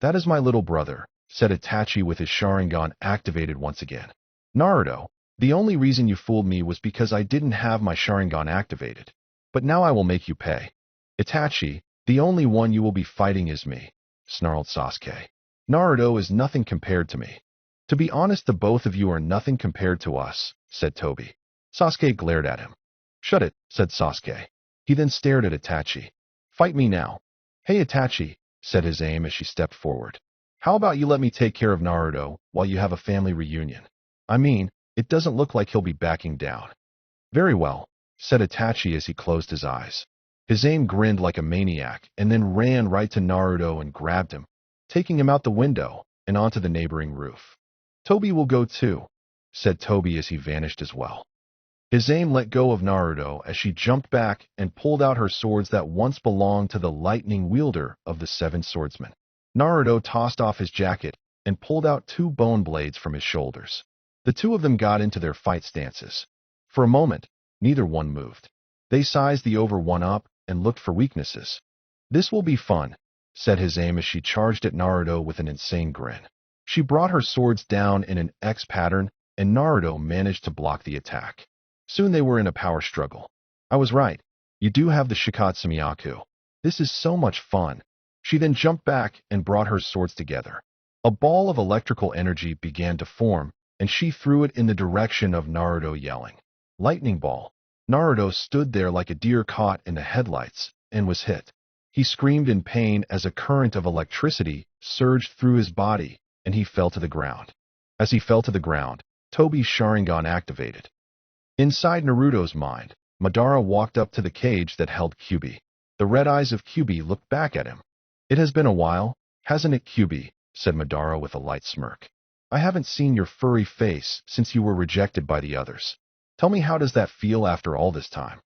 "That is my little brother," said Itachi with his Sharingan activated once again. "Naruto, the only reason you fooled me was because I didn't have my Sharingan activated. But now I will make you pay." "Itachi, the only one you will be fighting is me," snarled Sasuke. "Naruto is nothing compared to me." "To be honest, the both of you are nothing compared to us," said Toby. Sasuke glared at him. "Shut it," said Sasuke. He then stared at Itachi. "Fight me now." "Hey Itachi," said his aim as she stepped forward. "How about you let me take care of Naruto while you have a family reunion? I mean, it doesn't look like he'll be backing down." "Very well," said Itachi as he closed his eyes. His aim grinned like a maniac and then ran right to Naruto and grabbed him, taking him out the window and onto the neighboring roof. "Toby will go too," said Toby as he vanished as well. His aim let go of Naruto as she jumped back and pulled out her swords that once belonged to the lightning wielder of the seven swordsmen. Naruto tossed off his jacket and pulled out two bone blades from his shoulders. The two of them got into their fight stances. For a moment, neither one moved. They sized the over one up and looked for weaknesses. "This will be fun," said his aim as she charged at Naruto with an insane grin. She brought her swords down in an X pattern, and Naruto managed to block the attack. Soon they were in a power struggle. "I was right. You do have the Shikatsu Myaku. This is so much fun." She then jumped back and brought her swords together. A ball of electrical energy began to form, and she threw it in the direction of Naruto, yelling, "Lightning ball!" Naruto stood there like a deer caught in the headlights and was hit. He screamed in pain as a current of electricity surged through his body, and he fell to the ground. As he fell to the ground, Toby's Sharingan activated. Inside Naruto's mind, Madara walked up to the cage that held Kyuubi. The red eyes of Kyuubi looked back at him. "It has been a while, hasn't it, Kyuubi?" said Madara with a light smirk. "I haven't seen your furry face since you were rejected by the others. Tell me, how does that feel after all this time?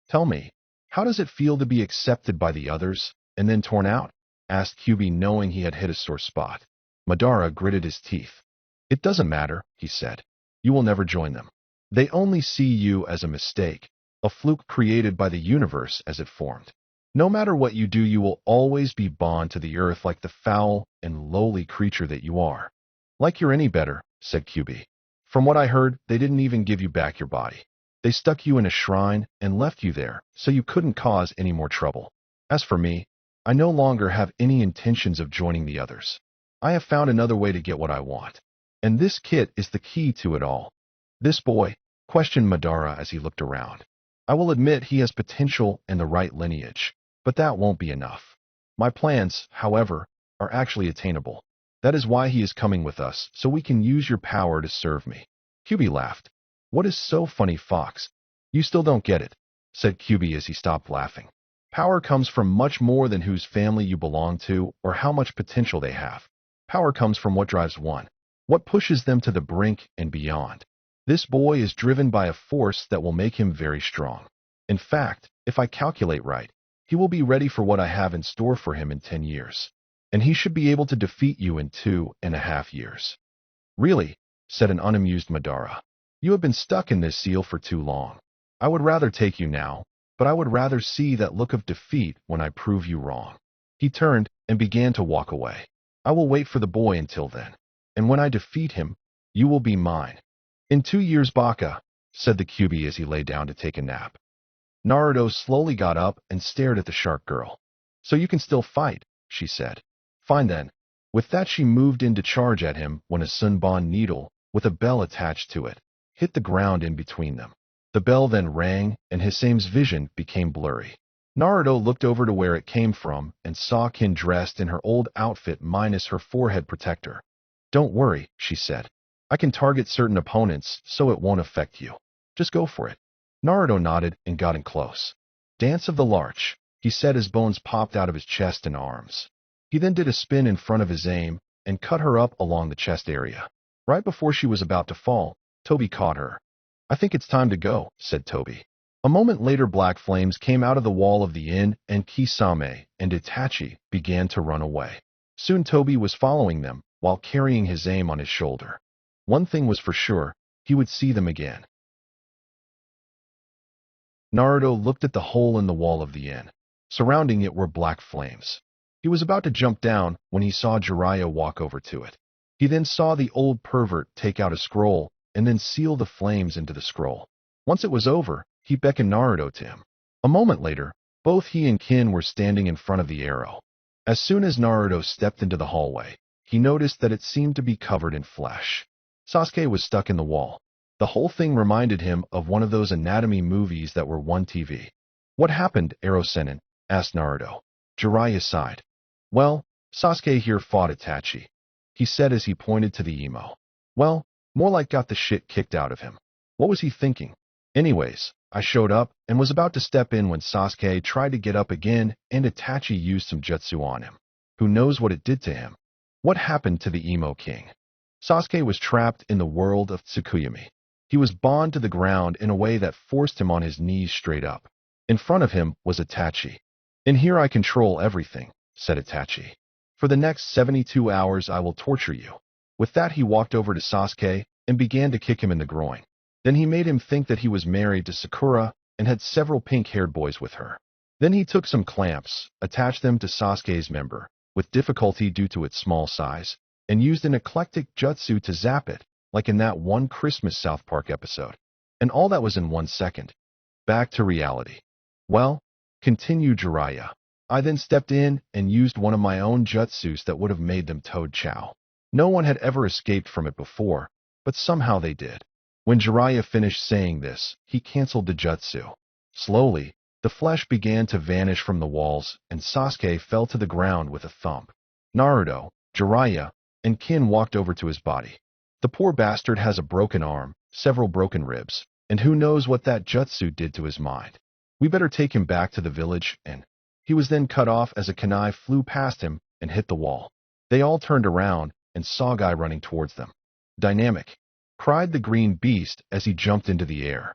Tell me, how does it feel to be accepted by the others and then torn out?" asked Kyuubi, knowing he had hit a sore spot. Madara gritted his teeth. "It doesn't matter," he said. "You will never join them. They only see you as a mistake, a fluke created by the universe as it formed. No matter what you do, you will always be bound to the earth like the foul and lowly creature that you are." "Like you're any better," said Kyuubi. "From what I heard, they didn't even give you back your body. They stuck you in a shrine and left you there so you couldn't cause any more trouble. As for me, I no longer have any intentions of joining the others. I have found another way to get what I want. And this kit is the key to it all." "This boy?" questioned Madara as he looked around. "I will admit he has potential and the right lineage, but that won't be enough. My plans, however, are actually attainable. That is why he is coming with us, so we can use your power to serve me." Kyuubi laughed. "What is so funny, Fox? You still don't get it," said Kyuubi as he stopped laughing. "Power comes from much more than whose family you belong to or how much potential they have. Power comes from what drives one, what pushes them to the brink and beyond. This boy is driven by a force that will make him very strong. In fact, if I calculate right, he will be ready for what I have in store for him in 10 years. And he should be able to defeat you in 2.5 years." "Really?" said an unamused Madara. "You have been stuck in this seal for too long. I would rather take you now, but I would rather see that look of defeat when I prove you wrong." He turned and began to walk away. "I will wait for the boy until then, and when I defeat him, you will be mine." "In 2 years, Baka," said the Kyuubi as he lay down to take a nap. Naruto slowly got up and stared at the shark girl. "So you can still fight," she said. "Fine then." With that, she moved in to charge at him when a Sunbon needle, with a bell attached to it, hit the ground in between them. The bell then rang, and Hisame's vision became blurry. Naruto looked over to where it came from and saw Kin dressed in her old outfit minus her forehead protector. "Don't worry," she said. "I can target certain opponents so it won't affect you. Just go for it." Naruto nodded and got in close. "Dance of the Larch," he said as bones popped out of his chest and arms. He then did a spin in front of his aim and cut her up along the chest area. Right before she was about to fall, Toby caught her. "I think it's time to go," said Toby. A moment later, black flames came out of the wall of the inn, and Kisame and Itachi began to run away. Soon Toby was following them, while carrying his aim on his shoulder. One thing was for sure, he would see them again. Naruto looked at the hole in the wall of the inn. Surrounding it were black flames. He was about to jump down when he saw Jiraiya walk over to it. He then saw the old pervert take out a scroll and then seal the flames into the scroll. Once it was over, he beckoned Naruto to him. A moment later, both he and Kin were standing in front of the arrow. As soon as Naruto stepped into the hallway, he noticed that it seemed to be covered in flesh. Sasuke was stuck in the wall. The whole thing reminded him of one of those anatomy movies that were on TV. What happened, Ero-Sennin? Asked Naruto. Jiraiya sighed. Well, Sasuke here fought Itachi, he said as he pointed to the emo. Well, more like got the shit kicked out of him. What was he thinking? Anyways, I showed up and was about to step in when Sasuke tried to get up again and Itachi used some jutsu on him. Who knows what it did to him? What happened to the emo king? Sasuke was trapped in the world of Tsukuyami. He was bound to the ground in a way that forced him on his knees straight up. In front of him was Itachi. In here I control everything, said Itachi. For the next 72 hours I will torture you. With that he walked over to Sasuke and began to kick him in the groin. Then he made him think that he was married to Sakura and had several pink-haired boys with her. Then he took some clamps, attached them to Sasuke's member, with difficulty due to its small size, and used an eclectic jutsu to zap it, like in that one Christmas South Park episode. And all that was in 1 second. Back to reality. Well, continued Jiraiya. I then stepped in and used one of my own jutsus that would have made them toad chow. No one had ever escaped from it before, but somehow they did. When Jiraiya finished saying this, he canceled the jutsu. Slowly, the flesh began to vanish from the walls, and Sasuke fell to the ground with a thump. Naruto, Jiraiya, and Kin walked over to his body. The poor bastard has a broken arm, several broken ribs, and who knows what that jutsu did to his mind. We better take him back to the village, and he was then cut off as a kunai flew past him and hit the wall. They all turned around and saw Guy running towards them. Dynamic, cried the green beast as he jumped into the air.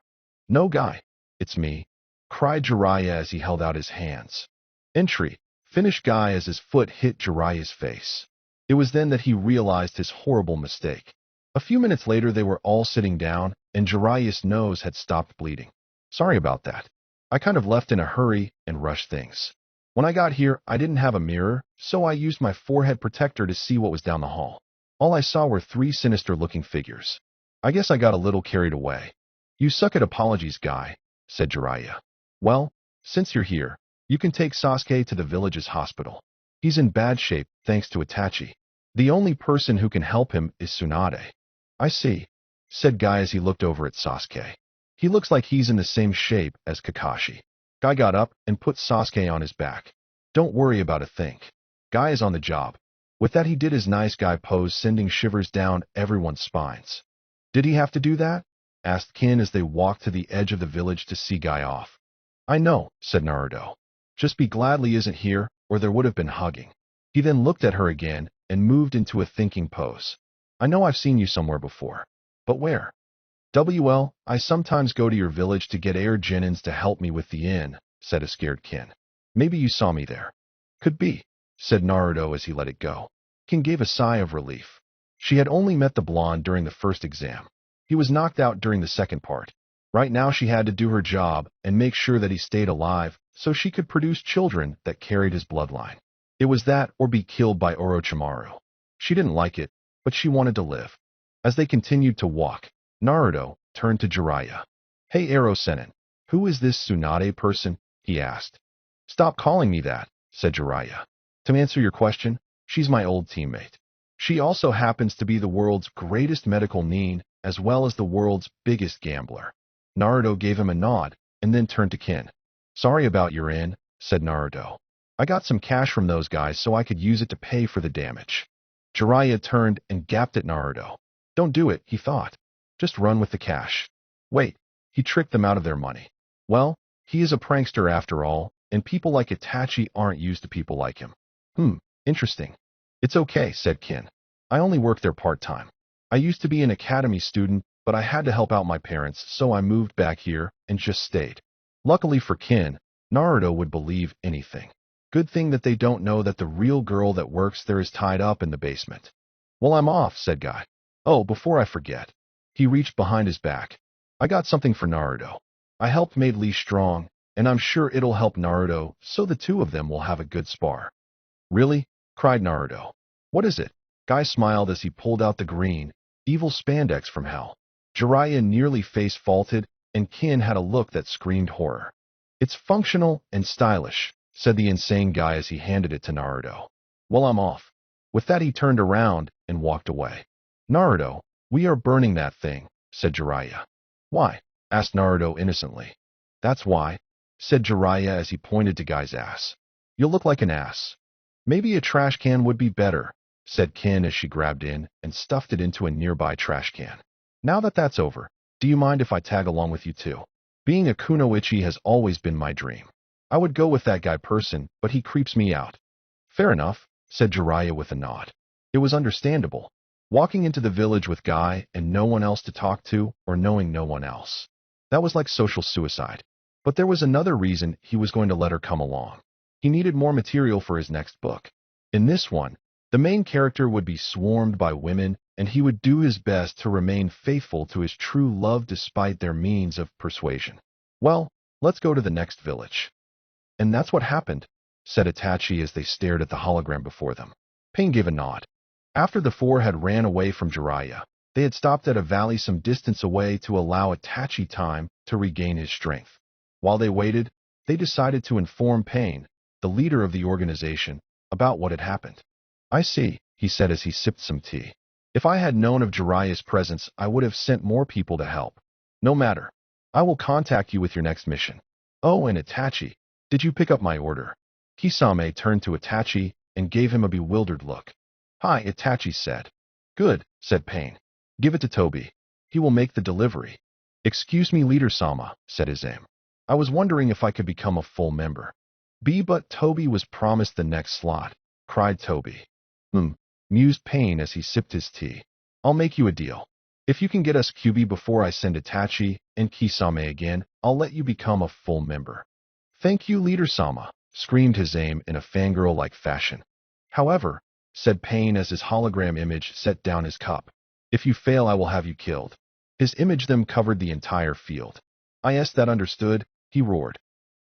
No, Guy, it's me, cried Jiraiya as he held out his hands. Entry, finished Guy as his foot hit Jiraiya's face. It was then that he realized his horrible mistake. A few minutes later they were all sitting down and Jiraiya's nose had stopped bleeding. Sorry about that. I kind of left in a hurry and rushed things. When I got here, I didn't have a mirror, so I used my forehead protector to see what was down the hall. All I saw were 3 sinister-looking figures. I guess I got a little carried away. You suck at apologies, Guy, said Jiraiya. Well, since you're here, you can take Sasuke to the village's hospital. He's in bad shape, thanks to Itachi. The only person who can help him is Tsunade. I see, said Guy as he looked over at Sasuke. He looks like he's in the same shape as Kakashi. Guy got up and put Sasuke on his back. Don't worry about a thing. Guy is on the job. With that he did his nice guy pose, sending shivers down everyone's spines. Did he have to do that? Asked Kin as they walked to the edge of the village to see Guy off. I know, said Naruto. Just be glad Lee isn't here, or there would have been hugging. He then looked at her again and moved into a thinking pose. I know I've seen you somewhere before. But where? WL, I sometimes go to your village to get air genins to help me with the inn, said a scared Kin. Maybe you saw me there. Could be, said Naruto as he let it go. Kin gave a sigh of relief. She had only met the blonde during the first exam. He was knocked out during the second part. Right now she had to do her job and make sure that he stayed alive so she could produce children that carried his bloodline. It was that or be killed by Orochimaru. She didn't like it, but she wanted to live. As they continued to walk, Naruto turned to Jiraiya. Hey Ero-Sennin, who is this Tsunade person? He asked. Stop calling me that, said Jiraiya. To answer your question, she's my old teammate. She also happens to be the world's greatest medical nin, as well as the world's biggest gambler. Naruto gave him a nod, and then turned to Kin. Sorry about your inn, said Naruto. I got some cash from those guys so I could use it to pay for the damage. Jiraiya turned and gapped at Naruto. Don't do it, he thought. Just run with the cash. Wait, he tricked them out of their money. Well, he is a prankster after all, and people like Itachi aren't used to people like him. Interesting. It's okay, said Kin. I only work there part-time. I used to be an academy student, but I had to help out my parents, so I moved back here and just stayed. Luckily for Kin, Naruto would believe anything. Good thing that they don't know that the real girl that works there is tied up in the basement. Well, I'm off, said Guy. Oh, before I forget. He reached behind his back. I got something for Naruto. I helped made Lee strong, and I'm sure it'll help Naruto, so the two of them will have a good spar. Really? Cried Naruto. What is it? Guy smiled as he pulled out the green, evil spandex from hell. Jiraiya nearly face-faulted, and Kin had a look that screamed horror. It's functional and stylish, said the insane guy as he handed it to Naruto. Well, I'm off. With that he turned around and walked away. Naruto, we are burning that thing, said Jiraiya. Why? Asked Naruto innocently. That's why, said Jiraiya as he pointed to Guy's ass. You'll look like an ass. Maybe a trash can would be better, said Kin as she grabbed in and stuffed it into a nearby trash can. Now that that's over, do you mind if I tag along with you too? Being a kunoichi has always been my dream. I would go with that guy person, but he creeps me out. Fair enough, said Jiraiya with a nod. It was understandable. Walking into the village with Guy and no one else to talk to or knowing no one else. That was like social suicide. But there was another reason he was going to let her come along. He needed more material for his next book. In this one, the main character would be swarmed by women, and he would do his best to remain faithful to his true love despite their means of persuasion. Well, let's go to the next village. And that's what happened, said Itachi as they stared at the hologram before them. Pain gave a nod. After the four had ran away from Jiraiya, they had stopped at a valley some distance away to allow Itachi time to regain his strength. While they waited, they decided to inform Pain, the leader of the organization, about what had happened. I see, he said as he sipped some tea. If I had known of Jiraiya's presence, I would have sent more people to help. No matter. I will contact you with your next mission. Oh, and Itachi, did you pick up my order? Kisame turned to Itachi and gave him a bewildered look. Hi, Itachi said. Good, said Pain. Give it to Toby. He will make the delivery. Excuse me, Leader-sama, said Izame. I was wondering if I could become a full member. But Toby was promised the next slot, cried Toby. Mused Pain as he sipped his tea. I'll make you a deal. If you can get us QB before I send Itachi and Kisame again, I'll let you become a full member. Thank you, Leader-sama, screamed Izame in a fangirl-like fashion. However, said Pain as his hologram image set down his cup. If you fail, I will have you killed. His image then covered the entire field. Is that understood? He roared.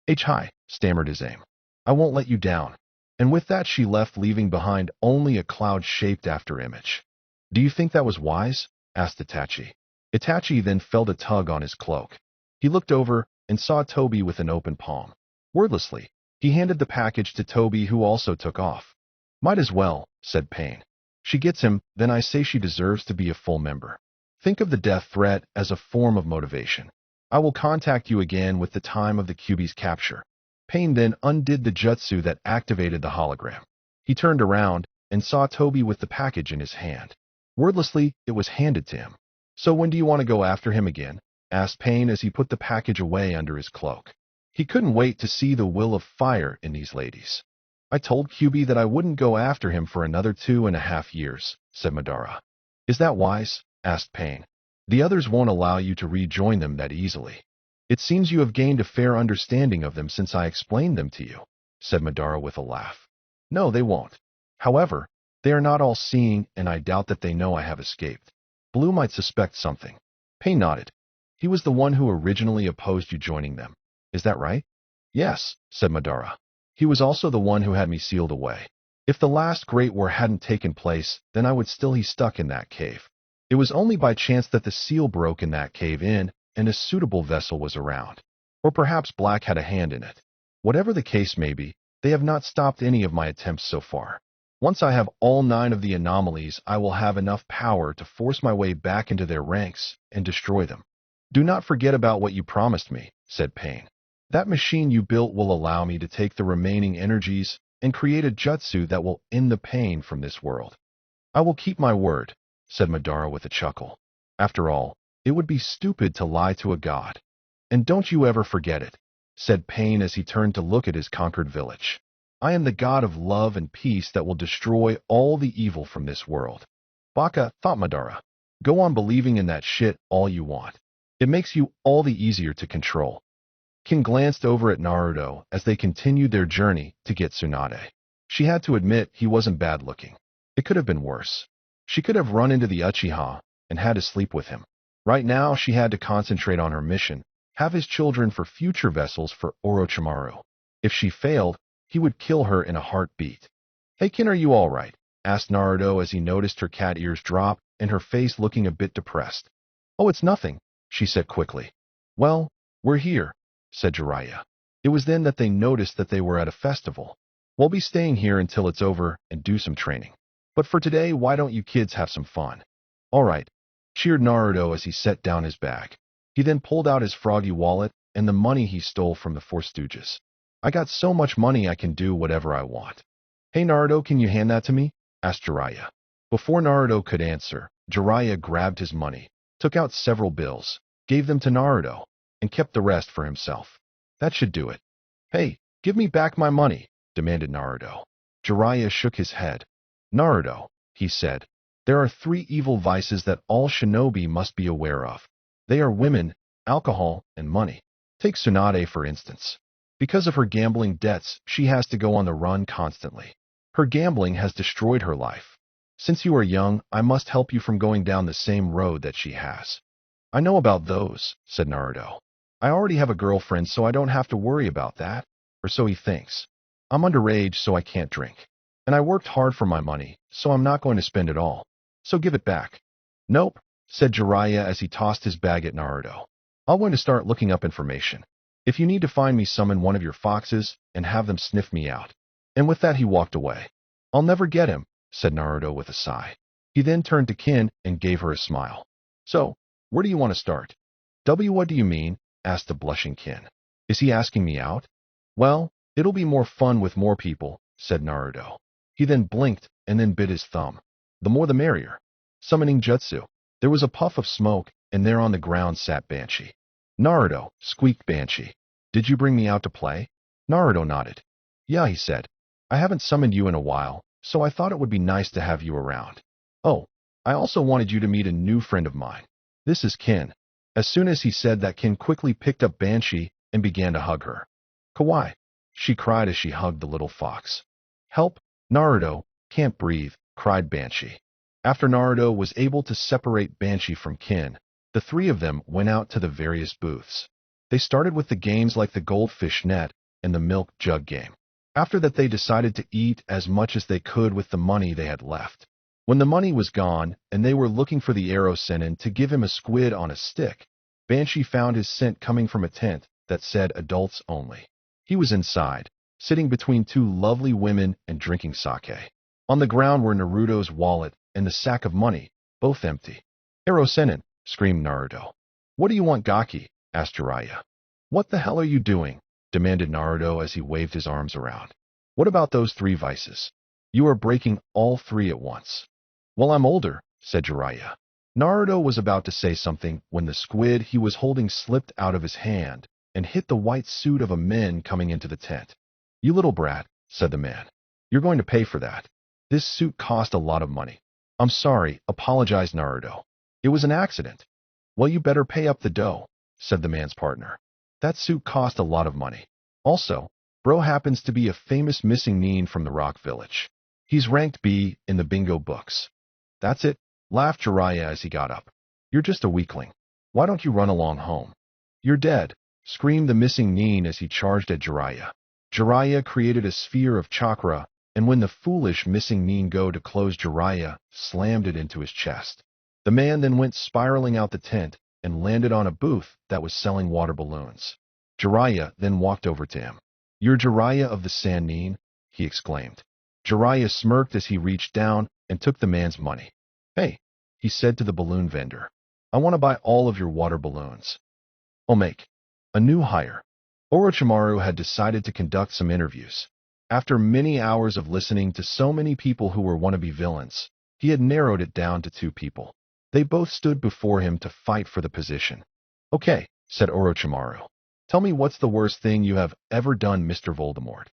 Hi, stammered Izame. I won't let you down. And with that she left, leaving behind only a cloud-shaped after-image. Do you think that was wise? Asked Itachi. Itachi then felt a tug on his cloak. He looked over and saw Toby with an open palm. Wordlessly, he handed the package to Toby, who also took off. Might as well, said Pain. She gets him, then I say she deserves to be a full member. Think of the death threat as a form of motivation. I will contact you again with the time of the QB's capture. Pain then undid the jutsu that activated the hologram. He turned around and saw Toby with the package in his hand. Wordlessly, it was handed to him. So when do you want to go after him again? Asked Pain as he put the package away under his cloak. He couldn't wait to see the will of fire in these ladies. I told QB that I wouldn't go after him for another 2.5 years, said Madara. Is that wise? Asked Pain. The others won't allow you to rejoin them that easily. It seems you have gained a fair understanding of them since I explained them to you, said Madara with a laugh. No, they won't. However, they are not all seeing, and I doubt that they know I have escaped. Blue might suspect something. Pain nodded. He was the one who originally opposed you joining them. Is that right? Yes, said Madara. He was also the one who had me sealed away. If the last Great War hadn't taken place, then I would still be stuck in that cave. It was only by chance that the seal broke in that cave in, and a suitable vessel was around. Or perhaps Black had a hand in it. Whatever the case may be, they have not stopped any of my attempts so far. Once I have all 9 of the anomalies, I will have enough power to force my way back into their ranks and destroy them. Do not forget about what you promised me, said Pain. That machine you built will allow me to take the remaining energies and create a jutsu that will end the pain from this world. I will keep my word, said Madara with a chuckle. After all, it would be stupid to lie to a god. And don't you ever forget it, said Pain as he turned to look at his conquered village. I am the god of love and peace that will destroy all the evil from this world. Baka, thought Madara. Go on believing in that shit all you want. It makes you all the easier to control. Kin glanced over at Naruto as they continued their journey to get Tsunade. She had to admit he wasn't bad looking. It could have been worse. She could have run into the Uchiha and had to sleep with him. Right now, she had to concentrate on her mission, have his children for future vessels for Orochimaru. If she failed, he would kill her in a heartbeat. "Hey Kin, are you all right?" asked Naruto as he noticed her cat ears drop and her face looking a bit depressed. "Oh, it's nothing," she said quickly. "Well, we're here," said Jiraiya. It was then that they noticed that they were at a festival. "We'll be staying here until it's over and do some training. But for today, why don't you kids have some fun?" "All right," cheered Naruto as he set down his bag. He then pulled out his froggy wallet and the money he stole from the Four Stooges. "I got so much money I can do whatever I want." "Hey Naruto, can you hand that to me?" asked Jiraiya. Before Naruto could answer, Jiraiya grabbed his money, took out several bills, gave them to Naruto, and kept the rest for himself. "That should do it." "Hey, give me back my money," demanded Naruto. Jiraiya shook his head. "Naruto," he said, "there are 3 evil vices that all shinobi must be aware of. They are women, alcohol, and money. Take Tsunade, for instance. Because of her gambling debts, she has to go on the run constantly. Her gambling has destroyed her life. Since you are young, I must help you from going down the same road that she has." "I know about those," said Naruto. "I already have a girlfriend, so I don't have to worry about that, or so he thinks. I'm underage, so I can't drink. And I worked hard for my money, so I'm not going to spend it all. So give it back." "Nope," said Jiraiya as he tossed his bag at Naruto. "I'm going to start looking up information. If you need to find me, summon one of your foxes and have them sniff me out." And with that he walked away. "I'll never get him," said Naruto with a sigh. He then turned to Kin and gave her a smile. "So, where do you want to start?" What do you mean?" asked the blushing Kin. "Is he asking me out?" "Well, it'll be more fun with more people," said Naruto. He then blinked and then bit his thumb. "The more the merrier." Summoning jutsu. There was a puff of smoke, and there on the ground sat Banshee. "Naruto," squeaked Banshee. "Did you bring me out to play?" Naruto nodded. "Yeah," he said. "I haven't summoned you in a while, so I thought it would be nice to have you around. Oh, I also wanted you to meet a new friend of mine. This is Kin." As soon as he said that, Kin quickly picked up Banshee and began to hug her. "Kawaii," she cried as she hugged the little fox. "Help, Naruto, can't breathe," cried Banshee. After Naruto was able to separate Banshee from Kin, the 3 of them went out to the various booths. They started with the games like the goldfish net and the milk jug game. After that, they decided to eat as much as they could with the money they had left. When the money was gone and they were looking for the arrow senin to give him a squid on a stick, Banshee found his scent coming from a tent that said adults only. He was inside, sitting between 2 lovely women and drinking sake. On the ground were Naruto's wallet and the sack of money, both empty. "Arrow senin," screamed Naruto. "What do you want, Gaki?" asked Jiraiya. "What the hell are you doing?" demanded Naruto as he waved his arms around. "What about those 3 vices? You are breaking all 3 at once." "Well, I'm older," said Jiraiya. Naruto was about to say something when the squid he was holding slipped out of his hand and hit the white suit of a man coming into the tent. "You little brat," said the man. "You're going to pay for that. This suit cost a lot of money." "I'm sorry," apologized Naruto. "It was an accident." "Well, you better pay up the dough," said the man's partner. "That suit cost a lot of money. Also, bro happens to be a famous missing nin from the Rock Village. He's ranked B in the bingo books." "That's it," laughed Jiraiya as he got up. "You're just a weakling. Why don't you run along home?" "You're dead," screamed the missing nin as he charged at Jiraiya. Jiraiya created a sphere of chakra, and when the foolish missing nin go to close Jiraiya, slammed it into his chest. The man then went spiraling out the tent and landed on a booth that was selling water balloons. Jiraiya then walked over to him. "You're Jiraiya of the Sand Nin?" he exclaimed. Jiraiya smirked as he reached down and took the man's money. "Hey," he said to the balloon vendor, "I want to buy all of your water balloons." "I'll make a new hire." Orochimaru had decided to conduct some interviews. After many hours of listening to so many people who were wannabe villains, he had narrowed it down to 2 people. They both stood before him to fight for the position. "Okay," said Orochimaru. "Tell me, what's the worst thing you have ever done, Mr. Voldemort?"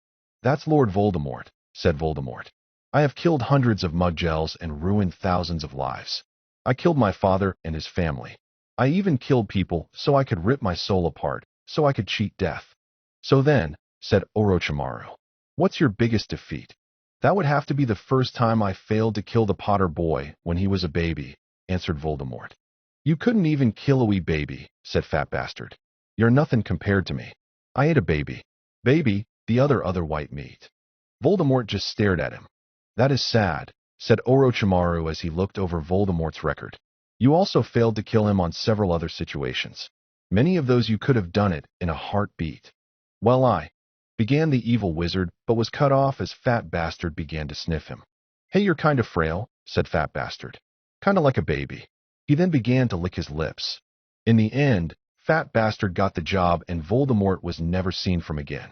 "That's Lord Voldemort," said Voldemort. "I have killed hundreds of Muggels and ruined thousands of lives. I killed my father and his family. I even killed people so I could rip my soul apart so I could cheat death. So then, said Orochimaru, what's your biggest defeat? That would have to be the first time I failed to kill the Potter boy when he was a baby, answered Voldemort. You couldn't even kill a wee baby, said Fat Bastard. You're nothing compared to me. I ate a baby. Baby, the other white meat. Voldemort just stared at him. That is sad, said Orochimaru as he looked over Voldemort's record. You also failed to kill him on several other situations. Many of those you could have done it in a heartbeat. Well, I began the evil wizard, but was cut off as Fat Bastard began to sniff him. Hey, you're kind of frail, said Fat Bastard. Kind of like a baby. He then began to lick his lips. In the end, Fat Bastard got the job and Voldemort was never seen from again.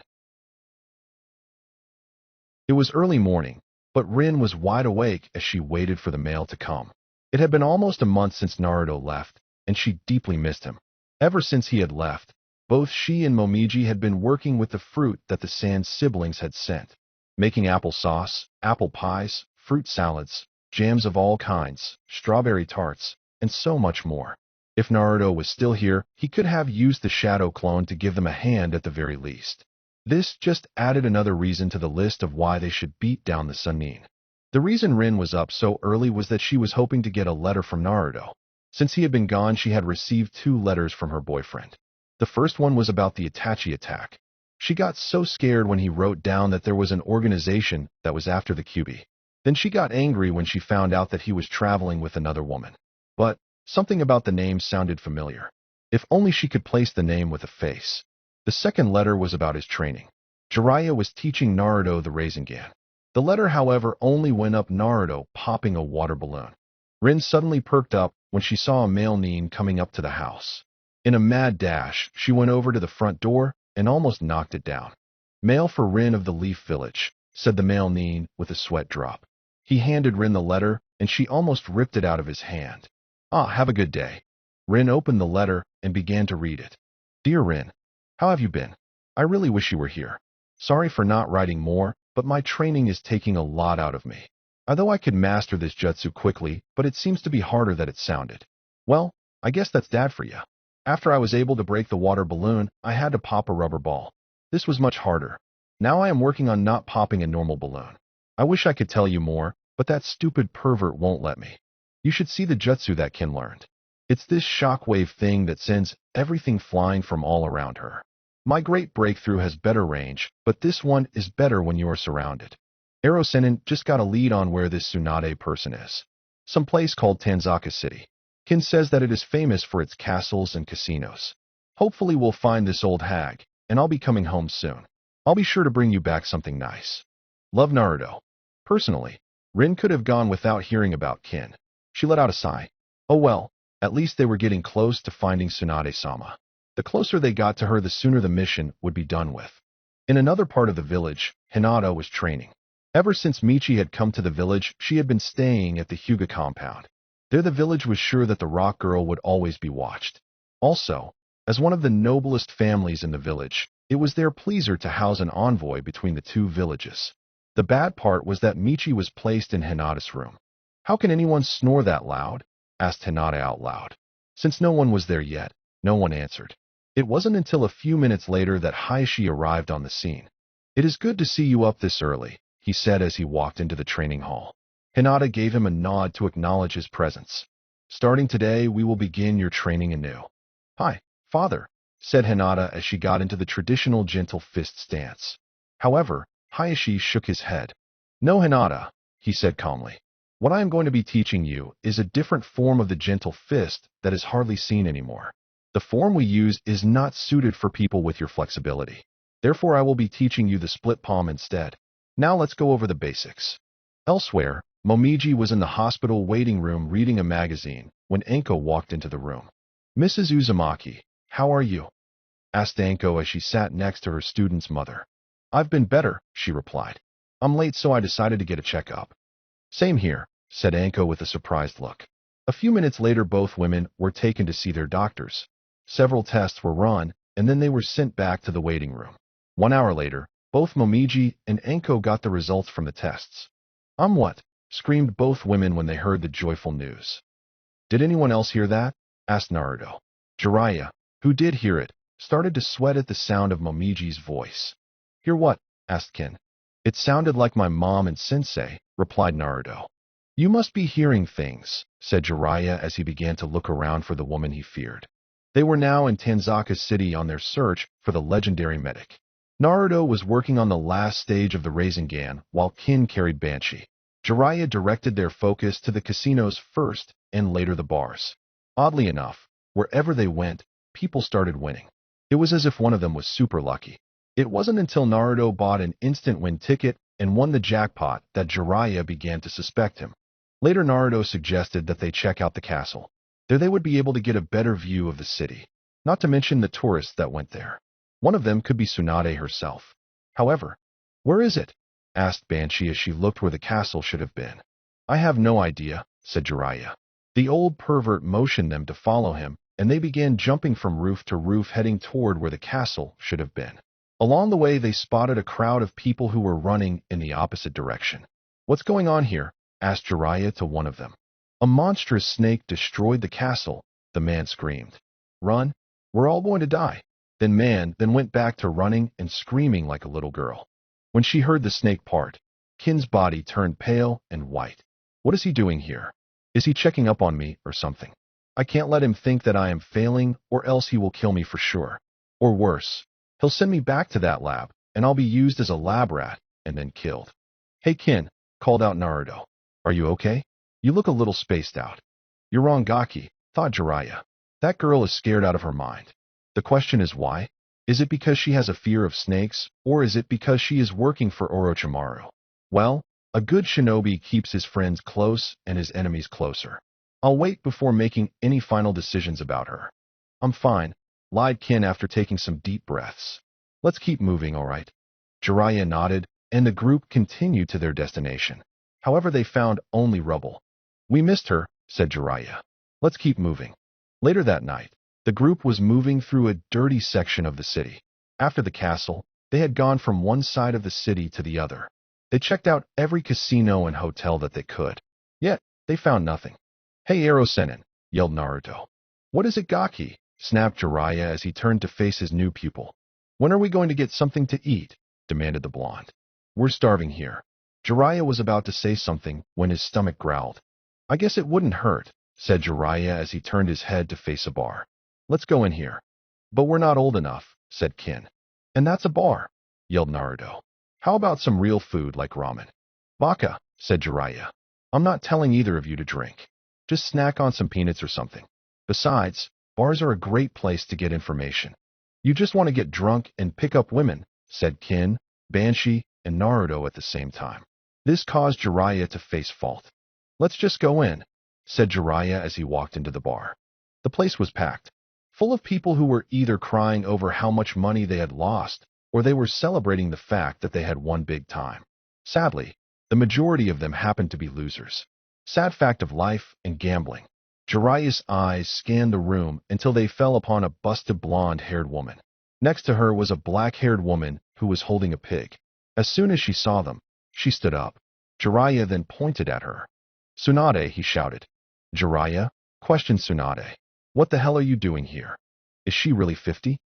It was early morning, but Rin was wide awake as she waited for the mail to come. It had been almost a month since Naruto left, and she deeply missed him. Ever since he had left, both she and Momiji had been working with the fruit that the Sand siblings had sent, making applesauce, apple pies, fruit salads, jams of all kinds, strawberry tarts, and so much more. If Naruto was still here, he could have used the shadow clone to give them a hand at the very least. This just added another reason to the list of why they should beat down the Sannin. The reason Rin was up so early was that she was hoping to get a letter from Naruto. Since he had been gone, she had received 2 letters from her boyfriend. The first one was about the Itachi attack. She got so scared when he wrote down that there was an organization that was after the Kyuubi. Then she got angry when she found out that he was traveling with another woman. But something about the name sounded familiar. If only she could place the name with a face. The second letter was about his training. Jiraiya was teaching Naruto the Rasengan. The letter, however, only went up Naruto popping a water balloon. Rin suddenly perked up when she saw a male Nin coming up to the house. In a mad dash, she went over to the front door and almost knocked it down. Mail for Rin of the Leaf Village, said the male Nin with a sweat drop. He handed Rin the letter, and she almost ripped it out of his hand. Ah, have a good day. Rin opened the letter and began to read it. Dear Rin, how have you been? I really wish you were here. Sorry for not writing more, but my training is taking a lot out of me. Although I could master this jutsu quickly, but it seems to be harder than it sounded. Well, I guess that's Dad for you. After I was able to break the water balloon, I had to pop a rubber ball. This was much harder. Now I am working on not popping a normal balloon. I wish I could tell you more, but that stupid pervert won't let me. You should see the jutsu that Kin learned. It's this shockwave thing that sends everything flying from all around her. My great breakthrough has better range, but this one is better when you are surrounded. Arrow Sennin just got a lead on where this Tsunade person is. Some place called Tanzaka City. Kin says that it is famous for its castles and casinos. Hopefully we'll find this old hag, and I'll be coming home soon. I'll be sure to bring you back something nice. Love, Naruto. Personally, Rin could have gone without hearing about Kin. She let out a sigh. Oh well, at least they were getting close to finding Tsunade-sama. The closer they got to her, the sooner the mission would be done with. In another part of the village, Hinata was training. Ever since Michi had come to the village, she had been staying at the Hyuga compound. There the village was sure that the rock girl would always be watched. Also, as one of the noblest families in the village, it was their pleasure to house an envoy between the 2 villages. The bad part was that Michi was placed in Hinata's room. How can anyone snore that loud? Asked Hinata out loud. Since no one was there yet, no one answered. It wasn't until a few minutes later that Hayashi arrived on the scene. It is good to see you up this early, he said as he walked into the training hall. Hinata gave him a nod to acknowledge his presence. Starting today, we will begin your training anew. Hi, father, said Hinata as she got into the traditional gentle fist stance. However, Hayashi shook his head. No, Hinata, he said calmly. What I am going to be teaching you is a different form of the gentle fist that is hardly seen anymore. The form we use is not suited for people with your flexibility. Therefore, I will be teaching you the split palm instead. Now let's go over the basics. Elsewhere, Momiji was in the hospital waiting room reading a magazine when Anko walked into the room. Mrs. Uzumaki, how are you? Asked Anko as she sat next to her student's mother. I've been better, she replied. I'm late, so I decided to get a checkup. Same here, said Anko with a surprised look. A few minutes later, both women were taken to see their doctors. Several tests were run, and then they were sent back to the waiting room. 1 hour later, both Momiji and Anko got the results from the tests. What? Screamed both women when they heard the joyful news. Did anyone else hear that? Asked Naruto. Jiraiya, who did hear it, started to sweat at the sound of Momiji's voice. "Hear what?" asked Kin. "It sounded like my mom and sensei," replied Naruto. "You must be hearing things," said Jiraiya as he began to look around for the woman he feared. They were now in Tanzaka City on their search for the legendary medic. Naruto was working on the last stage of the Rasengan while Kin carried Banshee. Jiraiya directed their focus to the casinos first and later the bars. Oddly enough, wherever they went, people started winning. It was as if one of them was super lucky. It wasn't until Naruto bought an instant win ticket and won the jackpot that Jiraiya began to suspect him. Later, Naruto suggested that they check out the castle. There they would be able to get a better view of the city, not to mention the tourists that went there. One of them could be Tsunade herself. However, "Where is it?" asked Banshee as she looked where the castle should have been. "I have no idea," said Jiraiya. The old pervert motioned them to follow him, and they began jumping from roof to roof heading toward where the castle should have been. Along the way, they spotted a crowd of people who were running in the opposite direction. "What's going on here?" asked Jiraiya to one of them. "A monstrous snake destroyed the castle," the man screamed. "Run, we're all going to die." Then went back to running and screaming like a little girl. When she heard the snake part, Kin's body turned pale and white. "What is he doing here? Is he checking up on me or something? I can't let him think that I am failing, or else he will kill me for sure. Or worse, he'll send me back to that lab, and I'll be used as a lab rat and then killed." "Hey Kin," called out Naruto. "Are you okay? You look a little spaced out." "You're wrong, Gaki," thought Jiraiya. "That girl is scared out of her mind. The question is why? Is it because she has a fear of snakes, or is it because she is working for Orochimaru? Well, a good shinobi keeps his friends close and his enemies closer. I'll wait before making any final decisions about her." "I'm fine," lied Kin after taking some deep breaths. "Let's keep moving, all right?" Jiraiya nodded, and the group continued to their destination. However, they found only rubble. "We missed her," said Jiraiya. "Let's keep moving." Later that night, the group was moving through a dirty section of the city. After the castle, they had gone from one side of the city to the other. They checked out every casino and hotel that they could. Yet, they found nothing. "Hey, Erosenin," yelled Naruto. "What is it, Gaki?" snapped Jiraiya as he turned to face his new pupil. "When are we going to get something to eat?" demanded the blonde. "We're starving here." Jiraiya was about to say something when his stomach growled. "I guess it wouldn't hurt," said Jiraiya as he turned his head to face a bar. "Let's go in here." "But we're not old enough," said Kin. "And that's a bar," yelled Naruto. "How about some real food like ramen?" "Baka," said Jiraiya. "I'm not telling either of you to drink. Just snack on some peanuts or something. Besides, bars are a great place to get information. You just want to get drunk and pick up women," said Kin, Banshee, and Naruto at the same time. This caused Jiraiya to face fault. "Let's just go in," said Jiraiya as he walked into the bar. The place was packed, full of people who were either crying over how much money they had lost, or they were celebrating the fact that they had won big time. Sadly, the majority of them happened to be losers. Sad fact of life and gambling. Jiraiya's eyes scanned the room until they fell upon a busted blonde-haired woman. Next to her was a black-haired woman who was holding a pig. As soon as she saw them, she stood up. Jiraiya then pointed at her. "Tsunade," he shouted. "Jiraiya?" questioned Tsunade. "What the hell are you doing here? Is she really 50?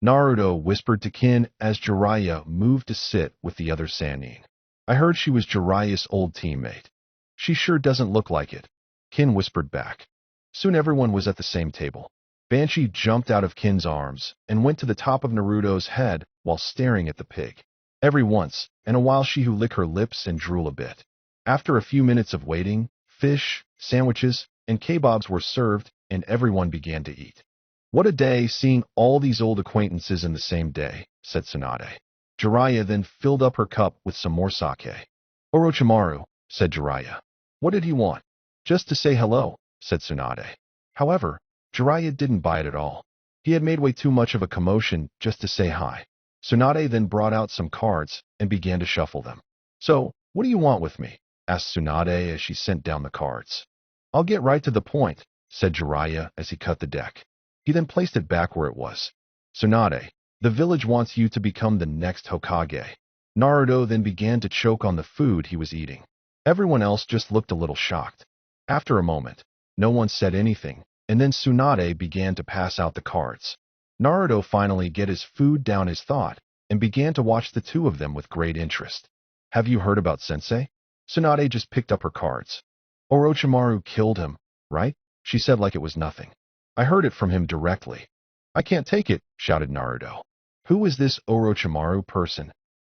Naruto whispered to Kin as Jiraiya moved to sit with the other Sannin. "I heard she was Jiraiya's old teammate." "She sure doesn't look like it," Kin whispered back. Soon everyone was at the same table. Banshee jumped out of Kin's arms and went to the top of Naruto's head while staring at the pig. Every once in a while she would lick her lips and drool a bit. After a few minutes of waiting, fish, sandwiches, and kebabs were served and everyone began to eat. "What a day seeing all these old acquaintances in the same day," said Tsunade. Jiraiya then filled up her cup with some more sake. "Orochimaru," said Jiraiya. "What did he want?" "Just to say hello," said Tsunade. However, Jiraiya didn't buy it at all. He had made way too much of a commotion just to say hi. Tsunade then brought out some cards and began to shuffle them. "So, what do you want with me?" asked Tsunade as she sent down the cards. "I'll get right to the point," said Jiraiya as he cut the deck. He then placed it back where it was. "Tsunade, the village wants you to become the next Hokage." Naruto then began to choke on the food he was eating. Everyone else just looked a little shocked. After a moment, no one said anything, and then Tsunade began to pass out the cards. Naruto finally get his food down his thought and began to watch the two of them with great interest. Have you heard about Sensei? Tsunade just picked up her cards. Orochimaru killed him, right? She said like it was nothing. I heard it from him directly. I can't take it, shouted Naruto. Who is this Orochimaru person?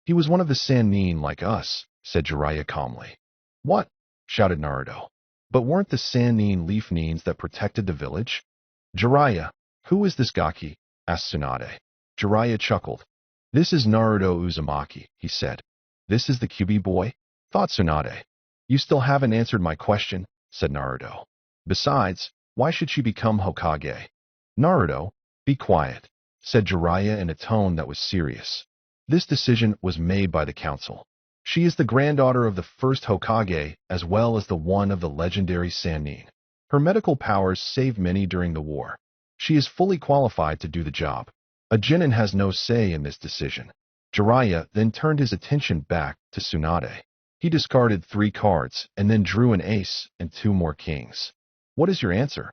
He was one of the Sannin like us, said Jiraiya calmly. What? Shouted Naruto. But weren't the Sannin leaf Nins that protected the village? Jiraiya, who is this Gaki? Asked Tsunade. Jiraiya chuckled. This is Naruto Uzumaki, he said. This is the Kyuubi boy? Thought Tsunade. You still haven't answered my question, said Naruto. Besides, why should she become Hokage? Naruto, be quiet, said Jiraiya in a tone that was serious. This decision was made by the council. She is the granddaughter of the first Hokage as well as the one of the legendary Sannin. Her medical powers saved many during the war. She is fully qualified to do the job. A Genin has no say in this decision. Jiraiya then turned his attention back to Tsunade. He discarded 3 cards and then drew an ace and 2 more kings. What is your answer?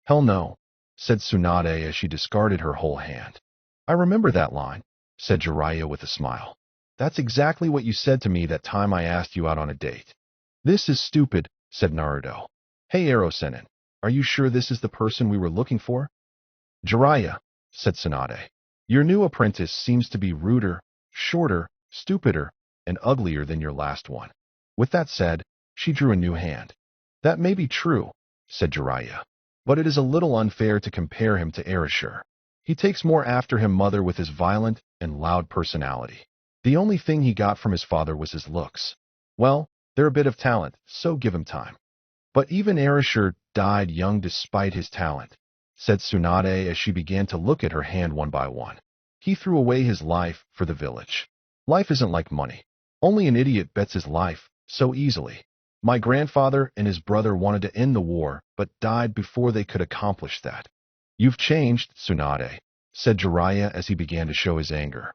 Hell no, said Tsunade as she discarded her whole hand. I remember that line, said Jiraiya with a smile. That's exactly what you said to me that time I asked you out on a date. This is stupid, said Naruto. Hey Arrow Sennin, are you sure this is the person we were looking for? Jiraiya, said Tsunade. Your new apprentice seems to be ruder, shorter, stupider, and uglier than your last one. With that said, she drew a new hand. That may be true, said Jiraiya, but it is a little unfair to compare him to Erashur. He takes more after him mother with his violent and loud personality. The only thing he got from his father was his looks. Well, they're a bit of talent, so give him time. But even Erashur died young despite his talent, said Tsunade as she began to look at her hand one by one. He threw away his life for the village. Life isn't like money. Only an idiot bets his life so easily. My grandfather and his brother wanted to end the war, but died before they could accomplish that. You've changed, Tsunade, said Jiraiya as he began to show his anger.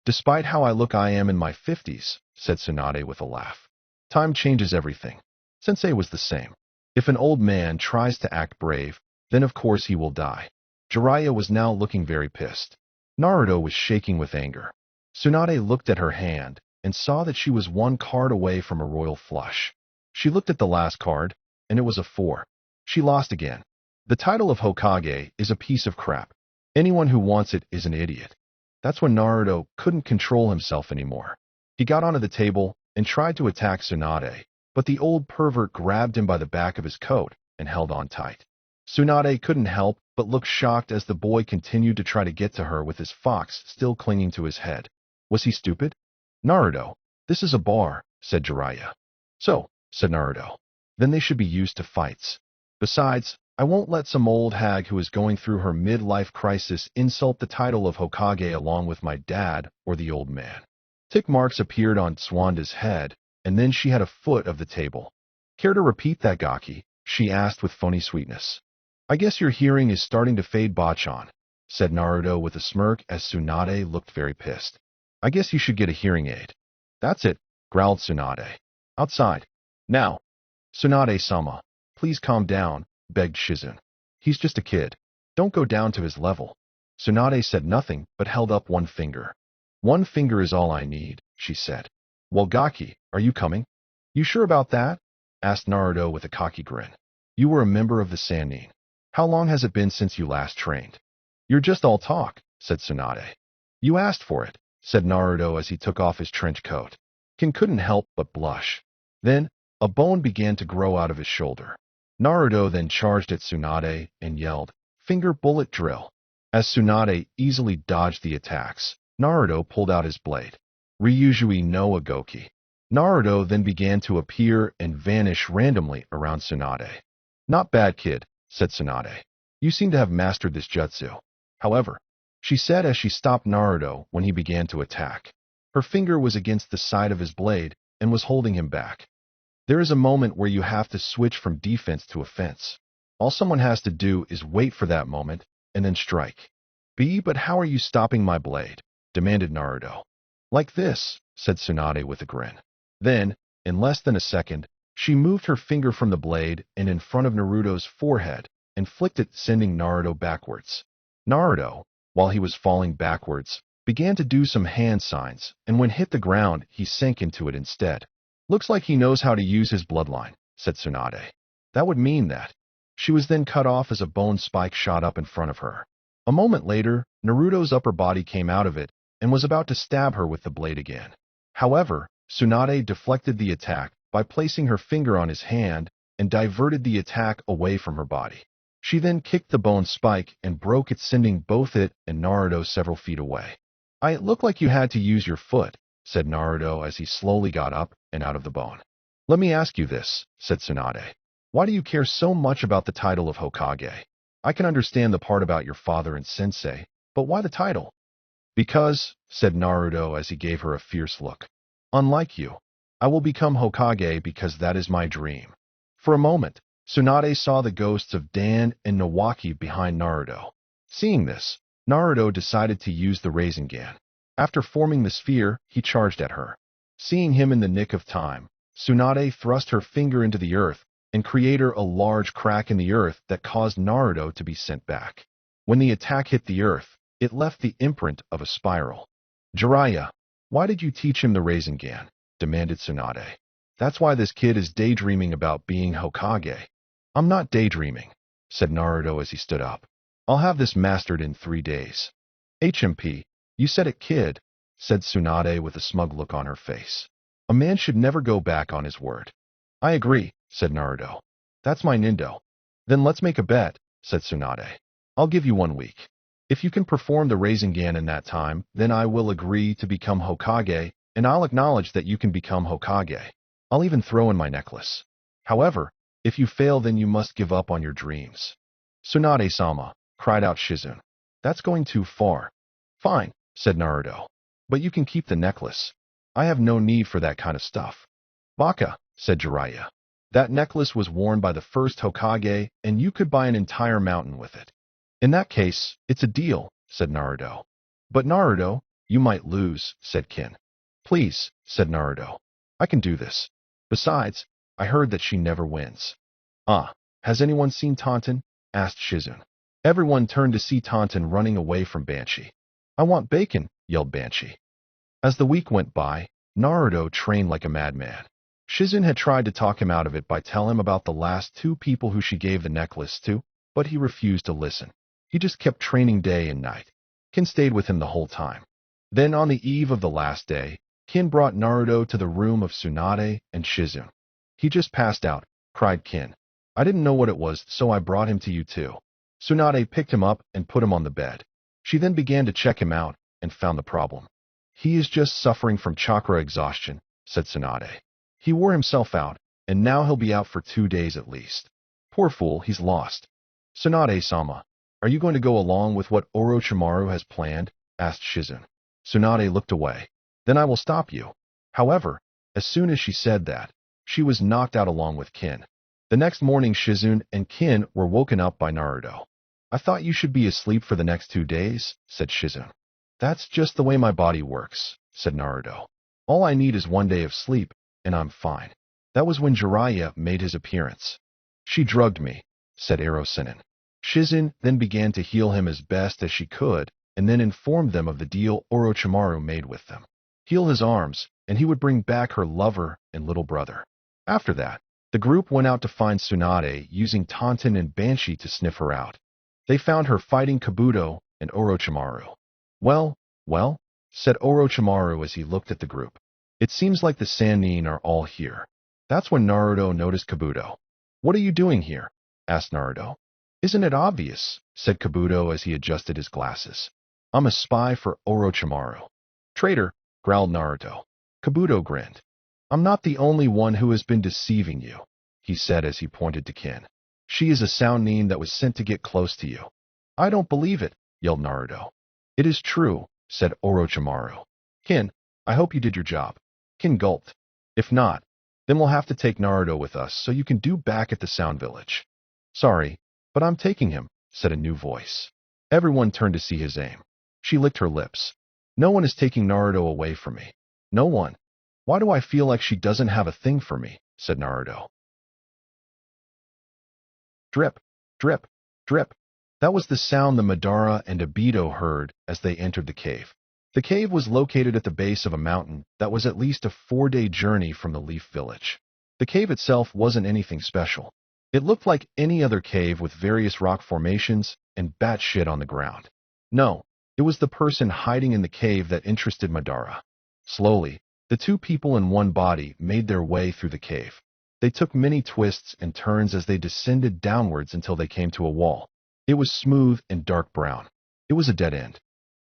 Despite how I look, I am in my 50s, said Tsunade with a laugh. Time changes everything. Sensei was the same. If an old man tries to act brave, then of course he will die. Jiraiya was now looking very pissed. Naruto was shaking with anger. Tsunade looked at her hand and saw that she was 1 card away from a royal flush. She looked at the last card, and it was a 4. She lost again. The title of Hokage is a piece of crap. Anyone who wants it is an idiot. That's when Naruto couldn't control himself anymore. He got onto the table and tried to attack Tsunade, but the old pervert grabbed him by the back of his coat and held on tight. Tsunade couldn't help but look shocked as the boy continued to try to get to her with his fox still clinging to his head. Was he stupid? Naruto, this is a bar, said Jiraiya. So, said Naruto, then they should be used to fights. Besides, I won't let some old hag who is going through her midlife crisis insult the title of Hokage along with my dad or the old man. Tick marks appeared on Swanda's head, and then she had a foot of the table. Care to repeat that, Gaki? She asked with phony sweetness. I guess your hearing is starting to fade, Bachan, said Naruto with a smirk as Tsunade looked very pissed. I guess you should get a hearing aid. That's it, growled Tsunade. Outside. Now. Tsunade-sama, please calm down, begged Shizune. He's just a kid. Don't go down to his level. Tsunade said nothing but held up 1 finger. 1 finger is all I need, she said. Well, Gaki, are you coming? You sure about that? Asked Naruto with a cocky grin. You were a member of the Sannin. How long has it been since you last trained? You're just all talk, said Tsunade. You asked for it, said Naruto as he took off his trench coat. Kin couldn't help but blush. Then, a bone began to grow out of his shoulder. Naruto then charged at Tsunade and yelled, Finger bullet drill. As Tsunade easily dodged the attacks, Naruto pulled out his blade. Ryujui no Agoki. Naruto then began to appear and vanish randomly around Tsunade. Not bad, kid, said Tsunade. You seem to have mastered this jutsu. However, she said as she stopped Naruto when he began to attack. Her finger was against the side of his blade and was holding him back. There is a moment where you have to switch from defense to offense. All someone has to do is wait for that moment and then strike. But how are you stopping my blade? Demanded Naruto. Like this, said Tsunade with a grin. Then, in less than a second, she moved her finger from the blade and in front of Naruto's forehead and flicked it, sending Naruto backwards. Naruto, while he was falling backwards, began to do some hand signs, and when hit the ground, he sank into it instead. Looks like he knows how to use his bloodline, said Tsunade. That would mean that. She was then cut off as a bone spike shot up in front of her. A moment later, Naruto's upper body came out of it and was about to stab her with the blade again. However, Tsunade deflected the attack by placing her finger on his hand and diverted the attack away from her body. She then kicked the bone spike and broke it, sending both it and Naruto several feet away. It looked like you had to use your foot, said Naruto as he slowly got up and out of the bone. Let me ask you this, said Tsunade. Why do you care so much about the title of Hokage? I can understand the part about your father and sensei, but why the title? Because, said Naruto as he gave her a fierce look, unlike you, I will become Hokage because that is my dream. For a moment, Tsunade saw the ghosts of Dan and Nawaki behind Naruto. Seeing this, Naruto decided to use the Rasengan. After forming the sphere, he charged at her. Seeing him in the nick of time, Tsunade thrust her finger into the earth and created a large crack in the earth that caused Naruto to be sent back. When the attack hit the earth, it left the imprint of a spiral. Jiraiya, why did you teach him the Rasengan? Demanded Tsunade. That's why this kid is daydreaming about being Hokage. I'm not daydreaming, said Naruto as he stood up. I'll have this mastered in 3 days. HMP, you said it, kid, said Tsunade with a smug look on her face. A man should never go back on his word. I agree, said Naruto. That's my Nindo. Then let's make a bet, said Tsunade. I'll give you 1 week. If you can perform the Rasengan in that time, then I will agree to become Hokage, and I'll acknowledge that you can become Hokage. I'll even throw in my necklace. However, if you fail, then you must give up on your dreams. Tsunade-sama, cried out Shizune. That's going too far. Fine, said Naruto. But you can keep the necklace. I have no need for that kind of stuff. Baka, said Jiraiya. That necklace was worn by the first Hokage, and you could buy an entire mountain with it. In that case, it's a deal, said Naruto. But Naruto, you might lose, said Kin. Please, said Naruto. I can do this. Besides, I heard that she never wins. Has anyone seen Taunton? Asked Shizune. Everyone turned to see Taunton running away from Banshee. I want bacon, yelled Banshee. As the week went by, Naruto trained like a madman. Shizune had tried to talk him out of it by telling him about the last 2 people who she gave the necklace to, but he refused to listen. He just kept training day and night. Kin stayed with him the whole time. Then on the eve of the last day, Kin brought Naruto to the room of Tsunade and Shizune. He just passed out, cried Kin. I didn't know what it was, so I brought him to you too. Tsunade picked him up and put him on the bed. She then began to check him out and found the problem. He is just suffering from chakra exhaustion, said Tsunade. He wore himself out, and now he'll be out for 2 days at least. Poor fool, he's lost. Tsunade-sama, are you going to go along with what Orochimaru has planned? Asked Shizune. Tsunade looked away. Then I will stop you. However, as soon as she said that, she was knocked out along with Kin. The next morning, Shizune and Kin were woken up by Naruto. I thought you should be asleep for the next 2 days, said Shizune. That's just the way my body works, said Naruto. All I need is 1 day of sleep, and I'm fine. That was when Jiraiya made his appearance. She drugged me, said Erosinin. Shizune then began to heal him as best as she could, and then informed them of the deal Orochimaru made with them. Heal his arms, and he would bring back her lover and little brother. After that, the group went out to find Tsunade, using Taunton and Banshee to sniff her out. They found her fighting Kabuto and Orochimaru. Well, said Orochimaru as he looked at the group. It seems like the Sannin are all here. That's when Naruto noticed Kabuto. What are you doing here? Asked Naruto. Isn't it obvious? Said Kabuto as he adjusted his glasses. I'm a spy for Orochimaru. Traitor, growled Naruto. Kabuto grinned. I'm not the only one who has been deceiving you, he said as he pointed to Kin. She is a Sannin that was sent to get close to you. I don't believe it, yelled Naruto. It is true, said Orochimaru. Kin, I hope you did your job. Kin gulped. If not, then we'll have to take Naruto with us so you can do back at the Sound Village. Sorry, but I'm taking him, said a new voice. Everyone turned to see his aim. She licked her lips. No one is taking Naruto away from me. No one. Why do I feel like she doesn't have a thing for me? Said Naruto. Drip, drip, drip. That was the sound the Madara and Obito heard as they entered the cave. The cave was located at the base of a mountain that was at least a 4-day journey from the Leaf Village. The cave itself wasn't anything special. It looked like any other cave with various rock formations and bat shit on the ground. No, it was the person hiding in the cave that interested Madara. Slowly, the two people in one body made their way through the cave. They took many twists and turns as they descended downwards until they came to a wall. It was smooth and dark brown. It was a dead end.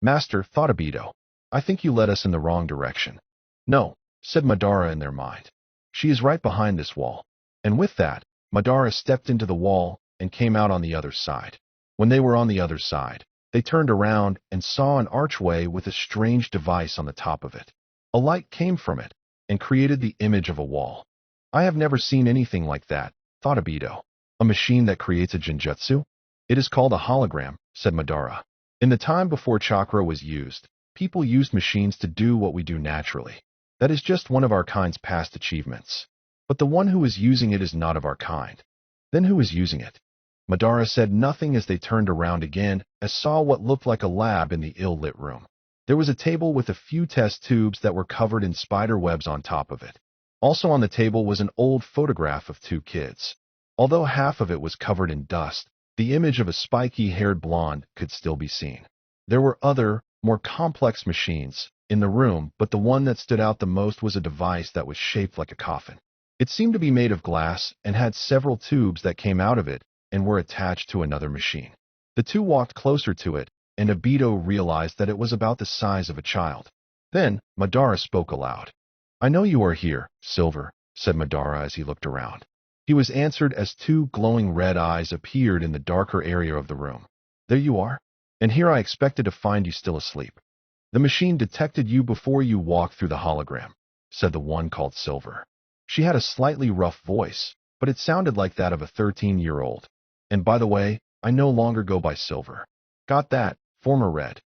Master, thought Obito, I think you led us in the wrong direction. No, said Madara in their mind. She is right behind this wall. And with that, Madara stepped into the wall and came out on the other side. When they were on the other side, they turned around and saw an archway with a strange device on the top of it. A light came from it and created the image of a wall. I have never seen anything like that, thought Obito. A machine that creates a genjutsu? It is called a hologram, said Madara. In the time before chakra was used, people used machines to do what we do naturally. That is just one of our kind's past achievements. But the one who is using it is not of our kind. Then who is using it? Madara said nothing as they turned around again and saw what looked like a lab in the ill-lit room. There was a table with a few test tubes that were covered in spider webs on top of it. Also on the table was an old photograph of two kids. Although half of it was covered in dust, the image of a spiky-haired blonde could still be seen. There were other, more complex machines in the room, but the one that stood out the most was a device that was shaped like a coffin. It seemed to be made of glass and had several tubes that came out of it and were attached to another machine. The two walked closer to it, and Obito realized that it was about the size of a child. Then Madara spoke aloud. I know you are here, Silver, said Madara as he looked around. He was answered as two glowing red eyes appeared in the darker area of the room. There you are. And here I expected to find you still asleep. The machine detected you before you walked through the hologram, said the one called Silver. She had a slightly rough voice, but it sounded like that of a 13-year-old. And by the way, I no longer go by Silver. Got that, former Red.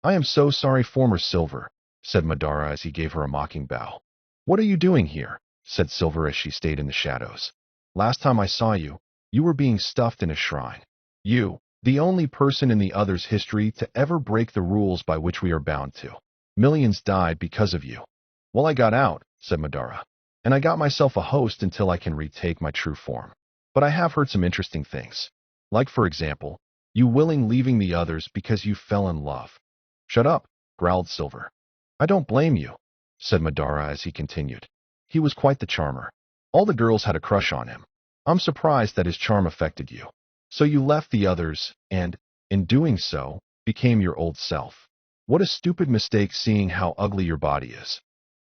I am so sorry, former Silver, said Madara as he gave her a mocking bow. What are you doing here? Said Silver as she stayed in the shadows. Last time I saw you, you were being stuffed in a shrine. You, the only person in the other's history to ever break the rules by which we are bound to. Millions died because of you. Well, I got out, said Madara, and I got myself a host until I can retake my true form. But I have heard some interesting things. Like, for example, you willing leaving the others because you fell in love. Shut up, growled Silver. I don't blame you, said Madara as he continued. He was quite the charmer. All the girls had a crush on him. I'm surprised that his charm affected you. So you left the others and, in doing so, became your old self. What a stupid mistake seeing how ugly your body is.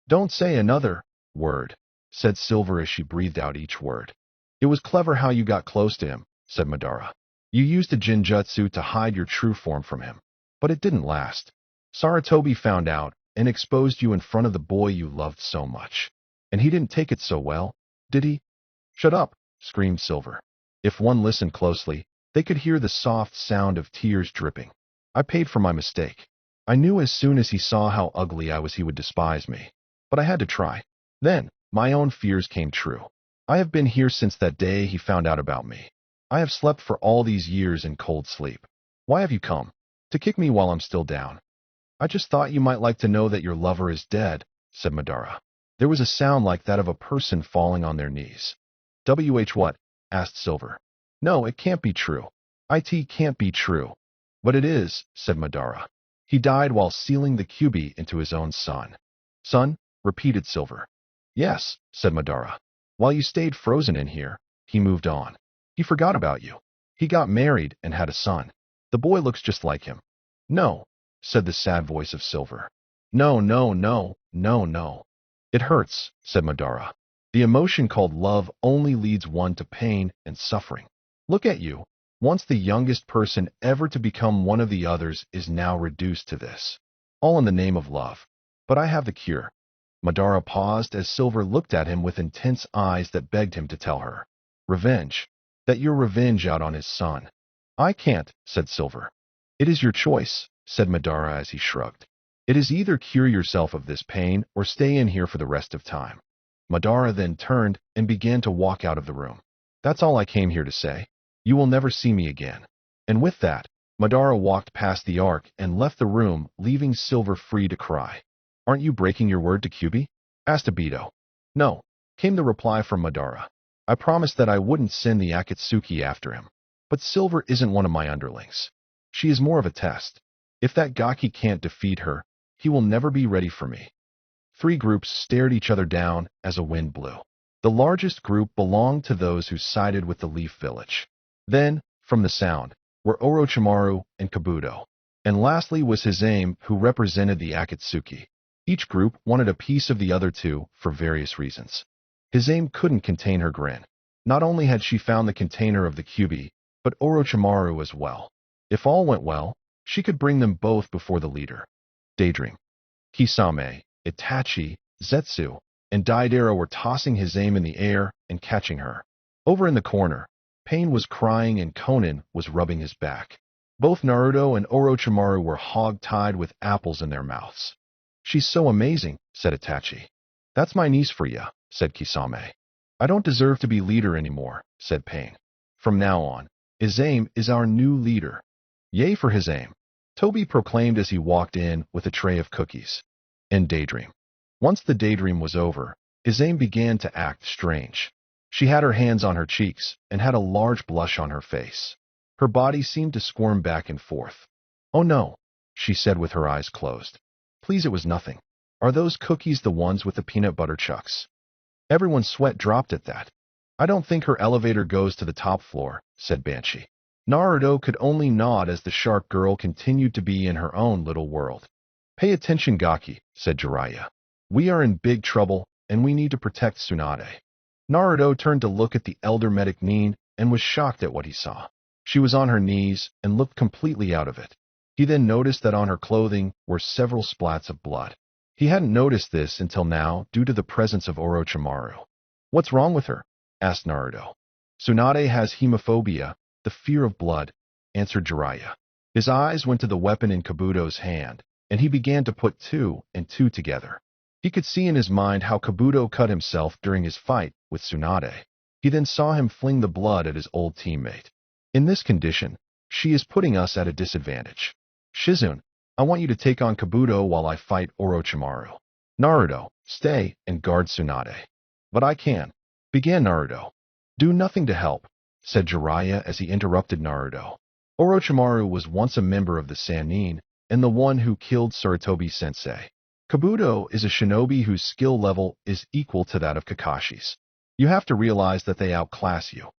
Don't say another word, said Silver as she breathed out each word. It was clever how you got close to him, said Madara. You used a genjutsu to hide your true form from him. But it didn't last. Saratobi found out and exposed you in front of the boy you loved so much. And he didn't take it so well, did he? Shut up, screamed Silver. If one listened closely, they could hear the soft sound of tears dripping. I paid for my mistake. I knew as soon as he saw how ugly I was he would despise me. But I had to try. Then, my own fears came true. I have been here since that day he found out about me. I have slept for all these years in cold sleep. Why have you come? To kick me while I'm still down. I just thought you might like to know that your lover is dead, said Madara. There was a sound like that of a person falling on their knees. What? Asked Silver. No, it can't be true. It can't be true. But it is, said Madara. He died while sealing the Kyuubi into his own son. Son? Repeated Silver. Yes, said Madara. While you stayed frozen in here, he moved on. He forgot about you. He got married and had a son. The boy looks just like him. No, said the sad voice of Silver. No, no, no, no, no. It hurts, said Madara. The emotion called love only leads one to pain and suffering. Look at you. Once the youngest person ever to become one of the others is now reduced to this. All in the name of love. But I have the cure. Madara paused as Silver looked at him with intense eyes that begged him to tell her. Revenge. That your revenge out on his son. I can't, said Silver. It is your choice, said Madara as he shrugged. It is either cure yourself of this pain or stay in here for the rest of time. Madara then turned and began to walk out of the room. That's all I came here to say. You will never see me again. And with that, Madara walked past the arc and left the room, leaving Silver free to cry. "Aren't you breaking your word to Kyuubi?" asked Obito. "No," came the reply from Madara. "I promised that I wouldn't send the Akatsuki after him. But Silver isn't one of my underlings. She is more of a test. If that Gaki can't defeat her, he will never be ready for me." Three groups stared each other down as a wind blew. The largest group belonged to those who sided with the Leaf Village. Then, from the sound, were Orochimaru and Kabuto. And lastly was Hisaime, who represented the Akatsuki. Each group wanted a piece of the other two for various reasons. Hisaime couldn't contain her grin. Not only had she found the container of the Kyuubi, but Orochimaru as well. If all went well, she could bring them both before the leader. Daydream. Kisame, Itachi, Zetsu, and Deidara were tossing Hisaime in the air and catching her. Over in the corner, Pain was crying and Konan was rubbing his back. Both Naruto and Orochimaru were hog-tied with apples in their mouths. "She's so amazing," said Itachi. "That's my niece for ya," said Kisame. "I don't deserve to be leader anymore," said Pain. "From now on, Hisaime is our new leader." "Yay for Hisaime," Toby proclaimed as he walked in with a tray of cookies. And Daydream. Once the daydream was over, Hisaime began to act strange. She had her hands on her cheeks and had a large blush on her face. Her body seemed to squirm back and forth. "Oh no," she said with her eyes closed. "Please, it was nothing. Are those cookies the ones with the peanut butter chucks?" Everyone's sweat dropped at that. "I don't think her elevator goes to the top floor," said Banshee. Naruto could only nod as the shark girl continued to be in her own little world. "Pay attention, Gaki," said Jiraiya. "We are in big trouble, and we need to protect Tsunade." Naruto turned to look at the elder medic Nin and was shocked at what he saw. She was on her knees and looked completely out of it. He then noticed that on her clothing were several splats of blood. He hadn't noticed this until now due to the presence of Orochimaru. "What's wrong with her?" asked Naruto. "Tsunade has hemophobia, the fear of blood," answered Jiraiya. His eyes went to the weapon in Kabuto's hand, and he began to put two and two together. He could see in his mind how Kabuto cut himself during his fight with Tsunade. He then saw him fling the blood at his old teammate. "In this condition, she is putting us at a disadvantage. Shizune, I want you to take on Kabuto while I fight Orochimaru. Naruto, stay and guard Tsunade." "But I can," began Naruto. "Do nothing to help," said Jiraiya as he interrupted Naruto. Orochimaru was once a member of the Sannin and the one who killed Sarutobi-sensei. Kabuto is a shinobi whose skill level is equal to that of Kakashi's. You have to realize that they outclass you.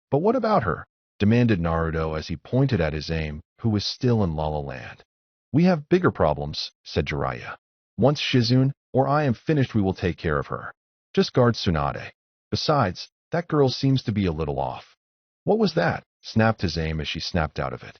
"But what about her?" demanded Naruto as he pointed at Hisaime, who was still in Lala Land. "We have bigger problems," said Jiraiya. "Once Shizune or I am finished, we will take care of her. Just guard Tsunade. Besides, that girl seems to be a little off." "What was that?" snapped Hisaime as she snapped out of it.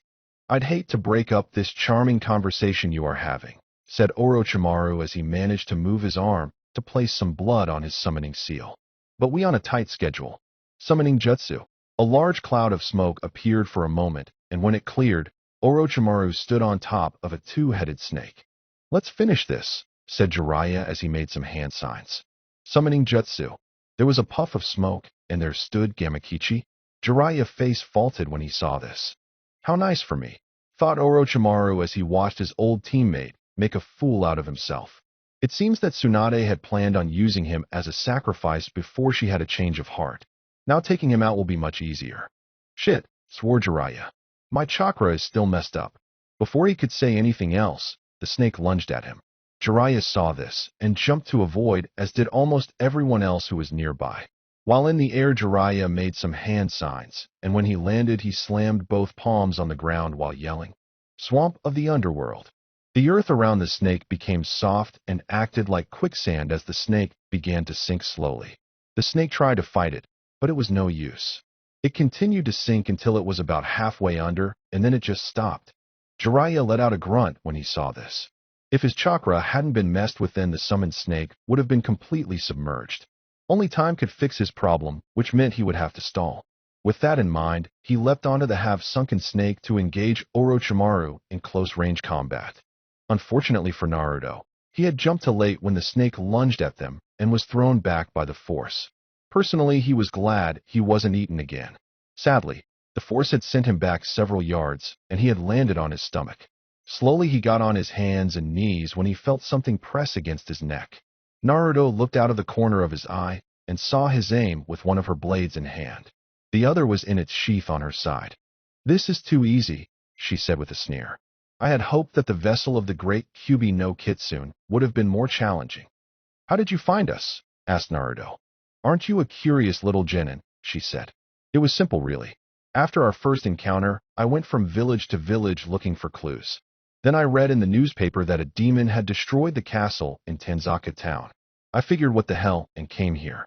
"I'd hate to break up this charming conversation you are having," said Orochimaru as he managed to move his arm to place some blood on his summoning seal. "But we on a tight schedule." Summoning jutsu. A large cloud of smoke appeared for a moment, and when it cleared, Orochimaru stood on top of a two-headed snake. "Let's finish this," said Jiraiya as he made some hand signs. Summoning jutsu. There was a puff of smoke, and there stood Gamakichi. Jiraiya's face faulted when he saw this. "How nice for me," thought Orochimaru as he watched his old teammate make a fool out of himself. It seems that Tsunade had planned on using him as a sacrifice before she had a change of heart. Now taking him out will be much easier. "Shit," swore Jiraiya. "My chakra is still messed up." Before he could say anything else, the snake lunged at him. Jiraiya saw this and jumped to avoid, as did almost everyone else who was nearby. While in the air, Jiraiya made some hand signs, and when he landed, he slammed both palms on the ground while yelling, "Swamp of the Underworld." The earth around the snake became soft and acted like quicksand as the snake began to sink slowly. The snake tried to fight it, but it was no use. It continued to sink until it was about halfway under, and then it just stopped. Jiraiya let out a grunt when he saw this. If his chakra hadn't been messed with, then the summoned snake would have been completely submerged. Only time could fix his problem, which meant he would have to stall. With that in mind, he leapt onto the half-sunken snake to engage Orochimaru in close-range combat. Unfortunately for Naruto, he had jumped too late when the snake lunged at them and was thrown back by the force. Personally, he was glad he wasn't eaten again. Sadly, The force had sent him back several yards, and he had landed on his stomach. Slowly he got on his hands and knees when he felt something press against his neck. Naruto looked out of the corner of his eye and saw his aim with one of her blades in hand. The other was in its sheath on her side. "This is too easy," she said with a sneer. "I had hoped that the vessel of the great Kyuubi no Kitsune would have been more challenging." "How did you find us?" asked Naruto. "Aren't you a curious little genin?" she said. "It was simple, really. After our first encounter, I went from village to village looking for clues. Then I read in the newspaper that a demon had destroyed the castle in Tanzaka town. I figured what the hell and came here.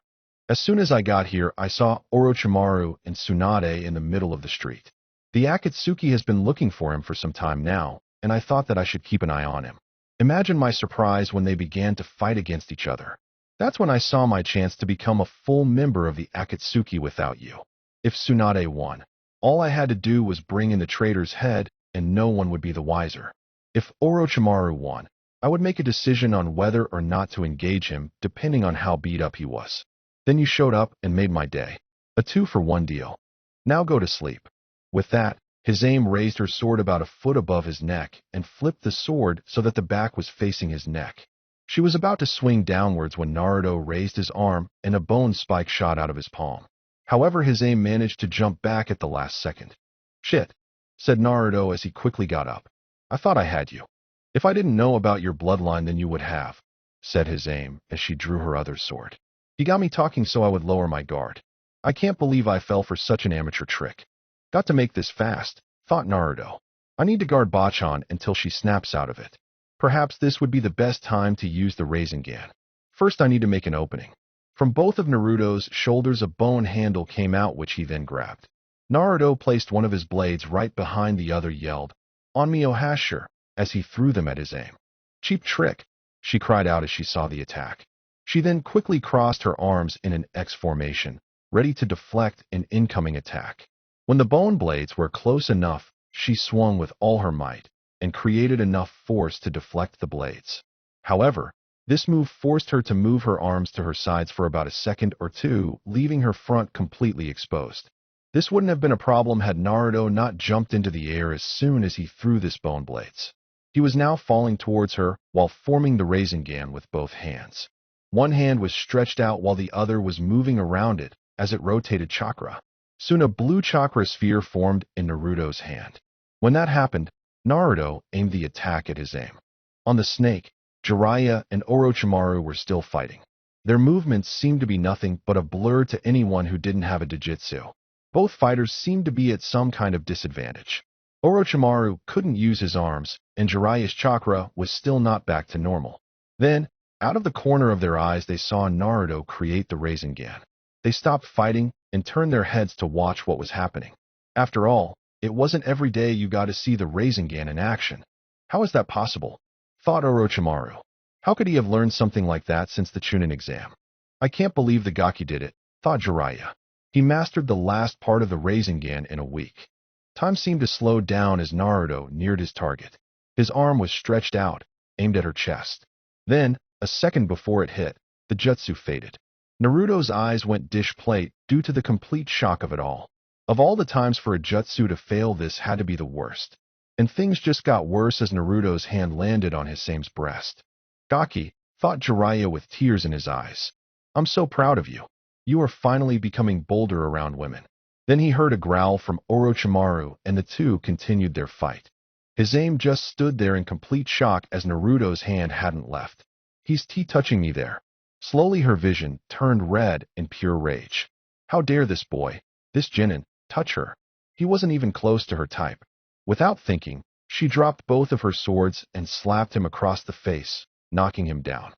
As soon as I got here, I saw Orochimaru and Tsunade in the middle of the street. The Akatsuki has been looking for him for some time now, and I thought that I should keep an eye on him. Imagine my surprise when they began to fight against each other. That's when I saw my chance to become a full member of the Akatsuki without you. If Tsunade won, all I had to do was bring in the traitor's head, and no one would be the wiser. If Orochimaru won, I would make a decision on whether or not to engage him, depending on how beat up he was. Then you showed up and made my day. A 2-for-1 deal. Now go to sleep." With that, his aim raised her sword about a foot above his neck and flipped the sword so that the back was facing his neck. She was about to swing downwards when Naruto raised his arm and a bone spike shot out of his palm. However, his aim managed to jump back at the last second. "Shit," said Naruto as he quickly got up. "I thought I had you. If I didn't know about your bloodline, then you would have," said his aim as she drew her other sword. "He got me talking so I would lower my guard. I can't believe I fell for such an amateur trick. Got to make this fast," thought Naruto. "I need to guard Bachan until she snaps out of it. Perhaps this would be the best time to use the Rasengan. First I need to make an opening." From both of Naruto's shoulders a bone handle came out, which he then grabbed. Naruto placed one of his blades right behind the other, yelled, "On me, Ohasher," as he threw them at his aim. "Cheap trick," she cried out as she saw the attack. She then quickly crossed her arms in an X formation, ready to deflect an incoming attack. When the bone blades were close enough, she swung with all her might and created enough force to deflect the blades. However, this move forced her to move her arms to her sides for about a second or two, leaving her front completely exposed. This wouldn't have been a problem had Naruto not jumped into the air as soon as he threw this bone blades. He was now falling towards her while forming the Rasengan with both hands. One hand was stretched out while the other was moving around it as it rotated chakra. Soon a blue chakra sphere formed in Naruto's hand. When that happened, Naruto aimed the attack at his aim. On the snake, Jiraiya and Orochimaru were still fighting. Their movements seemed to be nothing but a blur to anyone who didn't have a Jujutsu. Both fighters seemed to be at some kind of disadvantage. Orochimaru couldn't use his arms, and Jiraiya's chakra was still not back to normal. Then, out of the corner of their eyes, they saw Naruto create the Rasengan. They stopped fighting and turned their heads to watch what was happening. After all, it wasn't every day you got to see the Rasengan in action. How is that possible? Thought Orochimaru. How could he have learned something like that since the Chunin exam? I can't believe the Gaki did it, thought Jiraiya. He mastered the last part of the Rasengan in a week. Time seemed to slow down as Naruto neared his target. His arm was stretched out, aimed at her chest. Then, a second before it hit, the jutsu faded. Naruto's eyes went dish plate due to the complete shock of it all. Of all the times for a jutsu to fail, this had to be the worst. And things just got worse as Naruto's hand landed on his same's breast. "Gaki," thought Jiraiya with tears in his eyes. "I'm so proud of you. You are finally becoming bolder around women." Then he heard a growl from Orochimaru, and the two continued their fight. His aim just stood there in complete shock as Naruto's hand hadn't left. "He's touching me there." Slowly her vision turned red in pure rage. How dare this boy, this genin, touch her? He wasn't even close to her type. Without thinking, she dropped both of her swords and slapped him across the face, knocking him down.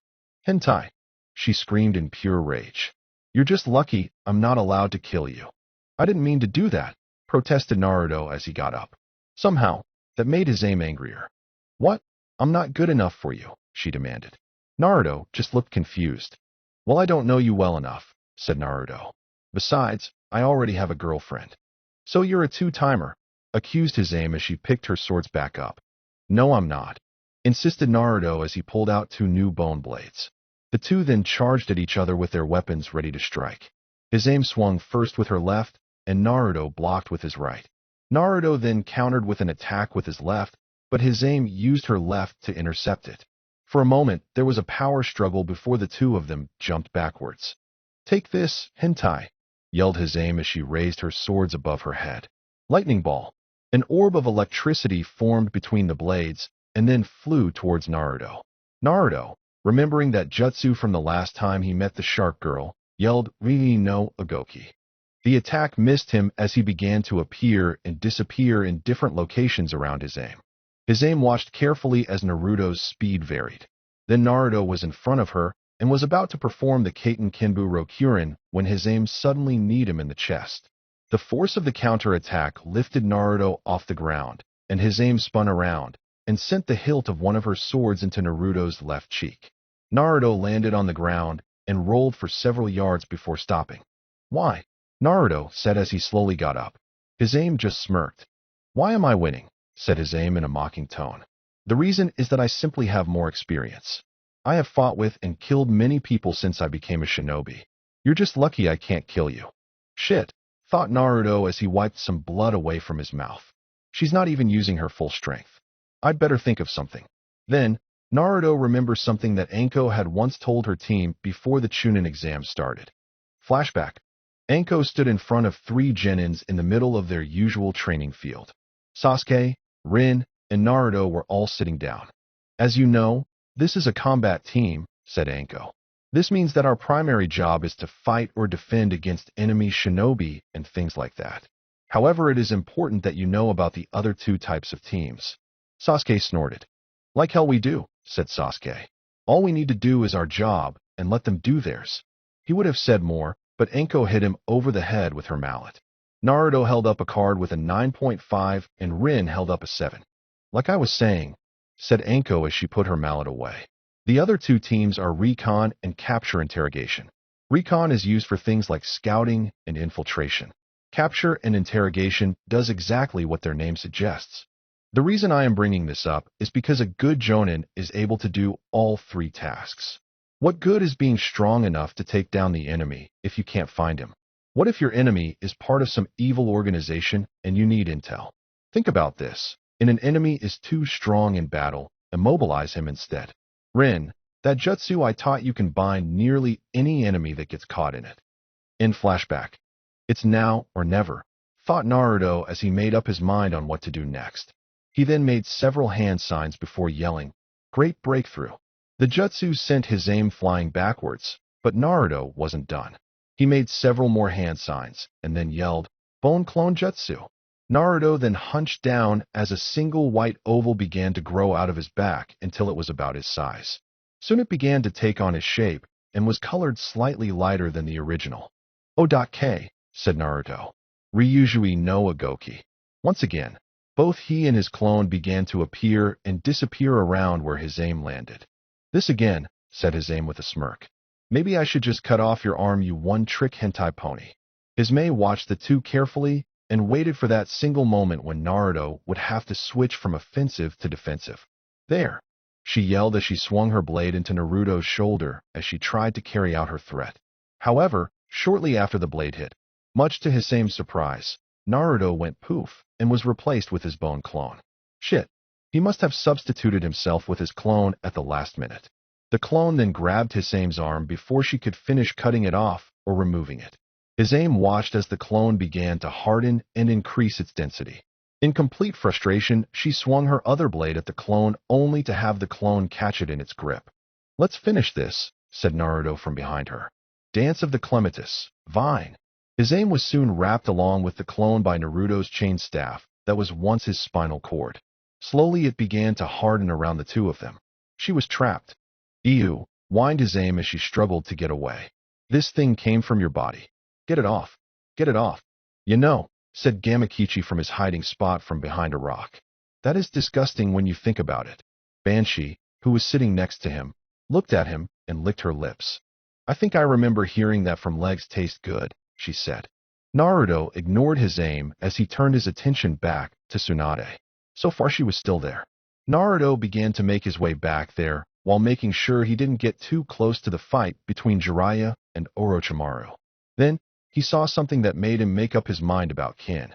"Hentai!" she screamed in pure rage. "You're just lucky I'm not allowed to kill you." "I didn't mean to do that," protested Naruto as he got up. Somehow, that made his aim angrier. "What? I'm not good enough for you," she demanded. Naruto just looked confused. "Well, I don't know you well enough," said Naruto. "Besides, I already have a girlfriend." "So you're a two-timer," accused his aim as she picked her swords back up. "No, I'm not," insisted Naruto as he pulled out two new bone blades. The two then charged at each other with their weapons ready to strike. His aim swung first with her left, and Naruto blocked with his right. Naruto then countered with an attack with his left, but his aim used her left to intercept it. For a moment, there was a power struggle before the two of them jumped backwards. "Take this, hentai!" yelled his aim as she raised her swords above her head. Lightning ball. An orb of electricity formed between the blades and then flew towards Naruto. Naruto, remembering that jutsu from the last time he met the shark girl, yelled Rii no Agoki. The attack missed him as he began to appear and disappear in different locations around his aim. His aim watched carefully as Naruto's speed varied. Then Naruto was in front of her and was about to perform the Kaiten Kenbu Rokurin when his aim suddenly kneed him in the chest. The force of the counter-attack lifted Naruto off the ground, and his aim spun around and sent the hilt of one of her swords into Naruto's left cheek. Naruto landed on the ground and rolled for several yards before stopping. "Why?" Naruto said as he slowly got up. His aim just smirked. "Why am I winning?" said his aim in a mocking tone. "The reason is that I simply have more experience. I have fought with and killed many people since I became a shinobi. You're just lucky I can't kill you." "Shit," thought Naruto as he wiped some blood away from his mouth. "She's not even using her full strength. I'd better think of something." Then, Naruto remembers something that Anko had once told her team before the Chunin exam started. Flashback. Anko stood in front of 3 genins in the middle of their usual training field. Sasuke, Rin, and Naruto were all sitting down. "As you know, this is a combat team," said Anko. "This means that our primary job is to fight or defend against enemy shinobi and things like that. However, it is important that you know about the other 2 types of teams." Sasuke snorted. "Like hell we do," said Sasuke. "All we need to do is our job and let them do theirs." He would have said more, but Anko hit him over the head with her mallet. Naruto held up a card with a 9.5 and Rin held up a 7. "Like I was saying," said Anko as she put her mallet away. "The other 2 teams are recon and capture interrogation. Recon is used for things like scouting and infiltration. Capture and interrogation does exactly what their name suggests. The reason I am bringing this up is because a good jonin is able to do all 3 tasks. What good is being strong enough to take down the enemy if you can't find him? What if your enemy is part of some evil organization and you need intel? Think about this. If an enemy is too strong in battle, immobilize him instead. Rin, that jutsu I taught you can bind nearly any enemy that gets caught in it." In flashback. "It's now or never," thought Naruto as he made up his mind on what to do next. He then made several hand signs before yelling, "Great breakthrough." The jutsu sent his aim flying backwards, but Naruto wasn't done. He made several more hand signs and then yelled, "Bone clone jutsu." Naruto then hunched down as a single white oval began to grow out of his back until it was about his size. Soon it began to take on his shape and was colored slightly lighter than the original. "O.K," said Naruto. "Ryujui no Agoki." Once again, both he and his clone began to appear and disappear around where his aim landed. "This again," said his aim with a smirk. "Maybe I should just cut off your arm, you one-trick hentai pony." Izme watched the 2 carefully and waited for that single moment when Naruto would have to switch from offensive to defensive. "There," she yelled as she swung her blade into Naruto's shoulder as she tried to carry out her threat. However, shortly after the blade hit, much to his same surprise, Naruto went poof and was replaced with his bone clone. Shit, he must have substituted himself with his clone at the last minute. The clone then grabbed Hisame's arm before she could finish cutting it off or removing it. Hisame watched as the clone began to harden and increase its density. In complete frustration, she swung her other blade at the clone only to have the clone catch it in its grip. "Let's finish this," said Naruto from behind her. "Dance of the Clematis, Vine." His aim was soon wrapped along with the clone by Naruto's chain staff that was once his spinal cord. Slowly it began to harden around the 2 of them. She was trapped. "Ew," whined his aim as she struggled to get away. "This thing came from your body. Get it off. Get it off." "You know," said Gamakichi from his hiding spot from behind a rock. "That is disgusting when you think about it." Banshee, who was sitting next to him, looked at him and licked her lips. "I think I remember hearing that from legs taste good," she said. Naruto ignored his aim as he turned his attention back to Tsunade. So far she was still there. Naruto began to make his way back there while making sure he didn't get too close to the fight between Jiraiya and Orochimaru. Then, he saw something that made him make up his mind about Kin.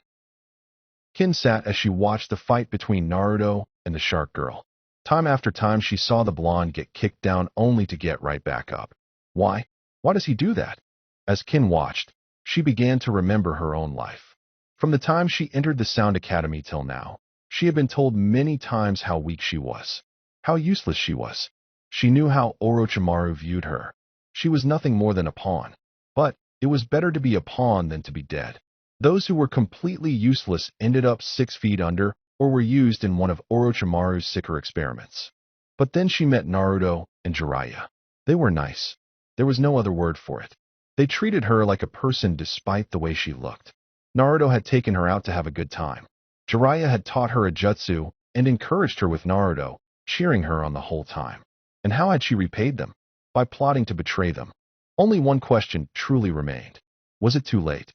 Kin sat as she watched the fight between Naruto and the shark girl. Time after time she saw the blonde get kicked down only to get right back up. Why? Why does he do that? As Kin watched, she began to remember her own life. From the time she entered the Sound Academy till now, she had been told many times how weak she was, how useless she was. She knew how Orochimaru viewed her. She was nothing more than a pawn. But it was better to be a pawn than to be dead. Those who were completely useless ended up 6 feet under or were used in one of Orochimaru's sicker experiments. But then she met Naruto and Jiraiya. They were nice. There was no other word for it. They treated her like a person despite the way she looked. Naruto had taken her out to have a good time. Jiraiya had taught her a jutsu and encouraged her with Naruto, cheering her on the whole time. And how had she repaid them? By plotting to betray them. Only one question truly remained. Was it too late?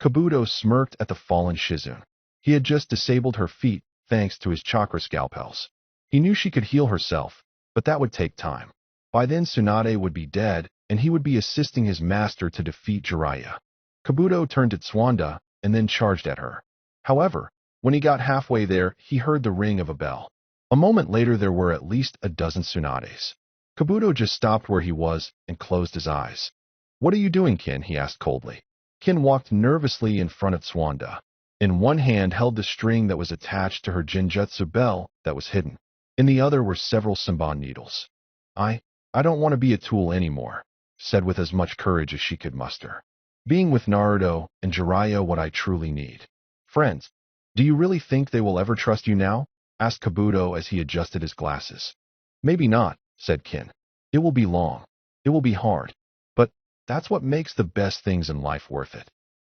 Kabuto smirked at the fallen Shizune. He had just disabled her feet thanks to his chakra scalpels. He knew she could heal herself, but that would take time. By then Tsunade would be dead, and he would be assisting his master to defeat Jiraiya. Kabuto turned to Tsuanda and then charged at her. However, when he got halfway there, he heard the ring of a bell. A moment later there were at least a dozen Tsunades. Kabuto just stopped where he was and closed his eyes. "What are you doing, Kin?" he asked coldly. Kin walked nervously in front of Tsuanda. In one hand held the string that was attached to her Genjutsu bell that was hidden. In the other were several Senbon needles. I don't want to be a tool anymore," said with as much courage as she could muster. "Being with Naruto and Jiraiya what I truly need." "Friends, do you really think they will ever trust you now?" asked Kabuto as he adjusted his glasses. "Maybe not," said Kin. "It will be long. It will be hard. But that's what makes the best things in life worth it."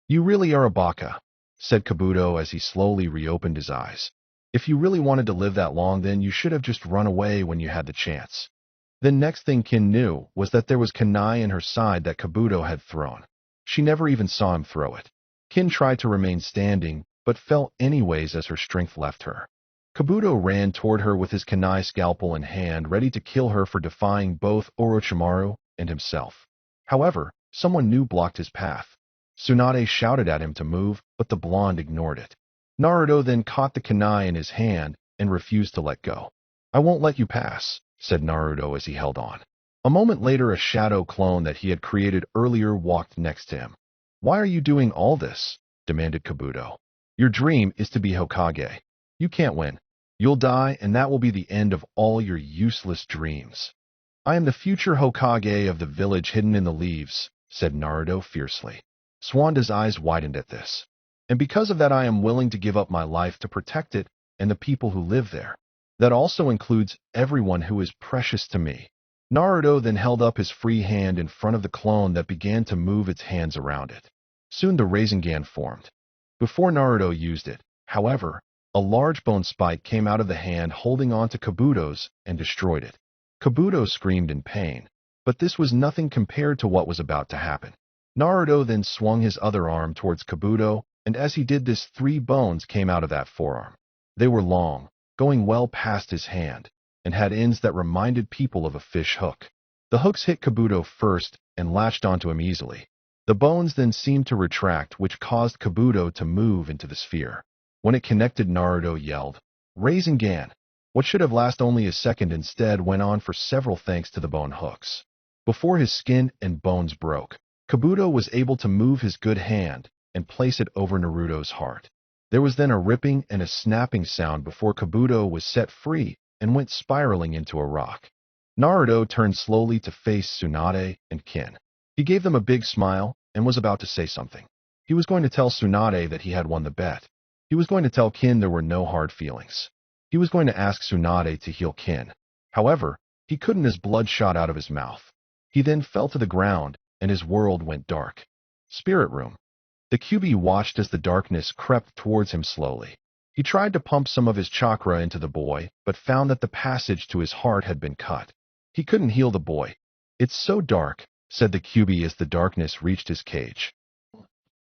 "You really are a baka," said Kabuto as he slowly reopened his eyes. "If you really wanted to live that long, then you should have just run away when you had the chance." The next thing Kin knew was that there was kunai in her side that Kabuto had thrown. She never even saw him throw it. Kin tried to remain standing, but fell anyways as her strength left her. Kabuto ran toward her with his kunai scalpel in hand, ready to kill her for defying both Orochimaru and himself. However, someone new blocked his path. Tsunade shouted at him to move, but the blonde ignored it. Naruto then caught the kunai in his hand and refused to let go. "I won't let you pass," said Naruto as he held on. A moment later, a shadow clone that he had created earlier walked next to him. "Why are you doing all this?" demanded Kabuto. "Your dream is to be Hokage. You can't win. You'll die, and that will be the end of all your useless dreams." "I am the future Hokage of the village hidden in the leaves," said Naruto fiercely. Tsuanda's eyes widened at this. "And because of that I am willing to give up my life to protect it and the people who live there. That also includes everyone who is precious to me." Naruto then held up his free hand in front of the clone that began to move its hands around it. Soon the Rasengan formed. Before Naruto used it, however, a large bone spike came out of the hand holding on to Kabuto's and destroyed it. Kabuto screamed in pain, but this was nothing compared to what was about to happen. Naruto then swung his other arm towards Kabuto, and as he did this, 3 bones came out of that forearm. They were long, going well past his hand, and had ends that reminded people of a fish hook. The hooks hit Kabuto first and latched onto him easily. The bones then seemed to retract, which caused Kabuto to move into the sphere. When it connected, Naruto yelled, "Rasengan!" What should have lasted only a second instead went on for several thanks to the bone hooks. Before his skin and bones broke, Kabuto was able to move his good hand and place it over Naruto's heart. There was then a ripping and a snapping sound before Kabuto was set free and went spiraling into a rock. Naruto turned slowly to face Tsunade and Kin. He gave them a big smile and was about to say something. He was going to tell Tsunade that he had won the bet. He was going to tell Kin there were no hard feelings. He was going to ask Tsunade to heal Kin. However, he couldn't as blood shot out of his mouth. He then fell to the ground and his world went dark. Spirit room. The QB watched as the darkness crept towards him slowly. He tried to pump some of his chakra into the boy, but found that the passage to his heart had been cut. He couldn't heal the boy. "It's so dark," said the QB as the darkness reached his cage.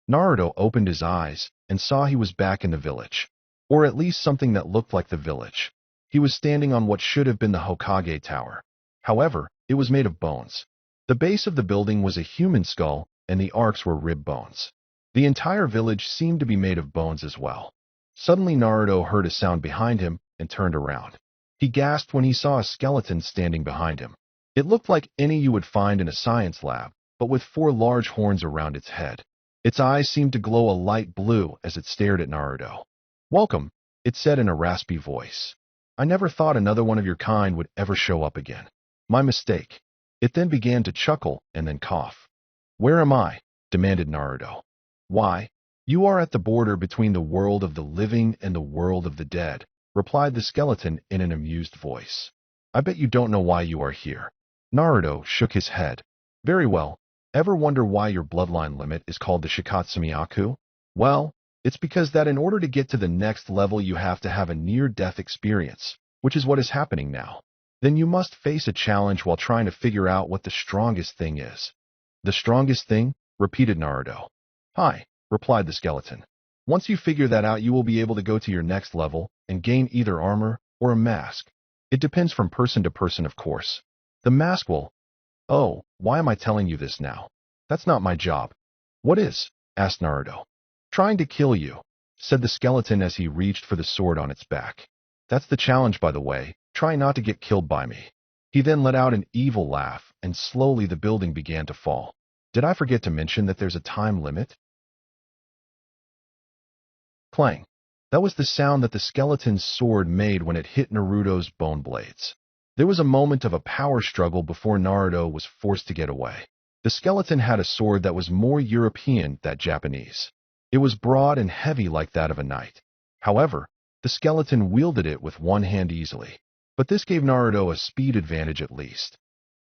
Naruto opened his eyes and saw he was back in the village, or at least something that looked like the village. He was standing on what should have been the Hokage Tower. However, it was made of bones. The base of the building was a human skull, and the arcs were rib bones. The entire village seemed to be made of bones as well. Suddenly Naruto heard a sound behind him and turned around. He gasped when he saw a skeleton standing behind him. It looked like any you would find in a science lab, but with 4 large horns around its head. Its eyes seemed to glow a light blue as it stared at Naruto. "Welcome," it said in a raspy voice. "I never thought another one of your kind would ever show up again. My mistake." It then began to chuckle and then cough. "Where am I?" demanded Naruto. "Why, you are at the border between the world of the living and the world of the dead," replied the skeleton in an amused voice. "I bet you don't know why you are here." Naruto shook his head. "Very well. Ever wonder why your bloodline limit is called the Shikatsumiyaku? Well, it's because that in order to get to the next level you have to have a near-death experience, which is what is happening now. Then you must face a challenge while trying to figure out what the strongest thing is." "The strongest thing?" repeated Naruto. "Hi," replied the skeleton. "Once you figure that out, you will be able to go to your next level and gain either armor or a mask. It depends from person to person, of course. The mask will... Oh, why am I telling you this now? That's not my job." "What is?" asked Naruto. "Trying to kill you," said the skeleton as he reached for the sword on its back. "That's the challenge, by the way. Try not to get killed by me." He then let out an evil laugh, and slowly the building began to fall. Did I forget to mention that there's a time limit? Clang. That was the sound that the skeleton's sword made when it hit Naruto's bone blades. There was a moment of a power struggle before Naruto was forced to get away. The skeleton had a sword that was more European than Japanese. It was broad and heavy like that of a knight. However, the skeleton wielded it with one hand easily. But this gave Naruto a speed advantage at least.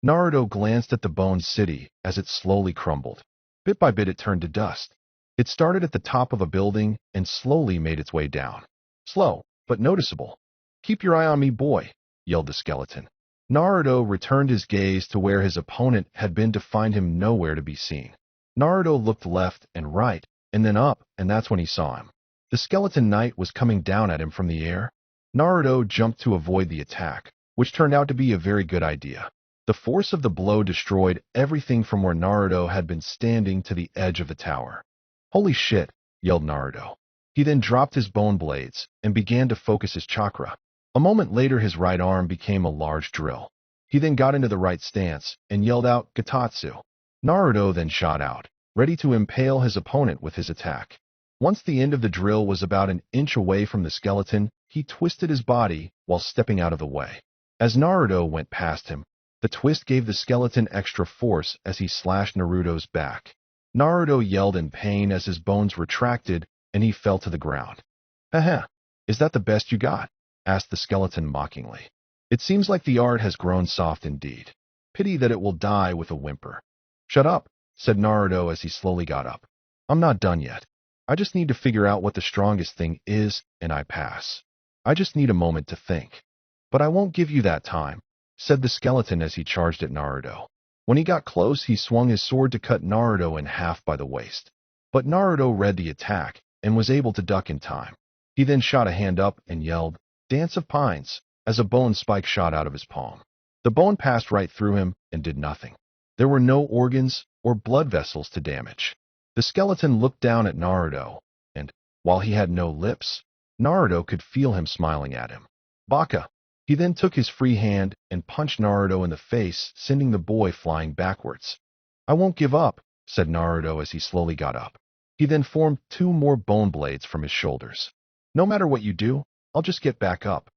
Naruto glanced at the bone city as it slowly crumbled. Bit by bit it turned to dust. It started at the top of a building and slowly made its way down. Slow, but noticeable. "Keep your eye on me, boy," yelled the skeleton. Naruto returned his gaze to where his opponent had been to find him nowhere to be seen. Naruto looked left and right, and then up, and that's when he saw him. The skeleton knight was coming down at him from the air. Naruto jumped to avoid the attack, which turned out to be a very good idea. The force of the blow destroyed everything from where Naruto had been standing to the edge of the tower. "Holy shit," yelled Naruto. He then dropped his bone blades and began to focus his chakra. A moment later his right arm became a large drill. He then got into the right stance and yelled out Gatatsu. Naruto then shot out, ready to impale his opponent with his attack. Once the end of the drill was about an inch away from the skeleton, he twisted his body while stepping out of the way. As Naruto went past him, the twist gave the skeleton extra force as he slashed Naruto's back. Naruto yelled in pain as his bones retracted and he fell to the ground. "Haha, is that the best you got?" asked the skeleton mockingly. "It seems like the art has grown soft indeed. Pity that it will die with a whimper." "Shut up," said Naruto as he slowly got up. "I'm not done yet. I just need to figure out what the strongest thing is, and I pass. I just need a moment to think." "But I won't give you that time," said the skeleton as he charged at Naruto. When he got close, he swung his sword to cut Naruto in half by the waist. But Naruto read the attack and was able to duck in time. He then shot a hand up and yelled, "Dance of Pines," as a bone spike shot out of his palm. The bone passed right through him and did nothing. There were no organs or blood vessels to damage. The skeleton looked down at Naruto, and, while he had no lips, Naruto could feel him smiling at him. "Baka." He then took his free hand and punched Naruto in the face, sending the boy flying backwards. "I won't give up," said Naruto as he slowly got up. He then formed 2 more bone blades from his shoulders. "No matter what you do, I'll just get back up."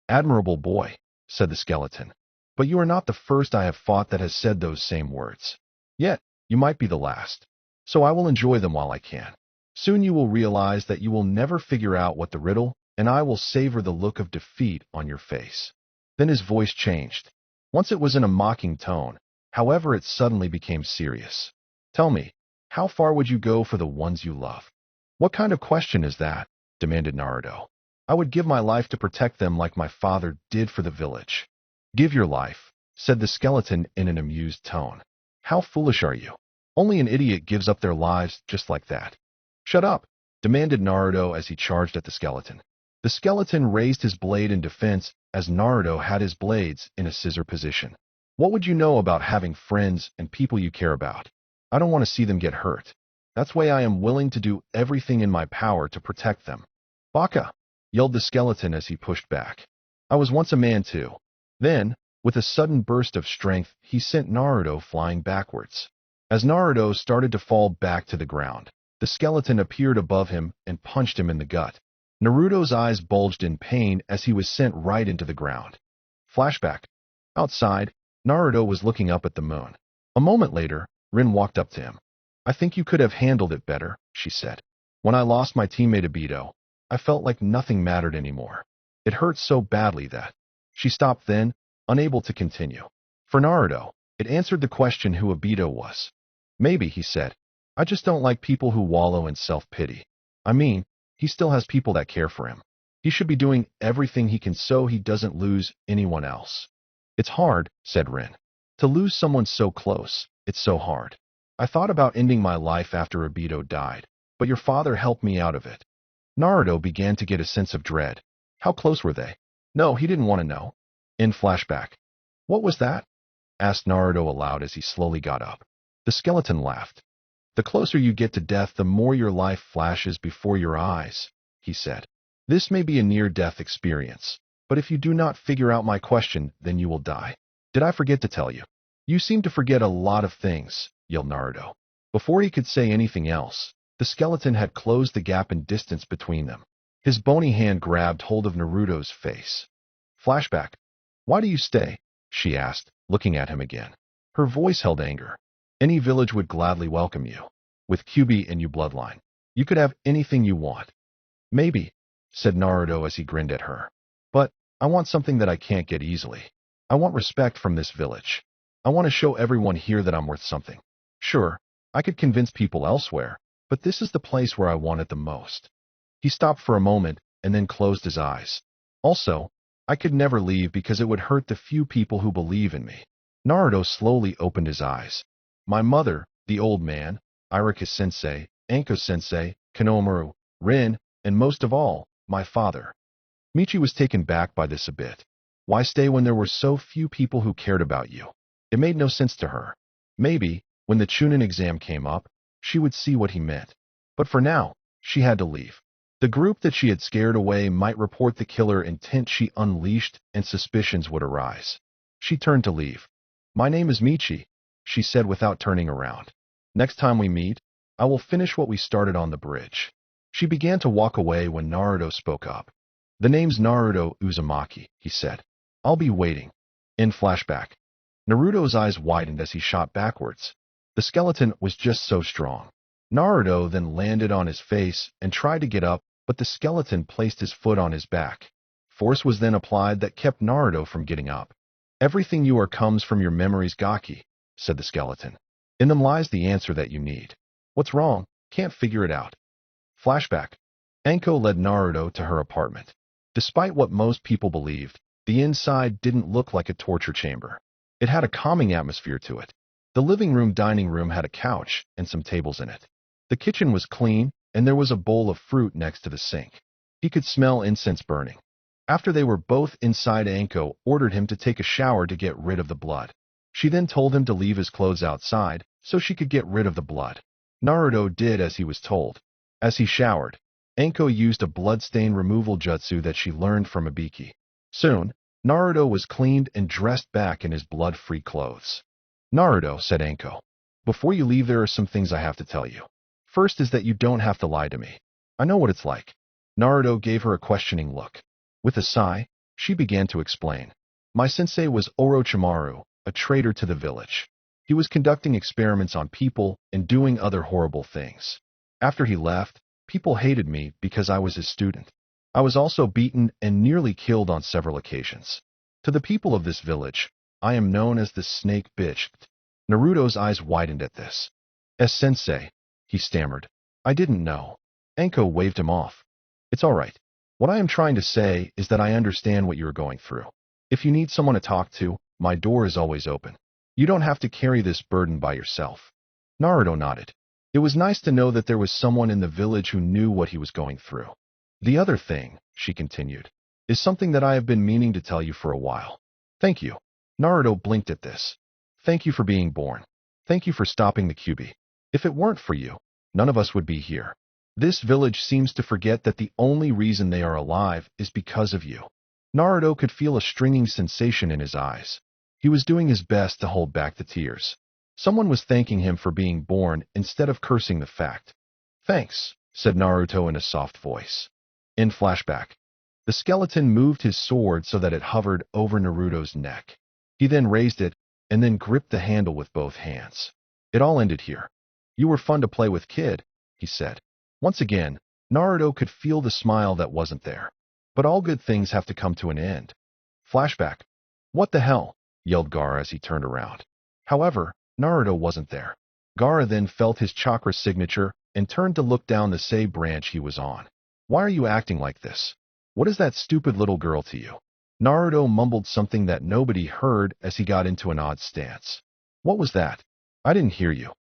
"Admirable boy," said the skeleton. "But you are not the first I have fought that has said those same words. Yet, you might be the last. So I will enjoy them while I can. Soon you will realize that you will never figure out what the riddle, and I will savor the look of defeat on your face." Then his voice changed. Once it was in a mocking tone, however it suddenly became serious. "Tell me, how far would you go for the ones you love?" "What kind of question is that?" demanded Naruto. "I would give my life to protect them like my father did for the village." "Give your life," said the skeleton in an amused tone. "How foolish are you? Only an idiot gives up their lives just like that." "Shut up," demanded Naruto as he charged at the skeleton. The skeleton raised his blade in defense as Naruto had his blades in a scissor position. What would you know about having friends and people you care about? I don't want to see them get hurt. That's why I am willing to do everything in my power to protect them. Baka! Yelled the skeleton as he pushed back. I was once a man too. Then, with a sudden burst of strength, he sent Naruto flying backwards. As Naruto started to fall back to the ground, the skeleton appeared above him and punched him in the gut. Naruto's eyes bulged in pain as he was sent right into the ground. Flashback. Outside, Naruto was looking up at the moon. A moment later, Rin walked up to him. I think you could have handled it better, she said. When I lost my teammate Obito, I felt like nothing mattered anymore. It hurt so badly that... She stopped then, unable to continue. For Naruto, it answered the question who Obito was. Maybe, he said. I just don't like people who wallow in self-pity. I mean, he still has people that care for him. He should be doing everything he can so he doesn't lose anyone else. It's hard, said Rin. To lose someone so close, it's so hard. I thought about ending my life after Obito died, but your father helped me out of it. Naruto began to get a sense of dread. How close were they? No, he didn't want to know. In flashback. What was that? Asked Naruto aloud as he slowly got up. The skeleton laughed. The closer you get to death, the more your life flashes before your eyes, he said. This may be a near-death experience, but if you do not figure out my question, then you will die. Did I forget to tell you? You seem to forget a lot of things, yelled Naruto. Before he could say anything else, the skeleton had closed the gap in distance between them. His bony hand grabbed hold of Naruto's face. Flashback. Why do you stay? She asked, looking at him again. Her voice held anger. Any village would gladly welcome you. With Kyuubi and you bloodline, you could have anything you want. Maybe, said Naruto as he grinned at her. But I want something that I can't get easily. I want respect from this village. I want to show everyone here that I'm worth something. Sure, I could convince people elsewhere, but this is the place where I want it the most. He stopped for a moment and then closed his eyes. Also, I could never leave because it would hurt the few people who believe in me. Naruto slowly opened his eyes. My mother, the old man, Iruka-sensei, Anko-sensei, Konohamaru, Rin, and most of all, my father. Michi was taken back by this a bit. Why stay when there were so few people who cared about you? It made no sense to her. Maybe, when the Chunin exam came up, she would see what he meant. But for now, she had to leave. The group that she had scared away might report the killer intent she unleashed and suspicions would arise. She turned to leave. My name is Michi, she said without turning around. Next time we meet, I will finish what we started on the bridge. She began to walk away when Naruto spoke up. The name's Naruto Uzumaki, he said. I'll be waiting. In flashback. Naruto's eyes widened as he shot backwards. The skeleton was just so strong. Naruto then landed on his face and tried to get up, but the skeleton placed his foot on his back. Force was then applied that kept Naruto from getting up. Everything you are comes from your memories, Gaki, said the skeleton. In them lies the answer that you need. What's wrong? Can't figure it out. Flashback. Anko led Naruto to her apartment. Despite what most people believed, the inside didn't look like a torture chamber. It had a calming atmosphere to it. The living room dining room had a couch and some tables in it. The kitchen was clean, and there was a bowl of fruit next to the sink. He could smell incense burning. After they were both inside, Anko ordered him to take a shower to get rid of the blood. She then told him to leave his clothes outside so she could get rid of the blood. Naruto did as he was told. As he showered, Anko used a bloodstain removal jutsu that she learned from Ibiki. Soon, Naruto was cleaned and dressed back in his blood-free clothes. Naruto, said Anko, before you leave there are some things I have to tell you. First is that you don't have to lie to me. I know what it's like. Naruto gave her a questioning look. With a sigh, she began to explain. My sensei was Orochimaru, a traitor to the village. He was conducting experiments on people and doing other horrible things. After he left, people hated me because I was his student. I was also beaten and nearly killed on several occasions. To the people of this village, I am known as the snake bitch. Naruto's eyes widened at this. Sensei, he stammered. I didn't know. Anko waved him off. It's all right. What I am trying to say is that I understand what you're going through. If you need someone to talk to, my door is always open. You don't have to carry this burden by yourself. Naruto nodded. It was nice to know that there was someone in the village who knew what he was going through. The other thing, she continued, is something that I have been meaning to tell you for a while. Thank you. Naruto blinked at this. Thank you for being born. Thank you for stopping the Kyuubi. If it weren't for you, none of us would be here. This village seems to forget that the only reason they are alive is because of you. Naruto could feel a stinging sensation in his eyes. He was doing his best to hold back the tears. Someone was thanking him for being born instead of cursing the fact. Thanks, said Naruto in a soft voice. In flashback, the skeleton moved his sword so that it hovered over Naruto's neck. He then raised it and then gripped the handle with both hands. It all ended here. You were fun to play with, kid, he said. Once again, Naruto could feel the smile that wasn't there. But all good things have to come to an end. Flashback. What the hell? Yelled Gaara as he turned around. However, Naruto wasn't there. Gaara then felt his chakra signature and turned to look down the Sei branch he was on. Why are you acting like this? What is that stupid little girl to you? Naruto mumbled something that nobody heard as he got into an odd stance. What was that? I didn't hear you.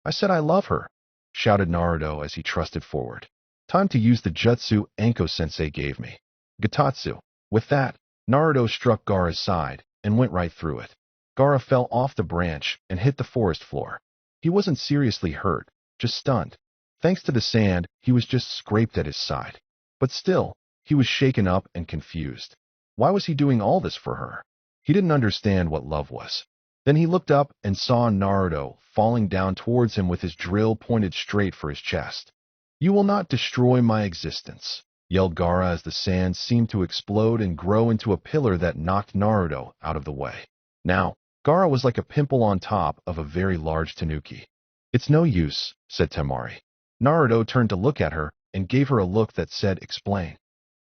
I said I love her, shouted Naruto as he trusted forward. Time to use the jutsu Anko-sensei gave me. Gatatsu. With that, Naruto struck Gaara's side and went right through it. Gaara fell off the branch and hit the forest floor. He wasn't seriously hurt, just stunned. Thanks to the sand, he was just scraped at his side. But still, he was shaken up and confused. Why was he doing all this for her? He didn't understand what love was. Then he looked up and saw Naruto falling down towards him with his drill pointed straight for his chest. You will not destroy my existence, yelled Gaara as the sand seemed to explode and grow into a pillar that knocked Naruto out of the way. Now, Gaara was like a pimple on top of a very large tanuki. It's no use, said Temari. Naruto turned to look at her and gave her a look that said, explain.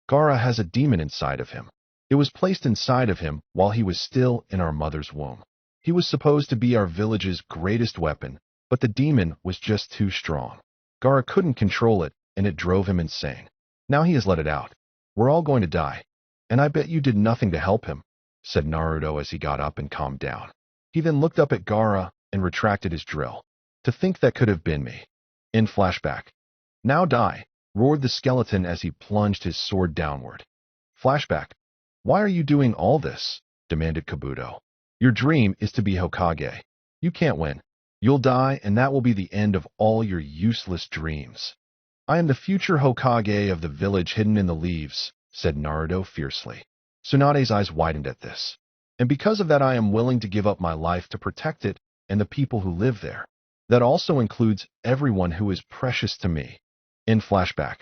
Gaara has a demon inside of him. It was placed inside of him while he was still in our mother's womb. He was supposed to be our village's greatest weapon, but the demon was just too strong. Gaara couldn't control it, and it drove him insane. Now he has let it out. We're all going to die. And I bet you did nothing to help him, said Naruto as he got up and calmed down. He then looked up at Gaara and retracted his drill. To think that could have been me. In flashback. Now die, roared the skeleton as he plunged his sword downward. Flashback. Why are you doing all this? Demanded Kabuto. Your dream is to be Hokage. You can't win. You'll die, and that will be the end of all your useless dreams. I am the future Hokage of the village hidden in the leaves, said Naruto fiercely. Tsunade's eyes widened at this. And because of that I am willing to give up my life to protect it and the people who live there. That also includes everyone who is precious to me. In flashback.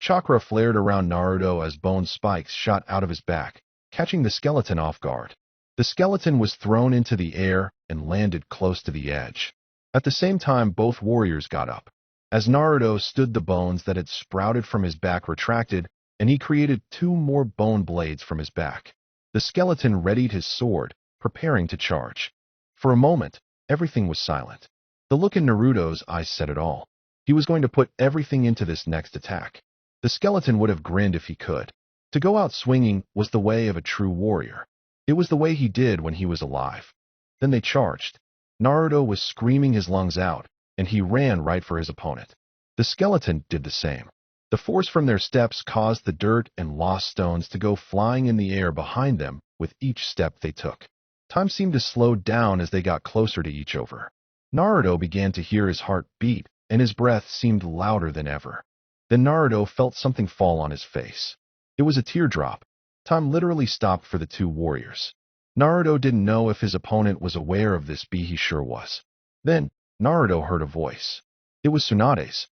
Chakra flared around Naruto as bone spikes shot out of his back, catching the skeleton off guard. The skeleton was thrown into the air and landed close to the edge. At the same time, both warriors got up. As Naruto stood, the bones that had sprouted from his back retracted, and he created 2 more bone blades from his back. The skeleton readied his sword, preparing to charge. For a moment, everything was silent. The look in Naruto's eyes said it all. He was going to put everything into this next attack. The skeleton would have grinned if he could. To go out swinging was the way of a true warrior. It was the way he did when he was alive. Then they charged. Naruto was screaming his lungs out, and he ran right for his opponent. The skeleton did the same. The force from their steps caused the dirt and lost stones to go flying in the air behind them with each step they took. Time seemed to slow down as they got closer to each other. Naruto began to hear his heart beat, and his breath seemed louder than ever. Then Naruto felt something fall on his face. It was a teardrop. Time literally stopped for the 2 warriors. Naruto didn't know if his opponent was aware of this, but he sure was. Then, Naruto heard a voice. It was Tsunade's.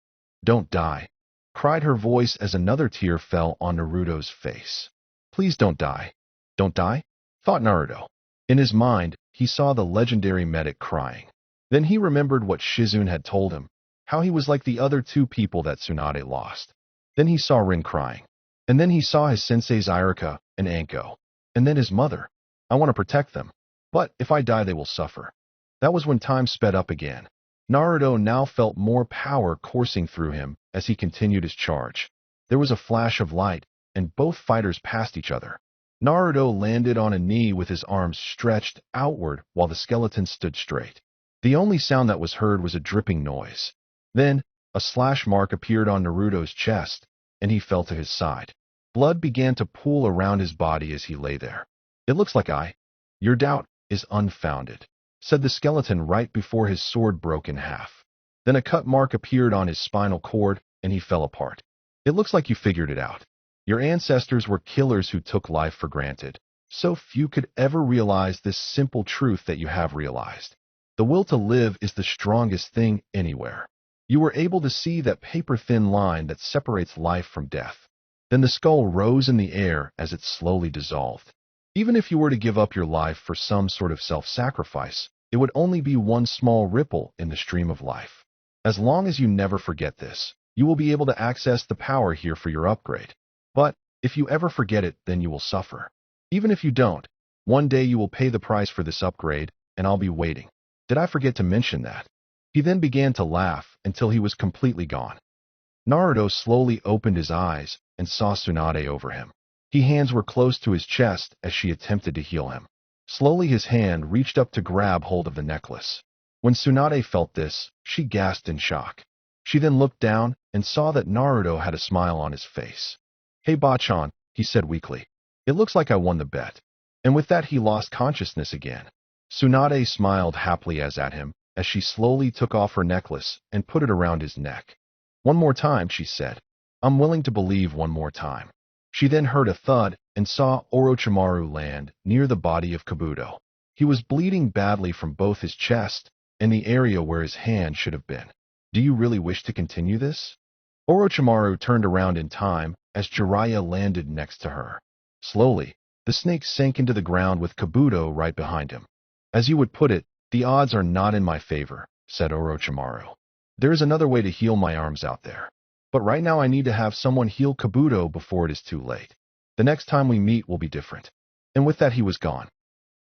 Don't die, cried her voice as another tear fell on Naruto's face. Please don't die. Don't die? Thought Naruto. In his mind, he saw the legendary medic crying. Then he remembered what Shizune had told him, how he was like the other 2 people that Tsunade lost. Then he saw Rin crying. And then he saw his senseis Iruka and Anko. And then his mother. I want to protect them. But if I die, they will suffer. That was when time sped up again. Naruto now felt more power coursing through him as he continued his charge. There was a flash of light, and both fighters passed each other. Naruto landed on a knee with his arms stretched outward while the skeleton stood straight. The only sound that was heard was a dripping noise. Then, a slash mark appeared on Naruto's chest, and he fell to his side. Blood began to pool around his body as he lay there. It looks like you're doubt, is unfounded," said the skeleton right before his sword broke in half. Then a cut mark appeared on his spinal cord, and he fell apart. "It looks like you figured it out. Your ancestors were killers who took life for granted. So few could ever realize this simple truth that you have realized. The will to live is the strongest thing anywhere. You were able to see that paper-thin line that separates life from death." Then the skull rose in the air as it slowly dissolved. "Even if you were to give up your life for some sort of self-sacrifice, it would only be one small ripple in the stream of life. As long as you never forget this, you will be able to access the power here for your upgrade. But if you ever forget it, then you will suffer. Even if you don't, one day you will pay the price for this upgrade, and I'll be waiting. Did I forget to mention that?" He then began to laugh until he was completely gone. Naruto slowly opened his eyes and saw Tsunade over him. His hands were close to his chest as she attempted to heal him. Slowly his hand reached up to grab hold of the necklace. When Tsunade felt this, she gasped in shock. She then looked down and saw that Naruto had a smile on his face. "Hey Bachan," he said weakly. "It looks like I won the bet." And with that he lost consciousness again. Tsunade smiled happily at him as she slowly took off her necklace and put it around his neck. "One more time," she said. "I'm willing to believe one more time." She then heard a thud and saw Orochimaru land near the body of Kabuto. He was bleeding badly from both his chest and the area where his hand should have been. "Do you really wish to continue this?" Orochimaru turned around in time as Jiraiya landed next to her. Slowly, the snake sank into the ground with Kabuto right behind him. "As you would put it, the odds are not in my favor," said Orochimaru. "There is another way to heal my arms out there. But right now I need to have someone heal Kabuto before it is too late. The next time we meet will be different." And with that he was gone.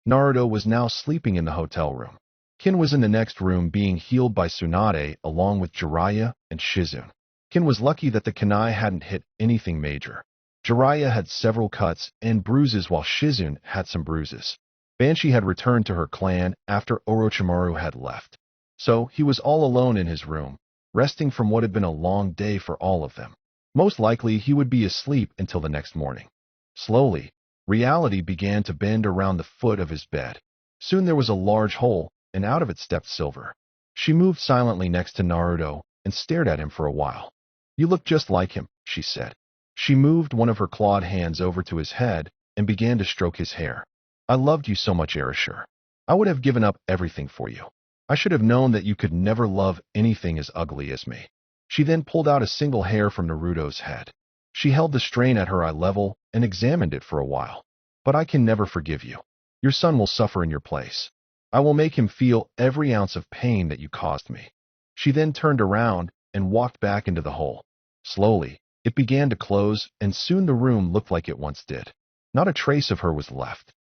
Naruto was now sleeping in the hotel room. Kin was in the next room being healed by Tsunade along with Jiraiya and Shizune. Kin was lucky that the kunai hadn't hit anything major. Jiraiya had several cuts and bruises while Shizune had some bruises. Banshee had returned to her clan after Orochimaru had left. So he was all alone in his room, resting from what had been a long day for all of them. Most likely he would be asleep until the next morning. Slowly, reality began to bend around the foot of his bed. Soon there was a large hole, and out of it stepped Silver. She moved silently next to Naruto and stared at him for a while. "You look just like him," she said. She moved one of her clawed hands over to his head and began to stroke his hair. "I loved you so much, Erasure. I would have given up everything for you. I should have known that you could never love anything as ugly as me." She then pulled out a single hair from Naruto's head. She held the strain at her eye level and examined it for a while. "But I can never forgive you. Your son will suffer in your place. I will make him feel every ounce of pain that you caused me." She then turned around and walked back into the hole. Slowly, it began to close, and soon the room looked like it once did. Not a trace of her was left.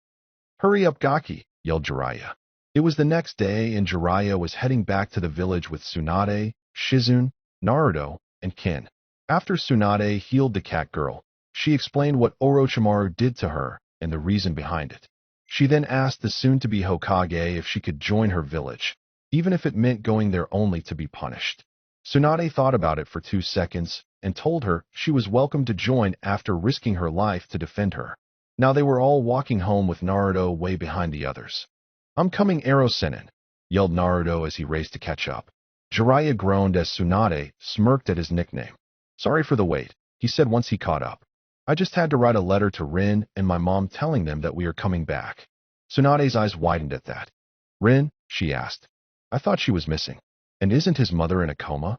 "Hurry up, Gaki," yelled Jiraiya. It was the next day, and Jiraiya was heading back to the village with Tsunade, Shizune, Naruto, and Kin. After Tsunade healed the cat girl, she explained what Orochimaru did to her and the reason behind it. She then asked the soon-to-be Hokage if she could join her village, even if it meant going there only to be punished. Tsunade thought about it for 2 seconds and told her she was welcome to join after risking her life to defend her. Now they were all walking home with Naruto way behind the others. "I'm coming, Arrow Sennin," yelled Naruto as he raced to catch up. Jiraiya groaned as Tsunade smirked at his nickname. "Sorry for the wait," he said once he caught up. "I just had to write a letter to Rin and my mom telling them that we are coming back." Tsunade's eyes widened at that. "Rin?" she asked. "I thought she was missing. And isn't his mother in a coma?"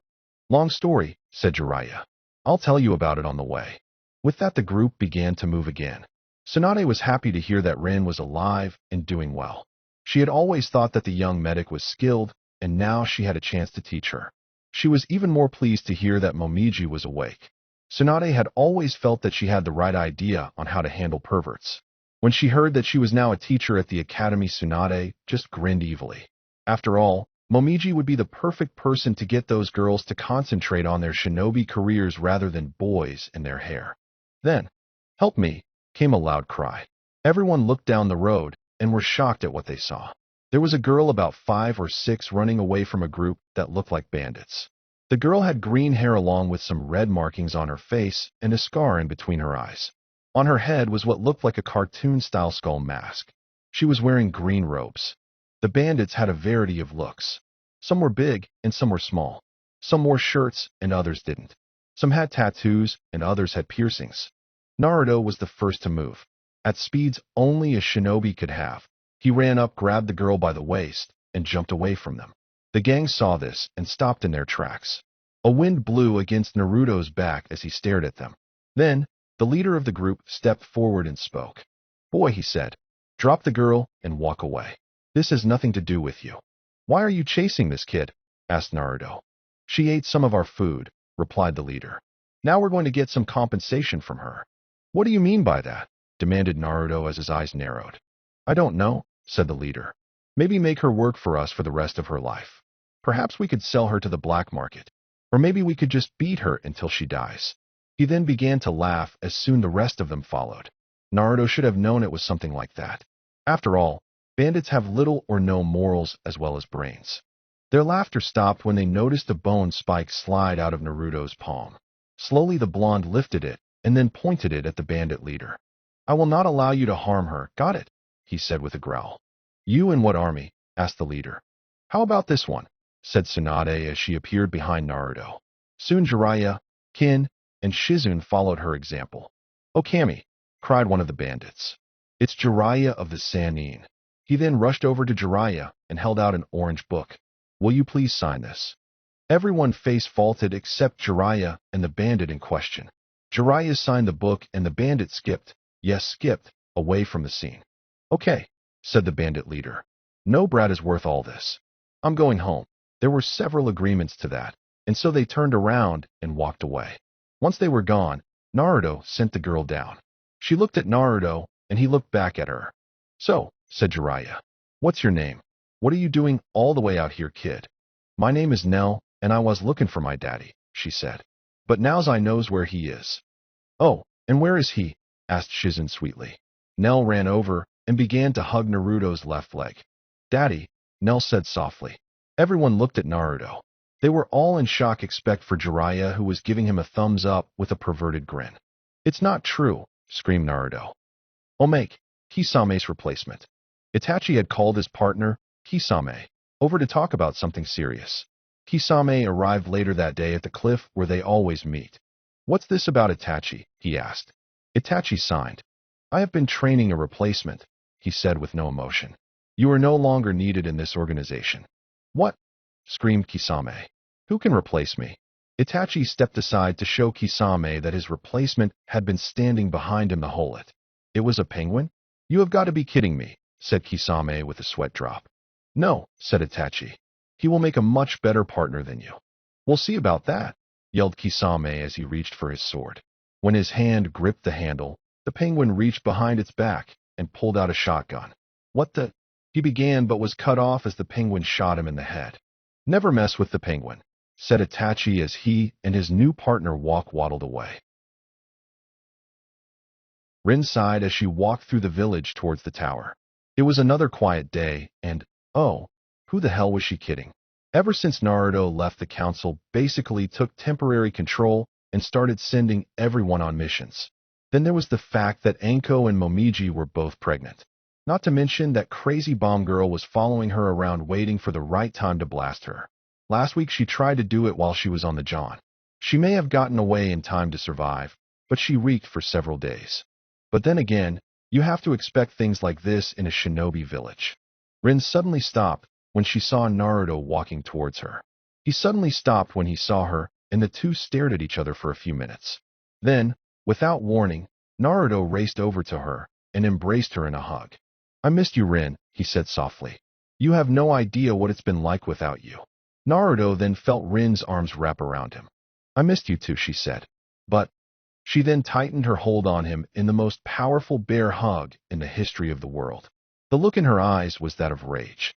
"Long story," said Jiraiya. "I'll tell you about it on the way." With that the group began to move again. Tsunade was happy to hear that Rin was alive and doing well. She had always thought that the young medic was skilled, and now she had a chance to teach her. She was even more pleased to hear that Momiji was awake. Tsunade had always felt that she had the right idea on how to handle perverts. When she heard that she was now a teacher at the academy, Tsunade just grinned evilly. After all, Momiji would be the perfect person to get those girls to concentrate on their shinobi careers rather than boys in their hair. Then, "Help me," came a loud cry. Everyone looked down the road and were shocked at what they saw. There was a girl about 5 or 6 running away from a group that looked like bandits. The girl had green hair along with some red markings on her face and a scar in between her eyes. On her head was what looked like a cartoon-style skull mask. She was wearing green robes. The bandits had a variety of looks. Some were big and some were small. Some wore shirts and others didn't. Some had tattoos and others had piercings. Naruto was the first to move. At speeds only a shinobi could have, he ran up, grabbed the girl by the waist, and jumped away from them. The gang saw this and stopped in their tracks. A wind blew against Naruto's back as he stared at them. Then, the leader of the group stepped forward and spoke. "Boy," he said, "drop the girl and walk away. This has nothing to do with you." "Why are you chasing this kid?" asked Naruto. "She ate some of our food," replied the leader. "Now we're going to get some compensation from her." "What do you mean by that?" demanded Naruto as his eyes narrowed. "I don't know," said the leader. "Maybe make her work for us for the rest of her life. Perhaps we could sell her to the black market. Or maybe we could just beat her until she dies." He then began to laugh as soon the rest of them followed. Naruto should have known it was something like that. After all, bandits have little or no morals as well as brains. Their laughter stopped when they noticed a bone spike slide out of Naruto's palm. Slowly the blonde lifted it and then pointed it at the bandit leader. "I will not allow you to harm her, got it?" he said with a growl. "You and what army?" asked the leader. "How about this one?" said Tsunade as she appeared behind Naruto. Soon Jiraiya, Kin, and Shizune followed her example. "Okami!" cried one of the bandits. "It's Jiraiya of the Sannin." He then rushed over to Jiraiya and held out an orange book. "Will you please sign this?" Everyone face faulted except Jiraiya and the bandit in question. Jiraiya signed the book and the bandit skipped, away from the scene. "Okay," said the bandit leader. "No brat is worth all this. I'm going home." There were several agreements to that, and so they turned around and walked away. Once they were gone, Naruto sent the girl down. She looked at Naruto, and he looked back at her. "So," said Jiraiya, "what's your name? What are you doing all the way out here, kid?" "My name is Nell, and I was looking for my daddy," she said. "But now's I knows where he is." "Oh, and where is he?" asked Shizune sweetly. Nell ran over and began to hug Naruto's left leg. "Daddy," Nell said softly. Everyone looked at Naruto. They were all in shock except for Jiraiya, who was giving him a thumbs up with a perverted grin. "It's not true," screamed Naruto. "Omake, Kisame's replacement." Itachi had called his partner, Kisame, over to talk about something serious. Kisame arrived later that day at the cliff where they always meet. "What's this about Itachi?" he asked. Itachi signed. "I have been training a replacement," he said with no emotion. "You are no longer needed in this organization." "What?" screamed Kisame. "Who can replace me?" Itachi stepped aside to show Kisame that his replacement had been standing behind him the whole it. "It was a penguin?" "You have got to be kidding me," said Kisame with a sweat drop. "No," said Itachi. "He will make a much better partner than you." "We'll see about that," yelled Kisame as he reached for his sword. When his hand gripped the handle, the penguin reached behind its back and pulled out a shotgun. "What the—" he began but was cut off as the penguin shot him in the head. "Never mess with the penguin," said Itachi as he and his new partner waddled away. Rin sighed as she walked through the village towards the tower. It was another quiet day, and, oh, who the hell was she kidding? Ever since Naruto left, the council basically took temporary control and started sending everyone on missions. Then there was the fact that Anko and Momiji were both pregnant. Not to mention that crazy bomb girl was following her around waiting for the right time to blast her. Last week she tried to do it while she was on the John. She may have gotten away in time to survive, but she reeked for several days. But then again, you have to expect things like this in a shinobi village. Rin suddenly stopped when she saw Naruto walking towards her. He suddenly stopped when he saw her, and the two stared at each other for a few minutes. Then, without warning, Naruto raced over to her and embraced her in a hug. "I missed you, Rin," he said softly. "You have no idea what it's been like without you." Naruto then felt Rin's arms wrap around him. "I missed you too," she said. "But—" She then tightened her hold on him in the most powerful bear hug in the history of the world. The look in her eyes was that of rage.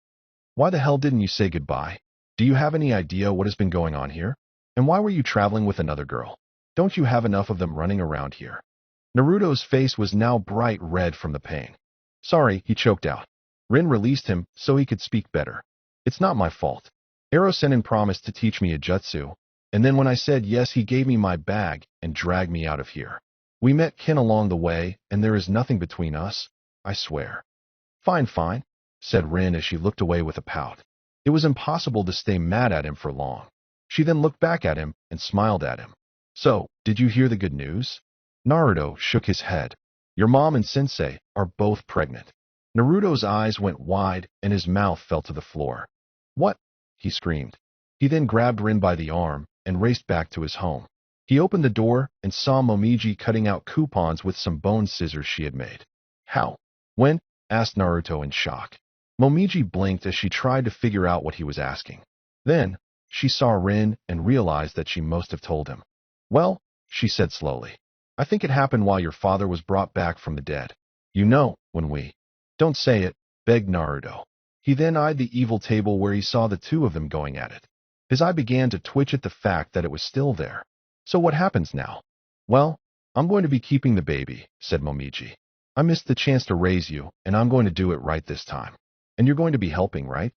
"Why the hell didn't you say goodbye? Do you have any idea what has been going on here? And why were you traveling with another girl? Don't you have enough of them running around here?" Naruto's face was now bright red from the pain. "Sorry," he choked out. Rin released him so he could speak better. "It's not my fault. Ero-sennin promised to teach me a jutsu, and then when I said yes, he gave me my bag and dragged me out of here. We met Kin along the way, and there is nothing between us, I swear." Fine, fine, said Rin as she looked away with a pout. It was impossible to stay mad at him for long. She then looked back at him and smiled at him. So, did you hear the good news? Naruto shook his head. Your mom and sensei are both pregnant. Naruto's eyes went wide and his mouth fell to the floor. What? He screamed. He then grabbed Rin by the arm and raced back to his home. He opened the door and saw Momiji cutting out coupons with some bone scissors she had made. How? When? Asked Naruto in shock. Momiji blinked as she tried to figure out what he was asking. Then, she saw Rin and realized that she must have told him. Well, she said slowly, I think it happened while your father was brought back from the dead. You know, when we... Don't say it, begged Naruto. He then eyed the evil table where he saw the two of them going at it. His eye began to twitch at the fact that it was still there. So what happens now? Well, I'm going to be keeping the baby, said Momiji. I missed the chance to raise you, and I'm going to do it right this time. And you're going to be helping, right?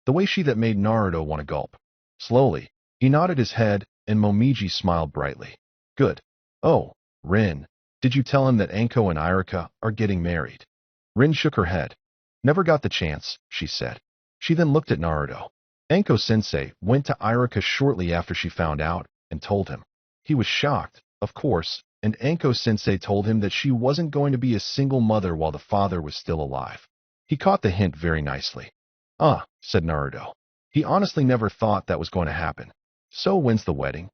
The way she that made Naruto want to gulp. Slowly, he nodded his head, and Momiji smiled brightly. Good. Oh, Rin, did you tell him that Anko and Irika are getting married? Rin shook her head. Never got the chance, she said. She then looked at Naruto. Anko-sensei went to Irika shortly after she found out and told him. He was shocked, of course, and Anko-sensei told him that she wasn't going to be a single mother while the father was still alive. He caught the hint very nicely. Ah, said Naruto. He honestly never thought that was going to happen. So when's the wedding?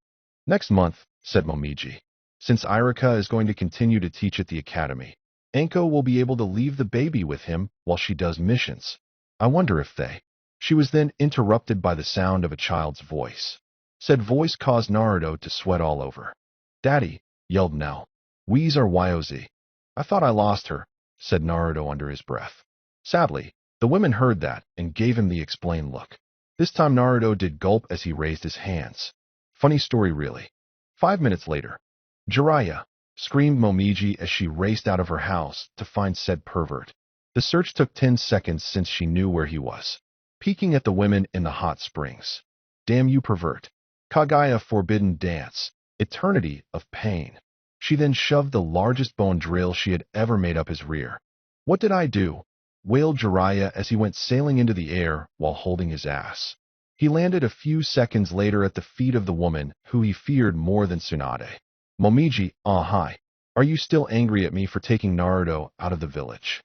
Next month, said Momiji. Since Irika is going to continue to teach at the academy, Anko will be able to leave the baby with him while she does missions. I wonder if they... She was then interrupted by the sound of a child's voice. Said voice caused Naruto to sweat all over. Daddy, yelled Nell. Wheeze or YOZ. I thought I lost her, said Naruto under his breath. Sadly, the women heard that and gave him the explained look. This time Naruto did gulp as he raised his hands. Funny story really. 5 minutes later. Jiraiya, screamed Momiji as she raced out of her house to find said pervert. The search took 10 seconds since she knew where he was. Peeking at the women in the hot springs. Damn you pervert. Kagaya forbidden dance. Eternity of pain. She then shoved the largest bone drill she had ever made up his rear. What did I do? Wailed Jiraiya as he went sailing into the air while holding his ass. He landed a few seconds later at the feet of the woman who he feared more than Tsunade. Momiji, hi. Are you still angry at me for taking Naruto out of the village?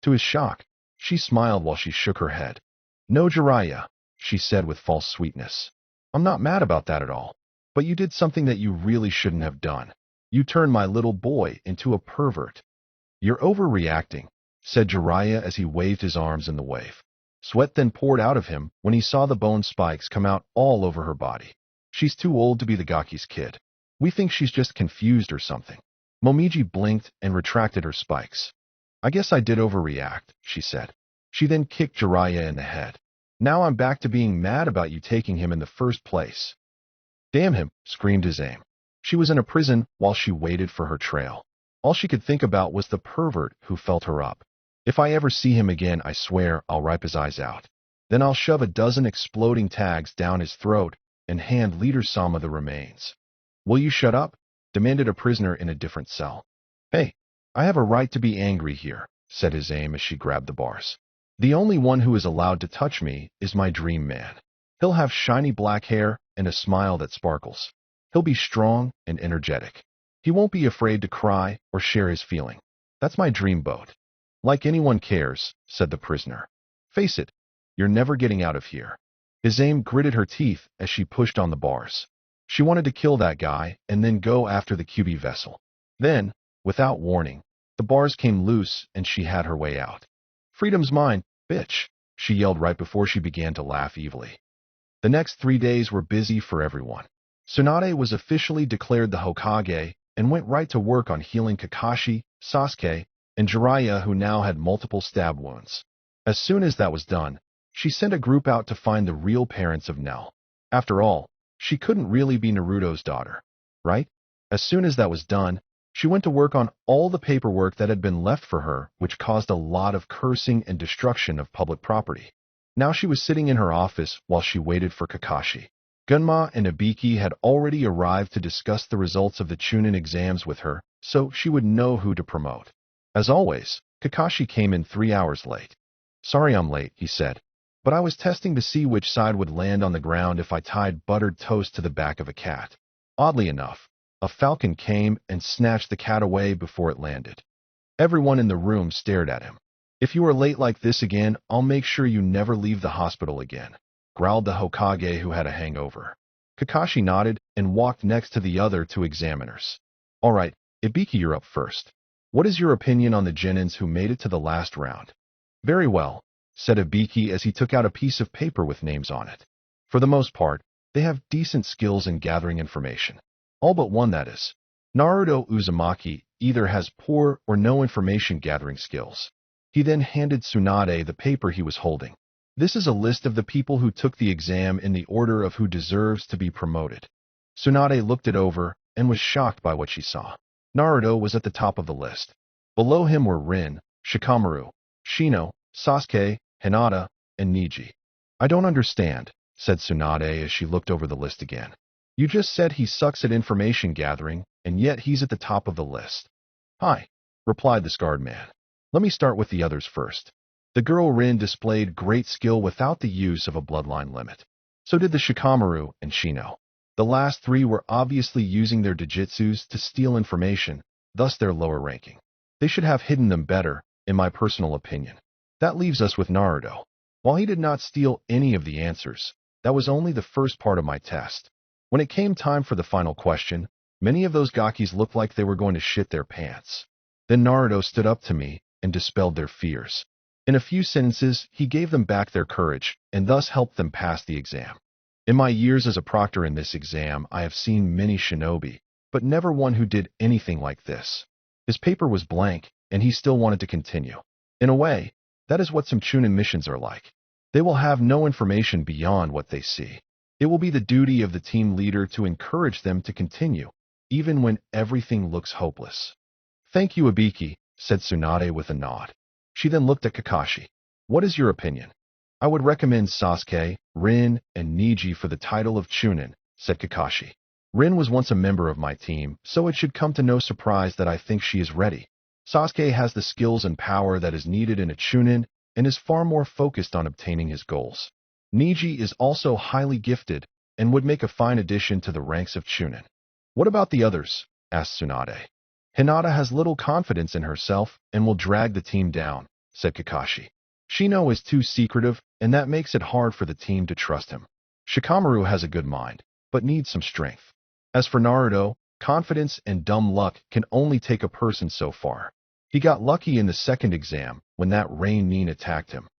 To his shock, she smiled while she shook her head. No, Jiraiya, she said with false sweetness. I'm not mad about that at all. But you did something that you really shouldn't have done. You turned my little boy into a pervert. You're overreacting, said Jiraiya as he waved his arms in the wave. Sweat then poured out of him when he saw the bone spikes come out all over her body. She's too old to be the Gaki's kid. We think she's just confused or something. Momiji blinked and retracted her spikes. I guess I did overreact, she said. She then kicked Jiraiya in the head. Now I'm back to being mad about you taking him in the first place. Damn him, screamed Izame. She was in a prison while she waited for her trail. All she could think about was the pervert who felt her up. If I ever see him again, I swear I'll rip his eyes out. Then I'll shove a dozen exploding tags down his throat and hand Leader Sama the remains. Will you shut up? Demanded a prisoner in a different cell. Hey, I have a right to be angry here, said Izame as she grabbed the bars. The only one who is allowed to touch me is my dream man. He'll have shiny black hair and a smile that sparkles. He'll be strong and energetic. He won't be afraid to cry or share his feeling. That's my dream boat. Like anyone cares, said the prisoner. Face it, you're never getting out of here. Izame gritted her teeth as she pushed on the bars. She wanted to kill that guy and then go after the QB vessel. Then, without warning, the bars came loose and she had her way out. Freedom's mine, bitch, she yelled right before she began to laugh evilly. The next 3 days were busy for everyone. Tsunade was officially declared the Hokage and went right to work on healing Kakashi, Sasuke, and Jiraiya, who now had multiple stab wounds. As soon as that was done, she sent a group out to find the real parents of Nell. After all, she couldn't really be Naruto's daughter, right? As soon as that was done, she went to work on all the paperwork that had been left for her, which caused a lot of cursing and destruction of public property. Now she was sitting in her office while she waited for Kakashi. Gunma and Ibiki had already arrived to discuss the results of the Chunin exams with her, so she would know who to promote. As always, Kakashi came in 3 hours late. Sorry I'm late, he said, but I was testing to see which side would land on the ground if I tied buttered toast to the back of a cat. Oddly enough, a falcon came and snatched the cat away before it landed. Everyone in the room stared at him. If you are late like this again, I'll make sure you never leave the hospital again, growled the Hokage who had a hangover. Kakashi nodded and walked next to the other two examiners. All right, Ibiki, you're up first. What is your opinion on the genins who made it to the last round? Very well, said Ibiki as he took out a piece of paper with names on it. For the most part, they have decent skills in gathering information. All but one, that is. Naruto Uzumaki either has poor or no information gathering skills. He then handed Tsunade the paper he was holding. This is a list of the people who took the exam in the order of who deserves to be promoted. Tsunade looked it over and was shocked by what she saw. Naruto was at the top of the list. Below him were Rin, Shikamaru, Shino, Sasuke, Hinata, and Neji. I don't understand, said Tsunade as she looked over the list again. You just said he sucks at information gathering, and yet he's at the top of the list. Hi, replied the scarred man. Let me start with the others first. The girl Rin displayed great skill without the use of a bloodline limit. So did the Shikamaru and Shino. The last three were obviously using their dijitsus to steal information, thus their lower ranking. They should have hidden them better, in my personal opinion. That leaves us with Naruto. While he did not steal any of the answers, that was only the first part of my test. When it came time for the final question, many of those gakis looked like they were going to shit their pants. Then Naruto stood up to me and dispelled their fears. In a few sentences, he gave them back their courage and thus helped them pass the exam. In my years as a proctor in this exam, I have seen many shinobi, but never one who did anything like this. His paper was blank, and he still wanted to continue. In a way, that is what some Chunin missions are like. They will have no information beyond what they see. It will be the duty of the team leader to encourage them to continue, even when everything looks hopeless. Thank you, Ibiki, said Tsunade with a nod. She then looked at Kakashi. What is your opinion? I would recommend Sasuke, Rin, and Neji for the title of Chunin, said Kakashi. Rin was once a member of my team, so it should come to no surprise that I think she is ready. Sasuke has the skills and power that is needed in a Chunin and is far more focused on obtaining his goals. Neji is also highly gifted and would make a fine addition to the ranks of Chunin. What about the others? Asked Tsunade. Hinata has little confidence in herself and will drag the team down, said Kakashi. Shino is too secretive, and that makes it hard for the team to trust him. Shikamaru has a good mind, but needs some strength. As for Naruto, confidence and dumb luck can only take a person so far. He got lucky in the second exam when that rain nin attacked him.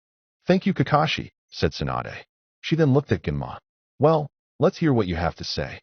Thank you, Kakashi, said Tsunade. She then looked at Genma. Well, let's hear what you have to say.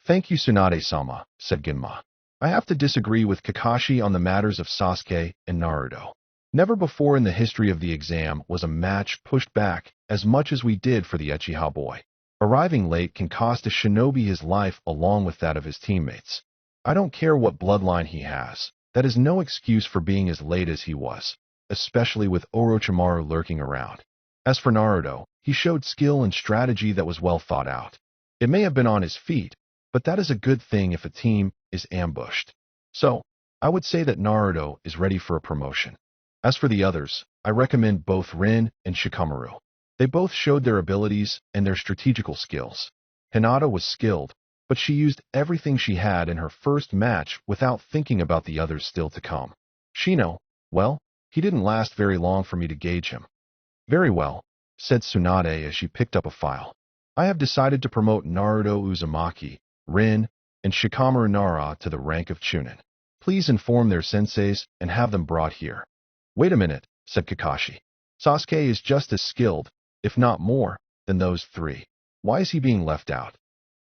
Thank you, Tsunade-sama, said Genma. I have to disagree with Kakashi on the matters of Sasuke and Naruto. Never before in the history of the exam was a match pushed back as much as we did for the Uchiha boy. Arriving late can cost a shinobi his life along with that of his teammates. I don't care what bloodline he has. That is no excuse for being as late as he was, especially with Orochimaru lurking around. As for Naruto, he showed skill and strategy that was well thought out. It may have been on his feet, but that is a good thing if a team is ambushed. So, I would say that Naruto is ready for a promotion. As for the others, I recommend both Rin and Shikamaru. They both showed their abilities and their strategical skills. Hinata was skilled, but she used everything she had in her first match without thinking about the others still to come. Shino, well, he didn't last very long for me to gauge him. Very well, said Tsunade as she picked up a file. I have decided to promote Naruto Uzumaki, Rin, and Shikamaru Nara to the rank of Chunin. Please inform their senseis and have them brought here. Wait a minute, said Kakashi. Sasuke is just as skilled, if not more, than those three. Why is he being left out?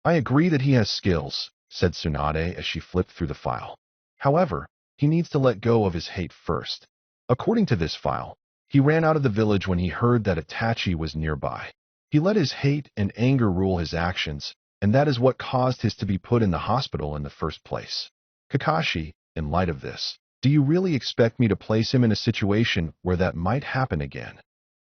I agree that he has skills, said Tsunade as she flipped through the file. However, he needs to let go of his hate first. According to this file, he ran out of the village when he heard that Itachi was nearby. He let his hate and anger rule his actions, and that is what caused his to be put in the hospital in the first place. Kakashi, in light of this, do you really expect me to place him in a situation where that might happen again?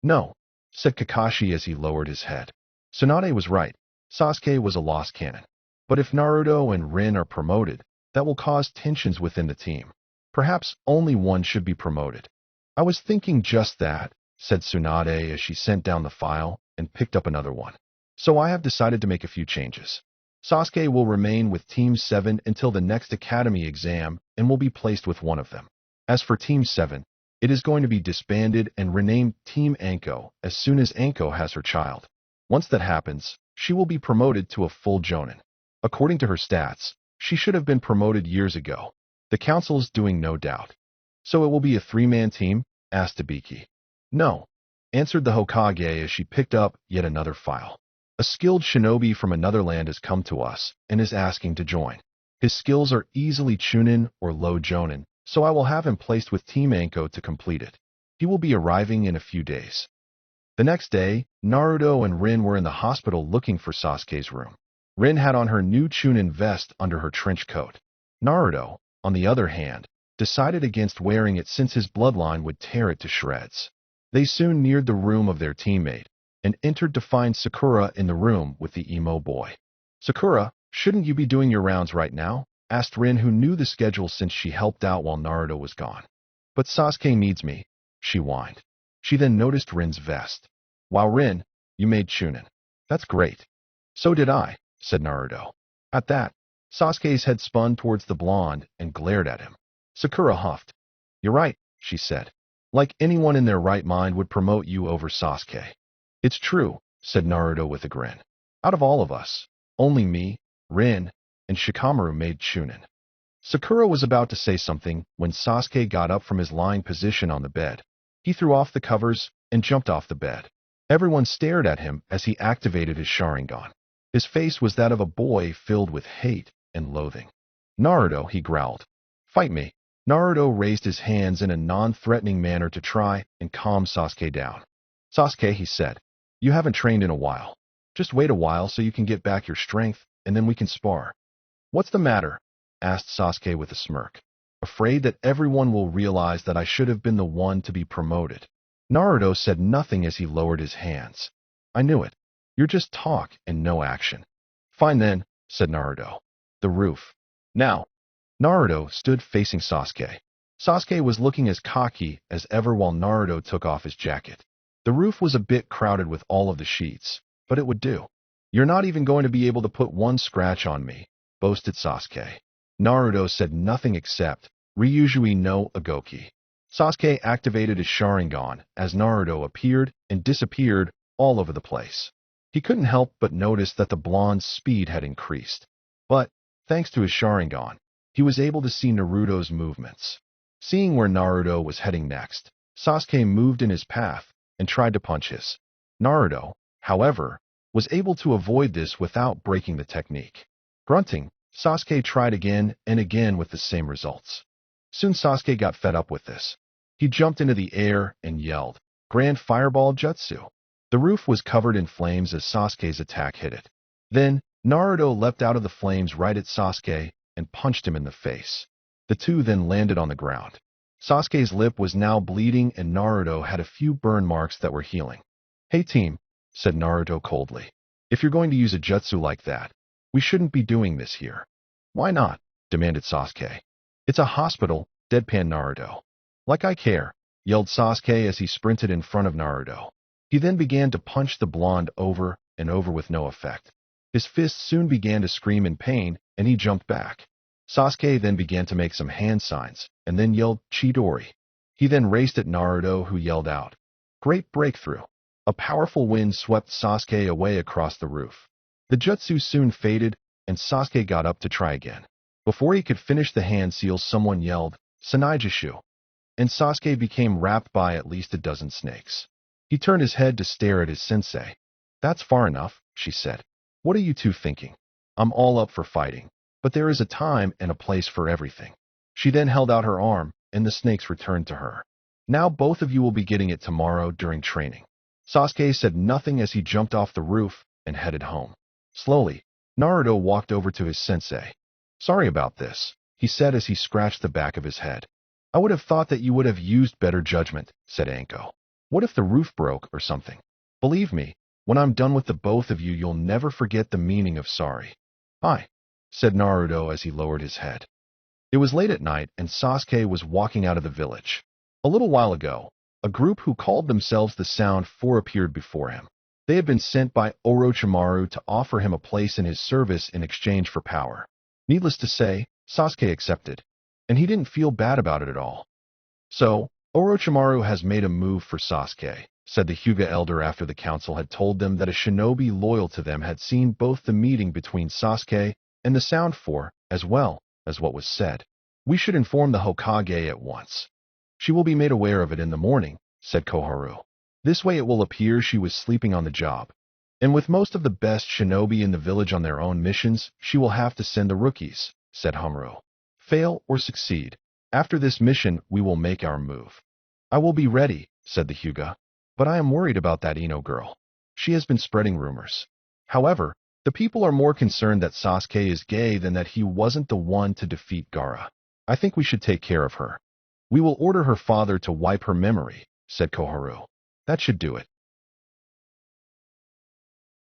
No, said Kakashi as he lowered his head. Tsunade was right. Sasuke was a lost cannon. But if Naruto and Rin are promoted, that will cause tensions within the team. Perhaps only one should be promoted. I was thinking just that, said Tsunade as she sent down the file and picked up another one. So I have decided to make a few changes. Sasuke will remain with Team 7 until the next academy exam and will be placed with one of them. As for Team 7, it is going to be disbanded and renamed Team Anko as soon as Anko has her child. Once that happens, she will be promoted to a full Jonin. According to her stats, she should have been promoted years ago. The council is doing no doubt. So it will be a three-man team? Asked Tabiki. No, answered the Hokage as she picked up yet another file. A skilled shinobi from another land has come to us and is asking to join. His skills are easily Chunin or low Jonin, so I will have him placed with Team Anko to complete it. He will be arriving in a few days. The next day, Naruto and Rin were in the hospital looking for Sasuke's room. Rin had on her new Chunin vest under her trench coat. Naruto, on the other hand, decided against wearing it since his bloodline would tear it to shreds. They soon neared the room of their teammate and entered to find Sakura in the room with the emo boy. Sakura, shouldn't you be doing your rounds right now? Asked Rin, who knew the schedule since she helped out while Naruto was gone. But Sasuke needs me, she whined. She then noticed Rin's vest. Wow, Rin, you made Chunin. That's great. So did I, said Naruto. At that, Sasuke's head spun towards the blonde and glared at him. Sakura huffed. You're right, she said. Like anyone in their right mind would promote you over Sasuke. It's true, said Naruto with a grin. Out of all of us, only me, Rin, and Shikamaru made Chunin. Sakura was about to say something when Sasuke got up from his lying position on the bed. He threw off the covers and jumped off the bed. Everyone stared at him as he activated his Sharingan. His face was that of a boy filled with hate and loathing. Naruto, he growled. Fight me. Naruto raised his hands in a non-threatening manner to try and calm Sasuke down. Sasuke, he said, you haven't trained in a while. Just wait a while so you can get back your strength, and then we can spar. What's the matter? Asked Sasuke with a smirk. Afraid that everyone will realize that I should have been the one to be promoted. Naruto said nothing as he lowered his hands. I knew it. You're just talk and no action. Fine then, said Naruto. The roof. Now. Naruto stood facing Sasuke. Sasuke was looking as cocky as ever while Naruto took off his jacket. The roof was a bit crowded with all of the sheets, but it would do. You're not even going to be able to put one scratch on me, boasted Sasuke. Naruto said nothing except, Ryujui no Agoki. Sasuke activated his Sharingan as Naruto appeared and disappeared all over the place. He couldn't help but notice that the blonde's speed had increased. But, thanks to his Sharingan, he was able to see Naruto's movements. Seeing where Naruto was heading next, Sasuke moved in his path and tried to punch his. Naruto, however, was able to avoid this without breaking the technique. Grunting, Sasuke tried again and again with the same results. Soon Sasuke got fed up with this. He jumped into the air and yelled, Grand Fireball Jutsu. The roof was covered in flames as Sasuke's attack hit it. Then, Naruto leapt out of the flames right at Sasuke and punched him in the face. The two then landed on the ground. Sasuke's lip was now bleeding and Naruto had a few burn marks that were healing. Hey team, said Naruto coldly. If you're going to use a jutsu like that, we shouldn't be doing this here. Why not? Demanded Sasuke. It's a hospital, deadpan Naruto. Like I care, yelled Sasuke as he sprinted in front of Naruto. He then began to punch the blonde over and over with no effect. His fists soon began to scream in pain and he jumped back. Sasuke then began to make some hand signs and then yelled Chidori. He then raced at Naruto, who yelled out, Great breakthrough. A powerful wind swept Sasuke away across the roof. The jutsu soon faded and Sasuke got up to try again. Before he could finish the hand seal, someone yelled, Sanaijishu, and Sasuke became wrapped by at least a dozen snakes. He turned his head to stare at his sensei. That's far enough, she said. What are you two thinking? I'm all up for fighting, but there is a time and a place for everything. She then held out her arm, and the snakes returned to her. Now both of you will be getting it tomorrow during training. Sasuke said nothing as he jumped off the roof and headed home. Slowly, Naruto walked over to his sensei. Sorry about this, he said as he scratched the back of his head. I would have thought that you would have used better judgment, said Anko. What if the roof broke or something? Believe me, when I'm done with the both of you, you'll never forget the meaning of sorry. Hi, said Naruto as he lowered his head. It was late at night and Sasuke was walking out of the village. A little while ago, a group who called themselves the Sound Four appeared before him. They had been sent by Orochimaru to offer him a place in his service in exchange for power. Needless to say, Sasuke accepted, and he didn't feel bad about it at all. So, Orochimaru has made a move for Sasuke, said the Hyuga elder after the council had told them that a shinobi loyal to them had seen both the meeting between Sasuke and the Sound Four, as well as what was said. We should inform the Hokage at once. She will be made aware of it in the morning, said Koharu. This way it will appear she was sleeping on the job. And with most of the best shinobi in the village on their own missions, she will have to send the rookies, said Humru. Fail or succeed. After this mission, we will make our move. I will be ready, said the Hyuga. But I am worried about that Ino girl. She has been spreading rumors. However, the people are more concerned that Sasuke is gay than that he wasn't the one to defeat Gaara. I think we should take care of her. We will order her father to wipe her memory, said Koharu. That should do it.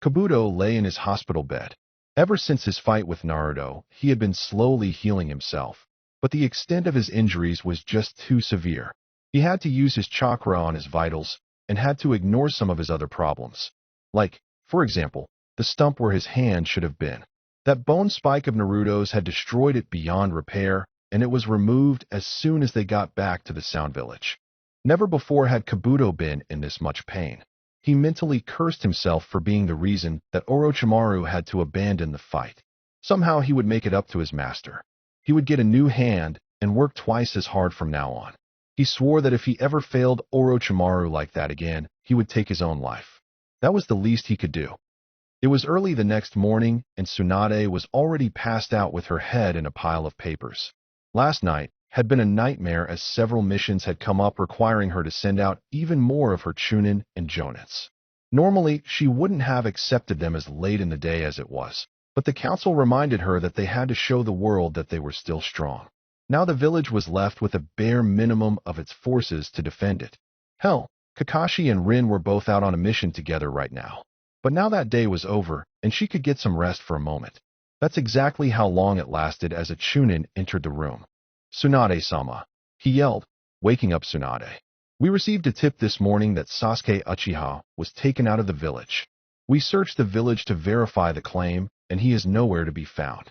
Kabuto lay in his hospital bed. Ever since his fight with Naruto, he had been slowly healing himself, but the extent of his injuries was just too severe. He had to use his chakra on his vitals and had to ignore some of his other problems. Like, for example, the stump where his hand should have been. That bone spike of Naruto's had destroyed it beyond repair, and it was removed as soon as they got back to the Sound Village. Never before had Kabuto been in this much pain. He mentally cursed himself for being the reason that Orochimaru had to abandon the fight. Somehow he would make it up to his master. He would get a new hand and work twice as hard from now on. He swore that if he ever failed Orochimaru like that again, he would take his own life. That was the least he could do. It was early the next morning, and Tsunade was already passed out with her head in a pile of papers. Last night had been a nightmare as several missions had come up requiring her to send out even more of her Chunin and Jonins. Normally, she wouldn't have accepted them as late in the day as it was, but the council reminded her that they had to show the world that they were still strong. Now the village was left with a bare minimum of its forces to defend it. Hell, Kakashi and Rin were both out on a mission together right now. But now that day was over, and she could get some rest for a moment. That's exactly how long it lasted as a Chunin entered the room. Tsunade-sama, he yelled, waking up Tsunade. We received a tip this morning that Sasuke Uchiha was taken out of the village. We searched the village to verify the claim, and he is nowhere to be found.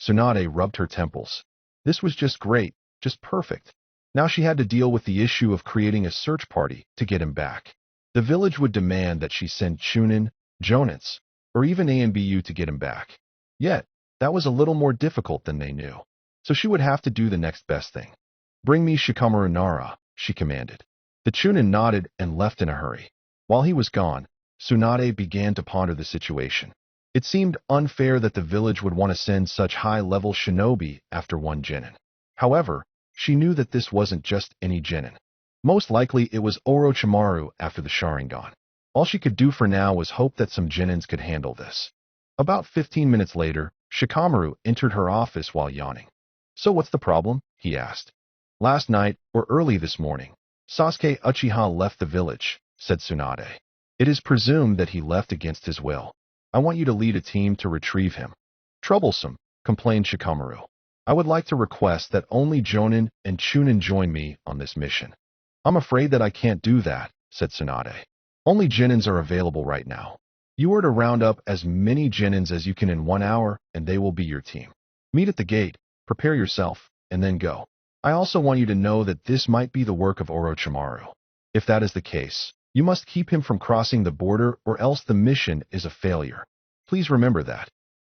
Tsunade rubbed her temples. This was just great, just perfect. Now she had to deal with the issue of creating a search party to get him back. The village would demand that she send Chunin, Jonins, or even ANBU to get him back. Yet, that was a little more difficult than they knew. So she would have to do the next best thing. Bring me Shikamaru Nara, she commanded. The Chunin nodded and left in a hurry. While he was gone, Tsunade began to ponder the situation. It seemed unfair that the village would want to send such high-level shinobi after one genin. However, she knew that this wasn't just any genin. Most likely it was Orochimaru after the Sharingan. All she could do for now was hope that some genins could handle this. About 15 minutes later, Shikamaru entered her office while yawning. So what's the problem? He asked. Last night, or early this morning, Sasuke Uchiha left the village, said Tsunade. It is presumed that he left against his will. I want you to lead a team to retrieve him. Troublesome, complained Shikamaru. I would like to request that only Jonin and Chunin join me on this mission. I'm afraid that I can't do that, said Tsunade. Only genins are available right now. You are to round up as many genins as you can in 1 hour, and they will be your team. Meet at the gate, prepare yourself, and then go. I also want you to know that this might be the work of Orochimaru. If that is the case, you must keep him from crossing the border or else the mission is a failure. Please remember that.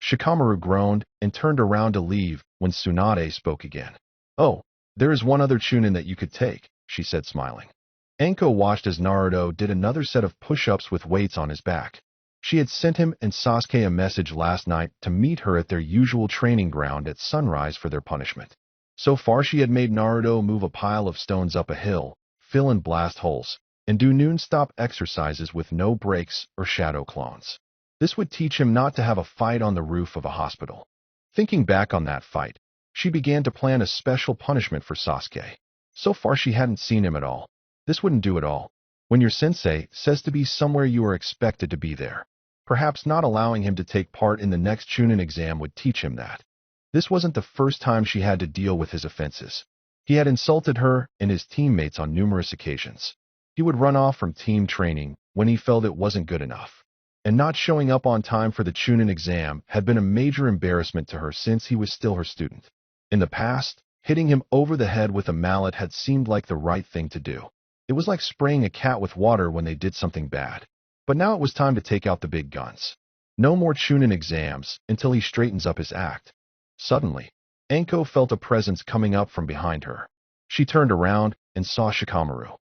Shikamaru groaned and turned around to leave when Tsunade spoke again. Oh, there is one other Chunin that you could take, she said smiling. Anko watched as Naruto did another set of push-ups with weights on his back. She had sent him and Sasuke a message last night to meet her at their usual training ground at sunrise for their punishment. So far she had made Naruto move a pile of stones up a hill, fill and blast holes, and do noon-stop exercises with no breaks or shadow clones. This would teach him not to have a fight on the roof of a hospital. Thinking back on that fight, she began to plan a special punishment for Sasuke. So far she hadn't seen him at all. This wouldn't do at all. When your sensei says to be somewhere, you are expected to be there. Perhaps not allowing him to take part in the next Chunin exam would teach him that. This wasn't the first time she had to deal with his offenses. He had insulted her and his teammates on numerous occasions. He would run off from team training when he felt it wasn't good enough. And not showing up on time for the Chunin exam had been a major embarrassment to her since he was still her student. In the past, hitting him over the head with a mallet had seemed like the right thing to do. It was like spraying a cat with water when they did something bad. But now it was time to take out the big guns. No more Chunin exams until he straightens up his act. Suddenly, Anko felt a presence coming up from behind her. She turned around and saw Shikamaru.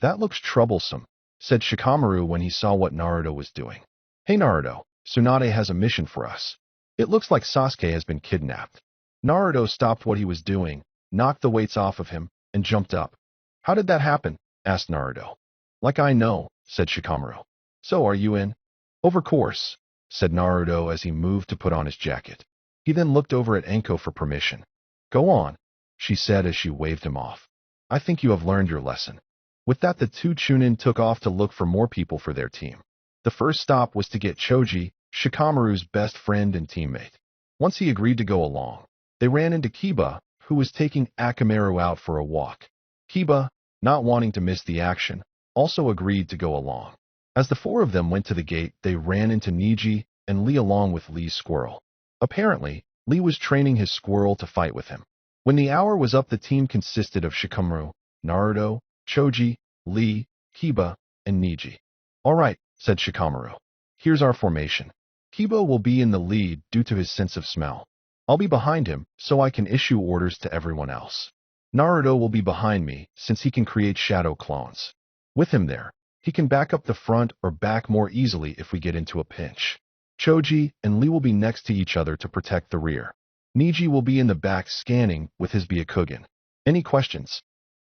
"That looks troublesome," said Shikamaru when he saw what Naruto was doing. "Hey Naruto, Tsunade has a mission for us. It looks like Sasuke has been kidnapped." Naruto stopped what he was doing, knocked the weights off of him, and jumped up. "How did that happen?" asked Naruto. "Like I know," said Shikamaru. "So are you in?" "Over course," said Naruto as he moved to put on his jacket. He then looked over at Anko for permission. "Go on," she said as she waved him off. "I think you have learned your lesson." With that, the two Chunin took off to look for more people for their team. The first stop was to get Choji, Shikamaru's best friend and teammate. Once he agreed to go along, they ran into Kiba, who was taking Akamaru out for a walk. Kiba, not wanting to miss the action, also agreed to go along. As the four of them went to the gate, they ran into Niji and Lee along with Lee's squirrel. Apparently, Lee was training his squirrel to fight with him. When the hour was up, the team consisted of Shikamaru, Naruto, Choji, Lee, Kiba, and Niji. "All right," said Shikamaru. "Here's our formation. Kiba will be in the lead due to his sense of smell. I'll be behind him so I can issue orders to everyone else. Naruto will be behind me since he can create shadow clones. With him there, he can back up the front or back more easily if we get into a pinch. Choji and Lee will be next to each other to protect the rear. Niji will be in the back scanning with his Byakugan. Any questions?"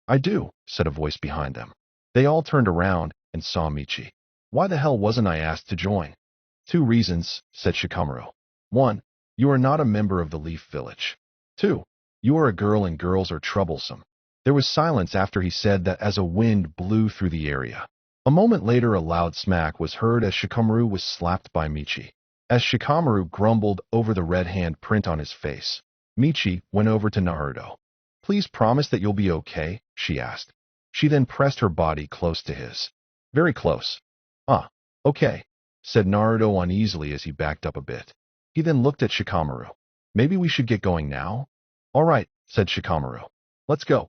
"I do," said a voice behind them. They all turned around and saw Michi. "Why the hell wasn't I asked to join?" "Two reasons," said Shikamaru. "One, you are not a member of the Leaf Village. Two, you are a girl and girls are troublesome." There was silence after he said that as a wind blew through the area. A moment later, a loud smack was heard as Shikamaru was slapped by Michi. As Shikamaru grumbled over the red hand print on his face, Michi went over to Naruto. "Please promise that you'll be okay," she asked. She then pressed her body close to his. "Very close." "Ah, okay," said Naruto uneasily as he backed up a bit. He then looked at Shikamaru. "Maybe we should get going now?" "All right," said Shikamaru. "Let's go."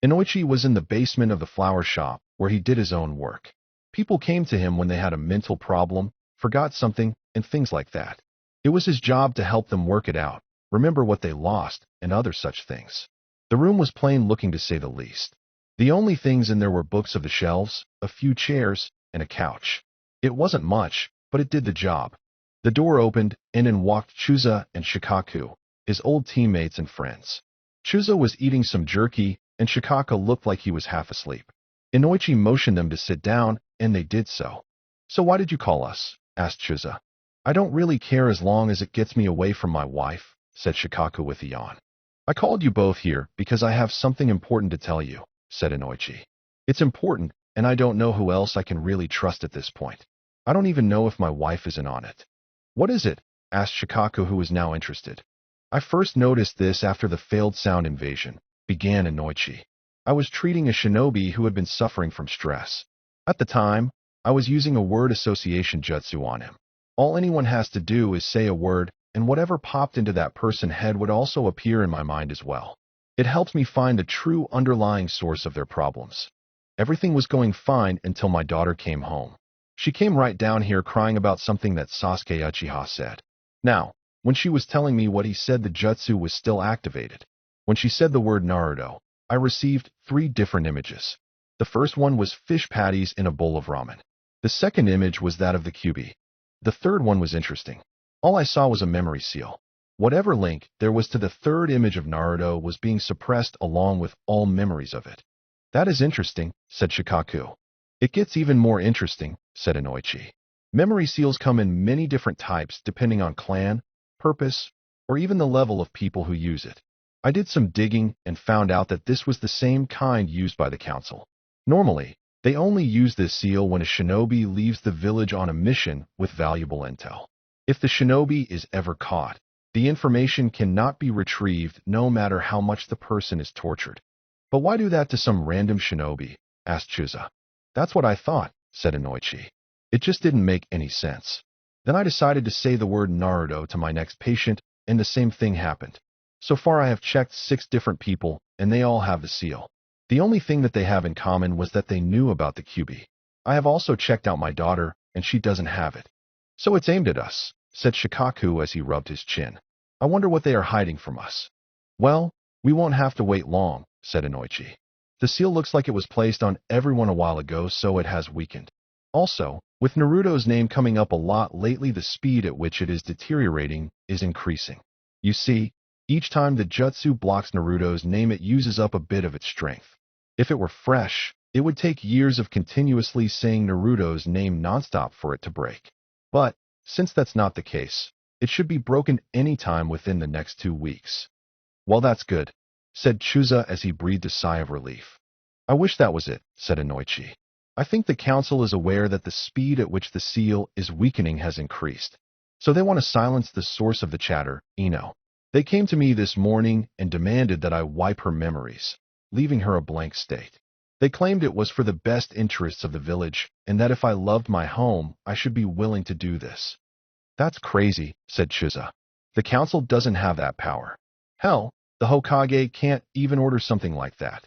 Inoichi was in the basement of the flower shop where he did his own work. People came to him when they had a mental problem, forgot something, and things like that. It was his job to help them work it out, remember what they lost, and other such things. The room was plain looking to say the least. The only things in there were books of the shelves, a few chairs, and a couch. It wasn't much, but it did the job. The door opened, in and walked Chuza and Shikaku, his old teammates and friends. Chuza was eating some jerky, and Shikaku looked like he was half asleep. Inoichi motioned them to sit down, and they did so. "So why did you call us?" asked Chuza. "I don't really care as long as it gets me away from my wife," said Shikaku with a yawn. "I called you both here because I have something important to tell you," said Inoichi. "It's important, and I don't know who else I can really trust at this point. I don't even know if my wife is in on it." "What is it?" asked Shikaku, who was now interested. "I first noticed this after the failed sound invasion," began Inoichi. "I was treating a shinobi who had been suffering from stress. At the time, I was using a word association jutsu on him. All anyone has to do is say a word, and whatever popped into that person's head would also appear in my mind as well. It helps me find the true underlying source of their problems. Everything was going fine until my daughter came home. She came right down here crying about something that Sasuke Uchiha said. Now, when she was telling me what he said, the jutsu was still activated. When she said the word Naruto, I received 3 different images. The first one was fish patties in a bowl of ramen. The second image was that of the Kyuubi. The third one was interesting. All I saw was a memory seal. Whatever link there was to the third image of Naruto was being suppressed along with all memories of it." "That is interesting," said Shikaku. "It gets even more interesting," said Inoichi. "Memory seals come in many different types depending on clan, purpose, or even the level of people who use it. I did some digging and found out that this was the same kind used by the council. Normally, they only use this seal when a shinobi leaves the village on a mission with valuable intel. If the shinobi is ever caught, the information cannot be retrieved no matter how much the person is tortured." "But why do that to some random shinobi?" asked Chuza. That's what I thought, said Inoichi. It just didn't make any sense. Then I decided to say the word Naruto to my next patient, and the same thing happened. So far I have checked 6 different people, and they all have the seal. The only thing that they have in common was that they knew about the QB. I have also checked out my daughter, and she doesn't have it. So it's aimed at us, said Shikaku as he rubbed his chin. I wonder what they are hiding from us. Well, we won't have to wait long, said Inoichi. The seal looks like it was placed on everyone a while ago, so it has weakened. Also, with Naruto's name coming up a lot lately, the speed at which it is deteriorating is increasing. You see, each time the jutsu blocks Naruto's name, it uses up a bit of its strength. If it were fresh, it would take years of continuously saying Naruto's name nonstop for it to break. But, since that's not the case, it should be broken any time within the next 2 weeks. Well, that's good, said Chuza as he breathed a sigh of relief. I wish that was it, said Inoichi. I think the council is aware that the speed at which the seal is weakening has increased. So they want to silence the source of the chatter, Ino. They came to me this morning and demanded that I wipe her memories, leaving her a blank state. They claimed it was for the best interests of the village, and that if I loved my home, I should be willing to do this. That's crazy, said Chuza. The council doesn't have that power. Hell, the Hokage can't even order something like that.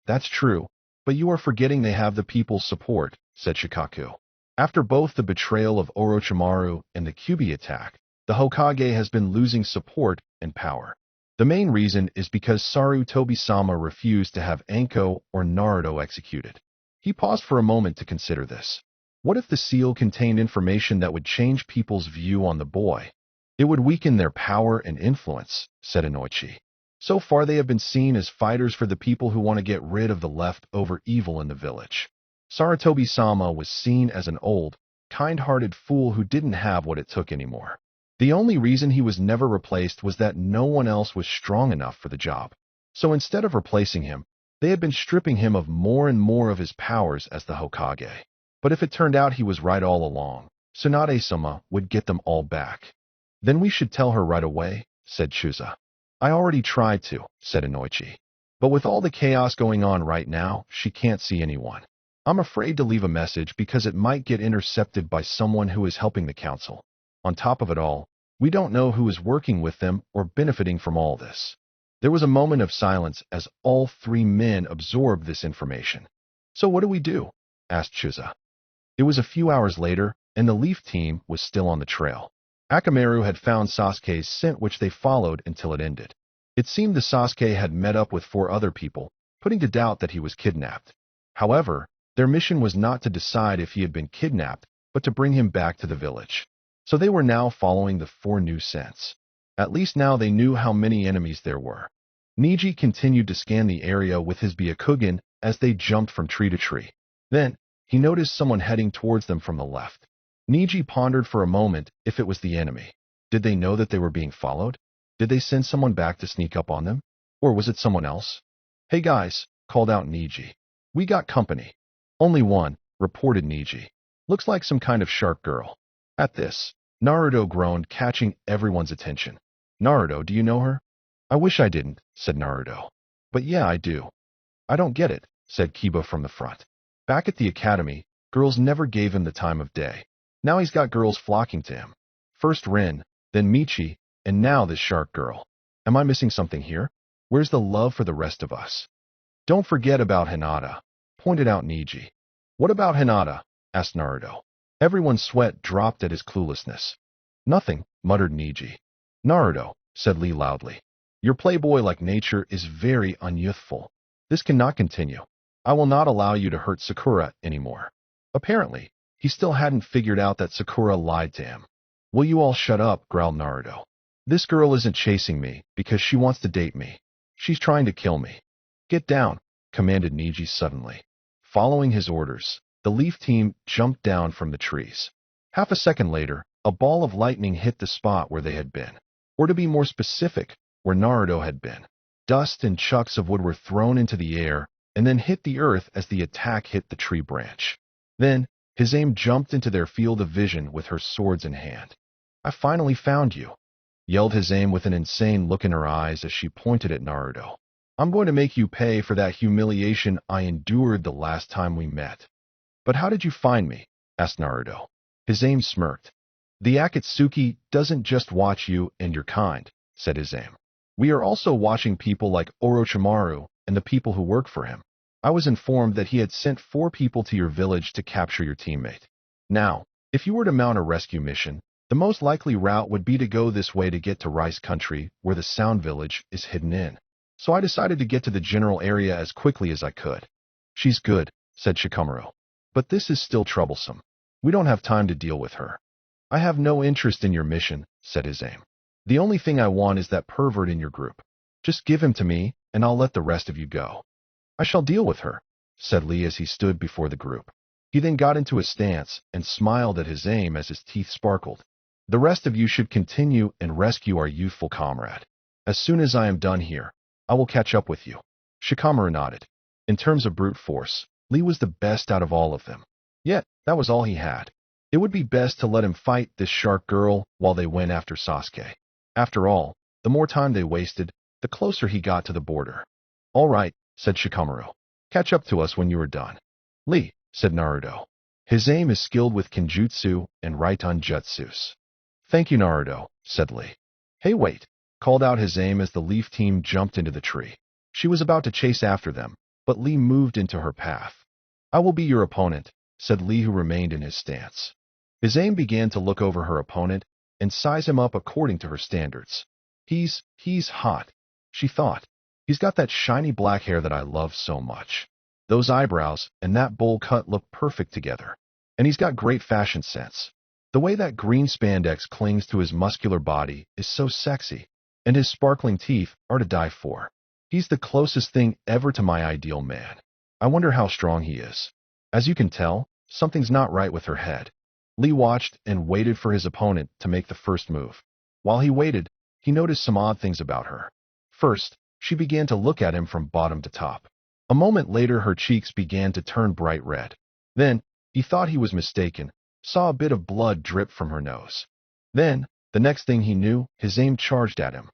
That's true, but you are forgetting they have the people's support, said Shikaku. After both the betrayal of Orochimaru and the Kyuubi attack, the Hokage has been losing support and power. The main reason is because Sarutobi-sama refused to have Anko or Naruto executed. He paused for a moment to consider this. What if the seal contained information that would change people's view on the boy? It would weaken their power and influence, said Inoichi. So far they have been seen as fighters for the people who want to get rid of the leftover evil in the village. Sarutobi-sama was seen as an old, kind-hearted fool who didn't have what it took anymore. The only reason he was never replaced was that no one else was strong enough for the job. So instead of replacing him, they had been stripping him of more and more of his powers as the Hokage. But if it turned out he was right all along, Tsunade-sama would get them all back. Then we should tell her right away, said Chuza. I already tried to, said Inoichi. But with all the chaos going on right now, she can't see anyone. I'm afraid to leave a message because it might get intercepted by someone who is helping the council. On top of it all, we don't know who is working with them or benefiting from all this. There was a moment of silence as all 3 men absorbed this information. So what do we do? Asked Chuza. It was a few hours later, and the Leaf team was still on the trail. Akamaru had found Sasuke's scent, which they followed until it ended. It seemed the Sasuke had met up with 4 other people, putting to doubt that he was kidnapped. However, their mission was not to decide if he had been kidnapped, but to bring him back to the village. So they were now following the 4 new scents. At least now they knew how many enemies there were. Neji continued to scan the area with his Byakugan as they jumped from tree to tree. Then, he noticed someone heading towards them from the left. Neji pondered for a moment if it was the enemy. Did they know that they were being followed? Did they send someone back to sneak up on them? Or was it someone else? Hey guys, called out Neji. We got company. Only one, reported Neji. Looks like some kind of shark girl. At this, Naruto groaned, catching everyone's attention. Naruto, do you know her? I wish I didn't, said Naruto. But yeah, I do. I don't get it, said Kiba from the front. Back at the academy, girls never gave him the time of day. Now he's got girls flocking to him. First Rin, then Michi, and now this shark girl. Am I missing something here? Where's the love for the rest of us? Don't forget about Hinata, pointed out Neji. What about Hinata? Asked Naruto. Everyone's sweat dropped at his cluelessness. Nothing, muttered Neji. Naruto, said Lee loudly. Your playboy-like nature is very unyouthful. This cannot continue. I will not allow you to hurt Sakura anymore. Apparently, he still hadn't figured out that Sakura lied to him. Will you all shut up, growled Naruto. This girl isn't chasing me because she wants to date me. She's trying to kill me. Get down, commanded Neji suddenly. Following his orders, the Leaf team jumped down from the trees. Half a second later, a ball of lightning hit the spot where they had been. Or to be more specific, where Naruto had been. Dust and chunks of wood were thrown into the air and then hit the earth as the attack hit the tree branch. Then, his aim jumped into their field of vision with her swords in hand. I finally found you, yelled his aim with an insane look in her eyes as she pointed at Naruto. I'm going to make you pay for that humiliation I endured the last time we met. But how did you find me? Asked Naruto. His aim smirked. The Akatsuki doesn't just watch you and your kind, said his aim. We are also watching people like Orochimaru and the people who work for him. I was informed that he had sent 4 people to your village to capture your teammate. Now, if you were to mount a rescue mission, the most likely route would be to go this way to get to Rice Country, where the Sound Village is hidden in. So I decided to get to the general area as quickly as I could. She's good, said Shikamaru. But this is still troublesome. We don't have time to deal with her. I have no interest in your mission, said his aim. The only thing I want is that pervert in your group. Just give him to me, and I'll let the rest of you go. I shall deal with her, said Lee as he stood before the group. He then got into a stance and smiled at his aim as his teeth sparkled. The rest of you should continue and rescue our youthful comrade. As soon as I am done here, I will catch up with you. Shikamaru nodded. In terms of brute force, Lee was the best out of all of them. Yet, that was all he had. It would be best to let him fight this shark girl while they went after Sasuke. After all, the more time they wasted, the closer he got to the border. All right, said Shikamaru. Catch up to us when you are done. Lee, said Naruto. His aim is skilled with Kenjutsu and Raiton Jutsus. Thank you, Naruto, said Lee. Hey, wait, called out his aim as the Leaf team jumped into the tree. She was about to chase after them, but Lee moved into her path. I will be your opponent, said Lee, who remained in his stance. His aim began to look over her opponent and size him up according to her standards. He's hot, she thought. He's got that shiny black hair that I love so much. Those eyebrows and that bowl cut look perfect together. And he's got great fashion sense. The way that green spandex clings to his muscular body is so sexy, and his sparkling teeth are to die for. He's the closest thing ever to my ideal man. I wonder how strong he is. As you can tell, something's not right with her head. Lee watched and waited for his opponent to make the first move. While he waited, he noticed some odd things about her. First, she began to look at him from bottom to top. A moment later, her cheeks began to turn bright red. Then, he thought he was mistaken, saw a bit of blood drip from her nose. Then, the next thing he knew, his aim charged at him.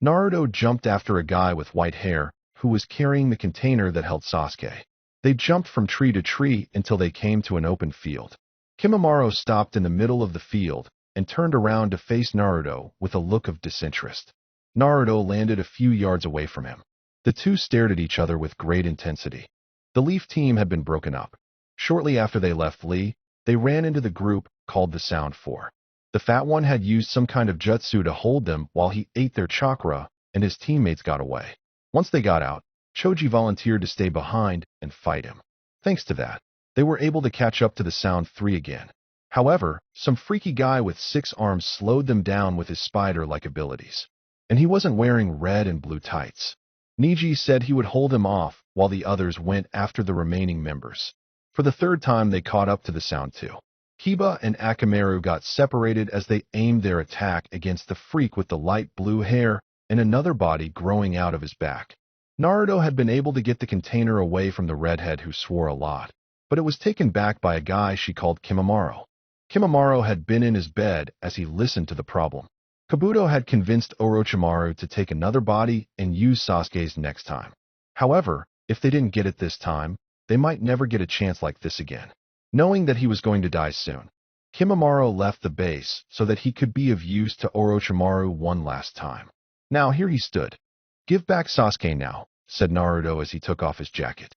Naruto jumped after a guy with white hair who was carrying the container that held Sasuke. They jumped from tree to tree until they came to an open field. Kimimaro stopped in the middle of the field and turned around to face Naruto with a look of disinterest. Naruto landed a few yards away from him. The two stared at each other with great intensity. The Leaf team had been broken up. Shortly after they left Lee, they ran into the group called the Sound Four. The fat one had used some kind of jutsu to hold them while he ate their chakra, and his teammates got away. Once they got out, Choji volunteered to stay behind and fight him. Thanks to that, they were able to catch up to the Sound Three again. However, some freaky guy with 6 arms slowed them down with his spider-like abilities. And he wasn't wearing red and blue tights. Niji said he would hold him off while the others went after the remaining members. For the third time, they caught up to the Sound Two. Kiba and Akamaru got separated as they aimed their attack against the freak with the light blue hair and another body growing out of his back. Naruto had been able to get the container away from the redhead who swore a lot, but it was taken back by a guy she called Kimimaro. Kimimaro had been in his bed as he listened to the problem. Kabuto had convinced Orochimaru to take another body and use Sasuke's next time. However, if they didn't get it this time, they might never get a chance like this again. Knowing that he was going to die soon, Kimimaro left the base so that he could be of use to Orochimaru one last time. Now here he stood. Give back Sasuke now, said Naruto as he took off his jacket.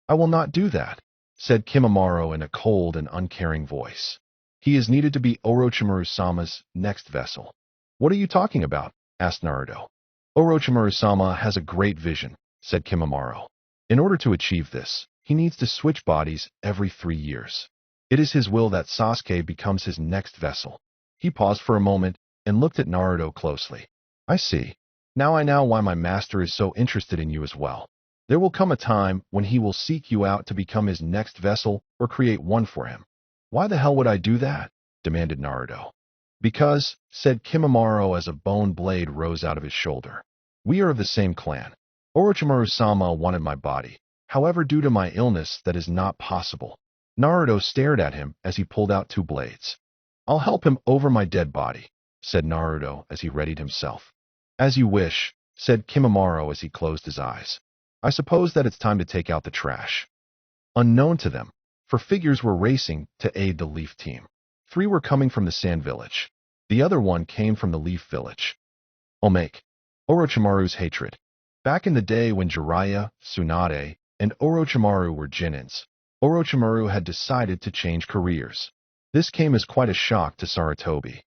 I will not do that, said Kimimaro in a cold and uncaring voice. He is needed to be Orochimaru-sama's next vessel. What are you talking about? Asked Naruto. Orochimaru-sama has a great vision, said Kimimaro. In order to achieve this, he needs to switch bodies every 3 years. It is his will that Sasuke becomes his next vessel. He paused for a moment and looked at Naruto closely. I see. Now I know why my master is so interested in you as well. There will come a time when he will seek you out to become his next vessel or create one for him. Why the hell would I do that? Demanded Naruto. Because, said Kimimaro as a bone blade rose out of his shoulder. We are of the same clan. Orochimaru-sama wanted my body. However, due to my illness, that is not possible. Naruto stared at him as he pulled out 2 blades. I'll help him over my dead body, said Naruto as he readied himself. As you wish, said Kimimaro as he closed his eyes. I suppose that it's time to take out the trash. Unknown to them, for figures were racing to aid the Leaf team. 3 were coming from the Sand Village. The other one came from the Leaf Village. Omake. Orochimaru's hatred. Back in the day when Jiraiya, Tsunade, and Orochimaru were Genins, Orochimaru had decided to change careers. This came as quite a shock to Sarutobi.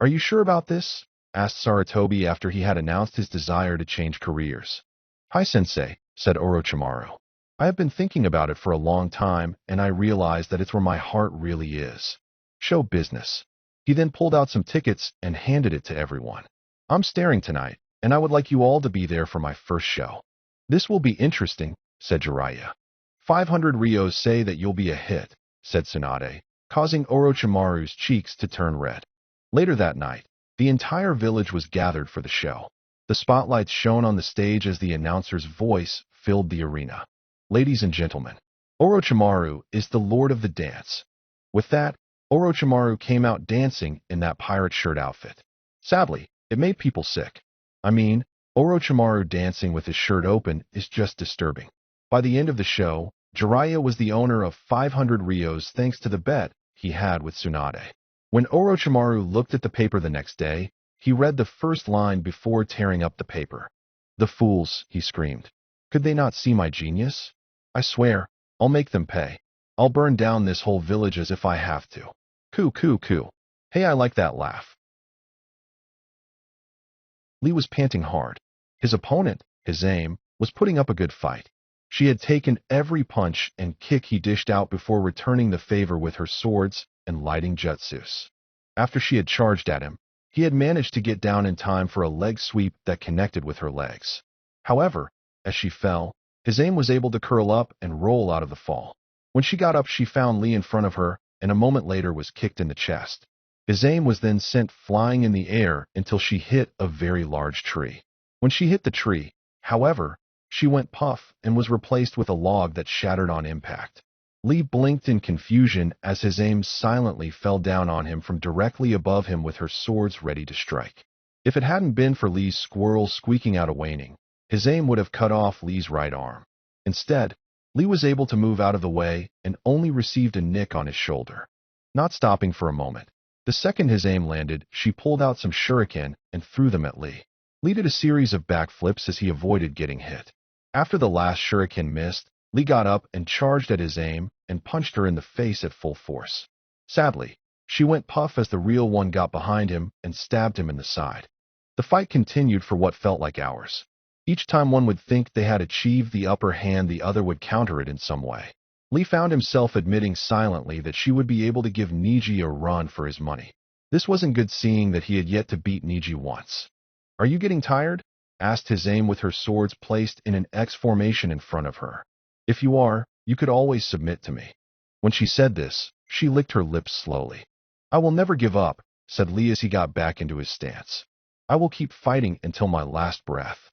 "Are you sure about this?" asked Sarutobi after he had announced his desire to change careers. "Hi, Sensei," said Orochimaru. "I have been thinking about it for a long time, and I realized that it's where my heart really is. Show business." He then pulled out some tickets and handed it to everyone. "I'm staring tonight, and I would like you all to be there for my first show." "This will be interesting," said Jiraiya. 500 Rios say that you'll be a hit," said Tsunade, causing Orochimaru's cheeks to turn red. Later that night, the entire village was gathered for the show. The spotlights shone on the stage as the announcer's voice filled the arena. "Ladies and gentlemen, Orochimaru is the Lord of the Dance." With that, Orochimaru came out dancing in that pirate shirt outfit. Sadly, it made people sick. I mean, Orochimaru dancing with his shirt open is just disturbing. By the end of the show, Jiraiya was the owner of 500 Rios thanks to the bet he had with Tsunade. When Orochimaru looked at the paper the next day, he read the first line before tearing up the paper. "The fools," he screamed. "Could they not see my genius? I swear, I'll make them pay. I'll burn down this whole village as if I have to. Coo, coo, coo. Hey, I like that laugh." Lee was panting hard. His opponent, his aim, was putting up a good fight. She had taken every punch and kick he dished out before returning the favor with her swords and lighting jutsus. After she had charged at him, he had managed to get down in time for a leg sweep that connected with her legs. However, as she fell, his aim was able to curl up and roll out of the fall. When she got up, she found Lee in front of her, and a moment later was kicked in the chest. His aim was then sent flying in the air until she hit a very large tree. When she hit the tree, however, she went puff and was replaced with a log that shattered on impact. Lee blinked in confusion as his aim silently fell down on him from directly above him with her swords ready to strike. If it hadn't been for Lee's squirrel squeaking out a waning, his aim would have cut off Lee's right arm. Instead, Lee was able to move out of the way and only received a nick on his shoulder. Not stopping for a moment, the second his aim landed, she pulled out some shuriken and threw them at Lee. Lee did a series of backflips as he avoided getting hit. After the last shuriken missed, Lee got up and charged at his aim and punched her in the face at full force. Sadly, she went puff as the real one got behind him and stabbed him in the side. The fight continued for what felt like hours. Each time one would think they had achieved the upper hand, the other would counter it in some way. Lee found himself admitting silently that she would be able to give Niji a run for his money. This wasn't good, seeing that he had yet to beat Niji once. "Are you getting tired?" asked his aim with her swords placed in an X formation in front of her. "If you are, you could always submit to me." When she said this, she licked her lips slowly. "I will never give up," said Lee as he got back into his stance. "I will keep fighting until my last breath."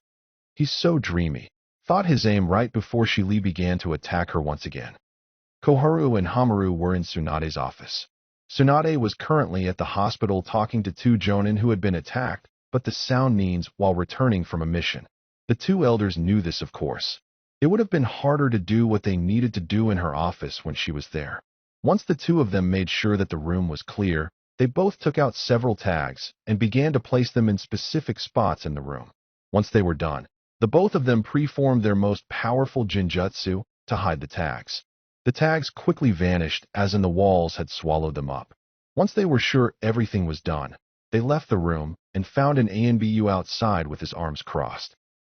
"He's so dreamy," thought his aim right before Lee began to attack her once again. Koharu and Hamaru were in Tsunade's office. Tsunade was currently at the hospital talking to 2 jonin who had been attacked, but the sound means while returning from a mission. The 2 elders knew this, of course. It would have been harder to do what they needed to do in her office when she was there. Once the 2 of them made sure that the room was clear, they both took out several tags and began to place them in specific spots in the room. Once they were done, the both of them preformed their most powerful jinjutsu to hide the tags. The tags quickly vanished as in the walls had swallowed them up. Once they were sure everything was done, they left the room and found an ANBU outside with his arms crossed.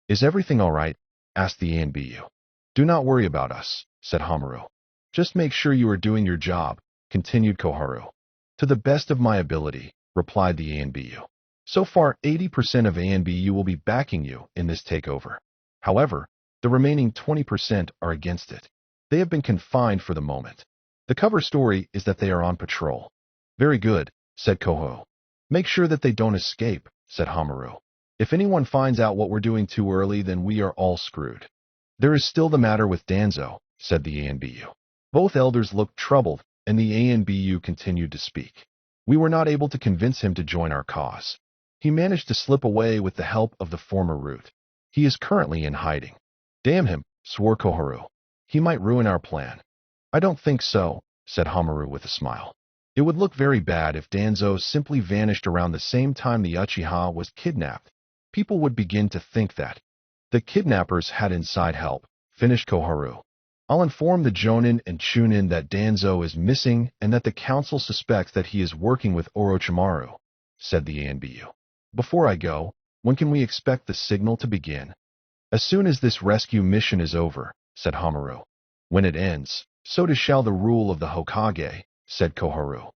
"Is everything all right?" asked the ANBU. "Do not worry about us," said Hamaru. "Just make sure you are doing your job," continued Koharu. "To the best of my ability," replied the ANBU. "So far, 80% of ANBU will be backing you in this takeover. However, the remaining 20% are against it. They have been confined for the moment. The cover story is that they are on patrol." "Very good," said Koho. "Make sure that they don't escape," said Hamaru. "If anyone finds out what we're doing too early, then we are all screwed." "There is still the matter with Danzo," said the ANBU. Both elders looked troubled, and the ANBU continued to speak. "We were not able to convince him to join our cause. He managed to slip away with the help of the former root. He is currently in hiding." "Damn him," swore Koharu. "He might ruin our plan." I don't think so, said Hamaru with a smile. It would look very bad if Danzo simply vanished around the same time the Uchiha was kidnapped. People would begin to think that the kidnappers had inside help, finished Koharu. I'll inform the Jonin and Chunin that Danzo is missing and that the council suspects that he is working with Orochimaru, said the ANBU. Before I go, when can we expect the signal to begin? As soon as this rescue mission is over, said Hamaru. When it ends, so shall the rule of the Hokage, said Koharu.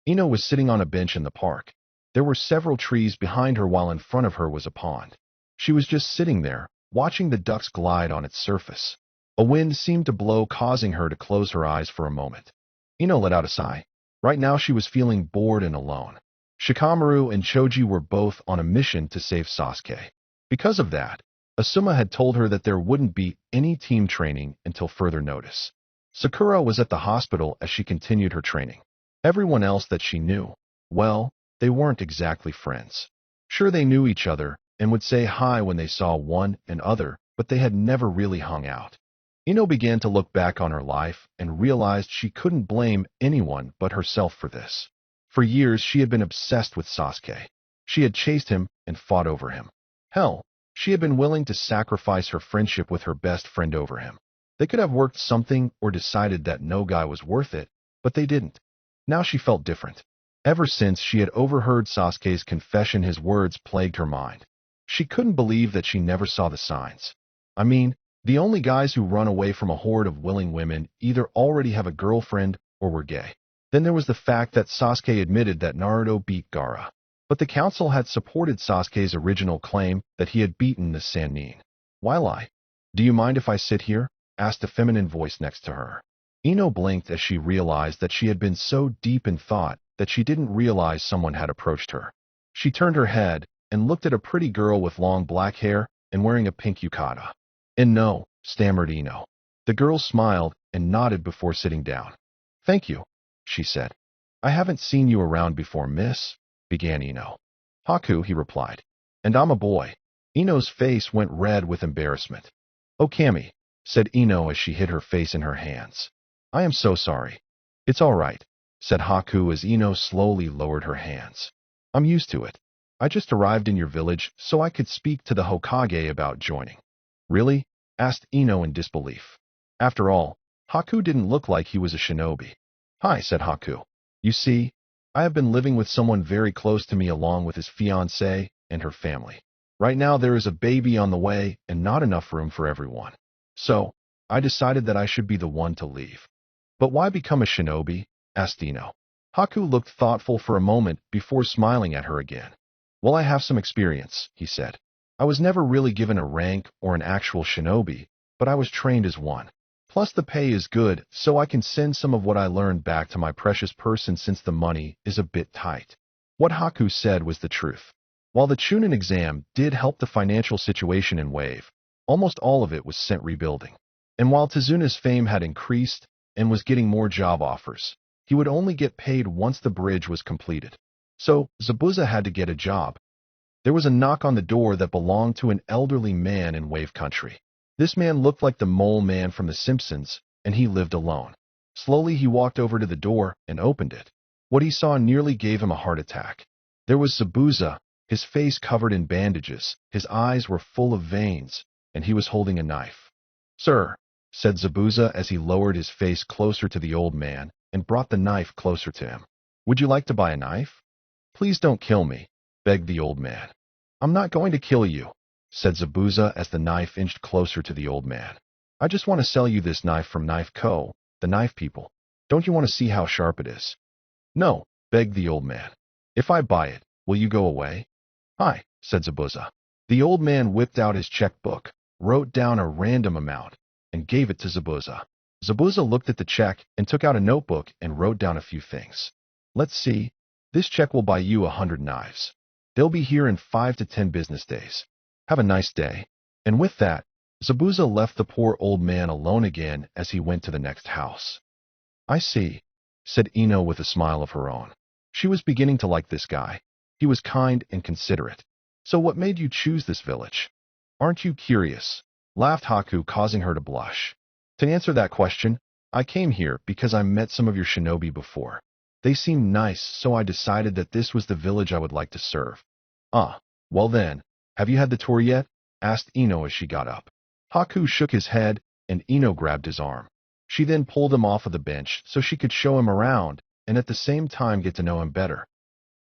Ino was sitting on a bench in the park. There were several trees behind her while in front of her was a pond. She was just sitting there, watching the ducks glide on its surface. A wind seemed to blow, causing her to close her eyes for a moment. Ino let out a sigh. Right now she was feeling bored and alone. Shikamaru and Choji were both on a mission to save Sasuke. Because of that, Asuma had told her that there wouldn't be any team training until further notice. Sakura was at the hospital as she continued her training. Everyone else that she knew, well, they weren't exactly friends. Sure, they knew each other and would say hi when they saw one another, but they had never really hung out. Ino began to look back on her life and realized she couldn't blame anyone but herself for this. For years, she had been obsessed with Sasuke. She had chased him and fought over him. Hell, she had been willing to sacrifice her friendship with her best friend over him. They could have worked something or decided that no guy was worth it, but they didn't. Now she felt different. Ever since she had overheard Sasuke's confession, his words plagued her mind. She couldn't believe that she never saw the signs. I mean, the only guys who run away from a horde of willing women either already have a girlfriend or were gay. Then there was the fact that Sasuke admitted that Naruto beat Gaara. But the council had supported Sasuke's original claim that he had beaten the Sannin. Why lie? Do you mind if I sit here? Asked a feminine voice next to her. Ino blinked as she realized that she had been so deep in thought that she didn't realize someone had approached her. She turned her head and looked at a pretty girl with long black hair and wearing a pink yukata. And no, stammered Ino. The girl smiled and nodded before sitting down. Thank you, she said. I haven't seen you around before, miss, began Ino. Haku, he replied. And I'm a boy. Ino's face went red with embarrassment. Oh, Kami, said Ino as she hid her face in her hands. I am so sorry. It's all right, said Haku as Ino slowly lowered her hands. I'm used to it. I just arrived in your village so I could speak to the Hokage about joining. Really? Asked Ino in disbelief. After all, Haku didn't look like he was a shinobi. Hi, said Haku. You see, I have been living with someone very close to me along with his fiancée and her family. Right now there is a baby on the way and not enough room for everyone. So, I decided that I should be the one to leave. But why become a shinobi? Asked Ino. Haku looked thoughtful for a moment before smiling at her again. Well, I have some experience, he said. I was never really given a rank or an actual shinobi, but I was trained as one. Plus the pay is good, so I can send some of what I learned back to my precious person since the money is a bit tight. What Haku said was the truth. While the Chunin exam did help the financial situation in Wave, almost all of it was sent rebuilding. And while Tezuna's fame had increased and was getting more job offers, he would only get paid once the bridge was completed. So, Zabuza had to get a job. There was a knock on the door that belonged to an elderly man in Wave Country. This man looked like the mole man from The Simpsons, and he lived alone. Slowly he walked over to the door and opened it. What he saw nearly gave him a heart attack. There was Zabuza, his face covered in bandages, his eyes were full of veins, and he was holding a knife. Sir, said Zabuza as he lowered his face closer to the old man and brought the knife closer to him. Would you like to buy a knife? Please don't kill me, begged the old man. I'm not going to kill you, said Zabuza as the knife inched closer to the old man. I just want to sell you this knife from Knife Co., the knife people. Don't you want to see how sharp it is? No, begged the old man. If I buy it, will you go away? Hi, said Zabuza. The old man whipped out his checkbook, wrote down a random amount, and gave it to Zabuza. Zabuza looked at the check and took out a notebook and wrote down a few things. Let's see. This check will buy you 100 knives. They'll be here in 5 to 10 business days. Have a nice day. And with that, Zabuza left the poor old man alone again as he went to the next house. I see, said Ino with a smile of her own. She was beginning to like this guy. He was kind and considerate. So what made you choose this village? Aren't you curious? Laughed Haku, causing her to blush. To answer that question, I came here because I met some of your shinobi before. They seemed nice, so I decided that this was the village I would like to serve. Ah, well then, have you had the tour yet? Asked Ino as she got up. Haku shook his head, and Ino grabbed his arm. She then pulled him off of the bench so she could show him around and at the same time get to know him better.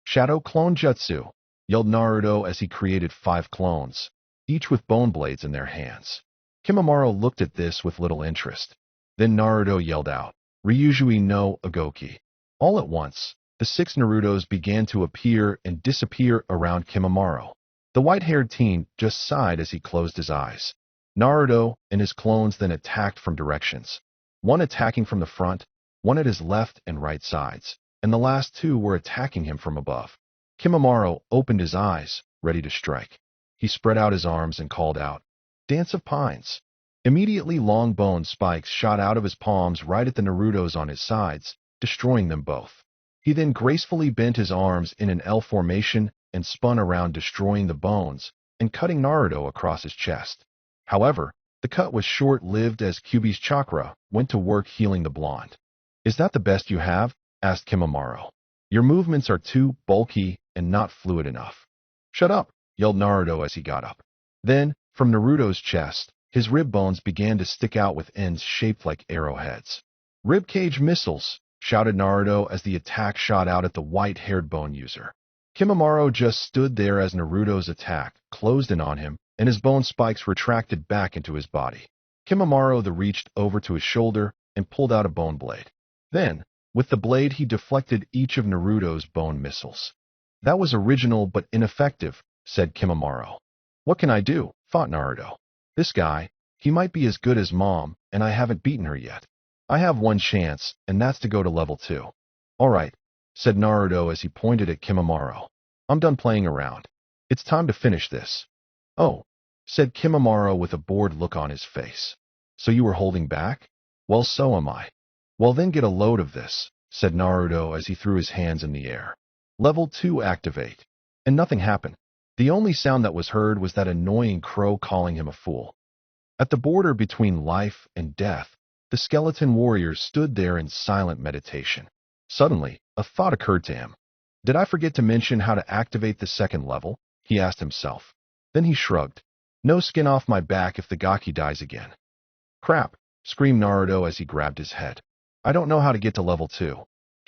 Shadow Clone Jutsu, yelled Naruto as he created 5 clones, each with bone blades in their hands. Kimimaro looked at this with little interest. Then Naruto yelled out, Ryujui no Agoki. All at once, the 6 Narutos began to appear and disappear around Kimimaro. The white-haired teen just sighed as he closed his eyes. Naruto and his clones then attacked from directions, one attacking from the front, one at his left and right sides, and the last 2 were attacking him from above. Kimimaro opened his eyes, ready to strike. He spread out his arms and called out, Dance of Pines. Immediately long bone spikes shot out of his palms right at the Narutos on his sides, destroying them both. He then gracefully bent his arms in an L formation and spun around, destroying the bones and cutting Naruto across his chest. However, the cut was short-lived as Kyuubi's chakra went to work healing the blonde. Is that the best you have? Asked Kimimaro. Your movements are too bulky and not fluid enough. Shut up, yelled Naruto as he got up. Then, from Naruto's chest, his rib bones began to stick out with ends shaped like arrowheads. Ribcage missiles, shouted Naruto as the attack shot out at the white-haired bone user. Kimimaro just stood there as Naruto's attack closed in on him, and his bone spikes retracted back into his body. Kimimaro then reached over to his shoulder and pulled out a bone blade. Then, with the blade he deflected each of Naruto's bone missiles. That was original but ineffective, said Kimimaro. What can I do? Thought Naruto. This guy, he might be as good as Mom, and I haven't beaten her yet. I have one chance, and that's to go to level 2. All right, said Naruto as he pointed at Kimimaro. I'm done playing around. It's time to finish this. Oh, said Kimimaro with a bored look on his face. So you were holding back? Well, so am I. Well then get a load of this, said Naruto as he threw his hands in the air. Level 2 activate. And nothing happened. The only sound that was heard was that annoying crow calling him a fool. At the border between life and death, the skeleton warrior stood there in silent meditation. Suddenly, a thought occurred to him. Did I forget to mention how to activate the 2nd level? He asked himself. Then he shrugged. No skin off my back if the Gaki dies again. Crap, screamed Naruto as he grabbed his head. I don't know how to get to level 2.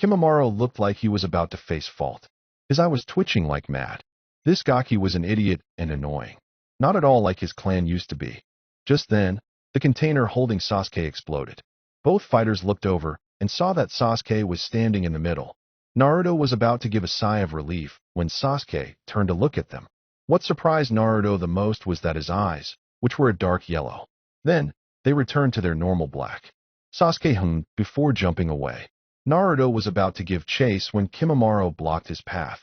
Kimimaro looked like he was about to face fault. His eye was twitching like mad. This Gaki was an idiot and annoying. Not at all like his clan used to be. Just then, the container holding Sasuke exploded. Both fighters looked over and saw that Sasuke was standing in the middle. Naruto was about to give a sigh of relief when Sasuke turned to look at them. What surprised Naruto the most was that his eyes, which were a dark yellow. Then, they returned to their normal black. Sasuke hummed before jumping away. Naruto was about to give chase when Kimimaro blocked his path.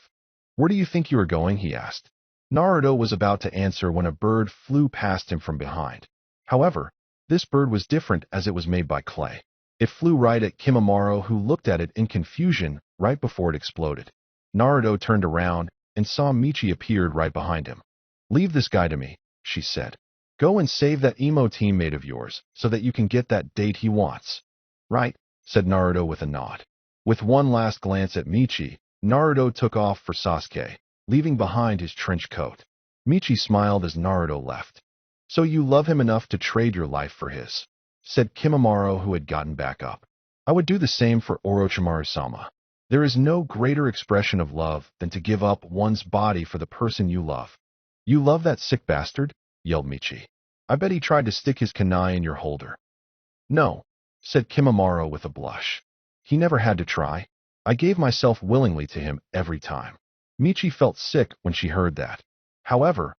Where do you think you are going? He asked. Naruto was about to answer when a bird flew past him from behind. However, this bird was different as it was made by clay. It flew right at Kimimaro, who looked at it in confusion right before it exploded. Naruto turned around and saw Michi appeared right behind him. Leave this guy to me, she said. Go and save that emo teammate of yours so that you can get that date he wants. Right, said Naruto with a nod. With one last glance at Michi, Naruto took off for Sasuke, leaving behind his trench coat. Michi smiled as Naruto left. So you love him enough to trade your life for his, said Kimimaro, who had gotten back up. I would do the same for Orochimaru-sama. There is no greater expression of love than to give up one's body for the person you love. You love that sick bastard? Yelled Michi. I bet he tried to stick his kunai in your holder. No, said Kimimaro with a blush. He never had to try. I gave myself willingly to him every time. Michi felt sick when she heard that. However,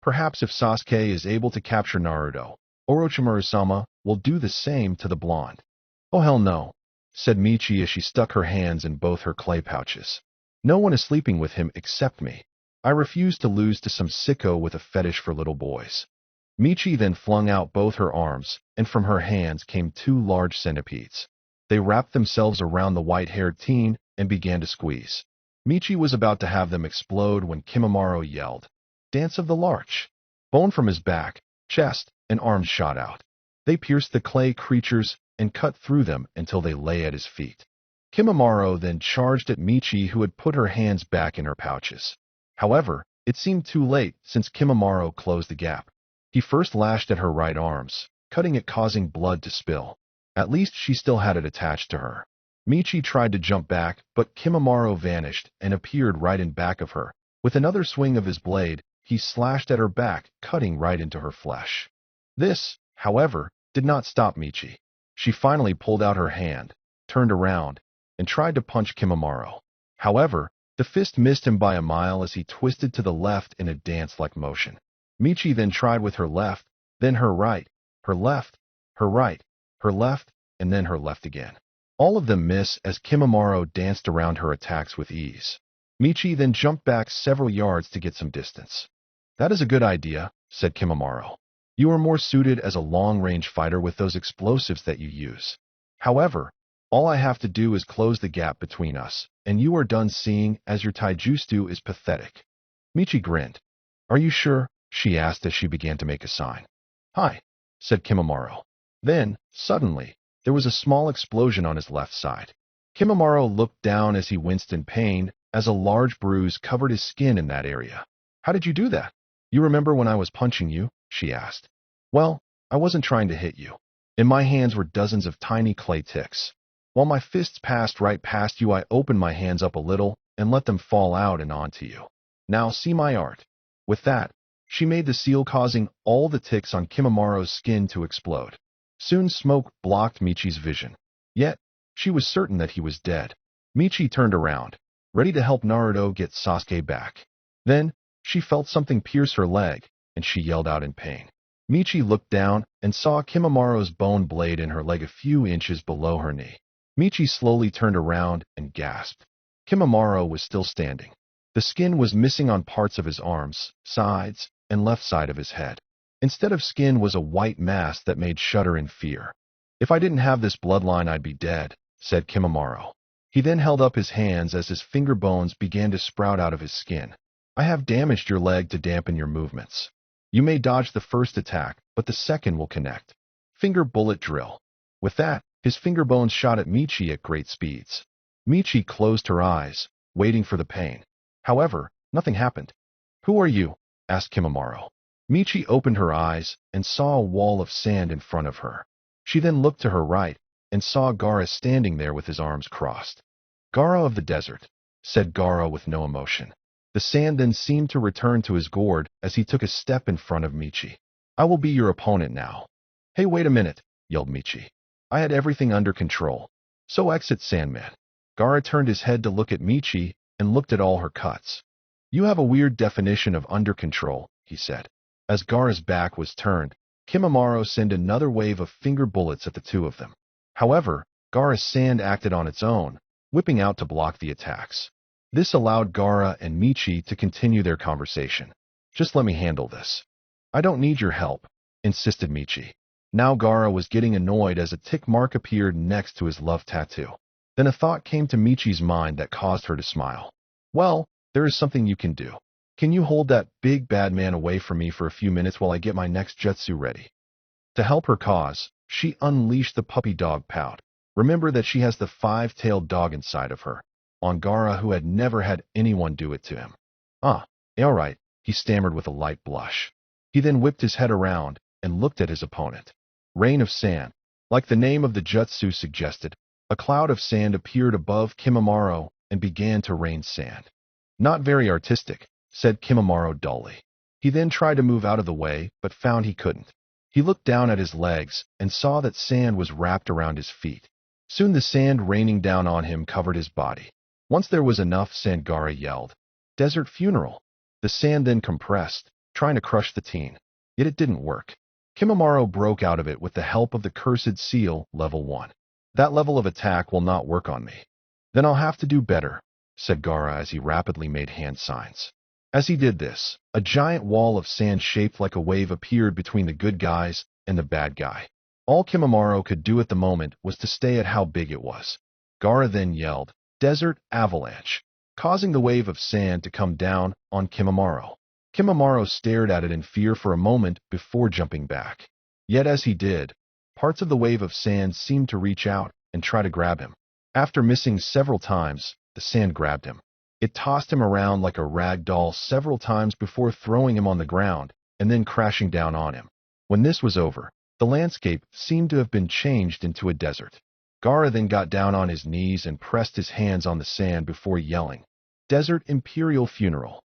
perhaps if Sasuke is able to capture Naruto, Orochimaru-sama will do the same to the blonde. Oh hell no, said Michi as she stuck her hands in both her clay pouches. No one is sleeping with him except me. I refuse to lose to some sicko with a fetish for little boys. Michi then flung out both her arms, and from her hands came 2 large centipedes. They wrapped themselves around the white-haired teen and began to squeeze. Michi was about to have them explode when Kimimaro yelled, Dance of the Larch. Bone from his back, chest, and arms shot out. They pierced the clay creatures and cut through them until they lay at his feet. Kimimaro then charged at Michi, who had put her hands back in her pouches. However, it seemed too late since Kimimaro closed the gap. He first lashed at her right arms, cutting it, causing blood to spill. At least she still had it attached to her. Michi tried to jump back, but Kimimaro vanished and appeared right in back of her. With another swing of his blade, he slashed at her back, cutting right into her flesh. This, however, did not stop Michi. She finally pulled out her hand, turned around, and tried to punch Kimimaro. However, the fist missed him by a mile as he twisted to the left in a dance-like motion. Michi then tried with her left, then her right, her left, her right, her left, and then her left again. All of them miss as Kimimaro danced around her attacks with ease. Michi then jumped back several yards to get some distance. "That is a good idea," said Kimimaro. "You are more suited as a long-range fighter with those explosives that you use. However, all I have to do is close the gap between us, and you are done, seeing as your taijutsu is pathetic." Michi grinned. "Are you sure?" she asked as she began to make a sign. "Hi," said Kimimaro. Then, suddenly, there was a small explosion on his left side. Kimimaro looked down as he winced in pain, as a large bruise covered his skin in that area. "How did you do that?" "You remember when I was punching you?" she asked. "Well, I wasn't trying to hit you. In my hands were dozens of tiny clay ticks. While my fists passed right past you, I opened my hands up a little and let them fall out and onto you. Now see my art." With that, she made the seal, causing all the ticks on Kimimaro's skin to explode. Soon smoke blocked Michi's vision. Yet, she was certain that he was dead. Michi turned around, ready to help Naruto get Sasuke back. Then, she felt something pierce her leg, and she yelled out in pain. Michi looked down and saw Kimimaro's bone blade in her leg a few inches below her knee. Michi slowly turned around and gasped. Kimimaro was still standing. The skin was missing on parts of his arms, sides, and left side of his head. Instead of skin was a white mass that made shudder in fear. "If I didn't have this bloodline, I'd be dead," said Kimimaro. He then held up his hands as his finger bones began to sprout out of his skin. "I have damaged your leg to dampen your movements. You may dodge the first attack, but the second will connect. Finger bullet drill." With that, his finger bones shot at Michi at great speeds. Michi closed her eyes, waiting for the pain. However, nothing happened. "Who are you?" asked Kimimaro. Michi opened her eyes and saw a wall of sand in front of her. She then looked to her right and saw Gaara standing there with his arms crossed. "Gaara of the desert," said Gaara with no emotion. The sand then seemed to return to his gourd as he took a step in front of Michi. "I will be your opponent now." "Hey, wait a minute," yelled Michi. "I had everything under control. So exit, Sandman." Gaara turned his head to look at Michi and looked at all her cuts. "You have a weird definition of under control," he said. As Gaara's back was turned, Kimimaro sent another wave of finger bullets at the two of them. However, Gaara's sand acted on its own, whipping out to block the attacks. This allowed Gaara and Michi to continue their conversation. "Just let me handle this." "I don't need your help," insisted Michi. Now Gaara was getting annoyed as a tick mark appeared next to his love tattoo. Then a thought came to Michi's mind that caused her to smile. "Well, there is something you can do. Can you hold that big bad man away from me for a few minutes while I get my next jutsu ready?" To help her cause, she unleashed the puppy dog pout. Remember that she has the five-tailed dog inside of her, on Gaara, who had never had anyone do it to him. "Ah, all right," he stammered with a light blush. He then whipped his head around and looked at his opponent. Rain of sand. Like the name of the jutsu suggested, a cloud of sand appeared above Kimimaro and began to rain sand. "Not very artistic," said Kimimaro dully. He then tried to move out of the way, but found he couldn't. He looked down at his legs and saw that sand was wrapped around his feet. Soon the sand raining down on him covered his body. Once there was enough sand, Gaara yelled, "Desert funeral." The sand then compressed, trying to crush the teen. Yet it didn't work. Kimimaro broke out of it with the help of the cursed seal, level 1. "That level of attack will not work on me." "Then I'll have to do better," said Gaara as he rapidly made hand signs. As he did this, a giant wall of sand shaped like a wave appeared between the good guys and the bad guy. All Kimimaro could do at the moment was to stay at how big it was. Gaara then yelled, "Desert avalanche," causing the wave of sand to come down on Kimimaro. Kimimaro stared at it in fear for a moment before jumping back. Yet as he did, Parts of the wave of sand seemed to reach out and try to grab him. After missing several times, the sand grabbed him. It tossed him around like a rag doll several times before throwing him on the ground and then crashing down on him. When this was over, the landscape seemed to have been changed into a desert. Gaara then got down on his knees and pressed his hands on the sand before yelling, "Desert Imperial Funeral."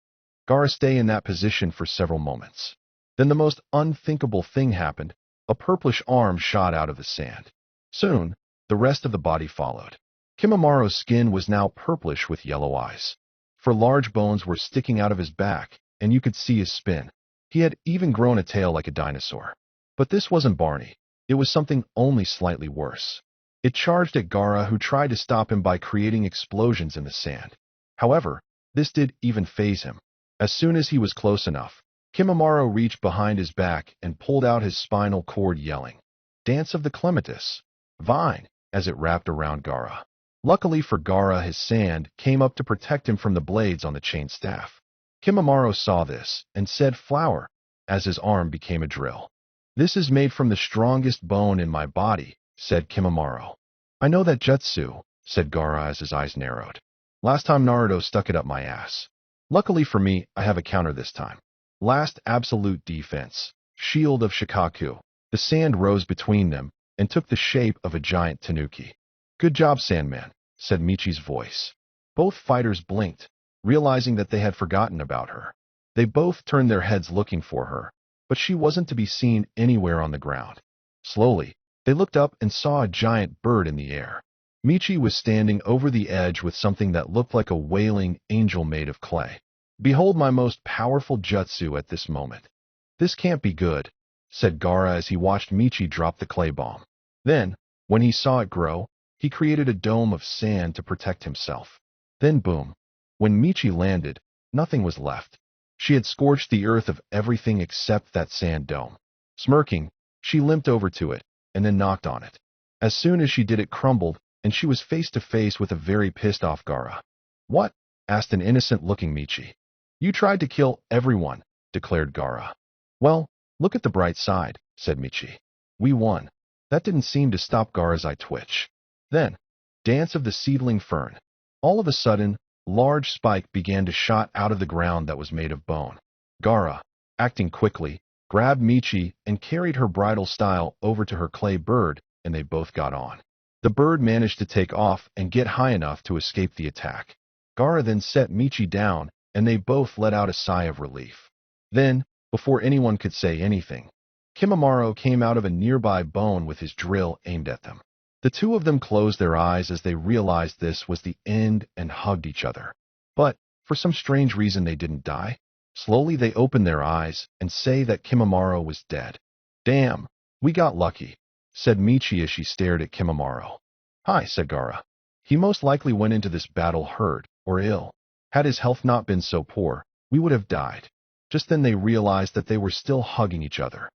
Gaara stayed in that position for several moments. Then the most unthinkable thing happened. A purplish arm shot out of the sand. Soon, the rest of the body followed. Kimamaro's skin was now purplish with yellow eyes. For large bones were sticking out of his back, and you could see his spin. He had even grown a tail like a dinosaur. But this wasn't Barney. It was something only slightly worse. It charged at Gaara, who tried to stop him by creating explosions in the sand. However, this didn't even faze him. As soon as he was close enough, Kimamaro reached behind his back and pulled out his spinal cord, yelling, "Dance of the Clematis, Vine," as it wrapped around Gaara. Luckily for Gaara, his sand came up to protect him from the blades on the chain staff. Kimamaro saw this and said, "Flower," as his arm became a drill. "This is made from the strongest bone in my body," said Kimamaro. "I know that jutsu," said Gaara as his eyes narrowed. "Last time Naruto stuck it up my ass. Luckily for me, I have a counter this time. Last absolute defense, Shield of Shikaku." The sand rose between them and took the shape of a giant tanuki. "Good job, Sandman," said Michi's voice. Both fighters blinked, realizing that they had forgotten about her. They both turned their heads looking for her, but she wasn't to be seen anywhere on the ground. Slowly, they looked up and saw a giant bird in the air. Michi was standing over the edge with something that looked like a wailing angel made of clay. "Behold my most powerful jutsu at this moment." "This can't be good," said Gaara as he watched Michi drop the clay bomb. Then, when he saw it grow, he created a dome of sand to protect himself. Then boom. When Michi landed, nothing was left. She had scorched the earth of everything except that sand dome. Smirking, she limped over to it and then knocked on it. As soon as she did, it crumbled, and she was face to face with a very pissed off Gaara. "What?" asked an innocent-looking Michi. "You tried to kill everyone," declared Gaara. "Well, look at the bright side," said Michi. "We won." That didn't seem to stop Gaara's eye twitch. Then, Dance of the Seedling Fern. All of a sudden, large spike began to shot out of the ground that was made of bone. Gaara, acting quickly, grabbed Michi and carried her bridal style over to her clay bird, and they both got on. The bird managed to take off and get high enough to escape the attack. Gaara then set Michi down, and they both let out a sigh of relief. Then, before anyone could say anything, Kimamaro came out of a nearby bone with his drill aimed at them. The two of them closed their eyes as they realized this was the end and hugged each other. But, for some strange reason, they didn't die. Slowly they opened their eyes and say that Kimamaro was dead. "Damn, we got lucky," said Michi as she stared at Kimamaro. "Hi," said Gaara. "He most likely went into this battle hurt or ill. Had his health not been so poor, we would have died." Just then they realized that they were still hugging each other.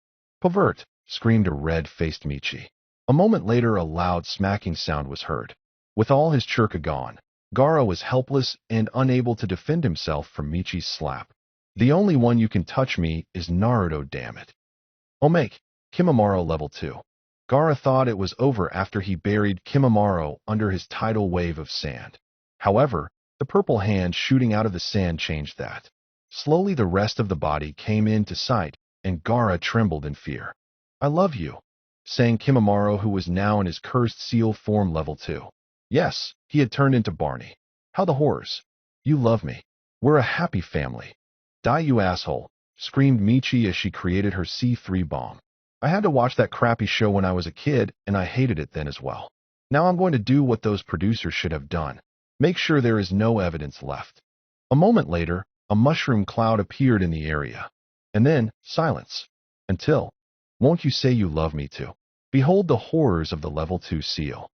"Pervert!" screamed a red-faced Michi. A moment later, a loud smacking sound was heard. With all his churka gone, Gaara was helpless and unable to defend himself from Michi's slap. "The only one you can touch me is Naruto, damn it." Omake, Kimamaro level 2. Gaara thought it was over after he buried Kimamaro under his tidal wave of sand. However, the purple hand shooting out of the sand changed that. Slowly the rest of the body came into sight, and Gaara trembled in fear. "I love you," sang Kimamaro, who was now in his cursed seal form level 2. Yes, he had turned into Barney. "How the horrors. You love me. We're a happy family." "Die, you asshole," screamed Michi as she created her C3 bomb. "I had to watch that crappy show when I was a kid, and I hated it then as well. Now I'm going to do what those producers should have done. Make sure there is no evidence left." A moment later, a mushroom cloud appeared in the area. And then, silence. Until, "Won't you say you love me too?" Behold the horrors of the level 2 seal.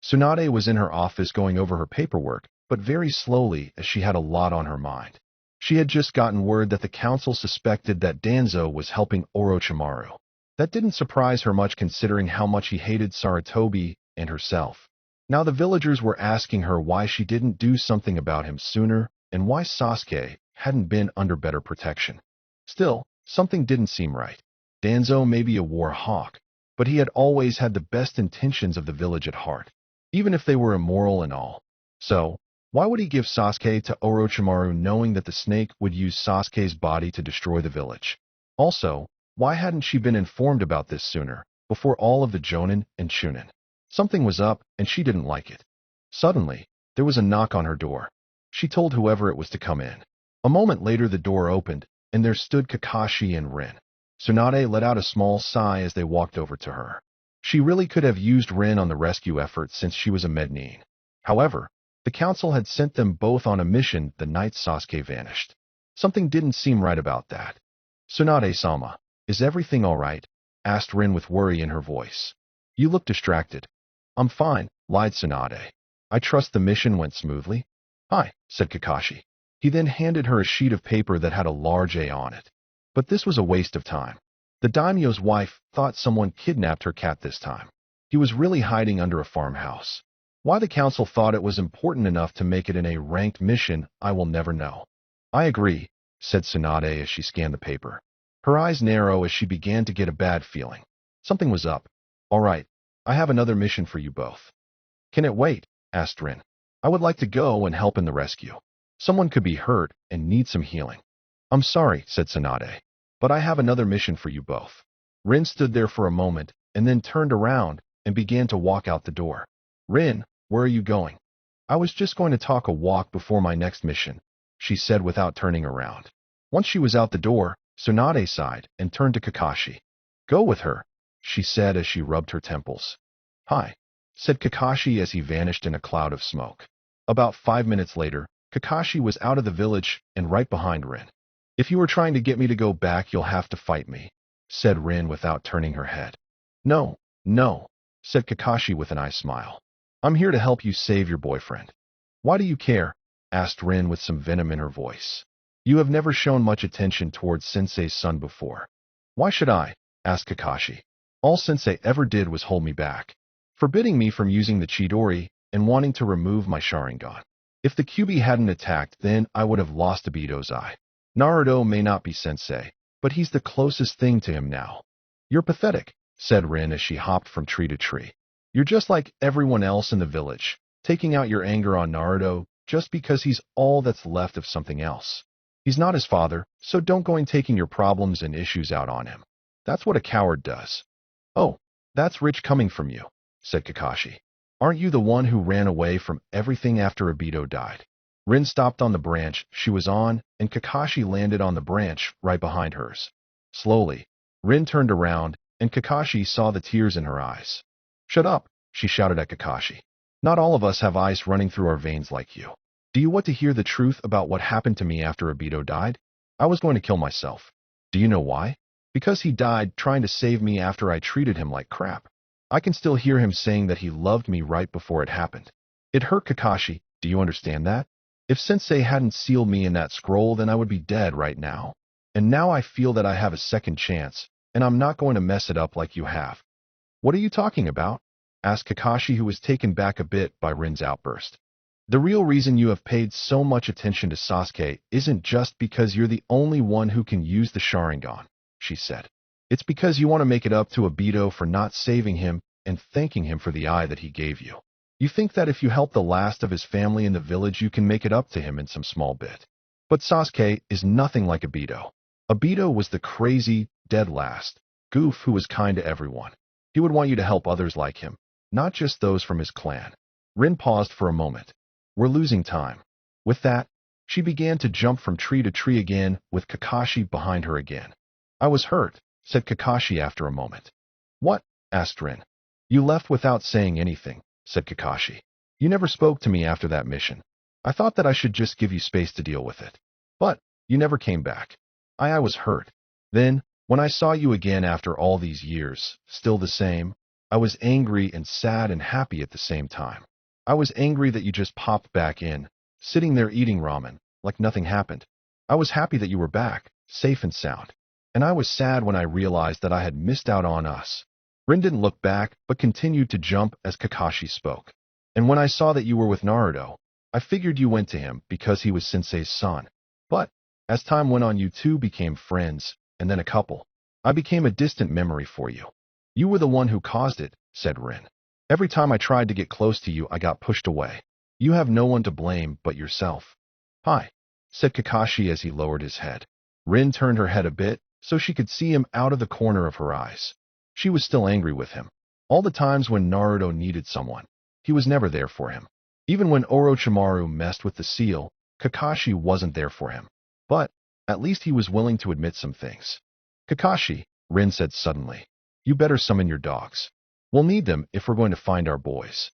Tsunade was in her office going over her paperwork, but very slowly as she had a lot on her mind. She had just gotten word that the council suspected that Danzo was helping Orochimaru. That didn't surprise her much considering how much he hated Sarutobi and herself. Now the villagers were asking her why she didn't do something about him sooner and why Sasuke hadn't been under better protection. Still, something didn't seem right. Danzo may be a war hawk, but he had always had the best intentions of the village at heart, even if they were immoral and all. So, why would he give Sasuke to Orochimaru knowing that the snake would use Sasuke's body to destroy the village? Also, why hadn't she been informed about this sooner, before all of the Jonin and Chunin? Something was up, and she didn't like it. Suddenly, there was a knock on her door. She told whoever it was to come in. A moment later the door opened, and there stood Kakashi and Rin. Tsunade let out a small sigh as they walked over to her. She really could have used Rin on the rescue effort since she was a Mednin. However, the council had sent them both on a mission the night Sasuke vanished. Something didn't seem right about that. Tsunade-sama, is everything all right? Asked Rin with worry in her voice. You look distracted. I'm fine, lied Tsunade. I trust the mission went smoothly. Hi, said Kakashi. He then handed her a sheet of paper that had a large A on it. But this was a waste of time. The daimyo's wife thought someone kidnapped her cat this time. He was really hiding under a farmhouse. Why the council thought it was important enough to make it in a ranked mission, I will never know. I agree, said Tsunade as she scanned the paper. Her eyes narrow as she began to get a bad feeling. Something was up. All right, I have another mission for you both. Can it wait? Asked Rin. I would like to go and help in the rescue. Someone could be hurt and need some healing. I'm sorry, said Tsunade, but I have another mission for you both. Rin stood there for a moment and then turned around and began to walk out the door. Rin, where are you going? I was just going to talk a walk before my next mission, she said without turning around. Once she was out the door, Tsunade sighed and turned to Kakashi. Go with her, she said as she rubbed her temples. Hi, said Kakashi as he vanished in a cloud of smoke. About 5 minutes later, Kakashi was out of the village and right behind Rin. If you are trying to get me to go back, you'll have to fight me, said Rin without turning her head. No, said Kakashi with an eye smile. I'm here to help you save your boyfriend. Why do you care? Asked Rin with some venom in her voice. You have never shown much attention towards Sensei's son before. Why should I? Asked Kakashi. All Sensei ever did was hold me back, forbidding me from using the Chidori and wanting to remove my Sharingan. If the Kyuubi hadn't attacked, then I would have lost Obito's eye. Naruto may not be Sensei, but he's the closest thing to him now. You're pathetic, said Rin as she hopped from tree to tree. You're just like everyone else in the village, taking out your anger on Naruto just because he's all that's left of something else. He's not his father, so don't go and taking your problems and issues out on him. That's what a coward does. Oh, that's rich coming from you, said Kakashi. Aren't you the one who ran away from everything after Obito died? Rin stopped on the branch she was on, and Kakashi landed on the branch right behind hers. Slowly, Rin turned around, and Kakashi saw the tears in her eyes. Shut up, she shouted at Kakashi. Not all of us have ice running through our veins like you. Do you want to hear the truth about what happened to me after Obito died? I was going to kill myself. Do you know why? Because he died trying to save me after I treated him like crap. I can still hear him saying that he loved me right before it happened. It hurt Kakashi, do you understand that? If Sensei hadn't sealed me in that scroll, then I would be dead right now. And now I feel that I have a second chance, and I'm not going to mess it up like you have. What are you talking about? Asked Kakashi, who was taken back a bit by Rin's outburst. The real reason you have paid so much attention to Sasuke isn't just because you're the only one who can use the Sharingan, she said. It's because you want to make it up to Obito for not saving him and thanking him for the eye that he gave you. You think that if you help the last of his family in the village, you can make it up to him in some small bit. But Sasuke is nothing like Obito. Obito was the crazy, dead last goof who was kind to everyone. He would want you to help others like him, not just those from his clan. Rin paused for a moment. We're losing time. With that, she began to jump from tree to tree again, with Kakashi behind her again. I was hurt, said Kakashi after a moment. What? Asked Rin. You left without saying anything, said Kakashi. You never spoke to me after that mission. I thought that I should just give you space to deal with it. But you never came back. I was hurt. Then, when I saw you again after all these years, still the same, I was angry and sad and happy at the same time. I was angry that you just popped back in, sitting there eating ramen, like nothing happened. I was happy that you were back, safe and sound. And I was sad when I realized that I had missed out on us. Rin didn't look back, but continued to jump as Kakashi spoke. And when I saw that you were with Naruto, I figured you went to him because he was Sensei's son. But, as time went on, you two became friends, and then a couple. I became a distant memory for you. You were the one who caused it, said Rin. Every time I tried to get close to you, I got pushed away. You have no one to blame but yourself. Hi, said Kakashi as he lowered his head. Rin turned her head a bit so she could see him out of the corner of her eyes. She was still angry with him. All the times when Naruto needed someone, he was never there for him. Even when Orochimaru messed with the seal, Kakashi wasn't there for him. But at least he was willing to admit some things. Kakashi, Rin said suddenly, you better summon your dogs. We'll need them if we're going to find our boys.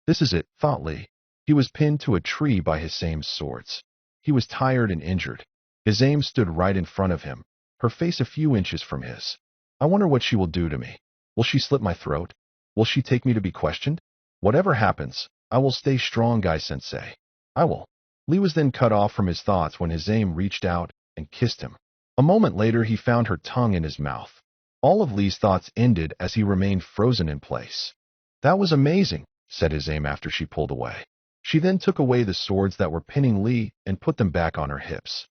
This is it, thought Lee. He was pinned to a tree by his Hisame's swords. He was tired and injured. His Hisame stood right in front of him, her face a few inches from his. I wonder what she will do to me. Will she slit my throat? Will she take me to be questioned? Whatever happens, I will stay strong, Guy-sensei. I will. Lee was then cut off from his thoughts when his Hisame reached out and kissed him. A moment later, he found her tongue in his mouth. All of Lee's thoughts ended as he remained frozen in place. That was amazing, said his Hisame after she pulled away. She then took away the swords that were pinning Lee and put them back on her hips.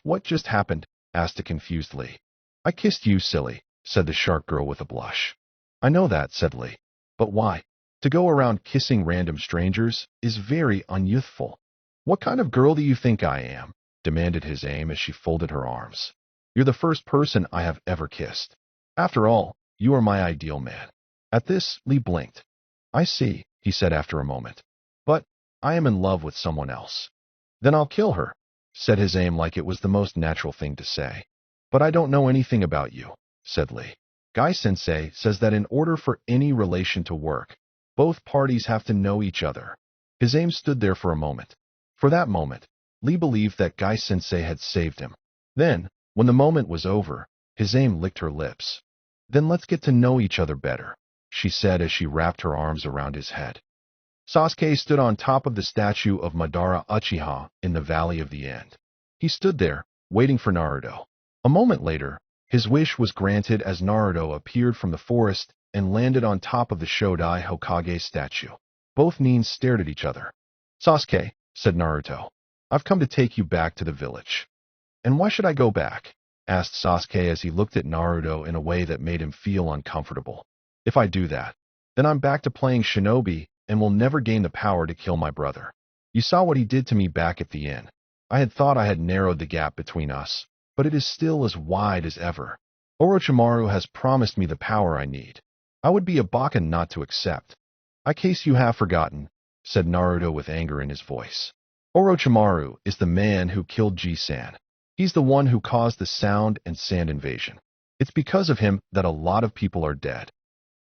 What just happened? Asked a confused Lee. I kissed you, silly, said the shark girl with a blush. I know that, said Lee. But why? To go around kissing random strangers is very unyouthful. What kind of girl do you think I am? Demanded his Hisame as she folded her arms. You're the first person I have ever kissed. After all, you are my ideal man. At this, Lee blinked. I see, he said after a moment. But I am in love with someone else. Then I'll kill her, said his Hisame like it was the most natural thing to say. But I don't know anything about you, said Lee. Guy-sensei says that in order for any relation to work, both parties have to know each other. His Hisame stood there for a moment. For that moment, Lee believed that Guy-sensei had saved him. Then, when the moment was over, his Hisame licked her lips. Then let's get to know each other better, she said as she wrapped her arms around his head. Sasuke stood on top of the statue of Madara Uchiha in the Valley of the End. He stood there, waiting for Naruto. A moment later, his wish was granted as Naruto appeared from the forest and landed on top of the Shodai Hokage statue. Both Nins stared at each other. Sasuke, said Naruto, I've come to take you back to the village. And why should I go back? Asked Sasuke as he looked at Naruto in a way that made him feel uncomfortable. If I do that, then I'm back to playing shinobi and will never gain the power to kill my brother. You saw what he did to me back at the inn. I had thought I had narrowed the gap between us, but it is still as wide as ever. Orochimaru has promised me the power I need. I would be a baka not to accept. In case you have forgotten, said Naruto with anger in his voice. Orochimaru is the man who killed Ji-san. He's the one who caused the sound and sand invasion. It's because of him that a lot of people are dead.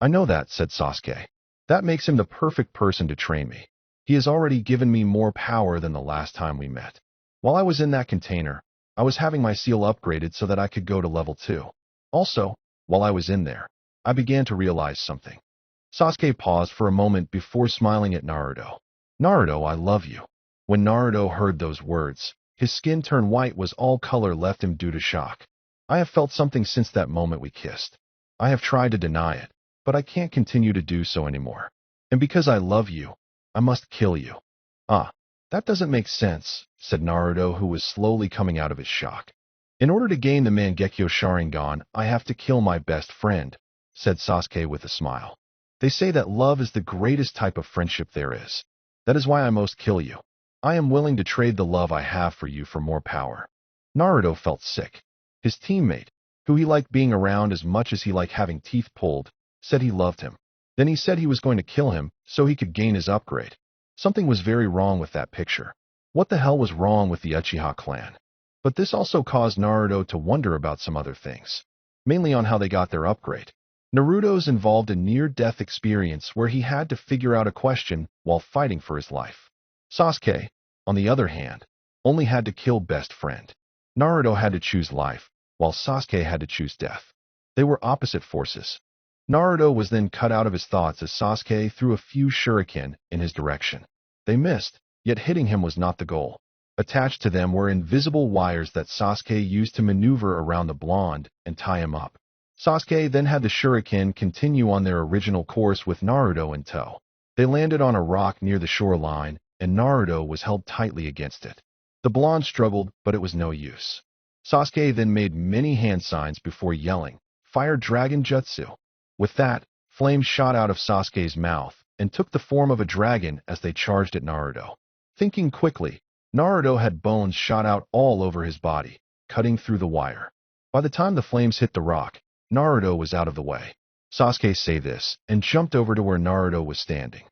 I know that, said Sasuke. That makes him the perfect person to train me. He has already given me more power than the last time we met. While I was in that container, I was having my seal upgraded so that I could go to level 2. Also, while I was in there, I began to realize something. Sasuke paused for a moment before smiling at Naruto. Naruto, I love you. When Naruto heard those words, his skin turned white was all color left him due to shock. I have felt something since that moment we kissed. I have tried to deny it, but I can't continue to do so anymore. And because I love you, I must kill you. Ah, that doesn't make sense, said Naruto, who was slowly coming out of his shock. In order to gain the Mangekyo Sharingan, I have to kill my best friend, said Sasuke with a smile. They say that love is the greatest type of friendship there is. That is why I must kill you. I am willing to trade the love I have for you for more power. Naruto felt sick. His teammate, who he liked being around as much as he liked having teeth pulled, said he loved him. Then he said he was going to kill him so he could gain his upgrade. Something was very wrong with that picture. What the hell was wrong with the Uchiha clan? But this also caused Naruto to wonder about some other things, mainly on how they got their upgrade. Naruto's involved a near-death experience where he had to figure out a question while fighting for his life. Sasuke, on the other hand, only had to kill best friend. Naruto had to choose life, while Sasuke had to choose death. They were opposite forces. Naruto was then cut out of his thoughts as Sasuke threw a few shuriken in his direction. They missed, yet hitting him was not the goal. Attached to them were invisible wires that Sasuke used to maneuver around the blonde and tie him up. Sasuke then had the shuriken continue on their original course with Naruto in tow. They landed on a rock near the shoreline, and Naruto was held tightly against it. The blonde struggled, but it was no use. Sasuke then made many hand signs before yelling, "Fire Dragon Jutsu!" With that, flames shot out of Sasuke's mouth and took the form of a dragon as they charged at Naruto. Thinking quickly, Naruto had bones shot out all over his body, cutting through the wire. By the time the flames hit the rock, Naruto was out of the way. Sasuke said this and jumped over to where Naruto was standing.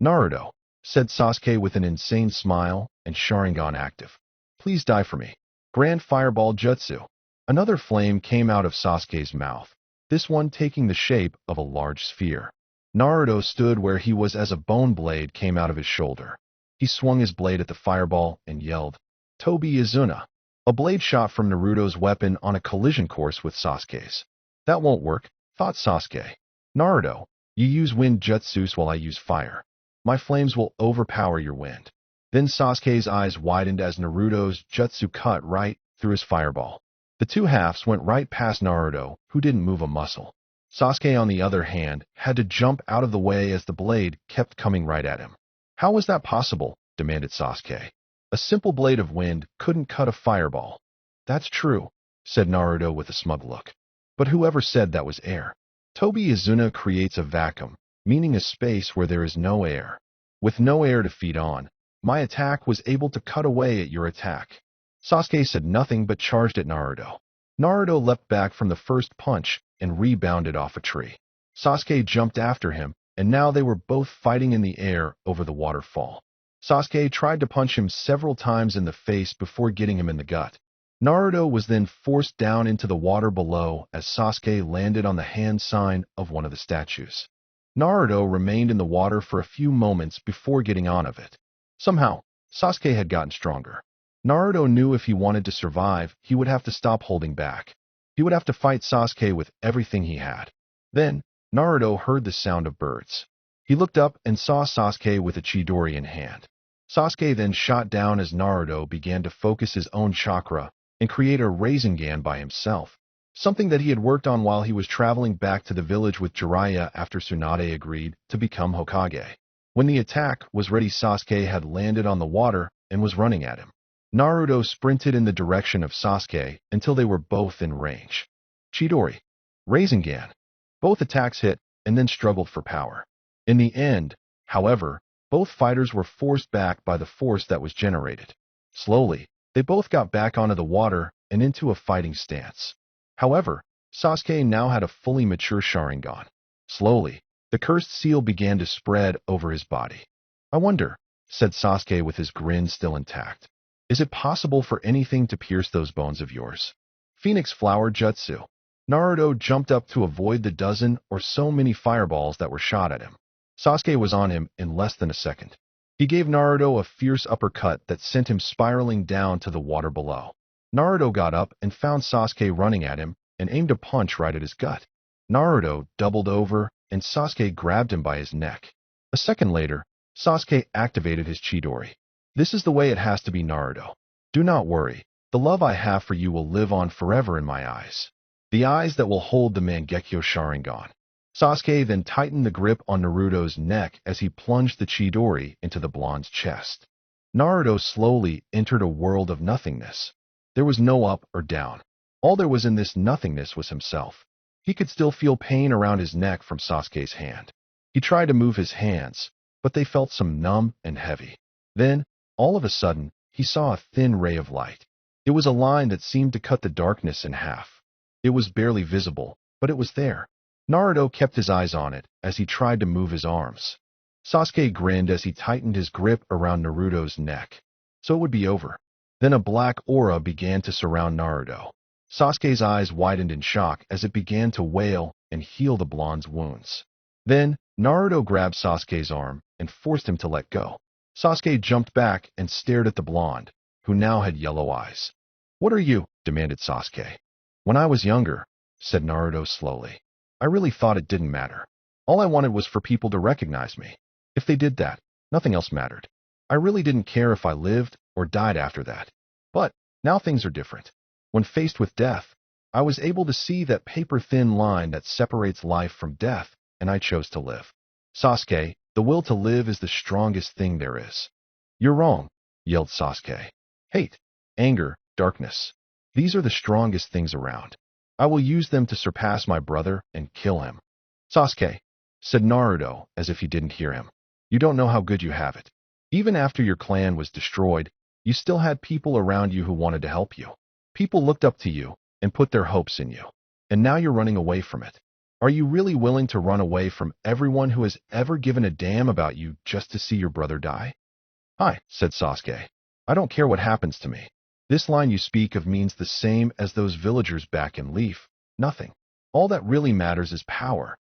"Naruto," said Sasuke with an insane smile and Sharingan active. "Please die for me." Grand Fireball Jutsu. Another flame came out of Sasuke's mouth, this one taking the shape of a large sphere. Naruto stood where he was as a bone blade came out of his shoulder. He swung his blade at the fireball and yelled, "Tobi Izuna." A blade shot from Naruto's weapon on a collision course with Sasuke's. "That won't work," thought Sasuke. "Naruto, you use wind jutsus while I use fire. My flames will overpower your wind." Then Sasuke's eyes widened as Naruto's jutsu cut right through his fireball. The two halves went right past Naruto, who didn't move a muscle. Sasuke, on the other hand, had to jump out of the way as the blade kept coming right at him. "How was that possible?" demanded Sasuke. "A simple blade of wind couldn't cut a fireball." "That's true," said Naruto with a smug look. "But whoever said that was air? Tobi Izuna creates a vacuum, meaning a space where there is no air. With no air to feed on, my attack was able to cut away at your attack." Sasuke said nothing but charged at Naruto. Naruto leapt back from the first punch and rebounded off a tree. Sasuke jumped after him, and now they were both fighting in the air over the waterfall. Sasuke tried to punch him several times in the face before getting him in the gut. Naruto was then forced down into the water below as Sasuke landed on the hand sign of one of the statues. Naruto remained in the water for a few moments before getting on of it. Somehow, Sasuke had gotten stronger. Naruto knew if he wanted to survive, he would have to stop holding back. He would have to fight Sasuke with everything he had. Then, Naruto heard the sound of birds. He looked up and saw Sasuke with a Chidori in hand. Sasuke then shot down as Naruto began to focus his own chakra and create a Rasengan by himself, something that he had worked on while he was traveling back to the village with Jiraiya after Tsunade agreed to become Hokage. When the attack was ready, Sasuke had landed on the water and was running at him. Naruto sprinted in the direction of Sasuke until they were both in range. Chidori, Rasengan. Both attacks hit and then struggled for power. In the end, however, both fighters were forced back by the force that was generated. Slowly, they both got back onto the water and into a fighting stance. However, Sasuke now had a fully mature Sharingan. Slowly, the cursed seal began to spread over his body. "I wonder," said Sasuke with his grin still intact. "Is it possible for anything to pierce those bones of yours?" Phoenix Flower Jutsu. Naruto jumped up to avoid the dozen or so many fireballs that were shot at him. Sasuke was on him in less than a second. He gave Naruto a fierce uppercut that sent him spiraling down to the water below. Naruto got up and found Sasuke running at him and aimed a punch right at his gut. Naruto doubled over and Sasuke grabbed him by his neck. A second later, Sasuke activated his Chidori. "This is the way it has to be, Naruto. Do not worry. The love I have for you will live on forever in my eyes. The eyes that will hold the Mangekyo Sharingan." Sasuke then tightened the grip on Naruto's neck as he plunged the Chidori into the blonde's chest. Naruto slowly entered a world of nothingness. There was no up or down. All there was in this nothingness was himself. He could still feel pain around his neck from Sasuke's hand. He tried to move his hands, but they felt some numb and heavy. Then, all of a sudden, he saw a thin ray of light. It was a line that seemed to cut the darkness in half. It was barely visible, but it was there. Naruto kept his eyes on it as he tried to move his arms. Sasuke grinned as he tightened his grip around Naruto's neck. So it would be over. Then a black aura began to surround Naruto. Sasuke's eyes widened in shock as it began to wail and heal the blonde's wounds. Then, Naruto grabbed Sasuke's arm and forced him to let go. Sasuke jumped back and stared at the blonde, who now had yellow eyes. "What are you?" demanded Sasuke. "When I was younger," said Naruto slowly, "I really thought it didn't matter. All I wanted was for people to recognize me. If they did that, nothing else mattered. I really didn't care if I lived or died after that. But now things are different. When faced with death, I was able to see that paper-thin line that separates life from death, and I chose to live. Sasuke, the will to live is the strongest thing there is." "You're wrong," yelled Sasuke. "Hate, anger, darkness. These are the strongest things around. I will use them to surpass my brother and kill him." "Sasuke," said Naruto as if he didn't hear him. "You don't know how good you have it. Even after your clan was destroyed, you still had people around you who wanted to help you. People looked up to you and put their hopes in you. And now you're running away from it. Are you really willing to run away from everyone who has ever given a damn about you just to see your brother die?" "Hi," said Sasuke. "I don't care what happens to me. This line you speak of means the same as those villagers back in Leaf. Nothing. All that really matters is power."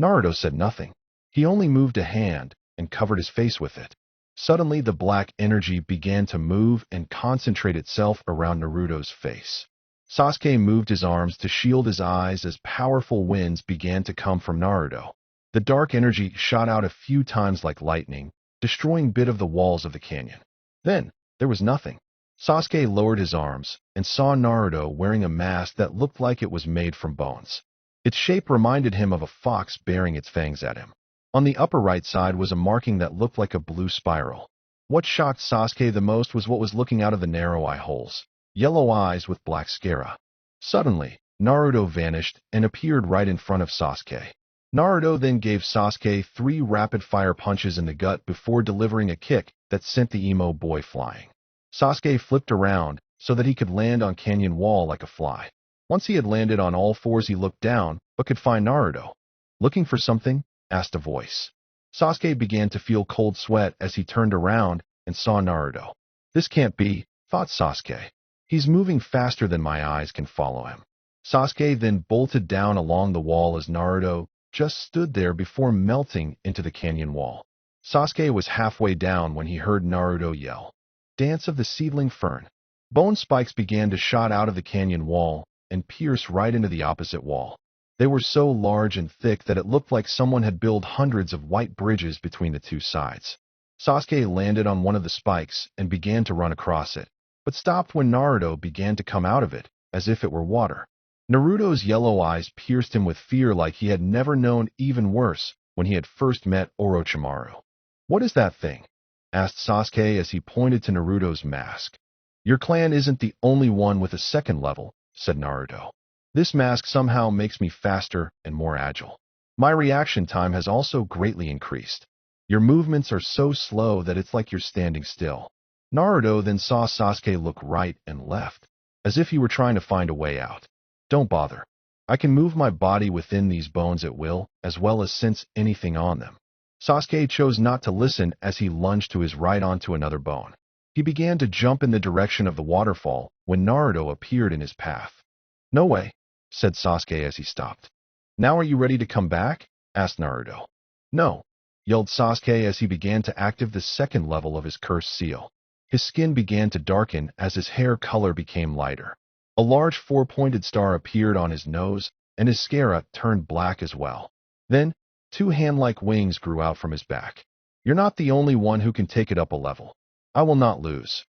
Naruto said nothing. He only moved a hand and covered his face with it. Suddenly, the black energy began to move and concentrate itself around Naruto's face. Sasuke moved his arms to shield his eyes as powerful winds began to come from Naruto. The dark energy shot out a few times like lightning, destroying bit of the walls of the canyon. Then, there was nothing. Sasuke lowered his arms and saw Naruto wearing a mask that looked like it was made from bones. Its shape reminded him of a fox baring its fangs at him. On the upper right side was a marking that looked like a blue spiral. What shocked Sasuke the most was what was looking out of the narrow eye holes. Yellow eyes with black sclera. Suddenly, Naruto vanished and appeared right in front of Sasuke. Naruto then gave Sasuke 3 rapid-fire punches in the gut before delivering a kick that sent the emo boy flying. Sasuke flipped around so that he could land on canyon wall like a fly. Once he had landed on all fours, he looked down but could find Naruto. "Looking for something?" asked a voice. Sasuke began to feel cold sweat as he turned around and saw Naruto. "This can't be," thought Sasuke. "He's moving faster than my eyes can follow him." Sasuke then bolted down along the wall as Naruto just stood there before melting into the canyon wall. Sasuke was halfway down when he heard Naruto yell, "Dance of the Seedling Fern." Bone spikes began to shot out of the canyon wall and pierce right into the opposite wall. They were so large and thick that it looked like someone had built hundreds of white bridges between the two sides. Sasuke landed on one of the spikes and began to run across it, but stopped when Naruto began to come out of it, as if it were water. Naruto's yellow eyes pierced him with fear like he had never known, even worse when he had first met Orochimaru. "What is that thing?" asked Sasuke as he pointed to Naruto's mask. "Your clan isn't the only one with a second level," said Naruto. "This mask somehow makes me faster and more agile. My reaction time has also greatly increased. Your movements are so slow that it's like you're standing still." Naruto then saw Sasuke look right and left, as if he were trying to find a way out. "Don't bother. I can move my body within these bones at will, as well as sense anything on them." Sasuke chose not to listen as he lunged to his right onto another bone. He began to jump in the direction of the waterfall when Naruto appeared in his path. "No way," said Sasuke as he stopped. "Now are you ready to come back?" asked Naruto. "No," yelled Sasuke as he began to activate the second level of his cursed seal. His skin began to darken as his hair color became lighter. A large 4-pointed star appeared on his nose, and his sclera turned black as well. Then, 2 hand-like wings grew out from his back. "You're not the only one who can take it up a level. I will not lose."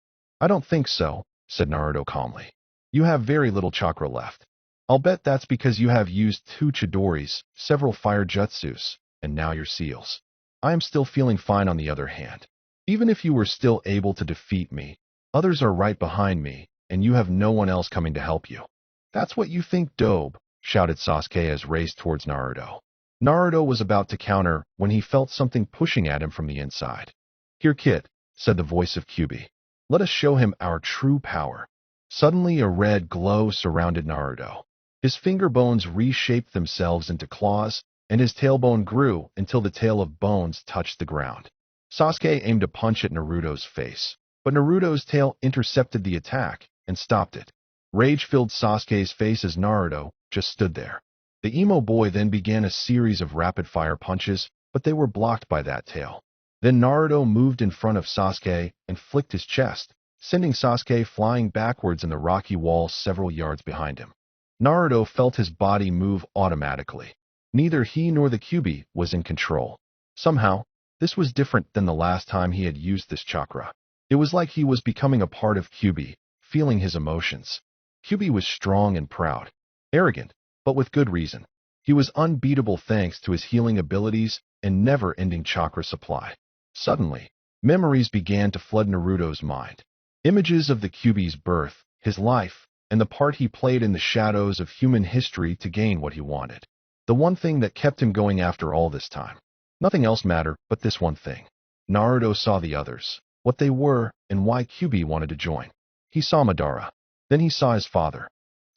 "I don't think so," said Naruto calmly. "You have very little chakra left. I'll bet that's because you have used 2 Chidoris, several fire jutsus, and now your seals. I am still feeling fine on the other hand. Even if you were still able to defeat me, others are right behind me, and you have no one else coming to help you." "That's what you think, Dobe," shouted Sasuke as raced towards Naruto. Naruto was about to counter when he felt something pushing at him from the inside. "Here, kid," said the voice of Kyuubi. "Let us show him our true power." Suddenly, a red glow surrounded Naruto. His finger bones reshaped themselves into claws, and his tailbone grew until the tail of bones touched the ground. Sasuke aimed a punch at Naruto's face, but Naruto's tail intercepted the attack and stopped it. Rage filled Sasuke's face as Naruto just stood there. The emo boy then began a series of rapid-fire punches, but they were blocked by that tail. Then Naruto moved in front of Sasuke and flicked his chest, sending Sasuke flying backwards in the rocky wall several yards behind him. Naruto felt his body move automatically. Neither he nor the Kyuubi was in control. Somehow, this was different than the last time he had used this chakra. It was like he was becoming a part of Kyuubi, feeling his emotions. Kyuubi was strong and proud, arrogant, but with good reason. He was unbeatable thanks to his healing abilities and never-ending chakra supply. Suddenly, memories began to flood Naruto's mind. Images of the Kyuubi's birth, his life, and the part he played in the shadows of human history to gain what he wanted. The one thing that kept him going after all this time. Nothing else mattered but this one thing. Naruto saw the others, what they were, and why Kyuubi wanted to join. He saw Madara. Then he saw his father.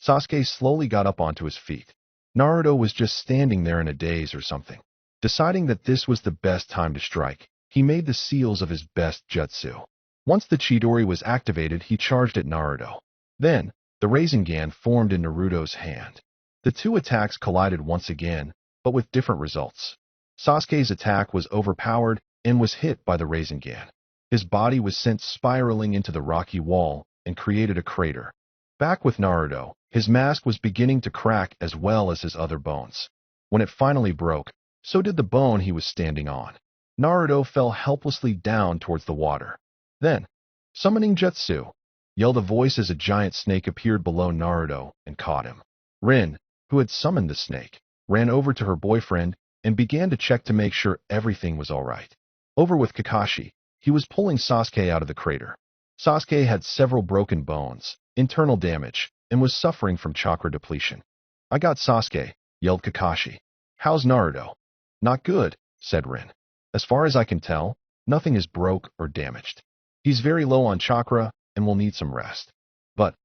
Sasuke slowly got up onto his feet. Naruto was just standing there in a daze or something. Deciding that this was the best time to strike, he made the seals of his best jutsu. Once the Chidori was activated, he charged at Naruto. Then, the Rasengan formed in Naruto's hand. The two attacks collided once again, but with different results. Sasuke's attack was overpowered and was hit by the Rasengan. His body was sent spiraling into the rocky wall and created a crater. Back with Naruto, his mask was beginning to crack as well as his other bones. When it finally broke, so did the bone he was standing on. Naruto fell helplessly down towards the water. Then, summoning Jutsu, yelled a voice as a giant snake appeared below Naruto and caught him. Rin, who had summoned the snake, ran over to her boyfriend and began to check to make sure everything was all right. Over with Kakashi, he was pulling Sasuke out of the crater. Sasuke had several broken bones, internal damage, and was suffering from chakra depletion. I got Sasuke, yelled Kakashi. How's Naruto? Not good, said Rin. As far as I can tell, nothing is broke or damaged. He's very low on chakra and will need some rest. But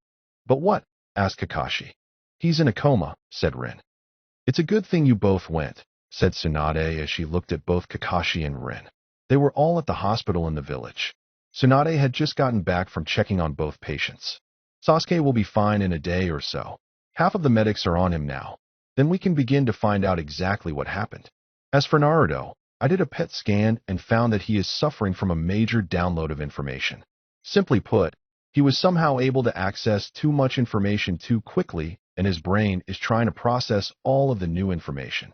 what? Asked Kakashi. He's in a coma, said Rin. It's a good thing you both went, said Tsunade as she looked at both Kakashi and Rin. They were all at the hospital in the village. Tsunade had just gotten back from checking on both patients. Sasuke will be fine in a day or so. Half of the medics are on him now. Then we can begin to find out exactly what happened. As for Naruto, I did a PET scan and found that he is suffering from a major download of information. Simply put, he was somehow able to access too much information too quickly, and his brain is trying to process all of the new information.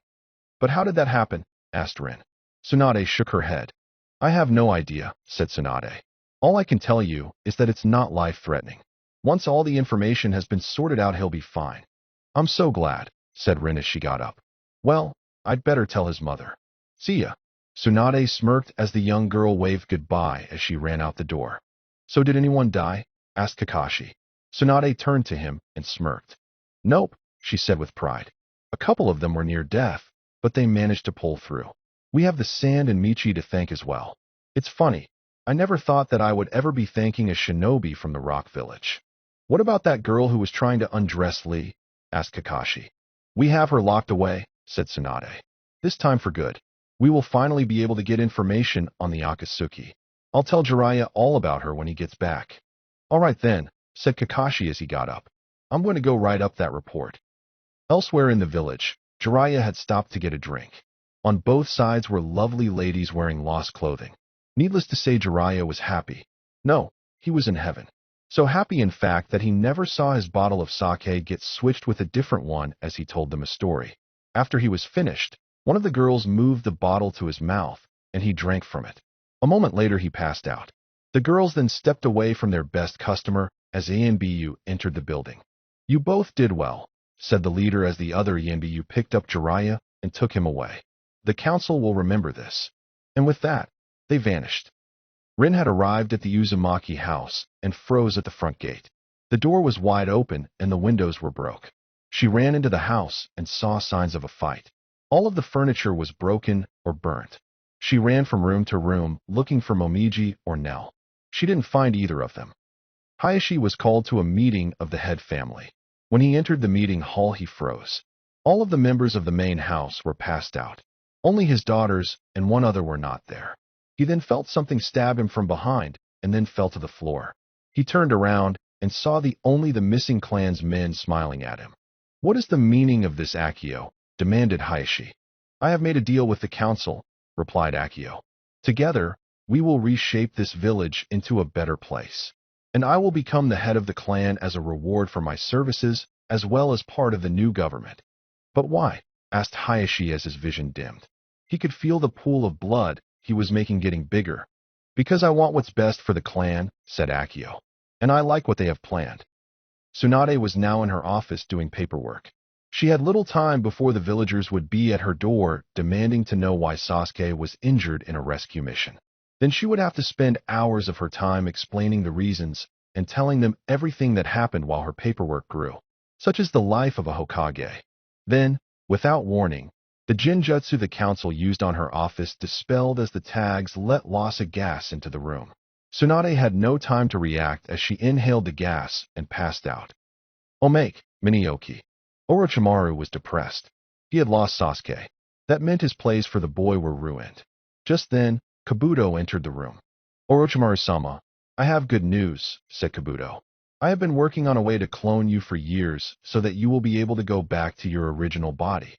But how did that happen? Asked Rin. Tsunade shook her head. I have no idea, said Tsunade. All I can tell you is that it's not life-threatening. Once all the information has been sorted out, he'll be fine. I'm so glad, said Rin as she got up. Well, I'd better tell his mother. See ya. Tsunade smirked as the young girl waved goodbye as she ran out the door. So did anyone die? Asked Kakashi. Tsunade turned to him and smirked. Nope, she said with pride. A couple of them were near death, but they managed to pull through. We have the Sand and Michi to thank as well. It's funny, I never thought that I would ever be thanking a shinobi from the Rock Village. What about that girl who was trying to undress Lee? Asked Kakashi. We have her locked away, said Tsunade. This time for good. We will finally be able to get information on the Akatsuki. I'll tell Jiraiya all about her when he gets back. All right then, said Kakashi as he got up. I'm going to go write up that report. Elsewhere in the village, Jiraiya had stopped to get a drink. On both sides were lovely ladies wearing lost clothing. Needless to say, Jiraiya was happy. No, he was in heaven. So happy, in fact, that he never saw his bottle of sake get switched with a different one as he told them a story. After he was finished, one of the girls moved the bottle to his mouth, and he drank from it. A moment later, he passed out. The girls then stepped away from their best customer as Anbu entered the building. You both did well, said the leader as the other Anbu picked up Jiraiya and took him away. The council will remember this. And with that, they vanished. Rin had arrived at the Uzumaki house and froze at the front gate. The door was wide open and the windows were broke. She ran into the house and saw signs of a fight. All of the furniture was broken or burnt. She ran from room to room looking for Momiji or Nell. She didn't find either of them. Hayashi was called to a meeting of the head family. When he entered the meeting hall, he froze. All of the members of the main house were passed out. Only his daughters and one other were not there. He then felt something stab him from behind and then fell to the floor. He turned around and saw only the missing clan's men smiling at him. What is the meaning of this, Akio? Demanded Hayashi. I have made a deal with the council, replied Akio. Together, we will reshape this village into a better place. And I will become the head of the clan as a reward for my services as well as part of the new government. But why? Asked Hayashi as his vision dimmed. He could feel the pool of blood he was making getting bigger. Because I want what's best for the clan, said Akio. And I like what they have planned. Tsunade was now in her office doing paperwork. She had little time before the villagers would be at her door demanding to know why Sasuke was injured in a rescue mission. Then she would have to spend hours of her time explaining the reasons and telling them everything that happened while her paperwork grew, such as the life of a Hokage. Then, without warning, the Jinjutsu the council used on her office dispelled as the tags let loss of gas into the room. Tsunade had no time to react as she inhaled the gas and passed out. Omake, Minioki. Orochimaru was depressed. He had lost Sasuke. That meant his plays for the boy were ruined. Just then, Kabuto entered the room. Orochimaru-sama, I have good news, said Kabuto. I have been working on a way to clone you for years so that you will be able to go back to your original body.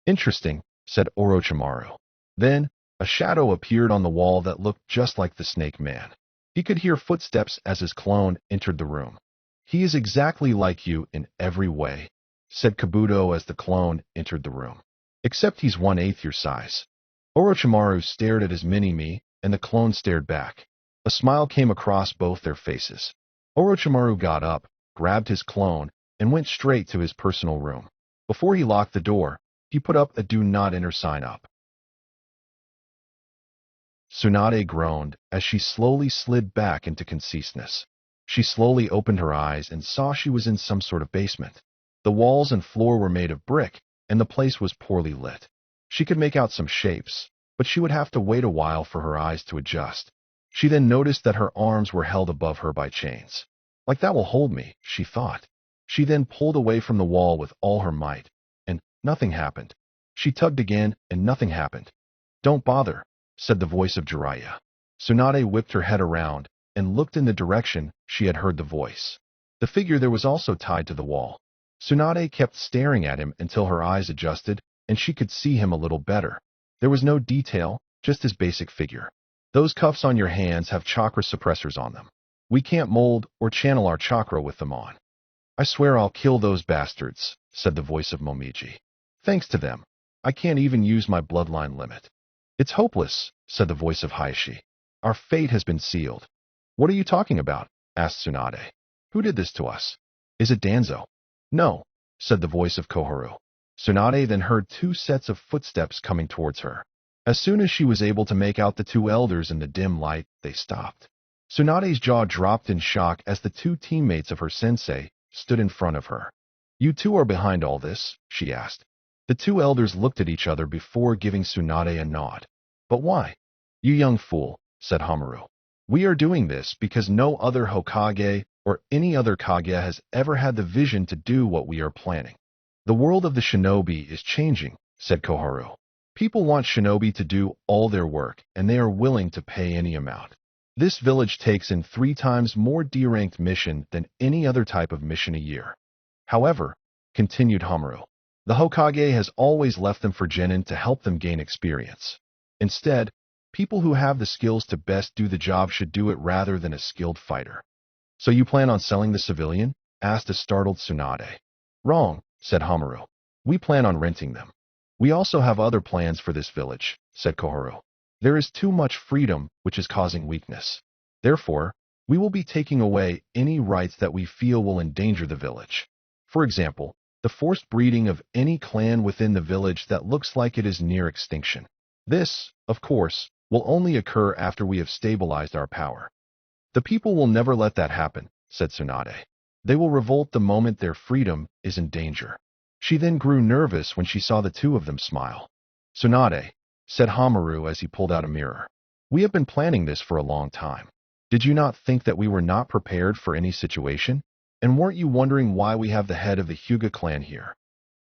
Interesting, said Orochimaru. Then, a shadow appeared on the wall that looked just like the Snake Man. He could hear footsteps as his clone entered the room. He is exactly like you in every way, said Kabuto as the clone entered the room. Except he's 1/8 your size. Orochimaru stared at his mini-me, and the clone stared back. A smile came across both their faces. Orochimaru got up, grabbed his clone, and went straight to his personal room. Before he locked the door, he put up a do not enter sign up. Tsunade groaned as she slowly slid back into consciousness. She slowly opened her eyes and saw she was in some sort of basement. The walls and floor were made of brick, and the place was poorly lit. She could make out some shapes, but she would have to wait a while for her eyes to adjust. She then noticed that her arms were held above her by chains. Like that will hold me, she thought. She then pulled away from the wall with all her might, and nothing happened. She tugged again, and nothing happened. Don't bother, said the voice of Jiraiya. Tsunade whipped her head around and looked in the direction she had heard the voice. The figure there was also tied to the wall. Tsunade kept staring at him until her eyes adjusted and she could see him a little better. There was no detail, just his basic figure. Those cuffs on your hands have chakra suppressors on them. We can't mold or channel our chakra with them on. I swear I'll kill those bastards, said the voice of Momiji. Thanks to them, I can't even use my bloodline limit. It's hopeless, said the voice of Hayashi. Our fate has been sealed. What are you talking about? Asked Tsunade. Who did this to us? Is it Danzo? No, said the voice of Koharu. Tsunade then heard 2 sets of footsteps coming towards her. As soon as she was able to make out the 2 elders in the dim light, they stopped. Tsunade's jaw dropped in shock as the 2 teammates of her sensei stood in front of her. You 2 are behind all this? She asked. The 2 elders looked at each other before giving Tsunade a nod. But why? You young fool, said Hamaru. We are doing this because no other Hokage or any other Kage has ever had the vision to do what we are planning. The world of the shinobi is changing, said Koharu. People want shinobi to do all their work, and they are willing to pay any amount. This village takes in 3 times more D-ranked mission than any other type of mission a year. However, continued Hamaru, the Hokage has always left them for genin to help them gain experience. Instead, people who have the skills to best do the job should do it rather than a skilled fighter. So you plan on selling the civilian? Asked a startled Tsunade. Wrong, said Hamaru. We plan on renting them. We also have other plans for this village, said Koharu. There is too much freedom, which is causing weakness. Therefore, we will be taking away any rights that we feel will endanger the village. For example, the forced breeding of any clan within the village that looks like it is near extinction. This, of course, will only occur after we have stabilized our power. The people will never let that happen, said Tsunade. They will revolt the moment their freedom is in danger. She then grew nervous when she saw the 2 of them smile. Tsunade, said Hamaru as he pulled out a mirror. We have been planning this for a long time. Did you not think that we were not prepared for any situation? And weren't you wondering why we have the head of the Hyuga clan here?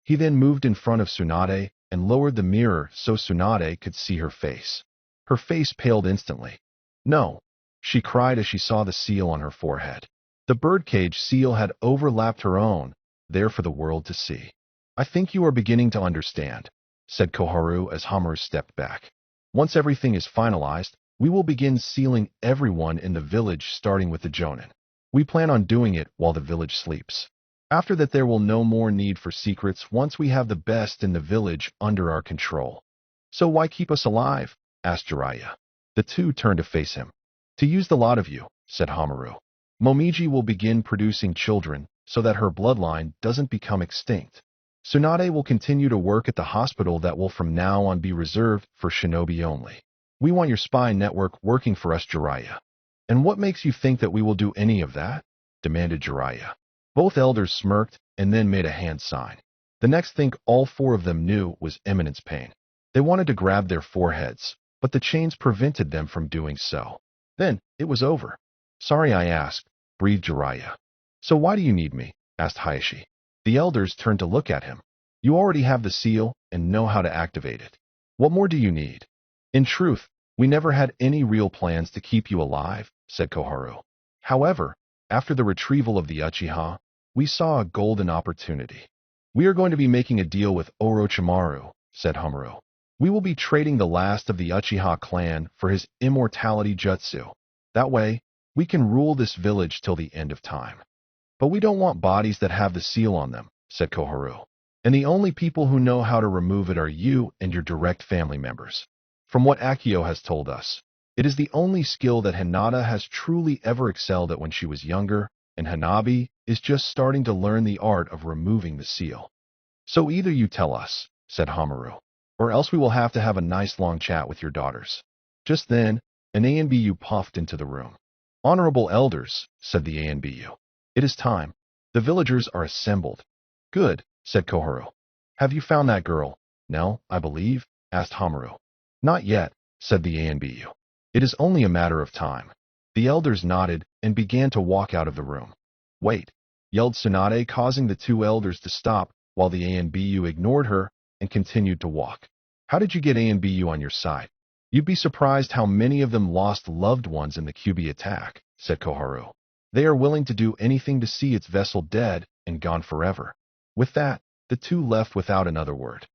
He then moved in front of Tsunade and lowered the mirror so Tsunade could see her face. Her face paled instantly. No, she cried as she saw the seal on her forehead. The birdcage seal had overlapped her own, there for the world to see. I think you are beginning to understand, said Koharu as Hamaru stepped back. Once everything is finalized, we will begin sealing everyone in the village starting with the Jonin. We plan on doing it while the village sleeps. After that there will no more need for secrets once we have the best in the village under our control. So why keep us alive? Asked Jiraiya. The 2 turned to face him. To use the lot of you, said Hamaru. Momiji will begin producing children so that her bloodline doesn't become extinct. Tsunade will continue to work at the hospital that will from now on be reserved for shinobi only. We want your spy network working for us, Jiraiya. And what makes you think that we will do any of that? demanded Jiraiya. Both elders smirked and then made a hand sign. The next thing all four of them knew was imminent pain. They wanted to grab their foreheads, but the chains prevented them from doing so. Then it was over. Sorry I asked, breathed Jiraiya. So why do you need me? Asked Hayashi. The elders turned to look at him. You already have the seal and know how to activate it. What more do you need? In truth, we never had any real plans to keep you alive, said Koharu. However, after the retrieval of the Uchiha, we saw a golden opportunity. We are going to be making a deal with Orochimaru, said Hamaru. We will be trading the last of the Uchiha clan for his immortality jutsu. That way, we can rule this village till the end of time. But we don't want bodies that have the seal on them, said Koharu. And the only people who know how to remove it are you and your direct family members. From what Akio has told us, it is the only skill that Hinata has truly ever excelled at when she was younger, and Hanabi is just starting to learn the art of removing the seal. So either you tell us, said Hamaru, or else we will have to have a nice long chat with your daughters. Just then, an ANBU puffed into the room. Honorable elders, said the ANBU. It is time. The villagers are assembled. Good, said Koharu. Have you found that girl, Nell, I believe? Asked Hamaru. Not yet, said the ANBU. It is only a matter of time. The elders nodded and began to walk out of the room. Wait, yelled Tsunade, causing the two elders to stop while the ANBU ignored her and continued to walk. How did you get ANBU on your side? You'd be surprised how many of them lost loved ones in the Kyuubi attack, said Koharu. They are willing to do anything to see its vessel dead and gone forever. With that, the two left without another word.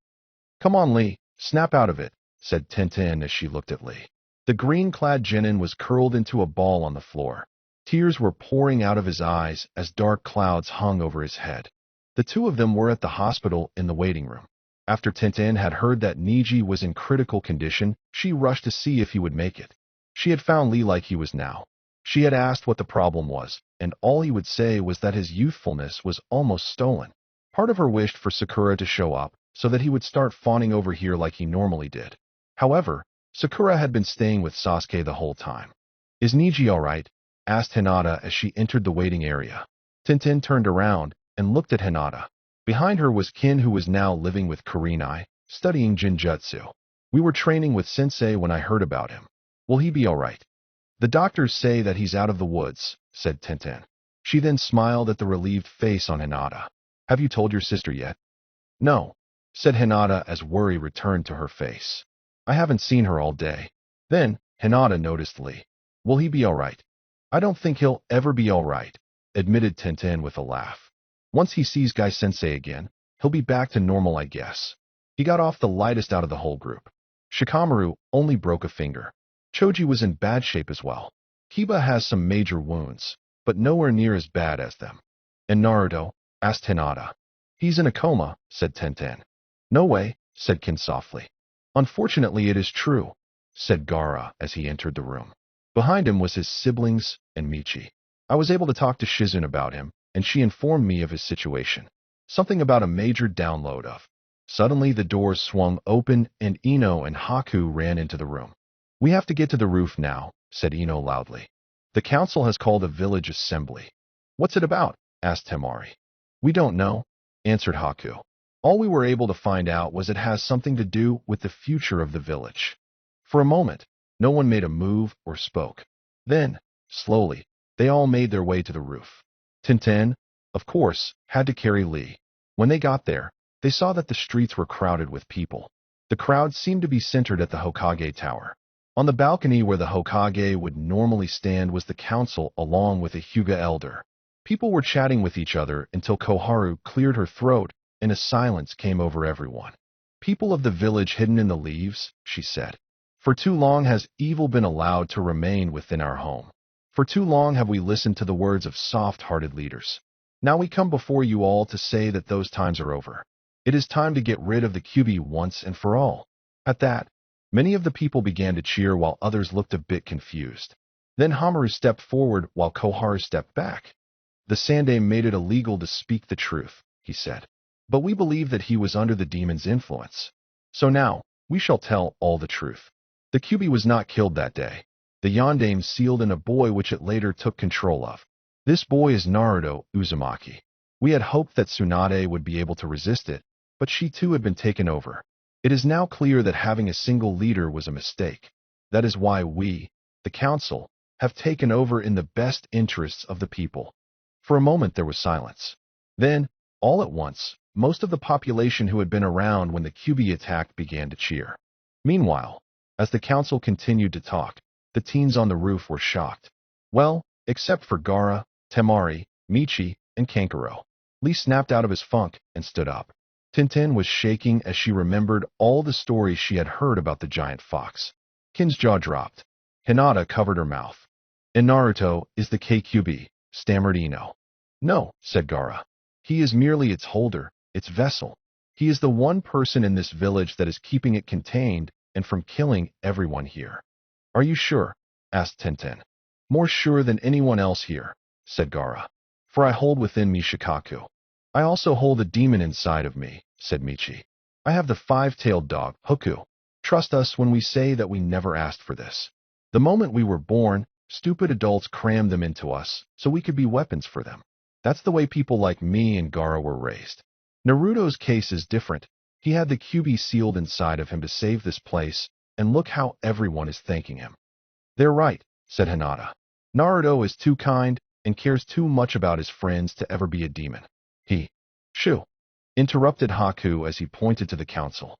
Come on, Lee, snap out of it, said Tintin as she looked at Lee. The green-clad genin was curled into a ball on the floor. Tears were pouring out of his eyes as dark clouds hung over his head. The two of them were at the hospital in the waiting room. After Tintin had heard that Niji was in critical condition, she rushed to see if he would make it. She had found Lee like he was now. She had asked what the problem was, and all he would say was that his youthfulness was almost stolen. Part of her wished for Sakura to show up so that he would start fawning over here like he normally did. However, Sakura had been staying with Sasuke the whole time. Is Niji all right? Asked Hinata as she entered the waiting area. Tintin turned around and looked at Hinata. Behind her was Kin, who was now living with Kurenai, studying Jinjutsu. We were training with Sensei when I heard about him. Will he be all right? The doctors say that he's out of the woods, said Tintin. She then smiled at the relieved face on Hinata. Have you told your sister yet? No, said Hinata as worry returned to her face. I haven't seen her all day. Then, Hinata noticed Lee. Will he be all right? I don't think he'll ever be all right, admitted Tintin with a laugh. Once he sees Gai-sensei again, he'll be back to normal, I guess. He got off the lightest out of the whole group. Shikamaru only broke a finger. Choji was in bad shape as well. Kiba has some major wounds, but nowhere near as bad as them. And Naruto? Asked Hinata. He's in a coma, said Tintin. No way, said Kin softly. Unfortunately, it is true, said Gaara as he entered the room. Behind him was his siblings and Michi. I was able to talk to Shizune about him, and she informed me of his situation. Something about a major download of. Suddenly the doors swung open and Ino and Haku ran into the room. We have to get to the roof now, said Ino loudly. The council has called a village assembly. What's it about? Asked Temari. We don't know, answered Haku. All we were able to find out was it has something to do with the future of the village. For a moment, no one made a move or spoke. Then, slowly, they all made their way to the roof. Tintin, of course, had to carry Lee. When they got there, they saw that the streets were crowded with people. The crowd seemed to be centered at the Hokage Tower. On the balcony where the Hokage would normally stand was the council along with a Hyuga elder. People were chatting with each other until Koharu cleared her throat and a silence came over everyone. People of the village hidden in the leaves, she said. For too long has evil been allowed to remain within our home. For too long have we listened to the words of soft-hearted leaders. Now we come before you all to say that those times are over. It is time to get rid of the Kyuubi once and for all. At that, many of the people began to cheer while others looked a bit confused. Then Hamaru stepped forward while Koharu stepped back. The Sandaime made it illegal to speak the truth, he said. But we believe that he was under the demon's influence. So now, we shall tell all the truth. The Kyuubi was not killed that day. The Yondaime sealed in a boy which it later took control of. This boy is Naruto Uzumaki. We had hoped that Tsunade would be able to resist it, but she too had been taken over. It is now clear that having a single leader was a mistake. That is why we, the council, have taken over in the best interests of the people. For a moment there was silence. Then, all at once, most of the population who had been around when the Kyuubi attacked began to cheer. Meanwhile, as the council continued to talk, the teens on the roof were shocked. Well, except for Gaara, Temari, Michi, and Kankuro. Lee snapped out of his funk and stood up. Tintin was shaking as she remembered all the stories she had heard about the giant fox. Kin's jaw dropped. Hinata covered her mouth. "And Naruto is the Kyuubi," stammered Ino. "No," said Gaara. "He is merely its holder, its vessel. He is the one person in this village that is keeping it contained and from killing everyone here." "Are you sure?" asked Tintin. "More sure than anyone else here," said Gaara. "For I hold within me Shikaku. I also hold a demon inside of me," said Michi. "I have the five-tailed dog, Hoku. Trust us when we say that we never asked for this. The moment we were born, stupid adults crammed them into us so we could be weapons for them. That's the way people like me and Gaara were raised. Naruto's case is different. He had the Kyuubi sealed inside of him to save this place, and look how everyone is thanking him." "They're right," said Hinata. "Naruto is too kind and cares too much about his friends to ever be a demon. He..." "Shoo!" interrupted Haku as he pointed to the council.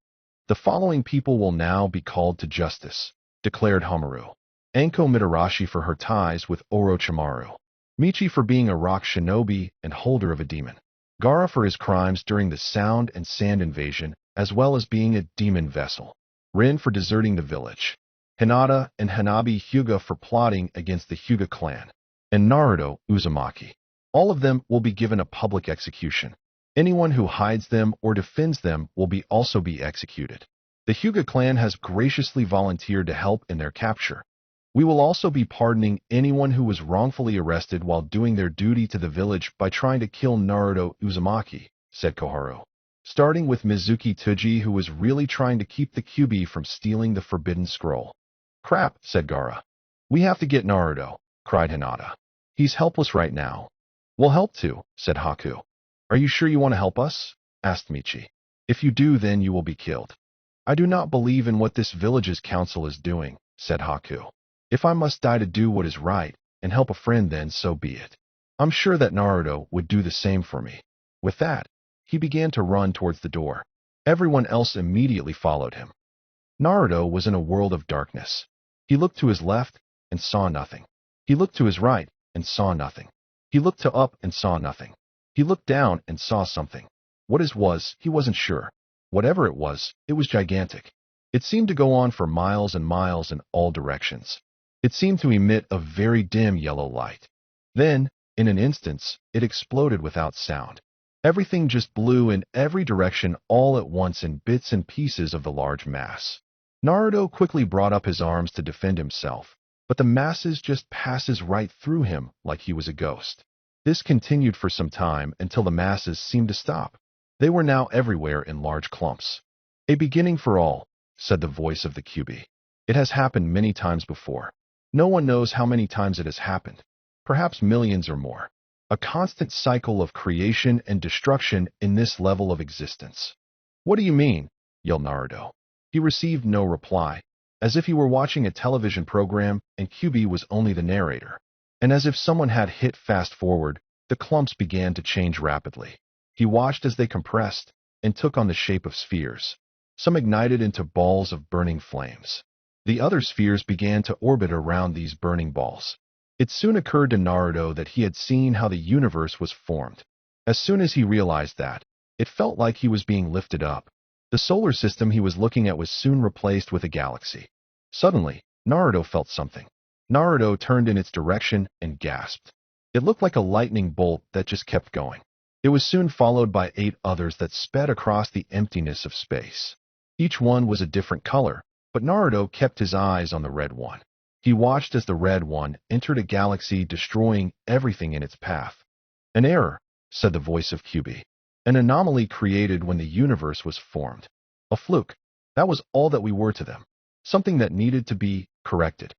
"The following people will now be called to justice," declared Hamaru. Anko Mitarashi for her ties with Orochimaru. Michi for being a rock shinobi and holder of a demon. Gaara for his crimes during the Sound and Sand invasion, as well as being a demon vessel. Rin for deserting the village. Hinata and Hanabi Hyuga for plotting against the Hyuga clan. And Naruto Uzumaki. All of them will be given a public execution. Anyone who hides them or defends them will also be executed. The Hyuga clan has graciously volunteered to help in their capture. We will also be pardoning anyone who was wrongfully arrested while doing their duty to the village by trying to kill Naruto Uzumaki, said Koharu. Starting with Mizuki Tsuji, who was really trying to keep the Kyuubi from stealing the Forbidden Scroll. "Crap," said Gaara. "We have to get Naruto," cried Hinata. "He's helpless right now." "We'll help too," said Haku. "Are you sure you want to help us?" asked Michi. "If you do, then you will be killed." "I do not believe in what this village's council is doing," said Haku. "If I must die to do what is right and help a friend, then so be it. I'm sure that Naruto would do the same for me." With that, he began to run towards the door. Everyone else immediately followed him. Naruto was in a world of darkness. He looked to his left and saw nothing. He looked to his right and saw nothing. He looked to up and saw nothing. He looked down and saw something. What it was, he wasn't sure. Whatever it was gigantic. It seemed to go on for miles and miles in all directions. It seemed to emit a very dim yellow light. Then, in an instant, it exploded without sound. Everything just blew in every direction all at once in bits and pieces of the large mass. Naruto quickly brought up his arms to defend himself, but the masses just passes right through him like he was a ghost. This continued for some time until the masses seemed to stop. They were now everywhere in large clumps. "A beginning for all," said the voice of the Kyuubi. "It has happened many times before. No one knows how many times it has happened. Perhaps millions or more. A constant cycle of creation and destruction in this level of existence." "What do you mean?" yelled Naruto. He received no reply, as if he were watching a television program and Kyuubi was only the narrator. And as if someone had hit fast forward, the clumps began to change rapidly. He watched as they compressed and took on the shape of spheres. Some ignited into balls of burning flames. The other spheres began to orbit around these burning balls. It soon occurred to Naruto that he had seen how the universe was formed. As soon as he realized that, it felt like he was being lifted up. The solar system he was looking at was soon replaced with a galaxy. Suddenly, Naruto felt something. Naruto turned in its direction and gasped. It looked like a lightning bolt that just kept going. It was soon followed by 8 others that sped across the emptiness of space. Each one was a different color, but Naruto kept his eyes on the red one. He watched as the red one entered a galaxy, destroying everything in its path. "An error," said the voice of Kyuubi. "An anomaly created when the universe was formed. A fluke. That was all that we were to them. Something that needed to be corrected."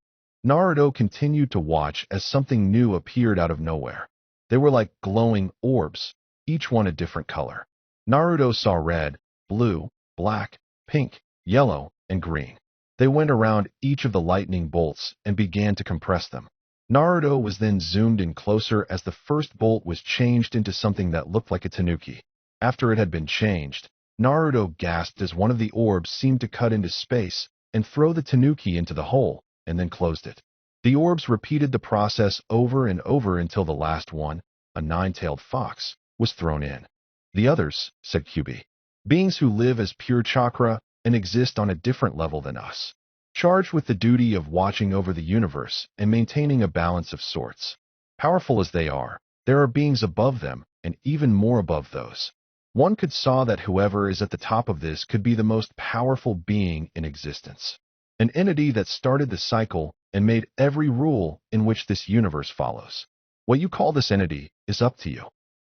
Naruto continued to watch as something new appeared out of nowhere. They were like glowing orbs, each one a different color. Naruto saw red, blue, black, pink, yellow, and green. They went around each of the lightning bolts and began to compress them. Naruto was then zoomed in closer as the first bolt was changed into something that looked like a tanuki. After it had been changed, Naruto gasped as one of the orbs seemed to cut into space and throw the tanuki into the hole, and then closed it. The orbs repeated the process over and over until the last one, a nine-tailed fox, was thrown in. The others, said Kyuubi, beings who live as pure chakra and exist on a different level than us, charged with the duty of watching over the universe and maintaining a balance of sorts. Powerful as they are, there are beings above them and even more above those. One could saw that whoever is at the top of this could be the most powerful being in existence, an entity that started the cycle and made every rule in which this universe follows. What you call this entity is up to you.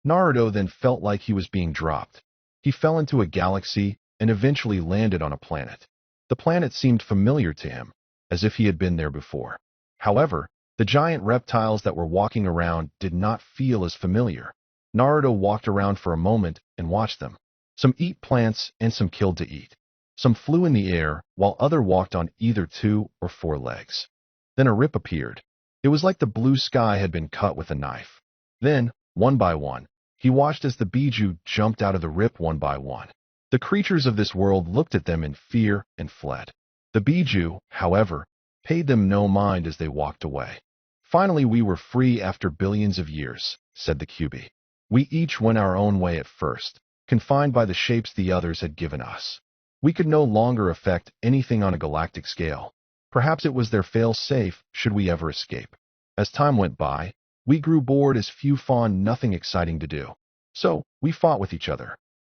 Naruto then felt like he was being dropped. He fell into a galaxy and eventually landed on a planet. The planet seemed familiar to him, as if he had been there before. However, the giant reptiles that were walking around did not feel as familiar. Naruto walked around for a moment and watched them. Some eat plants and some killed to eat. Some flew in the air, while others walked on either 2 or 4 legs. Then a rip appeared. It was like the blue sky had been cut with a knife. Then, one by one, he watched as the Biju jumped out of the rip one by one. The creatures of this world looked at them in fear and fled. The Biju, however, paid them no mind as they walked away. Finally, we were free after billions of years, said the Kyuubi. We each went our own way at first, confined by the shapes the others had given us. We could no longer affect anything on a galactic scale. Perhaps it was their fail-safe should we ever escape. As time went by, we grew bored as few found nothing exciting to do. So, we fought with each other.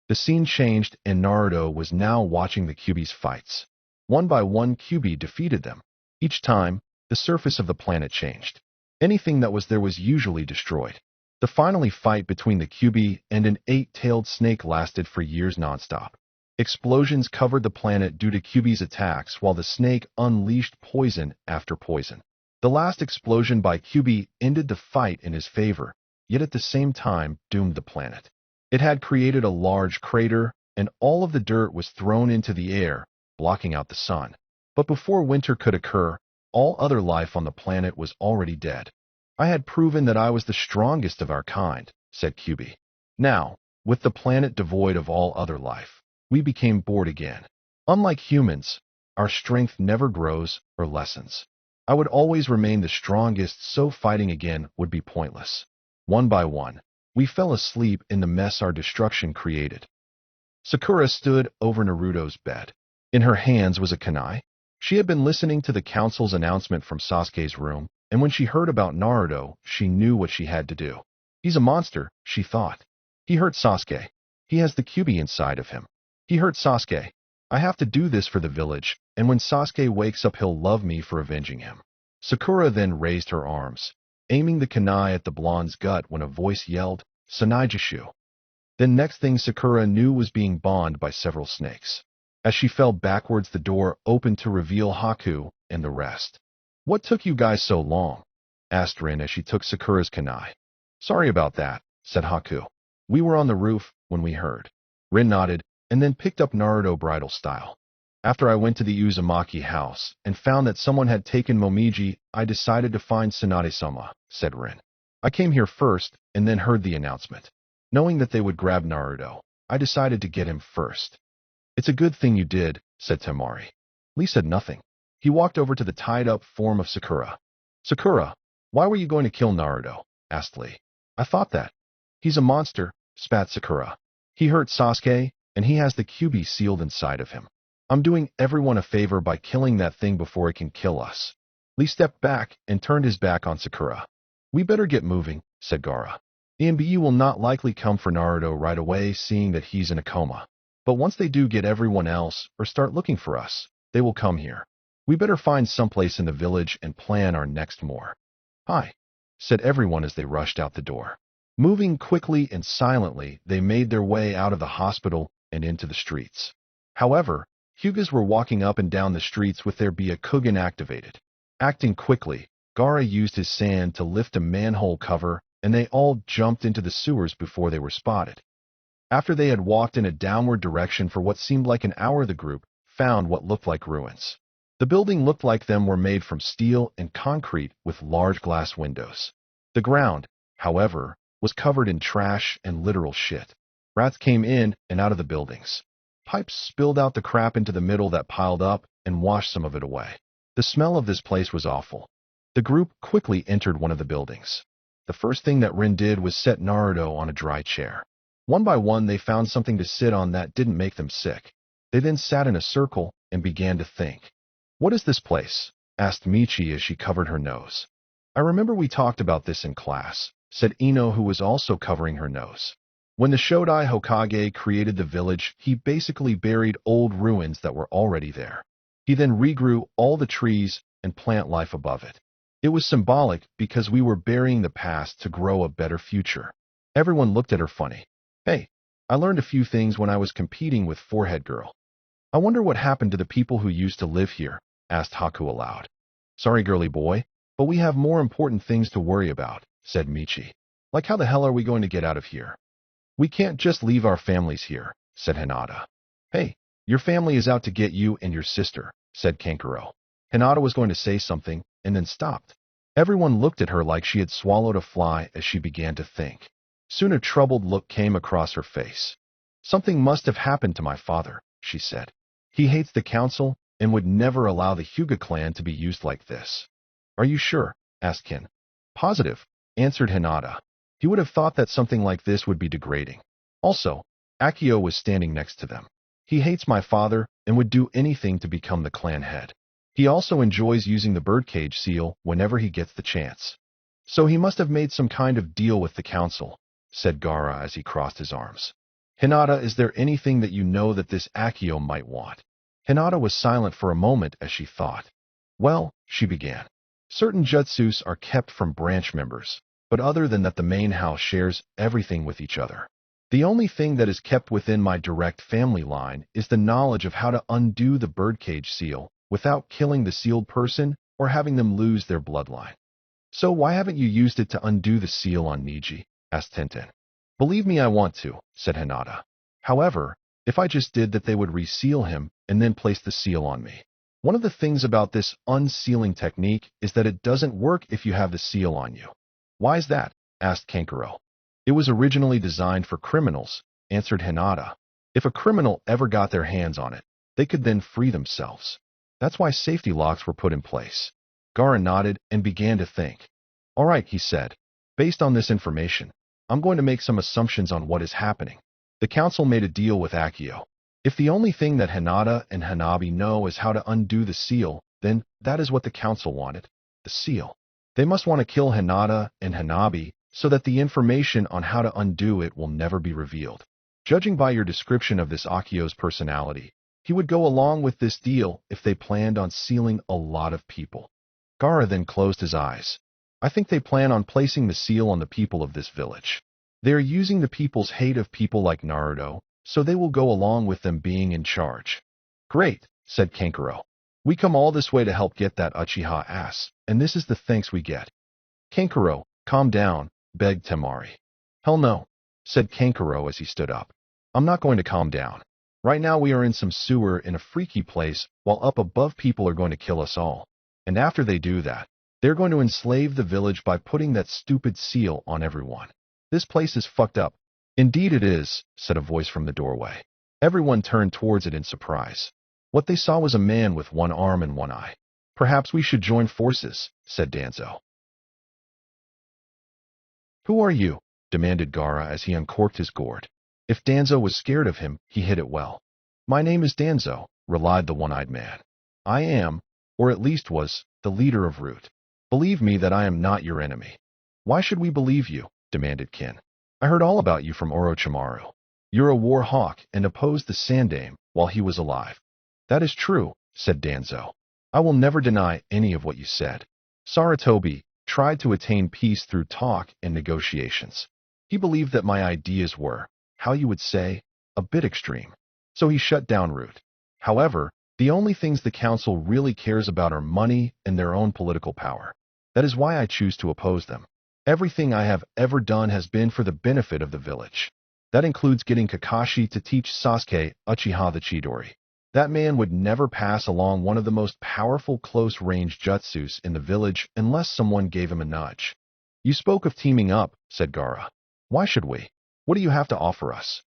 The scene changed and Naruto was now watching the Kyuubi's fights. One by one Kyuubi defeated them. Each time, the surface of the planet changed. Anything that was there was usually destroyed. The final fight between the Kyuubi and an 8-tailed snake lasted for years nonstop. Explosions covered the planet due to Kyuubi's attacks while the snake unleashed poison after poison. The last explosion by Kyuubi ended the fight in his favor, yet at the same time doomed the planet. It had created a large crater, and all of the dirt was thrown into the air, blocking out the sun. But before winter could occur, all other life on the planet was already dead. I had proven that I was the strongest of our kind, said Kyuubi. Now, with the planet devoid of all other life, we became bored again. Unlike humans, our strength never grows or lessens. I would always remain the strongest, so fighting again would be pointless. One by one, we fell asleep in the mess our destruction created. Sakura stood over Naruto's bed. In her hands was a kunai. She had been listening to the council's announcement from Sasuke's room, and when she heard about Naruto, she knew what she had to do. He's a monster, she thought. He hurt Sasuke. He has the Kyuubi inside of him. He hurt Sasuke. I have to do this for the village, and when Sasuke wakes up he'll love me for avenging him. Sakura then raised her arms, aiming the kunai at the blonde's gut when a voice yelled, Sanaijishu. Then next thing Sakura knew was being bound by several snakes. As she fell backwards, the door opened to reveal Haku and the rest. What took you guys so long? Asked Rin as she took Sakura's kunai. Sorry about that, said Haku. We were on the roof when we heard. Rin nodded and then picked up Naruto bridal style. After I went to the Uzumaki house and found that someone had taken Momiji, I decided to find Tsunade-sama, said Rin. I came here first and then heard the announcement. Knowing that they would grab Naruto, I decided to get him first. It's a good thing you did, said Temari. Lee said nothing. He walked over to the tied-up form of Sakura. Sakura, why were you going to kill Naruto? Asked Lee. I thought that. He's a monster, spat Sakura. He hurt Sasuke, and he has the Kyuubi sealed inside of him. I'm doing everyone a favor by killing that thing before it can kill us. Lee stepped back and turned his back on Sakura. We better get moving, said Gaara. The MBU will not likely come for Naruto right away, seeing that he's in a coma. But once they do get everyone else or start looking for us, they will come here. We better find someplace in the village and plan our next more. Hi, said everyone as they rushed out the door. Moving quickly and silently, they made their way out of the hospital and into the streets. However, Hyugas were walking up and down the streets with their Byakugan activated. Acting quickly, Gaara used his sand to lift a manhole cover and they all jumped into the sewers before they were spotted. After they had walked in a downward direction for what seemed like an hour, the group found what looked like ruins. The building looked like them were made from steel and concrete with large glass windows. The ground, however, was covered in trash and literal shit. Rats came in and out of the buildings. Pipes spilled out the crap into the middle that piled up and washed some of it away. The smell of this place was awful. The group quickly entered one of the buildings. The first thing that Rin did was set Naruto on a dry chair. One by one, they found something to sit on that didn't make them sick. They then sat in a circle and began to think. "What is this place?" asked Michi as she covered her nose. "I remember we talked about this in class," said Ino, who was also covering her nose. "When the Shodai Hokage created the village, he basically buried old ruins that were already there. He then regrew all the trees and plant life above it. It was symbolic because we were burying the past to grow a better future." Everyone looked at her funny. "Hey, I learned a few things when I was competing with Forehead Girl." "I wonder what happened to the people who used to live here," asked Haku aloud. "Sorry, girly boy, but we have more important things to worry about," said Michi. "Like how the hell are we going to get out of here?" "We can't just leave our families here," said Hinata. "Hey, your family is out to get you and your sister," said Kankuro. Hinata was going to say something and then stopped. Everyone looked at her like she had swallowed a fly as she began to think. Soon a troubled look came across her face. "Something must have happened to my father," she said. "He hates the council and would never allow the Hyuga clan to be used like this." "Are you sure?" asked Kin. "Positive," answered Hinata. "He would have thought that something like this would be degrading." Also, Akio was standing next to them. "He hates my father and would do anything to become the clan head. He also enjoys using the birdcage seal whenever he gets the chance. So he must have made some kind of deal with the council," said Gaara as he crossed his arms. "Hinata, is there anything that you know that this Akio might want?" Hinata was silent for a moment as she thought. "Well," she began, "certain jutsus are kept from branch members, but other than that the main house shares everything with each other. The only thing that is kept within my direct family line is the knowledge of how to undo the birdcage seal without killing the sealed person or having them lose their bloodline." "So why haven't you used it to undo the seal on Niji?" asked Tenten. "Believe me, I want to," said Hinata. "However, if I just did that, they would reseal him and then place the seal on me. One of the things about this unsealing technique is that it doesn't work if you have the seal on you." "Why is that?" asked Kankuro. "It was originally designed for criminals," answered Hinata. "If a criminal ever got their hands on it, they could then free themselves. That's why safety locks were put in place." Gaara nodded and began to think. "All right," he said. "Based on this information, I'm going to make some assumptions on what is happening. The council made a deal with Akio. If the only thing that Hinata and Hanabi know is how to undo the seal, then that is what the council wanted, the seal. They must want to kill Hinata and Hanabi so that the information on how to undo it will never be revealed. Judging by your description of this Akio's personality, he would go along with this deal if they planned on sealing a lot of people." Gaara then closed his eyes. "I think they plan on placing the seal on the people of this village. They are using the people's hate of people like Naruto, so they will go along with them being in charge." "Great," said Kankuro. "We come all this way to help get that Uchiha ass, and this is the thanks we get." "Kankuro, calm down," begged Temari. "Hell no," said Kankuro as he stood up. "I'm not going to calm down. Right now we are in some sewer in a freaky place, while up above people are going to kill us all. And after they do that, they're going to enslave the village by putting that stupid seal on everyone. This place is fucked up." "Indeed it is," said a voice from the doorway. Everyone turned towards it in surprise. What they saw was a man with one arm and one eye. "Perhaps we should join forces," said Danzo. "Who are you?" demanded Gaara as he uncorked his gourd. If Danzo was scared of him, he hid it well. "My name is Danzo," replied the one-eyed man. "I am, or at least was, the leader of Root. Believe me that I am not your enemy." "Why should we believe you?" demanded Kin. "I heard all about you from Orochimaru. You're a war hawk and opposed the Sandaime while he was alive." "That is true," said Danzo. "I will never deny any of what you said. Sarutobi tried to attain peace through talk and negotiations. He believed that my ideas were, how you would say, a bit extreme. So he shut down Root. However, the only things the council really cares about are money and their own political power. That is why I choose to oppose them. Everything I have ever done has been for the benefit of the village. That includes getting Kakashi to teach Sasuke Uchiha the Chidori. That man would never pass along one of the most powerful close-range jutsus in the village unless someone gave him a nudge. You spoke of teaming up, said Gaara. Why should we? What do you have to offer us?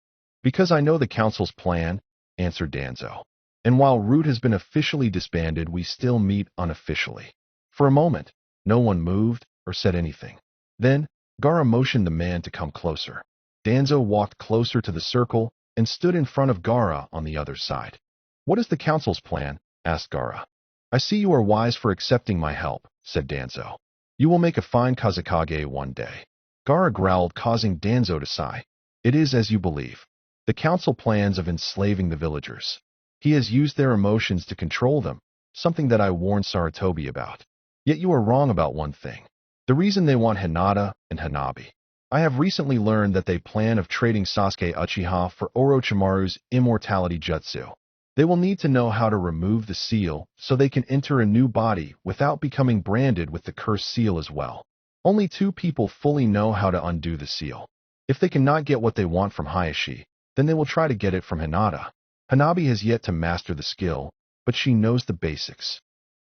Because I know the council's plan, answered Danzo. And while Root has been officially disbanded, we still meet unofficially. For a moment, no one moved or said anything. Then, Gaara motioned the man to come closer. Danzo walked closer to the circle and stood in front of Gaara on the other side. What is the council's plan? Asked Gaara. I see you are wise for accepting my help, said Danzo. You will make a fine Kazekage one day. Gaara growled, causing Danzo to sigh. It is as you believe. The council plans of enslaving the villagers. He has used their emotions to control them, something that I warned Sarutobi about. Yet you are wrong about one thing. The reason they want Hinata and Hanabi. I have recently learned that they plan of trading Sasuke Uchiha for Orochimaru's immortality jutsu. They will need to know how to remove the seal so they can enter a new body without becoming branded with the cursed seal as well. Only 2 people fully know how to undo the seal. If they cannot get what they want from Hayashi, then they will try to get it from Hinata. Hanabi has yet to master the skill, but she knows the basics.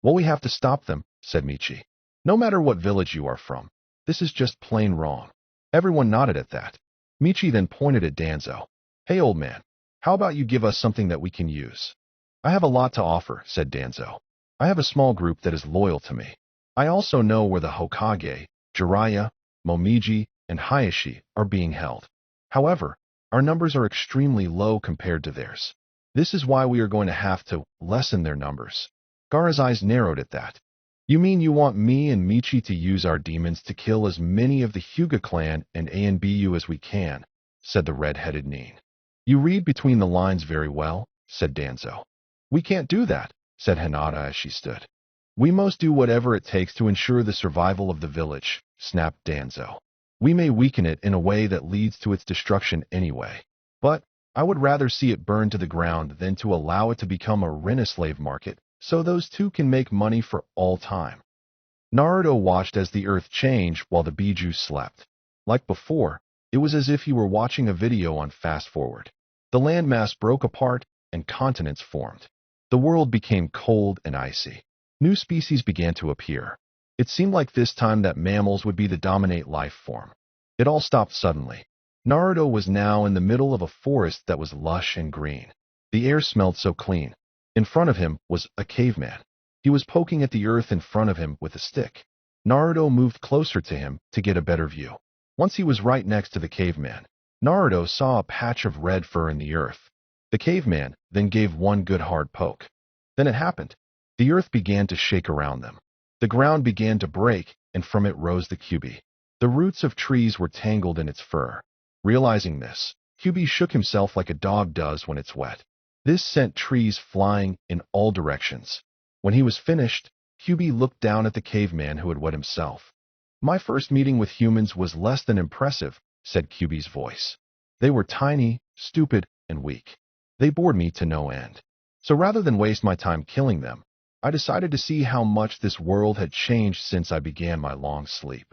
Well, we have to stop them, said Michi. No matter what village you are from, this is just plain wrong. Everyone nodded at that. Michi then pointed at Danzo. Hey, old man, how about you give us something that we can use? I have a lot to offer, said Danzo. I have a small group that is loyal to me. I also know where the Hokage, Jiraiya, Momiji, and Hayashi are being held. However, our numbers are extremely low compared to theirs. This is why we are going to have to lessen their numbers. Gaara's eyes narrowed at that. You mean you want me and Michi to use our demons to kill as many of the Hyuga clan and ANBU as we can, said the red-headed Nin. You read between the lines very well, said Danzo. We can't do that, said Hinata as she stood. We must do whatever it takes to ensure the survival of the village, snapped Danzo. We may weaken it in a way that leads to its destruction anyway. But I would rather see it burn to the ground than to allow it to become a Rinna slave market, so those 2 can make money for all time. Naruto watched as the earth changed while the Biju slept. Like before, it was as if he were watching a video on fast forward. The landmass broke apart and continents formed. The world became cold and icy. New species began to appear. It seemed like this time that mammals would be the dominant life form. It all stopped suddenly. Naruto was now in the middle of a forest that was lush and green. The air smelled so clean. In front of him was a caveman. He was poking at the earth in front of him with a stick. Naruto moved closer to him to get a better view. Once he was right next to the caveman, Naruto saw a patch of red fur in the earth. The caveman then gave one good hard poke. Then it happened. The earth began to shake around them. The ground began to break, and from it rose the Kyuubi. The roots of trees were tangled in its fur. Realizing this, Kyuubi shook himself like a dog does when it's wet. This sent trees flying in all directions. When he was finished, Kyuubi looked down at the caveman who had wet himself. My first meeting with humans was less than impressive, said Kyuubi's voice. They were tiny, stupid, and weak. They bored me to no end. So rather than waste my time killing them, I decided to see how much this world had changed since I began my long sleep.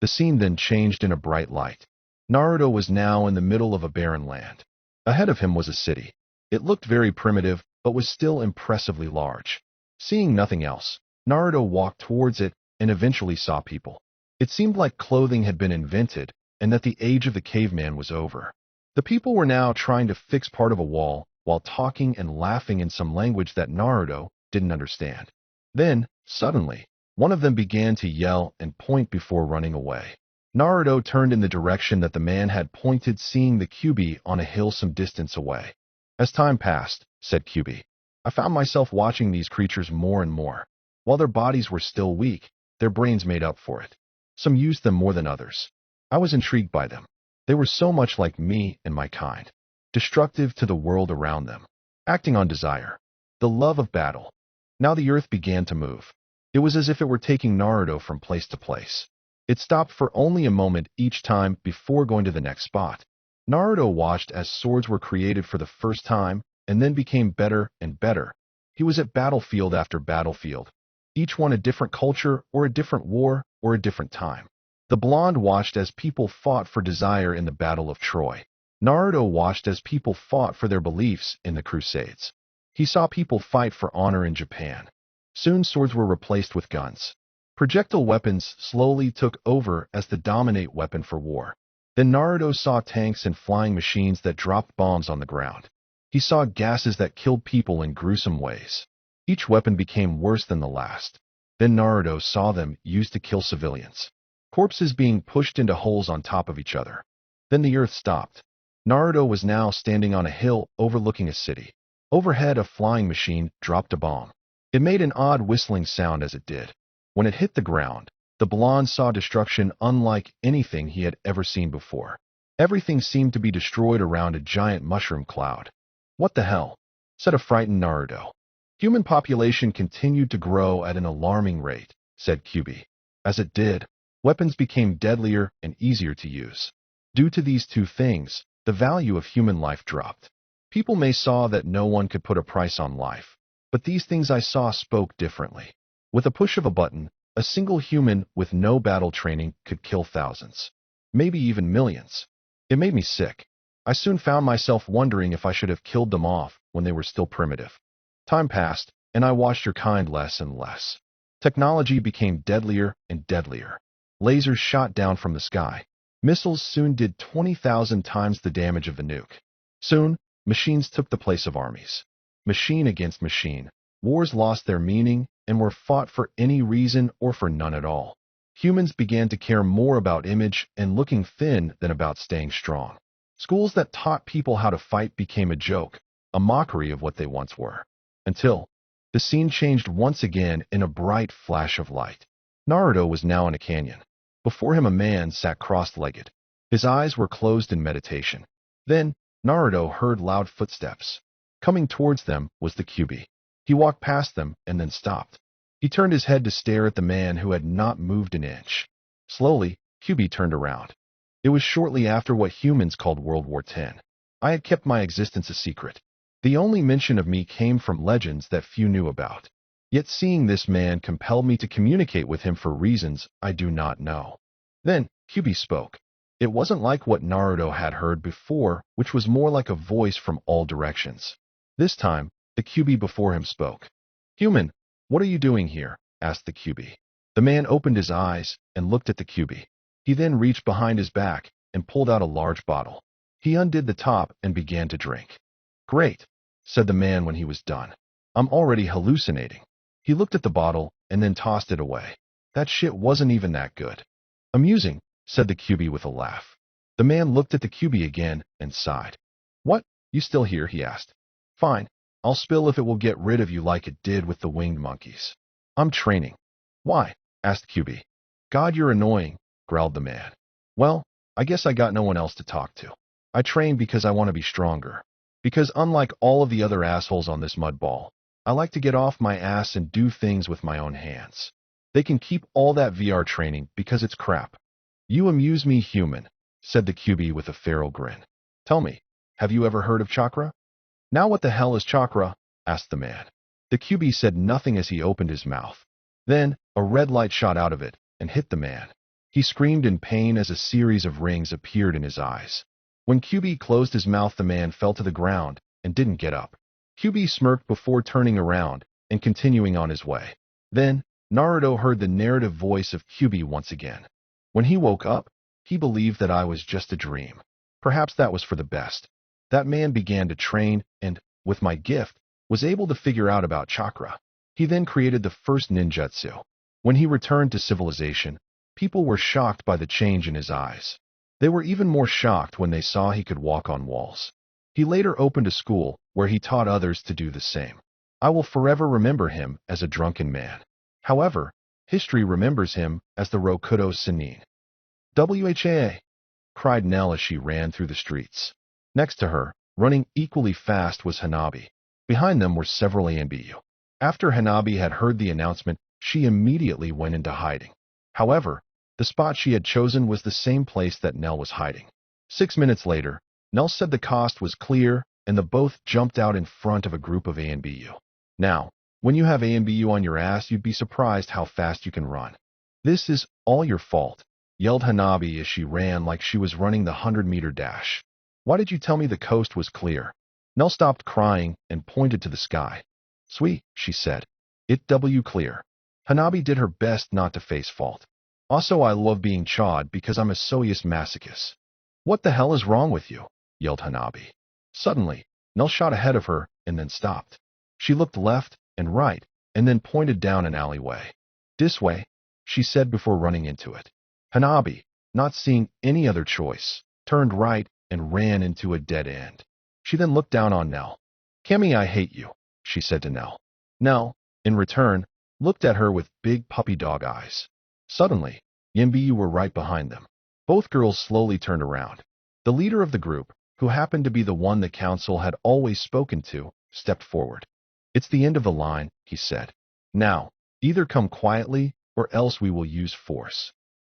The scene then changed in a bright light. Naruto was now in the middle of a barren land. Ahead of him was a city. It looked very primitive, but was still impressively large. Seeing nothing else, Naruto walked towards it and eventually saw people. It seemed like clothing had been invented and that the age of the caveman was over. The people were now trying to fix part of a wall while talking and laughing in some language that Naruto didn't understand. Then, suddenly, one of them began to yell and point before running away. Naruto turned in the direction that the man had pointed, seeing the Kyuubi on a hill some distance away. As time passed, said Kyuubi, I found myself watching these creatures more and more. While their bodies were still weak, their brains made up for it. Some used them more than others. I was intrigued by them. They were so much like me and my kind, destructive to the world around them, acting on desire, the love of battle. Now the earth began to move. It was as if it were taking Naruto from place to place. It stopped for only a moment each time before going to the next spot. Naruto watched as swords were created for the first time and then became better and better. He was at battlefield after battlefield, each one a different culture or a different war or a different time. The blonde watched as people fought for desire in the Battle of Troy. Naruto watched as people fought for their beliefs in the Crusades. He saw people fight for honor in Japan. Soon swords were replaced with guns. Projectile weapons slowly took over as the dominant weapon for war. Then Naruto saw tanks and flying machines that dropped bombs on the ground. He saw gases that killed people in gruesome ways. Each weapon became worse than the last. Then Naruto saw them used to kill civilians. Corpses being pushed into holes on top of each other. Then the earth stopped. Naruto was now standing on a hill overlooking a city. Overhead, a flying machine dropped a bomb. It made an odd whistling sound as it did. When it hit the ground, the blonde saw destruction unlike anything he had ever seen before. Everything seemed to be destroyed around a giant mushroom cloud. "What the hell?" said a frightened Naruto. "Human population continued to grow at an alarming rate," said Kyubi. As it did, weapons became deadlier and easier to use. Due to these two things, the value of human life dropped. People may saw that no one could put a price on life, but these things I saw spoke differently. With a push of a button, a single human with no battle training could kill thousands, maybe even millions. It made me sick. I soon found myself wondering if I should have killed them off when they were still primitive. Time passed, and I watched your kind less and less. Technology became deadlier and deadlier. Lasers shot down from the sky. Missiles soon did 20,000 times the damage of the nuke. Soon, machines took the place of armies. Machine against machine. Wars lost their meaning and were fought for any reason or for none at all. Humans began to care more about image and looking thin than about staying strong. Schools that taught people how to fight became a joke, a mockery of what they once were. Until the scene changed once again in a bright flash of light. Naruto was now in a canyon. Before him a man sat cross-legged. His eyes were closed in meditation. Then Naruto heard loud footsteps. Coming towards them was the Kyubi. He walked past them and then stopped. He turned his head to stare at the man who had not moved an inch. Slowly, Kyubi turned around. It was shortly after what humans called World War X. I had kept my existence a secret. The only mention of me came from legends that few knew about. Yet seeing this man compelled me to communicate with him for reasons I do not know. Then Kyubi spoke. It wasn't like what Naruto had heard before, which was more like a voice from all directions. This time, the Kyubi before him spoke. "Human, what are you doing here?" asked the Kyubi. The man opened his eyes and looked at the Kyubi. He then reached behind his back and pulled out a large bottle. He undid the top and began to drink. "Great," said the man when he was done. "I'm already hallucinating." He looked at the bottle and then tossed it away. "That shit wasn't even that good." "Amusing," said the Kyubi with a laugh. The man looked at the Kyubi again and sighed. "What, you still here?" he asked. "Fine. I'll spill if it will get rid of you like it did with the winged monkeys." "I'm training." "Why?" asked Kyubi. "God, you're annoying," growled the man. "Well, I guess I got no one else to talk to. I train because I want to be stronger. Because unlike all of the other assholes on this mud ball, I like to get off my ass and do things with my own hands. They can keep all that VR training because it's crap." "You amuse me, human," said the Kyubi with a feral grin. "Tell me, have you ever heard of chakra?" "Now what the hell is chakra?" asked the man. The Kyubi said nothing as he opened his mouth. Then a red light shot out of it and hit the man. He screamed in pain as a series of rings appeared in his eyes. When Kyubi closed his mouth, the man fell to the ground and didn't get up. Kyubi smirked before turning around and continuing on his way. Then Naruto heard the narrative voice of Kyubi once again. When he woke up, he believed that I was just a dream. Perhaps that was for the best. That man began to train and, with my gift, was able to figure out about chakra. He then created the first ninjutsu. When he returned to civilization, people were shocked by the change in his eyes. They were even more shocked when they saw he could walk on walls. He later opened a school where he taught others to do the same. I will forever remember him as a drunken man. However, history remembers him as the Rokudo Sennin. "WHA!" cried Nell as she ran through the streets. Next to her, running equally fast, was Hanabi. Behind them were several ANBU. After Hanabi had heard the announcement, she immediately went into hiding. However, the spot she had chosen was the same place that Nell was hiding. 6 minutes later, Nell said the coast was clear, and the both jumped out in front of a group of ANBU. Now, when you have ANBU on your ass, you'd be surprised how fast you can run. This is all your fault. yelled Hanabi as she ran like she was running the 100-meter dash. Why did you tell me the coast was clear? Nell stopped crying and pointed to the sky. Sweet, she said. It w clear. Hanabi did her best not to face fault. Also, I love being chawed because I'm a soyous masochist. What the hell is wrong with you? Yelled Hanabi. Suddenly, Nell shot ahead of her and then stopped. She looked left and right and then pointed down an alleyway. This way, she said before running into it. Hanabi, not seeing any other choice, turned right and ran into a dead end. She then looked down on Nell. Cammy, I hate you, she said to Nell. Nell, in return, looked at her with big puppy dog eyes. Suddenly, Yimbiyu were right behind them. Both girls slowly turned around. The leader of the group, who happened to be the one the council had always spoken to, stepped forward. It's the end of the line, he said. Now, either come quietly or else we will use force.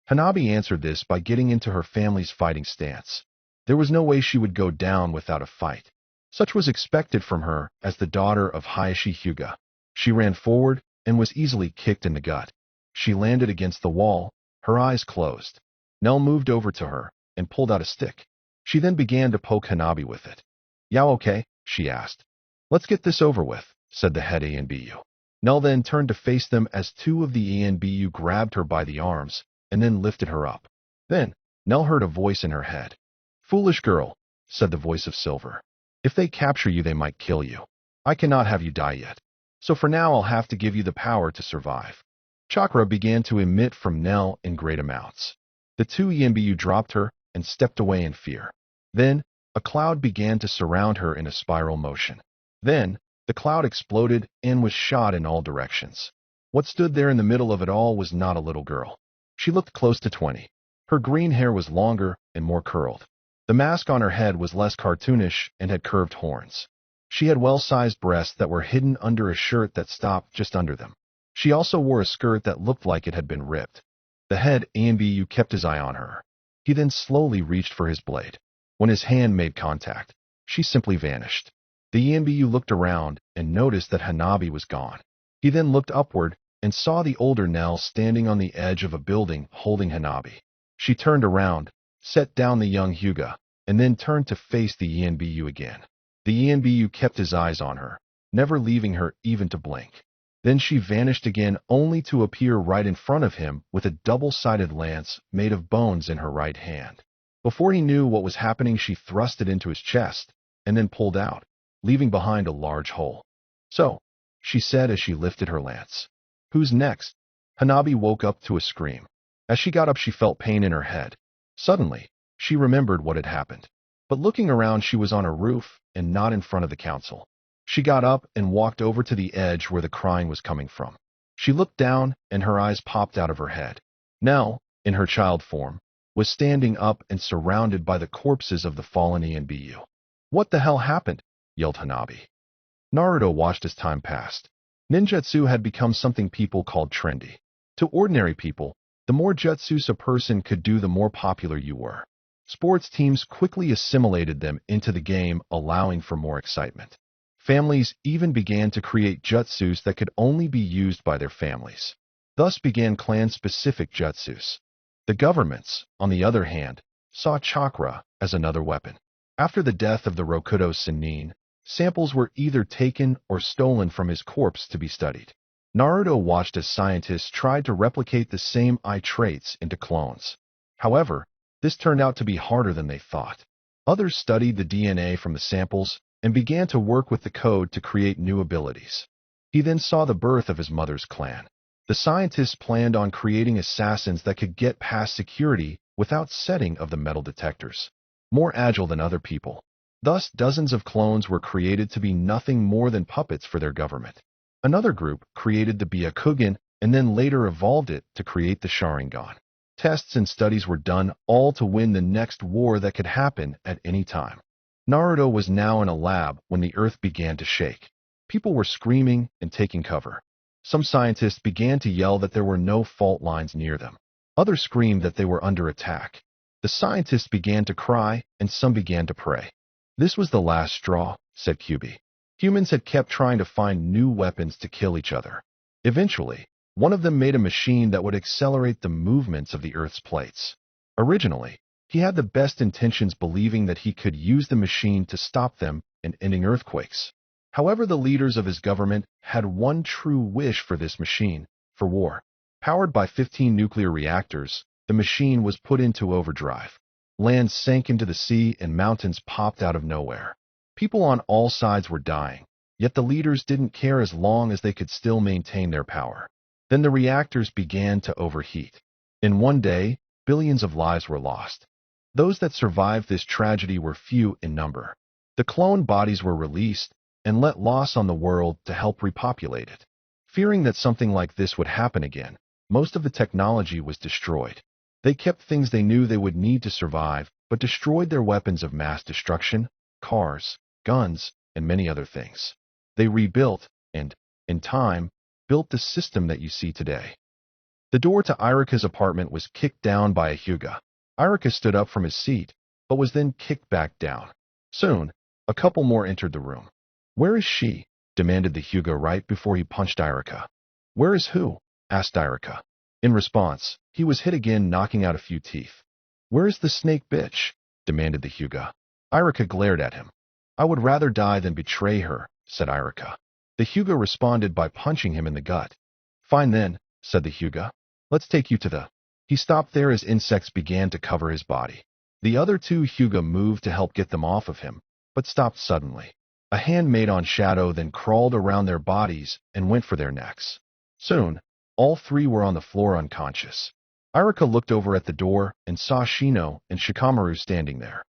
Hanabi answered this by getting into her family's fighting stance. There was no way she would go down without a fight. Such was expected from her as the daughter of Hayashi Hyuga. She ran forward and was easily kicked in the gut. She landed against the wall, her eyes closed. Nell moved over to her and pulled out a stick. She then began to poke Hanabi with it. Yao okay? She asked. Let's get this over with, said the head ANBU. Nell then turned to face them as two of the ANBU grabbed her by the arms and then lifted her up. Then, Nell heard a voice in her head. Foolish girl, said the voice of Silver. If they capture you, they might kill you. I cannot have you die yet. So for now, I'll have to give you the power to survive. Chakra began to emit from Nell in great amounts. The two EMBU dropped her and stepped away in fear. Then, a cloud began to surround her in a spiral motion. Then, the cloud exploded and was shot in all directions. What stood there in the middle of it all was not a little girl. She looked close to 20. Her green hair was longer and more curled. The mask on her head was less cartoonish and had curved horns. She had well-sized breasts that were hidden under a shirt that stopped just under them. She also wore a skirt that looked like it had been ripped. The head ANBU kept his eye on her. He then slowly reached for his blade. When his hand made contact, she simply vanished. The ANBU looked around and noticed that Hanabi was gone. He then looked upward and saw the older Nell standing on the edge of a building holding Hanabi. She turned around, set down the young Hyuga, and then turned to face the ENBU again. The ENBU kept his eyes on her, never leaving her even to blink. Then she vanished again only to appear right in front of him with a double-sided lance made of bones in her right hand. Before he knew what was happening, she thrust it into his chest and then pulled out, leaving behind a large hole. So, she said as she lifted her lance. Who's next? Hanabi woke up to a scream. As she got up, she felt pain in her head. Suddenly, she remembered what had happened. But looking around, she was on a roof and not in front of the council. She got up and walked over to the edge where the crying was coming from. She looked down and her eyes popped out of her head. Nell, in her child form, was standing up and surrounded by the corpses of the fallen ENBU. What the hell happened? Yelled Hanabi. Naruto watched as time passed. Ninjutsu had become something people called trendy. To ordinary people, the more jutsus a person could do, the more popular you were. Sports teams quickly assimilated them into the game, allowing for more excitement. Families even began to create jutsus that could only be used by their families. Thus began clan-specific jutsus. The governments, on the other hand, saw chakra as another weapon. After the death of the Rokudo Sennin, samples were either taken or stolen from his corpse to be studied. Naruto watched as scientists tried to replicate the same eye traits into clones. However, this turned out to be harder than they thought. Others studied the DNA from the samples and began to work with the code to create new abilities. He then saw the birth of his mother's clan. The scientists planned on creating assassins that could get past security without setting of the metal detectors, more agile than other people. Thus, dozens of clones were created to be nothing more than puppets for their government. Another group created the Byakugan and then later evolved it to create the Sharingan. Tests and studies were done, all to win the next war that could happen at any time. Naruto was now in a lab when the earth began to shake. People were screaming and taking cover. Some scientists began to yell that there were no fault lines near them. Others screamed that they were under attack. The scientists began to cry and some began to pray. This was the last straw, said QB. Humans had kept trying to find new weapons to kill each other. Eventually, One of them made a machine that would accelerate the movements of the Earth's plates. Originally, he had the best intentions, believing that he could use the machine to stop them and ending earthquakes. However, the leaders of his government had one true wish for this machine, for war. Powered by 15 nuclear reactors, the machine was put into overdrive. Land sank into the sea and mountains popped out of nowhere. People on all sides were dying, yet the leaders didn't care as long as they could still maintain their power. Then the reactors began to overheat. In one day, billions of lives were lost. Those that survived this tragedy were few in number. The cloned bodies were released and let loose on the world to help repopulate it. Fearing that something like this would happen again, most of the technology was destroyed. They kept things they knew they would need to survive, but destroyed their weapons of mass destruction, cars, guns, and many other things. They rebuilt and, in time, built the system that you see today. The door to Irika's apartment was kicked down by a Hyuga. Irika stood up from his seat, but was then kicked back down. Soon, a couple more entered the room. "Where is she?" demanded the Hyuga right before he punched Irika. "Where is who?" asked Irika. In response, he was hit again, knocking out a few teeth. "Where is the snake bitch?" demanded the Hyuga. Irika glared at him. "I would rather die than betray her," said Irika. The Hyuga responded by punching him in the gut. "Fine then," said the Hyuga. "Let's take you to the—" He stopped there as insects began to cover his body. The other two Hyuga moved to help get them off of him, but stopped suddenly. A hand made on shadow then crawled around their bodies and went for their necks. Soon, all three were on the floor unconscious. Irika looked over at the door and saw Shino and Shikamaru standing there.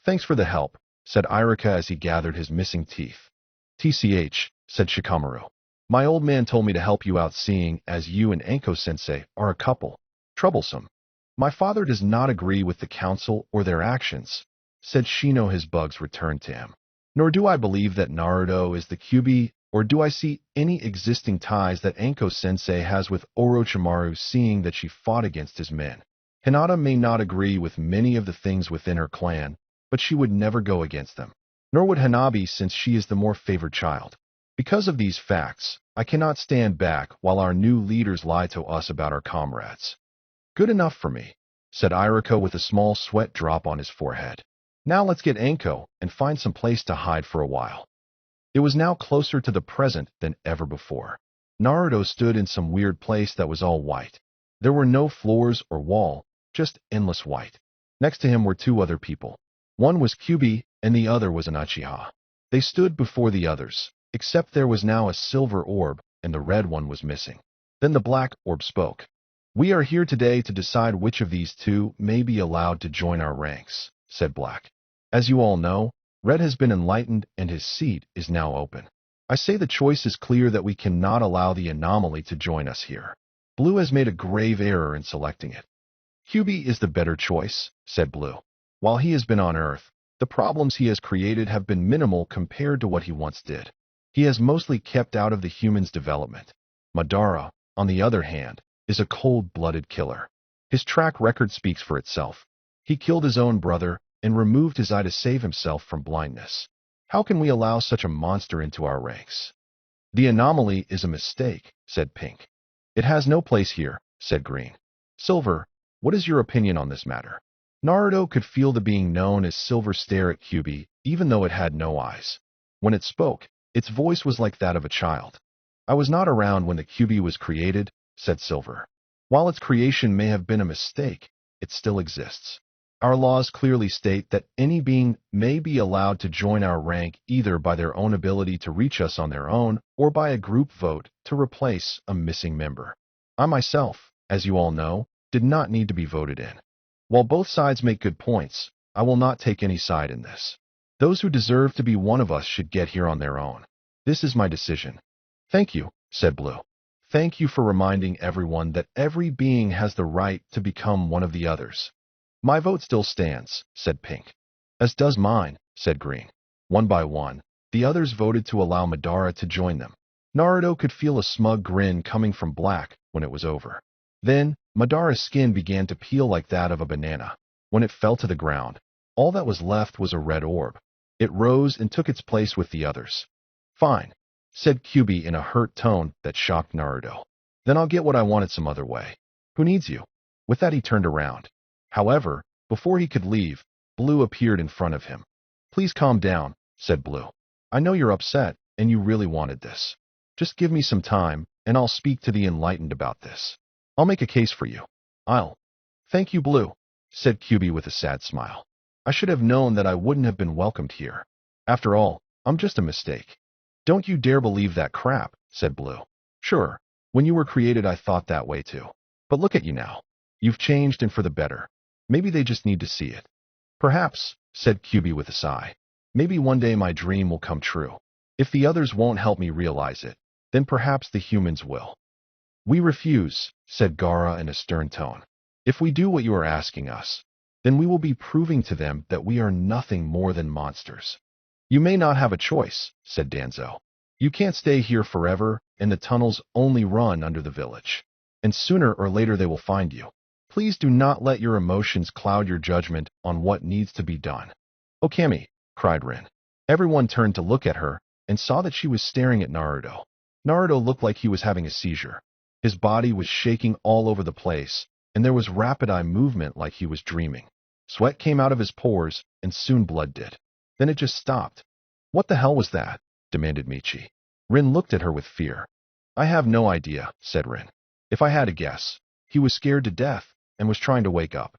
"Thanks for the help," said Irika as he gathered his missing teeth. "TCH," said Shikamaru. "My old man told me to help you out, seeing as you and Anko-sensei are a couple. Troublesome. My father does not agree with the council or their actions," said Shino. His bugs returned to him. "Nor do I believe that Naruto is the Kyuubi, or do I see any existing ties that Anko-sensei has with Orochimaru, seeing that she fought against his men. Hinata may not agree with many of the things within her clan, but she would never go against them. Nor would Hanabi, since she is the more favored child. Because of these facts, I cannot stand back while our new leaders lie to us about our comrades." "Good enough for me," said Irika with a small sweat drop on his forehead. "Now let's get Anko and find some place to hide for a while." It was now closer to the present than ever before. Naruto stood in some weird place that was all white. There were no floors or wall, just endless white. Next to him were two other people. One was Kyuubi and the other was an Uchiha. They stood before the others, except there was now a silver orb and the red one was missing. Then the black orb spoke. "We are here today to decide which of these two may be allowed to join our ranks," said Black. "As you all know, Red has been enlightened and his seat is now open. I say the choice is clear that we cannot allow the anomaly to join us here. Blue has made a grave error in selecting it." "Kyuubi is the better choice," said Blue. "While he has been on Earth, the problems he has created have been minimal compared to what he once did. He has mostly kept out of the humans' development. Madara, on the other hand, is a cold-blooded killer. His track record speaks for itself. He killed his own brother and removed his eye to save himself from blindness. How can we allow such a monster into our ranks?" "The anomaly is a mistake," said Pink. "It has no place here," said Green. "Silver, what is your opinion on this matter?" Naruto could feel the being known as Silver stare at Kyuubi, even though it had no eyes. When it spoke, its voice was like that of a child. "I was not around when the Kyuubi was created," said Silver. "While its creation may have been a mistake, it still exists. Our laws clearly state that any being may be allowed to join our rank either by their own ability to reach us on their own or by a group vote to replace a missing member. I myself, as you all know, did not need to be voted in. While both sides make good points, I will not take any side in this. Those who deserve to be one of us should get here on their own. This is my decision." "Thank you," said Blue. "Thank you for reminding everyone that every being has the right to become one of the others." "My vote still stands," said Pink. "As does mine," said Green. One by one, the others voted to allow Madara to join them. Naruto could feel a smug grin coming from Black when it was over. Then, Madara's skin began to peel like that of a banana. When it fell to the ground, all that was left was a red orb. It rose and took its place with the others. "Fine," said Kyuubi in a hurt tone that shocked Naruto. Then I'll get what I wanted some other way. Who needs you? With that he turned around. However, before he could leave, Blue appeared in front of him. Please calm down, said Blue. I know you're upset, and you really wanted this. Just give me some time, and I'll speak to the enlightened about this. I'll make a case for you. Thank you, Blue, said QB with a sad smile. I should have known that I wouldn't have been welcomed here. After all, I'm just a mistake. Don't you dare believe that crap, said Blue. Sure, when you were created I thought that way too. But look at you now. You've changed and for the better. Maybe they just need to see it. Perhaps, said QB with a sigh. Maybe one day my dream will come true. If the others won't help me realize it, then perhaps the humans will. We refuse, said Gaara in a stern tone. If we do what you are asking us, then we will be proving to them that we are nothing more than monsters. You may not have a choice, said Danzo. You can't stay here forever, and the tunnels only run under the village. And sooner or later they will find you. Please do not let your emotions cloud your judgment on what needs to be done. Okami, cried Rin. Everyone turned to look at her, and saw that she was staring at Naruto. Naruto looked like he was having a seizure. His body was shaking all over the place, and there was rapid eye movement like he was dreaming. Sweat came out of his pores, and soon blood did. Then it just stopped. What the hell was that? Demanded Michi. Rin looked at her with fear. I have no idea, said Rin. If I had to guess, he was scared to death, and was trying to wake up.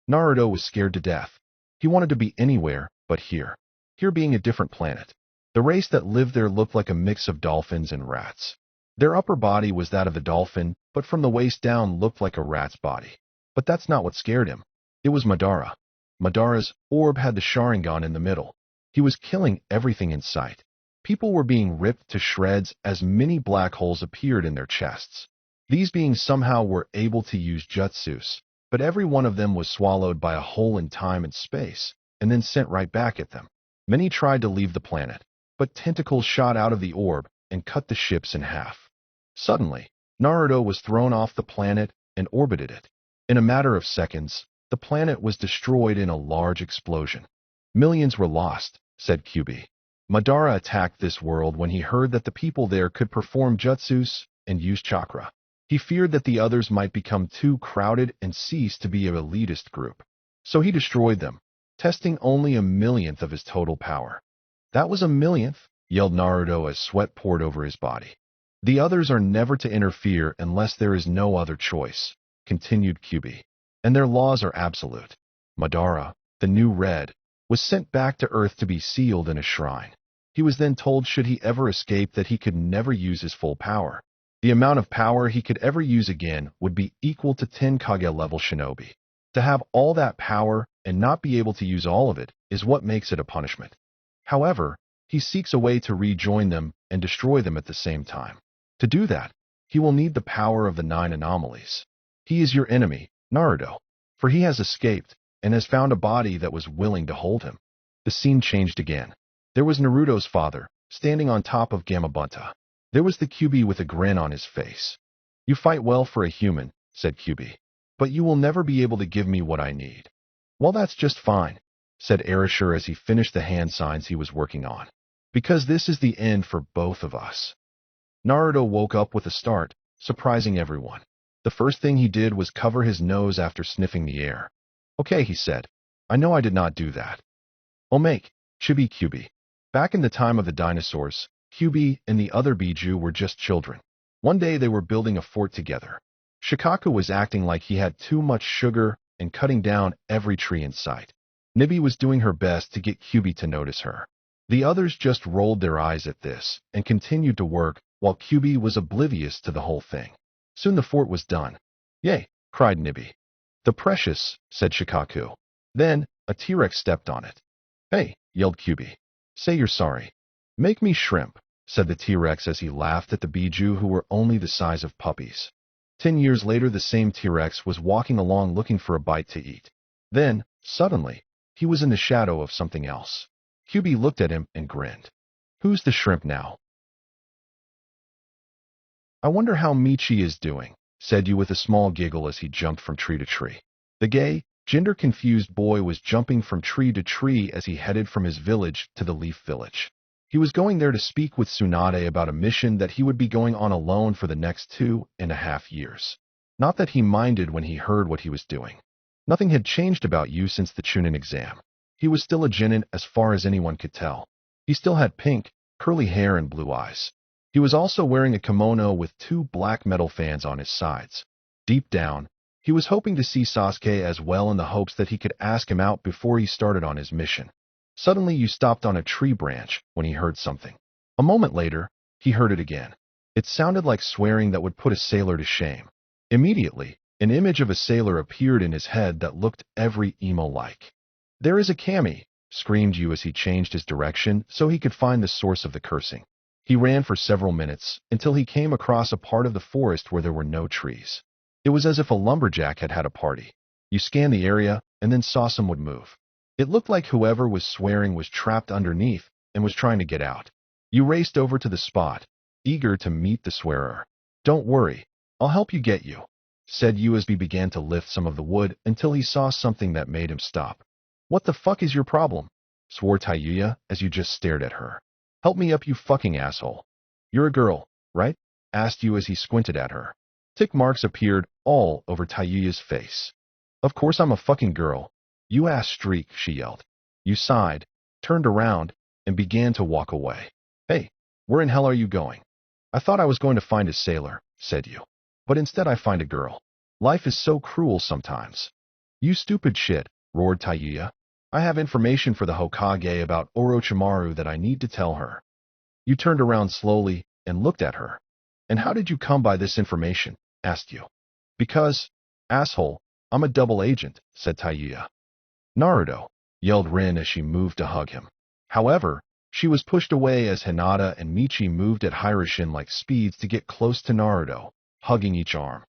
Naruto was scared to death. He wanted to be anywhere but here. Here being a different planet. The race that lived there looked like a mix of dolphins and rats. Their upper body was that of the dolphin, but from the waist down looked like a rat's body. But that's not what scared him. It was Madara. Madara's orb had the Sharingan in the middle. He was killing everything in sight. People were being ripped to shreds as many black holes appeared in their chests. These beings somehow were able to use jutsus, but every one of them was swallowed by a hole in time and space, and then sent right back at them. Many tried to leave the planet, but tentacles shot out of the orb and cut the ships in half. Suddenly, Naruto was thrown off the planet and orbited it. In a matter of seconds, the planet was destroyed in a large explosion. Millions were lost, said QB. Madara attacked this world when he heard that the people there could perform jutsus and use chakra. He feared that the others might become too crowded and cease to be an elitist group. So he destroyed them, testing only a millionth of his total power. That was a millionth, yelled Naruto as sweat poured over his body. The others are never to interfere unless there is no other choice, continued QB. And their laws are absolute. Madara, the new Red, was sent back to Earth to be sealed in a shrine. He was then told should he ever escape that he could never use his full power. The amount of power he could ever use again would be equal to 10 Kage-level shinobi. To have all that power and not be able to use all of it is what makes it a punishment. However, he seeks a way to rejoin them and destroy them at the same time. To do that, he will need the power of the 9 anomalies. He is your enemy, Naruto, for he has escaped and has found a body that was willing to hold him. The scene changed again. There was Naruto's father, standing on top of Gamabunta. There was the QB with a grin on his face. You fight well for a human, said QB, but you will never be able to give me what I need. Well, that's just fine, said Erasure as he finished the hand signs he was working on. Because this is the end for both of us. Naruto woke up with a start, surprising everyone. The first thing he did was cover his nose after sniffing the air. Okay, he said. I know I did not do that. Omake, Chibi QB. Back in the time of the dinosaurs, QB and the other Biju were just children. One day they were building a fort together. Shikaku was acting like he had too much sugar and cutting down every tree in sight. Nibi was doing her best to get QB to notice her. The others just rolled their eyes at this and continued to work while QB was oblivious to the whole thing. Soon the fort was done. Yay, cried Nibi. The precious, said Shikaku. Then, a T-Rex stepped on it. Hey, yelled QB. Say you're sorry. Make me shrimp, said the T-Rex as he laughed at the Biju who were only the size of puppies. 10 years later, the same T-Rex was walking along looking for a bite to eat. Then, suddenly, he was in the shadow of something else. QB looked at him and grinned. Who's the shrimp now? I wonder how Michi is doing, said Yu with a small giggle as he jumped from tree to tree. The gay, gender-confused boy was jumping from tree to tree as he headed from his village to the Leaf Village. He was going there to speak with Tsunade about a mission that he would be going on alone for the next 2.5 years. Not that he minded when he heard what he was doing. Nothing had changed about you since the Chunin exam. He was still a Jinin as far as anyone could tell. He still had pink, curly hair and blue eyes. He was also wearing a kimono with 2 black metal fans on his sides. Deep down, he was hoping to see Sasuke as well in the hopes that he could ask him out before he started on his mission. Suddenly you stopped on a tree branch when he heard something. A moment later, he heard it again. It sounded like swearing that would put a sailor to shame. Immediately, an image of a sailor appeared in his head that looked every emo-like. "There is a kami," screamed Yu as he changed his direction so he could find the source of the cursing. He ran for several minutes until he came across a part of the forest where there were no trees. It was as if a lumberjack had had a party. You scanned the area and then saw someone move. It looked like whoever was swearing was trapped underneath and was trying to get out. You raced over to the spot, eager to meet the swearer. "Don't worry, I'll help you get you," said Yu as he began to lift some of the wood until he saw something that made him stop. "What the fuck is your problem?" swore Taiyuya as you just stared at her. "Help me up, you fucking asshole." "You're a girl, right?" asked Yu as he squinted at her. Tick marks appeared all over Taiyuya's face. "Of course I'm a fucking girl. You ass streak," she yelled. You sighed, turned around, and began to walk away. "Hey, where in hell are you going?" "I thought I was going to find a sailor," said Yu. "But instead I find a girl. Life is so cruel sometimes." "You stupid shit," roared Taiyuya. "I have information for the Hokage about Orochimaru that I need to tell her." You turned around slowly and looked at her. "And how did you come by this information?" asked Yu. "Because, asshole, I'm a double agent," said Taiyuya. "Naruto," yelled Rin as she moved to hug him. However, she was pushed away as Hinata and Michi moved at Hiroshin-like speeds to get close to Naruto, hugging each arm.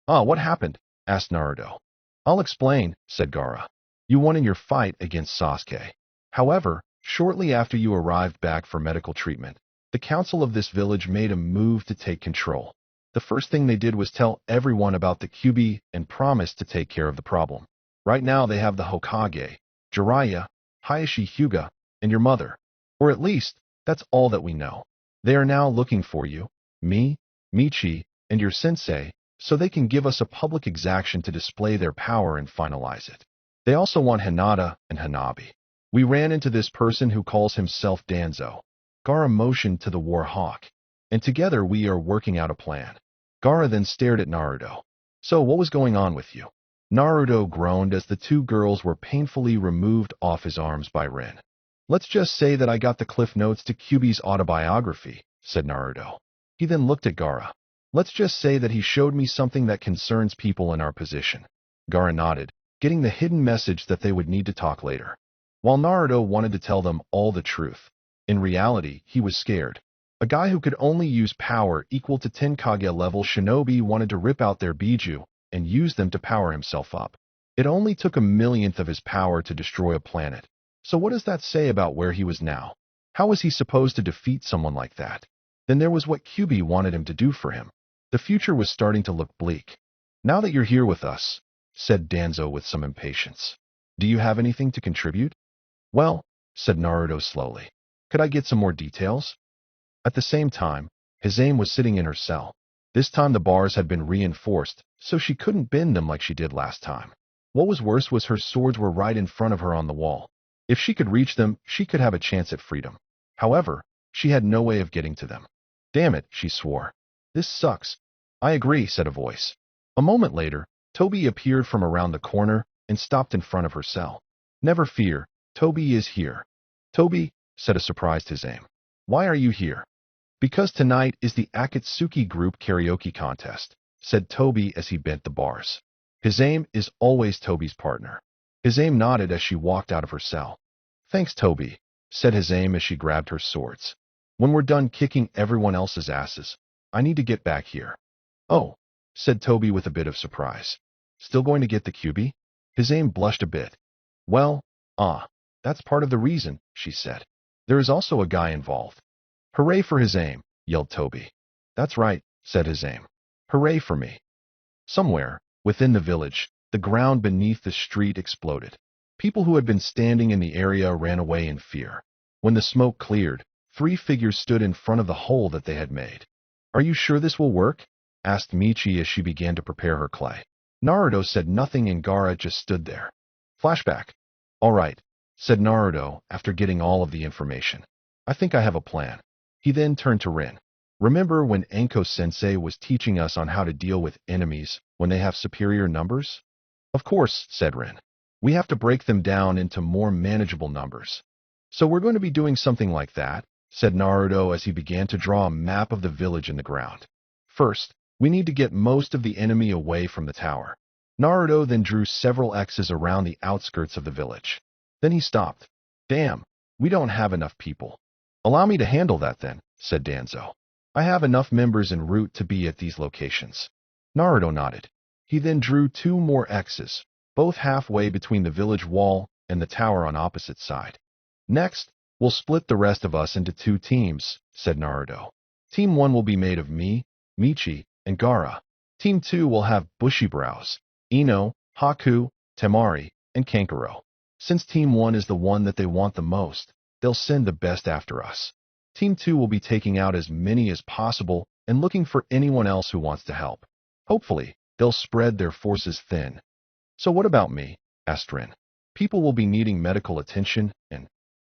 "Ah, what happened?" asked Naruto. "I'll explain," said Gaara. "You won in your fight against Sasuke. However, shortly after you arrived back for medical treatment, the council of this village made a move to take control. The first thing they did was tell everyone about the Kyuubi and promised to take care of the problem. Right now they have the Hokage, Jiraiya, Hayashi Hyuga, and your mother. Or at least, that's all that we know. They are now looking for you, me, Michi, and your sensei, so they can give us a public exaction to display their power and finalize it. They also want Hinata and Hanabi. We ran into this person who calls himself Danzo." Gaara motioned to the war hawk. "And together we are working out a plan." Gaara then stared at Naruto. "So what was going on with you?" Naruto groaned as the 2 girls were painfully removed off his arms by Rin. "Let's just say that I got the cliff notes to Kyuubi's autobiography," said Naruto. He then looked at Gaara. "Let's just say that he showed me something that concerns people in our position." Gaara nodded, getting the hidden message that they would need to talk later. While Naruto wanted to tell them all the truth, in reality, he was scared. A guy who could only use power equal to 10 Kage level shinobi wanted to rip out their Biju and use them to power himself up. It only took a millionth of his power to destroy a planet. So what does that say about where he was now? How was he supposed to defeat someone like that? Then there was what Kyuubi wanted him to do for him. The future was starting to look bleak. "Now that you're here with us," said Danzo with some impatience, "do you have anything to contribute?" "Well," said Naruto slowly, "could I get some more details?" At the same time, his aim was sitting in her cell. This time the bars had been reinforced, so she couldn't bend them like she did last time. What was worse was her swords were right in front of her on the wall. If she could reach them, she could have a chance at freedom. However, she had no way of getting to them. "Damn it," she swore. "This sucks." "I agree," said a voice. A moment later, Toby appeared from around the corner and stopped in front of her cell. "Never fear, Toby is here." "Toby," said a surprised Hizame. "Why are you here?" "Because tonight is the Akatsuki group karaoke contest," said Toby as he bent the bars. Hizame is always Toby's partner. Hizame nodded as she walked out of her cell. "Thanks, Toby," said Hizame as she grabbed her swords. "When we're done kicking everyone else's asses, I need to get back here." "Oh," said Toby with a bit of surprise. "Still going to get the Kyuubi?" Hizame blushed a bit. "Well, that's part of the reason," she said. "There is also a guy involved." "Hooray for Hizame," yelled Toby. "That's right," said Hizame. "Hooray for me." Somewhere, within the village, the ground beneath the street exploded. People who had been standing in the area ran away in fear. When the smoke cleared, Three figures stood in front of the hole that they had made. "Are you sure this will work?" asked Michi as she began to prepare her clay. Naruto said nothing and Gaara just stood there. Flashback. "All right," said Naruto after getting all of the information. "I think I have a plan." He then turned to Rin. "Remember when Anko-sensei was teaching us on how to deal with enemies when they have superior numbers?" "Of course," said Rin. "We have to break them down into more manageable numbers." "So we're going to be doing something like that," said Naruto as he began to draw a map of the village in the ground. "First, we need to get most of the enemy away from the tower." Naruto then drew several X's around the outskirts of the village. Then he stopped. "Damn, we don't have enough people." "Allow me to handle that then," said Danzo. "I have enough members en route to be at these locations." Naruto nodded. He then drew two more X's, both halfway between the village wall and the tower on opposite side. "Next, we'll split the rest of us into two teams," said Naruto. "Team 1 will be made of me, Michi, and Gaara. Team 2 will have Bushibrows, Ino, Haku, Temari, and Kankuro. Since Team 1 is the one that they want the most, they'll send the best after us. Team 2 will be taking out as many as possible and looking for anyone else who wants to help. Hopefully, they'll spread their forces thin." "So what about me?" asked Rin. "People will be needing medical attention, and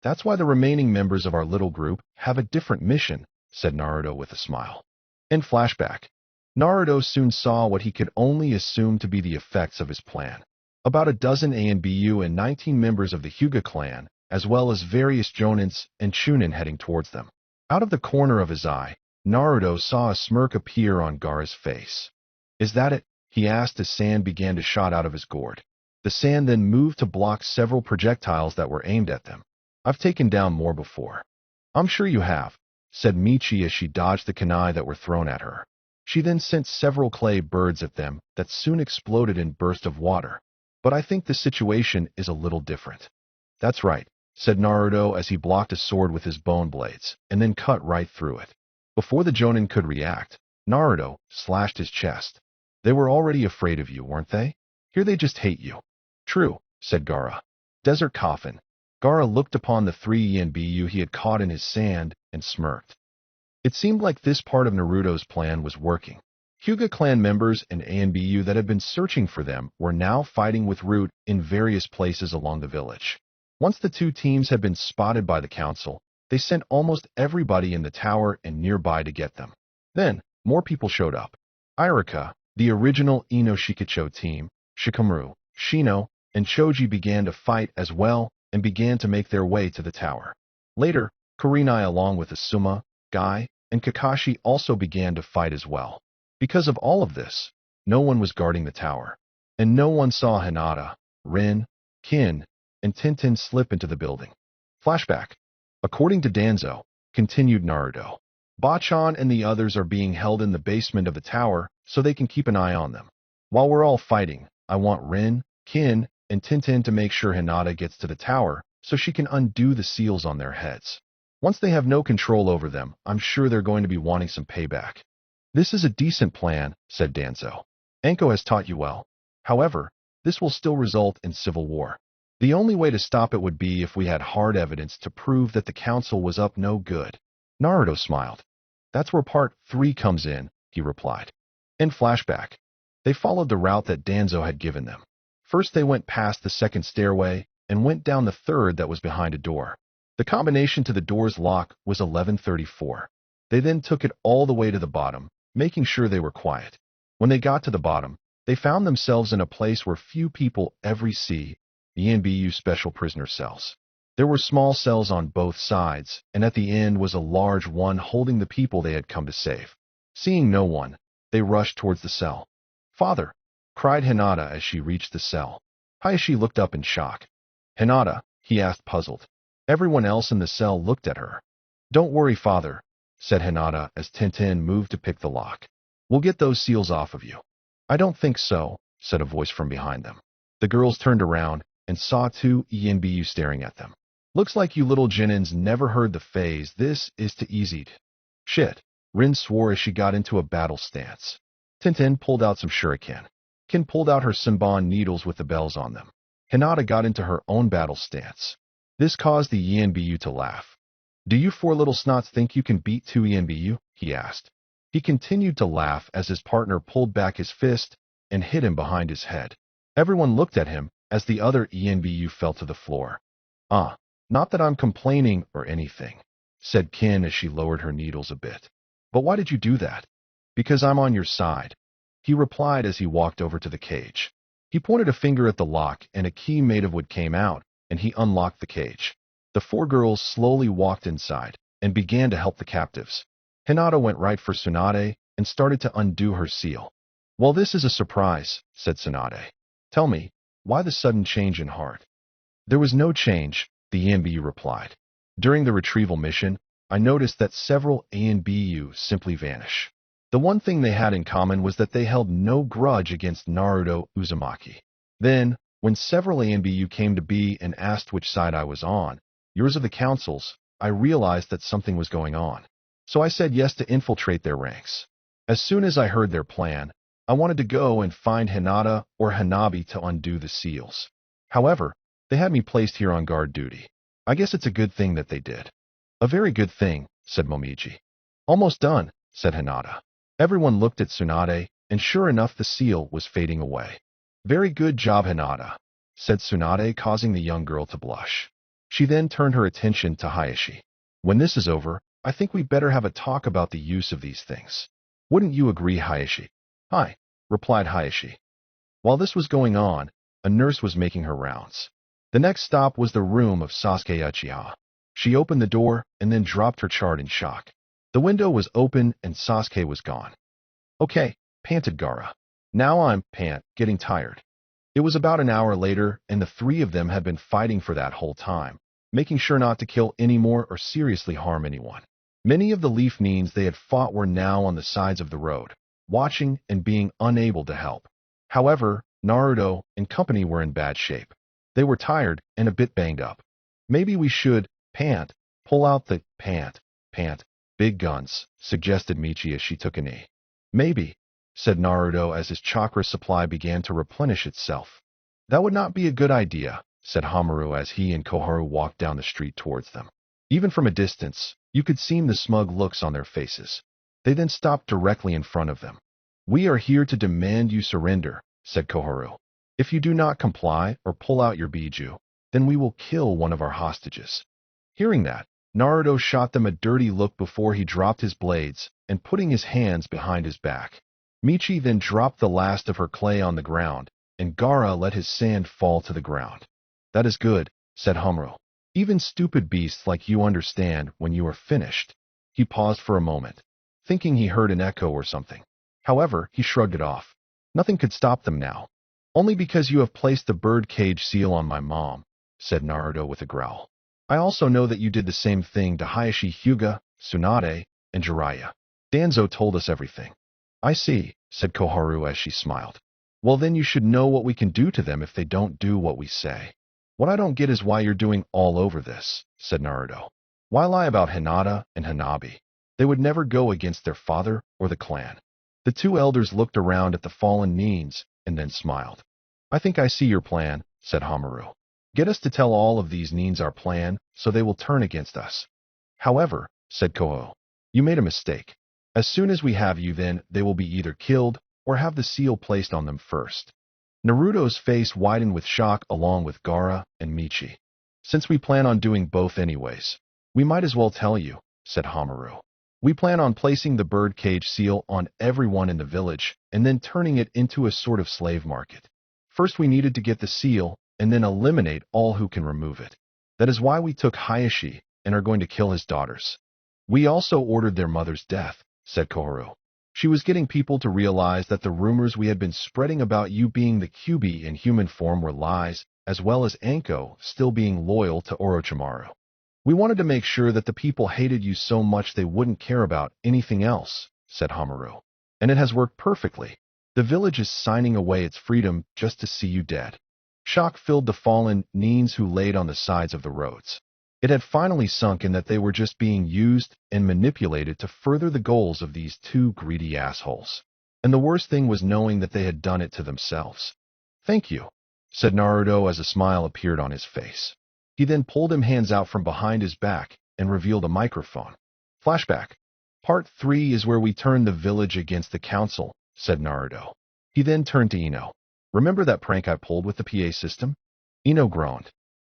that's why the remaining members of our little group have a different mission," said Naruto with a smile. In flashback, Naruto soon saw what he could only assume to be the effects of his plan. About a dozen ANBU and 19 members of the Hyuga clan, as well as various Jonins and Chunin heading towards them. Out of the corner of his eye, Naruto saw a smirk appear on Gaara's face. "Is that it?" he asked as sand began to shot out of his gourd. The sand then moved to block several projectiles that were aimed at them. "I've taken down more before." "I'm sure you have," said Michi as she dodged the kunai that were thrown at her. She then sent several clay birds at them that soon exploded in bursts of water. "But I think the situation is a little different." "That's right," said Naruto as he blocked a sword with his bone blades and then cut right through it. Before the Jonin could react, Naruto slashed his chest. "They were already afraid of you, weren't they? Here they just hate you." "True," said Gaara. Desert Coffin. Gaara looked upon the 3 ENBU he had caught in his sand and smirked. It seemed like this part of Naruto's plan was working. Hyuga clan members and ANBU that had been searching for them were now fighting with Root in various places along the village. Once the two teams had been spotted by the council, they sent almost everybody in the tower and nearby to get them. Then, more people showed up. Irika, the original Ino Shikicho team, Shikamaru, Shino, and Choji began to fight as well and began to make their way to the tower. Later, Kurenai along with Asuma, Guy, and Kakashi also began to fight as well. Because of all of this, no one was guarding the tower, and no one saw Hinata, Rin, Kin, and Tintin slip into the building. Flashback. According to Danzo, continued Naruto, Bachan and the others are being held in the basement of the tower so they can keep an eye on them. While we're all fighting, I want Rin, Kin, and Tintin to make sure Hinata gets to the tower so she can undo the seals on their heads. Once they have no control over them, I'm sure they're going to be wanting some payback." "This is a decent plan," said Danzo. "Anko has taught you well. However, this will still result in civil war. The only way to stop it would be if we had hard evidence to prove that the council was up no good." Naruto smiled. "That's where part 3 comes in," he replied. In flashback, they followed the route that Danzo had given them. First they went past the second stairway and went down the third that was behind a door. The combination to the door's lock was 1134. They then took it all the way to the bottom, making sure they were quiet. When they got to the bottom, they found themselves in a place where few people ever see, the NBU special prisoner cells. There were small cells on both sides, and at the end was a large one holding the people they had come to save. Seeing no one, they rushed towards the cell. "Father!" cried Hinata as she reached the cell. Hayashi looked up in shock. "Hinata?" he asked, puzzled. Everyone else in the cell looked at her. "Don't worry, father," said Hinata as Tintin moved to pick the lock. "We'll get those seals off of you." "I don't think so," said a voice from behind them. The girls turned around and saw 2 ENBU staring at them. "Looks like you little Jinins never heard the phase, 'This is too easy.'" "Shit," Rin swore as she got into a battle stance. Tintin pulled out some shuriken. Kin pulled out her Senbon needles with the bells on them. Hinata got into her own battle stance. This caused the ENBU to laugh. Do you four little snots think you can beat 2 ENBU? He asked. He continued to laugh as his partner pulled back his fist and hit him behind his head. Everyone looked at him as the other ENBU fell to the floor. Not that I'm complaining or anything, said Kin as she lowered her needles a bit. But why did you do that? Because I'm on your side, he replied as he walked over to the cage. He pointed a finger at the lock and a key made of wood came out, and he unlocked the cage. The 4 girls slowly walked inside and began to help the captives. Hinata went right for Tsunade and started to undo her seal. Well, this is a surprise, said Tsunade. Tell me, why the sudden change in heart? There was no change, the ENBU replied. During the retrieval mission, I noticed that several ENBU simply vanish. The one thing they had in common was that they held no grudge against Naruto Uzumaki. Then, when several ENBU came to be and asked which side I was on, yours or the council's, I realized that something was going on. So I said yes to infiltrate their ranks. As soon as I heard their plan, I wanted to go and find Hinata or Hanabi to undo the seals. However, they had me placed here on guard duty. I guess it's a good thing that they did. A very good thing, said Momiji. Almost done, said Hinata. Everyone looked at Tsunade, and sure enough the seal was fading away. Very good job, Hinata, said Tsunade, causing the young girl to blush. She then turned her attention to Hayashi. When this is over, I think we better have a talk about the use of these things. Wouldn't you agree, Hayashi? Hi, replied Hayashi. While this was going on, a nurse was making her rounds. The next stop was the room of Sasuke Uchiha. She opened the door and then dropped her chart in shock. The window was open and Sasuke was gone. Okay, panted Gaara. Now I'm getting tired. It was about an hour later and the 3 of them had been fighting for that whole time, making sure not to kill anyone or seriously harm anyone. Many of the Leaf Nines they had fought were now on the sides of the road, watching and being unable to help. However, Naruto and company were in bad shape. They were tired and a bit banged up. Maybe we should, pull out the, big guns, suggested Michi as she took a knee. Maybe, said Naruto as his chakra supply began to replenish itself. That would not be a good idea, said Hamaru as he and Koharu walked down the street towards them. Even from a distance, you could see the smug looks on their faces. They then stopped directly in front of them. We are here to demand you surrender, said Koharu. If you do not comply or pull out your biju, then we will kill one of our hostages. Hearing that, Naruto shot them a dirty look before he dropped his blades and putting his hands behind his back. Michi then dropped the last of her clay on the ground, and Gaara let his sand fall to the ground. That is good, said Hamaru. Even stupid beasts like you understand when you are finished. He paused for a moment, thinking he heard an echo or something. However, he shrugged it off. Nothing could stop them now. Only because you have placed the bird cage seal on my mom, said Naruto with a growl. I also know that you did the same thing to Hayashi Hyuga, Tsunade, and Jiraiya. Danzo told us everything. I see, said Koharu as she smiled. Well then you should know what we can do to them if they don't do what we say. What I don't get is why you're doing all over this, said Naruto. Why lie about Hinata and Hanabi? They would never go against their father or the clan. The 2 elders looked around at the fallen Nines and then smiled. I think I see your plan, said Hamaru. Get us to tell all of these Nines our plan so they will turn against us. However, said Koho, you made a mistake. As soon as we have you then, they will be either killed or have the seal placed on them first. Naruto's face widened with shock along with Gaara and Michi. Since we plan on doing both anyways, we might as well tell you, said Hamaru. We plan on placing the bird cage seal on everyone in the village and then turning it into a sort of slave market. First we needed to get the seal and then eliminate all who can remove it. That is why we took Hayashi and are going to kill his daughters. We also ordered their mother's death, said Koharu. She was getting people to realize that the rumors we had been spreading about you being the Kyuubi in human form were lies, as well as Anko still being loyal to Orochimaru. We wanted to make sure that the people hated you so much they wouldn't care about anything else, said Hamaru. And it has worked perfectly. The village is signing away its freedom just to see you dead. Shock filled the fallen Nines who laid on the sides of the roads. It had finally sunk in that they were just being used and manipulated to further the goals of these 2 greedy assholes. And the worst thing was knowing that they had done it to themselves. Thank you, said Naruto as a smile appeared on his face. He then pulled him hands out from behind his back and revealed a microphone. Flashback. Part 3 is where we turn the village against the council, said Naruto. He then turned to Ino. Remember that prank I pulled with the PA system? Ino groaned.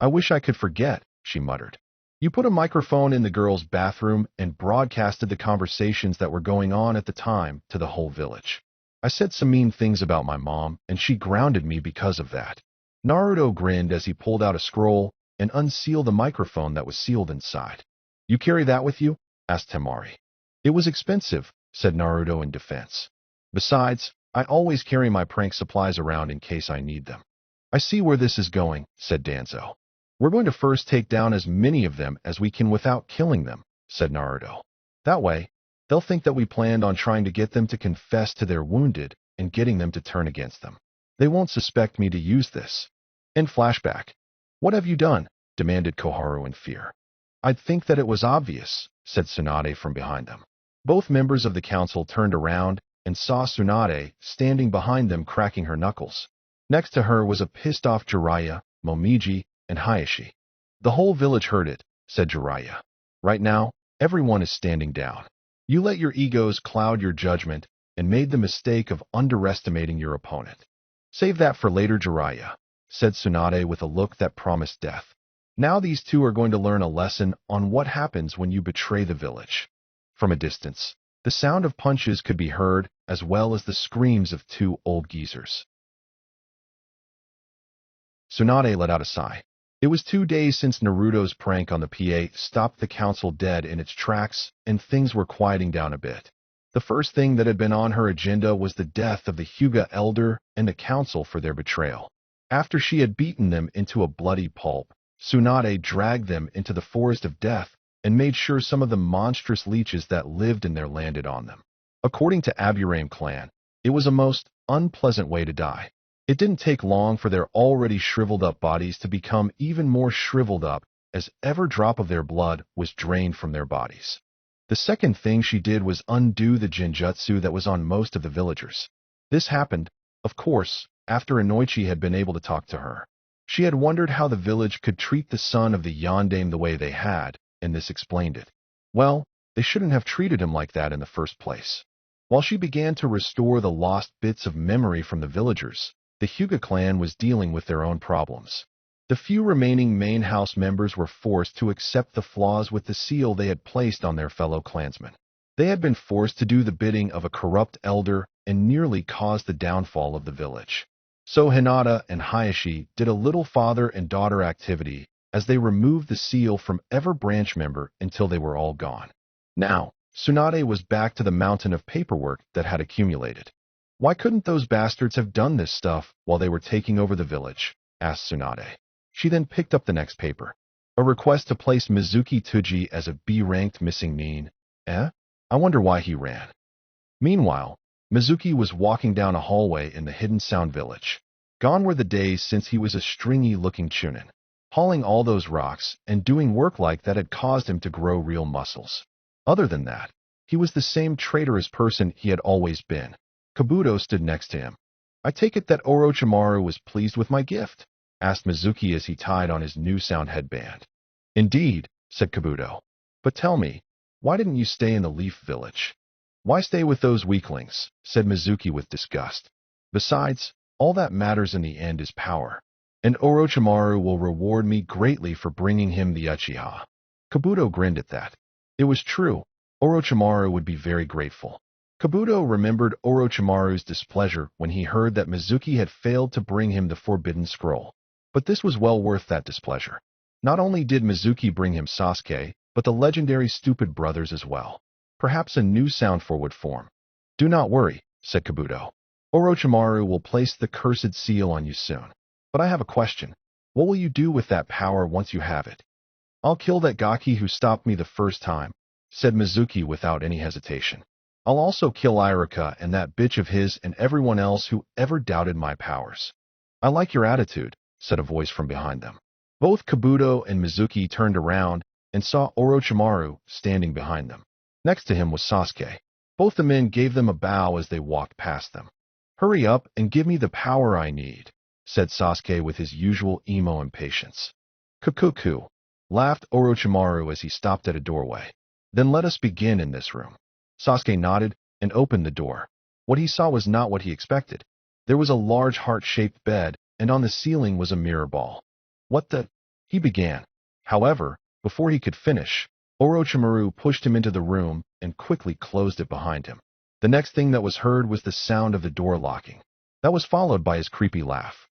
I wish I could forget, she muttered. You put a microphone in the girls' bathroom and broadcasted the conversations that were going on at the time to the whole village. I said some mean things about my mom, and she grounded me because of that. Naruto grinned as he pulled out a scroll and unsealed the microphone that was sealed inside. You carry that with you? Asked Temari. It was expensive, said Naruto in defense. Besides, I always carry my prank supplies around in case I need them. I see where this is going, said Danzo. We're going to first take down as many of them as we can without killing them, said Naruto. That way, they'll think that we planned on trying to get them to confess to their wounded and getting them to turn against them. They won't suspect me to use this. In flashback. What have you done? Demanded Koharu in fear. I'd think that it was obvious, said Tsunade from behind them. Both members of the council turned around and saw Tsunade standing behind them cracking her knuckles. Next to her was a pissed-off Jiraiya, Momiji, and Hayashi. The whole village heard it, said Jiraiya. Right now, everyone is standing down. You let your egos cloud your judgment and made the mistake of underestimating your opponent. Save that for later, Jiraiya, said Tsunade with a look that promised death. Now these two are going to learn a lesson on what happens when you betray the village. From a distance, the sound of punches could be heard, as well as the screams of two old geezers. Tsunade let out a sigh. It was 2 days since Naruto's prank on the PA stopped the council dead in its tracks, and things were quieting down a bit. The first thing that had been on her agenda was the death of the Hyuga elder and the council for their betrayal. After she had beaten them into a bloody pulp, Tsunade dragged them into the forest of death and made sure some of the monstrous leeches that lived in there landed on them. According to Aburame clan, it was a most unpleasant way to die. It didn't take long for their already shriveled up bodies to become even more shriveled up as every drop of their blood was drained from their bodies. The second thing she did was undo the genjutsu that was on most of the villagers. This happened, of course, after Inoichi had been able to talk to her. She had wondered how the village could treat the son of the Yondaime the way they had, and this explained it. Well, they shouldn't have treated him like that in the first place. While she began to restore the lost bits of memory from the villagers, the Hyuga clan was dealing with their own problems. The few remaining main house members were forced to accept the flaws with the seal they had placed on their fellow clansmen. They had been forced to do the bidding of a corrupt elder and nearly caused the downfall of the village. So Hinata and Hayashi did a little father and daughter activity as they removed the seal from every branch member until they were all gone. Now, Tsunade was back to the mountain of paperwork that had accumulated. Why couldn't those bastards have done this stuff while they were taking over the village? Asked Tsunade. She then picked up the next paper. A request to place Mizuki Tuji as a B-ranked missing mean. I wonder why he ran. Meanwhile, Mizuki was walking down a hallway in the Hidden Sound village. Gone were the days since he was a stringy-looking chunin, hauling all those rocks and doing work like that had caused him to grow real muscles. Other than that, he was the same traitorous person he had always been. Kabuto stood next to him. I take it that Orochimaru was pleased with my gift? Asked Mizuki as he tied on his new sound headband. Indeed, said Kabuto. But tell me, why didn't you stay in the Leaf Village? Why stay with those weaklings? Said Mizuki with disgust. Besides, all that matters in the end is power, and Orochimaru will reward me greatly for bringing him the Uchiha. Kabuto grinned at that. It was true. Orochimaru would be very grateful. Kabuto remembered Orochimaru's displeasure when he heard that Mizuki had failed to bring him the Forbidden Scroll. But this was well worth that displeasure. Not only did Mizuki bring him Sasuke, but the legendary Stupid Brothers as well. Perhaps a new sound form would form. Do not worry, said Kabuto. Orochimaru will place the cursed seal on you soon. But I have a question. What will you do with that power once you have it? I'll kill that Gaki who stopped me the first time, said Mizuki without any hesitation. I'll also kill Iruka and that bitch of his and everyone else who ever doubted my powers. I like your attitude, said a voice from behind them. Both Kabuto and Mizuki turned around and saw Orochimaru standing behind them. Next to him was Sasuke. Both the men gave them a bow as they walked past them. Hurry up and give me the power I need, said Sasuke with his usual emo impatience. Kukuku. laughed Orochimaru as he stopped at a doorway. Then let us begin in this room. Sasuke nodded and opened the door. What he saw was not what he expected. There was a large heart-shaped bed, and on the ceiling was a mirror ball. What the? He began. However, before he could finish, Orochimaru pushed him into the room and quickly closed it behind him. The next thing that was heard was the sound of the door locking. That was followed by his creepy laugh.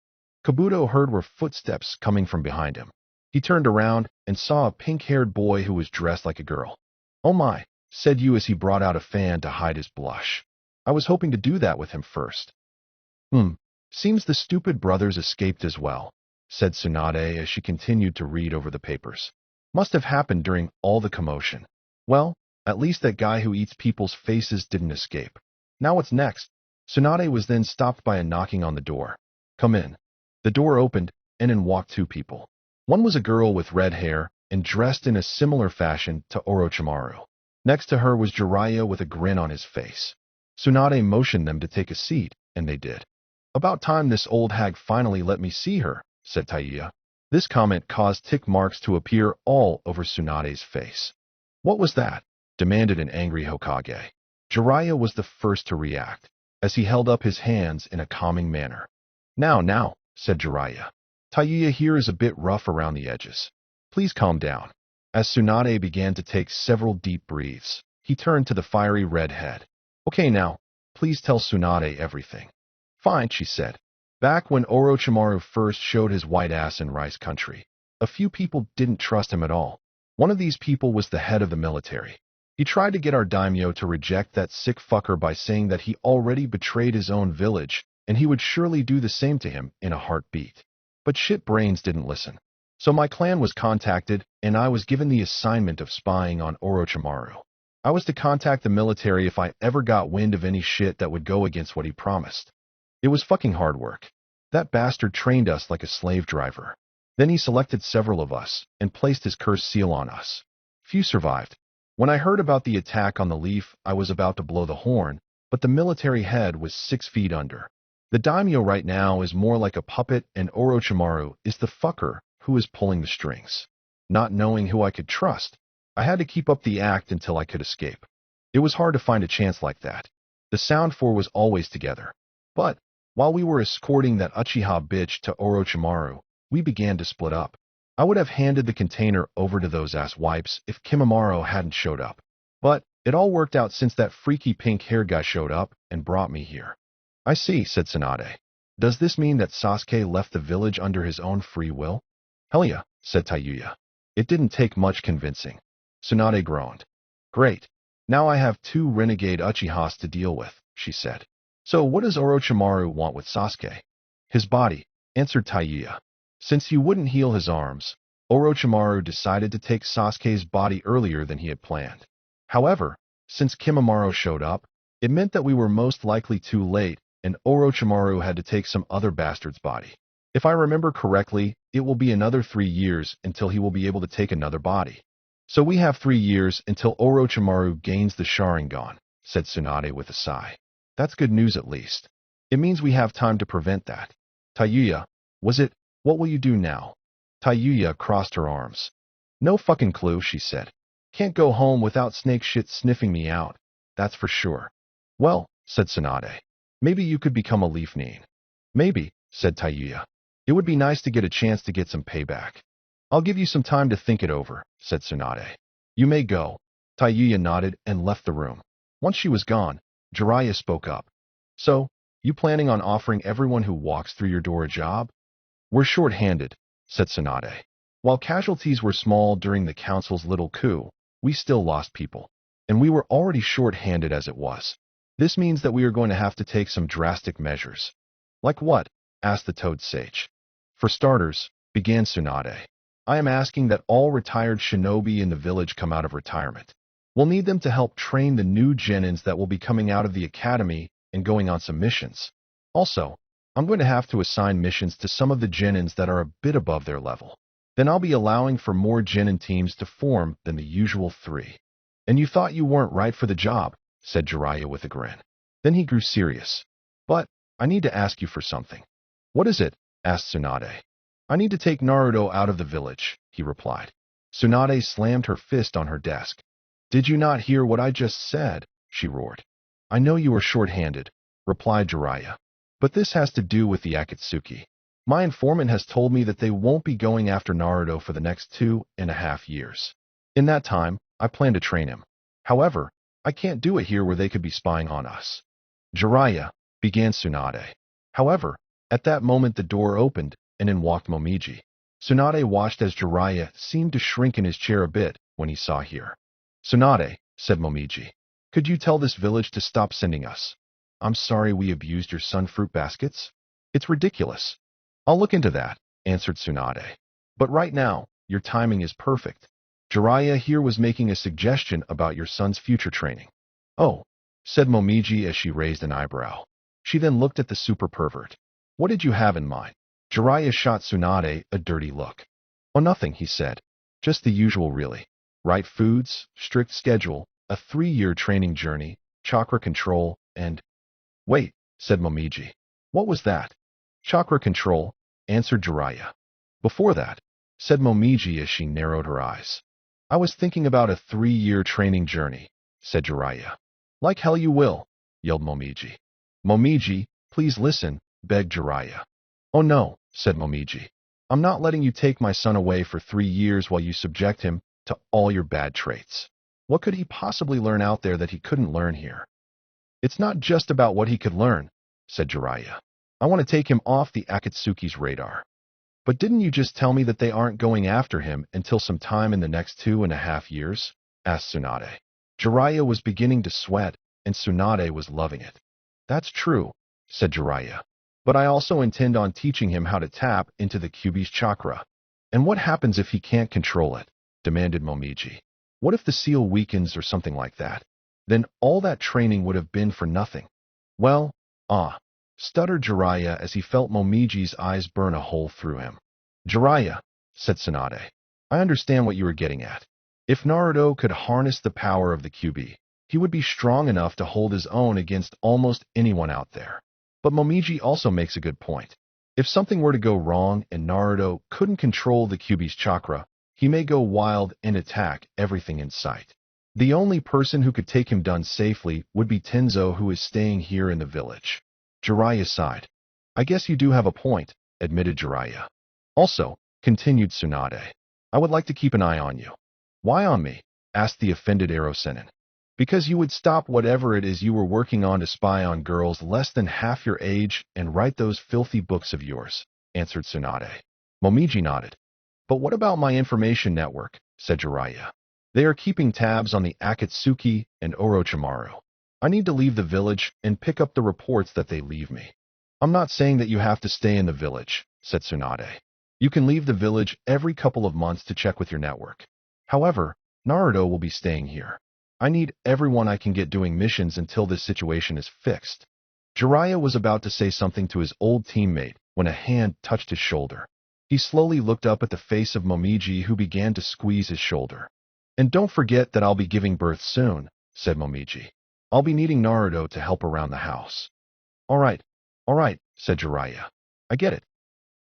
Kabuto heard were footsteps coming from behind him. He turned around and saw a pink-haired boy who was dressed like a girl. "Oh my," said Yu as he brought out a fan to hide his blush. "I was hoping to do that with him first." Seems the stupid brothers escaped as well," said Tsunade as she continued to read over the papers. "Must have happened during all the commotion. Well, at least that guy who eats people's faces didn't escape. Now what's next?" Tsunade was then stopped by a knocking on the door. "Come in." The door opened, and in walked two people. One was a girl with red hair and dressed in a similar fashion to Orochimaru. Next to her was Jiraiya with a grin on his face. Tsunade motioned them to take a seat, and they did. "About time this old hag finally let me see her," said Taiya. This comment caused tick marks to appear all over Tsunade's face. "What was that?" demanded an angry Hokage. Jiraiya was the first to react, as he held up his hands in a calming manner. Now, said Jiraiya. "Taiya here is a bit rough around the edges. Please calm down." As Tsunade began to take several deep breaths, he turned to the fiery red head. "Okay now, please tell Tsunade everything." "Fine," she said. Back when Orochimaru first showed his white ass in Rice Country, a few people didn't trust him at all. One of these people was the head of the military. He tried to get our daimyo to reject that sick fucker by saying that he already betrayed his own village, and he would surely do the same to him in a heartbeat. But shit brains didn't listen. So my clan was contacted, and I was given the assignment of spying on Orochimaru. I was to contact the military if I ever got wind of any shit that would go against what he promised. It was fucking hard work. That bastard trained us like a slave driver. Then he selected several of us and placed his curse seal on us. Few survived. When I heard about the attack on the leaf, I was about to blow the horn, but the military head was 6 feet under. The daimyo right now is more like a puppet, and Orochimaru is the fucker who is pulling the strings. Not knowing who I could trust, I had to keep up the act until I could escape. It was hard to find a chance like that. The Sound Four was always together. But while we were escorting that Uchiha bitch to Orochimaru, we began to split up. I would have handed the container over to those ass wipes if Kimimaro hadn't showed up. But it all worked out since that freaky pink-haired guy showed up and brought me here. "I see," said Tsunade. "Does this mean that Sasuke left the village under his own free will?" "Hell yeah," said Taiya. "It didn't take much convincing." Tsunade groaned. "Great. Now I have 2 renegade Uchihas to deal with," she said. "So what does Orochimaru want with Sasuke?" "His body," answered Taiya. Since he wouldn't heal his arms, Orochimaru decided to take Sasuke's body earlier than he had planned. However, since Kimimaro showed up, it meant that we were most likely too late, and Orochimaru had to take some other bastard's body. If I remember correctly, it will be another 3 years until he will be able to take another body. "So we have 3 years until Orochimaru gains the Sharingan," said Tsunade with a sigh. "That's good news at least. It means we have time to prevent that." "Taiya, was it? What will you do now?" Taiya crossed her arms. "No fucking clue," she said. "Can't go home without snake shit sniffing me out, that's for sure." "Well," said Tsunade, "maybe you could become a leaf nin." "Maybe," said Taiya. "It would be nice to get a chance to get some payback." "I'll give you some time to think it over," said Tsunade. "You may go." Taiya nodded and left the room. Once she was gone, Jiraiya spoke up. "So, you planning on offering everyone who walks through your door a job?" "We're short-handed," said Tsunade. "While casualties were small during the council's little coup, we still lost people. And we were already short-handed as it was. This means that we are going to have to take some drastic measures." "Like what?" asked the Toad Sage. "For starters," began Tsunade, "I am asking that all retired shinobi in the village come out of retirement. We'll need them to help train the new genins that will be coming out of the academy and going on some missions. Also, I'm going to have to assign missions to some of the genins that are a bit above their level. Then I'll be allowing for more genin teams to form than the usual 3. "And you thought you weren't right for the job," said Jiraiya with a grin. Then he grew serious. "But I need to ask you for something." "What is it?" asked Tsunade. "I need to take Naruto out of the village," he replied. Tsunade slammed her fist on her desk. Did you not hear what I just said? She roared. I know you are short-handed, replied Jiraiya. But this has to do with the Akatsuki. My informant has told me that they won't be going after Naruto for the next 2.5 years. In that time, I plan to train him. However, I can't do it here where they could be spying on us. Jiraiya, began Tsunade. However, at that moment the door opened, and in walked Momiji. Tsunade watched as Jiraiya seemed to shrink in his chair a bit when he saw her. Tsunade, said Momiji, could you tell this village to stop sending us? I'm sorry we abused your sunfruit baskets. It's ridiculous. I'll look into that, answered Tsunade. But right now, your timing is perfect. Jiraiya here was making a suggestion about your son's future training. Oh, said Momiji as she raised an eyebrow. She then looked at the super pervert. What did you have in mind? Jiraiya shot Tsunade a dirty look. Oh, nothing, he said. Just the usual really. Right foods, strict schedule, a 3-year training journey, chakra control, and... Wait, said Momiji. What was that? Chakra control, answered Jiraiya. Before that, said Momiji as she narrowed her eyes. I was thinking about a 3-year training journey, said Jiraiya. Like hell you will, yelled Momiji. Momiji, please listen, begged Jiraiya. Oh no, said Momiji. I'm not letting you take my son away for 3 years while you subject him to all your bad traits. What could he possibly learn out there that he couldn't learn here? It's not just about what he could learn, said Jiraiya. I want to take him off the Akatsuki's radar. But didn't you just tell me that they aren't going after him until some time in the next 2.5 years? Asked Tsunade. Jiraiya was beginning to sweat, and Tsunade was loving it. That's true, said Jiraiya. But I also intend on teaching him how to tap into the Kyuubi's chakra. And what happens if he can't control it? Demanded Momiji. What if the seal weakens or something like that? Then all that training would have been for nothing. Well, stuttered Jiraiya as he felt Momiji's eyes burn a hole through him. Jiraiya, said Tsunade, I understand what you were getting at. If Naruto could harness the power of the Kyuubi, he would be strong enough to hold his own against almost anyone out there. But Momiji also makes a good point. If something were to go wrong and Naruto couldn't control the Kyuubi's chakra, he may go wild and attack everything in sight. The only person who could take him down safely would be Tenzo, who is staying here in the village. Jiraiya sighed. I guess you do have a point, admitted Jiraiya. Also, continued Tsunade, I would like to keep an eye on you. Why on me? Asked the offended Erosenin. Because you would stop whatever it is you were working on to spy on girls less than half your age and write those filthy books of yours, answered Tsunade. Momiji nodded. But what about my information network? Said Jiraiya. They are keeping tabs on the Akatsuki and Orochimaru. I need to leave the village and pick up the reports that they leave me. I'm not saying that you have to stay in the village, said Tsunade. You can leave the village every couple of months to check with your network. However, Naruto will be staying here. I need everyone I can get doing missions until this situation is fixed. Jiraiya was about to say something to his old teammate when a hand touched his shoulder. He slowly looked up at the face of Momiji, who began to squeeze his shoulder. And don't forget that I'll be giving birth soon, said Momiji. I'll be needing Naruto to help around the house. All right, said Jiraiya. I get it.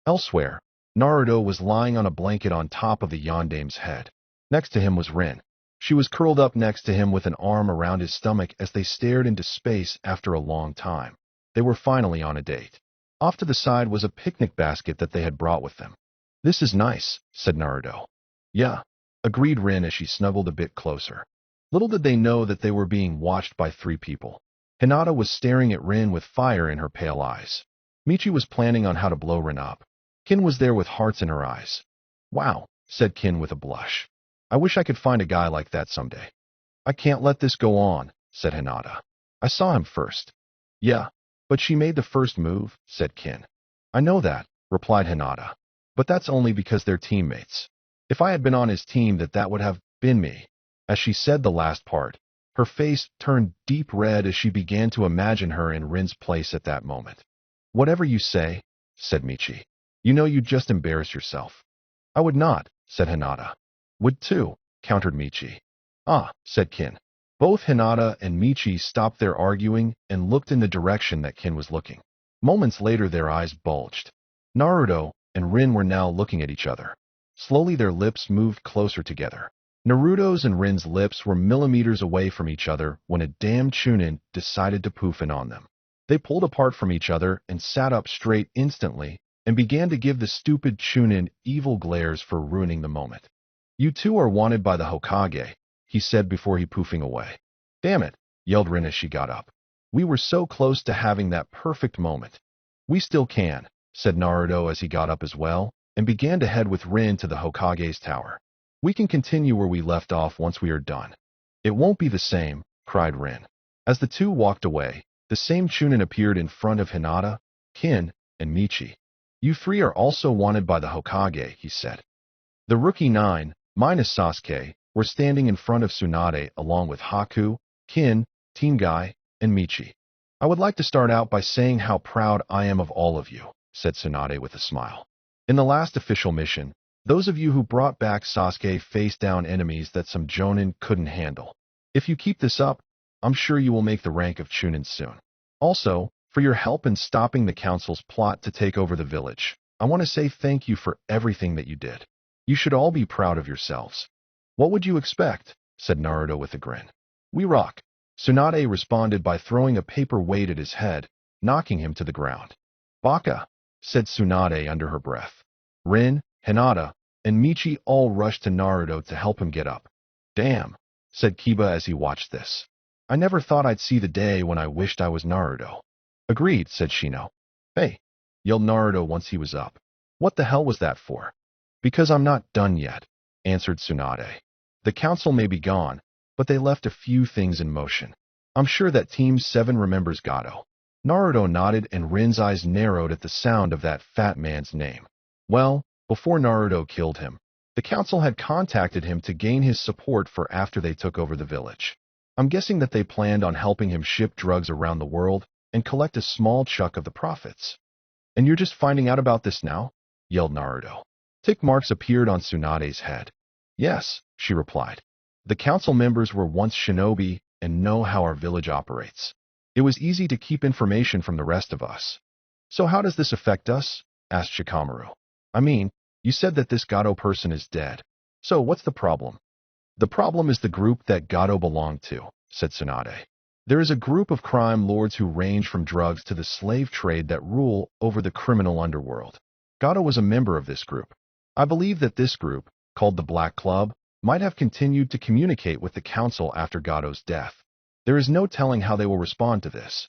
Elsewhere, Naruto was lying on a blanket on top of the Yandame's head. Next to him was Rin. She was curled up next to him with an arm around his stomach as they stared into space after a long time. They were finally on a date. Off to the side was a picnic basket that they had brought with them. This is nice, said Naruto. Yeah, agreed Rin as she snuggled a bit closer. Little did they know that they were being watched by 3 people. Hinata was staring at Rin with fire in her pale eyes. Michi was planning on how to blow Rin up. Kin was there with hearts in her eyes. Wow, said Kin with a blush. I wish I could find a guy like that someday. I can't let this go on, said Hinata. I saw him first. Yeah, but she made the first move, said Kin. I know that, replied Hinata. But that's only because they're teammates. If I had been on his team, that would have been me. As she said the last part, her face turned deep red as she began to imagine her in Rin's place at that moment. Whatever you say, said Michi. You know you'd just embarrass yourself. I would not, said Hinata. Would too, countered Michi. Ah, said Kin. Both Hinata and Michi stopped their arguing and looked in the direction that Kin was looking. Moments later their eyes bulged. Naruto and Rin were now looking at each other. Slowly their lips moved closer together. Naruto's and Rin's lips were millimeters away from each other when a damn Chunin decided to poof in on them. They pulled apart from each other and sat up straight instantly and began to give the stupid Chunin evil glares for ruining the moment. "You two are wanted by the Hokage," he said before he poofing away. "Damn it," yelled Rin as she got up. "We were so close to having that perfect moment." "We still can," said Naruto as he got up as well and began to head with Rin to the Hokage's tower. "We can continue where we left off once we are done." "It won't be the same," cried Rin. As the two walked away, the same Chunin appeared in front of Hinata, Kin, and Michi. "You three are also wanted by the Hokage," he said. The rookie 9, minus Sasuke, were standing in front of Tsunade along with Haku, Kin, Team Guy, and Michi. "I would like to start out by saying how proud I am of all of you," said Tsunade with a smile. "In the last official mission, those of you who brought back Sasuke faced down enemies that some Jonin couldn't handle. If you keep this up, I'm sure you will make the rank of Chunin soon. Also, for your help in stopping the council's plot to take over the village, I want to say thank you for everything that you did. You should all be proud of yourselves." "What would you expect?" said Naruto with a grin. "We rock." Tsunade responded by throwing a paper weight at his head, knocking him to the ground. "Baka," said Tsunade under her breath. Rin, Hinata, and Michi all rushed to Naruto to help him get up. "Damn," said Kiba as he watched this. "I never thought I'd see the day when I wished I was Naruto." "Agreed," said Shino. "Hey," yelled Naruto once he was up. "What the hell was that for?" "Because I'm not done yet," answered Tsunade. "The council may be gone, but they left a few things in motion. I'm sure that Team 7 remembers Gato." Naruto nodded and Rin's eyes narrowed at the sound of that fat man's name. Well, before Naruto killed him, the council had contacted him to gain his support for after they took over the village. I'm guessing that they planned on helping him ship drugs around the world and collect a small chunk of the profits. "And you're just finding out about this now?" yelled Naruto. Tick marks appeared on Tsunade's head. "Yes," she replied. "The council members were once shinobi and know how our village operates. It was easy to keep information from the rest of us." "So how does this affect us?" asked Shikamaru. "I mean, you said that this Gato person is dead. So what's the problem?" "The problem is the group that Gato belonged to," said Tsunade. "There is a group of crime lords who range from drugs to the slave trade that rule over the criminal underworld. Gato was a member of this group. I believe that this group, called the Black Club, might have continued to communicate with the council after Gato's death. There is no telling how they will respond to this.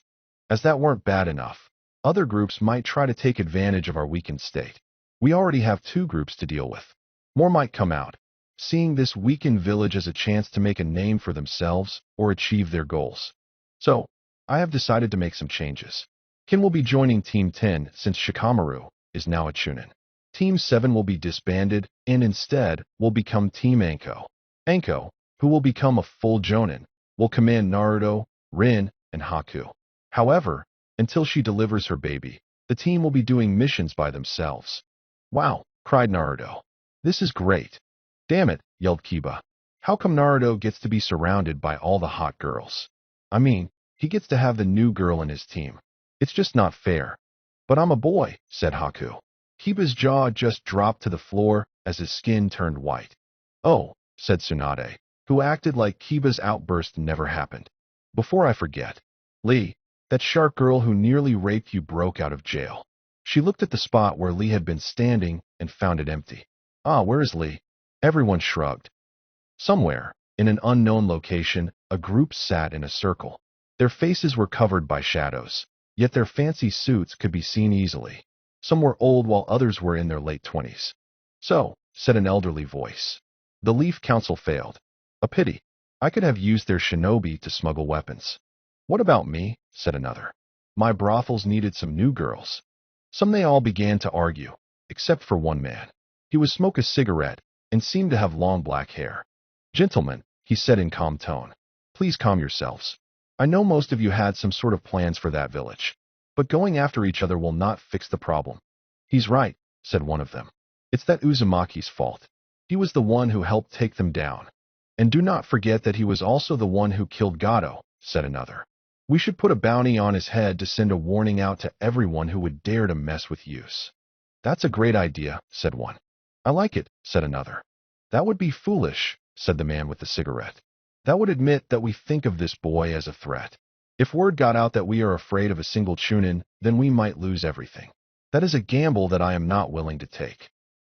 As that weren't bad enough, other groups might try to take advantage of our weakened state. We already have 2 groups to deal with. More might come out, seeing this weakened village as a chance to make a name for themselves or achieve their goals. So, I have decided to make some changes. Kin will be joining Team 10 since Shikamaru is now a Chunin. Team 7 will be disbanded and instead will become Team Anko. Anko, who will become a full Jonin, will command Naruto, Rin, and Haku. However, until she delivers her baby, the team will be doing missions by themselves. "Wow," cried Naruto. "This is great." "Damn it," yelled Kiba. "How come Naruto gets to be surrounded by all the hot girls? I mean, he gets to have the new girl in his team. It's just not fair." "But I'm a boy," said Haku. Kiba's jaw just dropped to the floor as his skin turned white. "Oh," said Tsunade, who acted like Kiba's outburst never happened. "Before I forget, Lee, that shark girl who nearly raped you broke out of jail." She looked at the spot where Lee had been standing and found it empty. "Ah, where is Lee?" Everyone shrugged. Somewhere, in an unknown location, a group sat in a circle. Their faces were covered by shadows, yet their fancy suits could be seen easily. Some were old while others were in their late 20s. "So," said an elderly voice, "the Leaf Council failed. A pity. I could have used their shinobi to smuggle weapons." "What about me?" said another. "My brothels needed some new girls." Some they all began to argue, except for one man. He would smoke a cigarette and seemed to have long black hair. "Gentlemen," he said in calm tone, "please calm yourselves. I know most of you had some sort of plans for that village, but going after each other will not fix the problem." "He's right," said one of them. "It's that Uzumaki's fault. He was the one who helped take them down. And do not forget that he was also the one who killed Gato," said another. "We should put a bounty on his head to send a warning out to everyone who would dare to mess with Use." "That's a great idea," said one. I like it, said another. That would be foolish, said the man with the cigarette. That would admit that we think of this boy as a threat. If word got out that we are afraid of a single Chunin, then we might lose everything. That is a gamble that I am not willing to take.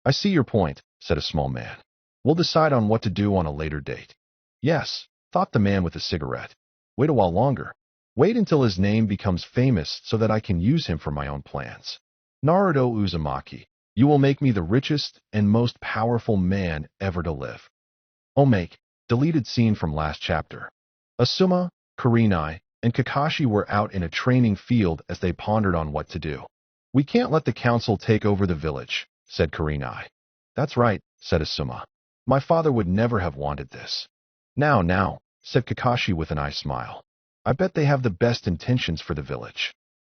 I see your point, said a small man. We'll decide on what to do on a later date. Yes, thought the man with the cigarette. Wait a while longer. Wait until his name becomes famous so that I can use him for my own plans. Naruto Uzumaki, you will make me the richest and most powerful man ever to live. Omake, deleted scene from last chapter. Asuma, Kurenai, and Kakashi were out in a training field as they pondered on what to do. We can't let the council take over the village, said Kurenai. That's right, said Asuma. My father would never have wanted this. Now, said Kakashi with an eye smile. I bet they have the best intentions for the village.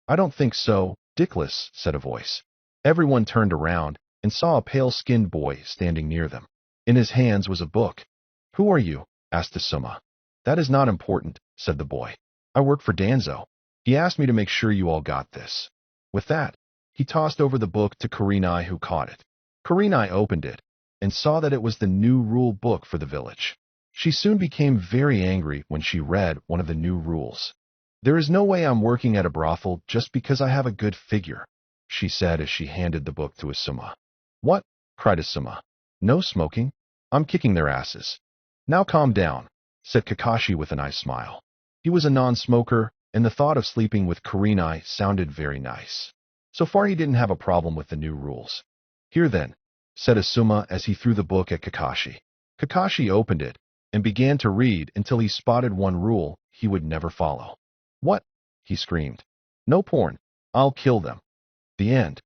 I don't think so, Dickless, said a voice. Everyone turned around and saw a pale-skinned boy standing near them. In his hands was a book. Who are you? Asked Asuma. That is not important, said the boy. I work for Danzo. He asked me to make sure you all got this. With that, he tossed over the book to Kurenai, who caught it. Kurenai opened it and saw that it was the new rule book for the village. She soon became very angry when she read one of the new rules. There is no way I'm working at a brothel just because I have a good figure, she said as she handed the book to Asuma. What? Cried Asuma. No smoking? I'm kicking their asses. Now calm down, said Kakashi with an eye smile. He was a non-smoker, and the thought of sleeping with Kurenai sounded very nice. So far he didn't have a problem with the new rules. Here then, said Asuma as he threw the book at Kakashi. Kakashi opened it and began to read until he spotted one rule he would never follow. What? He screamed. No porn. I'll kill them. The end.